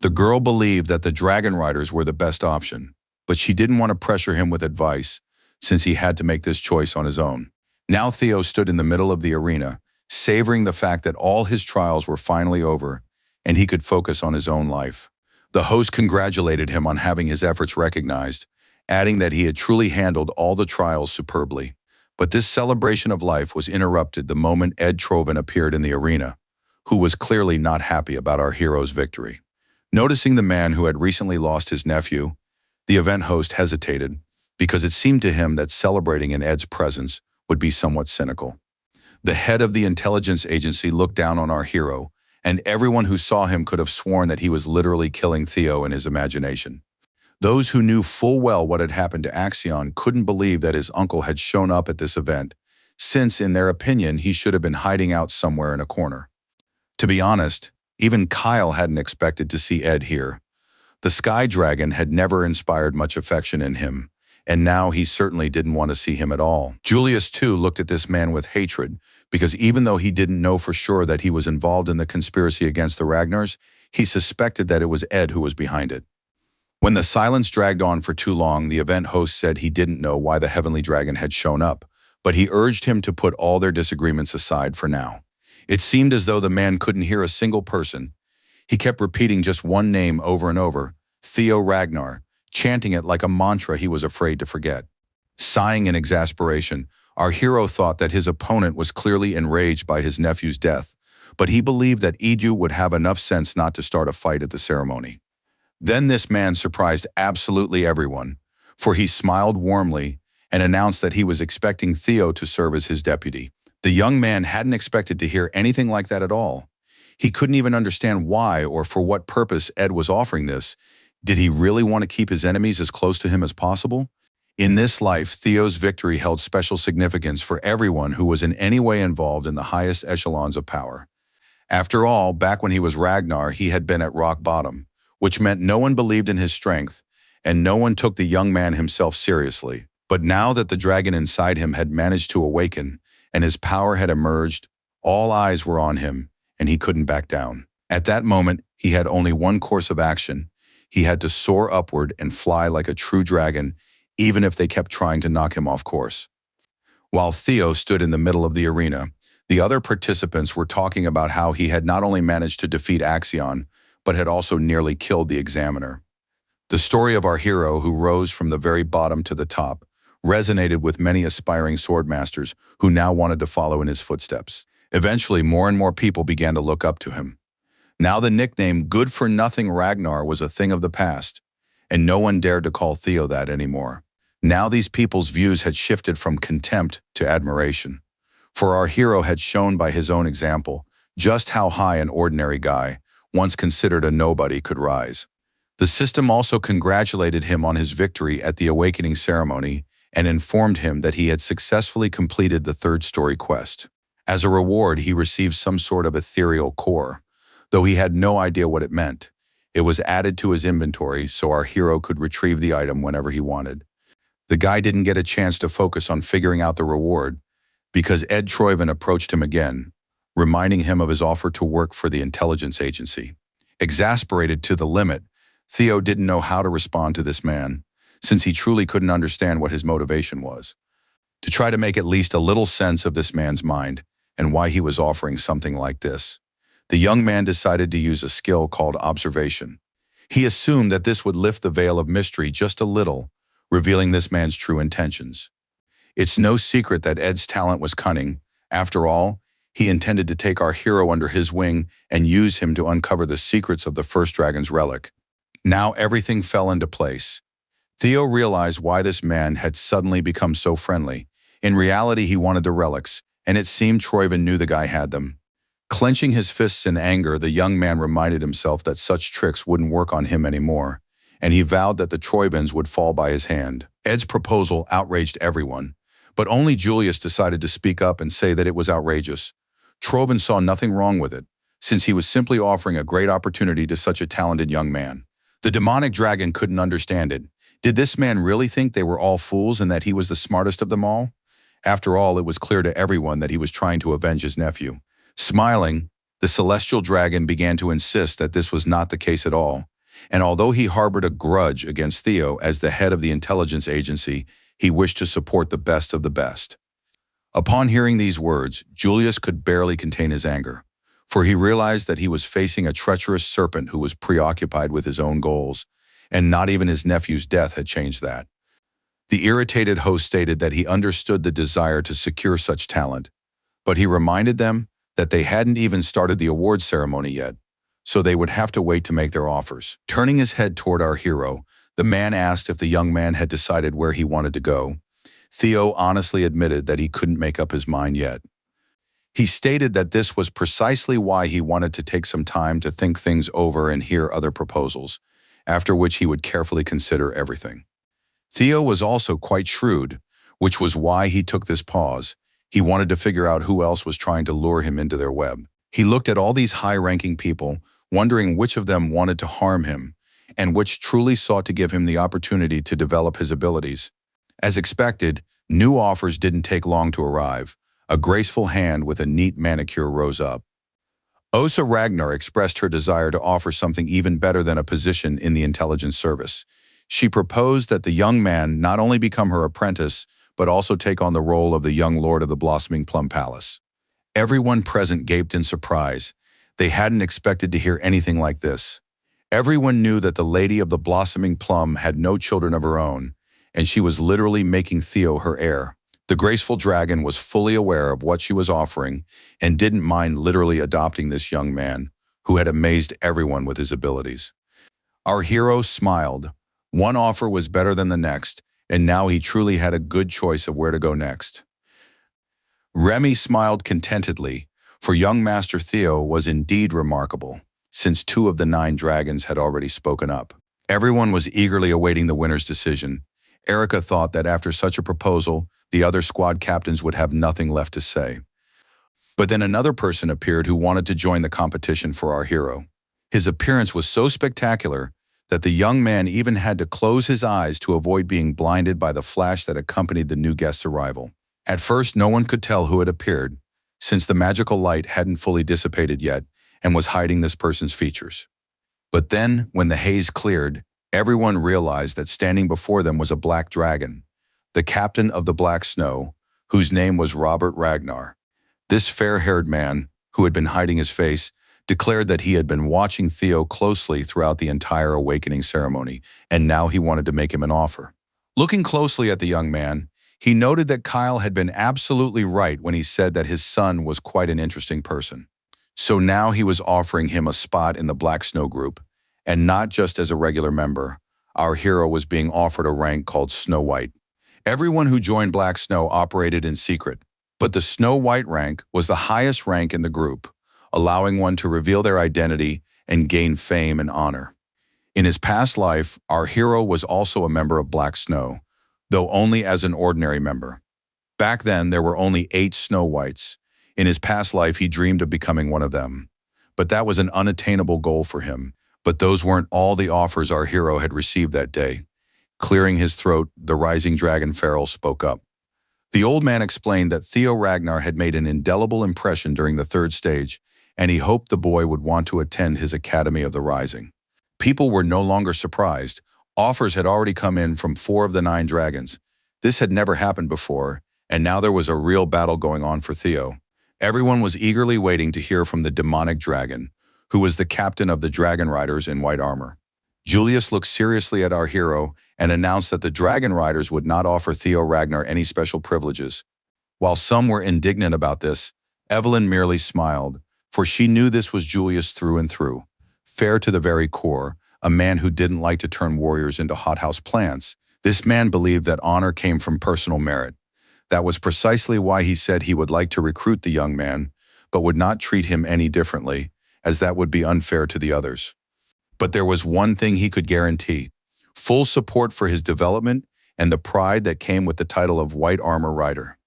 The girl believed that the Dragon Riders were the best option, but she didn't want to pressure him with advice, since he had to make this choice on his own. Now Theo stood in the middle of the arena, savoring the fact that all his trials were finally over, and he could focus on his own life. The host congratulated him on having his efforts recognized, adding that he had truly handled all the trials superbly. But this celebration of life was interrupted the moment Ed Troven appeared in the arena, who was clearly not happy about our hero's victory. Noticing the man who had recently lost his nephew, the event host hesitated, because it seemed to him that celebrating in Ed's presence would be somewhat cynical. The head of the intelligence agency looked down on our hero, and everyone who saw him could have sworn that he was literally killing Theo in his imagination. Those who knew full well what had happened to Axion couldn't believe that his uncle had shown up at this event, since, in their opinion, he should have been hiding out somewhere in a corner. To be honest, even Kyle hadn't expected to see Ed here. The Sky Dragon had never inspired much affection in him, and now he certainly didn't want to see him at all. Julius, too, looked at this man with hatred, because even though he didn't know for sure that he was involved in the conspiracy against the Ragnars, he suspected that it was Ed who was behind it. When the silence dragged on for too long, the event host said he didn't know why the Heavenly Dragon had shown up, but he urged him to put all their disagreements aside for now. It seemed as though the man couldn't hear a single person. He kept repeating just one name over and over, Theo Ragnar, chanting it like a mantra he was afraid to forget. Sighing in exasperation, our hero thought that his opponent was clearly enraged by his nephew's death, but he believed that Edu would have enough sense not to start a fight at the ceremony. Then this man surprised absolutely everyone, for he smiled warmly and announced that he was expecting Theo to serve as his deputy. The young man hadn't expected to hear anything like that at all. He couldn't even understand why or for what purpose Ed was offering this. Did he really want to keep his enemies as close to him as possible? In this life, Theo's victory held special significance for everyone who was in any way involved in the highest echelons of power. After all, back when he was Ragnar, he had been at rock bottom, which meant no one believed in his strength, and no one took the young man himself seriously. But now that the dragon inside him had managed to awaken, and his power had emerged, all eyes were on him, and he couldn't back down. At that moment, he had only one course of action. He had to soar upward and fly like a true dragon, even if they kept trying to knock him off course. While Theo stood in the middle of the arena, the other participants were talking about how he had not only managed to defeat Axion, but had also nearly killed the examiner. The story of our hero who rose from the very bottom to the top resonated with many aspiring swordmasters who now wanted to follow in his footsteps. Eventually, more and more people began to look up to him. Now the nickname Good-for-Nothing Ragnar was a thing of the past, and no one dared to call Theo that anymore. Now these people's views had shifted from contempt to admiration, for our hero had shown by his own example just how high an ordinary guy, once considered a nobody, could rise. The system also congratulated him on his victory at the awakening ceremony and informed him that he had successfully completed the third-story quest. As a reward, he received some sort of ethereal core, though he had no idea what it meant. It was added to his inventory so our hero could retrieve the item whenever he wanted. The guy didn't get a chance to focus on figuring out the reward because Ed Troyven approached him again, reminding him of his offer to work for the intelligence agency. Exasperated to the limit, Theo didn't know how to respond to this man, since he truly couldn't understand what his motivation was. To try to make at least a little sense of this man's mind and why he was offering something like this, the young man decided to use a skill called observation. He assumed that this would lift the veil of mystery just a little, revealing this man's true intentions. It's no secret that Ed's talent was cunning. After all, he intended to take our hero under his wing and use him to uncover the secrets of the first dragon's relic. Now everything fell into place. Theo realized why this man had suddenly become so friendly. In reality, he wanted the relics, and it seemed Troyven knew the guy had them. Clenching his fists in anger, the young man reminded himself that such tricks wouldn't work on him anymore, and he vowed that the Troyvens would fall by his hand. Ed's proposal outraged everyone, but only Julius decided to speak up and say that it was outrageous. Troyven saw nothing wrong with it, since he was simply offering a great opportunity to such a talented young man. The demonic dragon couldn't understand it. Did this man really think they were all fools and that he was the smartest of them all? After all, it was clear to everyone that he was trying to avenge his nephew. Smiling, the celestial dragon began to insist that this was not the case at all, and although he harbored a grudge against Theo as the head of the intelligence agency, he wished to support the best of the best. Upon hearing these words, Julius could barely contain his anger, for he realized that he was facing a treacherous serpent who was preoccupied with his own goals, and not even his nephew's death had changed that. The irritated host stated that he understood the desire to secure such talent, but he reminded them that they hadn't even started the awards ceremony yet, so they would have to wait to make their offers. Turning his head toward our hero, the man asked if the young man had decided where he wanted to go. Theo honestly admitted that he couldn't make up his mind yet. He stated that this was precisely why he wanted to take some time to think things over and hear other proposals, after which he would carefully consider everything. Theo was also quite shrewd, which was why he took this pause. He wanted to figure out who else was trying to lure him into their web. He looked at all these high-ranking people, wondering which of them wanted to harm him, and which truly sought to give him the opportunity to develop his abilities. As expected, new offers didn't take long to arrive. A graceful hand with a neat manicure rose up. Osa Ragnar expressed her desire to offer something even better than a position in the intelligence service. She proposed that the young man not only become her apprentice, but also take on the role of the young lord of the Blossoming Plum Palace. Everyone present gaped in surprise. They hadn't expected to hear anything like this. Everyone knew that the Lady of the Blossoming Plum had no children of her own, and she was literally making Theo her heir. The graceful dragon was fully aware of what she was offering and didn't mind literally adopting this young man, who had amazed everyone with his abilities. Our hero smiled. One offer was better than the next, and now he truly had a good choice of where to go next. Remy smiled contentedly, for young Master Theo was indeed remarkable, since 2 of the 9 dragons had already spoken up. Everyone was eagerly awaiting the winner's decision. Erica thought that after such a proposal, the other squad captains would have nothing left to say. But then another person appeared who wanted to join the competition for our hero. His appearance was so spectacular that the young man even had to close his eyes to avoid being blinded by the flash that accompanied the new guest's arrival. At first, no one could tell who had appeared, since the magical light hadn't fully dissipated yet and was hiding this person's features. But then, when the haze cleared, everyone realized that standing before them was a black dragon, the captain of the Black Snow, whose name was Robert Ragnar. This fair-haired man, who had been hiding his face, declared that he had been watching Theo closely throughout the entire awakening ceremony, and now he wanted to make him an offer. Looking closely at the young man, He noted that Kyle had been absolutely right when he said that his son was quite an interesting person. So now he was offering him a spot in the Black Snow group, and not just as a regular member. Our hero was being offered a rank called Snow White. Everyone who joined Black Snow operated in secret, but the Snow White rank was the highest rank in the group, allowing one to reveal their identity and gain fame and honor. In his past life, our hero was also a member of Black Snow, though only as an ordinary member. Back then, there were only 8 Snow Whites. In his past life, he dreamed of becoming one of them. But that was an unattainable goal for him. But those weren't all the offers our hero had received that day. Clearing his throat, the rising dragon Farrell spoke up. The old man explained that Theo Ragnar had made an indelible impression during the 3rd stage, and he hoped the boy would want to attend his Academy of the Rising. People were no longer surprised. Offers had already come in from 4 of the 9 dragons. This had never happened before, and now there was a real battle going on for Theo. Everyone was eagerly waiting to hear from the demonic dragon, who was the captain of the dragon riders in white armor. Julius looked seriously at our hero and announced that the dragon riders would not offer Theo Ragnar any special privileges. While some were indignant about this, Evelyn merely smiled, for she knew this was Julius through and through. Fair to the very core, a man who didn't like to turn warriors into hothouse plants. This man believed that honor came from personal merit. That was precisely why he said he would like to recruit the young man, but would not treat him any differently, as that would be unfair to the others. But there was one thing he could guarantee: full support for his development and the pride that came with the title of White Armor Rider.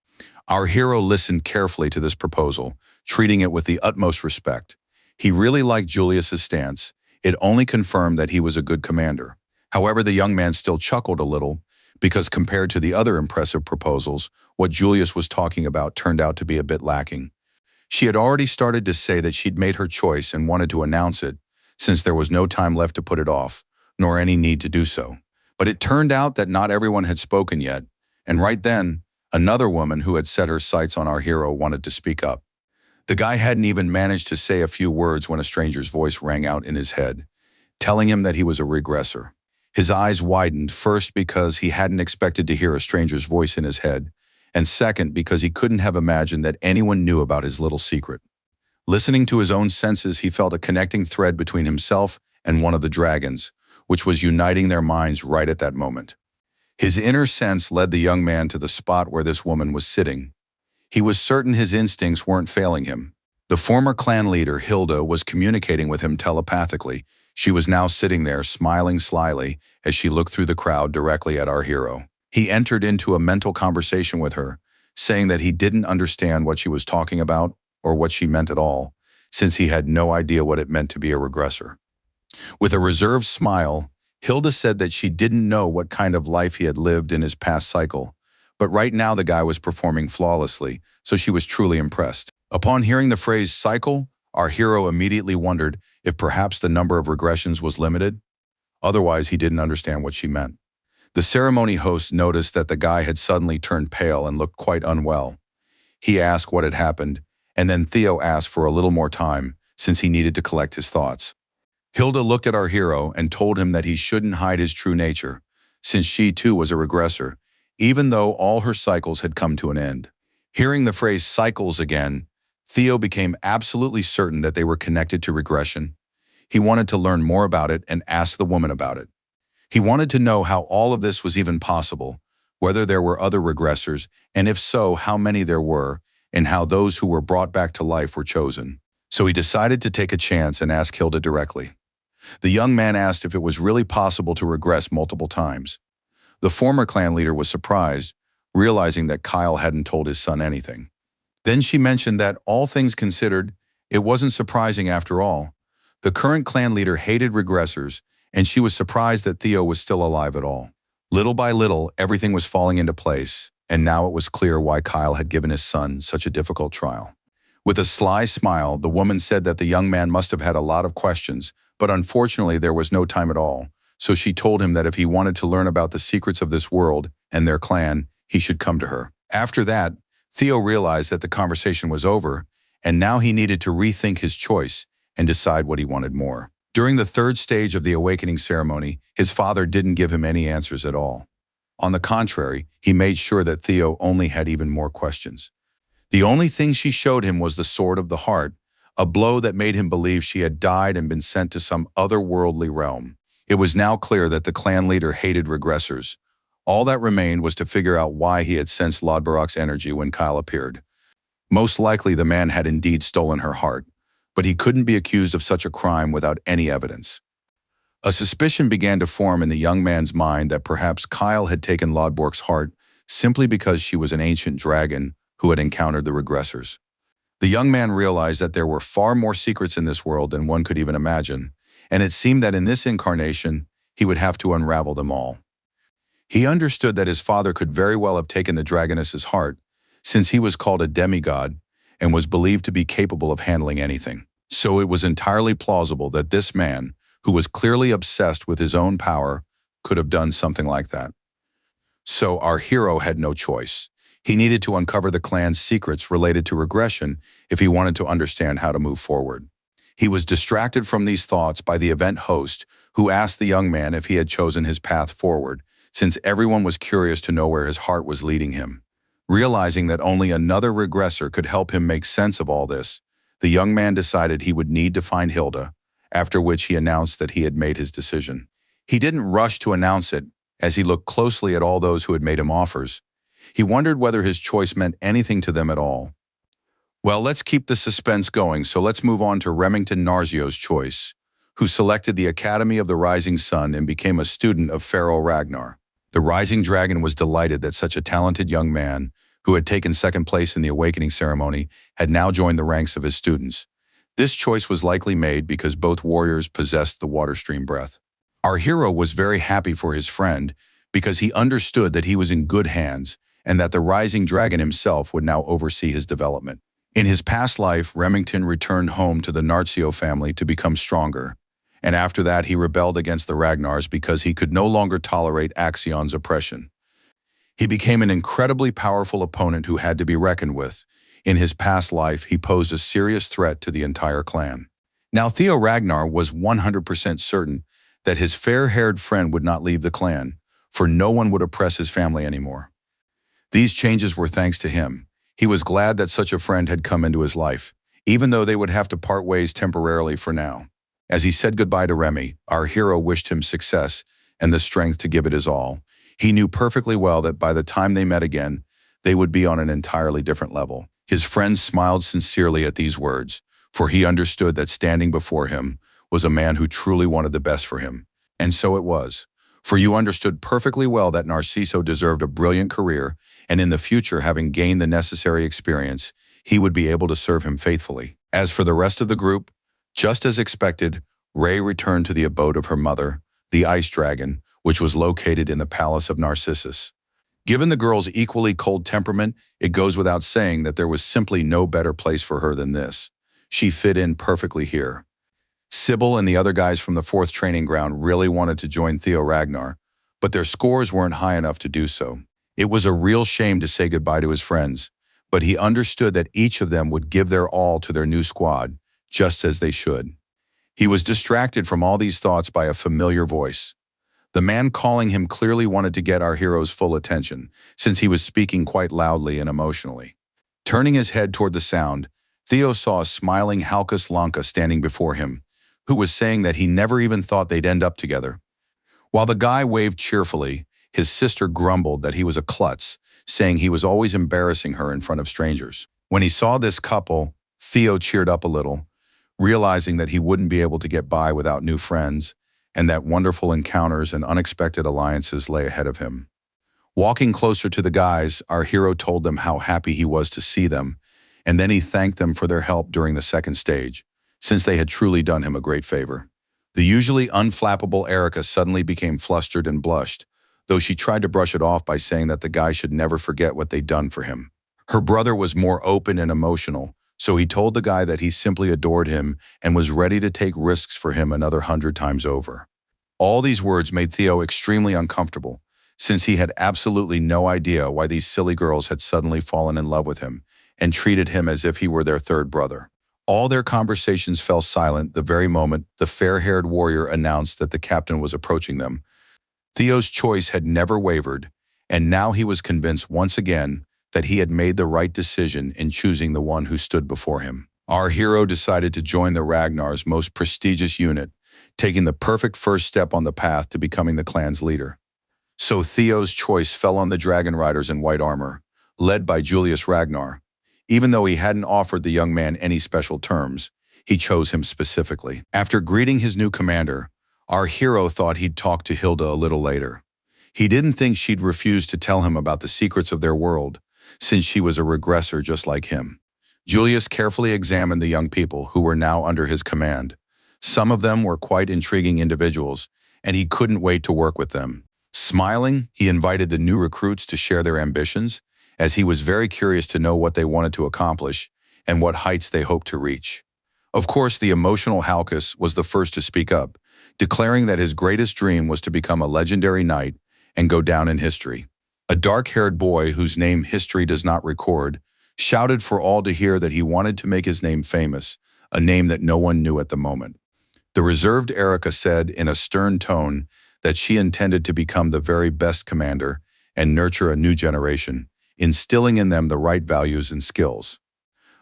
Our hero listened carefully to this proposal, treating it with the utmost respect. He really liked Julius's stance. It only confirmed that he was a good commander. However, the young man still chuckled a little, because compared to the other impressive proposals, what Julius was talking about turned out to be a bit lacking. She had already started to say that she'd made her choice and wanted to announce it, since there was no time left to put it off, nor any need to do so. But it turned out that not everyone had spoken yet, and right then, another woman who had set her sights on our hero wanted to speak up. The guy hadn't even managed to say a few words when a stranger's voice rang out in his head, telling him that he was a regressor. His eyes widened, first because he hadn't expected to hear a stranger's voice in his head, and second because he couldn't have imagined that anyone knew about his little secret. Listening to his own senses, he felt a connecting thread between himself and one of the dragons, which was uniting their minds right at that moment. His inner sense led the young man to the spot where this woman was sitting. He was certain his instincts weren't failing him. The former clan leader, Hilda, was communicating with him telepathically. She was now sitting there, smiling slyly as she looked through the crowd directly at our hero. He entered into a mental conversation with her, saying that he didn't understand what she was talking about or what she meant at all, since he had no idea what it meant to be a regressor. With a reserved smile, Hilda said that she didn't know what kind of life he had lived in his past cycle, but right now the guy was performing flawlessly, so she was truly impressed. Upon hearing the phrase cycle, our hero immediately wondered if perhaps the number of regressions was limited. Otherwise, he didn't understand what she meant. The ceremony host noticed that the guy had suddenly turned pale and looked quite unwell. He asked what had happened, and then Theo asked for a little more time, since he needed to collect his thoughts. Hilda looked at our hero and told him that he shouldn't hide his true nature, since she too was a regressor, even though all her cycles had come to an end. Hearing the phrase cycles again, Theo became absolutely certain that they were connected to regression. He wanted to learn more about it and ask the woman about it. He wanted to know how all of this was even possible, whether there were other regressors, and if so, how many there were, and how those who were brought back to life were chosen. So he decided to take a chance and ask Hilda directly. The young man asked if it was really possible to regress multiple times. The former clan leader was surprised, realizing that Kyle hadn't told his son anything. Then she mentioned that, all things considered, it wasn't surprising after all. The current clan leader hated regressors, and she was surprised that Theo was still alive at all. Little by little, everything was falling into place, and now it was clear why Kyle had given his son such a difficult trial. With a sly smile, the woman said that the young man must have had a lot of questions, but unfortunately there was no time at all, so she told him that if he wanted to learn about the secrets of this world and their clan, he should come to her. After that, Theo realized that the conversation was over, and now he needed to rethink his choice and decide what he wanted more. During the 3rd stage of the awakening ceremony, his father didn't give him any answers at all. On the contrary, he made sure that Theo only had even more questions. The only thing she showed him was the sword of the heart, a blow that made him believe she had died and been sent to some otherworldly realm. It was now clear that the clan leader hated regressors. All that remained was to figure out why he had sensed Lodbrok's energy when Kyle appeared. Most likely the man had indeed stolen her heart, but he couldn't be accused of such a crime without any evidence. A suspicion began to form in the young man's mind that perhaps Kyle had taken Lodbrok's heart simply because she was an ancient dragon who had encountered the regressors. The young man realized that there were far more secrets in this world than one could even imagine, and it seemed that in this incarnation, he would have to unravel them all. He understood that his father could very well have taken the dragoness's heart, since he was called a demigod and was believed to be capable of handling anything. So it was entirely plausible that this man, who was clearly obsessed with his own power, could have done something like that. So our hero had no choice. He needed to uncover the clan's secrets related to regression if he wanted to understand how to move forward. He was distracted from these thoughts by the event host, who asked the young man if he had chosen his path forward, since everyone was curious to know where his heart was leading him. Realizing that only another regressor could help him make sense of all this, the young man decided he would need to find Hilda, after which he announced that he had made his decision. He didn't rush to announce it, as he looked closely at all those who had made him offers. He wondered whether his choice meant anything to them at all. Well, let's keep the suspense going, so let's move on to Remington Narzio's choice, who selected the Academy of the Rising Sun and became a student of Pharaoh Ragnar. The Rising Dragon was delighted that such a talented young man, who had taken second place in the awakening ceremony, had now joined the ranks of his students. This choice was likely made because both warriors possessed the water stream breath. Our hero was very happy for his friend because he understood that he was in good hands and that the Rising Dragon himself would now oversee his development. In his past life, Remington returned home to the Narzio family to become stronger, and after that he rebelled against the Ragnars because he could no longer tolerate Axion's oppression. He became an incredibly powerful opponent who had to be reckoned with. In his past life, he posed a serious threat to the entire clan. Now Theo Ragnar was 100% certain that his fair-haired friend would not leave the clan, for no one would oppress his family anymore. These changes were thanks to him. He was glad that such a friend had come into his life, even though they would have to part ways temporarily for now. As he said goodbye to Remy, our hero wished him success and the strength to give it his all. He knew perfectly well that by the time they met again, they would be on an entirely different level. His friend smiled sincerely at these words, for he understood that standing before him was a man who truly wanted the best for him. And so it was. For you understood perfectly well that Narciso deserved a brilliant career, and in the future, having gained the necessary experience, he would be able to serve him faithfully. As for the rest of the group, just as expected, Ray returned to the abode of her mother, the Ice Dragon, which was located in the palace of Narcissus. Given the girl's equally cold temperament, it goes without saying that there was simply no better place for her than this. She fit in perfectly here. Sybil and the other guys from the 4th training ground really wanted to join Theo Ragnar, but their scores weren't high enough to do so. It was a real shame to say goodbye to his friends, but he understood that each of them would give their all to their new squad, just as they should. He was distracted from all these thoughts by a familiar voice. The man calling him clearly wanted to get our hero's full attention, since he was speaking quite loudly and emotionally. Turning his head toward the sound, Theo saw a smiling Halkus Lanka standing before him, who was saying that he never even thought they'd end up together. While the guy waved cheerfully, his sister grumbled that he was a klutz, saying he was always embarrassing her in front of strangers. When he saw this couple, Theo cheered up a little, realizing that he wouldn't be able to get by without new friends, and that wonderful encounters and unexpected alliances lay ahead of him. Walking closer to the guys, our hero told them how happy he was to see them, and then he thanked them for their help during the second stage, since they had truly done him a great favor. The usually unflappable Erica suddenly became flustered and blushed, though she tried to brush it off by saying that the guy should never forget what they'd done for him. Her brother was more open and emotional, so he told the guy that he simply adored him and was ready to take risks for him another 100 times over. All these words made Theo extremely uncomfortable, since he had absolutely no idea why these silly girls had suddenly fallen in love with him and treated him as if he were their third brother. All their conversations fell silent the very moment the fair-haired warrior announced that the captain was approaching them. Theo's choice had never wavered, and now he was convinced once again that he had made the right decision in choosing the one who stood before him. Our hero decided to join the Ragnar's most prestigious unit, taking the perfect first step on the path to becoming the clan's leader. So Theo's choice fell on the dragon riders in white armor, led by Julius Ragnar. Even though he hadn't offered the young man any special terms, he chose him specifically. After greeting his new commander, our hero thought he'd talk to Hilda a little later. He didn't think she'd refuse to tell him about the secrets of their world, since she was a regressor just like him. Julius carefully examined the young people who were now under his command. Some of them were quite intriguing individuals, and he couldn't wait to work with them. Smiling, he invited the new recruits to share their ambitions, as he was very curious to know what they wanted to accomplish and what heights they hoped to reach. Of course, the emotional Halkus was the first to speak up, declaring that his greatest dream was to become a legendary knight and go down in history. A dark-haired boy whose name history does not record shouted for all to hear that he wanted to make his name famous, a name that no one knew at the moment. The reserved Erica said in a stern tone that she intended to become the very best commander and nurture a new generation, instilling in them the right values and skills.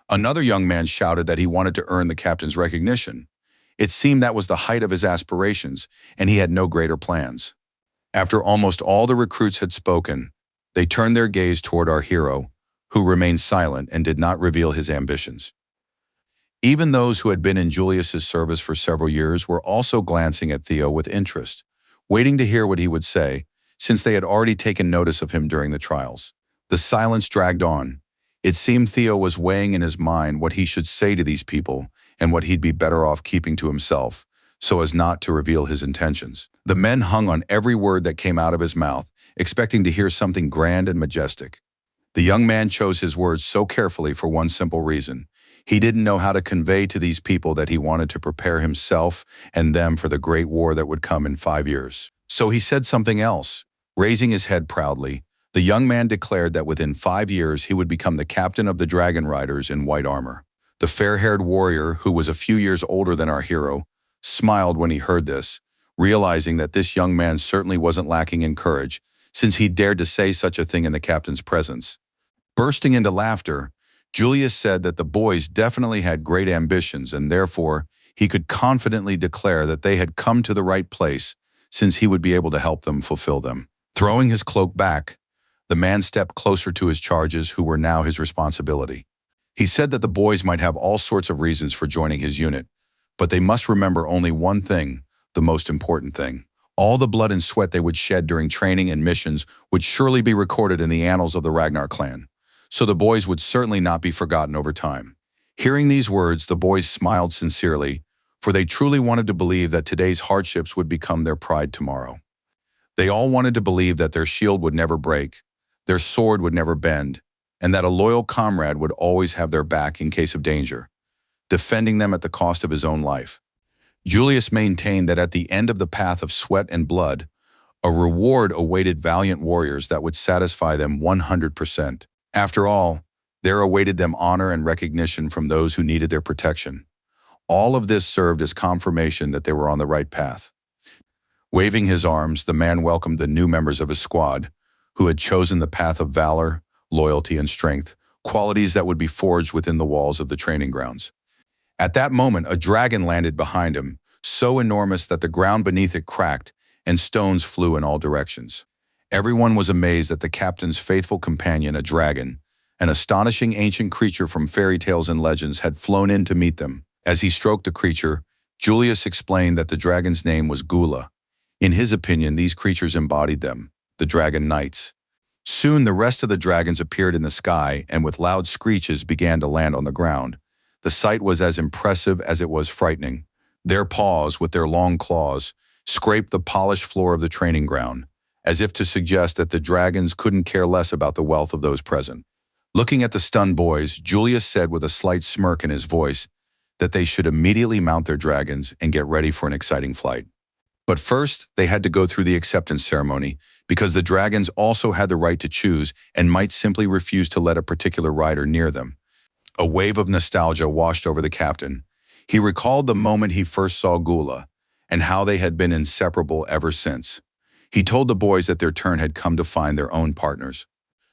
Another young man shouted that he wanted to earn the captain's recognition. It seemed that was the height of his aspirations, and he had no greater plans. After almost all the recruits had spoken, they turned their gaze toward our hero, who remained silent and did not reveal his ambitions. Even those who had been in Julius's service for several years were also glancing at Theo with interest, waiting to hear what he would say, since they had already taken notice of him during the trials. The silence dragged on. It seemed Theo was weighing in his mind what he should say to these people and what he'd be better off keeping to himself, so as not to reveal his intentions. The men hung on every word that came out of his mouth, expecting to hear something grand and majestic. The young man chose his words so carefully for one simple reason. He didn't know how to convey to these people that he wanted to prepare himself and them for the great war that would come in 5 years. So he said something else. Raising his head proudly, the young man declared that within 5 years he would become the captain of the dragon riders in white armor. The fair-haired warrior, who was a few years older than our hero, smiled when he heard this, realizing that this young man certainly wasn't lacking in courage, since he dared to say such a thing in the captain's presence. Bursting into laughter, Julius said that the boys definitely had great ambitions, and therefore he could confidently declare that they had come to the right place, since he would be able to help them fulfill them. Throwing his cloak back, the man stepped closer to his charges, who were now his responsibility. He said that the boys might have all sorts of reasons for joining his unit, but they must remember only one thing, the most important thing. All the blood and sweat they would shed during training and missions would surely be recorded in the annals of the Ragnar clan, so the boys would certainly not be forgotten over time. Hearing these words, the boys smiled sincerely, for they truly wanted to believe that today's hardships would become their pride tomorrow. They all wanted to believe that their shield would never break, their sword would never bend, and that a loyal comrade would always have their back in case of danger, defending them at the cost of his own life. Julius maintained that at the end of the path of sweat and blood, a reward awaited valiant warriors that would satisfy them 100%. After all, there awaited them honor and recognition from those who needed their protection. All of this served as confirmation that they were on the right path. Waving his arms, the man welcomed the new members of his squad, who had chosen the path of valor, loyalty, and strength, qualities that would be forged within the walls of the training grounds. At that moment, a dragon landed behind him, so enormous that the ground beneath it cracked and stones flew in all directions. Everyone was amazed that the captain's faithful companion, a dragon, an astonishing ancient creature from fairy tales and legends, had flown in to meet them. As he stroked the creature, Julius explained that the dragon's name was Gula. In his opinion, these creatures embodied them, the dragon knights. Soon the rest of the dragons appeared in the sky and with loud screeches began to land on the ground. The sight was as impressive as it was frightening. Their paws, with their long claws, scraped the polished floor of the training ground, as if to suggest that the dragons couldn't care less about the wealth of those present. Looking at the stunned boys, Julius said with a slight smirk in his voice that they should immediately mount their dragons and get ready for an exciting flight. But first, they had to go through the acceptance ceremony, because the dragons also had the right to choose and might simply refuse to let a particular rider near them. A wave of nostalgia washed over the captain. He recalled the moment he first saw Gula, and how they had been inseparable ever since. He told the boys that their turn had come to find their own partners.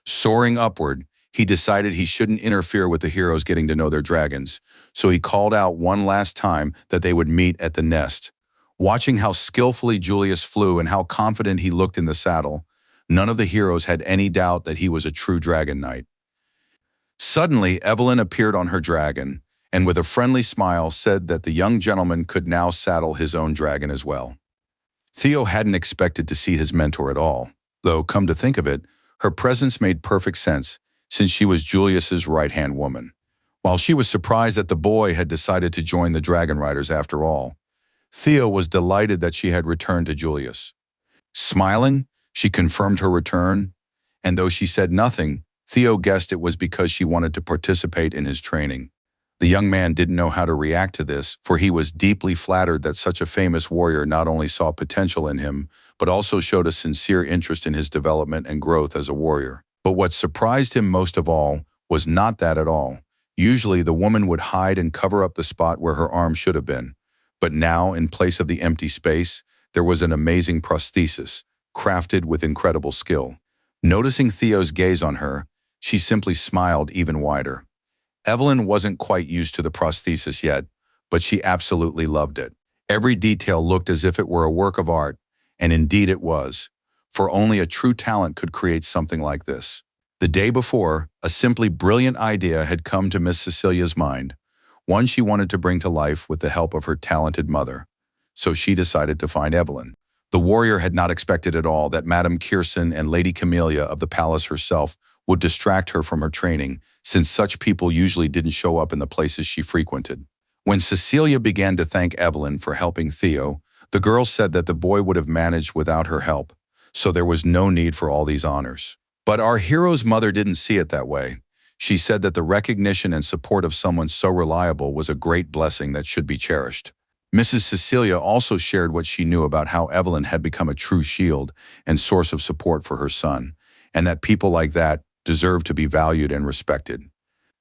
Soaring upward, he decided he shouldn't interfere with the heroes getting to know their dragons, so he called out one last time that they would meet at the nest. Watching how skillfully Julius flew and how confident he looked in the saddle, none of the heroes had any doubt that he was a true dragon knight. Suddenly, Evelyn appeared on her dragon, and with a friendly smile said that the young gentleman could now saddle his own dragon as well. Theo hadn't expected to see his mentor at all, though, come to think of it, her presence made perfect sense, since she was Julius's right-hand woman. While she was surprised that the boy had decided to join the Dragon Riders after all, Theo was delighted that she had returned to Julius. Smiling, she confirmed her return, and though she said nothing, Theo guessed it was because she wanted to participate in his training. The young man didn't know how to react to this, for he was deeply flattered that such a famous warrior not only saw potential in him, but also showed a sincere interest in his development and growth as a warrior. But what surprised him most of all was not that at all. Usually the woman would hide and cover up the spot where her arm should have been. But now, in place of the empty space, there was an amazing prosthesis, crafted with incredible skill. Noticing Theo's gaze on her, she simply smiled even wider. Evelyn wasn't quite used to the prosthesis yet, but she absolutely loved it. Every detail looked as if it were a work of art, and indeed it was, for only a true talent could create something like this. The day before, a simply brilliant idea had come to Miss Cecilia's mind, one she wanted to bring to life with the help of her talented mother. So she decided to find Evelyn. The warrior had not expected at all that Madame Kierson and Lady Camellia of the palace herself would distract her from her training, since such people usually didn't show up in the places she frequented. When Cecilia began to thank Evelyn for helping Theo, the girl said that the boy would have managed without her help, so there was no need for all these honors. But our hero's mother didn't see it that way. She said that the recognition and support of someone so reliable was a great blessing that should be cherished. Mrs. Cecilia also shared what she knew about how Evelyn had become a true shield and source of support for her son, and that people like that deserved to be valued and respected.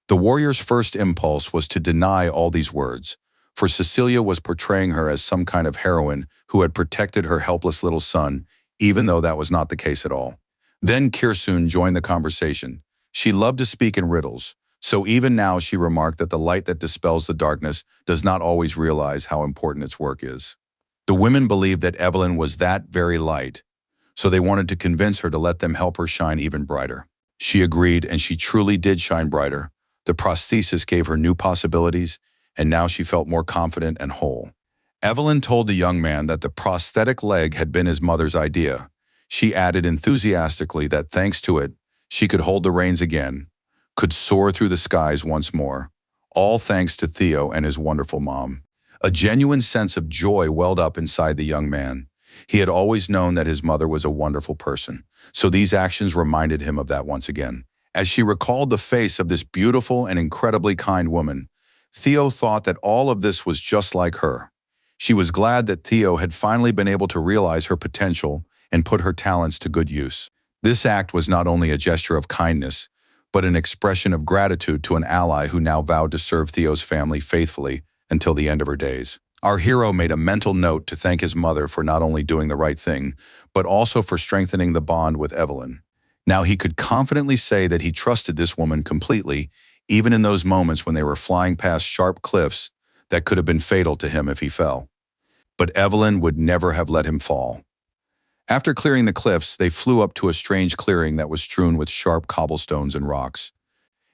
The warrior's first impulse was to deny all these words, for Cecilia was portraying her as some kind of heroine who had protected her helpless little son, even though that was not the case at all. Then Kirsun joined the conversation. She loved to speak in riddles, so even now she remarked that the light that dispels the darkness does not always realize how important its work is. The women believed that Evelyn was that very light, so they wanted to convince her to let them help her shine even brighter. She agreed, and she truly did shine brighter. The prosthesis gave her new possibilities, and now she felt more confident and whole. Evelyn told the young man that the prosthetic leg had been his mother's idea. She added enthusiastically that thanks to it, she could hold the reins again, could soar through the skies once more, all thanks to Theo and his wonderful mom. A genuine sense of joy welled up inside the young man. He had always known that his mother was a wonderful person, so these actions reminded him of that once again. As she recalled the face of this beautiful and incredibly kind woman, Theo thought that all of this was just like her. She was glad that Theo had finally been able to realize her potential and put her talents to good use. This act was not only a gesture of kindness, but an expression of gratitude to an ally who now vowed to serve Theo's family faithfully until the end of her days. Our hero made a mental note to thank his mother for not only doing the right thing, but also for strengthening the bond with Evelyn. Now he could confidently say that he trusted this woman completely, even in those moments when they were flying past sharp cliffs that could have been fatal to him if he fell. But Evelyn would never have let him fall. After clearing the cliffs, they flew up to a strange clearing that was strewn with sharp cobblestones and rocks.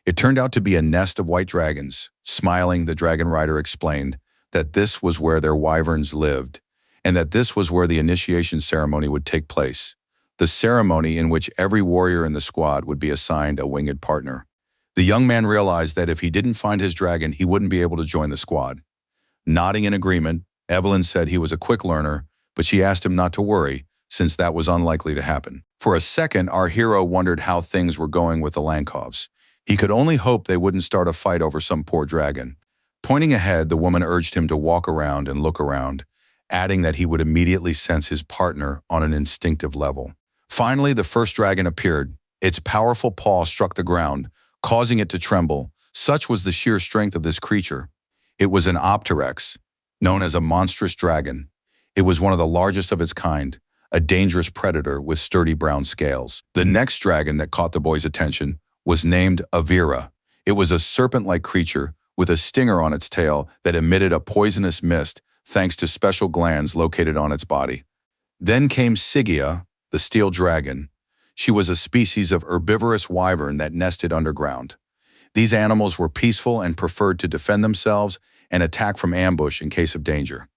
It turned out to be a nest of white dragons. Smiling, the dragon rider explained that this was where their wyverns lived, and that this was where the initiation ceremony would take place, the ceremony in which every warrior in the squad would be assigned a winged partner. The young man realized that if he didn't find his dragon, he wouldn't be able to join the squad. Nodding in agreement, Evelyn said he was a quick learner, but she asked him not to worry, since that was unlikely to happen. For a second, our hero wondered how things were going with the Lankovs. He could only hope they wouldn't start a fight over some poor dragon. Pointing ahead, the woman urged him to walk around and look around, adding that he would immediately sense his partner on an instinctive level. Finally, the first dragon appeared. Its powerful paw struck the ground, causing it to tremble. Such was the sheer strength of this creature. It was an Opterex, known as a monstrous dragon. It was one of the largest of its kind, a dangerous predator with sturdy brown scales. The next dragon that caught the boy's attention was named Avira. It was a serpent-like creature with a stinger on its tail that emitted a poisonous mist thanks to special glands located on its body. Then came Sigia, the steel dragon. She was a species of herbivorous wyvern that nested underground. These animals were peaceful and preferred to defend themselves and attack from ambush in case of danger.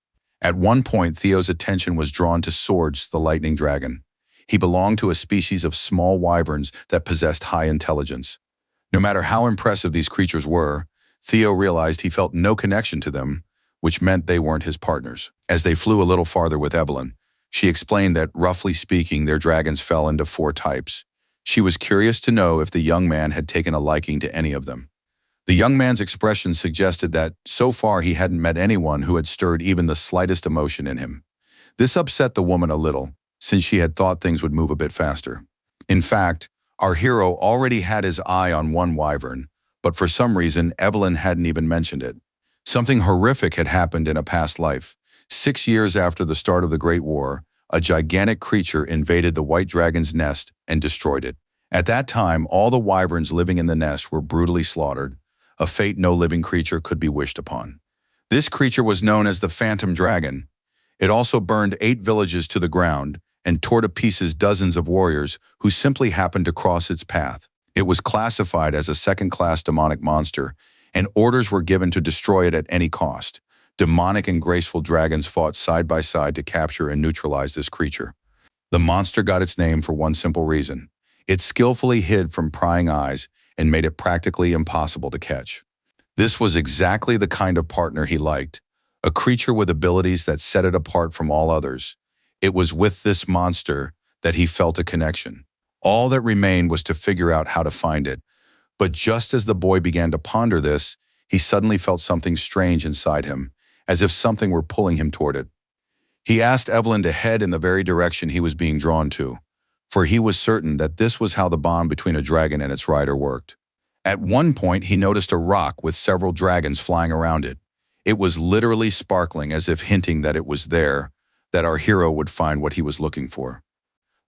At one point, Theo's attention was drawn to Swords, the lightning dragon. He belonged to a species of small wyverns that possessed high intelligence. No matter how impressive these creatures were, Theo realized he felt no connection to them, which meant they weren't his partners. As they flew a little farther with Evelyn, she explained that, roughly speaking, their dragons fell into 4 types. She was curious to know if the young man had taken a liking to any of them. The young man's expression suggested that, so far, he hadn't met anyone who had stirred even the slightest emotion in him. This upset the woman a little, since she had thought things would move a bit faster. In fact, our hero already had his eye on one wyvern, but for some reason, Evelyn hadn't even mentioned it. Something horrific had happened in a past life. 6 years after the start of the Great War, a gigantic creature invaded the white dragon's nest and destroyed it. At that time, all the wyverns living in the nest were brutally slaughtered, a fate no living creature could be wished upon. This creature was known as the Phantom Dragon. It also burned 8 villages to the ground and tore to pieces dozens of warriors who simply happened to cross its path. It was classified as a second-class demonic monster, and orders were given to destroy it at any cost. Demonic and graceful dragons fought side by side to capture and neutralize this creature. The monster got its name for one simple reason. It skillfully hid from prying eyes and made it practically impossible to catch. This was exactly the kind of partner he liked, a creature with abilities that set it apart from all others. It was with this monster that he felt a connection. All that remained was to figure out how to find it. But just as the boy began to ponder this, he suddenly felt something strange inside him, as if something were pulling him toward it. He asked Evelyn to head in the very direction he was being drawn to, for he was certain that this was how the bond between a dragon and its rider worked. At one point, he noticed a rock with several dragons flying around it. It was literally sparkling, as if hinting that it was there, that our hero would find what he was looking for.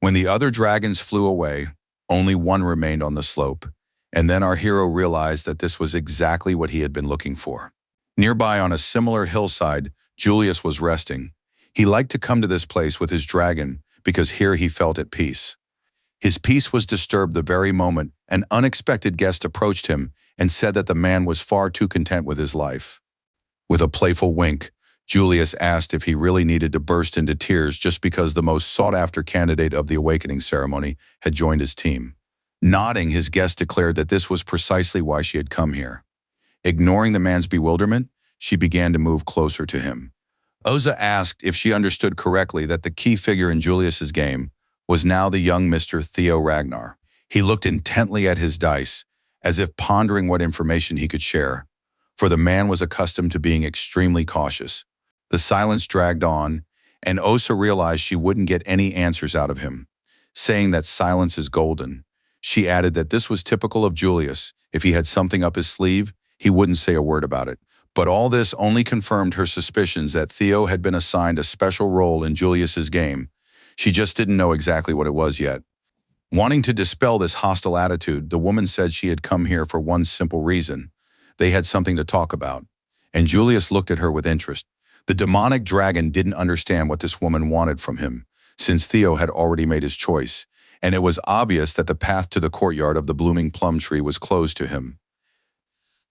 When the other dragons flew away, only one remained on the slope, and then our hero realized that this was exactly what he had been looking for. Nearby on a similar hillside, Julius was resting. He liked to come to this place with his dragon because here he felt at peace. His peace was disturbed the very moment an unexpected guest approached him and said that the man was far too content with his life. With a playful wink, Julius asked if he really needed to burst into tears just because the most sought-after candidate of the awakening ceremony had joined his team. Nodding, his guest declared that this was precisely why she had come here. Ignoring the man's bewilderment, she began to move closer to him. Oza asked if she understood correctly that the key figure in Julius's game was now the young Mr. Theo Ragnar. He looked intently at his dice, as if pondering what information he could share, for the man was accustomed to being extremely cautious. The silence dragged on, and Osa realized she wouldn't get any answers out of him. Saying that silence is golden, she added that this was typical of Julius. If he had something up his sleeve, he wouldn't say a word about it. But all this only confirmed her suspicions that Theo had been assigned a special role in Julius's game. She just didn't know exactly what it was yet. Wanting to dispel this hostile attitude, the woman said she had come here for one simple reason. They had something to talk about. And Julius looked at her with interest. The demonic dragon didn't understand what this woman wanted from him, since Theo had already made his choice, and it was obvious that the path to the courtyard of the blooming plum tree was closed to him.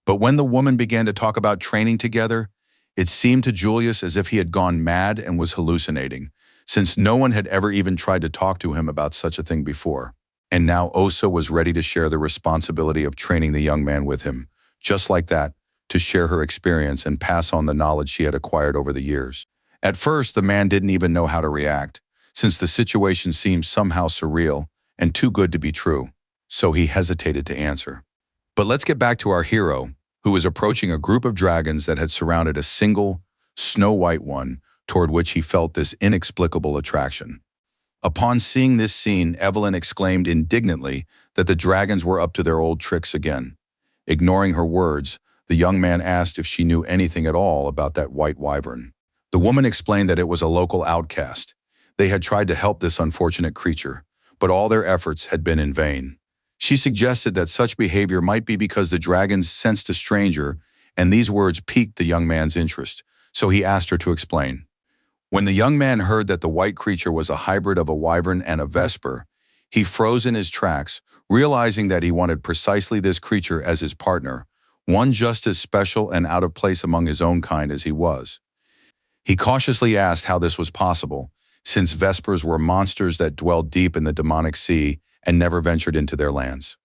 But when the woman began to talk about training together, it seemed to Julius as if he had gone mad and was hallucinating, since no one had ever even tried to talk to him about such a thing before. And now Osa was ready to share the responsibility of training the young man with him, just like that, to share her experience and pass on the knowledge she had acquired over the years. At first, the man didn't even know how to react, since the situation seemed somehow surreal and too good to be true, so he hesitated to answer. But let's get back to our hero, who was approaching a group of dragons that had surrounded a single, snow-white one, toward which he felt this inexplicable attraction. Upon seeing this scene, Evelyn exclaimed indignantly that the dragons were up to their old tricks again. Ignoring her words, the young man asked if she knew anything at all about that white wyvern. The woman explained that it was a local outcast. They had tried to help this unfortunate creature, but all their efforts had been in vain. She suggested that such behavior might be because the dragons sensed a stranger, and these words piqued the young man's interest, so he asked her to explain. When the young man heard that the white creature was a hybrid of a wyvern and a vesper, he froze in his tracks, realizing that he wanted precisely this creature as his partner, one just as special and out of place among his own kind as he was. He cautiously asked how this was possible, since vespers were monsters that dwelled deep in the demonic sea and never ventured into their lands.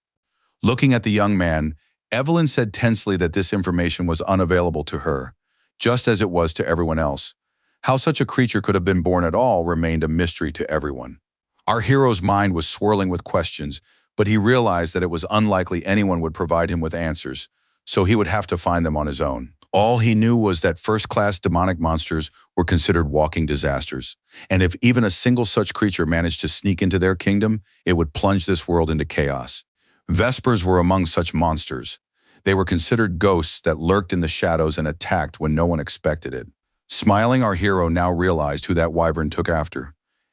Looking at the young man, Evelyn said tensely that this information was unavailable to her, just as it was to everyone else. How such a creature could have been born at all remained a mystery to everyone. Our hero's mind was swirling with questions, but he realized that it was unlikely anyone would provide him with answers, so he would have to find them on his own. All he knew was that first-class demonic monsters were considered walking disasters, and if even a single such creature managed to sneak into their kingdom, it would plunge this world into chaos. Vespers were among such monsters. They were considered ghosts that lurked in the shadows and attacked when no one expected it. Smiling, our hero now realized who that wyvern took after,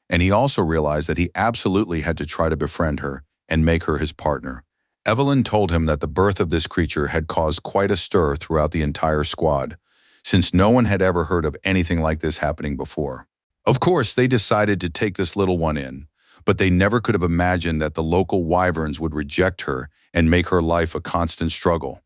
and he also realized that he absolutely had to try to befriend her and make her his partner. Evelyn told him that the birth of this creature had caused quite a stir throughout the entire squad, since no one had ever heard of anything like this happening before. Of course, they decided to take this little one in, but they never could have imagined that the local wyverns would reject her and make her life a constant struggle.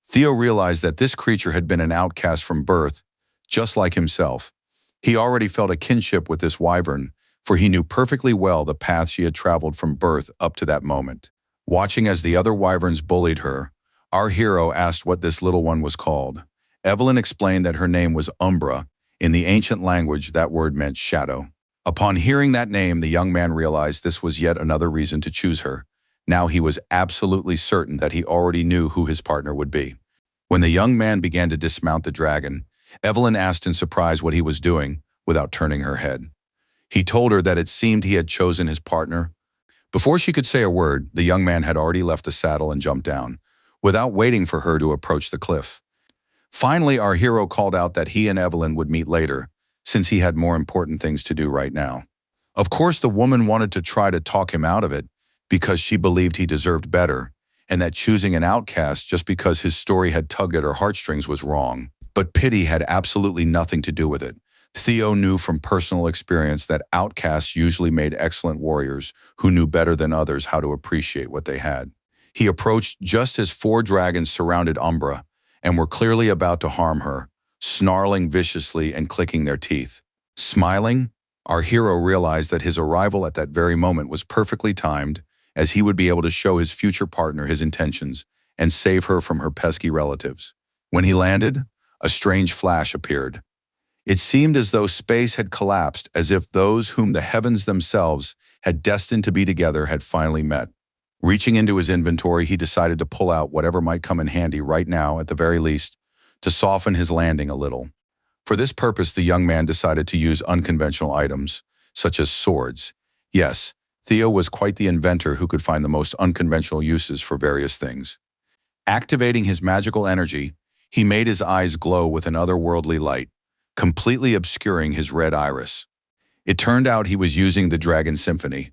Theo realized that this creature had been an outcast from birth, just like himself. He already felt a kinship with this wyvern, for he knew perfectly well the path she had traveled from birth up to that moment. Watching as the other wyverns bullied her, our hero asked what this little one was called. Evelyn explained that her name was Umbra. In the ancient language, that word meant shadow. Upon hearing that name, the young man realized this was yet another reason to choose her. Now he was absolutely certain that he already knew who his partner would be. When the young man began to dismount the dragon, Evelyn asked in surprise what he was doing, without turning her head. He told her that it seemed he had chosen his partner. Before she could say a word, the young man had already left the saddle and jumped down, without waiting for her to approach the cliff. Finally, our hero called out that he and Evelyn would meet later, since he had more important things to do right now. Of course, the woman wanted to try to talk him out of it, because she believed he deserved better, and that choosing an outcast just because his story had tugged at her heartstrings was wrong. But pity had absolutely nothing to do with it. Theo knew from personal experience that outcasts usually made excellent warriors who knew better than others how to appreciate what they had. He approached just as 4 dragons surrounded Umbra and were clearly about to harm her, snarling viciously and clicking their teeth. Smiling, our hero realized that his arrival at that very moment was perfectly timed, as he would be able to show his future partner his intentions and save her from her pesky relatives. When he landed, a strange flash appeared. It seemed as though space had collapsed, as if those whom the heavens themselves had destined to be together had finally met. Reaching into his inventory, he decided to pull out whatever might come in handy right now, at the very least, to soften his landing a little. For this purpose, the young man decided to use unconventional items, such as swords. Yes, Theo was quite the inventor who could find the most unconventional uses for various things. Activating his magical energy, he made his eyes glow with an otherworldly light, completely obscuring his red iris. It turned out he was using the Dragon Symphony.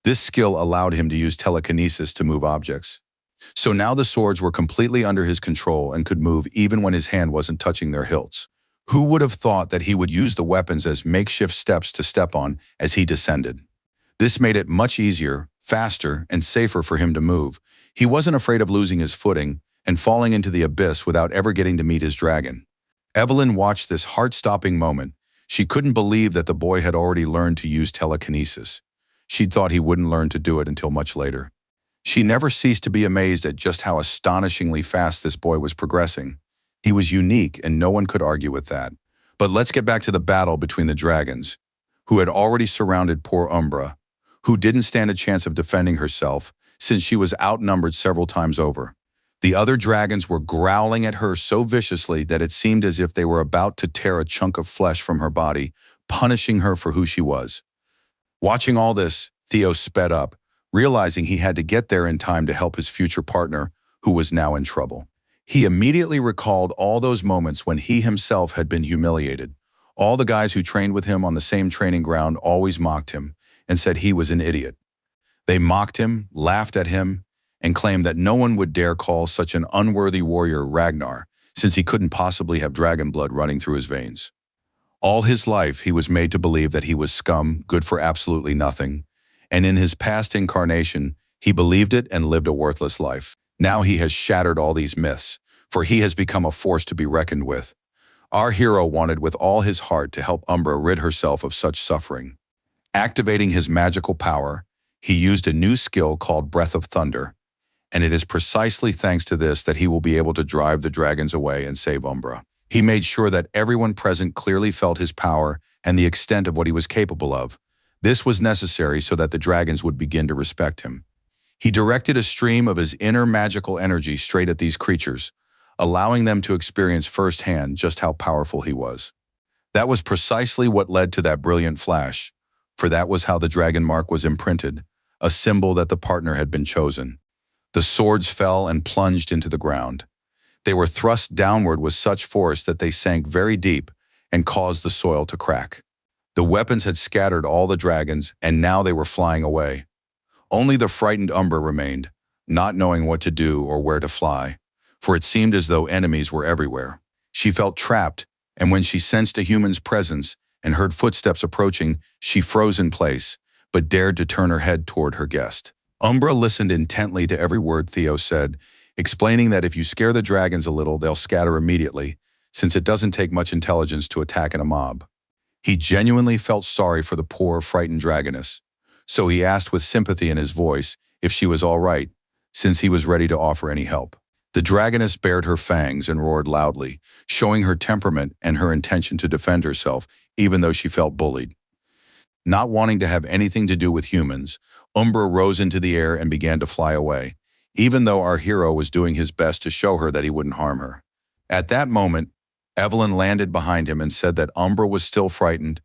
This skill allowed him to use telekinesis to move objects. So now the swords were completely under his control and could move even when his hand wasn't touching their hilts. Who would have thought that he would use the weapons as makeshift steps to step on as he descended? This made it much easier, faster, and safer for him to move. He wasn't afraid of losing his footing and falling into the abyss without ever getting to meet his dragon. Evelyn watched this heart-stopping moment. She couldn't believe that the boy had already learned to use telekinesis. She'd thought he wouldn't learn to do it until much later. She never ceased to be amazed at just how astonishingly fast this boy was progressing. He was unique, and no one could argue with that. But let's get back to the battle between the dragons, who had already surrounded poor Umbra, who didn't stand a chance of defending herself, since she was outnumbered several times over. The other dragons were growling at her so viciously that it seemed as if they were about to tear a chunk of flesh from her body, punishing her for who she was. Watching all this, Theo sped up, realizing he had to get there in time to help his future partner, who was now in trouble. He immediately recalled all those moments when he himself had been humiliated, All the guys who trained with him on the same training ground always mocked him and said he was an idiot. They mocked him, laughed at him, and claimed that no one would dare call such an unworthy warrior Ragnar, since he couldn't possibly have dragon blood running through his veins. All his life, he was made to believe that he was scum, good for absolutely nothing, and in his past incarnation, he believed it and lived a worthless life. Now he has shattered all these myths, for he has become a force to be reckoned with. Our hero wanted with all his heart to help Umbra rid herself of such suffering. Activating his magical power, he used a new skill called Breath of Thunder, and it is precisely thanks to this that he will be able to drive the dragons away and save Umbra. He made sure that everyone present clearly felt his power and the extent of what he was capable of. This was necessary so that the dragons would begin to respect him. He directed a stream of his inner magical energy straight at these creatures, allowing them to experience firsthand just how powerful he was. That was precisely what led to that brilliant flash, for that was how the dragon mark was imprinted, a symbol that the partner had been chosen. The swords fell and plunged into the ground. They were thrust downward with such force that they sank very deep and caused the soil to crack. The weapons had scattered all the dragons, and now they were flying away. Only the frightened Umbra remained, not knowing what to do or where to fly, for it seemed as though enemies were everywhere. She felt trapped, and when she sensed a human's presence and heard footsteps approaching, she froze in place, but dared to turn her head toward her guest. Umbra listened intently to every word Theo said, explaining that if you scare the dragons a little, they'll scatter immediately, since it doesn't take much intelligence to attack in a mob. He genuinely felt sorry for the poor, frightened dragoness, so he asked with sympathy in his voice if she was all right, since he was ready to offer any help. The dragoness bared her fangs and roared loudly, showing her temperament and her intention to defend herself, even though she felt bullied. Not wanting to have anything to do with humans, Umbra rose into the air and began to fly away, even though our hero was doing his best to show her that he wouldn't harm her. At that moment, Evelyn landed behind him and said that Umbra was still frightened,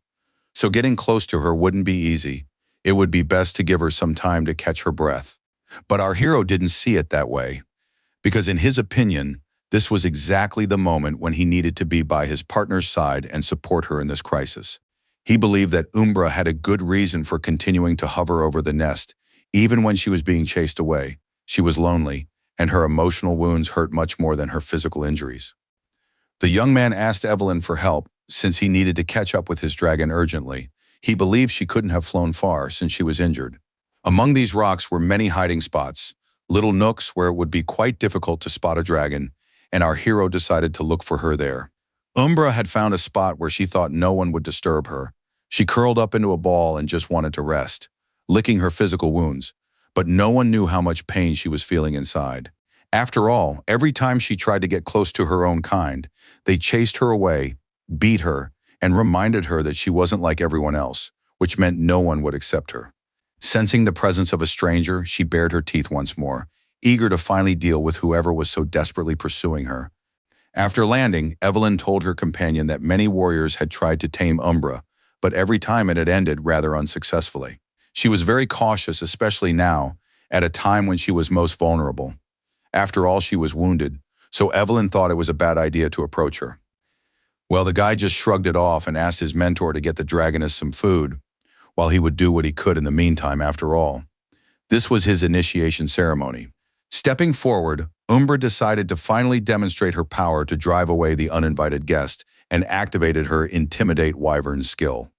so getting close to her wouldn't be easy. It would be best to give her some time to catch her breath. But our hero didn't see it that way, because in his opinion, this was exactly the moment when he needed to be by his partner's side and support her in this crisis. He believed that Umbra had a good reason for continuing to hover over the nest, even when she was being chased away. She was lonely, and her emotional wounds hurt much more than her physical injuries. The young man asked Evelyn for help, since he needed to catch up with his dragon urgently. He believed she couldn't have flown far since she was injured. Among these rocks were many hiding spots, little nooks where it would be quite difficult to spot a dragon, and our hero decided to look for her there. Umbra had found a spot where she thought no one would disturb her. She curled up into a ball and just wanted to rest, licking her physical wounds, but no one knew how much pain she was feeling inside. After all, every time she tried to get close to her own kind, they chased her away, beat her, and reminded her that she wasn't like everyone else, which meant no one would accept her. Sensing the presence of a stranger, she bared her teeth once more, eager to finally deal with whoever was so desperately pursuing her. After landing, Evelyn told her companion that many warriors had tried to tame Umbra, but every time it had ended rather unsuccessfully. She was very cautious, especially now, at a time when she was most vulnerable. After all, she was wounded, so Evelyn thought it was a bad idea to approach her. Well, the guy just shrugged it off and asked his mentor to get the dragoness some food, while he would do what he could in the meantime after all. This was his initiation ceremony. Stepping forward, Umbra decided to finally demonstrate her power to drive away the uninvited guest and activated her Intimidate Wyvern skill.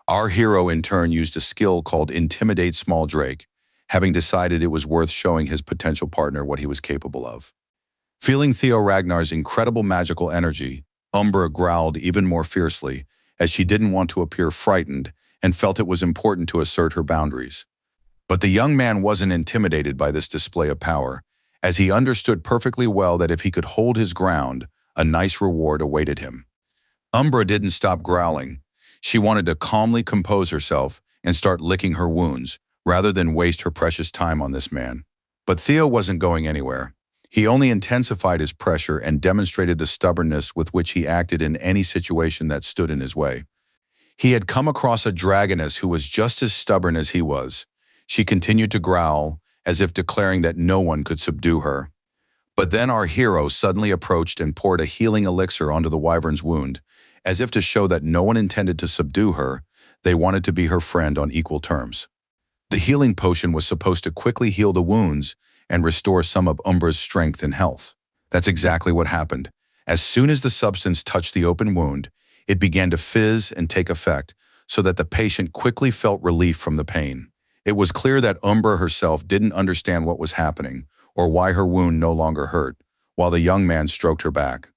Our hero in turn used a skill called Intimidate Small Drake, having decided it was worth showing his potential partner what he was capable of. Feeling Theo Ragnar's incredible magical energy, Umbra growled even more fiercely, as she didn't want to appear frightened and felt it was important to assert her boundaries. But the young man wasn't intimidated by this display of power, as he understood perfectly well that if he could hold his ground, a nice reward awaited him. Umbra didn't stop growling. She wanted to calmly compose herself and start licking her wounds, rather than waste her precious time on this man. But Theo wasn't going anywhere. He only intensified his pressure and demonstrated the stubbornness with which he acted in any situation that stood in his way. He had come across a dragoness who was just as stubborn as he was. She continued to growl, as if declaring that no one could subdue her. But then our hero suddenly approached and poured a healing elixir onto the wyvern's wound, as if to show that no one intended to subdue her, they wanted to be her friend on equal terms. The healing potion was supposed to quickly heal the wounds and restore some of Umbra's strength and health. That's exactly what happened. As soon as the substance touched the open wound, it began to fizz and take effect, so that the patient quickly felt relief from the pain. It was clear that Umbra herself didn't understand what was happening, or why her wound no longer hurt, while the young man stroked her back.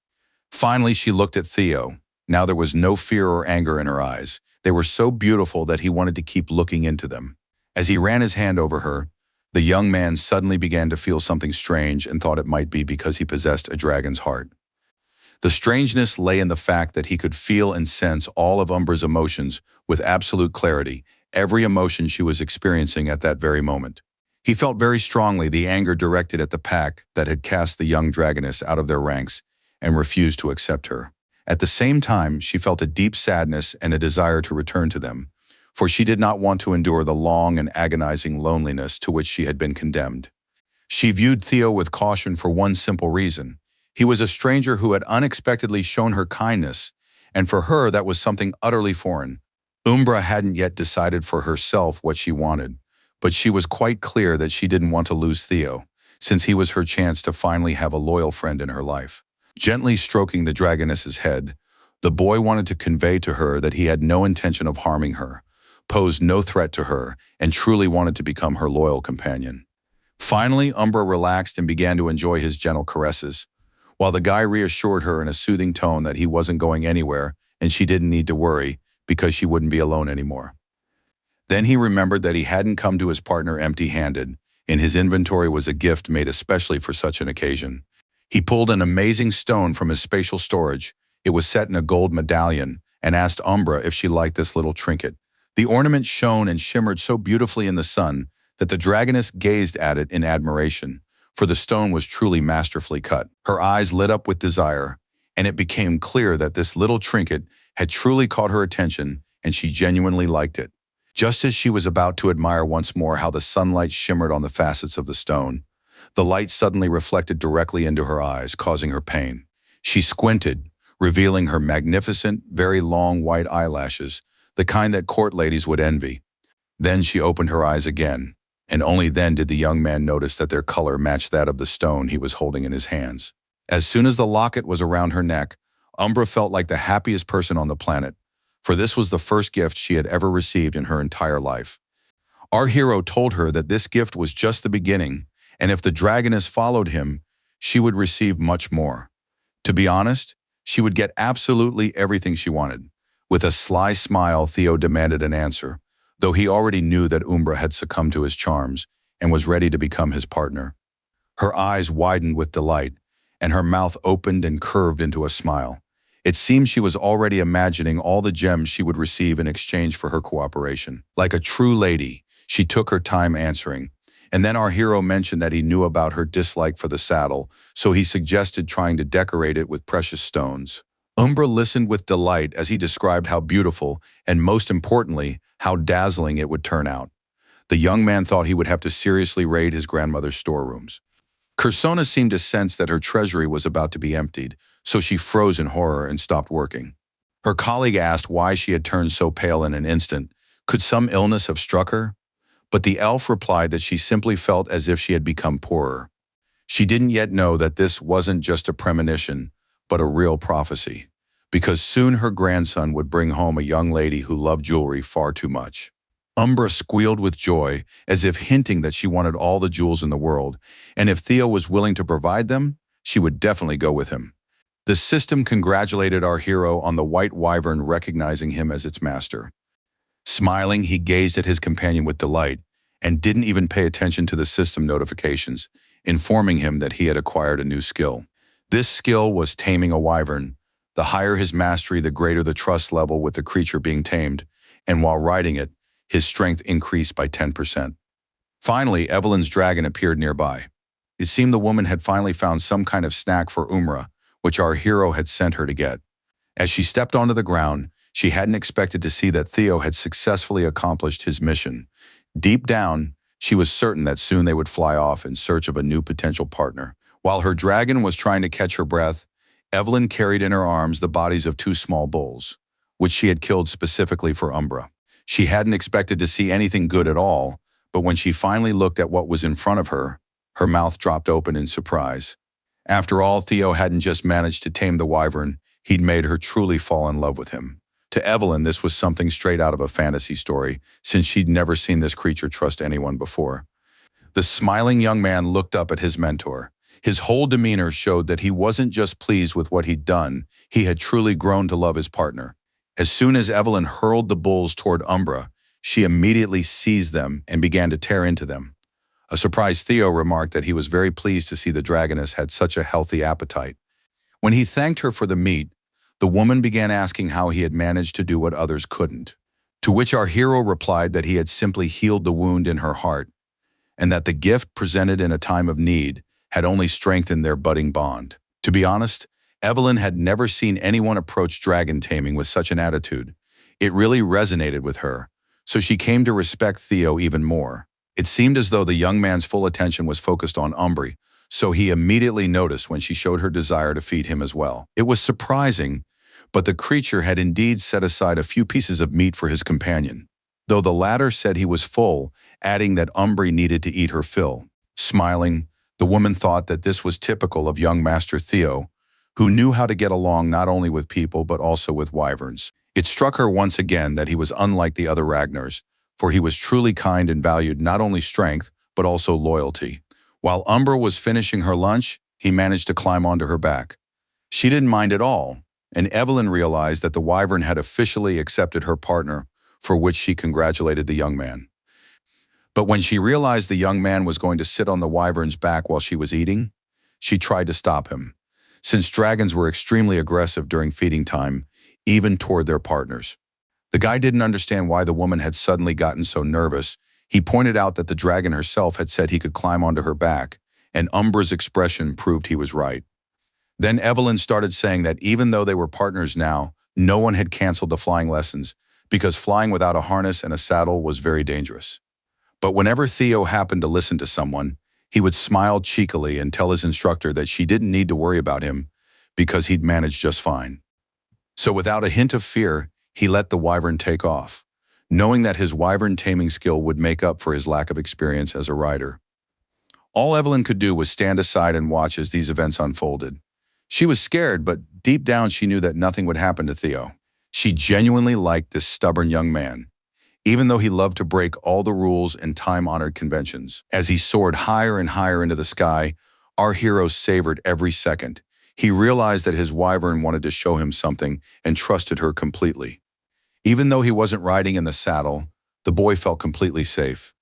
Finally, she looked at Theo. Now there was no fear or anger in her eyes. They were so beautiful that he wanted to keep looking into them. As he ran his hand over her, the young man suddenly began to feel something strange and thought it might be because he possessed a dragon's heart. The strangeness lay in the fact that he could feel and sense all of Umbra's emotions with absolute clarity, every emotion she was experiencing at that very moment. He felt very strongly the anger directed at the pack that had cast the young dragoness out of their ranks and refused to accept her. At the same time, she felt a deep sadness and a desire to return to them, for she did not want to endure the long and agonizing loneliness to which she had been condemned. She viewed Theo with caution for one simple reason. He was a stranger who had unexpectedly shown her kindness, and for her that was something utterly foreign. Umbra hadn't yet decided for herself what she wanted, but she was quite clear that she didn't want to lose Theo, since he was her chance to finally have a loyal friend in her life. Gently stroking the dragoness's head, the boy wanted to convey to her that he had no intention of harming her, posed no threat to her, and truly wanted to become her loyal companion. Finally, Umbra relaxed and began to enjoy his gentle caresses, while the guy reassured her in a soothing tone that he wasn't going anywhere and she didn't need to worry because she wouldn't be alone anymore. Then he remembered that he hadn't come to his partner empty-handed, and his inventory was a gift made especially for such an occasion. He pulled an amazing stone from his spatial storage. It was set in a gold medallion, and asked Umbra if she liked this little trinket. The ornament shone and shimmered so beautifully in the sun that the dragoness gazed at it in admiration, for the stone was truly masterfully cut. Her eyes lit up with desire, and it became clear that this little trinket had truly caught her attention, and she genuinely liked it. Just as she was about to admire once more how the sunlight shimmered on the facets of the stone, the light suddenly reflected directly into her eyes, causing her pain. She squinted, revealing her magnificent, very long white eyelashes, the kind that court ladies would envy. Then she opened her eyes again, and only then did the young man notice that their color matched that of the stone he was holding in his hands. As soon as the locket was around her neck, Umbra felt like the happiest person on the planet, for this was the first gift she had ever received in her entire life. Our hero told her that this gift was just the beginning, and if the dragoness followed him, she would receive much more. To be honest, she would get absolutely everything she wanted. With a sly smile, Theo demanded an answer, though he already knew that Umbra had succumbed to his charms and was ready to become his partner. Her eyes widened with delight, and her mouth opened and curved into a smile. It seemed she was already imagining all the gems she would receive in exchange for her cooperation. Like a true lady, she took her time answering, and then our hero mentioned that he knew about her dislike for the saddle, so he suggested trying to decorate it with precious stones. Umbra listened with delight as he described how beautiful, and most importantly, how dazzling it would turn out. The young man thought he would have to seriously raid his grandmother's storerooms. Cursona seemed to sense that her treasury was about to be emptied, so she froze in horror and stopped working. Her colleague asked why she had turned so pale in an instant. Could some illness have struck her? But the elf replied that she simply felt as if she had become poorer. She didn't yet know that this wasn't just a premonition, but a real prophecy, because soon her grandson would bring home a young lady who loved jewelry far too much. Umbra squealed with joy, as if hinting that she wanted all the jewels in the world, and if Theo was willing to provide them, she would definitely go with him. The system congratulated our hero on the white wyvern recognizing him as its master. Smiling, he gazed at his companion with delight, and didn't even pay attention to the system notifications, informing him that he had acquired a new skill. This skill was taming a wyvern. The higher his mastery, the greater the trust level with the creature being tamed, and while riding it, his strength increased by 10%. Finally, Evelyn's dragon appeared nearby. It seemed the woman had finally found some kind of snack for Umra, which our hero had sent her to get. As she stepped onto the ground, she hadn't expected to see that Theo had successfully accomplished his mission. Deep down, she was certain that soon they would fly off in search of a new potential partner. While her dragon was trying to catch her breath, Evelyn carried in her arms the bodies of two small bulls, which she had killed specifically for Umbra. She hadn't expected to see anything good at all, but when she finally looked at what was in front of her, her mouth dropped open in surprise. After all, Theo hadn't just managed to tame the wyvern, he'd made her truly fall in love with him. To Evelyn, this was something straight out of a fantasy story, since she'd never seen this creature trust anyone before. The smiling young man looked up at his mentor. His whole demeanor showed that he wasn't just pleased with what he'd done, he had truly grown to love his partner. As soon as Evelyn hurled the bulls toward Umbra, she immediately seized them and began to tear into them. A surprised Theo remarked that he was very pleased to see the dragoness had such a healthy appetite. When he thanked her for the meat, the woman began asking how he had managed to do what others couldn't. To which our hero replied that he had simply healed the wound in her heart, and that the gift presented in a time of need had only strengthened their budding bond. To be honest, Evelyn had never seen anyone approach dragon taming with such an attitude. It really resonated with her, so she came to respect Theo even more. It seemed as though the young man's full attention was focused on Umbri, so he immediately noticed when she showed her desire to feed him as well. It was surprising, but the creature had indeed set aside a few pieces of meat for his companion, though the latter said he was full, adding that Umbri needed to eat her fill. Smiling, the woman thought that this was typical of young Master Theo, who knew how to get along not only with people but also with wyverns. It struck her once again that he was unlike the other Ragnars, for he was truly kind and valued not only strength but also loyalty. While Umbra was finishing her lunch, he managed to climb onto her back. She didn't mind at all, and Evelyn realized that the wyvern had officially accepted her partner, for which she congratulated the young man. But when she realized the young man was going to sit on the wyvern's back while she was eating, she tried to stop him, since dragons were extremely aggressive during feeding time, even toward their partners. The guy didn't understand why the woman had suddenly gotten so nervous. He pointed out that the dragon herself had said he could climb onto her back, and Umbra's expression proved he was right. Then Evelyn started saying that even though they were partners now, no one had canceled the flying lessons, because flying without a harness and a saddle was very dangerous. But whenever Theo happened to listen to someone, he would smile cheekily and tell his instructor that she didn't need to worry about him because he'd managed just fine. So without a hint of fear, he let the wyvern take off, knowing that his wyvern taming skill would make up for his lack of experience as a rider. All Evelyn could do was stand aside and watch as these events unfolded. She was scared, but deep down she knew that nothing would happen to Theo. She genuinely liked this stubborn young man, even though he loved to break all the rules and time-honored conventions. As he soared higher and higher into the sky, our hero savored every second. He realized that his wyvern wanted to show him something and trusted her completely. Even though he wasn't riding in the saddle, the boy felt completely safe,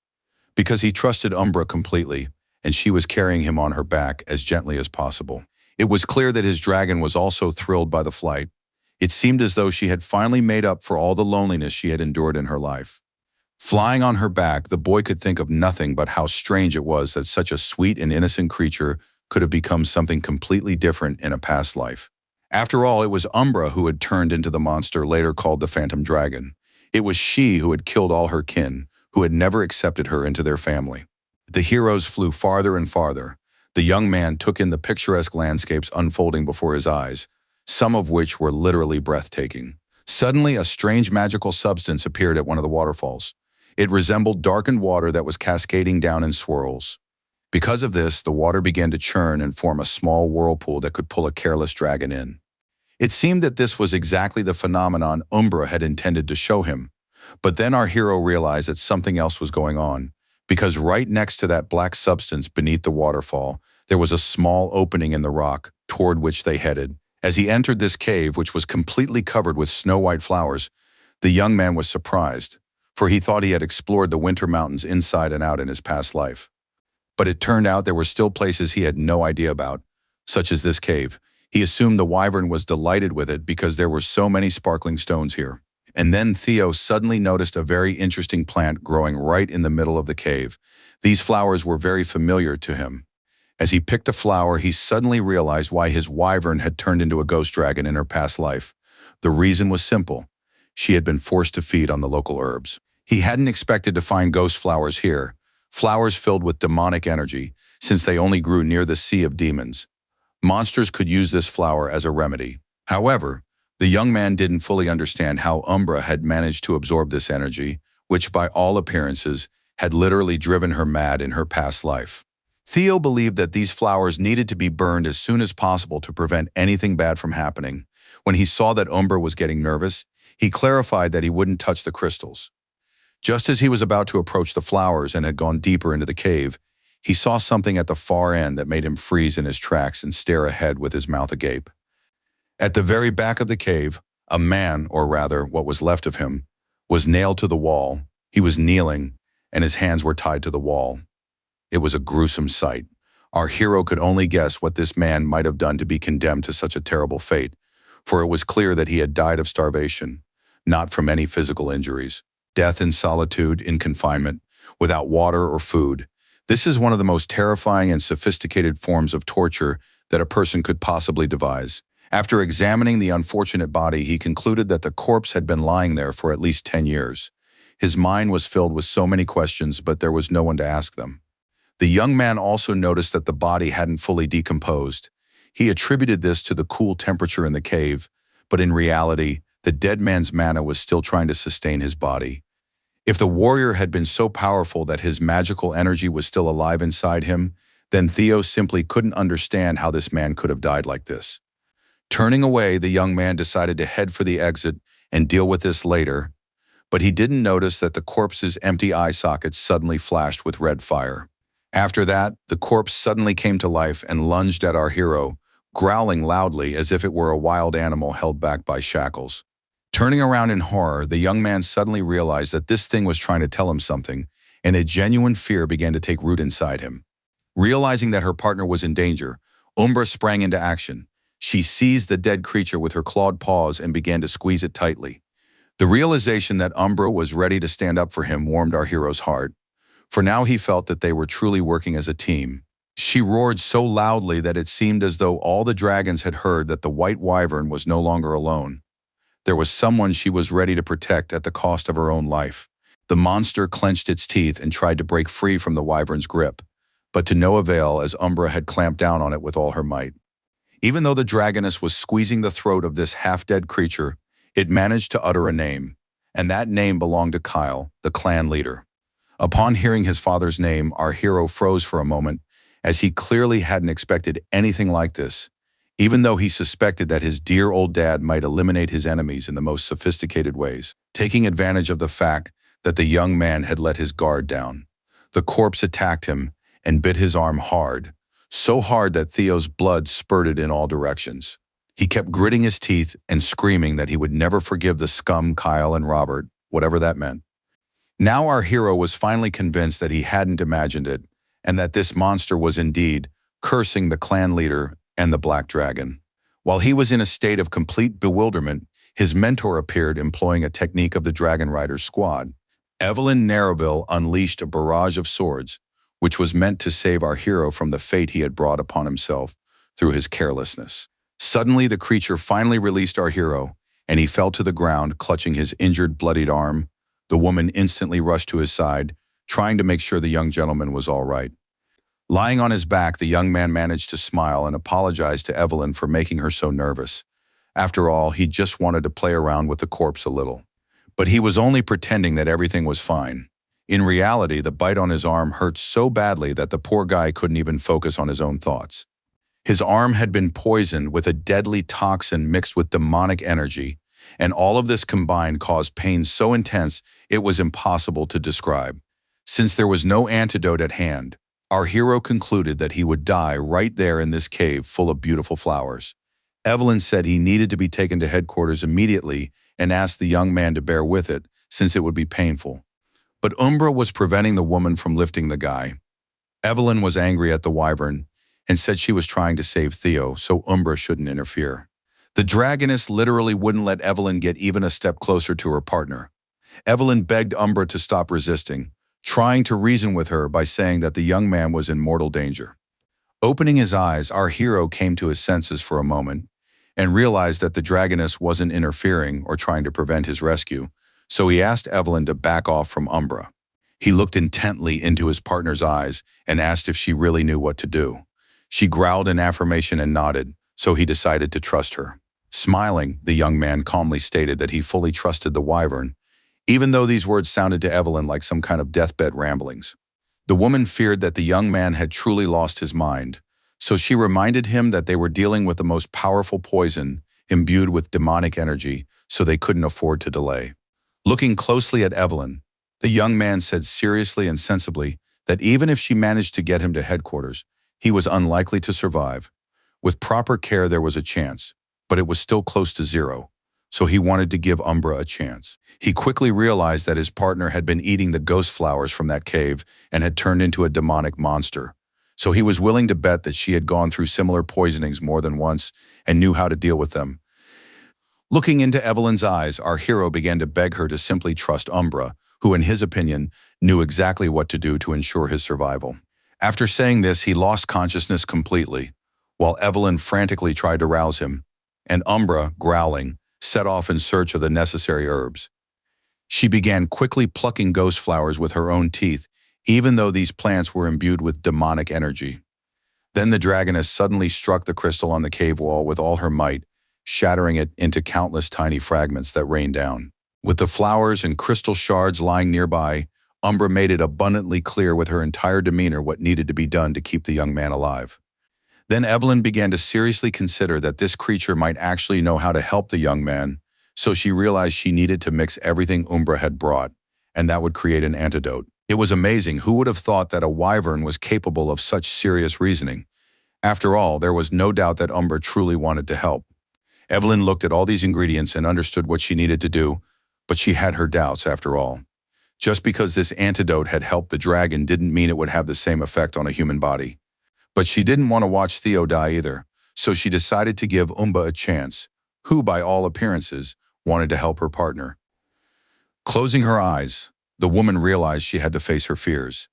because he trusted Umbra completely, and she was carrying him on her back as gently as possible. It was clear that his dragon was also thrilled by the flight. It seemed as though she had finally made up for all the loneliness she had endured in her life. Flying on her back, the boy could think of nothing but how strange it was that such a sweet and innocent creature could have become something completely different in a past life. After all, it was Umbra who had turned into the monster later called the Phantom Dragon. It was she who had killed all her kin, who had never accepted her into their family. The heroes flew farther and farther. The young man took in the picturesque landscapes unfolding before his eyes, some of which were literally breathtaking. Suddenly, a strange magical substance appeared at one of the waterfalls. It resembled darkened water that was cascading down in swirls. Because of this, the water began to churn and form a small whirlpool that could pull a careless dragon in. It seemed that this was exactly the phenomenon Umbra had intended to show him. But then our hero realized that something else was going on, because right next to that black substance beneath the waterfall, there was a small opening in the rock toward which they headed. As he entered this cave, which was completely covered with snow-white flowers, the young man was surprised, for he thought he had explored the winter mountains inside and out in his past life. But it turned out there were still places he had no idea about, such as this cave. He assumed the wyvern was delighted with it because there were so many sparkling stones here. And then Theo suddenly noticed a very interesting plant growing right in the middle of the cave. These flowers were very familiar to him. As he picked a flower, he suddenly realized why his wyvern had turned into a ghost dragon in her past life. The reason was simple. She had been forced to feed on the local herbs. He hadn't expected to find ghost flowers here, flowers filled with demonic energy, since they only grew near the sea of demons. Monsters could use this flower as a remedy. However, the young man didn't fully understand how Umbra had managed to absorb this energy, which by all appearances had literally driven her mad in her past life. Theo believed that these flowers needed to be burned as soon as possible to prevent anything bad from happening. When he saw that Umbra was getting nervous, he clarified that he wouldn't touch the crystals. Just as he was about to approach the flowers and had gone deeper into the cave, he saw something at the far end that made him freeze in his tracks and stare ahead with his mouth agape. At the very back of the cave, a man, or rather what was left of him, was nailed to the wall. He was kneeling, and his hands were tied to the wall. It was a gruesome sight. Our hero could only guess what this man might have done to be condemned to such a terrible fate, for it was clear that he had died of starvation, not from any physical injuries. Death in solitude, in confinement, without water or food. This is one of the most terrifying and sophisticated forms of torture that a person could possibly devise. After examining the unfortunate body, he concluded that the corpse had been lying there for at least 10 years. His mind was filled with so many questions, but there was no one to ask them. The young man also noticed that the body hadn't fully decomposed. He attributed this to the cool temperature in the cave, but in reality, the dead man's mana was still trying to sustain his body. If the warrior had been so powerful that his magical energy was still alive inside him, then Theo simply couldn't understand how this man could have died like this. Turning away, the young man decided to head for the exit and deal with this later, but he didn't notice that the corpse's empty eye sockets suddenly flashed with red fire. After that, the corpse suddenly came to life and lunged at our hero, growling loudly as if it were a wild animal held back by shackles. Turning around in horror, the young man suddenly realized that this thing was trying to tell him something, and a genuine fear began to take root inside him. Realizing that her partner was in danger, Umbra sprang into action. She seized the dead creature with her clawed paws and began to squeeze it tightly. The realization that Umbra was ready to stand up for him warmed our hero's heart, for now he felt that they were truly working as a team. She roared so loudly that it seemed as though all the dragons had heard that the white wyvern was no longer alone. There was someone she was ready to protect at the cost of her own life. The monster clenched its teeth and tried to break free from the wyvern's grip, but to no avail as Umbra had clamped down on it with all her might. Even though the dragoness was squeezing the throat of this half-dead creature, it managed to utter a name, and that name belonged to Kyle, the clan leader. Upon hearing his father's name, our hero froze for a moment, as he clearly hadn't expected anything like this, even though he suspected that his dear old dad might eliminate his enemies in the most sophisticated ways. Taking advantage of the fact that the young man had let his guard down, the corpse attacked him and bit his arm hard, so hard that Theo's blood spurted in all directions. He kept gritting his teeth and screaming that he would never forgive the scum Kyle and Robert, whatever that meant. Now our hero was finally convinced that he hadn't imagined it, and that this monster was indeed cursing the clan leader and the black dragon. While he was in a state of complete bewilderment, his mentor appeared employing a technique of the Dragon Rider's squad. Evelyn Narrowville unleashed a barrage of swords, which was meant to save our hero from the fate he had brought upon himself through his carelessness. Suddenly, the creature finally released our hero, and he fell to the ground, clutching his injured, bloodied arm. The woman instantly rushed to his side, trying to make sure the young gentleman was all right. Lying on his back, the young man managed to smile and apologize to Evelyn for making her so nervous. After all, he just wanted to play around with the corpse a little. But he was only pretending that everything was fine. In reality, the bite on his arm hurt so badly that the poor guy couldn't even focus on his own thoughts. His arm had been poisoned with a deadly toxin mixed with demonic energy, and all of this combined caused pain so intense it was impossible to describe. Since there was no antidote at hand, our hero concluded that he would die right there in this cave full of beautiful flowers. Evelyn said he needed to be taken to headquarters immediately and asked the young man to bear with it, since it would be painful. But Umbra was preventing the woman from lifting the guy. Evelyn was angry at the wyvern and said she was trying to save Theo, so Umbra shouldn't interfere. The dragoness literally wouldn't let Evelyn get even a step closer to her partner. Evelyn begged Umbra to stop resisting, trying to reason with her by saying that the young man was in mortal danger. Opening his eyes, our hero came to his senses for a moment and realized that the dragoness wasn't interfering or trying to prevent his rescue, so he asked Evelyn to back off from Umbra. He looked intently into his partner's eyes and asked if she really knew what to do. She growled in affirmation and nodded, so he decided to trust her. Smiling, the young man calmly stated that he fully trusted the wyvern, even though these words sounded to Evelyn like some kind of deathbed ramblings. The woman feared that the young man had truly lost his mind, so she reminded him that they were dealing with the most powerful poison, imbued with demonic energy, so they couldn't afford to delay. Looking closely at Evelyn, the young man said seriously and sensibly that even if she managed to get him to headquarters, he was unlikely to survive. With proper care there was a chance, but it was still close to zero, so he wanted to give Umbra a chance. He quickly realized that his partner had been eating the ghost flowers from that cave and had turned into a demonic monster, so he was willing to bet that she had gone through similar poisonings more than once and knew how to deal with them. Looking into Evelyn's eyes, our hero began to beg her to simply trust Umbra, who in his opinion knew exactly what to do to ensure his survival. After saying this, he lost consciousness completely, while Evelyn frantically tried to rouse him, and Umbra, growling, set off in search of the necessary herbs. She began quickly plucking ghost flowers with her own teeth, even though these plants were imbued with demonic energy. Then the dragoness suddenly struck the crystal on the cave wall with all her might, shattering it into countless tiny fragments that rained down. With the flowers and crystal shards lying nearby, Umbra made it abundantly clear with her entire demeanor what needed to be done to keep the young man alive. Then Evelyn began to seriously consider that this creature might actually know how to help the young man, so she realized she needed to mix everything Umbra had brought, and that would create an antidote. It was amazing. Who would have thought that a wyvern was capable of such serious reasoning? After all, there was no doubt that Umbra truly wanted to help. Evelyn looked at all these ingredients and understood what she needed to do, but she had her doubts after all. Just because this antidote had helped the dragon didn't mean it would have the same effect on a human body. But she didn't want to watch Theo die either, so she decided to give Umbra a chance, who, by all appearances, wanted to help her partner. Closing her eyes, the woman realized she had to face her fears,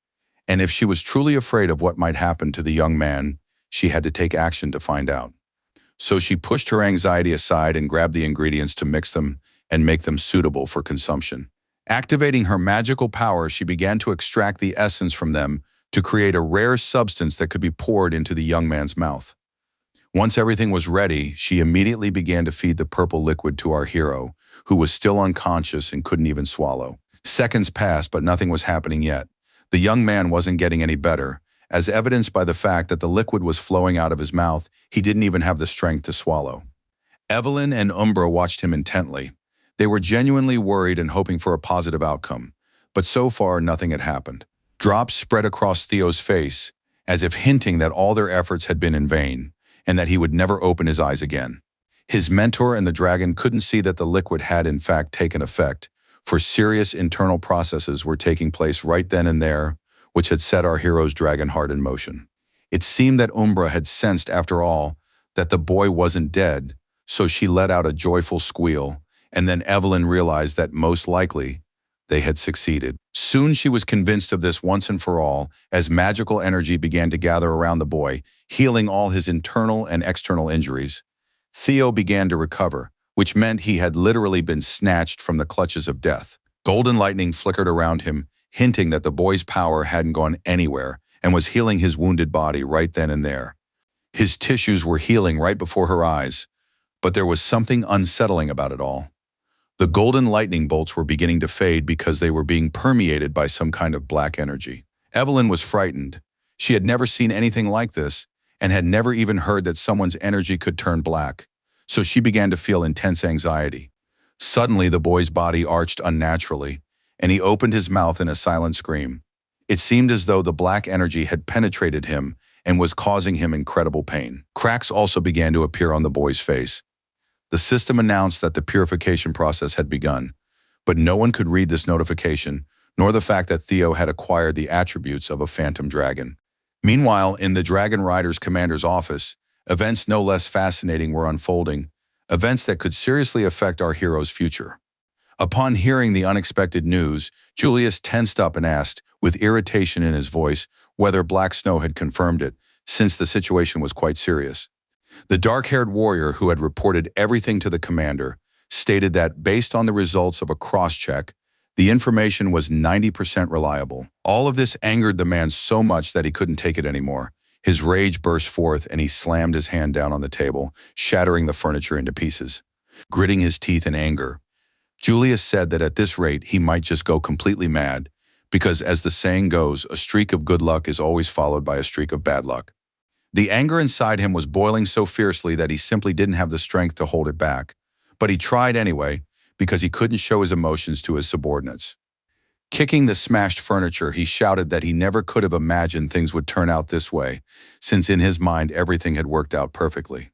and if she was truly afraid of what might happen to the young man, she had to take action to find out. So she pushed her anxiety aside and grabbed the ingredients to mix them and make them suitable for consumption. Activating her magical power, she began to extract the essence from them to create a rare substance that could be poured into the young man's mouth. Once everything was ready, she immediately began to feed the purple liquid to our hero, who was still unconscious and couldn't even swallow. Seconds passed, but nothing was happening yet. The young man wasn't getting any better, as evidenced by the fact that the liquid was flowing out of his mouth. He didn't even have the strength to swallow. Evelyn and Umbra watched him intently. They were genuinely worried and hoping for a positive outcome, but so far nothing had happened. Drops spread across Theo's face, as if hinting that all their efforts had been in vain, and that he would never open his eyes again. His mentor and the dragon couldn't see that the liquid had in fact taken effect, for serious internal processes were taking place right then and there, which had set our hero's dragon heart in motion. It seemed that Umbra had sensed, after all, that the boy wasn't dead, so she let out a joyful squeal, and then Evelyn realized that most likely they had succeeded. Soon she was convinced of this once and for all, as magical energy began to gather around the boy, healing all his internal and external injuries. Theo began to recover, which meant he had literally been snatched from the clutches of death. Golden lightning flickered around him, hinting that the boy's power hadn't gone anywhere and was healing his wounded body right then and there. His tissues were healing right before her eyes, but there was something unsettling about it all. The golden lightning bolts were beginning to fade because they were being permeated by some kind of black energy. Evelyn was frightened. She had never seen anything like this and had never even heard that someone's energy could turn black, so she began to feel intense anxiety. Suddenly, the boy's body arched unnaturally, and he opened his mouth in a silent scream. It seemed as though the black energy had penetrated him and was causing him incredible pain. Cracks also began to appear on the boy's face. The system announced that the purification process had begun, but no one could read this notification, nor the fact that Theo had acquired the attributes of a phantom dragon. Meanwhile, in the Dragon Rider's commander's office, events no less fascinating were unfolding, events that could seriously affect our hero's future. Upon hearing the unexpected news, Julius tensed up and asked, with irritation in his voice, whether Black Snow had confirmed it, since the situation was quite serious. The dark-haired warrior who had reported everything to the commander stated that, based on the results of a cross-check, The information was 90% reliable. All of this angered the man so much that he couldn't take it anymore. His rage burst forth and he slammed his hand down on the table, shattering the furniture into pieces. Gritting his teeth in anger, Julius said that at this rate he might just go completely mad, because as the saying goes, a streak of good luck is always followed by a streak of bad luck. The anger inside him was boiling so fiercely that he simply didn't have the strength to hold it back. But he tried anyway, because he couldn't show his emotions to his subordinates. Kicking the smashed furniture, he shouted that he never could have imagined things would turn out this way, since in his mind everything had worked out perfectly.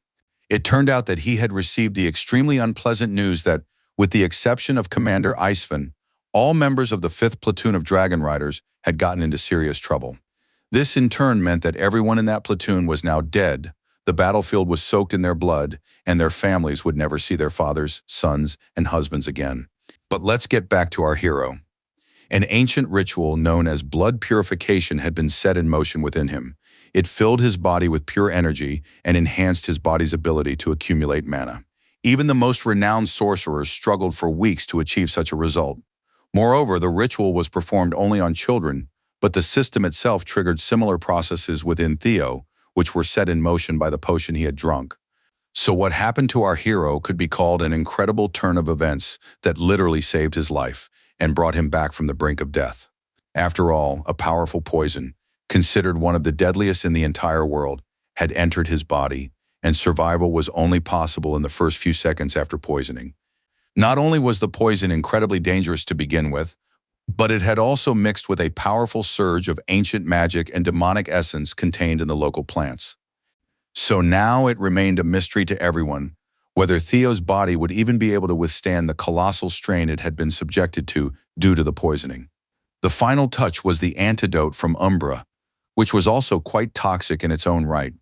It turned out that he had received the extremely unpleasant news that, with the exception of Commander Icevan, all members of the 5th platoon of Dragon Riders had gotten into serious trouble. This in turn meant that everyone in that platoon was now dead, the battlefield was soaked in their blood, and their families would never see their fathers, sons, and husbands again. But let's get back to our hero. An ancient ritual known as blood purification had been set in motion within him. It filled his body with pure energy and enhanced his body's ability to accumulate mana. Even the most renowned sorcerers struggled for weeks to achieve such a result. Moreover, the ritual was performed only on children, but the system itself triggered similar processes within Theo, which were set in motion by the potion he had drunk. So what happened to our hero could be called an incredible turn of events that literally saved his life and brought him back from the brink of death. After all, a powerful poison, considered one of the deadliest in the entire world, had entered his body, and survival was only possible in the first few seconds after poisoning. Not only was the poison incredibly dangerous to begin with, but it had also mixed with a powerful surge of ancient magic and demonic essence contained in the local plants. So now it remained a mystery to everyone whether Theo's body would even be able to withstand the colossal strain it had been subjected to due to the poisoning. The final touch was the antidote from Umbra, which was also quite toxic in its own right,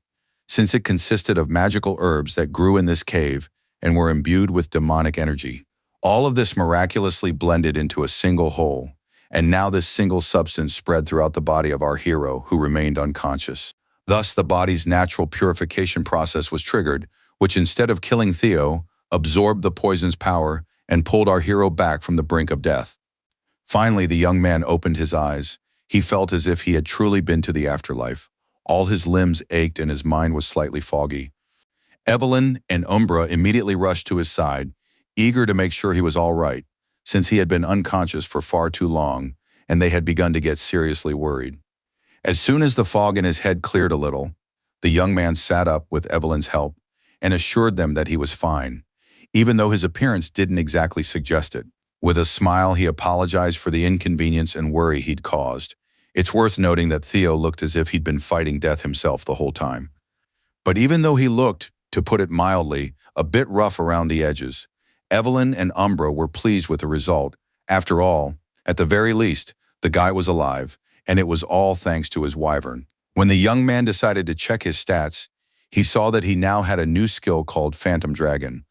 since it consisted of magical herbs that grew in this cave and were imbued with demonic energy. All of this miraculously blended into a single whole, and now this single substance spread throughout the body of our hero, who remained unconscious. Thus, the body's natural purification process was triggered, which instead of killing Theo, absorbed the poison's power and pulled our hero back from the brink of death. Finally, the young man opened his eyes. He felt as if he had truly been to the afterlife. All his limbs ached and his mind was slightly foggy. Evelyn and Umbra immediately rushed to his side, eager to make sure he was all right, since he had been unconscious for far too long, and they had begun to get seriously worried. As soon as the fog in his head cleared a little, the young man sat up with Evelyn's help and assured them that he was fine, even though his appearance didn't exactly suggest it. With a smile, he apologized for the inconvenience and worry he'd caused. It's worth noting that Theo looked as if he'd been fighting death himself the whole time. But even though he looked, to put it mildly, a bit rough around the edges, Evelyn and Umbra were pleased with the result. After all, at the very least, the guy was alive, and it was all thanks to his wyvern. When the young man decided to check his stats, he saw that he now had a new skill called Phantom Dragon,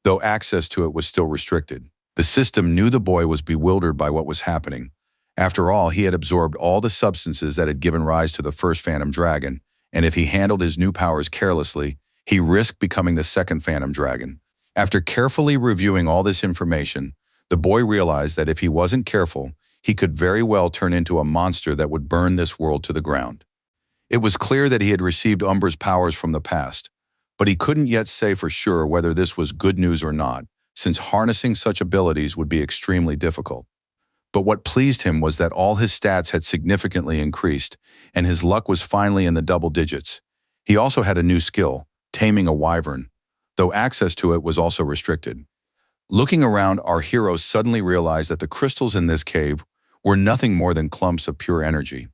though access to it was still restricted. The system knew the boy was bewildered by what was happening. After all, he had absorbed all the substances that had given rise to the first Phantom Dragon, and if he handled his new powers carelessly, he risked becoming the second Phantom Dragon. After carefully reviewing all this information, the boy realized that if he wasn't careful, he could very well turn into a monster that would burn this world to the ground. It was clear that he had received Umbra's powers from the past, but he couldn't yet say for sure whether this was good news or not, since harnessing such abilities would be extremely difficult. But what pleased him was that all his stats had significantly increased, and his luck was finally in the double digits. He also had a new skill, taming a wyvern, though access to it was also restricted. Looking around, our hero suddenly realized that the crystals in this cave were nothing more than clumps of pure energy.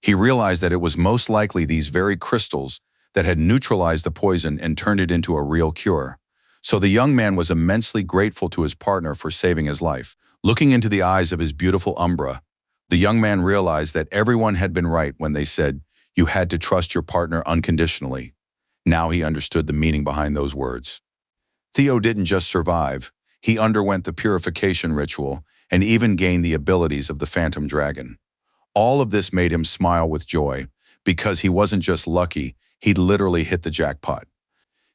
He realized that it was most likely these very crystals that had neutralized the poison and turned it into a real cure. So the young man was immensely grateful to his partner for saving his life. Looking into the eyes of his beautiful Umbra, the young man realized that everyone had been right when they said, "You had to trust your partner unconditionally." Now he understood the meaning behind those words. Theo didn't just survive, he underwent the purification ritual and even gained the abilities of the Phantom Dragon. All of this made him smile with joy, because he wasn't just lucky, he'd literally hit the jackpot.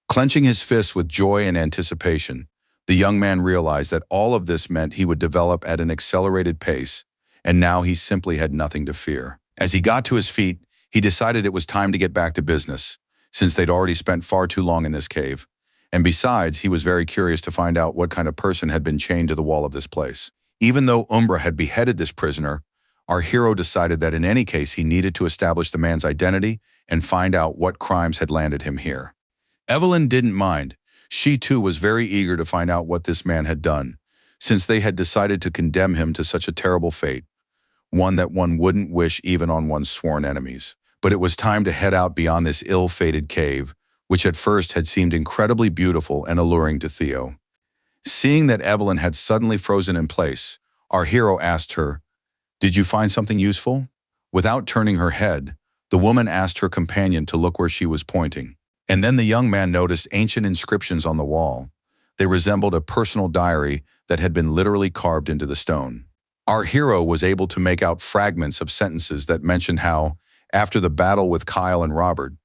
Clenching his fists with joy and anticipation, The young man realized that all of this meant he would develop at an accelerated pace, and now he simply had nothing to fear. As he got to his feet, he decided it was time to get back to business, since they'd already spent far too long in this cave. And besides, he was very curious to find out what kind of person had been chained to the wall of this place. Even though Umbra had beheaded this prisoner, our hero decided that in any case he needed to establish the man's identity and find out what crimes had landed him here. Evelyn didn't mind. She too was very eager to find out what this man had done, since they had decided to condemn him to such a terrible fate, one that one wouldn't wish even on one's sworn enemies. But it was time to head out beyond this ill-fated cave, which at first had seemed incredibly beautiful and alluring to Theo. Seeing that Evelyn had suddenly frozen in place, our hero asked her, "Did you find something useful?" Without turning her head, the woman asked her companion to look where she was pointing. And then the young man noticed ancient inscriptions on the wall. They resembled a personal diary that had been literally carved into the stone. Our hero was able to make out fragments of sentences that mentioned how, after the battle with Kyle and Robert,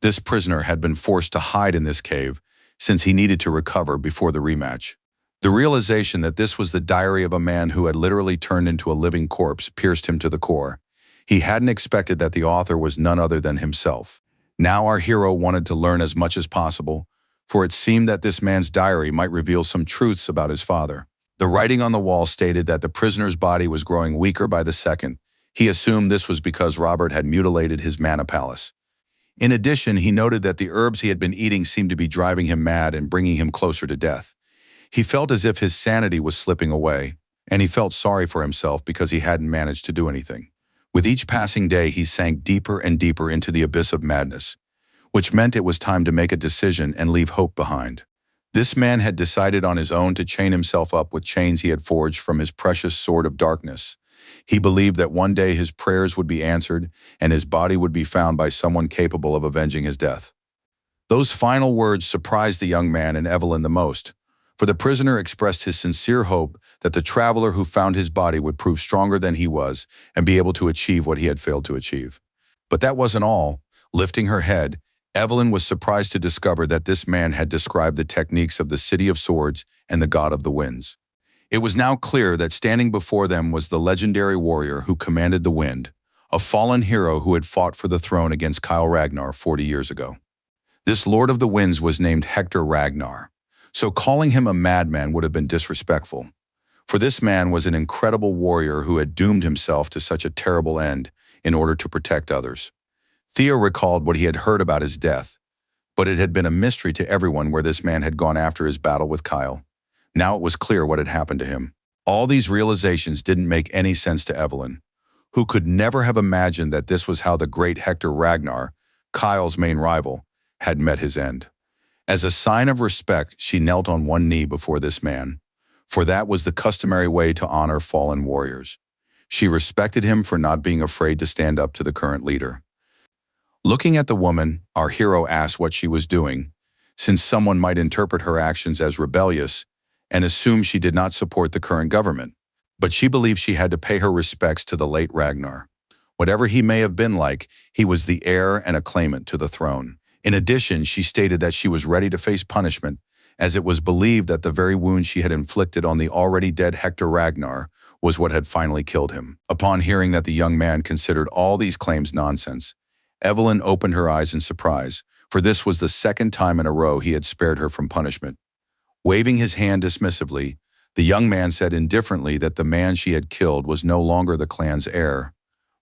this prisoner had been forced to hide in this cave since he needed to recover before the rematch. The realization that this was the diary of a man who had literally turned into a living corpse pierced him to the core. He hadn't expected that the author was none other than himself. Now our hero wanted to learn as much as possible, for it seemed that this man's diary might reveal some truths about his father. The writing on the wall stated that the prisoner's body was growing weaker by the second. He assumed this was because Robert had mutilated his mana palace. In addition, he noted that the herbs he had been eating seemed to be driving him mad and bringing him closer to death. He felt as if his sanity was slipping away, and he felt sorry for himself because he hadn't managed to do anything. With each passing day, he sank deeper and deeper into the abyss of madness, which meant it was time to make a decision and leave hope behind. This man had decided on his own to chain himself up with chains he had forged from his precious sword of darkness. He believed that one day his prayers would be answered and his body would be found by someone capable of avenging his death. Those final words surprised the young man and Evelyn the most, for the prisoner expressed his sincere hope that the traveler who found his body would prove stronger than he was and be able to achieve what he had failed to achieve. But that wasn't all. Lifting her head, Evelyn was surprised to discover that this man had described the techniques of the City of Swords and the God of the Winds. It was now clear that standing before them was the legendary warrior who commanded the wind, a fallen hero who had fought for the throne against Kyle Ragnar 40 years ago. This Lord of the Winds was named Hector Ragnar, so calling him a madman would have been disrespectful. For this man was an incredible warrior who had doomed himself to such a terrible end in order to protect others. Theo recalled what he had heard about his death, but it had been a mystery to everyone where this man had gone after his battle with Kyle. Now it was clear what had happened to him. All these realizations didn't make any sense to Evelyn, who could never have imagined that this was how the great Hector Ragnar, Kyle's main rival, had met his end. As a sign of respect, she knelt on one knee before this man, for that was the customary way to honor fallen warriors. She respected him for not being afraid to stand up to the current leader. Looking at the woman, our hero asked what she was doing, since someone might interpret her actions as rebellious and assume she did not support the current government. But she believed she had to pay her respects to the late Ragnar. Whatever he may have been like, he was the heir and a claimant to the throne. In addition, she stated that she was ready to face punishment, as it was believed that the very wound she had inflicted on the already dead Hector Ragnar was what had finally killed him. Upon hearing that the young man considered all these claims nonsense, Evelyn opened her eyes in surprise, for this was the second time in a row he had spared her from punishment. Waving his hand dismissively, the young man said indifferently that the man she had killed was no longer the clan's heir.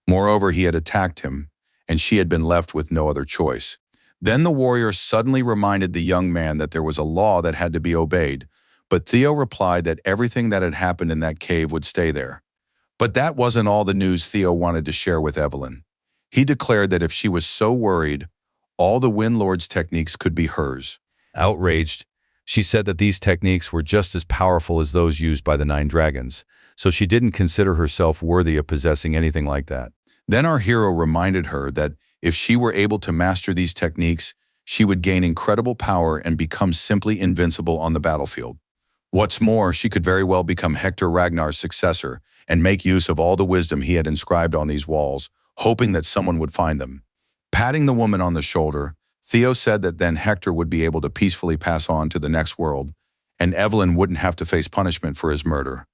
Moreover, he had attacked him, and she had been left with no other choice. Then the warrior suddenly reminded the young man that there was a law that had to be obeyed, but Theo replied that everything that had happened in that cave would stay there. But that wasn't all the news Theo wanted to share with Evelyn. He declared that if she was so worried, all the Wind Lord's techniques could be hers. Outraged, she said that these techniques were just as powerful as those used by the 9 dragons, so she didn't consider herself worthy of possessing anything like that. Then our hero reminded her that if she were able to master these techniques, she would gain incredible power and become simply invincible on the battlefield. What's more, she could very well become Hector Ragnar's successor and make use of all the wisdom he had inscribed on these walls, hoping that someone would find them. Patting the woman on the shoulder, Theo said that then Hector would be able to peacefully pass on to the next world, and Evelyn wouldn't have to face punishment for his murder.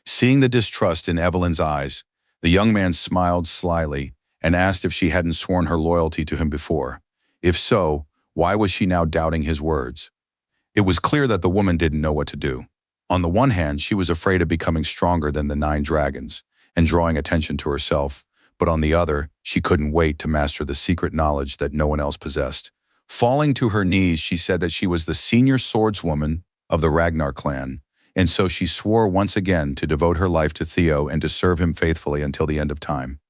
Seeing the distrust in Evelyn's eyes, the young man smiled slyly and asked if she hadn't sworn her loyalty to him before. If so, why was she now doubting his words? It was clear that the woman didn't know what to do. On the one hand, she was afraid of becoming stronger than the 9 dragons and drawing attention to herself, but on the other, she couldn't wait to master the secret knowledge that no one else possessed. Falling to her knees, she said that she was the senior swordswoman of the Ragnar clan, and so she swore once again to devote her life to Theo and to serve him faithfully until the end of time.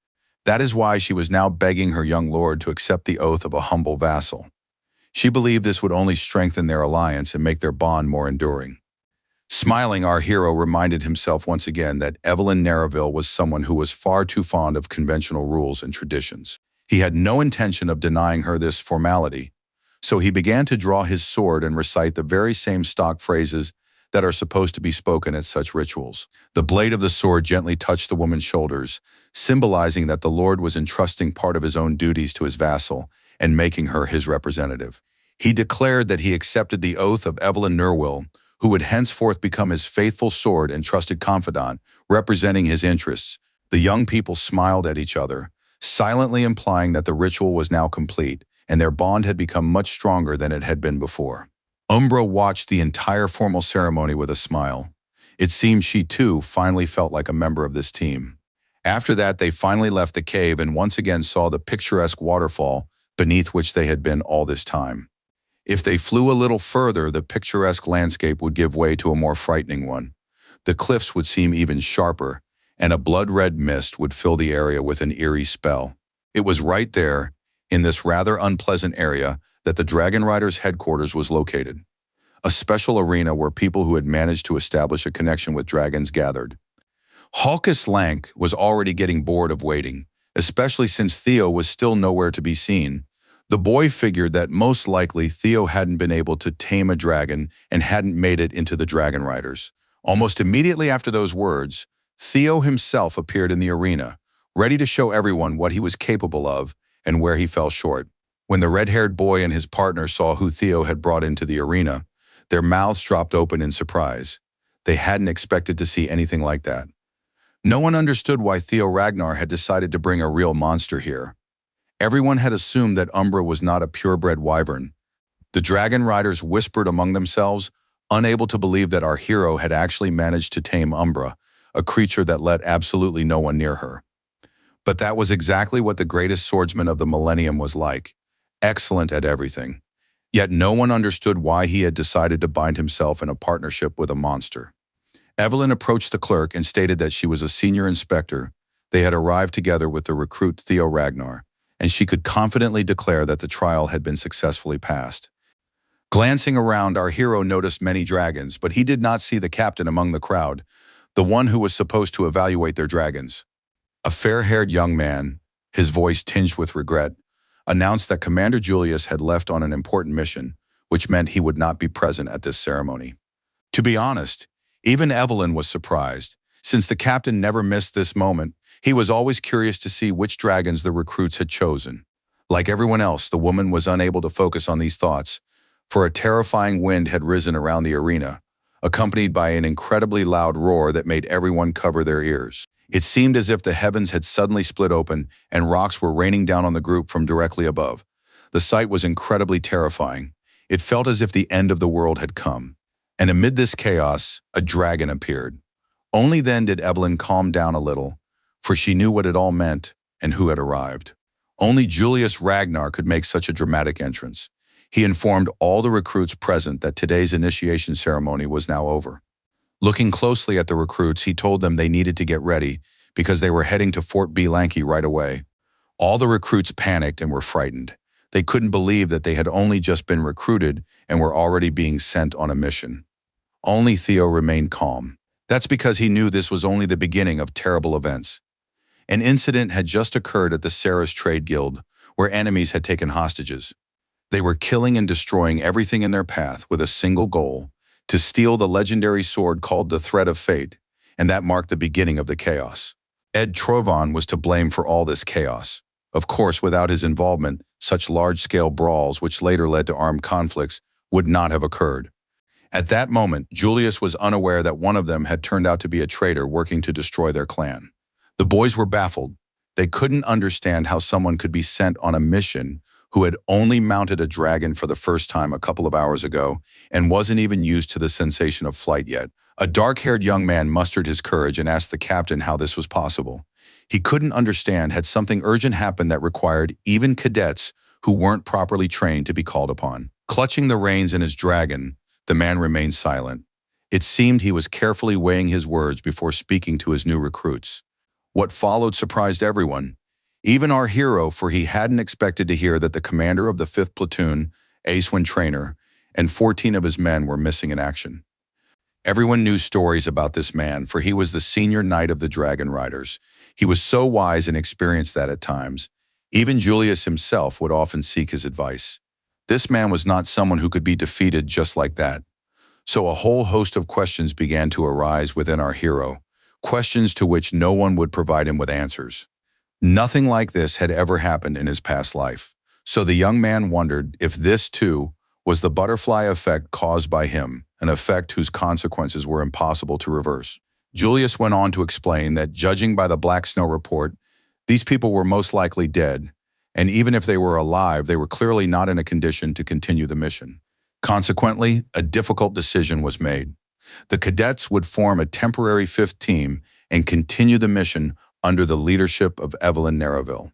That is why she was now begging her young lord to accept the oath of a humble vassal. She believed this would only strengthen their alliance and make their bond more enduring. Smiling, our hero reminded himself once again that Evelyn Narraville was someone who was far too fond of conventional rules and traditions. He had no intention of denying her this formality, so he began to draw his sword and recite the very same stock phrases that are supposed to be spoken at such rituals. The blade of the sword gently touched the woman's shoulders, symbolizing that the lord was entrusting part of his own duties to his vassal and making her his representative. He declared that he accepted the oath of Evelyn Nerwill, who would henceforth become his faithful sword and trusted confidant, representing his interests. The young people smiled at each other, silently implying that the ritual was now complete, and their bond had become much stronger than it had been before. Umbra watched the entire formal ceremony with a smile. It seemed she too finally felt like a member of this team. After that, they finally left the cave and once again saw the picturesque waterfall beneath which they had been all this time. If they flew a little further, the picturesque landscape would give way to a more frightening one. The cliffs would seem even sharper, and a blood-red mist would fill the area with an eerie spell. It was right there, in this rather unpleasant area, that the Dragon Riders' headquarters was located. A special arena where people who had managed to establish a connection with dragons gathered. Halkus Lank was already getting bored of waiting, especially since Theo was still nowhere to be seen. The boy figured that most likely Theo hadn't been able to tame a dragon and hadn't made it into the Dragon Riders. Almost immediately after those words, Theo himself appeared in the arena, ready to show everyone what he was capable of and where he fell short. When the red-haired boy and his partner saw who Theo had brought into the arena, their mouths dropped open in surprise. They hadn't expected to see anything like that. No one understood why Theo Ragnar had decided to bring a real monster here. Everyone had assumed that Umbra was not a purebred wyvern. The Dragon Riders whispered among themselves, unable to believe that our hero had actually managed to tame Umbra, a creature that let absolutely no one near her. But that was exactly what the greatest swordsman of the millennium was like, excellent at everything. Yet no one understood why he had decided to bind himself in a partnership with a monster. Evelyn approached the clerk and stated that she was a senior inspector. They had arrived together with the recruit Theo Ragnar, and she could confidently declare that the trial had been successfully passed. Glancing around, our hero noticed many dragons, but he did not see the captain among the crowd, the one who was supposed to evaluate their dragons. A fair-haired young man, his voice tinged with regret, announced that Commander Julius had left on an important mission, which meant he would not be present at this ceremony. To be honest, even Evelyn was surprised. Since the captain never missed this moment, he was always curious to see which dragons the recruits had chosen. Like everyone else, the woman was unable to focus on these thoughts, for a terrifying wind had risen around the arena, accompanied by an incredibly loud roar that made everyone cover their ears. It seemed as if the heavens had suddenly split open and rocks were raining down on the group from directly above. The sight was incredibly terrifying. It felt as if the end of the world had come. And amid this chaos, a dragon appeared. Only then did Evelyn calm down a little, for she knew what it all meant and who had arrived. Only Julius Ragnar could make such a dramatic entrance. He informed all the recruits present that today's initiation ceremony was now over. Looking closely at the recruits, he told them they needed to get ready because they were heading to Fort B. Lanky right away. All the recruits panicked and were frightened. They couldn't believe that they had only just been recruited and were already being sent on a mission. Only Theo remained calm. That's because he knew this was only the beginning of terrible events. An incident had just occurred at the Sarah's Trade Guild, where enemies had taken hostages. They were killing and destroying everything in their path with a single goal, to steal the legendary sword called the Thread of Fate, and that marked the beginning of the chaos. Ed Trovan was to blame for all this chaos. Of course, without his involvement, such large-scale brawls, which later led to armed conflicts, would not have occurred. At that moment, Julius was unaware that one of them had turned out to be a traitor working to destroy their clan. The boys were baffled. They couldn't understand how someone could be sent on a mission who had only mounted a dragon for the first time a couple of hours ago and wasn't even used to the sensation of flight yet. A dark-haired young man mustered his courage and asked the captain how this was possible. He couldn't understand had something urgent happened that required even cadets who weren't properly trained to be called upon. Clutching the reins in his dragon, the man remained silent. It seemed he was carefully weighing his words before speaking to his new recruits. What followed surprised everyone, even our hero, for he hadn't expected to hear that the commander of the 5th Platoon, Ace-Win trainer, and 14 of his men were missing in action. Everyone knew stories about this man, for he was the senior knight of the Dragon Riders. He was so wise and experienced that at times, even Julius himself would often seek his advice. This man was not someone who could be defeated just like that. So a whole host of questions began to arise within our hero, questions to which no one would provide him with answers. Nothing like this had ever happened in his past life. So the young man wondered if this, too, was the butterfly effect caused by him, an effect whose consequences were impossible to reverse. Julius went on to explain that, judging by the Black Snow report, these people were most likely dead, and even if they were alive, they were clearly not in a condition to continue the mission. Consequently, a difficult decision was made. The cadets would form a temporary 5th team and continue the mission under the leadership of Evelyn Nereville.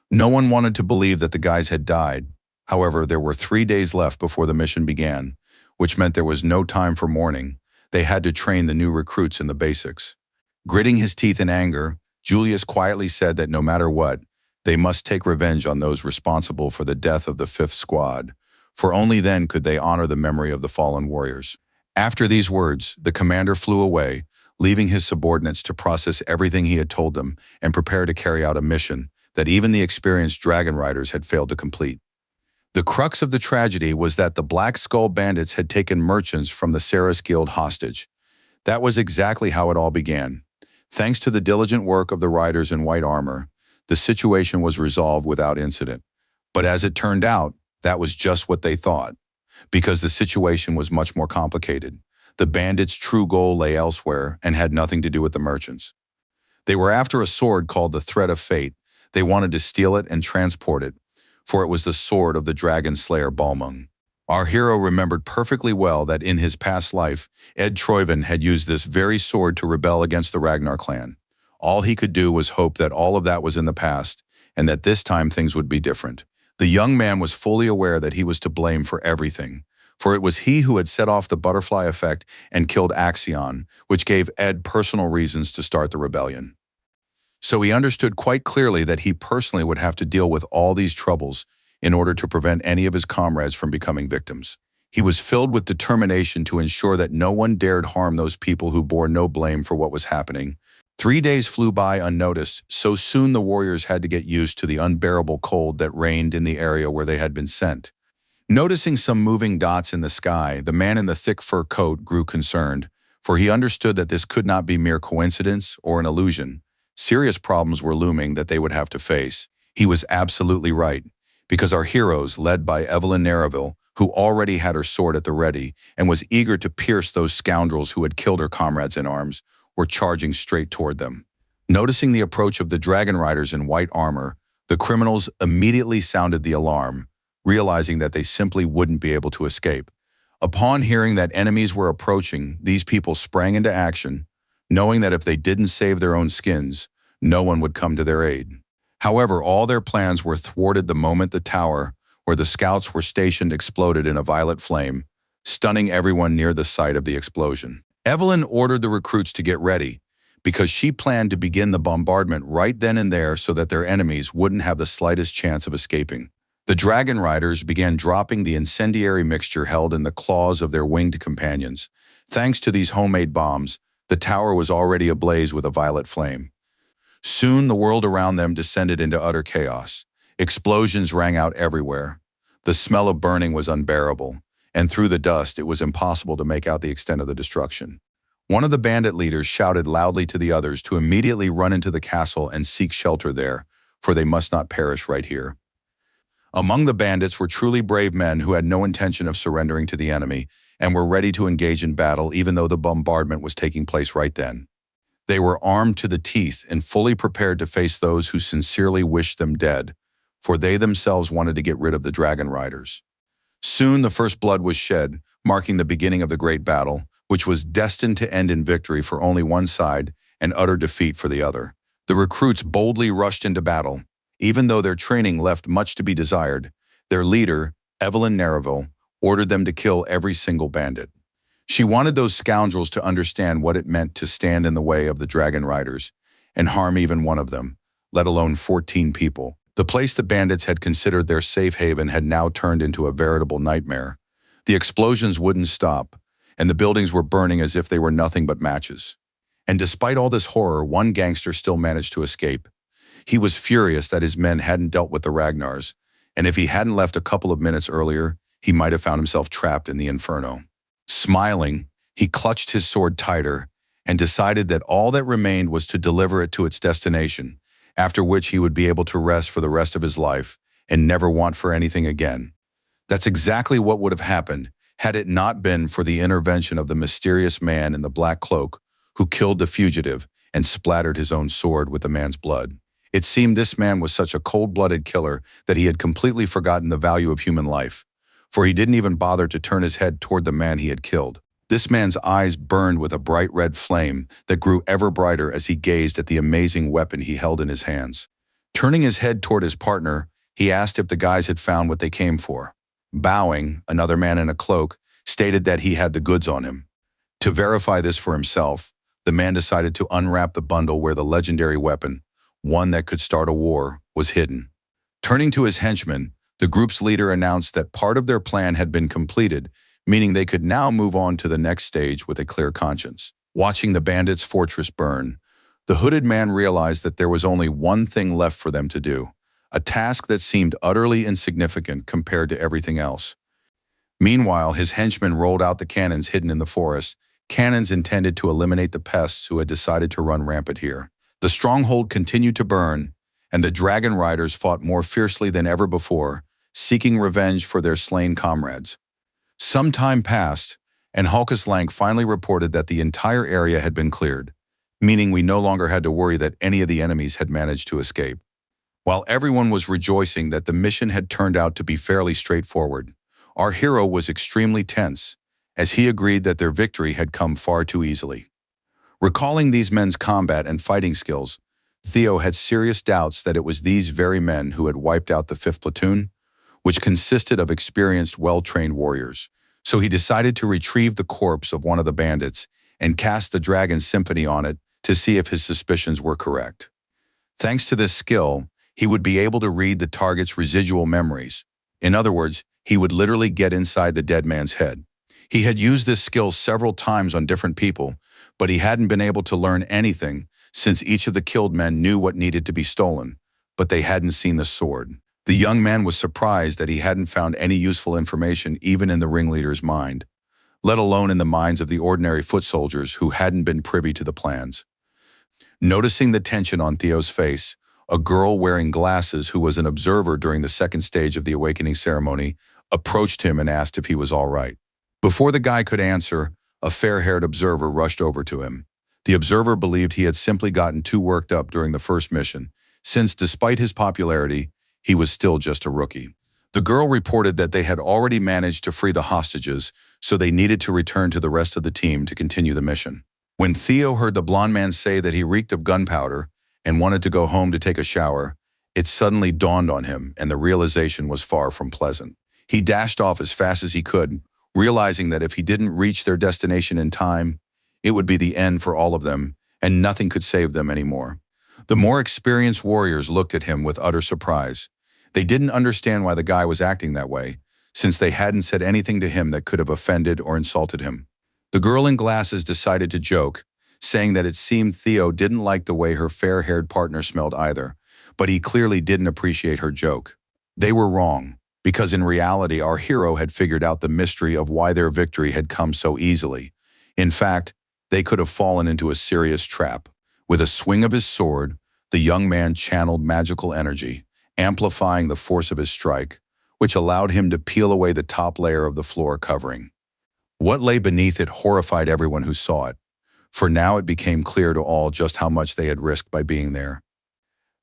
No one wanted to believe that the guys had died. However, there were 3 days left before the mission began, which meant there was no time for mourning. They had to train the new recruits in the basics. Gritting his teeth in anger, Julius quietly said that no matter what, they must take revenge on those responsible for the death of the 5th Squad, for only then could they honor the memory of the fallen warriors. After these words, the commander flew away, leaving his subordinates to process everything he had told them and prepare to carry out a mission that even the experienced dragon riders had failed to complete. The crux of the tragedy was that the Black Skull bandits had taken merchants from the Saris Guild hostage. That was exactly how it all began. Thanks to the diligent work of the riders in white armor, the situation was resolved without incident. But as it turned out, that was just what they thought, because the situation was much more complicated. The bandits' true goal lay elsewhere and had nothing to do with the merchants. They were after a sword called the Thread of Fate. They wanted to steal it and transport it, for it was the sword of the dragon slayer Balmung. Our hero remembered perfectly well that in his past life, Ed Troyven had used this very sword to rebel against the Ragnar clan. All he could do was hope that all of that was in the past, and that this time things would be different. The young man was fully aware that he was to blame for everything, for it was he who had set off the butterfly effect and killed Axion, which gave Ed personal reasons to start the rebellion. So he understood quite clearly that he personally would have to deal with all these troubles in order to prevent any of his comrades from becoming victims. He was filled with determination to ensure that no one dared harm those people who bore no blame for what was happening. 3 days flew by unnoticed, so soon the warriors had to get used to the unbearable cold that reigned in the area where they had been sent. Noticing some moving dots in the sky, the man in the thick fur coat grew concerned, for he understood that this could not be mere coincidence or an illusion. Serious problems were looming that they would have to face. He was absolutely right, because our heroes, led by Evelyn Nereville, who already had her sword at the ready and was eager to pierce those scoundrels who had killed her comrades in arms, were charging straight toward them. Noticing the approach of the dragon riders in white armor, the criminals immediately sounded the alarm, realizing that they simply wouldn't be able to escape. Upon hearing that enemies were approaching, these people sprang into action, knowing that if they didn't save their own skins, no one would come to their aid. However, all their plans were thwarted the moment the tower, where the scouts were stationed, exploded in a violet flame, stunning everyone near the site of the explosion. Evelyn ordered the recruits to get ready, because she planned to begin the bombardment right then and there so that their enemies wouldn't have the slightest chance of escaping. The dragon riders began dropping the incendiary mixture held in the claws of their winged companions. Thanks to these homemade bombs, the tower was already ablaze with a violet flame. Soon the world around them descended into utter chaos. Explosions rang out everywhere. The smell of burning was unbearable, and through the dust it was impossible to make out the extent of the destruction. One of the bandit leaders shouted loudly to the others to immediately run into the castle and seek shelter there, for they must not perish right here. Among the bandits were truly brave men who had no intention of surrendering to the enemy and were ready to engage in battle even though the bombardment was taking place right then. They were armed to the teeth and fully prepared to face those who sincerely wished them dead, for they themselves wanted to get rid of the dragon riders. Soon the first blood was shed, marking the beginning of the great battle, which was destined to end in victory for only one side and utter defeat for the other. The recruits boldly rushed into battle. Even though their training left much to be desired, their leader, Evelyn Nereville, ordered them to kill every single bandit. She wanted those scoundrels to understand what it meant to stand in the way of the dragon riders and harm even one of them, let alone 14 people. The place the bandits had considered their safe haven had now turned into a veritable nightmare. The explosions wouldn't stop, and the buildings were burning as if they were nothing but matches. And despite all this horror, one gangster still managed to escape. He was furious that his men hadn't dealt with the Ragnars, and if he hadn't left a couple of minutes earlier, he might have found himself trapped in the inferno. Smiling, he clutched his sword tighter and decided that all that remained was to deliver it to its destination, after which he would be able to rest for the rest of his life and never want for anything again. That's exactly what would have happened had it not been for the intervention of the mysterious man in the black cloak who killed the fugitive and splattered his own sword with the man's blood. It seemed this man was such a cold-blooded killer that he had completely forgotten the value of human life, for he didn't even bother to turn his head toward the man he had killed. This man's eyes burned with a bright red flame that grew ever brighter as he gazed at the amazing weapon he held in his hands. Turning his head toward his partner, he asked if the guys had found what they came for. Bowing, another man in a cloak stated that he had the goods on him. To verify this for himself, the man decided to unwrap the bundle where the legendary weapon, one that could start a war, was hidden. Turning to his henchmen, the group's leader announced that part of their plan had been completed, meaning they could now move on to the next stage with a clear conscience. Watching the bandits' fortress burn, the hooded man realized that there was only one thing left for them to do, a task that seemed utterly insignificant compared to everything else. Meanwhile, his henchmen rolled out the cannons hidden in the forest, cannons intended to eliminate the pests who had decided to run rampant here. The stronghold continued to burn, and the dragon riders fought more fiercely than ever before, seeking revenge for their slain comrades. Some time passed, and Hulkus Lank finally reported that the entire area had been cleared, meaning we no longer had to worry that any of the enemies had managed to escape. While everyone was rejoicing that the mission had turned out to be fairly straightforward, our hero was extremely tense, as he agreed that their victory had come far too easily. Recalling these men's combat and fighting skills, Theo had serious doubts that it was these very men who had wiped out the 5th platoon, which consisted of experienced, well-trained warriors. So he decided to retrieve the corpse of one of the bandits and cast the Dragon Symphony on it to see if his suspicions were correct. Thanks to this skill, he would be able to read the target's residual memories. In other words, he would literally get inside the dead man's head. He had used this skill several times on different people, but he hadn't been able to learn anything since each of the killed men knew what needed to be stolen, but they hadn't seen the sword. The young man was surprised that he hadn't found any useful information even in the ringleader's mind, let alone in the minds of the ordinary foot soldiers who hadn't been privy to the plans. Noticing the tension on Theo's face, a girl wearing glasses who was an observer during the second stage of the awakening ceremony approached him and asked if he was all right. Before the guy could answer, a fair-haired observer rushed over to him. The observer believed he had simply gotten too worked up during the first mission, since despite his popularity, he was still just a rookie. The girl reported that they had already managed to free the hostages, so they needed to return to the rest of the team to continue the mission. When Theo heard the blonde man say that he reeked of gunpowder and wanted to go home to take a shower, it suddenly dawned on him, and the realization was far from pleasant. He dashed off as fast as he could, realizing that if he didn't reach their destination in time, it would be the end for all of them, and nothing could save them anymore. The more experienced warriors looked at him with utter surprise. They didn't understand why the guy was acting that way, since they hadn't said anything to him that could have offended or insulted him. The girl in glasses decided to joke, saying that it seemed Theo didn't like the way her fair-haired partner smelled either, but he clearly didn't appreciate her joke. They were wrong, because in reality our hero had figured out the mystery of why their victory had come so easily. In fact, they could have fallen into a serious trap. With a swing of his sword, the young man channeled magical energy, amplifying the force of his strike, which allowed him to peel away the top layer of the floor covering. What lay beneath it horrified everyone who saw it, for now it became clear to all just how much they had risked by being there.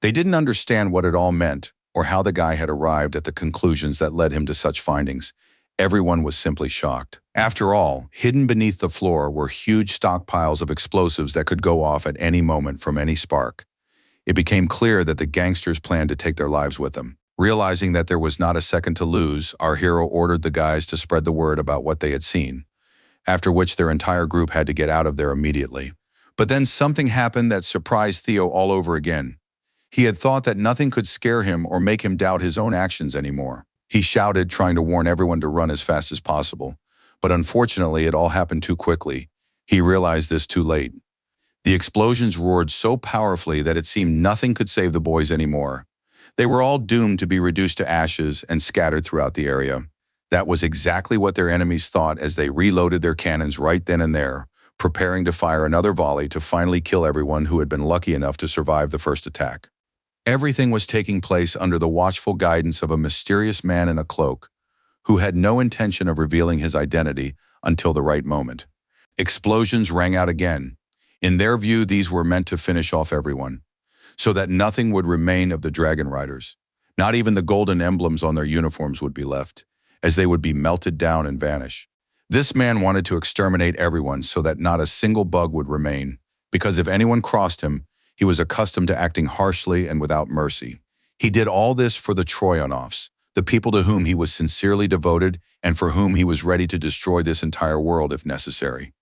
They didn't understand what it all meant or how the guy had arrived at the conclusions that led him to such findings. Everyone was simply shocked. After all, hidden beneath the floor were huge stockpiles of explosives that could go off at any moment from any spark. It became clear that the gangsters planned to take their lives with them. Realizing that there was not a second to lose, our hero ordered the guys to spread the word about what they had seen, after which their entire group had to get out of there immediately. But then something happened that surprised Theo all over again. He had thought that nothing could scare him or make him doubt his own actions anymore. He shouted, trying to warn everyone to run as fast as possible. But unfortunately, it all happened too quickly. He realized this too late. The explosions roared so powerfully that it seemed nothing could save the boys anymore. They were all doomed to be reduced to ashes and scattered throughout the area. That was exactly what their enemies thought as they reloaded their cannons right then and there, preparing to fire another volley to finally kill everyone who had been lucky enough to survive the first attack. Everything was taking place under the watchful guidance of a mysterious man in a cloak, who had no intention of revealing his identity until the right moment. Explosions rang out again. In their view, these were meant to finish off everyone, so that nothing would remain of the Dragon Riders. Not even the golden emblems on their uniforms would be left, as they would be melted down and vanish. This man wanted to exterminate everyone so that not a single bug would remain, because if anyone crossed him, he was accustomed to acting harshly and without mercy. He did all this for the Troyanovs, the people to whom he was sincerely devoted and for whom he was ready to destroy this entire world if necessary.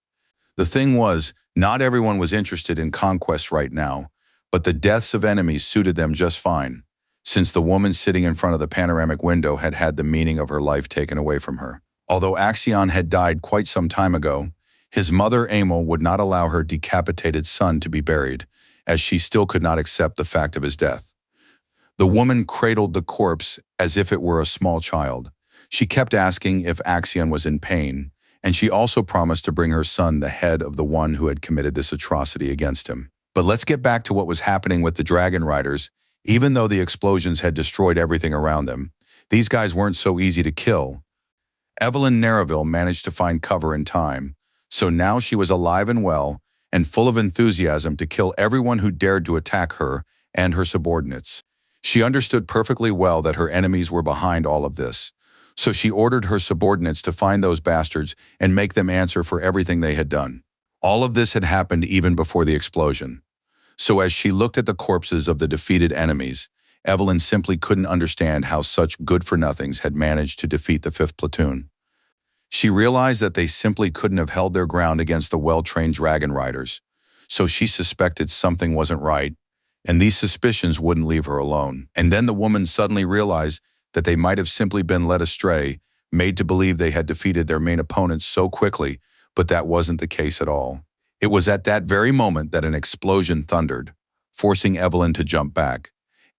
The thing was, not everyone was interested in conquest right now, but the deaths of enemies suited them just fine, since the woman sitting in front of the panoramic window had had the meaning of her life taken away from her. Although Axion had died quite some time ago, his mother Amel would not allow her decapitated son to be buried, as she still could not accept the fact of his death. The woman cradled the corpse as if it were a small child. She kept asking if Axion was in pain, and she also promised to bring her son the head of the one who had committed this atrocity against him. But let's get back to what was happening with the Dragon Riders. Even though the explosions had destroyed everything around them, these guys weren't so easy to kill. Evelyn Narraville managed to find cover in time, so now she was alive and well, and full of enthusiasm to kill everyone who dared to attack her and her subordinates. She understood perfectly well that her enemies were behind all of this, so she ordered her subordinates to find those bastards and make them answer for everything they had done. All of this had happened even before the explosion. So as she looked at the corpses of the defeated enemies, Evelyn simply couldn't understand how such good-for-nothings had managed to defeat the 5th Platoon. She realized that they simply couldn't have held their ground against the well-trained Dragon Riders, so she suspected something wasn't right, and these suspicions wouldn't leave her alone. And then the woman suddenly realized that they might have simply been led astray, made to believe they had defeated their main opponents so quickly, but that wasn't the case at all. It was at that very moment that an explosion thundered, forcing Evelyn to jump back.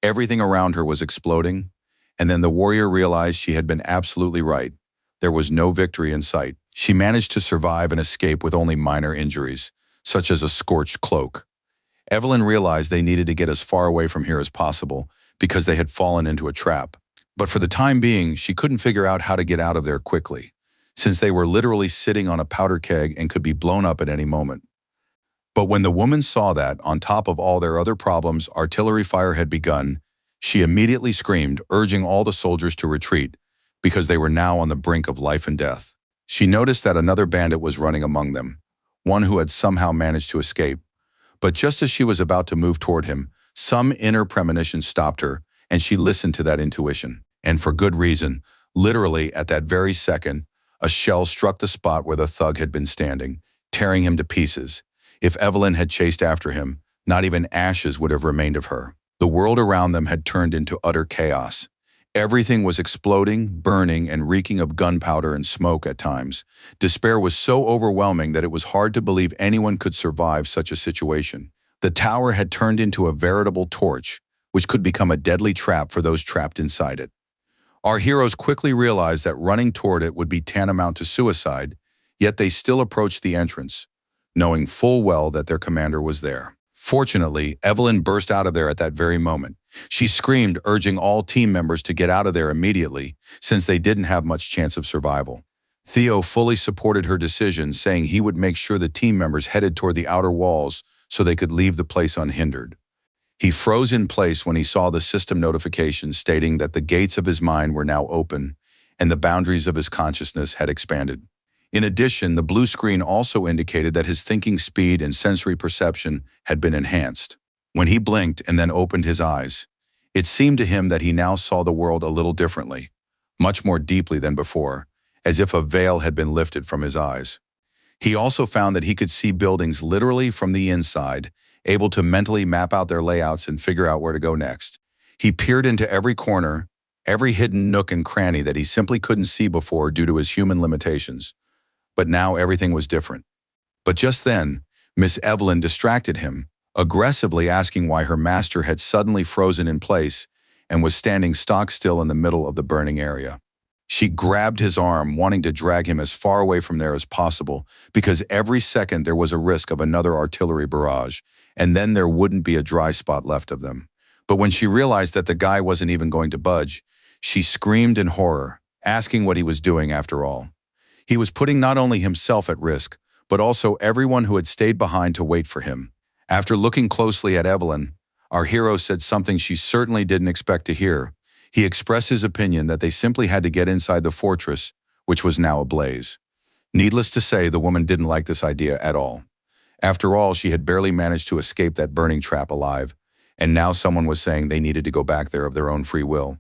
Everything around her was exploding, and then the warrior realized she had been absolutely right. There was no victory in sight. She managed to survive and escape with only minor injuries, such as a scorched cloak. Evelyn realized they needed to get as far away from here as possible because they had fallen into a trap. But for the time being, she couldn't figure out how to get out of there quickly, since they were literally sitting on a powder keg and could be blown up at any moment. But when the woman saw that, on top of all their other problems, artillery fire had begun, she immediately screamed, urging all the soldiers to retreat, because they were now on the brink of life and death. She noticed that another bandit was running among them, one who had somehow managed to escape. But just as she was about to move toward him, some inner premonition stopped her, and she listened to that intuition. And for good reason. Literally, at that very second, a shell struck the spot where the thug had been standing, tearing him to pieces. If Evelyn had chased after him, not even ashes would have remained of her. The world around them had turned into utter chaos. Everything was exploding, burning, and reeking of gunpowder and smoke at times. Despair was so overwhelming that it was hard to believe anyone could survive such a situation. The tower had turned into a veritable torch, which could become a deadly trap for those trapped inside it. Our heroes quickly realized that running toward it would be tantamount to suicide, yet they still approached the entrance, knowing full well that their commander was there. Fortunately, Evelyn burst out of there at that very moment. She screamed, urging all team members to get out of there immediately, since they didn't have much chance of survival. Theo fully supported her decision, saying he would make sure the team members headed toward the outer walls so they could leave the place unhindered. He froze in place when he saw the system notification stating that the gates of his mind were now open and the boundaries of his consciousness had expanded. In addition, the blue screen also indicated that his thinking speed and sensory perception had been enhanced. When he blinked and then opened his eyes, it seemed to him that he now saw the world a little differently, much more deeply than before, as if a veil had been lifted from his eyes. He also found that he could see buildings literally from the inside, able to mentally map out their layouts and figure out where to go next. He peered into every corner, every hidden nook and cranny that he simply couldn't see before due to his human limitations. But now everything was different. But just then, Miss Evelyn distracted him, aggressively asking why her master had suddenly frozen in place and was standing stock still in the middle of the burning area. She grabbed his arm, wanting to drag him as far away from there as possible, because every second there was a risk of another artillery barrage, and then there wouldn't be a dry spot left of them. But when she realized that the guy wasn't even going to budge, she screamed in horror, asking what he was doing after all. He was putting not only himself at risk, but also everyone who had stayed behind to wait for him. After looking closely at Evelyn, our hero said something she certainly didn't expect to hear. He expressed his opinion that they simply had to get inside the fortress, which was now ablaze. Needless to say, the woman didn't like this idea at all. After all, she had barely managed to escape that burning trap alive, and now someone was saying they needed to go back there of their own free will.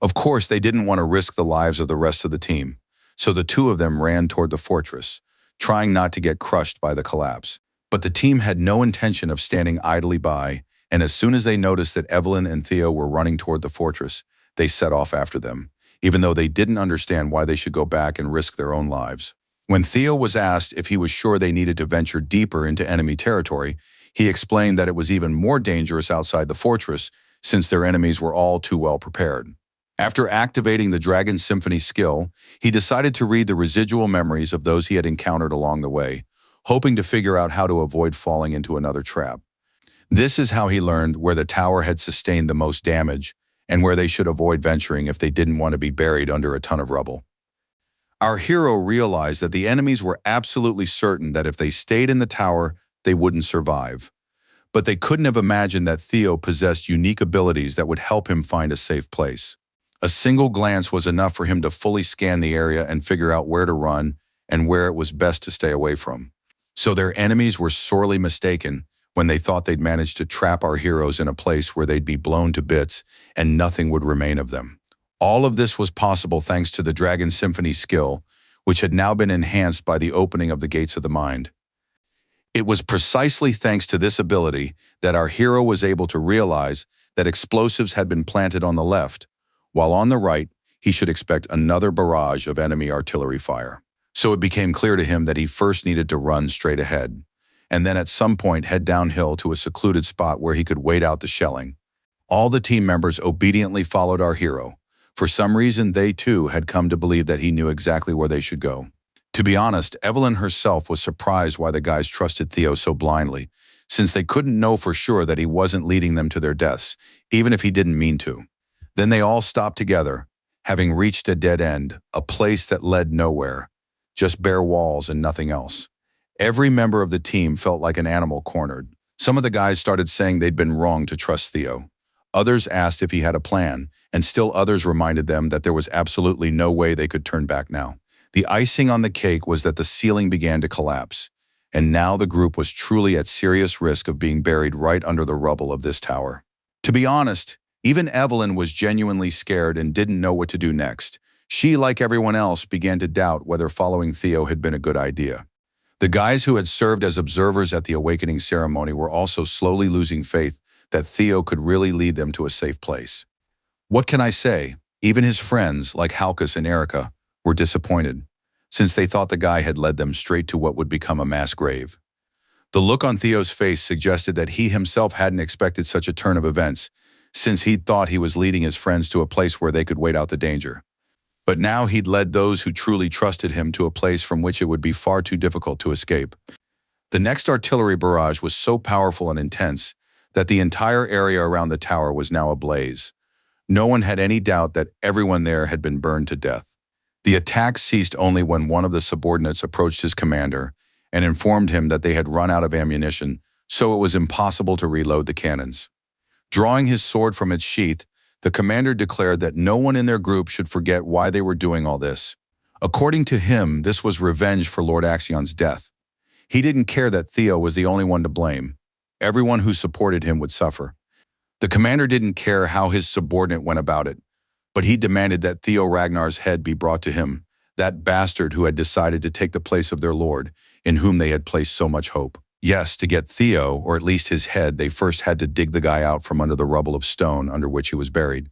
Of course, they didn't want to risk the lives of the rest of the team, so the two of them ran toward the fortress, trying not to get crushed by the collapse. But the team had no intention of standing idly by, and as soon as they noticed that Evelyn and Theo were running toward the fortress, they set off after them, even though they didn't understand why they should go back and risk their own lives. When Theo was asked if he was sure they needed to venture deeper into enemy territory, he explained that it was even more dangerous outside the fortress since their enemies were all too well prepared. After activating the Dragon Symphony skill, he decided to read the residual memories of those he had encountered along the way, hoping to figure out how to avoid falling into another trap. This is how he learned where the tower had sustained the most damage and where they should avoid venturing if they didn't want to be buried under a ton of rubble. Our hero realized that the enemies were absolutely certain that if they stayed in the tower, they wouldn't survive. But they couldn't have imagined that Theo possessed unique abilities that would help him find a safe place. A single glance was enough for him to fully scan the area and figure out where to run and where it was best to stay away from. So their enemies were sorely mistaken when they thought they'd managed to trap our heroes in a place where they'd be blown to bits and nothing would remain of them. All of this was possible thanks to the Dragon Symphony skill, which had now been enhanced by the opening of the gates of the mind. It was precisely thanks to this ability that our hero was able to realize that explosives had been planted on the left, while on the right, he should expect another barrage of enemy artillery fire. So it became clear to him that he first needed to run straight ahead, and then at some point head downhill to a secluded spot where he could wait out the shelling. All the team members obediently followed our hero. For some reason, they too had come to believe that he knew exactly where they should go. To be honest, Evelyn herself was surprised why the guys trusted Theo so blindly, since they couldn't know for sure that he wasn't leading them to their deaths, even if he didn't mean to. Then they all stopped together, having reached a dead end, a place that led nowhere, just bare walls and nothing else. Every member of the team felt like an animal cornered. Some of the guys started saying they'd been wrong to trust Theo. Others asked if he had a plan, and still others reminded them that there was absolutely no way they could turn back now. The icing on the cake was that the ceiling began to collapse, and now the group was truly at serious risk of being buried right under the rubble of this tower. To be honest, even Evelyn was genuinely scared and didn't know what to do next. She, like everyone else, began to doubt whether following Theo had been a good idea. The guys who had served as observers at the awakening ceremony were also slowly losing faith that Theo could really lead them to a safe place. What can I say? Even his friends, like Halkus and Erica, were disappointed, since they thought the guy had led them straight to what would become a mass grave. The look on Theo's face suggested that he himself hadn't expected such a turn of events, since he'd thought he was leading his friends to a place where they could wait out the danger. But now he'd led those who truly trusted him to a place from which it would be far too difficult to escape. The next artillery barrage was so powerful and intense that the entire area around the tower was now ablaze. No one had any doubt that everyone there had been burned to death. The attack ceased only when one of the subordinates approached his commander and informed him that they had run out of ammunition, so it was impossible to reload the cannons. Drawing his sword from its sheath, the commander declared that no one in their group should forget why they were doing all this. According to him, this was revenge for Lord Axion's death. He didn't care that Theo was the only one to blame. Everyone who supported him would suffer. The commander didn't care how his subordinate went about it, but he demanded that Theo Ragnar's head be brought to him, that bastard who had decided to take the place of their lord, in whom they had placed so much hope. Yes, to get Theo, or at least his head, they first had to dig the guy out from under the rubble of stone under which he was buried.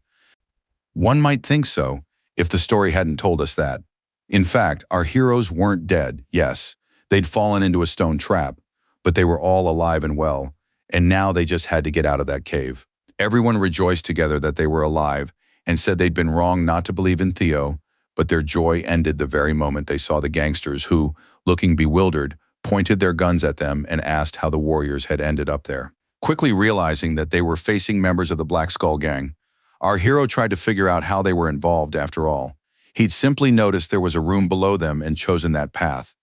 One might think so, if the story hadn't told us that. In fact, our heroes weren't dead, yes. They'd fallen into a stone trap, but they were all alive and well, and now they just had to get out of that cave. Everyone rejoiced together that they were alive and said they'd been wrong not to believe in Theo, but their joy ended the very moment they saw the gangsters who, looking bewildered, pointed their guns at them and asked how the warriors had ended up there. Quickly realizing that they were facing members of the Black Skull Gang, our hero tried to figure out how they were involved after all. He'd simply noticed there was a room below them and chosen that path.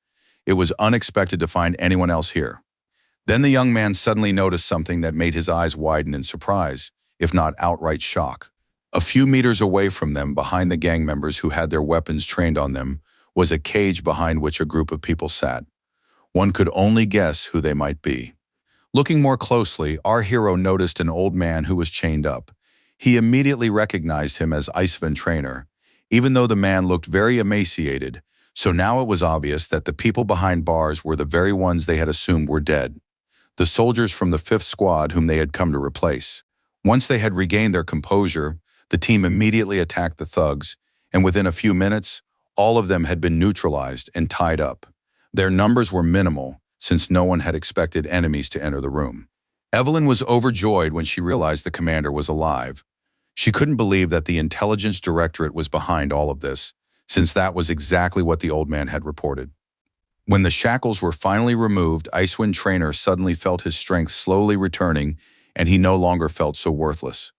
It was unexpected to find anyone else here. Then the young man suddenly noticed something that made his eyes widen in surprise, if not outright shock. A few meters away from them, behind the gang members who had their weapons trained on them, was a cage behind which a group of people sat. One could only guess who they might be. Looking more closely, our hero noticed an old man who was chained up. He immediately recognized him as Icevind Trainer, even though the man looked very emaciated, so now it was obvious that the people behind bars were the very ones they had assumed were dead. The soldiers from the 5th Squad whom they had come to replace. Once they had regained their composure, the team immediately attacked the thugs, and within a few minutes, all of them had been neutralized and tied up. Their numbers were minimal, since no one had expected enemies to enter the room. Evelyn was overjoyed when she realized the commander was alive. She couldn't believe that the intelligence directorate was behind all of this, since that was exactly what the old man had reported. When the shackles were finally removed, Icewind Trainer suddenly felt his strength slowly returning, and he no longer felt so worthless.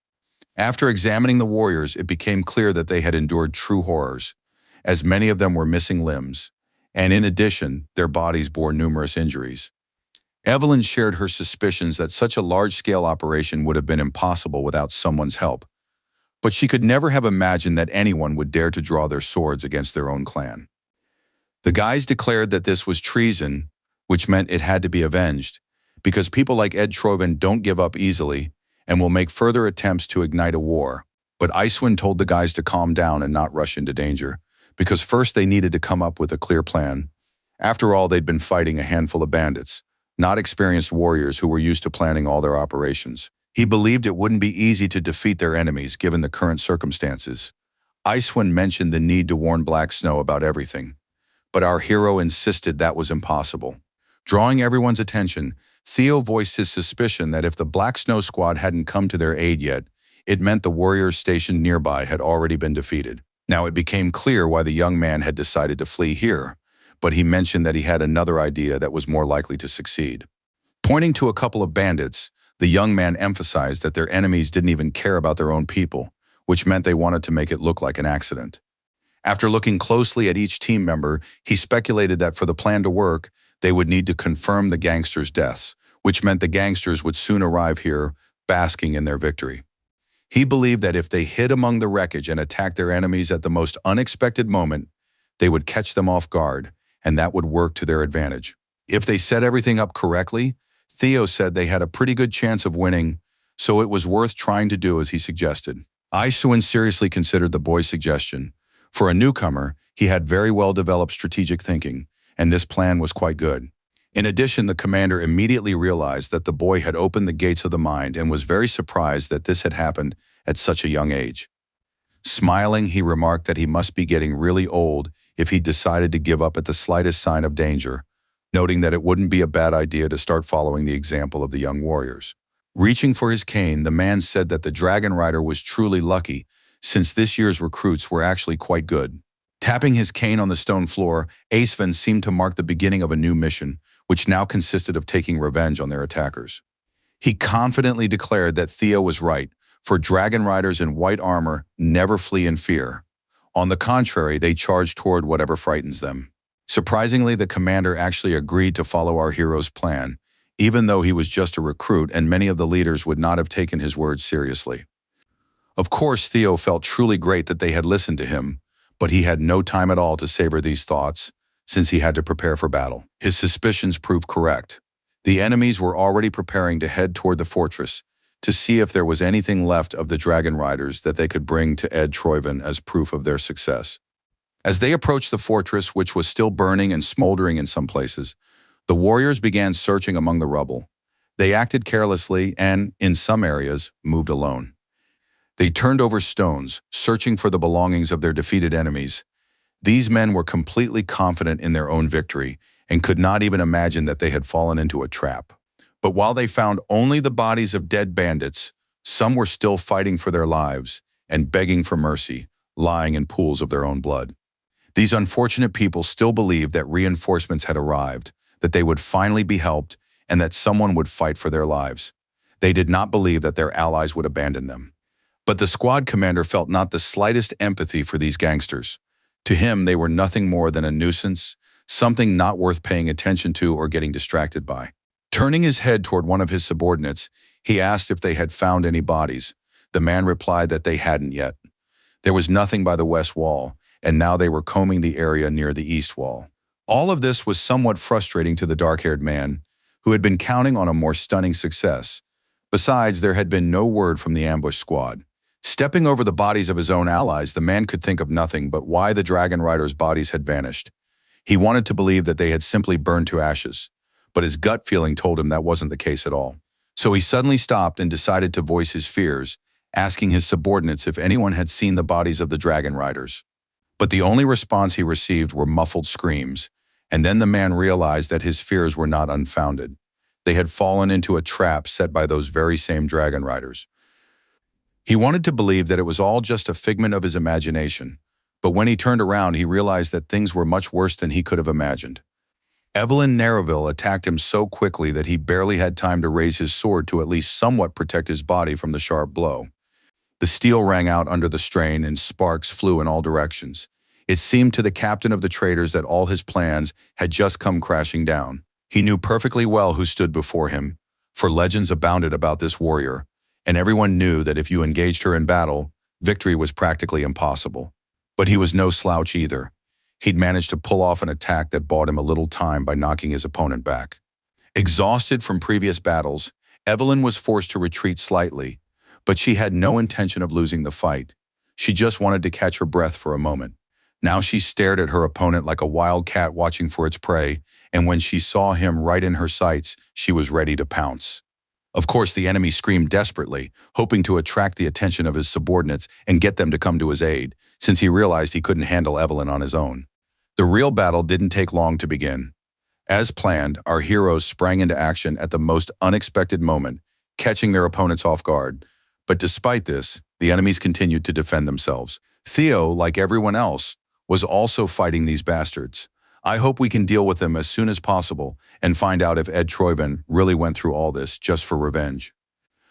After examining the warriors, it became clear that they had endured true horrors, as many of them were missing limbs, and in addition, their bodies bore numerous injuries. Evelyn shared her suspicions that such a large-scale operation would have been impossible without someone's help, but she could never have imagined that anyone would dare to draw their swords against their own clan. The guys declared that this was treason, which meant it had to be avenged, because people like Ed Troven don't give up easily and will make further attempts to ignite a war. But Icewind told the guys to calm down and not rush into danger, because first they needed to come up with a clear plan. After all, they'd been fighting a handful of bandits, not experienced warriors who were used to planning all their operations. He believed it wouldn't be easy to defeat their enemies given the current circumstances. Icewind mentioned the need to warn Black Snow about everything, but our hero insisted that was impossible. Drawing everyone's attention, Theo voiced his suspicion that if the Black Snow Squad hadn't come to their aid yet, it meant the warriors stationed nearby had already been defeated. Now it became clear why the young man had decided to flee here, but he mentioned that he had another idea that was more likely to succeed. Pointing to a couple of bandits, the young man emphasized that their enemies didn't even care about their own people, which meant they wanted to make it look like an accident. After looking closely at each team member, he speculated that for the plan to work, they would need to confirm the gangsters' deaths, which meant the gangsters would soon arrive here, basking in their victory. He believed that if they hid among the wreckage and attacked their enemies at the most unexpected moment, they would catch them off guard, and that would work to their advantage. If they set everything up correctly, Theo said they had a pretty good chance of winning, so it was worth trying to do as he suggested. Icewind seriously considered the boy's suggestion. For a newcomer, he had very well-developed strategic thinking, and this plan was quite good. In addition, the commander immediately realized that the boy had opened the gates of the mind and was very surprised that this had happened at such a young age. Smiling, he remarked that he must be getting really old if he decided to give up at the slightest sign of danger, noting that it wouldn't be a bad idea to start following the example of the young warriors. Reaching for his cane, the man said that the Dragon Rider was truly lucky, since this year's recruits were actually quite good. Tapping his cane on the stone floor, Icevind seemed to mark the beginning of a new mission, which now consisted of taking revenge on their attackers. He confidently declared that Theo was right, for dragon riders in white armor never flee in fear. On the contrary, they charge toward whatever frightens them. Surprisingly, the commander actually agreed to follow our hero's plan, even though he was just a recruit and many of the leaders would not have taken his words seriously. Of course, Theo felt truly great that they had listened to him, but he had no time at all to savor these thoughts, since he had to prepare for battle. His suspicions proved correct. The enemies were already preparing to head toward the fortress to see if there was anything left of the dragon riders that they could bring to Ed Troyven as proof of their success. As they approached the fortress, which was still burning and smoldering in some places, the warriors began searching among the rubble. They acted carelessly and, in some areas, moved alone. They turned over stones, searching for the belongings of their defeated enemies. These men were completely confident in their own victory and could not even imagine that they had fallen into a trap. But while they found only the bodies of dead bandits, some were still fighting for their lives and begging for mercy, lying in pools of their own blood. These unfortunate people still believed that reinforcements had arrived, that they would finally be helped, and that someone would fight for their lives. They did not believe that their allies would abandon them. But the squad commander felt not the slightest empathy for these gangsters. To him, they were nothing more than a nuisance, something not worth paying attention to or getting distracted by. Turning his head toward one of his subordinates, he asked if they had found any bodies. The man replied that they hadn't yet. There was nothing by the west wall, and now they were combing the area near the east wall. All of this was somewhat frustrating to the dark-haired man, who had been counting on a more stunning success. Besides, there had been no word from the ambush squad. Stepping over the bodies of his own allies, the man could think of nothing but why the dragon riders' bodies had vanished. He wanted to believe that they had simply burned to ashes, but his gut feeling told him that wasn't the case at all. So he suddenly stopped and decided to voice his fears, asking his subordinates if anyone had seen the bodies of the dragon riders. But the only response he received were muffled screams, and then the man realized that his fears were not unfounded. They had fallen into a trap set by those very same dragon riders. He wanted to believe that it was all just a figment of his imagination, but when he turned around, he realized that things were much worse than he could have imagined. Evelyn Nareville attacked him so quickly that he barely had time to raise his sword to at least somewhat protect his body from the sharp blow. The steel rang out under the strain and sparks flew in all directions. It seemed to the captain of the traitors that all his plans had just come crashing down. He knew perfectly well who stood before him, for legends abounded about this warrior, and everyone knew that if you engaged her in battle, victory was practically impossible. But he was no slouch either. He'd managed to pull off an attack that bought him a little time by knocking his opponent back. Exhausted from previous battles, Evelyn was forced to retreat slightly, but she had no intention of losing the fight. She just wanted to catch her breath for a moment. Now she stared at her opponent like a wild cat watching for its prey, and when she saw him right in her sights, she was ready to pounce. Of course, the enemy screamed desperately, hoping to attract the attention of his subordinates and get them to come to his aid, since he realized he couldn't handle Evelyn on his own. The real battle didn't take long to begin. As planned, our heroes sprang into action at the most unexpected moment, catching their opponents off guard. But despite this, the enemies continued to defend themselves. Theo, like everyone else, was also fighting these bastards. I hope we can deal with them as soon as possible and find out if Ed Troyven really went through all this just for revenge.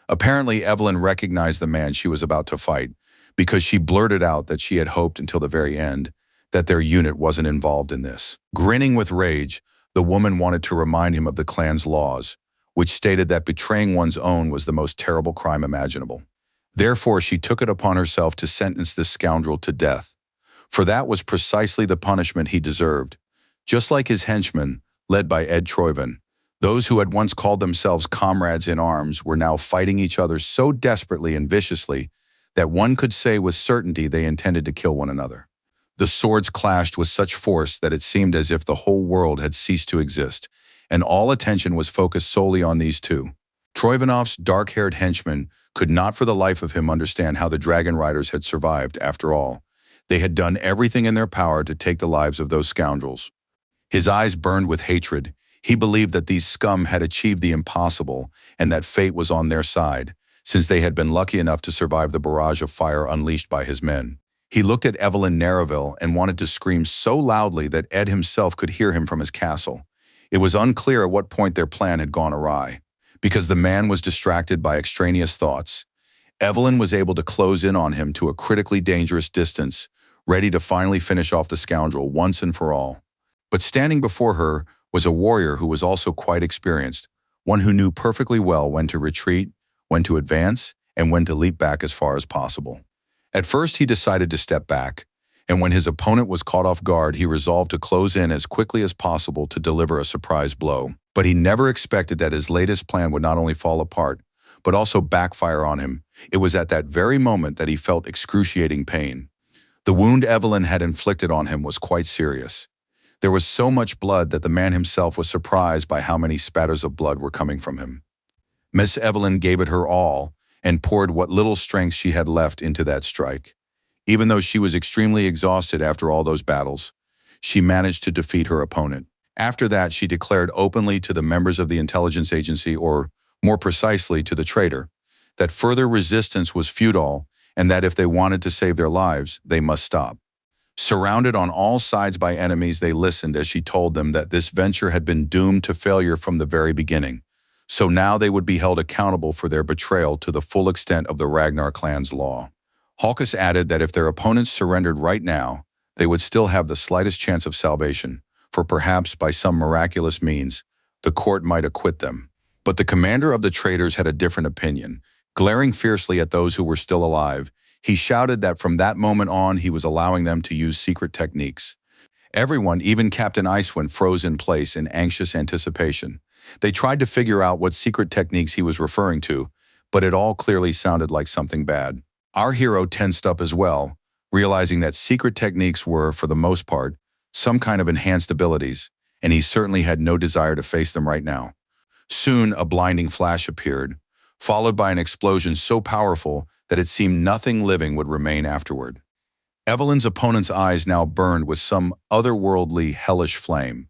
Apparently, Evelyn recognized the man she was about to fight because she blurted out that she had hoped until the very end that their unit wasn't involved in this. Grinning with rage, the woman wanted to remind him of the clan's laws, which stated that betraying one's own was the most terrible crime imaginable. Therefore, she took it upon herself to sentence this scoundrel to death, for that was precisely the punishment he deserved. Just like his henchmen, led by Ed Troyven, those who had once called themselves comrades in arms were now fighting each other so desperately and viciously that one could say with certainty they intended to kill one another. The swords clashed with such force that it seemed as if the whole world had ceased to exist, and all attention was focused solely on these two. Troyvenov's dark-haired henchman could not for the life of him understand how the dragon riders had survived after all. They had done everything in their power to take the lives of those scoundrels. His eyes burned with hatred. He believed that these scum had achieved the impossible and that fate was on their side, since they had been lucky enough to survive the barrage of fire unleashed by his men. He looked at Evelyn Nareville and wanted to scream so loudly that Ed himself could hear him from his castle. It was unclear at what point their plan had gone awry, because the man was distracted by extraneous thoughts. Evelyn was able to close in on him to a critically dangerous distance, ready to finally finish off the scoundrel once and for all. But standing before her was a warrior who was also quite experienced, one who knew perfectly well when to retreat, when to advance, and when to leap back as far as possible. At first, he decided to step back, and when his opponent was caught off guard, he resolved to close in as quickly as possible to deliver a surprise blow. But he never expected that his latest plan would not only fall apart, but also backfire on him. It was at that very moment that he felt excruciating pain. The wound Evelyn had inflicted on him was quite serious. There was so much blood that the man himself was surprised by how many spatters of blood were coming from him. Miss Evelyn gave it her all and poured what little strength she had left into that strike. Even though she was extremely exhausted after all those battles, she managed to defeat her opponent. After that, she declared openly to the members of the intelligence agency, or more precisely to the traitor, that further resistance was futile and that if they wanted to save their lives, they must stop. Surrounded on all sides by enemies, they listened as she told them that this venture had been doomed to failure from the very beginning. So now they would be held accountable for their betrayal to the full extent of the Ragnar clan's law. Hawkes added that if their opponents surrendered right now, they would still have the slightest chance of salvation, for perhaps by some miraculous means, the court might acquit them. But the commander of the traitors had a different opinion. Glaring fiercely at those who were still alive, he shouted that from that moment on he was allowing them to use secret techniques. Everyone, even Captain Icewind, froze in place in anxious anticipation. They tried to figure out what secret techniques he was referring to, but it all clearly sounded like something bad. Our hero tensed up as well, realizing that secret techniques were, for the most part, some kind of enhanced abilities, and he certainly had no desire to face them right now. Soon, a blinding flash appeared, followed by an explosion so powerful that it seemed nothing living would remain afterward. Evelyn's opponent's eyes now burned with some otherworldly, hellish flame.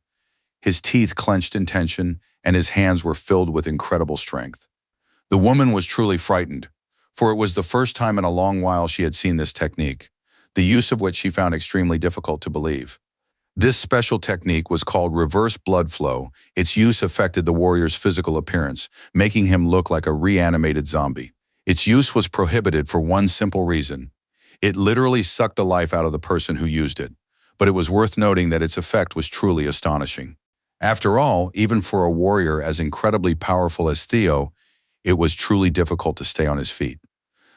His teeth clenched in tension, and his hands were filled with incredible strength. The woman was truly frightened, for it was the first time in a long while she had seen this technique, the use of which she found extremely difficult to believe. This special technique was called reverse blood flow. Its use affected the warrior's physical appearance, making him look like a reanimated zombie. Its use was prohibited for one simple reason. It literally sucked the life out of the person who used it, but it was worth noting that its effect was truly astonishing. After all, even for a warrior as incredibly powerful as Theo, it was truly difficult to stay on his feet.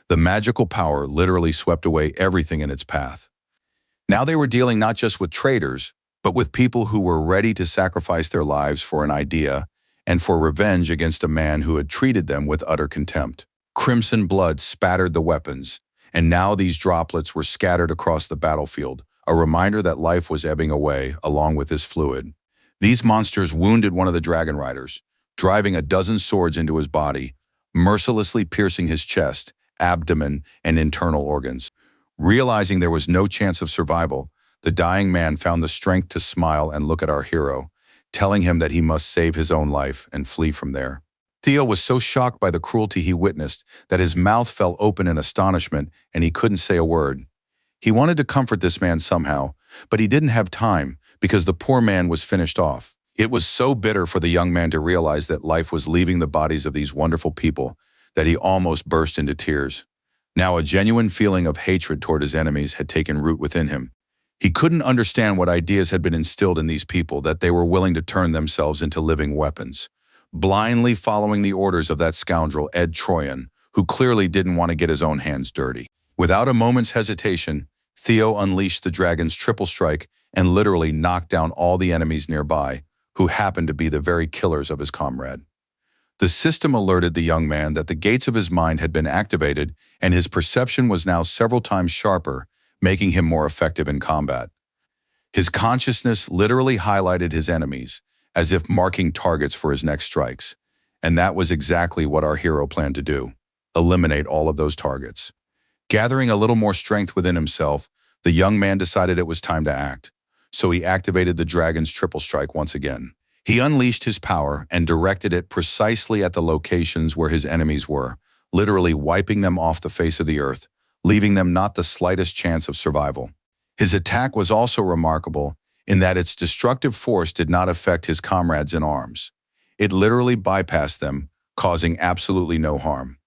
The magical power literally swept away everything in its path. Now they were dealing not just with traitors, but with people who were ready to sacrifice their lives for an idea and for revenge against a man who had treated them with utter contempt. Crimson blood spattered the weapons, and now these droplets were scattered across the battlefield, a reminder that life was ebbing away along with this fluid. These monsters wounded one of the dragon riders, driving a dozen swords into his body, mercilessly piercing his chest, abdomen, and internal organs. Realizing there was no chance of survival, the dying man found the strength to smile and look at our hero, telling him that he must save his own life and flee from there. Theo was so shocked by the cruelty he witnessed that his mouth fell open in astonishment and he couldn't say a word. He wanted to comfort this man somehow, but he didn't have time because the poor man was finished off. It was so bitter for the young man to realize that life was leaving the bodies of these wonderful people that he almost burst into tears. Now a genuine feeling of hatred toward his enemies had taken root within him. He couldn't understand what ideas had been instilled in these people that they were willing to turn themselves into living weapons, blindly following the orders of that scoundrel Ed Troyan, who clearly didn't want to get his own hands dirty. Without a moment's hesitation, Theo unleashed the dragon's triple strike and literally knocked down all the enemies nearby, who happened to be the very killers of his comrade. The system alerted the young man that the gates of his mind had been activated and his perception was now several times sharper, making him more effective in combat. His consciousness literally highlighted his enemies, as if marking targets for his next strikes. And that was exactly what our hero planned to do: eliminate all of those targets. Gathering a little more strength within himself, the young man decided it was time to act. So he activated the dragon's triple strike once again. He unleashed his power and directed it precisely at the locations where his enemies were, literally wiping them off the face of the earth, leaving them not the slightest chance of survival. His attack was also remarkable in that its destructive force did not affect his comrades in arms. It literally bypassed them, causing absolutely no harm.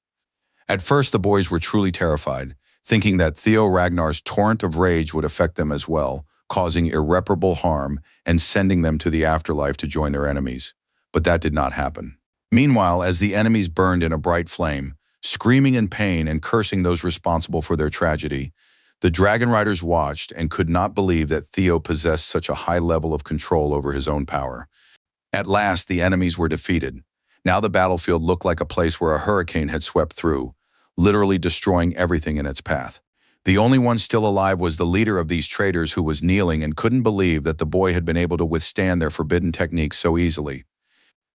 At first, the boys were truly terrified, thinking that Theo Ragnar's torrent of rage would affect them as well, causing irreparable harm and sending them to the afterlife to join their enemies. But that did not happen. Meanwhile, as the enemies burned in a bright flame, screaming in pain and cursing those responsible for their tragedy, the dragon riders watched and could not believe that Theo possessed such a high level of control over his own power. At last, the enemies were defeated. Now the battlefield looked like a place where a hurricane had swept through, literally destroying everything in its path. The only one still alive was the leader of these traitors, who was kneeling and couldn't believe that the boy had been able to withstand their forbidden techniques so easily.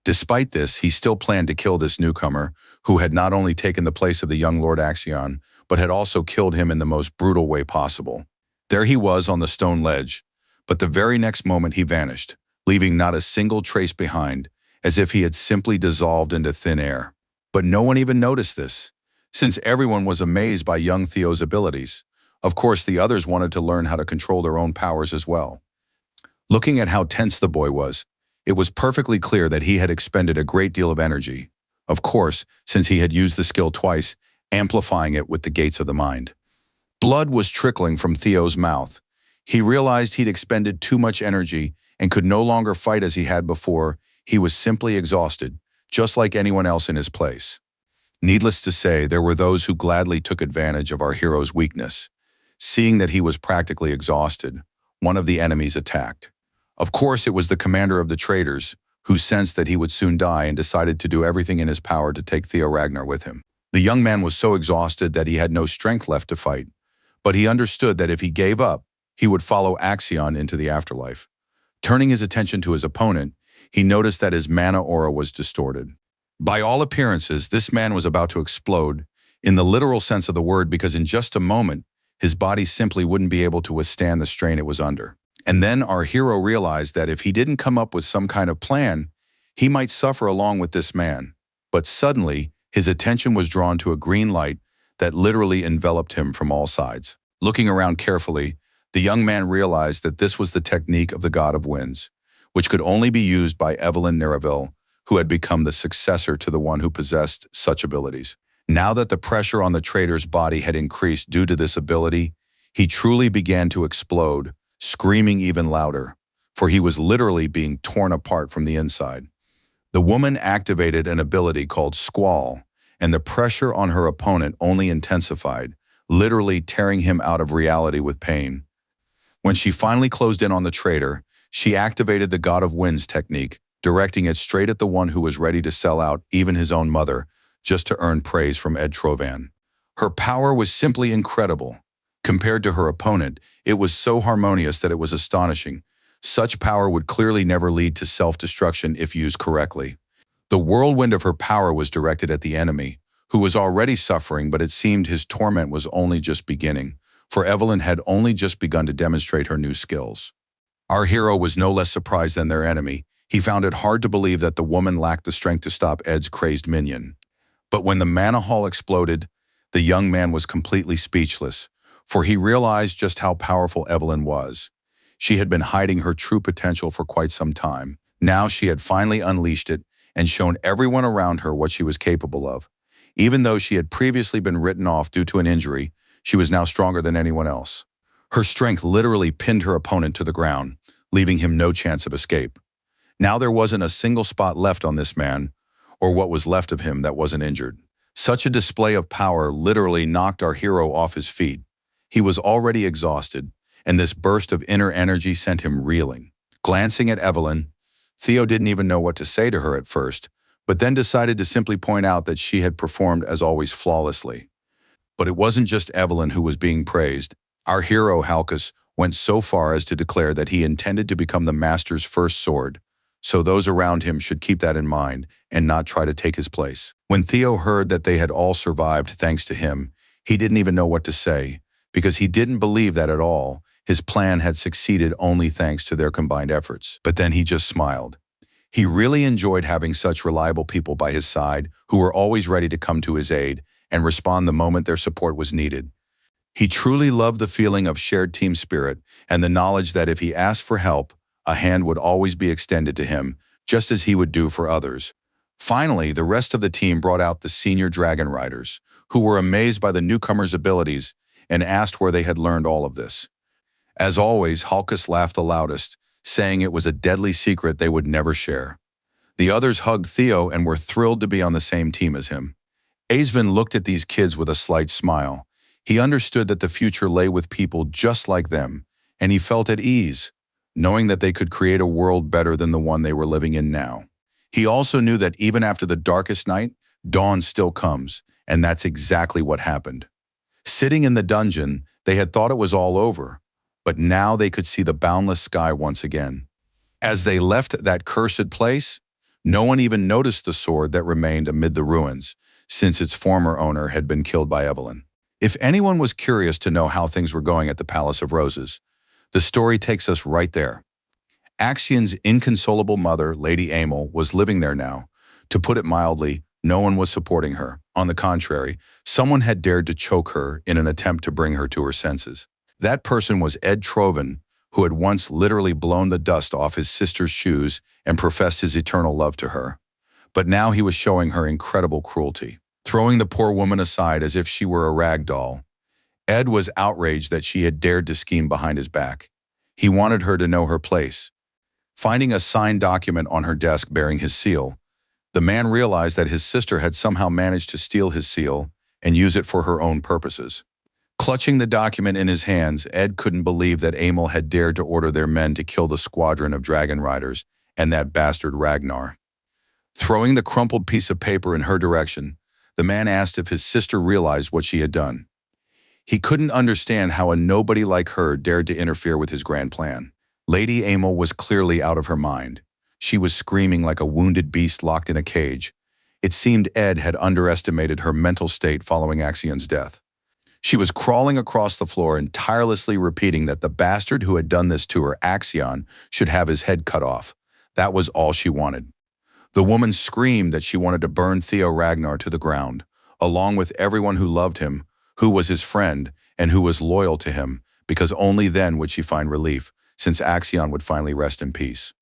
Despite this, he still planned to kill this newcomer, who had not only taken the place of the young Lord Axion, but had also killed him in the most brutal way possible. There he was on the stone ledge, but the very next moment he vanished, leaving not a single trace behind, as if he had simply dissolved into thin air. But no one even noticed this, since everyone was amazed by young Theo's abilities. Of course, the others wanted to learn how to control their own powers as well. Looking at how tense the boy was, it was perfectly clear that he had expended a great deal of energy. Of course, since he had used the skill twice, amplifying it with the gates of the mind. Blood was trickling from Theo's mouth. He realized he'd expended too much energy and could no longer fight as he had before. He was simply exhausted, just like anyone else in his place. Needless to say, there were those who gladly took advantage of our hero's weakness. Seeing that he was practically exhausted, one of the enemies attacked. Of course, it was the commander of the traitors, who sensed that he would soon die and decided to do everything in his power to take Theo Ragnar with him. The young man was so exhausted that he had no strength left to fight, but he understood that if he gave up, he would follow Axion into the afterlife. Turning his attention to his opponent, he noticed that his mana aura was distorted. By all appearances, this man was about to explode, in the literal sense of the word, because in just a moment, his body simply wouldn't be able to withstand the strain it was under. And then our hero realized that if he didn't come up with some kind of plan, he might suffer along with this man. But suddenly, his attention was drawn to a green light that literally enveloped him from all sides. Looking around carefully, the young man realized that this was the technique of the God of Winds, which could only be used by Evelyn Neraville, who had become the successor to the one who possessed such abilities. Now that the pressure on the traitor's body had increased due to this ability, he truly began to explode, screaming even louder, for he was literally being torn apart from the inside. The woman activated an ability called Squall, and the pressure on her opponent only intensified, literally tearing him out of reality with pain. When she finally closed in on the traitor, she activated the God of Winds technique, directing it straight at the one who was ready to sell out even his own mother, just to earn praise from Ed Trovan. Her power was simply incredible. Compared to her opponent, it was so harmonious that it was astonishing. Such power would clearly never lead to self-destruction if used correctly. The whirlwind of her power was directed at the enemy, who was already suffering, but it seemed his torment was only just beginning, for Evelyn had only just begun to demonstrate her new skills. Our hero was no less surprised than their enemy. He found it hard to believe that the woman lacked the strength to stop Ed's crazed minion. But when the mana hall exploded, the young man was completely speechless, for he realized just how powerful Evelyn was. She had been hiding her true potential for quite some time. Now she had finally unleashed it and shown everyone around her what she was capable of. Even though she had previously been written off due to an injury, she was now stronger than anyone else. Her strength literally pinned her opponent to the ground, leaving him no chance of escape. Now there wasn't a single spot left on this man, or what was left of him, that wasn't injured. Such a display of power literally knocked our hero off his feet. He was already exhausted, and this burst of inner energy sent him reeling. Glancing at Evelyn, Theo didn't even know what to say to her at first, but then decided to simply point out that she had performed as always flawlessly. But it wasn't just Evelyn who was being praised. Our hero, Halkus, went so far as to declare that he intended to become the master's first sword, so those around him should keep that in mind and not try to take his place. When Theo heard that they had all survived thanks to him, he didn't even know what to say, because he didn't believe that at all. His plan had succeeded only thanks to their combined efforts. But then he just smiled. He really enjoyed having such reliable people by his side who were always ready to come to his aid and respond the moment their support was needed. He truly loved the feeling of shared team spirit and the knowledge that if he asked for help, a hand would always be extended to him, just as he would do for others. Finally, the rest of the team brought out the senior dragon riders, who were amazed by the newcomers' abilities and asked where they had learned all of this. As always, Halkus laughed the loudest, saying it was a deadly secret they would never share. The others hugged Theo and were thrilled to be on the same team as him. Asvin looked at these kids with a slight smile. He understood that the future lay with people just like them, and he felt at ease, knowing that they could create a world better than the one they were living in now. He also knew that even after the darkest night, dawn still comes, and that's exactly what happened. Sitting in the dungeon, they had thought it was all over, but now they could see the boundless sky once again. As they left that cursed place, no one even noticed the sword that remained amid the ruins, since its former owner had been killed by Evelyn. If anyone was curious to know how things were going at the Palace of Roses, the story takes us right there. Axion's inconsolable mother, Lady Amel, was living there now. To put it mildly, no one was supporting her. On the contrary, someone had dared to choke her in an attempt to bring her to her senses. That person was Ed Trovan, who had once literally blown the dust off his sister's shoes and professed his eternal love to her. But now he was showing her incredible cruelty, throwing the poor woman aside as if she were a rag doll. Ed was outraged that she had dared to scheme behind his back. He wanted her to know her place. Finding a signed document on her desk bearing his seal, the man realized that his sister had somehow managed to steal his seal and use it for her own purposes. Clutching the document in his hands, Ed couldn't believe that Amel had dared to order their men to kill the squadron of dragon riders and that bastard Ragnar. Throwing the crumpled piece of paper in her direction, the man asked if his sister realized what she had done. He couldn't understand how a nobody like her dared to interfere with his grand plan. Lady Amel was clearly out of her mind. She was screaming like a wounded beast locked in a cage. It seemed Ed had underestimated her mental state following Axion's death. She was crawling across the floor and tirelessly repeating that the bastard who had done this to her, Axion, should have his head cut off. That was all she wanted. The woman screamed that she wanted to burn Theo Ragnar to the ground, along with everyone who loved him, who was his friend, and who was loyal to him, because only then would she find relief, since Axion would finally rest in peace.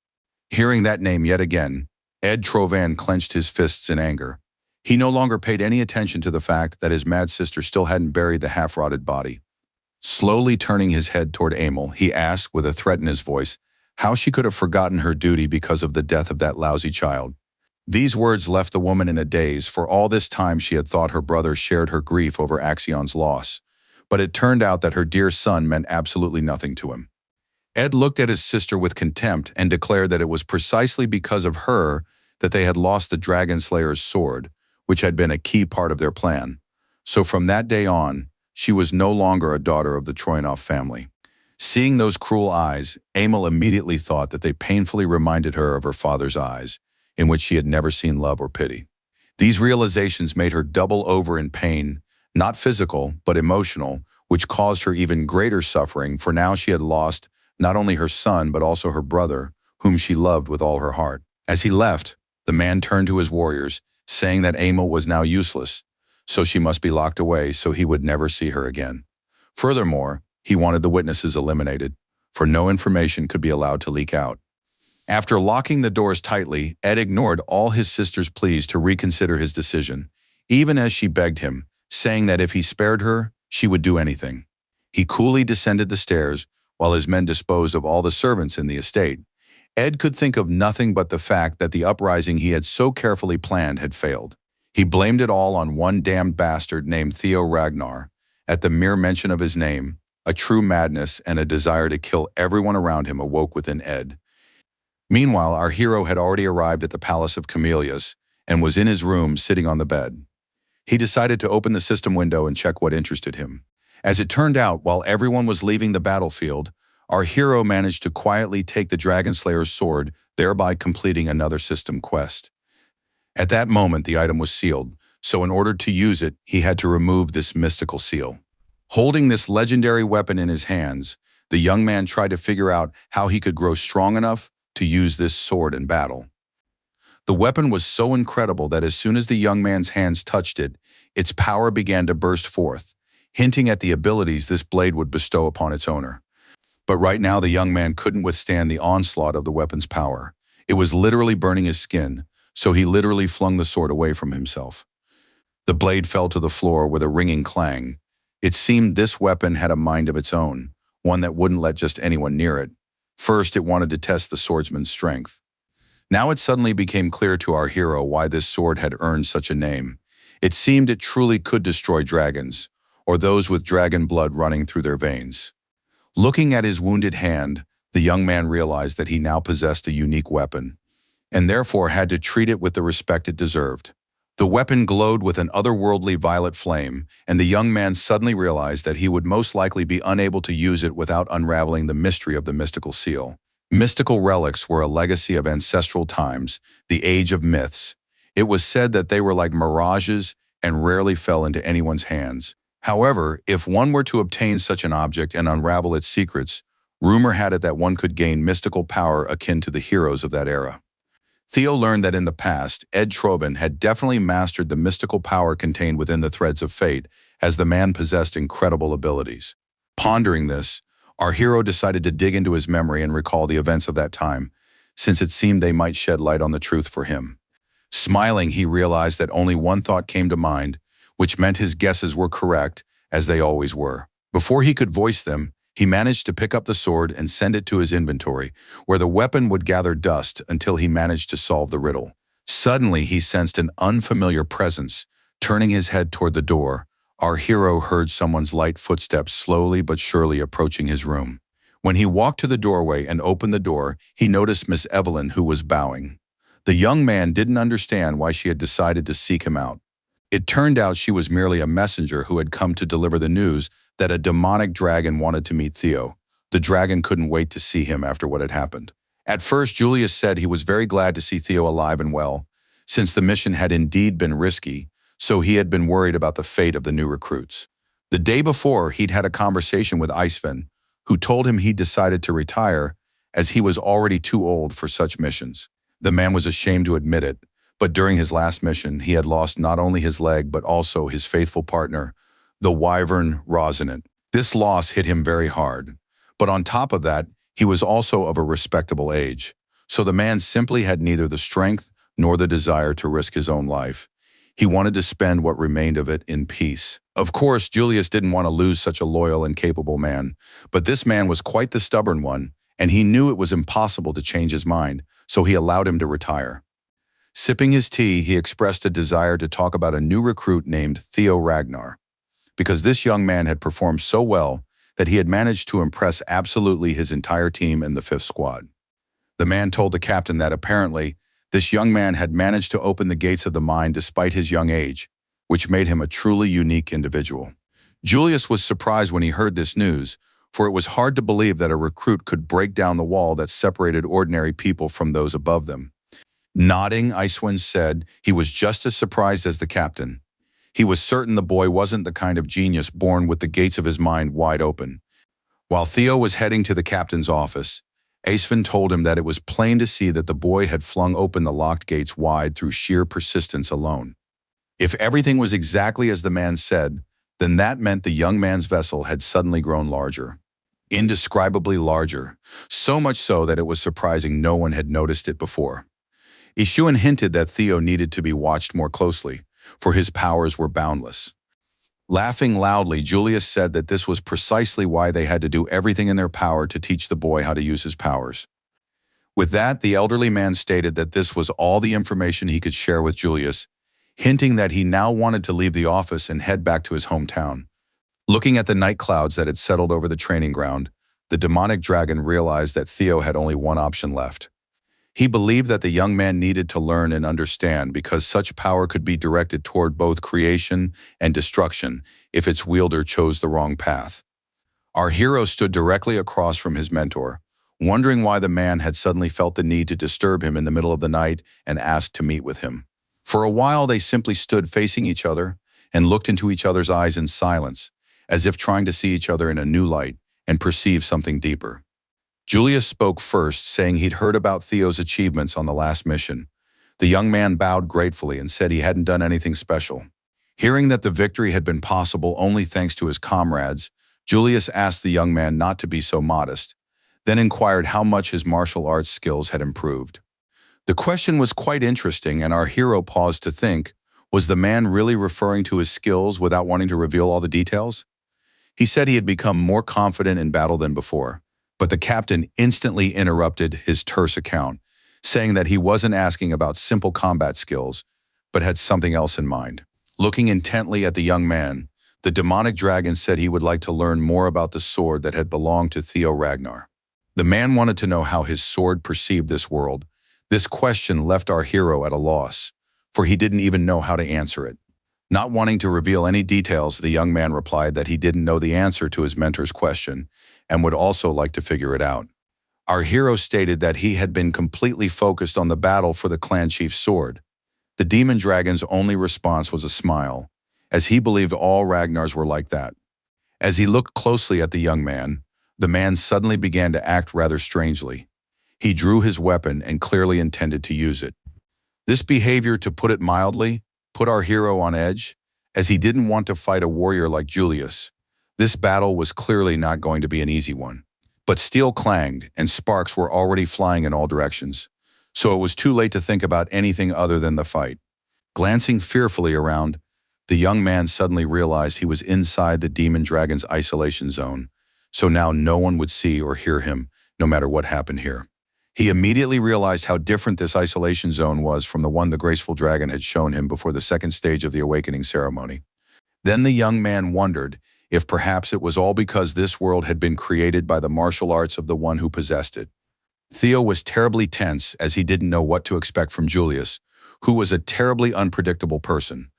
Hearing that name yet again, Ed Trovan clenched his fists in anger. He no longer paid any attention to the fact that his mad sister still hadn't buried the half-rotted body. Slowly turning his head toward Amel, he asked with a threat in his voice how she could have forgotten her duty because of the death of that lousy child. These words left the woman in a daze, for all this time she had thought her brother shared her grief over Axion's loss. But it turned out that her dear son meant absolutely nothing to him. Ed looked at his sister with contempt and declared that it was precisely because of her that they had lost the Dragon Slayer's sword, which had been a key part of their plan. So from that day on, she was no longer a daughter of the Troyanov family. Seeing those cruel eyes, Amel immediately thought that they painfully reminded her of her father's eyes, in which she had never seen love or pity. These realizations made her double over in pain, not physical, but emotional, which caused her even greater suffering, for now she had lost not only her son, but also her brother, whom she loved with all her heart. As he left, the man turned to his warriors, saying that Amel was now useless, so she must be locked away so he would never see her again. Furthermore, he wanted the witnesses eliminated, for no information could be allowed to leak out. After locking the doors tightly, Ed ignored all his sister's pleas to reconsider his decision, even as she begged him, saying that if he spared her, she would do anything. He coolly descended the stairs, while his men disposed of all the servants in the estate. Ed could think of nothing but the fact that the uprising he had so carefully planned had failed. He blamed it all on one damned bastard named Theo Ragnar. At the mere mention of his name, a true madness and a desire to kill everyone around him awoke within Ed. Meanwhile, our hero had already arrived at the Palace of Camellias and was in his room sitting on the bed. He decided to open the system window and check what interested him. As it turned out, while everyone was leaving the battlefield, our hero managed to quietly take the Dragon Slayer's sword, thereby completing another system quest. At that moment, the item was sealed, so in order to use it, he had to remove this mystical seal. Holding this legendary weapon in his hands, the young man tried to figure out how he could grow strong enough to use this sword in battle. The weapon was so incredible that as soon as the young man's hands touched it, its power began to burst forth. hinting at the abilities this blade would bestow upon its owner. But right now the young man couldn't withstand the onslaught of the weapon's power. It was literally burning his skin, so he literally flung the sword away from himself. The blade fell to the floor with a ringing clang. It seemed this weapon had a mind of its own, one that wouldn't let just anyone near it. First, it wanted to test the swordsman's strength. Now it suddenly became clear to our hero why this sword had earned such a name. It seemed it truly could destroy dragons, or those with dragon blood running through their veins. Looking at his wounded hand, the young man realized that he now possessed a unique weapon, and therefore had to treat it with the respect it deserved. The weapon glowed with an otherworldly violet flame, and the young man suddenly realized that he would most likely be unable to use it without unraveling the mystery of the mystical seal. Mystical relics were a legacy of ancestral times, the age of myths. It was said that they were like mirages and rarely fell into anyone's hands. However, if one were to obtain such an object and unravel its secrets, rumor had it that one could gain mystical power akin to the heroes of that era. Theo learned that in the past, Ed Trovan had definitely mastered the mystical power contained within the threads of fate, as the man possessed incredible abilities. Pondering this, our hero decided to dig into his memory and recall the events of that time, since it seemed they might shed light on the truth for him. Smiling, he realized that only one thought came to mind, which meant his guesses were correct, as they always were. Before he could voice them, he managed to pick up the sword and send it to his inventory, where the weapon would gather dust until he managed to solve the riddle. Suddenly, he sensed an unfamiliar presence. Turning his head toward the door, our hero heard someone's light footsteps slowly but surely approaching his room. When he walked to the doorway and opened the door, he noticed Miss Evelyn, who was bowing. The young man didn't understand why she had decided to seek him out. It turned out she was merely a messenger who had come to deliver the news that a demonic dragon wanted to meet Theo. The dragon couldn't wait to see him after what had happened. At first, Julius said he was very glad to see Theo alive and well, since the mission had indeed been risky, so he had been worried about the fate of the new recruits. The day before, he'd had a conversation with Icevan, who told him he'd decided to retire as he was already too old for such missions. The man was ashamed to admit it, but during his last mission, he had lost not only his leg but also his faithful partner, the wyvern Rosinant. This loss hit him very hard, but on top of that, he was also of a respectable age, so the man simply had neither the strength nor the desire to risk his own life. He wanted to spend what remained of it in peace. Of course, Julius didn't want to lose such a loyal and capable man, but this man was quite the stubborn one, and he knew it was impossible to change his mind, so he allowed him to retire. Sipping his tea, he expressed a desire to talk about a new recruit named Theo Ragnar, because this young man had performed so well that he had managed to impress absolutely his entire team in the 5th squad. The man told the captain that apparently this young man had managed to open the gates of the mine despite his young age, which made him a truly unique individual. Julius was surprised when he heard this news, for it was hard to believe that a recruit could break down the wall that separated ordinary people from those above them. Nodding, Icewind said he was just as surprised as the captain. He was certain the boy wasn't the kind of genius born with the gates of his mind wide open. While Theo was heading to the captain's office, Icewind told him that it was plain to see that the boy had flung open the locked gates wide through sheer persistence alone. If everything was exactly as the man said, then that meant the young man's vessel had suddenly grown larger. Indescribably larger, so much so that it was surprising no one had noticed it before. Ishuan hinted that Theo needed to be watched more closely, for his powers were boundless. Laughing loudly, Julius said that this was precisely why they had to do everything in their power to teach the boy how to use his powers. With that, the elderly man stated that this was all the information he could share with Julius, hinting that he now wanted to leave the office and head back to his hometown. Looking at the night clouds that had settled over the training ground, the demonic dragon realized that Theo had only one option left. He believed that the young man needed to learn and understand because such power could be directed toward both creation and destruction if its wielder chose the wrong path. Our hero stood directly across from his mentor, wondering why the man had suddenly felt the need to disturb him in the middle of the night and asked to meet with him. For a while, they simply stood facing each other and looked into each other's eyes in silence, as if trying to see each other in a new light and perceive something deeper. Julius spoke first, saying he'd heard about Theo's achievements on the last mission. The young man bowed gratefully and said he hadn't done anything special. Hearing that the victory had been possible only thanks to his comrades, Julius asked the young man not to be so modest, then inquired how much his martial arts skills had improved. The question was quite interesting, and our hero paused to think, was the man really referring to his skills without wanting to reveal all the details? He said he had become more confident in battle than before, but the captain instantly interrupted his terse account, saying that he wasn't asking about simple combat skills, but had something else in mind. Looking intently at the young man, the demonic dragon said he would like to learn more about the sword that had belonged to Theo Ragnar. The man wanted to know how his sword perceived this world. This question left our hero at a loss, for he didn't even know how to answer it. Not wanting to reveal any details, the young man replied that he didn't know the answer to his mentor's question and would also like to figure it out. Our hero stated that he had been completely focused on the battle for the clan chief's sword. The demon dragon's only response was a smile, as he believed all Ragnars were like that. As he looked closely at the man suddenly began to act rather strangely. He drew his weapon and clearly intended to use it. This behavior, to put it mildly, put our hero on edge, as he didn't want to fight a warrior like Julius. This battle was clearly not going to be an easy one. But steel clanged, and sparks were already flying in all directions, so it was too late to think about anything other than the fight. Glancing fearfully around, the young man suddenly realized he was inside the demon dragon's isolation zone, so now no one would see or hear him, no matter what happened here. He immediately realized how different this isolation zone was from the one the graceful dragon had shown him before the second stage of the awakening ceremony. Then the young man wondered if perhaps it was all because this world had been created by the martial arts of the one who possessed it. Theo was terribly tense as he didn't know what to expect from Julius, who was a terribly unpredictable person.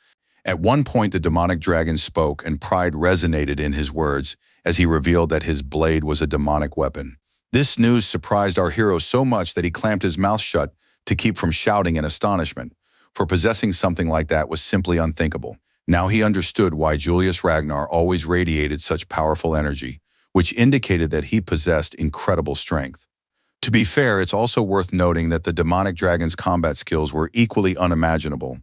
At one point, the demonic dragon spoke, and pride resonated in his words as he revealed that his blade was a demonic weapon. This news surprised our hero so much that he clamped his mouth shut to keep from shouting in astonishment, for possessing something like that was simply unthinkable. Now he understood why Julius Ragnar always radiated such powerful energy, which indicated that he possessed incredible strength. To be fair, it's also worth noting that the demonic dragon's combat skills were equally unimaginable.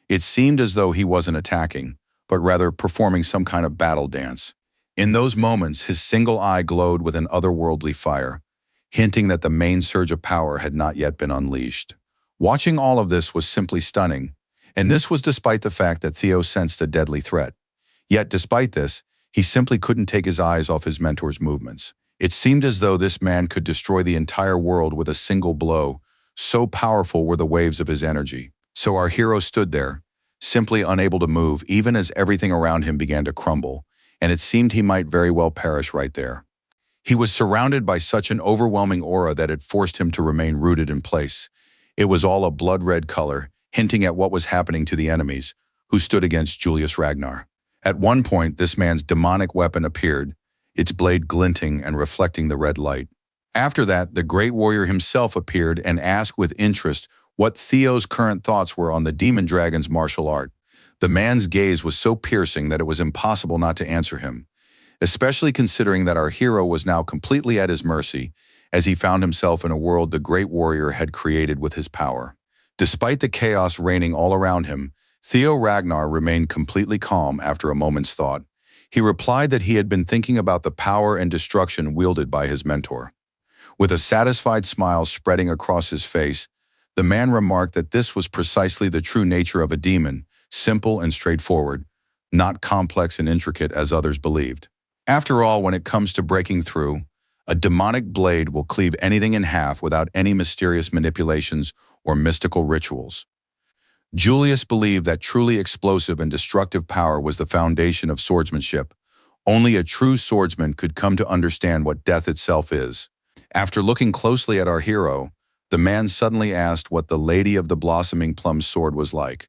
It seemed as though he wasn't attacking, but rather performing some kind of battle dance. In those moments, his single eye glowed with an otherworldly fire, hinting that the main surge of power had not yet been unleashed. Watching all of this was simply stunning, and this was despite the fact that Theo sensed a deadly threat. Yet despite this, he simply couldn't take his eyes off his mentor's movements. It seemed as though this man could destroy the entire world with a single blow, so powerful were the waves of his energy. So our hero stood there, simply unable to move even as everything around him began to crumble, and it seemed he might very well perish right there. He was surrounded by such an overwhelming aura that it forced him to remain rooted in place. It was all a blood-red color, hinting at what was happening to the enemies, who stood against Julius Ragnar. At one point, this man's demonic weapon appeared, its blade glinting and reflecting the red light. After that, the great warrior himself appeared and asked with interest what Theo's current thoughts were on the demon dragon's martial art. The man's gaze was so piercing that it was impossible not to answer him, especially considering that our hero was now completely at his mercy, as he found himself in a world the great warrior had created with his power. Despite the chaos reigning all around him, Theo Ragnar remained completely calm after a moment's thought. He replied that he had been thinking about the power and destruction wielded by his mentor. With a satisfied smile spreading across his face, the man remarked that this was precisely the true nature of a demon, simple and straightforward, not complex and intricate as others believed. After all, when it comes to breaking through, a demonic blade will cleave anything in half without any mysterious manipulations or mystical rituals. Julius believed that truly explosive and destructive power was the foundation of swordsmanship. Only a true swordsman could come to understand what death itself is. After looking closely at our hero, the man suddenly asked what the Lady of the Blossoming Plum sword was like.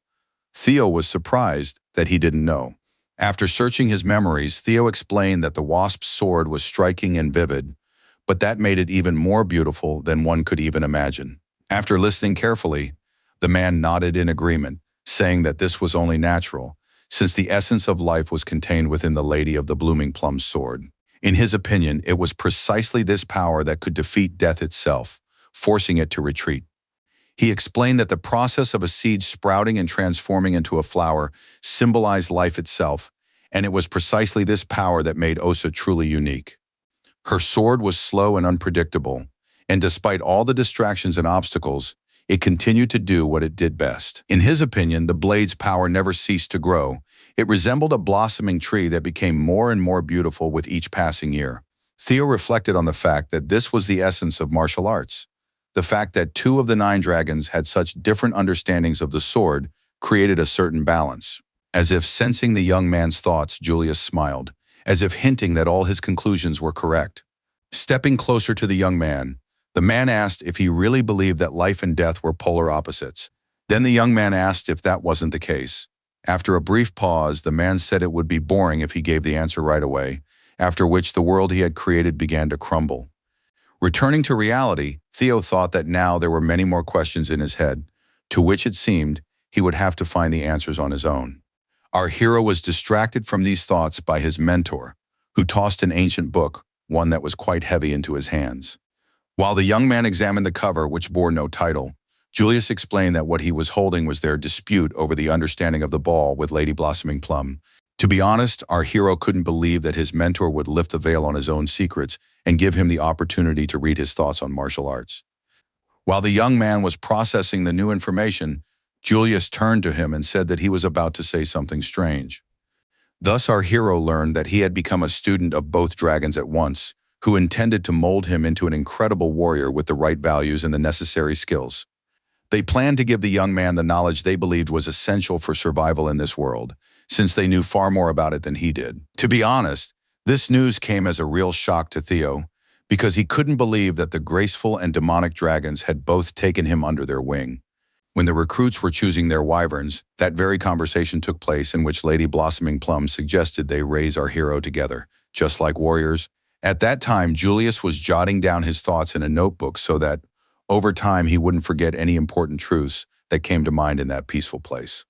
Theo was surprised that he didn't know. After searching his memories, Theo explained that the wasp's sword was striking and vivid, but that made it even more beautiful than one could even imagine. After listening carefully, the man nodded in agreement, saying that this was only natural, since the essence of life was contained within the Lady of the Blooming Plum sword. In his opinion, it was precisely this power that could defeat death itself, forcing it to retreat. He explained that the process of a seed sprouting and transforming into a flower symbolized life itself, and it was precisely this power that made Osa truly unique. Her sword was slow and unpredictable, and despite all the distractions and obstacles, it continued to do what it did best. In his opinion, the blade's power never ceased to grow. It resembled a blossoming tree that became more and more beautiful with each passing year. Theo reflected on the fact that this was the essence of martial arts. The fact that two of the nine dragons had such different understandings of the sword created a certain balance. As if sensing the young man's thoughts, Julius smiled, as if hinting that all his conclusions were correct. Stepping closer to the man asked if he really believed that life and death were polar opposites. Then the young man asked if that wasn't the case. After a brief pause, the man said it would be boring if he gave the answer right away, after which the world he had created began to crumble. Returning to reality, Theo thought that now there were many more questions in his head, to which it seemed he would have to find the answers on his own. Our hero was distracted from these thoughts by his mentor, who tossed an ancient book, one that was quite heavy, into his hands. While the young man examined the cover, which bore no title, Julius explained that what he was holding was their dispute over the understanding of the ball with Lady Blossoming Plum. To be honest, our hero couldn't believe that his mentor would lift the veil on his own secrets and give him the opportunity to read his thoughts on martial arts. While the young man was processing the new information, Julius turned to him and said that he was about to say something strange. Thus our hero learned that he had become a student of both dragons at once, who intended to mold him into an incredible warrior with the right values and the necessary skills. They planned to give the young man the knowledge they believed was essential for survival in this world, since they knew far more about it than he did. To be honest, this news came as a real shock to Theo, because he couldn't believe that the graceful and demonic dragons had both taken him under their wing. When the recruits were choosing their wyverns, that very conversation took place in which Lady Blossoming Plum suggested they raise our hero together, just like warriors. At that time, Julius was jotting down his thoughts in a notebook so that, over time, he wouldn't forget any important truths that came to mind in that peaceful place.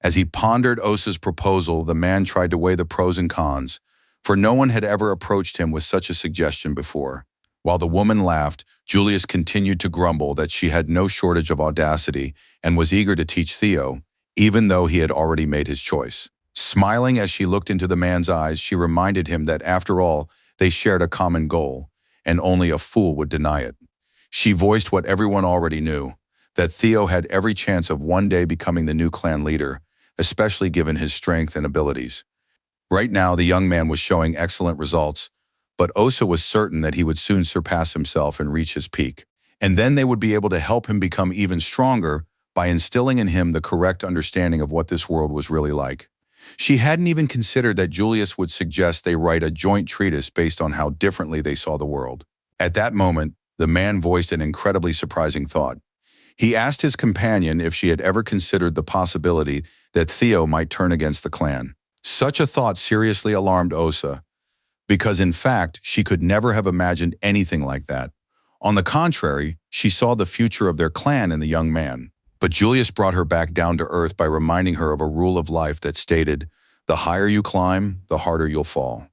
As he pondered Osa's proposal, the man tried to weigh the pros and cons, for no one had ever approached him with such a suggestion before. While the woman laughed, Julius continued to grumble that she had no shortage of audacity and was eager to teach Theo, even though he had already made his choice. Smiling as she looked into the man's eyes, she reminded him that, after all, they shared a common goal, and only a fool would deny it. She voiced what everyone already knew, that Theo had every chance of one day becoming the new clan leader, especially given his strength and abilities. Right now, the young man was showing excellent results, but Osa was certain that he would soon surpass himself and reach his peak. And then they would be able to help him become even stronger by instilling in him the correct understanding of what this world was really like. She hadn't even considered that Julius would suggest they write a joint treatise based on how differently they saw the world. At that moment, the man voiced an incredibly surprising thought. He asked his companion if she had ever considered the possibility that Theo might turn against the clan. Such a thought seriously alarmed Osa, because in fact, she could never have imagined anything like that. On the contrary, she saw the future of their clan in the young man. But Julius brought her back down to earth by reminding her of a rule of life that stated, "The higher you climb, the harder you'll fall."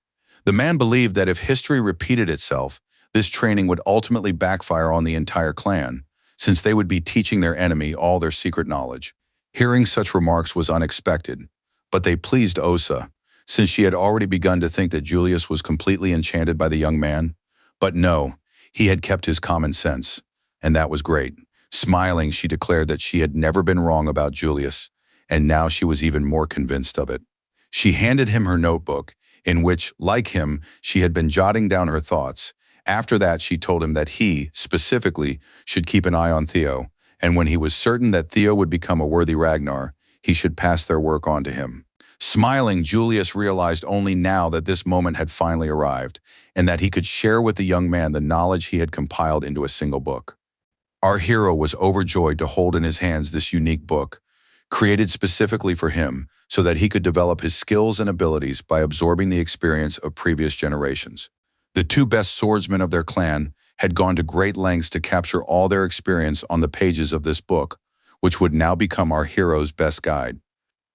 The man believed that if history repeated itself, this training would ultimately backfire on the entire clan, since they would be teaching their enemy all their secret knowledge. Hearing such remarks was unexpected, but they pleased Osa, since she had already begun to think that Julius was completely enchanted by the young man. But no, he had kept his common sense, and that was great. Smiling, she declared that she had never been wrong about Julius, and now she was even more convinced of it. She handed him her notebook, in which, like him, she had been jotting down her thoughts. After that, she told him that he, specifically, should keep an eye on Theo, and when he was certain that Theo would become a worthy Ragnar, he should pass their work on to him. Smiling, Julius realized only now that this moment had finally arrived, and that he could share with the young man the knowledge he had compiled into a single book. Our hero was overjoyed to hold in his hands this unique book, created specifically for him, so that he could develop his skills and abilities by absorbing the experience of previous generations. The two best swordsmen of their clan had gone to great lengths to capture all their experience on the pages of this book, which would now become our hero's best guide.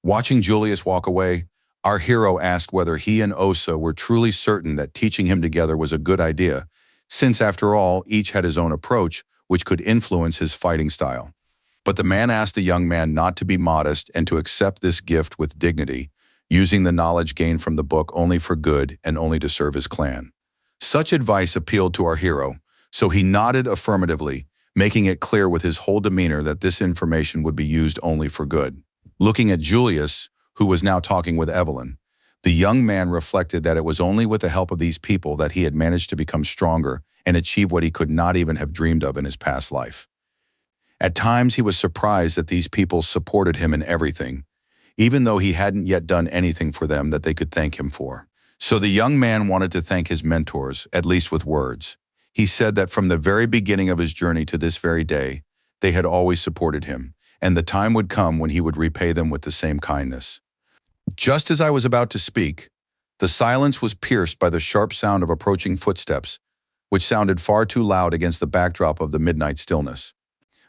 Watching Julius walk away, our hero asked whether he and Osa were truly certain that teaching him together was a good idea, since after all, each had his own approach, which could influence his fighting style. But the man asked the young man not to be modest and to accept this gift with dignity, using the knowledge gained from the book only for good and only to serve his clan. Such advice appealed to our hero, so he nodded affirmatively, making it clear with his whole demeanor that this information would be used only for good. Looking at Julius, who was now talking with Evelyn, the young man reflected that it was only with the help of these people that he had managed to become stronger and achieve what he could not even have dreamed of in his past life. At times, he was surprised that these people supported him in everything, even though he hadn't yet done anything for them that they could thank him for. So the young man wanted to thank his mentors, at least with words. He said that from the very beginning of his journey to this very day, they had always supported him, and the time would come when he would repay them with the same kindness. Just as I was about to speak, the silence was pierced by the sharp sound of approaching footsteps, which sounded far too loud against the backdrop of the midnight stillness.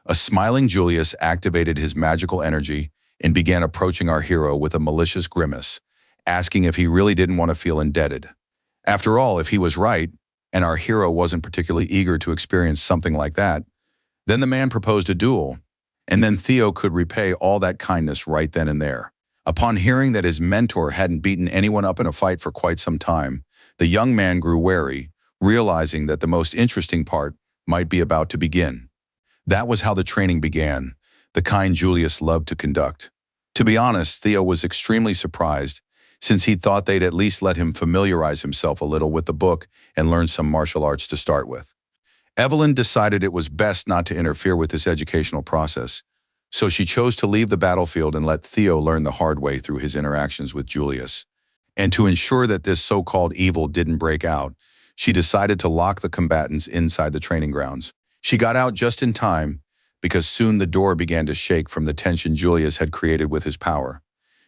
A smiling Julius activated his magical energy and began approaching our hero with a malicious grimace, asking if he really didn't want to feel indebted. After all, if he was right, and our hero wasn't particularly eager to experience something like that, then the man proposed a duel, and then Theo could repay all that kindness right then and there. Upon hearing that his mentor hadn't beaten anyone up in a fight for quite some time, the young man grew wary, realizing that the most interesting part might be about to begin. That was how the training began, the kind Julius loved to conduct. To be honest, Theo was extremely surprised, since he'd thought they'd at least let him familiarize himself a little with the book and learn some martial arts to start with. Evelyn decided it was best not to interfere with this educational process, so she chose to leave the battlefield and let Theo learn the hard way through his interactions with Julius. And to ensure that this so-called evil didn't break out, she decided to lock the combatants inside the training grounds. She got out just in time, because soon the door began to shake from the tension Julius had created with his power.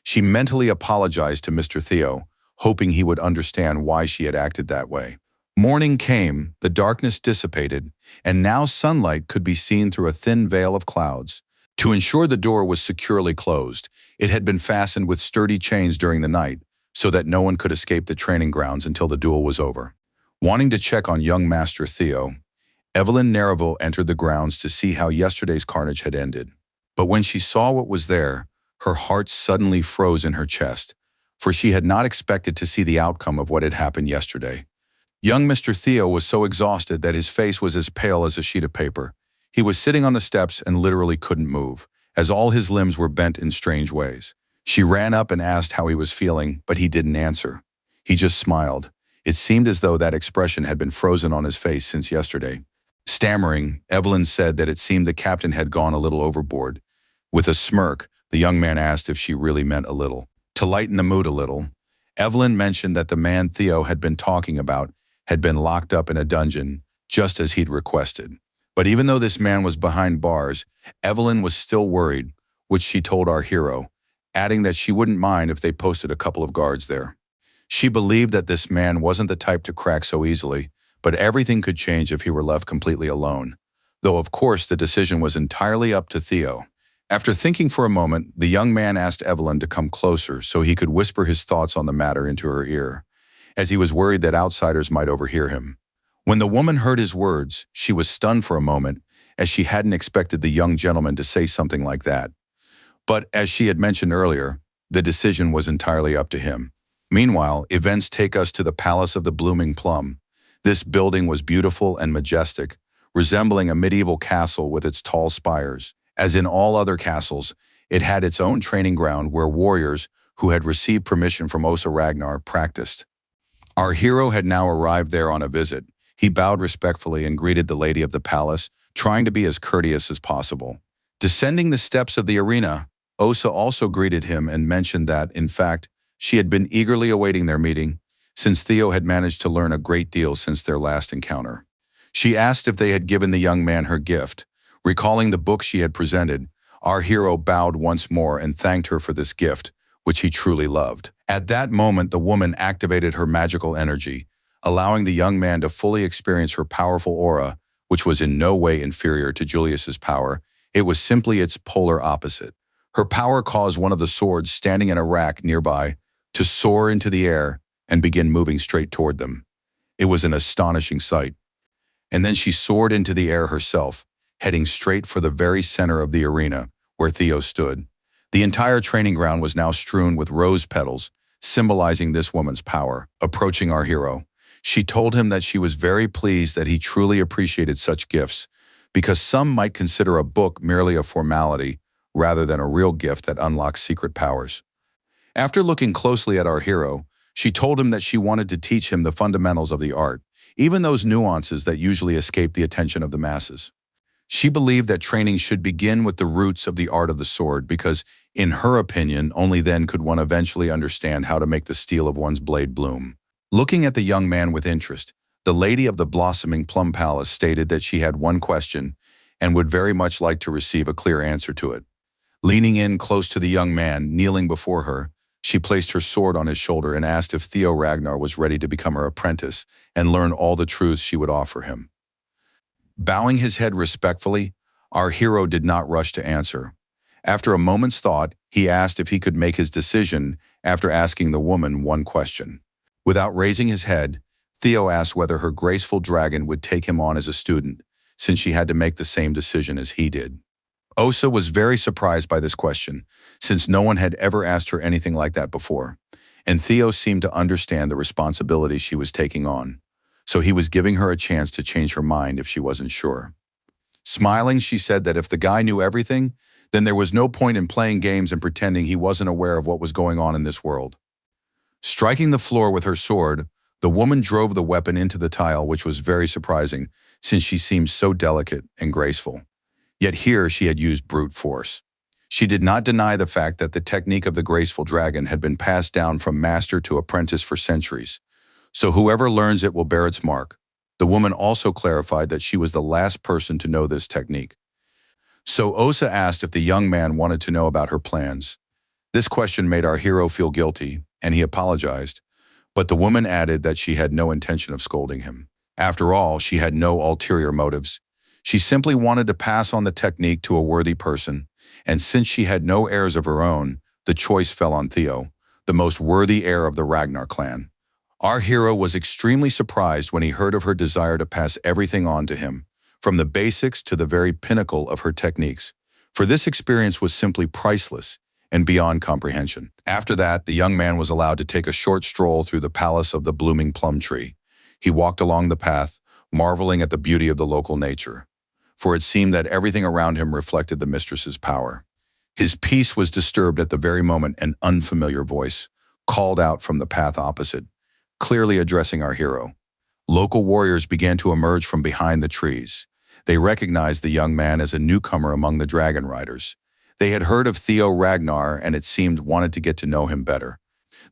She mentally apologized to Mr. Theo, hoping he would understand why she had acted that way. Morning came, the darkness dissipated, and now sunlight could be seen through a thin veil of clouds. To ensure the door was securely closed, it had been fastened with sturdy chains during the night, so that no one could escape the training grounds until the duel was over. Wanting to check on young Master Theo, Evelyn Nereville entered the grounds to see how yesterday's carnage had ended. But when she saw what was there, her heart suddenly froze in her chest, for she had not expected to see the outcome of what had happened yesterday. Young Mr. Theo was so exhausted that his face was as pale as a sheet of paper. He was sitting on the steps and literally couldn't move, as all his limbs were bent in strange ways. She ran up and asked how he was feeling, but he didn't answer. He just smiled. It seemed as though that expression had been frozen on his face since yesterday. Stammering, Evelyn said that it seemed the captain had gone a little overboard. With a smirk, the young man asked if she really meant a little. To lighten the mood a little, Evelyn mentioned that the man Theo had been talking about had been locked up in a dungeon, just as he'd requested. But even though this man was behind bars, Evelyn was still worried, which she told our hero, adding that she wouldn't mind if they posted a couple of guards there. She believed that this man wasn't the type to crack so easily, but everything could change if he were left completely alone, though of course the decision was entirely up to Theo. After thinking for a moment, the young man asked Evelyn to come closer so he could whisper his thoughts on the matter into her ear, as he was worried that outsiders might overhear him. When the woman heard his words, she was stunned for a moment, as she hadn't expected the young gentleman to say something like that. But as she had mentioned earlier, the decision was entirely up to him. Meanwhile, events take us to the Palace of the Blooming Plum. This building was beautiful and majestic, resembling a medieval castle with its tall spires. As in all other castles, it had its own training ground where warriors who had received permission from Osa Ragnar practiced. Our hero had now arrived there on a visit. He bowed respectfully and greeted the lady of the palace, trying to be as courteous as possible. Descending the steps of the arena, Osa also greeted him and mentioned that, in fact, she had been eagerly awaiting their meeting, since Theo had managed to learn a great deal since their last encounter. She asked if they had given the young man her gift. Recalling the book she had presented, our hero bowed once more and thanked her for this gift, which he truly loved. At that moment, the woman activated her magical energy, allowing the young man to fully experience her powerful aura, which was in no way inferior to Julius's power. It was simply its polar opposite. Her power caused one of the swords standing in a rack nearby to soar into the air and begin moving straight toward them. It was an astonishing sight. And then she soared into the air herself, heading straight for the very center of the arena where Theo stood. The entire training ground was now strewn with rose petals, symbolizing this woman's power. Approaching our hero, she told him that she was very pleased that he truly appreciated such gifts, because some might consider a book merely a formality rather than a real gift that unlocks secret powers. After looking closely at our hero, she told him that she wanted to teach him the fundamentals of the art, even those nuances that usually escape the attention of the masses. She believed that training should begin with the roots of the art of the sword because, in her opinion, only then could one eventually understand how to make the steel of one's blade bloom. Looking at the young man with interest, the lady of the blossoming plum palace stated that she had one question and would very much like to receive a clear answer to it. Leaning in close to the young man, kneeling before her, she placed her sword on his shoulder and asked if Theo Ragnar was ready to become her apprentice and learn all the truths she would offer him. Bowing his head respectfully, our hero did not rush to answer. After a moment's thought, he asked if he could make his decision after asking the woman one question. Without raising his head, Theo asked whether her graceful dragon would take him on as a student, since she had to make the same decision as he did. Osa was very surprised by this question, since no one had ever asked her anything like that before, and Theo seemed to understand the responsibility she was taking on, so he was giving her a chance to change her mind if she wasn't sure. Smiling, she said that if the guy knew everything, then there was no point in playing games and pretending he wasn't aware of what was going on in this world. Striking the floor with her sword, the woman drove the weapon into the tile, which was very surprising, since she seemed so delicate and graceful. Yet here she had used brute force. She did not deny the fact that the technique of the graceful dragon had been passed down from master to apprentice for centuries, so whoever learns it will bear its mark. The woman also clarified that she was the last person to know this technique. So Osa asked if the young man wanted to know about her plans. This question made our hero feel guilty, and he apologized, but the woman added that she had no intention of scolding him. After all, she had no ulterior motives. She simply wanted to pass on the technique to a worthy person, and since she had no heirs of her own, the choice fell on Theo, the most worthy heir of the Ragnar clan. Our hero was extremely surprised when he heard of her desire to pass everything on to him, from the basics to the very pinnacle of her techniques, for this experience was simply priceless and beyond comprehension. After that, the young man was allowed to take a short stroll through the palace of the blooming plum tree. He walked along the path, marveling at the beauty of the local nature, for it seemed that everything around him reflected the mistress's power. His peace was disturbed at the very moment an unfamiliar voice called out from the path opposite, clearly addressing our hero. Local warriors began to emerge from behind the trees. They recognized the young man as a newcomer among the dragon riders. They had heard of Theo Ragnar and it seemed wanted to get to know him better.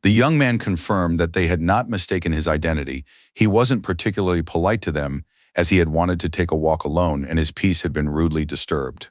The young man confirmed that they had not mistaken his identity. He wasn't particularly polite to them, as he had wanted to take a walk alone and his peace had been rudely disturbed.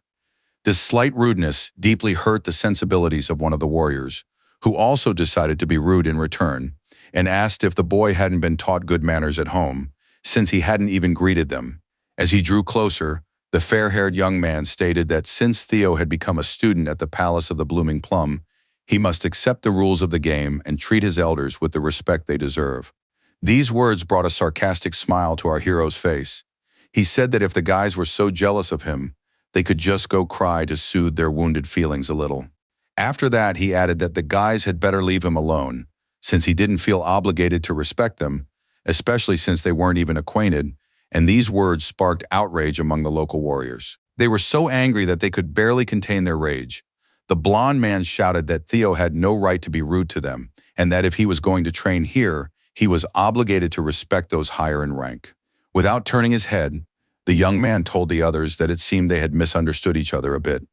This slight rudeness deeply hurt the sensibilities of one of the warriors, who also decided to be rude in return, and asked if the boy hadn't been taught good manners at home, since he hadn't even greeted them. As he drew closer, the fair-haired young man stated that since Theo had become a student at the Palace of the Blooming Plum, he must accept the rules of the game and treat his elders with the respect they deserve. These words brought a sarcastic smile to our hero's face. He said that if the guys were so jealous of him, they could just go cry to soothe their wounded feelings a little. After that, he added that the guys had better leave him alone, since he didn't feel obligated to respect them, especially since they weren't even acquainted, and these words sparked outrage among the local warriors. They were so angry that they could barely contain their rage. The blond man shouted that Theo had no right to be rude to them, and that if he was going to train here, he was obligated to respect those higher in rank. Without turning his head, the young man told the others that it seemed they had misunderstood each other a bit,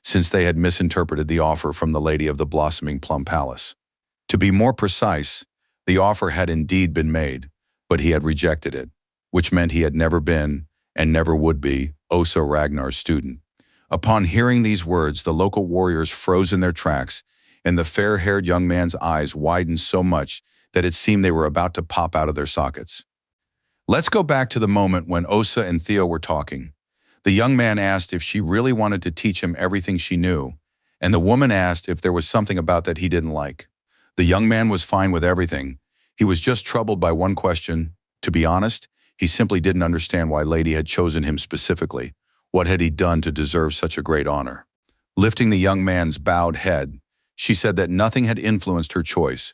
since they had misinterpreted the offer from the lady of the blossoming plum palace. To be more precise, the offer had indeed been made, but he had rejected it, which meant he had never been, and never would be, Osa Ragnar's student. Upon hearing these words, the local warriors froze in their tracks, and the fair-haired young man's eyes widened so much that it seemed they were about to pop out of their sockets. Let's go back to the moment when Osa and Theo were talking. The young man asked if she really wanted to teach him everything she knew, and the woman asked if there was something about that he didn't like. The young man was fine with everything. He was just troubled by one question. To be honest, he simply didn't understand why Lady had chosen him specifically. What had he done to deserve such a great honor? Lifting the young man's bowed head, she said that nothing had influenced her choice,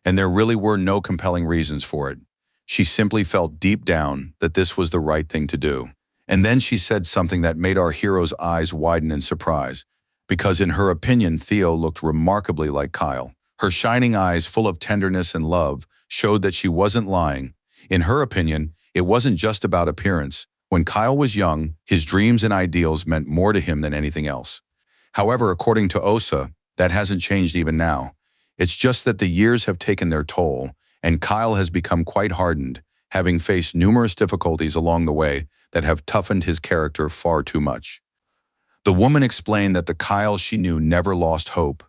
and there really were no compelling reasons for it. She simply felt deep down that this was the right thing to do. And then she said something that made our hero's eyes widen in surprise, because in her opinion, Theo looked remarkably like Kyle. Her shining eyes, full of tenderness and love, showed that she wasn't lying. In her opinion, it wasn't just about appearance. When Kyle was young, his dreams and ideals meant more to him than anything else. However, according to Osa, that hasn't changed even now. It's just that the years have taken their toll, and Kyle has become quite hardened, having faced numerous difficulties along the way that have toughened his character far too much. The woman explained that the Kyle she knew never lost hope,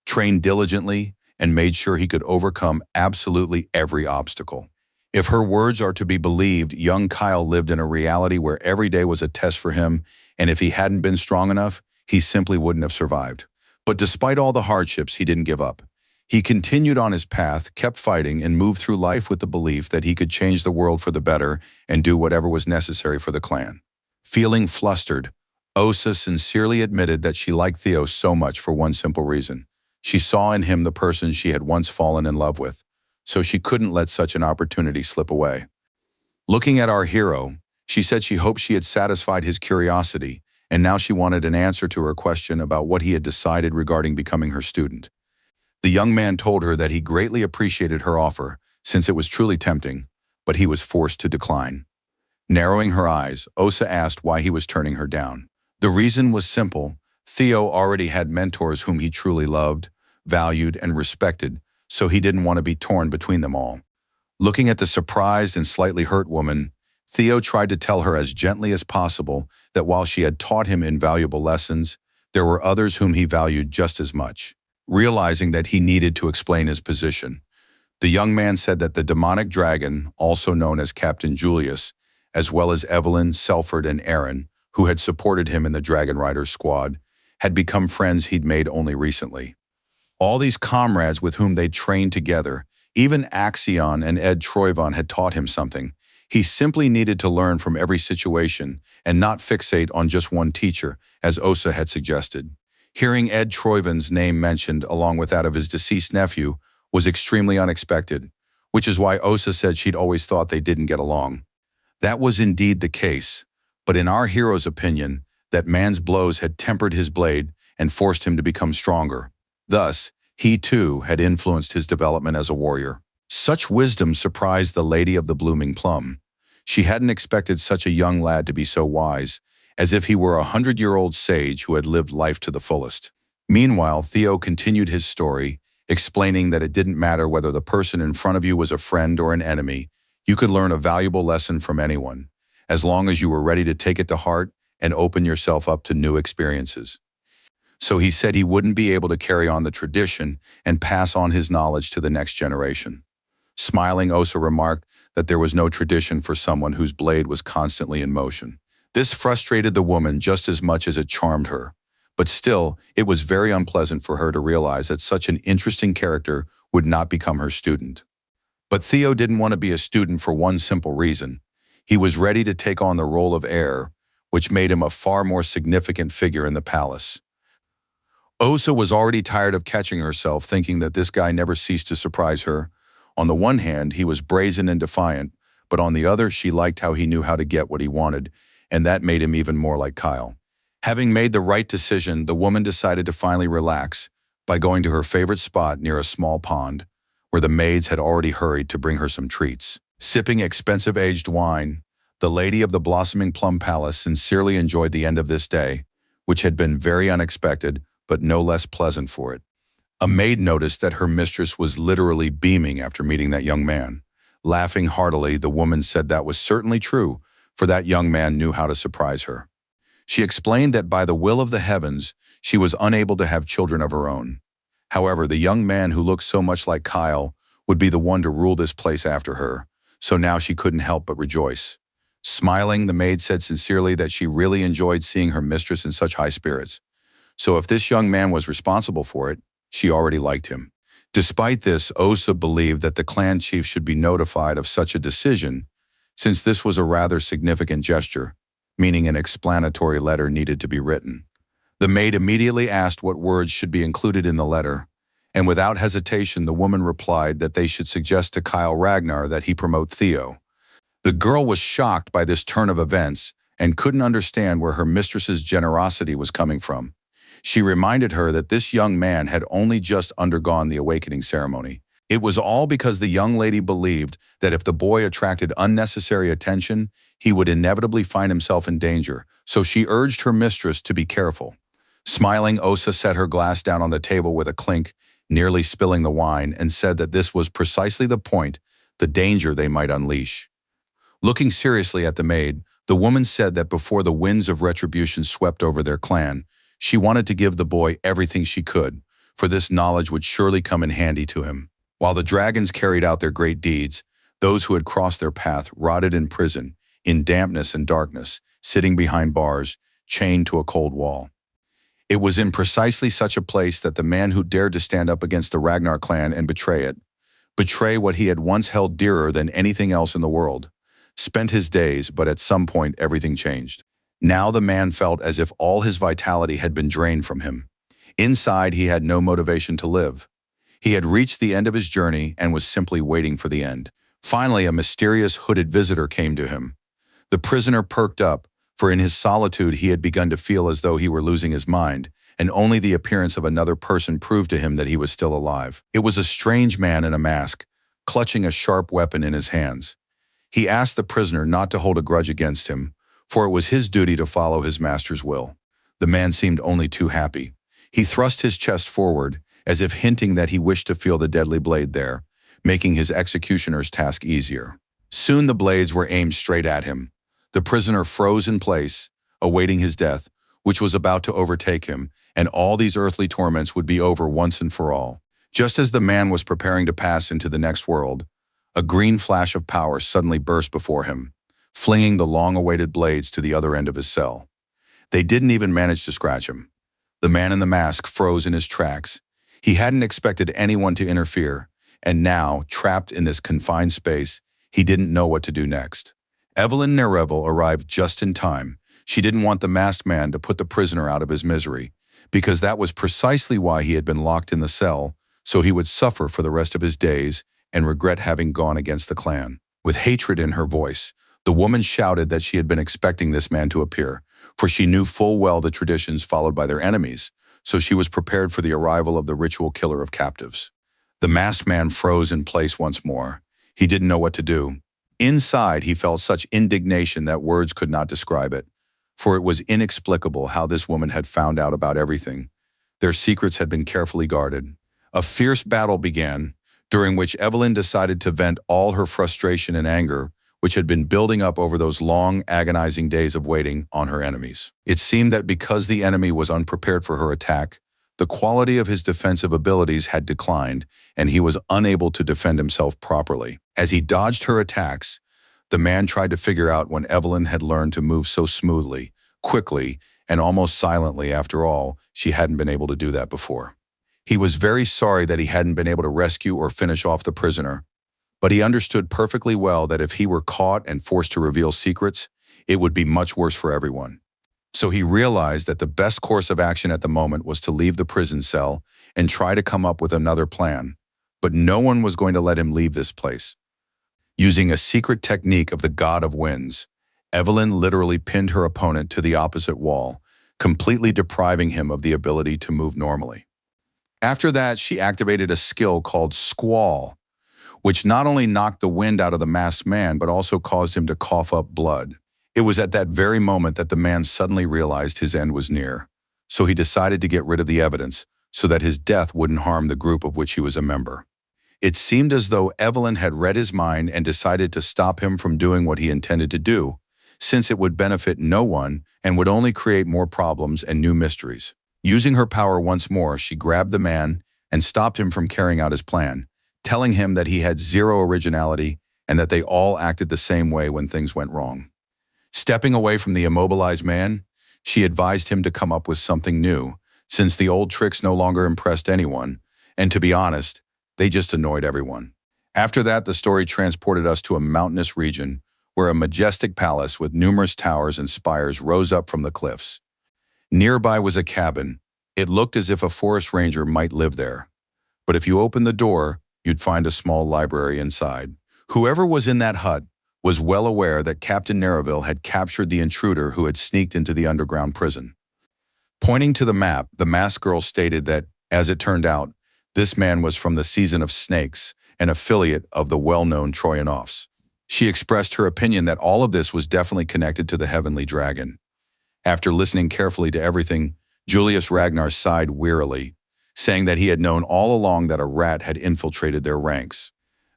trained diligently, and made sure he could overcome absolutely every obstacle. If her words are to be believed, young Kyle lived in a reality where every day was a test for him, and if he hadn't been strong enough, he simply wouldn't have survived. But despite all the hardships, he didn't give up. He continued on his path, kept fighting, and moved through life with the belief that he could change the world for the better and do whatever was necessary for the clan. Feeling flustered, Osa sincerely admitted that she liked Theo so much for one simple reason. She saw in him the person she had once fallen in love with, so she couldn't let such an opportunity slip away. Looking at our hero, she said she hoped she had satisfied his curiosity, and now she wanted an answer to her question about what he had decided regarding becoming her student. The young man told her that he greatly appreciated her offer, since it was truly tempting, but he was forced to decline. Narrowing her eyes, Osa asked why he was turning her down. The reason was simple. Theo already had mentors whom he truly loved, valued, and respected, so he didn't want to be torn between them all. Looking at the surprised and slightly hurt woman, Theo tried to tell her as gently as possible that while she had taught him invaluable lessons, there were others whom he valued just as much. Realizing that he needed to explain his position, the young man said that the demonic dragon, also known as Captain Julius, as well as Evelyn, Selford, and Aaron, who had supported him in the Dragon Riders squad, had become friends he'd made only recently. All these comrades with whom they'd trained together, even Axion and Ed Troyvon had taught him something. He simply needed to learn from every situation and not fixate on just one teacher, as Osa had suggested. Hearing Ed Troyvon's name mentioned along with that of his deceased nephew was extremely unexpected, which is why Osa said she'd always thought they didn't get along. That was indeed the case, but in our hero's opinion, that man's blows had tempered his blade and forced him to become stronger. Thus, he too had influenced his development as a warrior. Such wisdom surprised the Lady of the Blooming Plum. She hadn't expected such a young lad to be so wise, as if he were a 100-year-old sage who had lived life to the fullest. Meanwhile, Theo continued his story, explaining that it didn't matter whether the person in front of you was a friend or an enemy. You could learn a valuable lesson from anyone, as long as you were ready to take it to heart and open yourself up to new experiences. So he said he wouldn't be able to carry on the tradition and pass on his knowledge to the next generation. Smiling, Osa remarked that there was no tradition for someone whose blade was constantly in motion. This frustrated the woman just as much as it charmed her, but still, it was very unpleasant for her to realize that such an interesting character would not become her student. But Theo didn't want to be a student for one simple reason. He was ready to take on the role of heir, which made him a far more significant figure in the palace. Osa was already tired of catching herself thinking that this guy never ceased to surprise her. On the one hand, he was brazen and defiant, but on the other, she liked how he knew how to get what he wanted, and that made him even more like Kyle. Having made the right decision, the woman decided to finally relax by going to her favorite spot near a small pond, where the maids had already hurried to bring her some treats. Sipping expensive aged wine, the Lady of the Blossoming Plum Palace sincerely enjoyed the end of this day, which had been very unexpected, but no less pleasant for it. A maid noticed that her mistress was literally beaming after meeting that young man. Laughing heartily, the woman said that was certainly true, for that young man knew how to surprise her. She explained that by the will of the heavens, she was unable to have children of her own. However, the young man who looked so much like Kyle would be the one to rule this place after her, so now she couldn't help but rejoice. Smiling, the maid said sincerely that she really enjoyed seeing her mistress in such high spirits. So if this young man was responsible for it, she already liked him. Despite this, Osa believed that the clan chief should be notified of such a decision, since this was a rather significant gesture. meaning an explanatory letter needed to be written. The maid immediately asked what words should be included in the letter, and without hesitation the woman replied that they should suggest to Kyle Ragnar that he promote Theo. The girl was shocked by this turn of events and couldn't understand where her mistress's generosity was coming from. She reminded her that this young man had only just undergone the awakening ceremony. It was all because the young lady believed that if the boy attracted unnecessary attention, he would inevitably find himself in danger, so she urged her mistress to be careful. Smiling, Osa set her glass down on the table with a clink, nearly spilling the wine, and said that this was precisely the point, the danger they might unleash. Looking seriously at the maid, the woman said that before the winds of retribution swept over their clan, she wanted to give the boy everything she could, for this knowledge would surely come in handy to him. While the dragons carried out their great deeds, those who had crossed their path rotted in prison, in dampness and darkness, sitting behind bars, chained to a cold wall. It was in precisely such a place that the man who dared to stand up against the Ragnar clan and betray what he had once held dearer than anything else in the world, spent his days, but at some point everything changed. Now the man felt as if all his vitality had been drained from him. Inside, he had no motivation to live. He had reached the end of his journey and was simply waiting for the end. Finally, a mysterious hooded visitor came to him. The prisoner perked up, for in his solitude he had begun to feel as though he were losing his mind, and only the appearance of another person proved to him that he was still alive. It was a strange man in a mask, clutching a sharp weapon in his hands. He asked the prisoner not to hold a grudge against him, for it was his duty to follow his master's will. The man seemed only too happy. He thrust his chest forward, as if hinting that he wished to feel the deadly blade there, making his executioner's task easier. Soon the blades were aimed straight at him. The prisoner froze in place, awaiting his death, which was about to overtake him, and all these earthly torments would be over once and for all. Just as the man was preparing to pass into the next world, a green flash of power suddenly burst before him, flinging the long-awaited blades to the other end of his cell. They didn't even manage to scratch him. The man in the mask froze in his tracks. He hadn't expected anyone to interfere, and now, trapped in this confined space, he didn't know what to do next. Evelyn Nerevel arrived just in time. She didn't want the masked man to put the prisoner out of his misery, because that was precisely why he had been locked in the cell, so he would suffer for the rest of his days and regret having gone against the clan. With hatred in her voice, the woman shouted that she had been expecting this man to appear, for she knew full well the traditions followed by their enemies, so she was prepared for the arrival of the ritual killer of captives. The masked man froze in place once more. He didn't know what to do. Inside, he felt such indignation that words could not describe it, for it was inexplicable how this woman had found out about everything. Their secrets had been carefully guarded. A fierce battle began, during which Evelyn decided to vent all her frustration and anger, which had been building up over those long, agonizing days of waiting, on her enemies. It seemed that because the enemy was unprepared for her attack, the quality of his defensive abilities had declined, and he was unable to defend himself properly. As he dodged her attacks, the man tried to figure out when Evelyn had learned to move so smoothly, quickly, and almost silently. After all, she hadn't been able to do that before. He was very sorry that he hadn't been able to rescue or finish off the prisoner, but he understood perfectly well that if he were caught and forced to reveal secrets, it would be much worse for everyone. So he realized that the best course of action at the moment was to leave the prison cell and try to come up with another plan. But no one was going to let him leave this place. Using a secret technique of the God of Winds, Evelyn literally pinned her opponent to the opposite wall, completely depriving him of the ability to move normally. After that, she activated a skill called Squall, which not only knocked the wind out of the masked man, but also caused him to cough up blood. It was at that very moment that the man suddenly realized his end was near, so he decided to get rid of the evidence so that his death wouldn't harm the group of which he was a member. It seemed as though Evelyn had read his mind and decided to stop him from doing what he intended to do, since it would benefit no one and would only create more problems and new mysteries. Using her power once more, she grabbed the man and stopped him from carrying out his plan, telling him that he had zero originality and that they all acted the same way when things went wrong. Stepping away from the immobilized man, she advised him to come up with something new, since the old tricks no longer impressed anyone, and to be honest, they just annoyed everyone. After that, the story transported us to a mountainous region where a majestic palace with numerous towers and spires rose up from the cliffs. Nearby was a cabin. It looked as if a forest ranger might live there. But if you opened the door, you'd find a small library inside. Whoever was in that hut was well aware that Captain Nereville had captured the intruder who had sneaked into the underground prison. Pointing to the map, the masked girl stated that, as it turned out, this man was from the Season of Snakes, an affiliate of the well-known Troyanovs. She expressed her opinion that all of this was definitely connected to the heavenly dragon. After listening carefully to everything, Julius Ragnar sighed wearily, saying that he had known all along that a rat had infiltrated their ranks.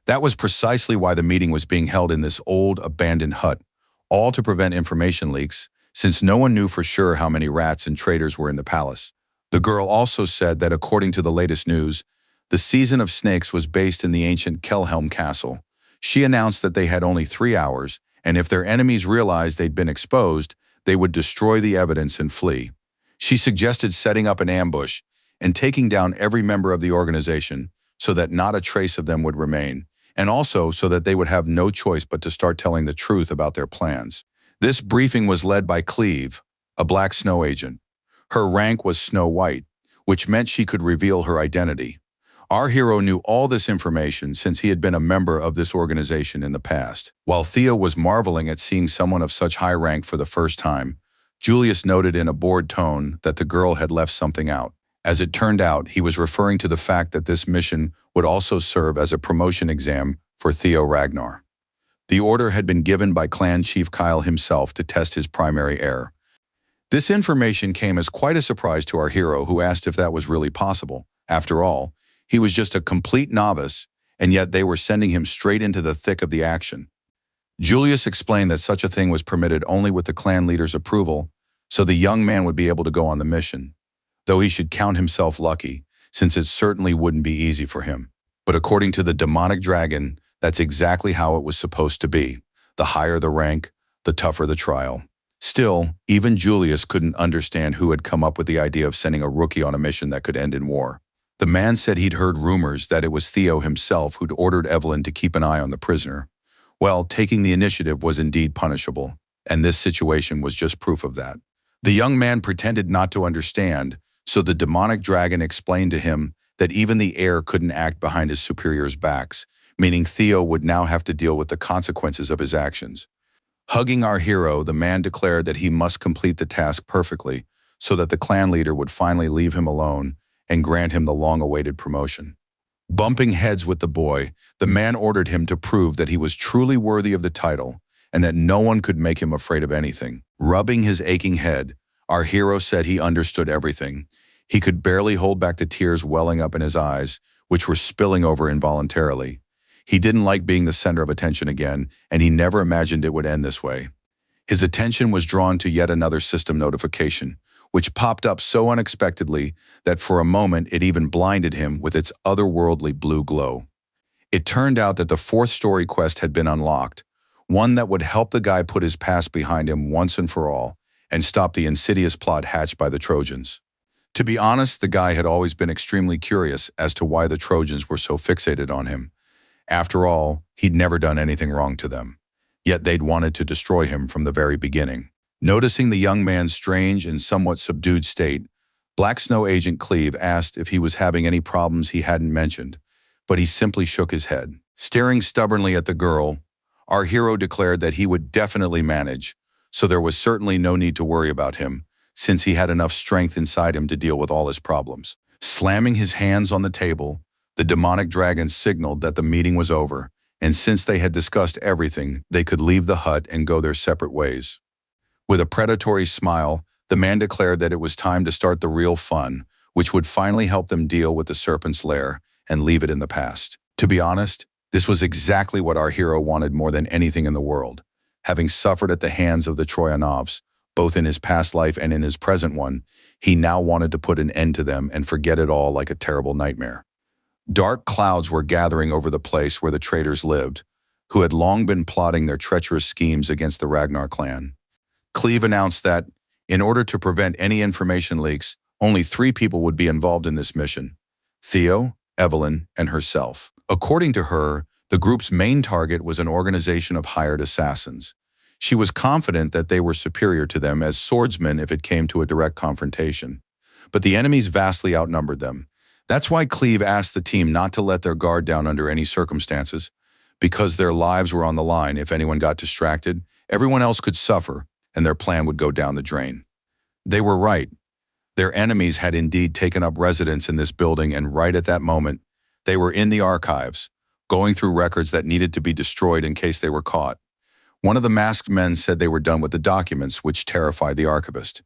That was precisely why the meeting was being held in this old, abandoned hut, all to prevent information leaks, since no one knew for sure how many rats and traitors were in the palace. The girl also said that according to the latest news, the Season of Snakes was based in the ancient Kelhelm Castle. She announced that they had only 3 hours, and if their enemies realized they'd been exposed, they would destroy the evidence and flee. She suggested setting up an ambush and taking down every member of the organization so that not a trace of them would remain, and also so that they would have no choice but to start telling the truth about their plans. This briefing was led by Cleve, a black snow agent. Her rank was Snow White, which meant she could reveal her identity. Our hero knew all this information since he had been a member of this organization in the past. While Theo was marveling at seeing someone of such high rank for the first time, Julius noted in a bored tone that the girl had left something out. As it turned out, he was referring to the fact that this mission would also serve as a promotion exam for Theo Ragnar. The order had been given by Clan Chief Kyle himself to test his primary heir. This information came as quite a surprise to our hero, who asked if that was really possible. After all, he was just a complete novice, and yet they were sending him straight into the thick of the action. Julius explained that such a thing was permitted only with the clan leader's approval, so the young man would be able to go on the mission, though he should count himself lucky, since it certainly wouldn't be easy for him. But according to the demonic dragon, that's exactly how it was supposed to be. The higher the rank, the tougher the trial. Still, even Julius couldn't understand who had come up with the idea of sending a rookie on a mission that could end in war. The man said he'd heard rumors that it was Theo himself who'd ordered Evelyn to keep an eye on the prisoner. Well, taking the initiative was indeed punishable, and this situation was just proof of that. The young man pretended not to understand, so the demonic dragon explained to him that even the heir couldn't act behind his superiors' backs, meaning Theo would now have to deal with the consequences of his actions. Hugging our hero, the man declared that he must complete the task perfectly so that the clan leader would finally leave him alone and grant him the long-awaited promotion. Bumping heads with the boy, the man ordered him to prove that he was truly worthy of the title and that no one could make him afraid of anything. Rubbing his aching head, our hero said he understood everything. He could barely hold back the tears welling up in his eyes, which were spilling over involuntarily. He didn't like being the center of attention again, and he never imagined it would end this way. His attention was drawn to yet another system notification, which popped up so unexpectedly that for a moment it even blinded him with its otherworldly blue glow. It turned out that the 4th story quest had been unlocked, one that would help the guy put his past behind him once and for all, and stop the insidious plot hatched by the Trojans. To be honest, the guy had always been extremely curious as to why the Trojans were so fixated on him. After all, he'd never done anything wrong to them. Yet they'd wanted to destroy him from the very beginning. Noticing the young man's strange and somewhat subdued state, Black Snow Agent Cleve asked if he was having any problems he hadn't mentioned, but he simply shook his head. Staring stubbornly at the girl, our hero declared that he would definitely manage, so there was certainly no need to worry about him, since he had enough strength inside him to deal with all his problems. Slamming his hands on the table, the demonic dragon signaled that the meeting was over, and since they had discussed everything, they could leave the hut and go their separate ways. With a predatory smile, the man declared that it was time to start the real fun, which would finally help them deal with the serpent's lair and leave it in the past. To be honest, this was exactly what our hero wanted more than anything in the world. Having suffered at the hands of the Troyanovs, both in his past life and in his present one, he now wanted to put an end to them and forget it all like a terrible nightmare. Dark clouds were gathering over the place where the traitors lived, who had long been plotting their treacherous schemes against the Ragnar clan. Cleve announced that, in order to prevent any information leaks, only 3 people would be involved in this mission: Theo, Evelyn, and herself. According to her, The group's main target was an organization of hired assassins. She was confident that they were superior to them as swordsmen if it came to a direct confrontation. But the enemies vastly outnumbered them. That's why Cleve asked the team not to let their guard down under any circumstances, because their lives were on the line. If anyone got distracted, everyone else could suffer, and their plan would go down the drain. They were right. Their enemies had indeed taken up residence in this building, and right at that moment, they were in the archives, going through records that needed to be destroyed in case they were caught. One of the masked men said they were done with the documents, which terrified the archivist.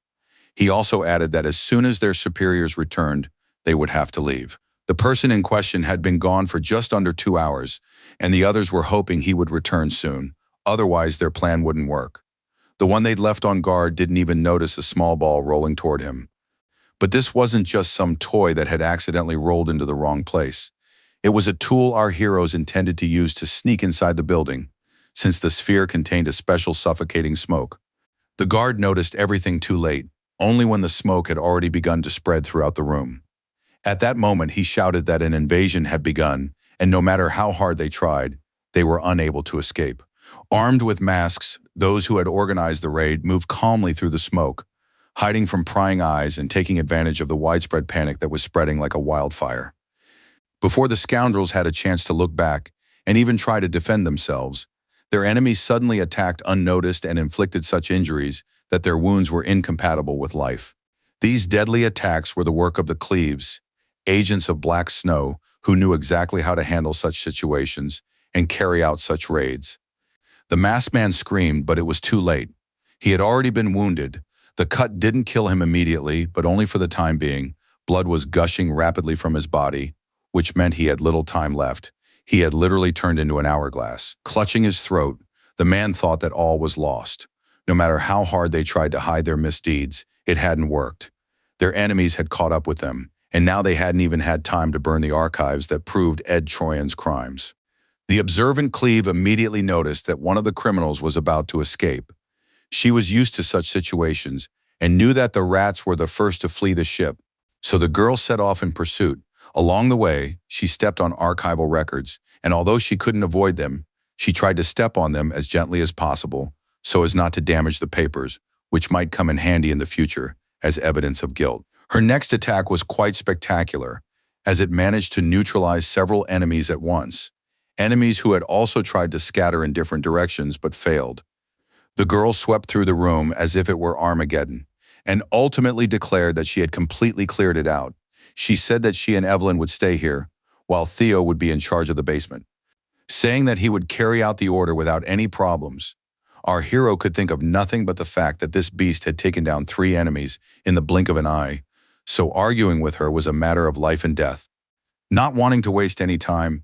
He also added that as soon as their superiors returned, they would have to leave. The person in question had been gone for just under 2 hours, and the others were hoping he would return soon. Otherwise, their plan wouldn't work. The one they'd left on guard didn't even notice a small ball rolling toward him. But this wasn't just some toy that had accidentally rolled into the wrong place. It was a tool our heroes intended to use to sneak inside the building, since the sphere contained a special suffocating smoke. The guard noticed everything too late, only when the smoke had already begun to spread throughout the room. At that moment, he shouted that an invasion had begun, and no matter how hard they tried, they were unable to escape. Armed with masks, those who had organized the raid moved calmly through the smoke, hiding from prying eyes and taking advantage of the widespread panic that was spreading like a wildfire. Before the scoundrels had a chance to look back and even try to defend themselves, their enemies suddenly attacked unnoticed and inflicted such injuries that their wounds were incompatible with life. These deadly attacks were the work of the Cleves, agents of Black Snow, who knew exactly how to handle such situations and carry out such raids. The masked man screamed, but it was too late. He had already been wounded. The cut didn't kill him immediately, but only for the time being. Blood was gushing rapidly from his body, which meant he had little time left. He had literally turned into an hourglass. Clutching his throat, the man thought that all was lost. No matter how hard they tried to hide their misdeeds, it hadn't worked. Their enemies had caught up with them, and now they hadn't even had time to burn the archives that proved Ed Troyan's crimes. The observant Cleve immediately noticed that one of the criminals was about to escape. She was used to such situations and knew that the rats were the first to flee the ship, so the girl set off in pursuit. Along the way, she stepped on archival records, and although she couldn't avoid them, she tried to step on them as gently as possible so as not to damage the papers, which might come in handy in the future as evidence of guilt. Her next attack was quite spectacular, as it managed to neutralize several enemies at once, enemies who had also tried to scatter in different directions but failed. The girl swept through the room as if it were Armageddon, and ultimately declared that she had completely cleared it out. She said that she and Evelyn would stay here, while Theo would be in charge of the basement, saying that he would carry out the order without any problems. Our hero could think of nothing but the fact that this beast had taken down 3 enemies in the blink of an eye, so arguing with her was a matter of life and death. Not wanting to waste any time,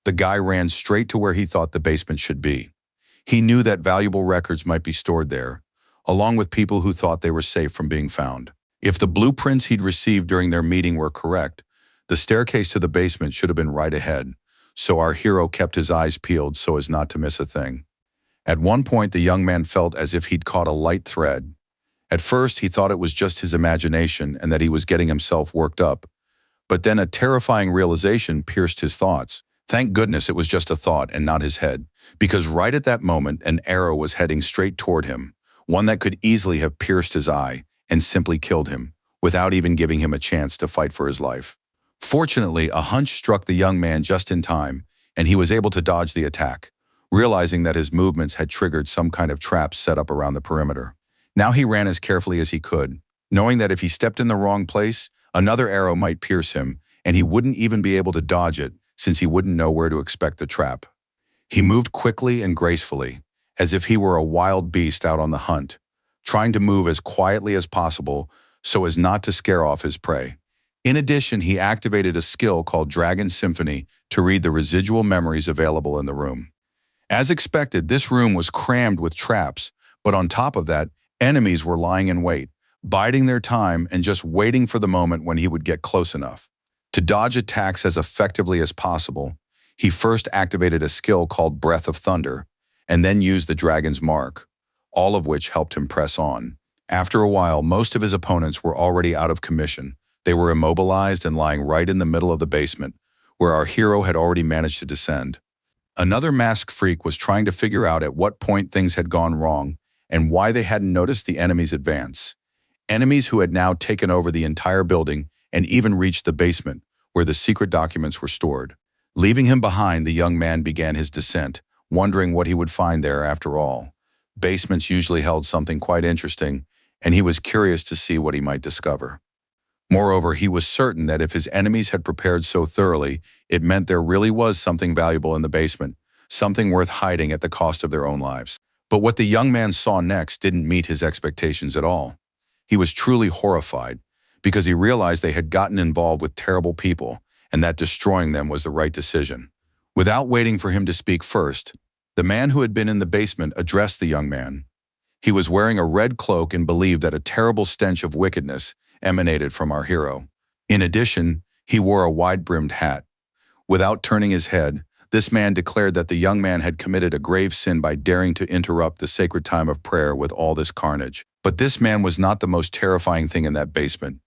the guy ran straight to where he thought the basement should be. He knew that valuable records might be stored there, along with people who thought they were safe from being found. If the blueprints he'd received during their meeting were correct, the staircase to the basement should have been right ahead, so our hero kept his eyes peeled so as not to miss a thing. At one point, the young man felt as if he'd caught a light thread. At first, he thought it was just his imagination and that he was getting himself worked up, but then a terrifying realization pierced his thoughts. Thank goodness it was just a thought and not his head, because right at that moment, an arrow was heading straight toward him, one that could easily have pierced his eye and simply killed him, without even giving him a chance to fight for his life. Fortunately, a hunch struck the young man just in time, and he was able to dodge the attack, realizing that his movements had triggered some kind of trap set up around the perimeter. Now he ran as carefully as he could, knowing that if he stepped in the wrong place, another arrow might pierce him, and he wouldn't even be able to dodge it, since he wouldn't know where to expect the trap. He moved quickly and gracefully, as if he were a wild beast out on the hunt, trying to move as quietly as possible so as not to scare off his prey. In addition, he activated a skill called Dragon Symphony to read the residual memories available in the room. As expected, this room was crammed with traps, but on top of that, enemies were lying in wait, biding their time and just waiting for the moment when he would get close enough. To dodge attacks as effectively as possible, he first activated a skill called Breath of Thunder, and then used the dragon's mark, all of which helped him press on. After a while, most of his opponents were already out of commission. They were immobilized and lying right in the middle of the basement, where our hero had already managed to descend. Another masked freak was trying to figure out at what point things had gone wrong and why they hadn't noticed the enemy's advance. Enemies who had now taken over the entire building and even reached the basement, where the secret documents were stored. Leaving him behind, the young man began his descent, wondering what he would find there after all. Basements usually held something quite interesting, and he was curious to see what he might discover. Moreover, he was certain that if his enemies had prepared so thoroughly, it meant there really was something valuable in the basement, something worth hiding at the cost of their own lives. But what the young man saw next didn't meet his expectations at all. He was truly horrified, because he realized they had gotten involved with terrible people, and that destroying them was the right decision. Without waiting for him to speak first, the man who had been in the basement addressed the young man. He was wearing a red cloak and believed that a terrible stench of wickedness emanated from our hero. In addition, he wore a wide-brimmed hat. Without turning his head, this man declared that the young man had committed a grave sin by daring to interrupt the sacred time of prayer with all this carnage. But this man was not the most terrifying thing in that basement.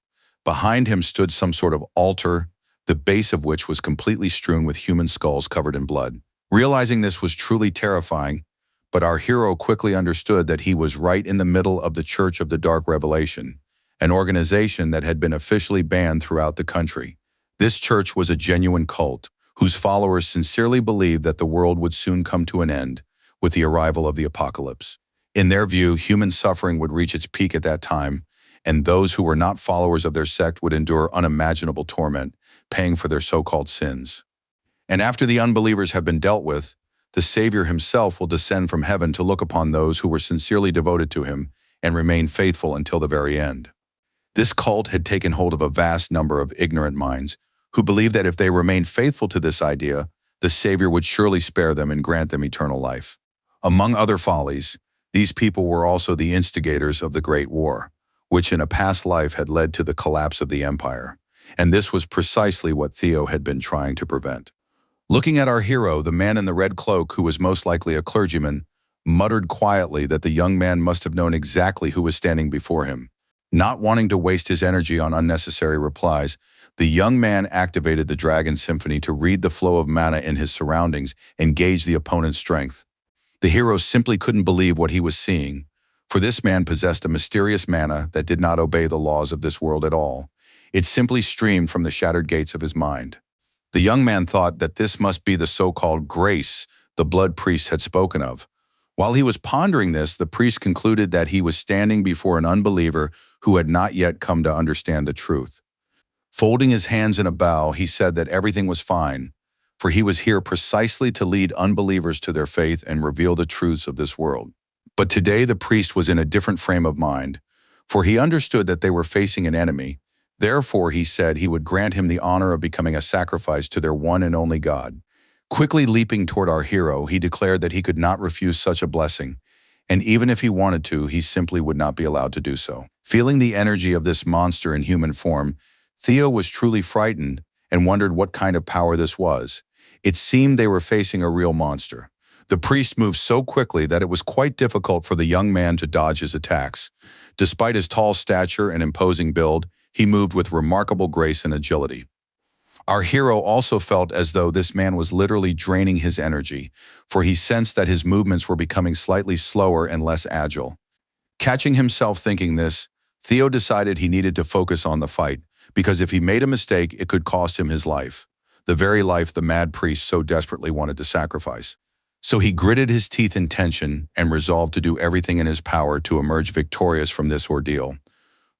Behind him stood some sort of altar, the base of which was completely strewn with human skulls covered in blood. Realizing this was truly terrifying, but our hero quickly understood that he was right in the middle of the Church of the Dark Revelation, an organization that had been officially banned throughout the country. This church was a genuine cult, whose followers sincerely believed that the world would soon come to an end with the arrival of the apocalypse. In their view, human suffering would reach its peak at that time, and those who were not followers of their sect would endure unimaginable torment, paying for their so-called sins. And after the unbelievers have been dealt with, the Savior himself will descend from heaven to look upon those who were sincerely devoted to him and remain faithful until the very end. This cult had taken hold of a vast number of ignorant minds who believed that if they remained faithful to this idea, the Savior would surely spare them and grant them eternal life. Among other follies, these people were also the instigators of the Great War, which in a past life had led to the collapse of the empire. And this was precisely what Theo had been trying to prevent. Looking at our hero, the man in the red cloak, who was most likely a clergyman, muttered quietly that the young man must have known exactly who was standing before him. Not wanting to waste his energy on unnecessary replies, the young man activated the Dragon Symphony to read the flow of mana in his surroundings and gauge the opponent's strength. The hero simply couldn't believe what he was seeing, for this man possessed a mysterious mana that did not obey the laws of this world at all. It simply streamed from the shattered gates of his mind. The young man thought that this must be the so-called grace the blood priest had spoken of. While he was pondering this, the priest concluded that he was standing before an unbeliever who had not yet come to understand the truth. Folding his hands in a bow, he said that everything was fine, for he was here precisely to lead unbelievers to their faith and reveal the truths of this world. But today the priest was in a different frame of mind, for he understood that they were facing an enemy. Therefore, he said he would grant him the honor of becoming a sacrifice to their one and only God. Quickly leaping toward our hero, he declared that he could not refuse such a blessing, and even if he wanted to, he simply would not be allowed to do so. Feeling the energy of this monster in human form, Theo was truly frightened and wondered what kind of power this was. It seemed they were facing a real monster. The priest moved so quickly that it was quite difficult for the young man to dodge his attacks. Despite his tall stature and imposing build, he moved with remarkable grace and agility. Our hero also felt as though this man was literally draining his energy, for he sensed that his movements were becoming slightly slower and less agile. Catching himself thinking this, Theo decided he needed to focus on the fight, because if he made a mistake, it could cost him his life, the very life the mad priest so desperately wanted to sacrifice. So he gritted his teeth in tension and resolved to do everything in his power to emerge victorious from this ordeal.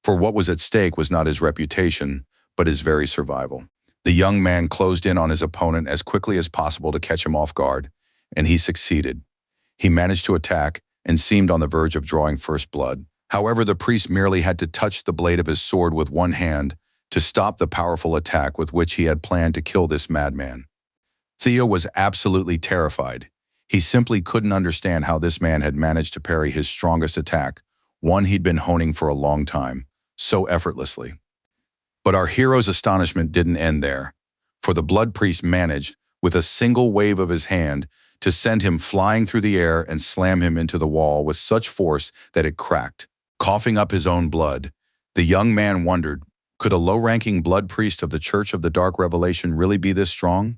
For what was at stake was not his reputation, but his very survival. The young man closed in on his opponent as quickly as possible to catch him off guard, and he succeeded. He managed to attack and seemed on the verge of drawing first blood. However, the priest merely had to touch the blade of his sword with one hand to stop the powerful attack with which he had planned to kill this madman. Theo was absolutely terrified. He simply couldn't understand how this man had managed to parry his strongest attack, one he'd been honing for a long time, so effortlessly. But our hero's astonishment didn't end there, for the blood priest managed, with a single wave of his hand, to send him flying through the air and slam him into the wall with such force that it cracked. Coughing up his own blood, the young man wondered, could a low-ranking blood priest of the Church of the Dark Revelation really be this strong?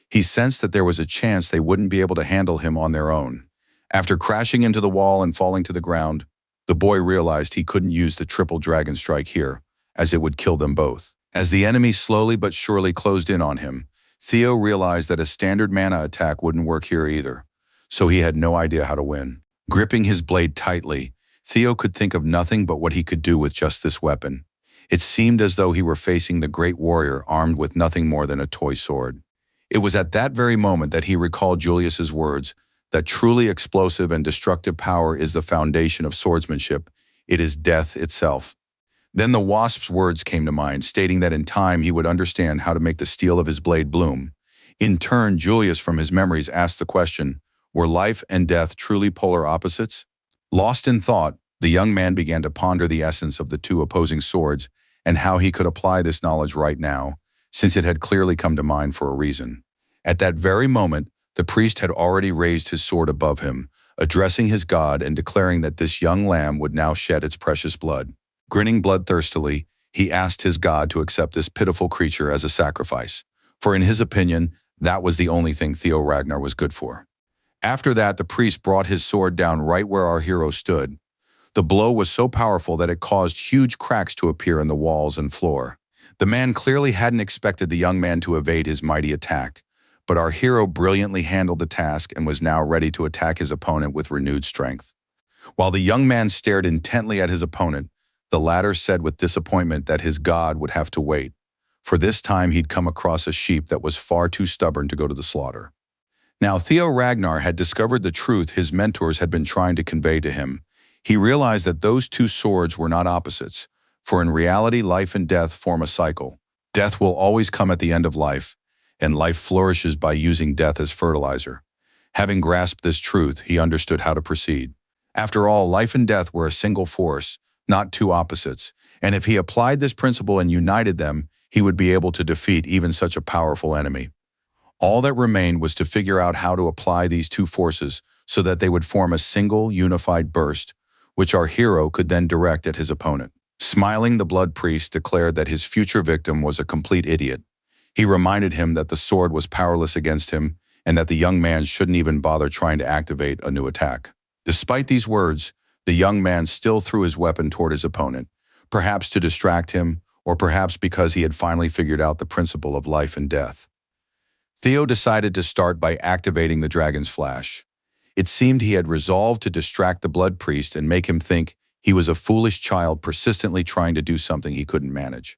He sensed that there was a chance they wouldn't be able to handle him on their own. After crashing into the wall and falling to the ground, the boy realized he couldn't use the triple dragon strike here, as it would kill them both. As the enemy slowly but surely closed in on him, Theo realized that a standard mana attack wouldn't work here either, so he had no idea how to win. Gripping his blade tightly, Theo could think of nothing but what he could do with just this weapon. It seemed as though he were facing the great warrior armed with nothing more than a toy sword. It was at that very moment that he recalled Julius's words, that truly explosive and destructive power is the foundation of swordsmanship. It is death itself. Then the wasp's words came to mind, stating that in time he would understand how to make the steel of his blade bloom. In turn, Julius from his memories asked the question, were life and death truly polar opposites? Lost in thought, the young man began to ponder the essence of the two opposing swords and how he could apply this knowledge right now, since it had clearly come to mind for a reason. At that very moment, the priest had already raised his sword above him, addressing his god and declaring that this young lamb would now shed its precious blood. Grinning bloodthirstily, he asked his god to accept this pitiful creature as a sacrifice, for in his opinion, that was the only thing Theo Ragnar was good for. After that, the priest brought his sword down right where our hero stood. The blow was so powerful that it caused huge cracks to appear in the walls and floor. The man clearly hadn't expected the young man to evade his mighty attack, but our hero brilliantly handled the task and was now ready to attack his opponent with renewed strength. While the young man stared intently at his opponent, the latter said with disappointment that his god would have to wait, for this time he'd come across a sheep that was far too stubborn to go to the slaughter. Now Theo Ragnar had discovered the truth his mentors had been trying to convey to him. He realized that those two swords were not opposites, for in reality life and death form a cycle. Death will always come at the end of life, and life flourishes by using death as fertilizer. Having grasped this truth, he understood how to proceed. After all, life and death were a single force, not two opposites, and if he applied this principle and united them, he would be able to defeat even such a powerful enemy. All that remained was to figure out how to apply these two forces so that they would form a single unified burst, which our hero could then direct at his opponent. Smiling, the blood priest declared that his future victim was a complete idiot. He reminded him that the sword was powerless against him and that the young man shouldn't even bother trying to activate a new attack. Despite these words, the young man still threw his weapon toward his opponent, perhaps to distract him, or perhaps because he had finally figured out the principle of life and death. Theo decided to start by activating the dragon's flash. It seemed he had resolved to distract the blood priest and make him think he was a foolish child persistently trying to do something he couldn't manage.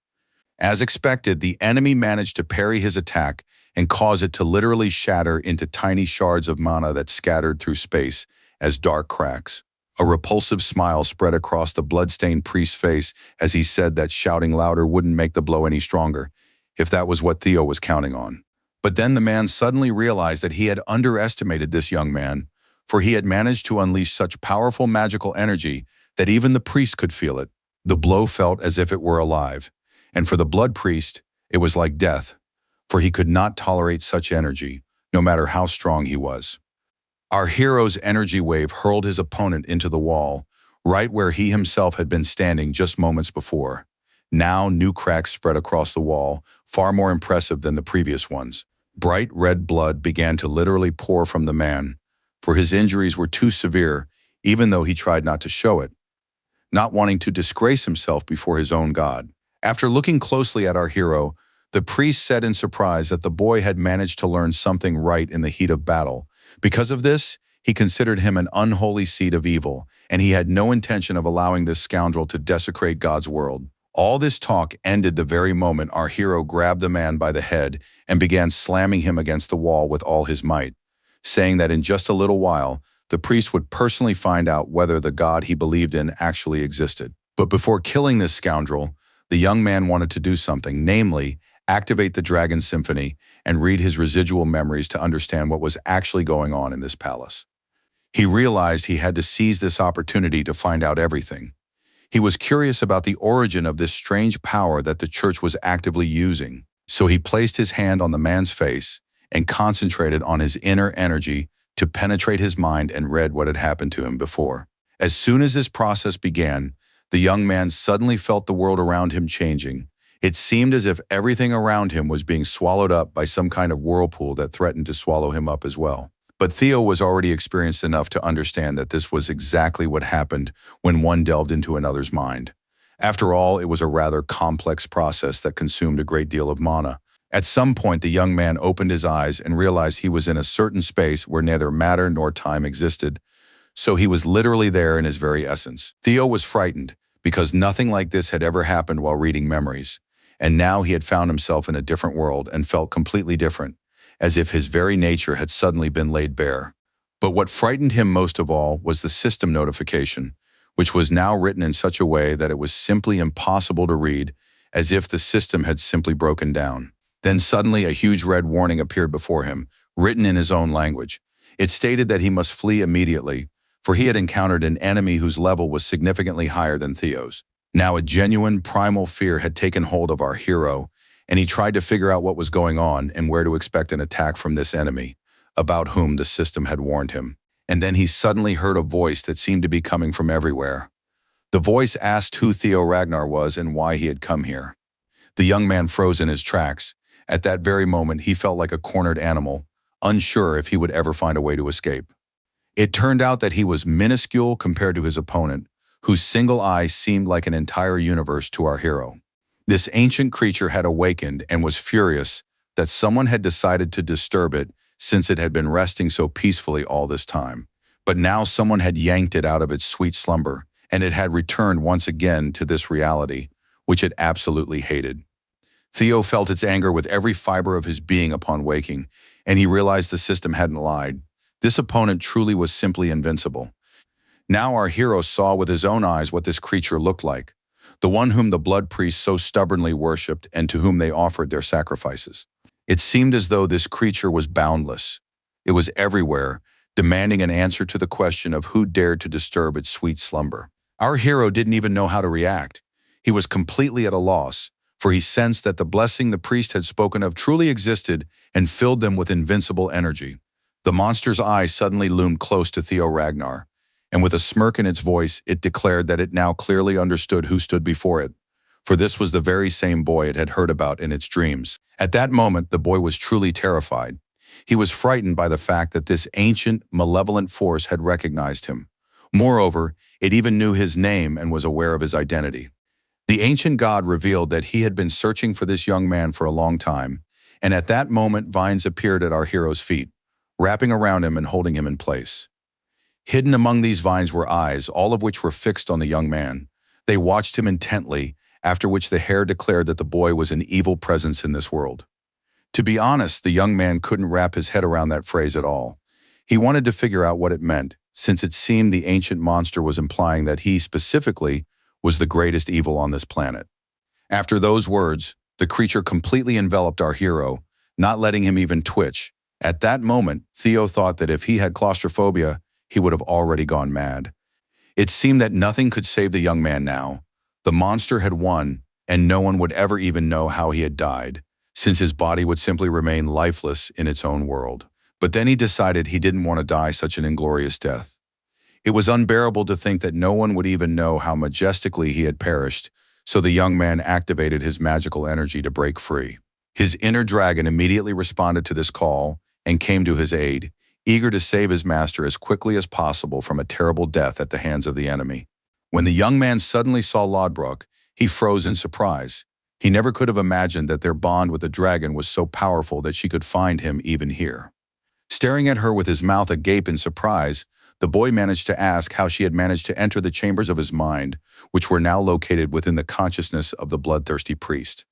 As expected, the enemy managed to parry his attack and cause it to literally shatter into tiny shards of mana that scattered through space as dark cracks. A repulsive smile spread across the blood-stained priest's face as he said that shouting louder wouldn't make the blow any stronger, if that was what Theo was counting on. But then the man suddenly realized that he had underestimated this young man, for he had managed to unleash such powerful magical energy that even the priest could feel it. The blow felt as if it were alive, and for the blood priest, it was like death, for he could not tolerate such energy, no matter how strong he was. Our hero's energy wave hurled his opponent into the wall, right where he himself had been standing just moments before. Now new cracks spread across the wall, far more impressive than the previous ones. Bright red blood began to literally pour from the man, for his injuries were too severe, even though he tried not to show it, not wanting to disgrace himself before his own god. After looking closely at our hero, the priest said in surprise that the boy had managed to learn something right in the heat of battle. Because of this, he considered him an unholy seed of evil, and he had no intention of allowing this scoundrel to desecrate God's world. All this talk ended the very moment our hero grabbed the man by the head and began slamming him against the wall with all his might, saying that in just a little while, the priest would personally find out whether the God he believed in actually existed. But before killing this scoundrel, the young man wanted to do something, namely, activate the Dragon Symphony and read his residual memories to understand what was actually going on in this palace. He realized he had to seize this opportunity to find out everything. He was curious about the origin of this strange power that the church was actively using, so he placed his hand on the man's face and concentrated on his inner energy to penetrate his mind and read what had happened to him before. As soon as this process began, the young man suddenly felt the world around him changing. It seemed as if everything around him was being swallowed up by some kind of whirlpool that threatened to swallow him up as well. But Theo was already experienced enough to understand that this was exactly what happened when one delved into another's mind. After all, it was a rather complex process that consumed a great deal of mana. At some point, the young man opened his eyes and realized he was in a certain space where neither matter nor time existed. So he was literally there in his very essence. Theo was frightened because nothing like this had ever happened while reading memories. And now he had found himself in a different world and felt completely different, as if his very nature had suddenly been laid bare. But what frightened him most of all was the system notification, which was now written in such a way that it was simply impossible to read, as if the system had simply broken down. Then suddenly a huge red warning appeared before him, written in his own language. It stated that he must flee immediately, for he had encountered an enemy whose level was significantly higher than Theo's. Now a genuine primal fear had taken hold of our hero, and he tried to figure out what was going on and where to expect an attack from this enemy, about whom the system had warned him. And then he suddenly heard a voice that seemed to be coming from everywhere. The voice asked who Theo Ragnar was and why he had come here. The young man froze in his tracks. At that very moment, he felt like a cornered animal, unsure if he would ever find a way to escape. It turned out that he was minuscule compared to his opponent, whose single eye seemed like an entire universe to our hero. This ancient creature had awakened and was furious that someone had decided to disturb it since it had been resting so peacefully all this time. But now someone had yanked it out of its sweet slumber, and it had returned once again to this reality, which it absolutely hated. Theo felt its anger with every fiber of his being upon waking, and he realized the system hadn't lied. This opponent truly was simply invincible. Now our hero saw with his own eyes what this creature looked like, the one whom the blood priests so stubbornly worshipped and to whom they offered their sacrifices. It seemed as though this creature was boundless. It was everywhere, demanding an answer to the question of who dared to disturb its sweet slumber. Our hero didn't even know how to react. He was completely at a loss, for he sensed that the blessing the priest had spoken of truly existed and filled them with invincible energy. The monster's eye suddenly loomed close to Theo Ragnar, and with a smirk in its voice, it declared that it now clearly understood who stood before it, for this was the very same boy it had heard about in its dreams. At that moment, the boy was truly terrified. He was frightened by the fact that this ancient, malevolent force had recognized him. Moreover, it even knew his name and was aware of his identity. The ancient god revealed that he had been searching for this young man for a long time, and at that moment vines appeared at our hero's feet, wrapping around him and holding him in place. Hidden among these vines were eyes, all of which were fixed on the young man. They watched him intently, after which the hare declared that the boy was an evil presence in this world. To be honest, the young man couldn't wrap his head around that phrase at all. He wanted to figure out what it meant, since it seemed the ancient monster was implying that he, specifically, was the greatest evil on this planet. After those words, the creature completely enveloped our hero, not letting him even twitch. At that moment, Theo thought that if he had claustrophobia, he would have already gone mad. It seemed that nothing could save the young man now. The monster had won, and no one would ever even know how he had died, since his body would simply remain lifeless in its own world. But then he decided he didn't want to die such an inglorious death. It was unbearable to think that no one would even know how majestically he had perished, so the young man activated his magical energy to break free. His inner dragon immediately responded to this call and came to his aid, eager to save his master as quickly as possible from a terrible death at the hands of the enemy. When the young man suddenly saw Lodbrok, he froze in surprise. He never could have imagined that their bond with the dragon was so powerful that she could find him even here. Staring at her with his mouth agape in surprise, the boy managed to ask how she had managed to enter the chambers of his mind, which were now located within the consciousness of the bloodthirsty priest.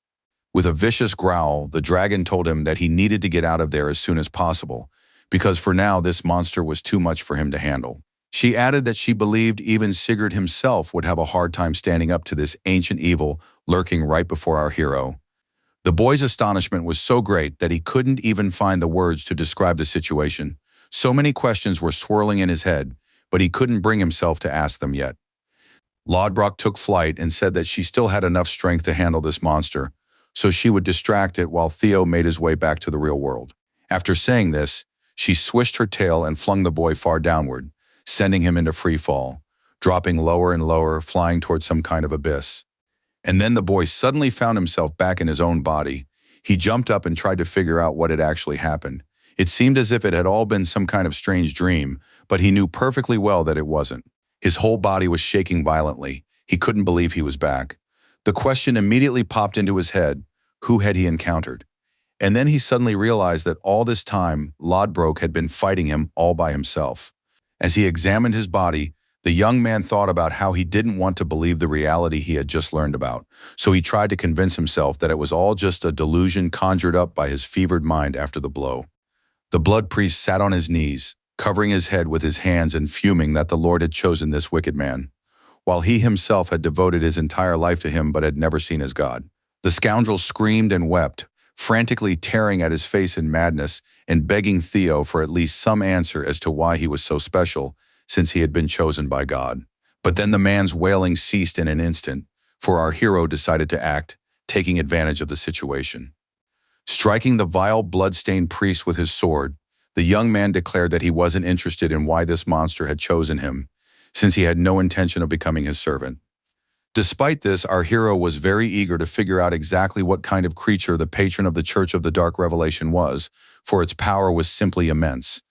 With a vicious growl, the dragon told him that he needed to get out of there as soon as possible, because for now this monster was too much for him to handle. She added that she believed even Sigurd himself would have a hard time standing up to this ancient evil lurking right before our hero. The boy's astonishment was so great that he couldn't even find the words to describe the situation. So many questions were swirling in his head, but he couldn't bring himself to ask them yet. Lodbrok took flight and said that she still had enough strength to handle this monster, so she would distract it while Theo made his way back to the real world. After saying this, she swished her tail and flung the boy far downward, sending him into free fall, dropping lower and lower, flying towards some kind of abyss. And then the boy suddenly found himself back in his own body. He jumped up and tried to figure out what had actually happened. It seemed as if it had all been some kind of strange dream, but he knew perfectly well that it wasn't. His whole body was shaking violently. He couldn't believe he was back. The question immediately popped into his head: who had he encountered? And then he suddenly realized that all this time, Lodbrok had been fighting him all by himself. As he examined his body, the young man thought about how he didn't want to believe the reality he had just learned about, so he tried to convince himself that it was all just a delusion conjured up by his fevered mind after the blow. The blood priest sat on his knees, covering his head with his hands and fuming that the Lord had chosen this wicked man, while he himself had devoted his entire life to him but had never seen his God. The scoundrel screamed and wept, frantically tearing at his face in madness and begging Theo for at least some answer as to why he was so special, since he had been chosen by God. But then the man's wailing ceased in an instant, for our hero decided to act, taking advantage of the situation. Striking the vile, blood-stained priest with his sword, the young man declared that he wasn't interested in why this monster had chosen him, since he had no intention of becoming his servant. Despite this, our hero was very eager to figure out exactly what kind of creature the patron of the Church of the Dark Revelation was, for its power was simply immense.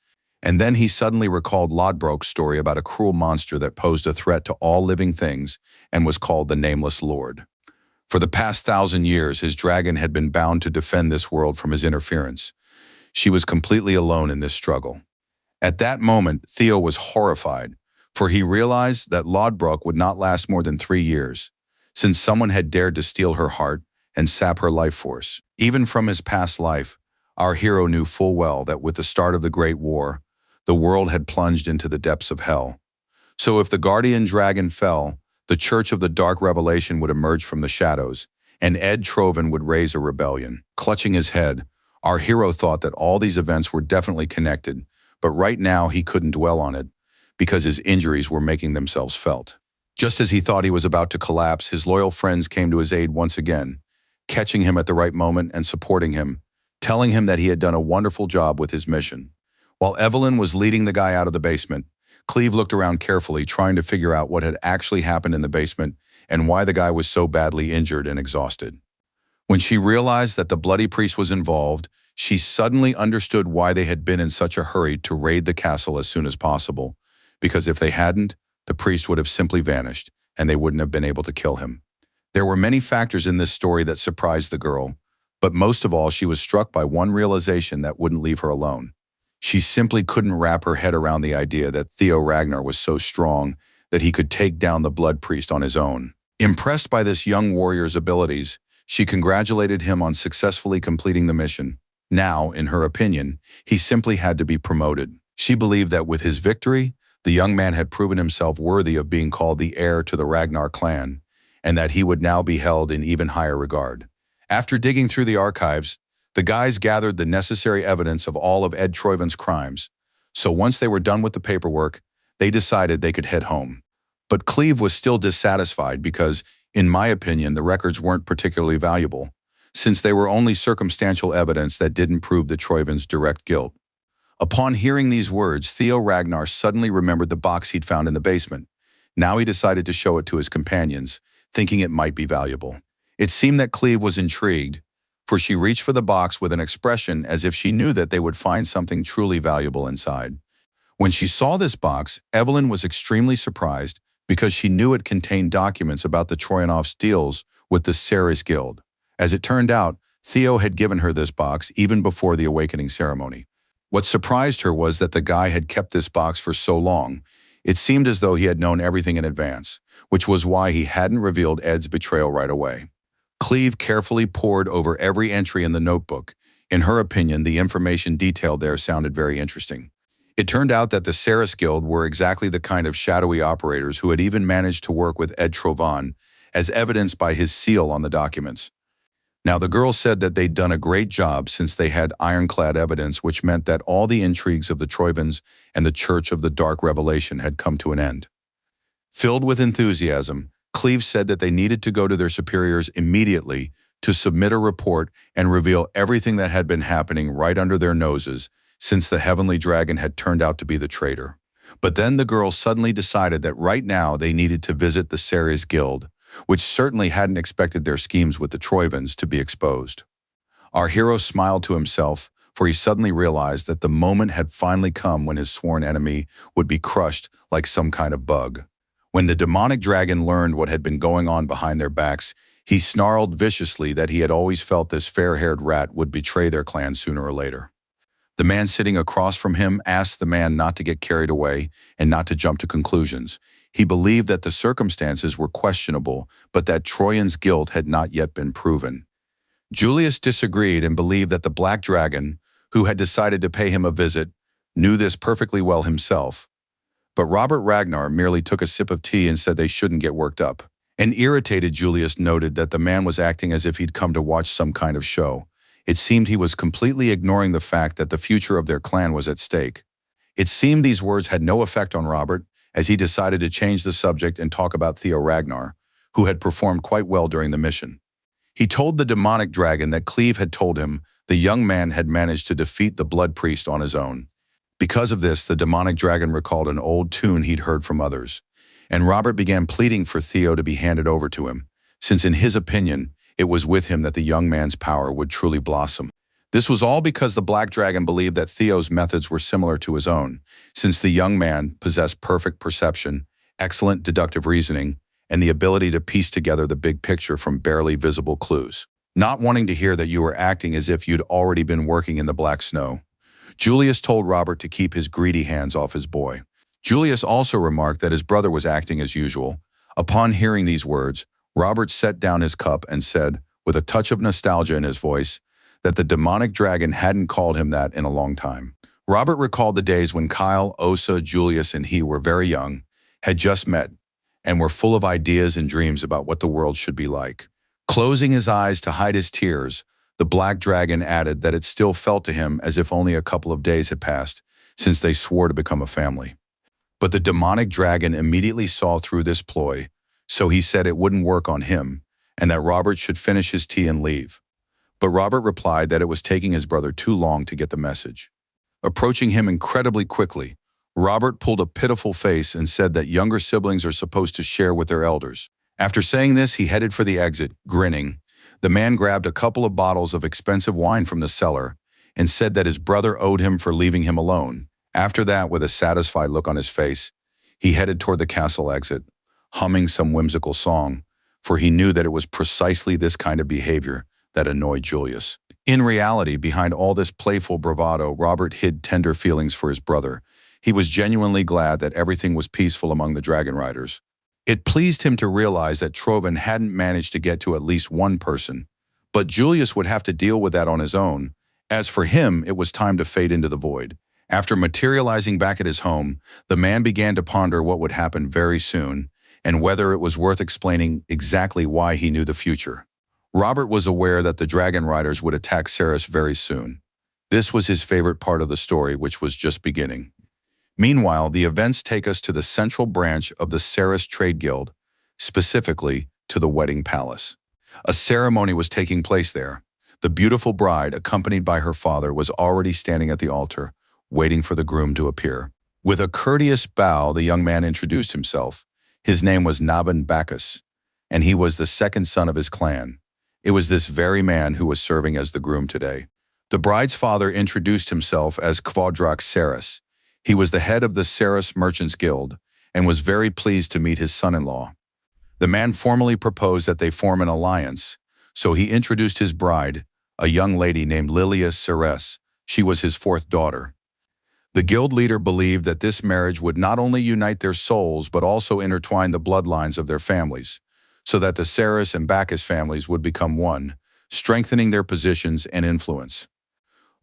And then he suddenly recalled Lodbrok's story about a cruel monster that posed a threat to all living things and was called the Nameless Lord. For the past 1,000 years, his dragon had been bound to defend this world from his interference. She was completely alone in this struggle. At that moment, Theo was horrified, for he realized that Lodbrok would not last more than 3 years, since someone had dared to steal her heart and sap her life force. Even from his past life, our hero knew full well that with the start of the Great War, the world had plunged into the depths of hell. So if the guardian dragon fell, the Church of the Dark Revelation would emerge from the shadows, and Ed Trovan would raise a rebellion. Clutching his head, our hero thought that all these events were definitely connected, but right now he couldn't dwell on it, because his injuries were making themselves felt. Just as he thought he was about to collapse, his loyal friends came to his aid once again, catching him at the right moment and supporting him, telling him that he had done a wonderful job with his mission. While Evelyn was leading the guy out of the basement, Cleve looked around carefully, trying to figure out what had actually happened in the basement and why the guy was so badly injured and exhausted. When she realized that the bloody priest was involved, she suddenly understood why they had been in such a hurry to raid the castle as soon as possible, because if they hadn't, the priest would have simply vanished, and they wouldn't have been able to kill him. There were many factors in this story that surprised the girl, but most of all, she was struck by one realization that wouldn't leave her alone. She simply couldn't wrap her head around the idea that Theo Ragnar was so strong that he could take down the blood priest on his own. Impressed by this young warrior's abilities, she congratulated him on successfully completing the mission. Now, in her opinion, he simply had to be promoted. She believed that with his victory, the young man had proven himself worthy of being called the heir to the Ragnar clan, and that he would now be held in even higher regard. After digging through the archives, the guys gathered the necessary evidence of all of Ed Troivan's crimes, so once they were done with the paperwork, they decided they could head home. But Cleve was still dissatisfied because, in my opinion, the records weren't particularly valuable, since they were only circumstantial evidence that didn't prove the Troivans' direct guilt. Upon hearing these words, Theo Ragnar suddenly remembered the box he'd found in the basement. Now he decided to show it to his companions, thinking it might be valuable. It seemed that Cleve was intrigued, for she reached for the box with an expression as if she knew that they would find something truly valuable inside. When she saw this box, Evelyn was extremely surprised because she knew it contained documents about the Troyanovs' deals with the Ceres Guild. As it turned out, Theo had given her this box even before the awakening ceremony. What surprised her was that the guy had kept this box for so long. It seemed as though he had known everything in advance, which was why he hadn't revealed Ed's betrayal right away. Cleve carefully pored over every entry in the notebook. In her opinion, the information detailed there sounded very interesting. It turned out that the Ceres Guild were exactly the kind of shadowy operators who had even managed to work with Ed Trovan, as evidenced by his seal on the documents. Now, the girl said that they'd done a great job since they had ironclad evidence, which meant that all the intrigues of the Troivans and the Church of the Dark Revelation had come to an end. Filled with enthusiasm, Cleve said that they needed to go to their superiors immediately to submit a report and reveal everything that had been happening right under their noses since the Heavenly Dragon had turned out to be the traitor. But then the girl suddenly decided that right now they needed to visit the Ceres Guild, which certainly hadn't expected their schemes with the Troivans to be exposed. Our hero smiled to himself, for he suddenly realized that the moment had finally come when his sworn enemy would be crushed like some kind of bug. When the demonic dragon learned what had been going on behind their backs, he snarled viciously that he had always felt this fair-haired rat would betray their clan sooner or later. The man sitting across from him asked the man not to get carried away and not to jump to conclusions. He believed that the circumstances were questionable, but that Troyan's guilt had not yet been proven. Julius disagreed and believed that the Black Dragon, who had decided to pay him a visit, knew this perfectly well himself. But Robert Ragnar merely took a sip of tea and said they shouldn't get worked up. An irritated Julius noted that the man was acting as if he'd come to watch some kind of show. It seemed he was completely ignoring the fact that the future of their clan was at stake. It seemed these words had no effect on Robert, as he decided to change the subject and talk about Theo Ragnar, who had performed quite well during the mission. He told the demonic dragon that Cleve had told him the young man had managed to defeat the blood priest on his own. Because of this, the demonic dragon recalled an old tune he'd heard from others, and Robert began pleading for Theo to be handed over to him, since in his opinion, it was with him that the young man's power would truly blossom. This was all because the Black Dragon believed that Theo's methods were similar to his own, since the young man possessed perfect perception, excellent deductive reasoning, and the ability to piece together the big picture from barely visible clues. Not wanting to hear that you were acting as if you'd already been working in the black snow, Julius told Robert to keep his greedy hands off his boy. Julius also remarked that his brother was acting as usual. Upon hearing these words, Robert set down his cup and said, with a touch of nostalgia in his voice, that the demonic dragon hadn't called him that in a long time. Robert recalled the days when Kyle, Osa, Julius, and he were very young, had just met, and were full of ideas and dreams about what the world should be like. Closing his eyes to hide his tears, the Black Dragon added that it still felt to him as if only a couple of days had passed since they swore to become a family. But the demonic dragon immediately saw through this ploy, so he said it wouldn't work on him, and that Robert should finish his tea and leave. But Robert replied that it was taking his brother too long to get the message. Approaching him incredibly quickly, Robert pulled a pitiful face and said that younger siblings are supposed to share with their elders. After saying this, he headed for the exit, grinning. The man grabbed a couple of bottles of expensive wine from the cellar and said that his brother owed him for leaving him alone. After that, with a satisfied look on his face, he headed toward the castle exit, humming some whimsical song, for he knew that it was precisely this kind of behavior that annoyed Julius. In reality, behind all this playful bravado, Robert hid tender feelings for his brother. He was genuinely glad that everything was peaceful among the Dragon Riders. It pleased him to realize that Trovan hadn't managed to get to at least one person, but Julius would have to deal with that on his own. As for him, it was time to fade into the void. After materializing back at his home, the man began to ponder what would happen very soon, and whether it was worth explaining exactly why he knew the future. Robert was aware that the Dragon Riders would attack Ceres very soon. This was his favorite part of the story, which was just beginning. Meanwhile, the events take us to the central branch of the Ceres Trade Guild, specifically to the wedding palace. A ceremony was taking place there. The beautiful bride, accompanied by her father, was already standing at the altar, waiting for the groom to appear. With a courteous bow, the young man introduced himself. His name was Navan Bacchus, and he was the second son of his clan. It was this very man who was serving as the groom today. The bride's father introduced himself as Kvadrak Ceres. He was the head of the Ceres Merchants Guild and was very pleased to meet his son-in-law. The man formally proposed that they form an alliance, so he introduced his bride, a young lady named Lilia Ceres. She was his fourth daughter. The guild leader believed that this marriage would not only unite their souls but also intertwine the bloodlines of their families, so that the Ceres and Bacchus families would become one, strengthening their positions and influence.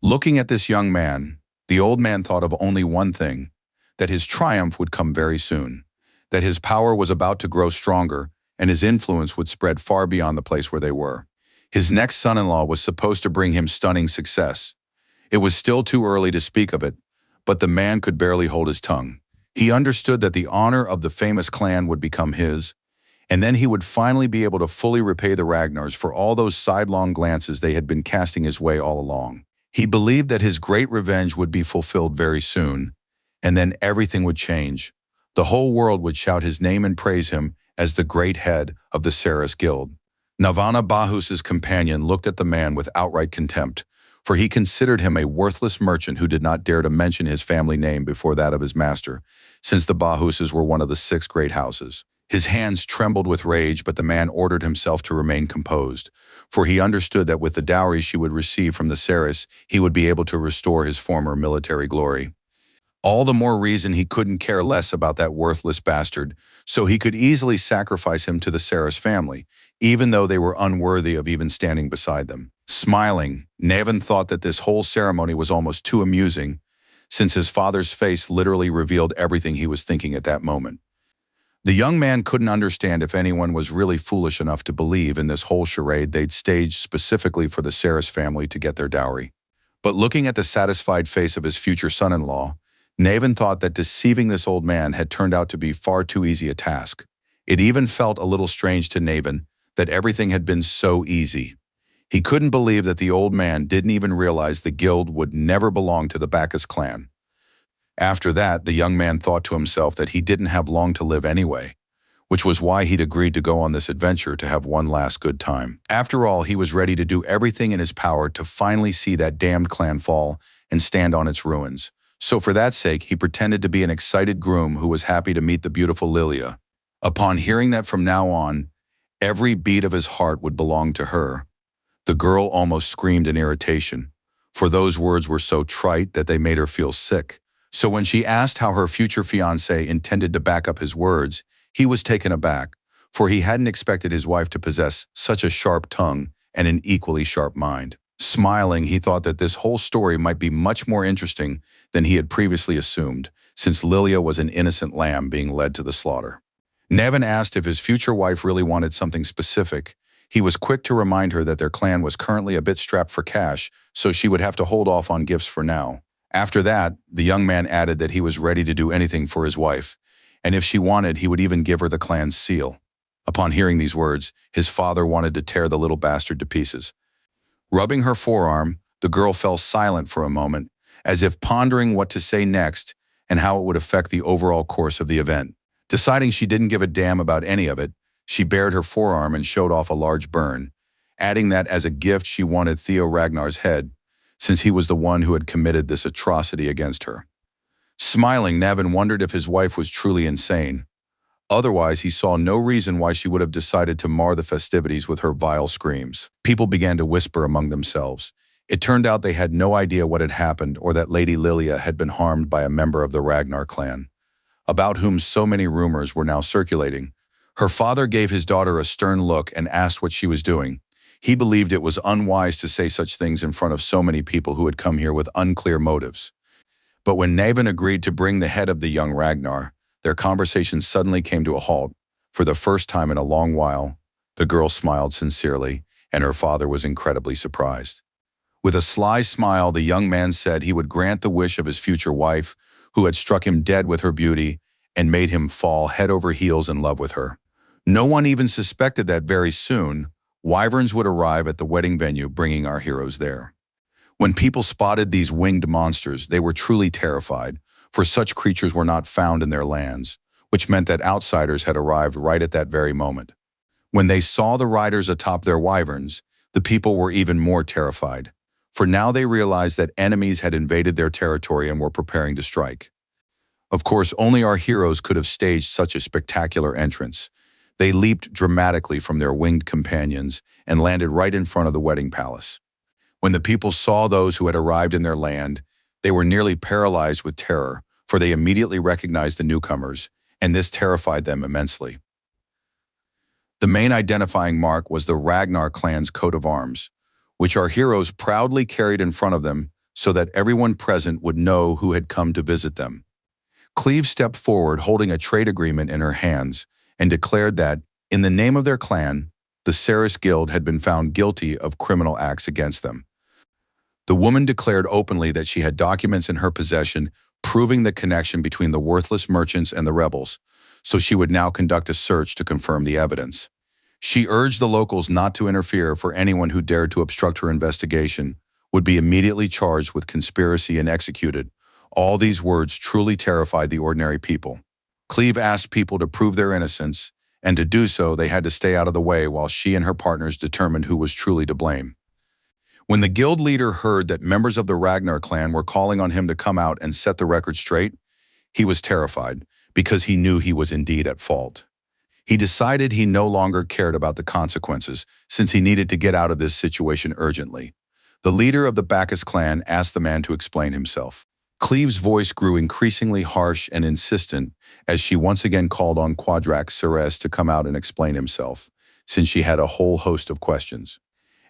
Looking at this young man, the old man thought of only one thing, that his triumph would come very soon, that his power was about to grow stronger, and his influence would spread far beyond the place where they were. His next son-in-law was supposed to bring him stunning success. It was still too early to speak of it, but the man could barely hold his tongue. He understood that the honor of the famous clan would become his, and then he would finally be able to fully repay the Ragnars for all those sidelong glances they had been casting his way all along. He believed that his great revenge would be fulfilled very soon, and then everything would change. The whole world would shout his name and praise him as the great head of the Saris Guild. Navana Bahus's companion looked at the man with outright contempt, for he considered him a worthless merchant who did not dare to mention his family name before that of his master, since the Bahuses were one of the 6 great houses. His hands trembled with rage, but the man ordered himself to remain composed, for he understood that with the dowry she would receive from the Saris, he would be able to restore his former military glory. All the more reason he couldn't care less about that worthless bastard, so he could easily sacrifice him to the Saris family, even though they were unworthy of even standing beside them. Smiling, Navan thought that this whole ceremony was almost too amusing, since his father's face literally revealed everything he was thinking at that moment. The young man couldn't understand if anyone was really foolish enough to believe in this whole charade they'd staged specifically for the Saris family to get their dowry. But looking at the satisfied face of his future son-in-law, Navan thought that deceiving this old man had turned out to be far too easy a task. It even felt a little strange to Navan that everything had been so easy. He couldn't believe that the old man didn't even realize the guild would never belong to the Bacchus clan. After that, the young man thought to himself that he didn't have long to live anyway, which was why he'd agreed to go on this adventure to have one last good time. After all, he was ready to do everything in his power to finally see that damned clan fall and stand on its ruins. So for that sake, he pretended to be an excited groom who was happy to meet the beautiful Lilia. Upon hearing that from now on, every beat of his heart would belong to her, the girl almost screamed in irritation, for those words were so trite that they made her feel sick. So when she asked how her future fiancé intended to back up his words, he was taken aback, for he hadn't expected his wife to possess such a sharp tongue and an equally sharp mind. Smiling, he thought that this whole story might be much more interesting than he had previously assumed, since Lilia was an innocent lamb being led to the slaughter. Navan asked if his future wife really wanted something specific. He was quick to remind her that their clan was currently a bit strapped for cash, so she would have to hold off on gifts for now. After that, the young man added that he was ready to do anything for his wife, and if she wanted, he would even give her the clan's seal. Upon hearing these words, his father wanted to tear the little bastard to pieces. Rubbing her forearm, the girl fell silent for a moment, as if pondering what to say next and how it would affect the overall course of the event. Deciding she didn't give a damn about any of it, she bared her forearm and showed off a large burn, adding that as a gift she wanted Theo Ragnar's head, since he was the one who had committed this atrocity against her. Smiling, Navan wondered if his wife was truly insane. Otherwise, he saw no reason why she would have decided to mar the festivities with her vile screams. People began to whisper among themselves. It turned out they had no idea what had happened or that Lady Lilia had been harmed by a member of the Ragnar clan, about whom so many rumors were now circulating. Her father gave his daughter a stern look and asked what she was doing. He believed it was unwise to say such things in front of so many people who had come here with unclear motives. But when Navan agreed to bring the head of the young Ragnar, their conversation suddenly came to a halt. For the first time in a long while, the girl smiled sincerely, and her father was incredibly surprised. With a sly smile, the young man said he would grant the wish of his future wife, who had struck him dead with her beauty and made him fall head over heels in love with her. No one even suspected that very soon, wyverns would arrive at the wedding venue, bringing our heroes there. When people spotted these winged monsters, they were truly terrified, for such creatures were not found in their lands, which meant that outsiders had arrived right at that very moment. When they saw the riders atop their wyverns, the people were even more terrified, for now they realized that enemies had invaded their territory and were preparing to strike. Of course, only our heroes could have staged such a spectacular entrance. They leaped dramatically from their winged companions and landed right in front of the wedding palace. When the people saw those who had arrived in their land, they were nearly paralyzed with terror, for they immediately recognized the newcomers, and this terrified them immensely. The main identifying mark was the Ragnar clan's coat of arms, which our heroes proudly carried in front of them so that everyone present would know who had come to visit them. Cleve stepped forward holding a trade agreement in her hands and declared that, in the name of their clan, the Saris Guild had been found guilty of criminal acts against them. The woman declared openly that she had documents in her possession proving the connection between the worthless merchants and the rebels, so she would now conduct a search to confirm the evidence. She urged the locals not to interfere, for anyone who dared to obstruct her investigation would be immediately charged with conspiracy and executed. All these words truly terrified the ordinary people. Cleve asked people to prove their innocence, and to do so they had to stay out of the way while she and her partners determined who was truly to blame. When the guild leader heard that members of the Ragnar clan were calling on him to come out and set the record straight, he was terrified because he knew he was indeed at fault. He decided he no longer cared about the consequences since he needed to get out of this situation urgently. The leader of the Bacchus clan asked the man to explain himself. Cleve's voice grew increasingly harsh and insistent as she once again called on Quadrax Ceres to come out and explain himself, since she had a whole host of questions.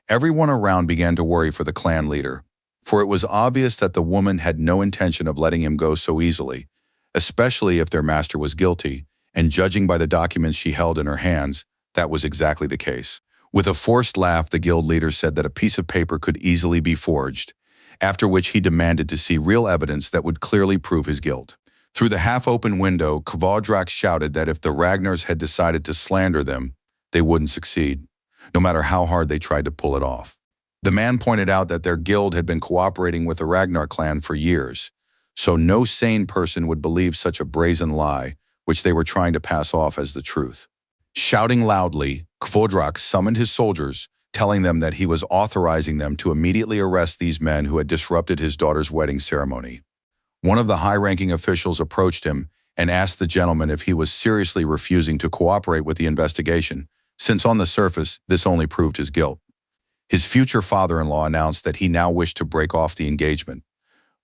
Everyone around began to worry for the clan leader, for it was obvious that the woman had no intention of letting him go so easily, especially if their master was guilty, and judging by the documents she held in her hands, that was exactly the case. With a forced laugh, the guild leader said that a piece of paper could easily be forged, after which he demanded to see real evidence that would clearly prove his guilt. Through the half-open window, Kvadrak shouted that if the Ragnars had decided to slander them, they wouldn't succeed, no matter how hard they tried to pull it off. The man pointed out that their guild had been cooperating with the Ragnar clan for years, so no sane person would believe such a brazen lie, which they were trying to pass off as the truth. Shouting loudly, Kvadrak summoned his soldiers, telling them that he was authorizing them to immediately arrest these men who had disrupted his daughter's wedding ceremony. One of the high-ranking officials approached him and asked the gentleman if he was seriously refusing to cooperate with the investigation, since on the surface, this only proved his guilt. His future father-in-law announced that he now wished to break off the engagement.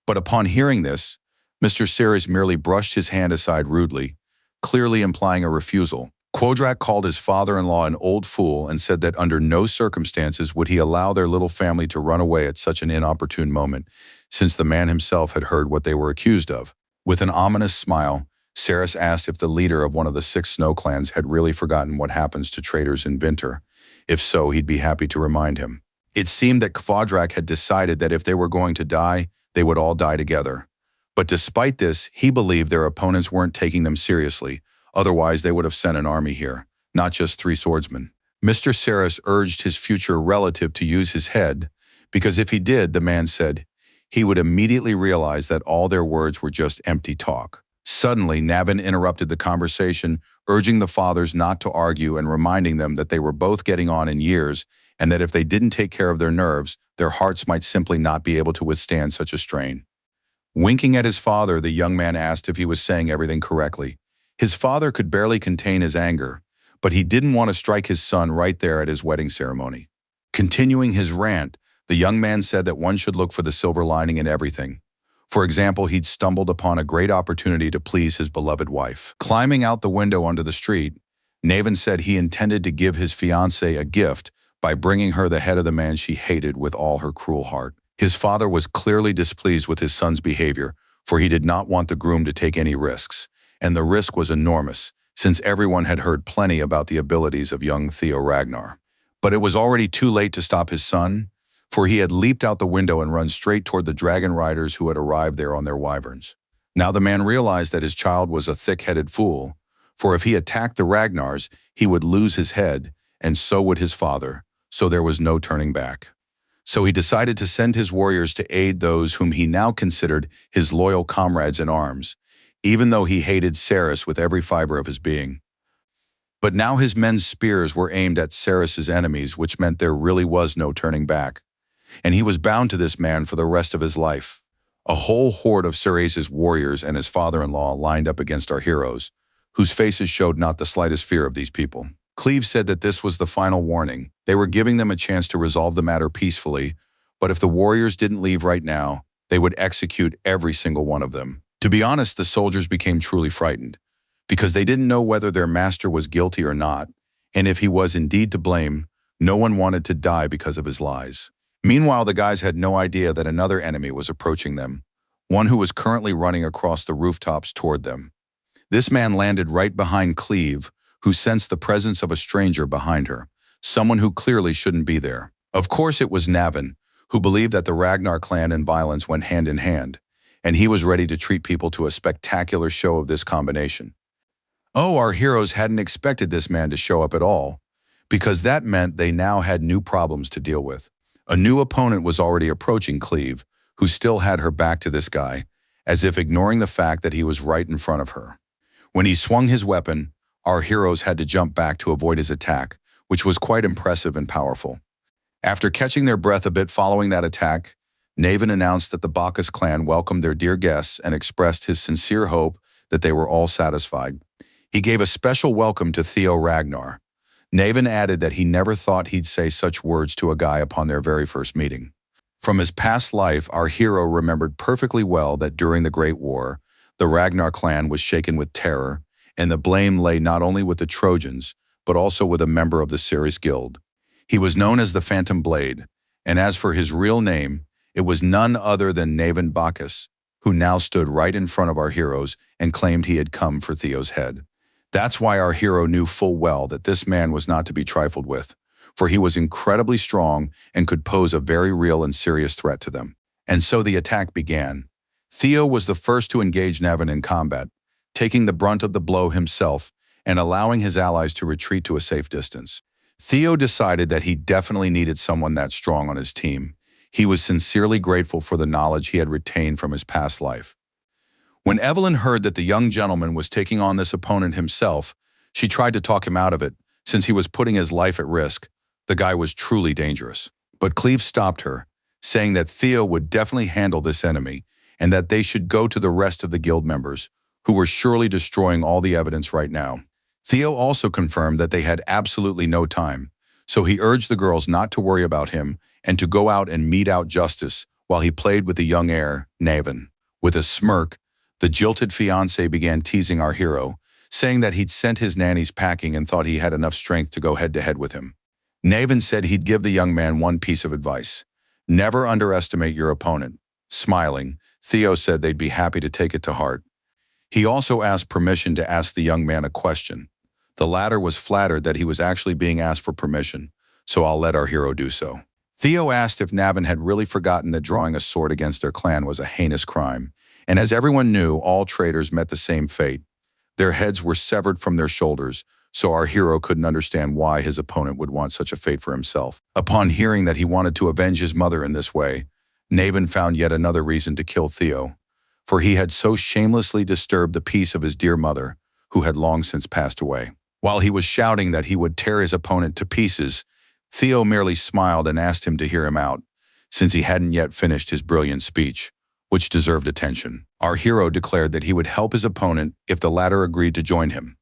But upon hearing this, Mr. Ceres merely brushed his hand aside rudely, clearly implying a refusal. Quadrak called his father-in-law an old fool and said that under no circumstances would he allow their little family to run away at such an inopportune moment, since the man himself had heard what they were accused of. With an ominous smile, Ceres asked if the leader of one of the 6 snow clans had really forgotten what happens to traitors in winter. If so, he'd be happy to remind him. It seemed that Kvadrak had decided that if they were going to die, they would all die together. But despite this, he believed their opponents weren't taking them seriously. Otherwise, they would have sent an army here, not just 3 swordsmen. Mr. Ceres urged his future relative to use his head, because if he did, the man said, he would immediately realize that all their words were just empty talk. Suddenly, Navin interrupted the conversation, urging the fathers not to argue and reminding them that they were both getting on in years and that if they didn't take care of their nerves, their hearts might simply not be able to withstand such a strain. Winking at his father, the young man asked if he was saying everything correctly. His father could barely contain his anger, but he didn't want to strike his son right there at his wedding ceremony. Continuing his rant, the young man said that one should look for the silver lining in everything. For example, he'd stumbled upon a great opportunity to please his beloved wife. Climbing out the window onto the street, Navin said he intended to give his fiancée a gift by bringing her the head of the man she hated with all her cruel heart. His father was clearly displeased with his son's behavior, for he did not want the groom to take any risks. And the risk was enormous, since everyone had heard plenty about the abilities of young Theo Ragnar. But it was already too late to stop his son, for he had leaped out the window and run straight toward the dragon riders who had arrived there on their wyverns. Now the man realized that his child was a thick-headed fool, for if he attacked the Ragnars, he would lose his head, and so would his father, so there was no turning back. So he decided to send his warriors to aid those whom he now considered his loyal comrades in arms, even though he hated Ceres with every fiber of his being. But now his men's spears were aimed at Ceres's enemies, which meant there really was no turning back. And he was bound to this man for the rest of his life. A whole horde of Ceres's warriors and his father-in-law lined up against our heroes, whose faces showed not the slightest fear of these people. Cleve said that this was the final warning. They were giving them a chance to resolve the matter peacefully, but if the warriors didn't leave right now, they would execute every single one of them. To be honest, the soldiers became truly frightened, because they didn't know whether their master was guilty or not, and if he was indeed to blame, no one wanted to die because of his lies. Meanwhile, the guys had no idea that another enemy was approaching them, one who was currently running across the rooftops toward them. This man landed right behind Cleve, who sensed the presence of a stranger behind her, someone who clearly shouldn't be there. Of course, it was Navin, who believed that the Ragnar clan and violence went hand in hand, and he was ready to treat people to a spectacular show of this combination. Oh, our heroes hadn't expected this man to show up at all, because that meant they now had new problems to deal with. A new opponent was already approaching Cleve, who still had her back to this guy, as if ignoring the fact that he was right in front of her. When he swung his weapon, our heroes had to jump back to avoid his attack, which was quite impressive and powerful. After catching their breath a bit following that attack, Naven announced that the Bacchus clan welcomed their dear guests and expressed his sincere hope that they were all satisfied. He gave a special welcome to Theo Ragnar. Naven added that he never thought he'd say such words to a guy upon their very first meeting. From his past life, our hero remembered perfectly well that during the Great War, the Ragnar clan was shaken with terror, and the blame lay not only with the Trojans, but also with a member of the Ceres Guild. He was known as the Phantom Blade, and as for his real name, it was none other than Naven Bacchus, who now stood right in front of our heroes and claimed he had come for Theo's head. That's why our hero knew full well that this man was not to be trifled with, for he was incredibly strong and could pose a very real and serious threat to them. And so the attack began. Theo was the first to engage Naven in combat, taking the brunt of the blow himself and allowing his allies to retreat to a safe distance. Theo decided that he definitely needed someone that strong on his team. He was sincerely grateful for the knowledge he had retained from his past life. When Evelyn heard that the young gentleman was taking on this opponent himself, she tried to talk him out of it, since he was putting his life at risk. The guy was truly dangerous. But Cleve stopped her, saying that Theo would definitely handle this enemy, and that they should go to the rest of the guild members, who were surely destroying all the evidence right now. Theo also confirmed that they had absolutely no time, so he urged the girls not to worry about him and to go out and mete out justice while he played with the young heir, Naven. With a smirk, the jilted fiancé began teasing our hero, saying that he'd sent his nannies packing and thought he had enough strength to go head-to-head with him. Naven said he'd give the young man one piece of advice: never underestimate your opponent. Smiling, Theo said they'd be happy to take it to heart. He also asked permission to ask the young man a question. The latter was flattered that he was actually being asked for permission, so I'll let our hero do so. Theo asked if Naven had really forgotten that drawing a sword against their clan was a heinous crime, and as everyone knew, all traitors met the same fate. Their heads were severed from their shoulders, so our hero couldn't understand why his opponent would want such a fate for himself. Upon hearing that he wanted to avenge his mother in this way, Naven found yet another reason to kill Theo, for he had so shamelessly disturbed the peace of his dear mother, who had long since passed away. While he was shouting that he would tear his opponent to pieces, Theo merely smiled and asked him to hear him out, since he hadn't yet finished his brilliant speech, which deserved attention. Our hero declared that he would help his opponent if the latter agreed to join him.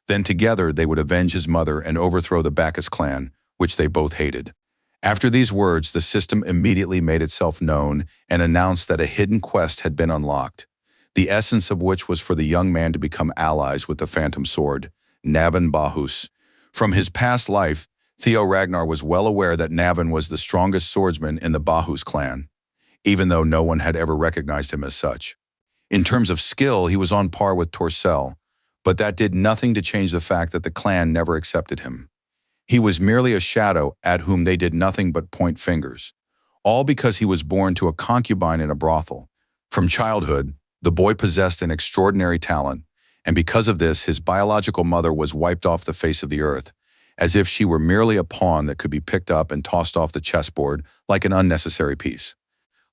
Then together they would avenge his mother and overthrow the Bacchus clan, which they both hated. After these words, the system immediately made itself known and announced that a hidden quest had been unlocked, the essence of which was for the young man to become allies with the Phantom Sword, Naven Bacchus. From his past life, Theo Ragnar was well aware that Naven was the strongest swordsman in the Bacchus clan, even though no one had ever recognized him as such. In terms of skill, he was on par with Torcel, but that did nothing to change the fact that the clan never accepted him. He was merely a shadow at whom they did nothing but point fingers, all because he was born to a concubine in a brothel. From childhood, the boy possessed an extraordinary talent, and because of this, his biological mother was wiped off the face of the earth, as if she were merely a pawn that could be picked up and tossed off the chessboard like an unnecessary piece.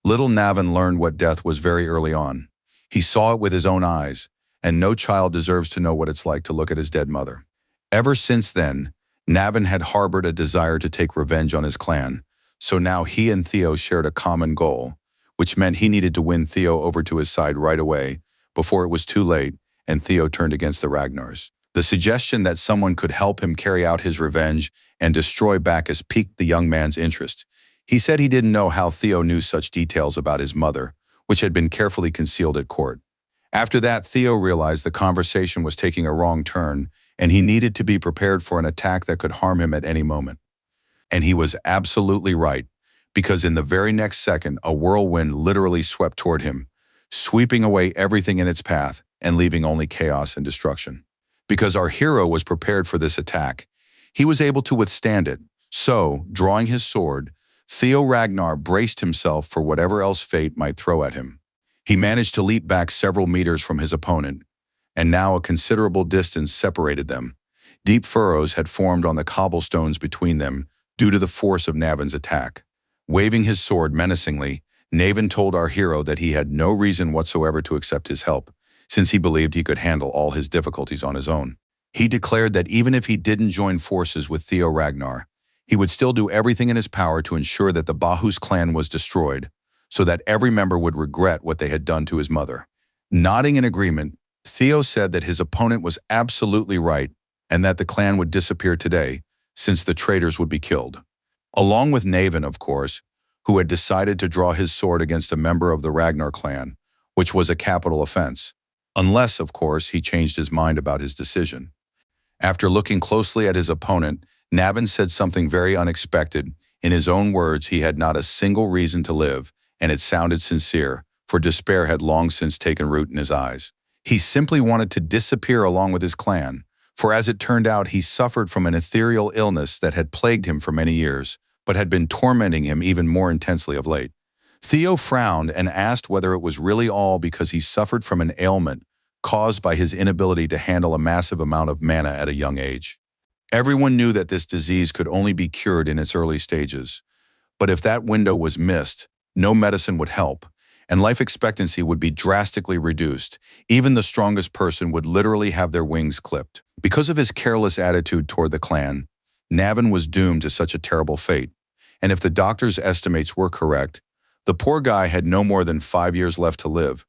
Little Naven learned what death was very early on. He saw it with his own eyes, and no child deserves to know what it's like to look at his dead mother. Ever since then, Naven had harbored a desire to take revenge on his clan, so now he and Theo shared a common goal, which meant he needed to win Theo over to his side right away, before it was too late and Theo turned against the Ragnars. The suggestion that someone could help him carry out his revenge and destroy Bacchus piqued the young man's interest. He said he didn't know how Theo knew such details about his mother, which had been carefully concealed at court. After that, Theo realized the conversation was taking a wrong turn, and he needed to be prepared for an attack that could harm him at any moment. And he was absolutely right, because in the very next second, a whirlwind literally swept toward him, sweeping away everything in its path and leaving only chaos and destruction. Because our hero was prepared for this attack, he was able to withstand it. So, drawing his sword, Theo Ragnar braced himself for whatever else fate might throw at him. He managed to leap back several meters from his opponent, and now a considerable distance separated them. Deep furrows had formed on the cobblestones between them due to the force of Naven's attack. Waving his sword menacingly, Naven told our hero that he had no reason whatsoever to accept his help, since he believed he could handle all his difficulties on his own. He declared that even if he didn't join forces with Theo Ragnar, he would still do everything in his power to ensure that the Bahus clan was destroyed, so that every member would regret what they had done to his mother. Nodding in agreement, Theo said that his opponent was absolutely right and that the clan would disappear today, since the traitors would be killed. Along with Naven, of course, who had decided to draw his sword against a member of the Ragnar clan, which was a capital offense, unless, of course, he changed his mind about his decision. After looking closely at his opponent, Naven said something very unexpected. In his own words, he had not a single reason to live, and it sounded sincere, for despair had long since taken root in his eyes. He simply wanted to disappear along with his clan, for as it turned out, he suffered from an ethereal illness that had plagued him for many years, but had been tormenting him even more intensely of late. Theo frowned and asked whether it was really all because he suffered from an ailment caused by his inability to handle a massive amount of mana at a young age. Everyone knew that this disease could only be cured in its early stages, but if that window was missed, no medicine would help, and life expectancy would be drastically reduced. Even the strongest person would literally have their wings clipped. Because of his careless attitude toward the clan, Naven was doomed to such a terrible fate, and if the doctor's estimates were correct, the poor guy had no more than 5 years left to live.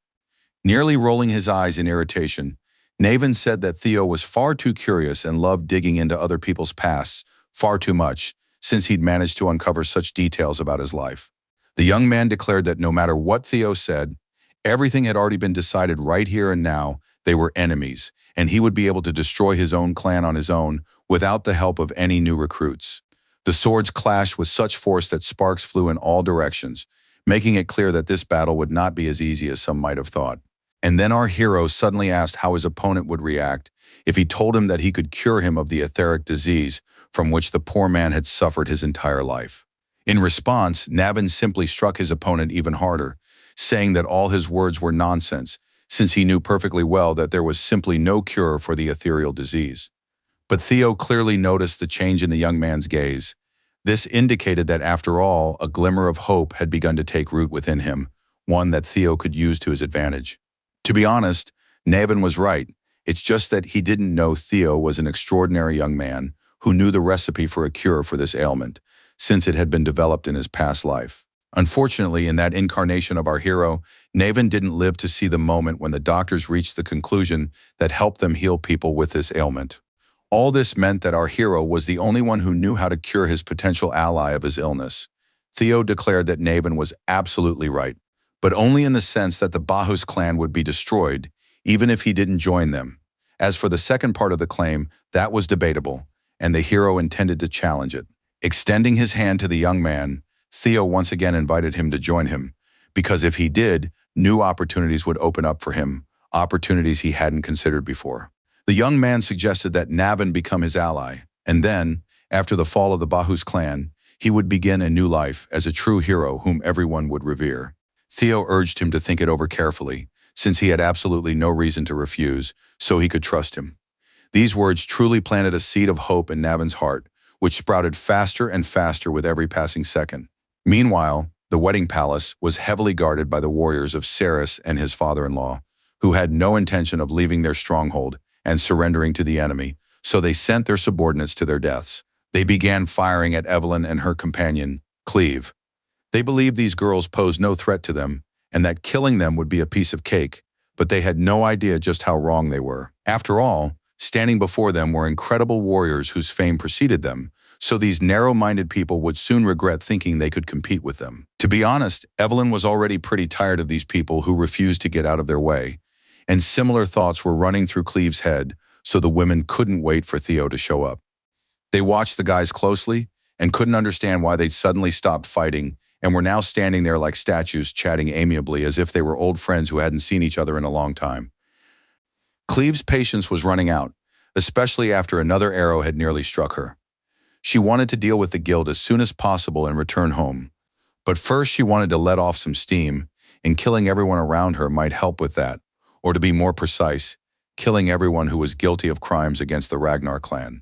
Nearly rolling his eyes in irritation, Naven said that Theo was far too curious and loved digging into other people's pasts far too much, since he'd managed to uncover such details about his life. The young man declared that no matter what Theo said, everything had already been decided right here and now. They were enemies, and he would be able to destroy his own clan on his own without the help of any new recruits. The swords clashed with such force that sparks flew in all directions, making it clear that this battle would not be as easy as some might have thought. And then our hero suddenly asked how his opponent would react if he told him that he could cure him of the etheric disease from which the poor man had suffered his entire life. In response, Naven simply struck his opponent even harder, saying that all his words were nonsense, since he knew perfectly well that there was simply no cure for the ethereal disease. But Theo clearly noticed the change in the young man's gaze. This indicated that after all, a glimmer of hope had begun to take root within him, one that Theo could use to his advantage. To be honest, Naven was right. It's just that he didn't know Theo was an extraordinary young man who knew the recipe for a cure for this ailment, since it had been developed in his past life. Unfortunately, in that incarnation of our hero, Naven didn't live to see the moment when the doctors reached the conclusion that helped them heal people with this ailment. All this meant that our hero was the only one who knew how to cure his potential ally of his illness. Theo declared that Naven was absolutely right, but only in the sense that the Bahus clan would be destroyed, even if he didn't join them. As for the second part of the claim, that was debatable, and the hero intended to challenge it. Extending his hand to the young man, Theo once again invited him to join him, because if he did, new opportunities would open up for him, opportunities he hadn't considered before. The young man suggested that Naven become his ally, and then, after the fall of the Bahus clan, he would begin a new life as a true hero whom everyone would revere. Theo urged him to think it over carefully, since he had absolutely no reason to refuse, so he could trust him. These words truly planted a seed of hope in Naven's heart, which sprouted faster and faster with every passing second. Meanwhile, the wedding palace was heavily guarded by the warriors of Ceres and his father-in-law, who had no intention of leaving their stronghold and surrendering to the enemy, so they sent their subordinates to their deaths. They began firing at Evelyn and her companion, Cleve. They believed these girls posed no threat to them, and that killing them would be a piece of cake, but they had no idea just how wrong they were. After all, standing before them were incredible warriors whose fame preceded them, so these narrow-minded people would soon regret thinking they could compete with them. To be honest, Evelyn was already pretty tired of these people who refused to get out of their way, and similar thoughts were running through Cleve's head, so the women couldn't wait for Theo to show up. They watched the guys closely and couldn't understand why they'd suddenly stopped fighting and were now standing there like statues chatting amiably as if they were old friends who hadn't seen each other in a long time. Cleve's patience was running out, especially after another arrow had nearly struck her. She wanted to deal with the guild as soon as possible and return home. But first she wanted to let off some steam, and killing everyone around her might help with that, or to be more precise, killing everyone who was guilty of crimes against the Ragnar clan.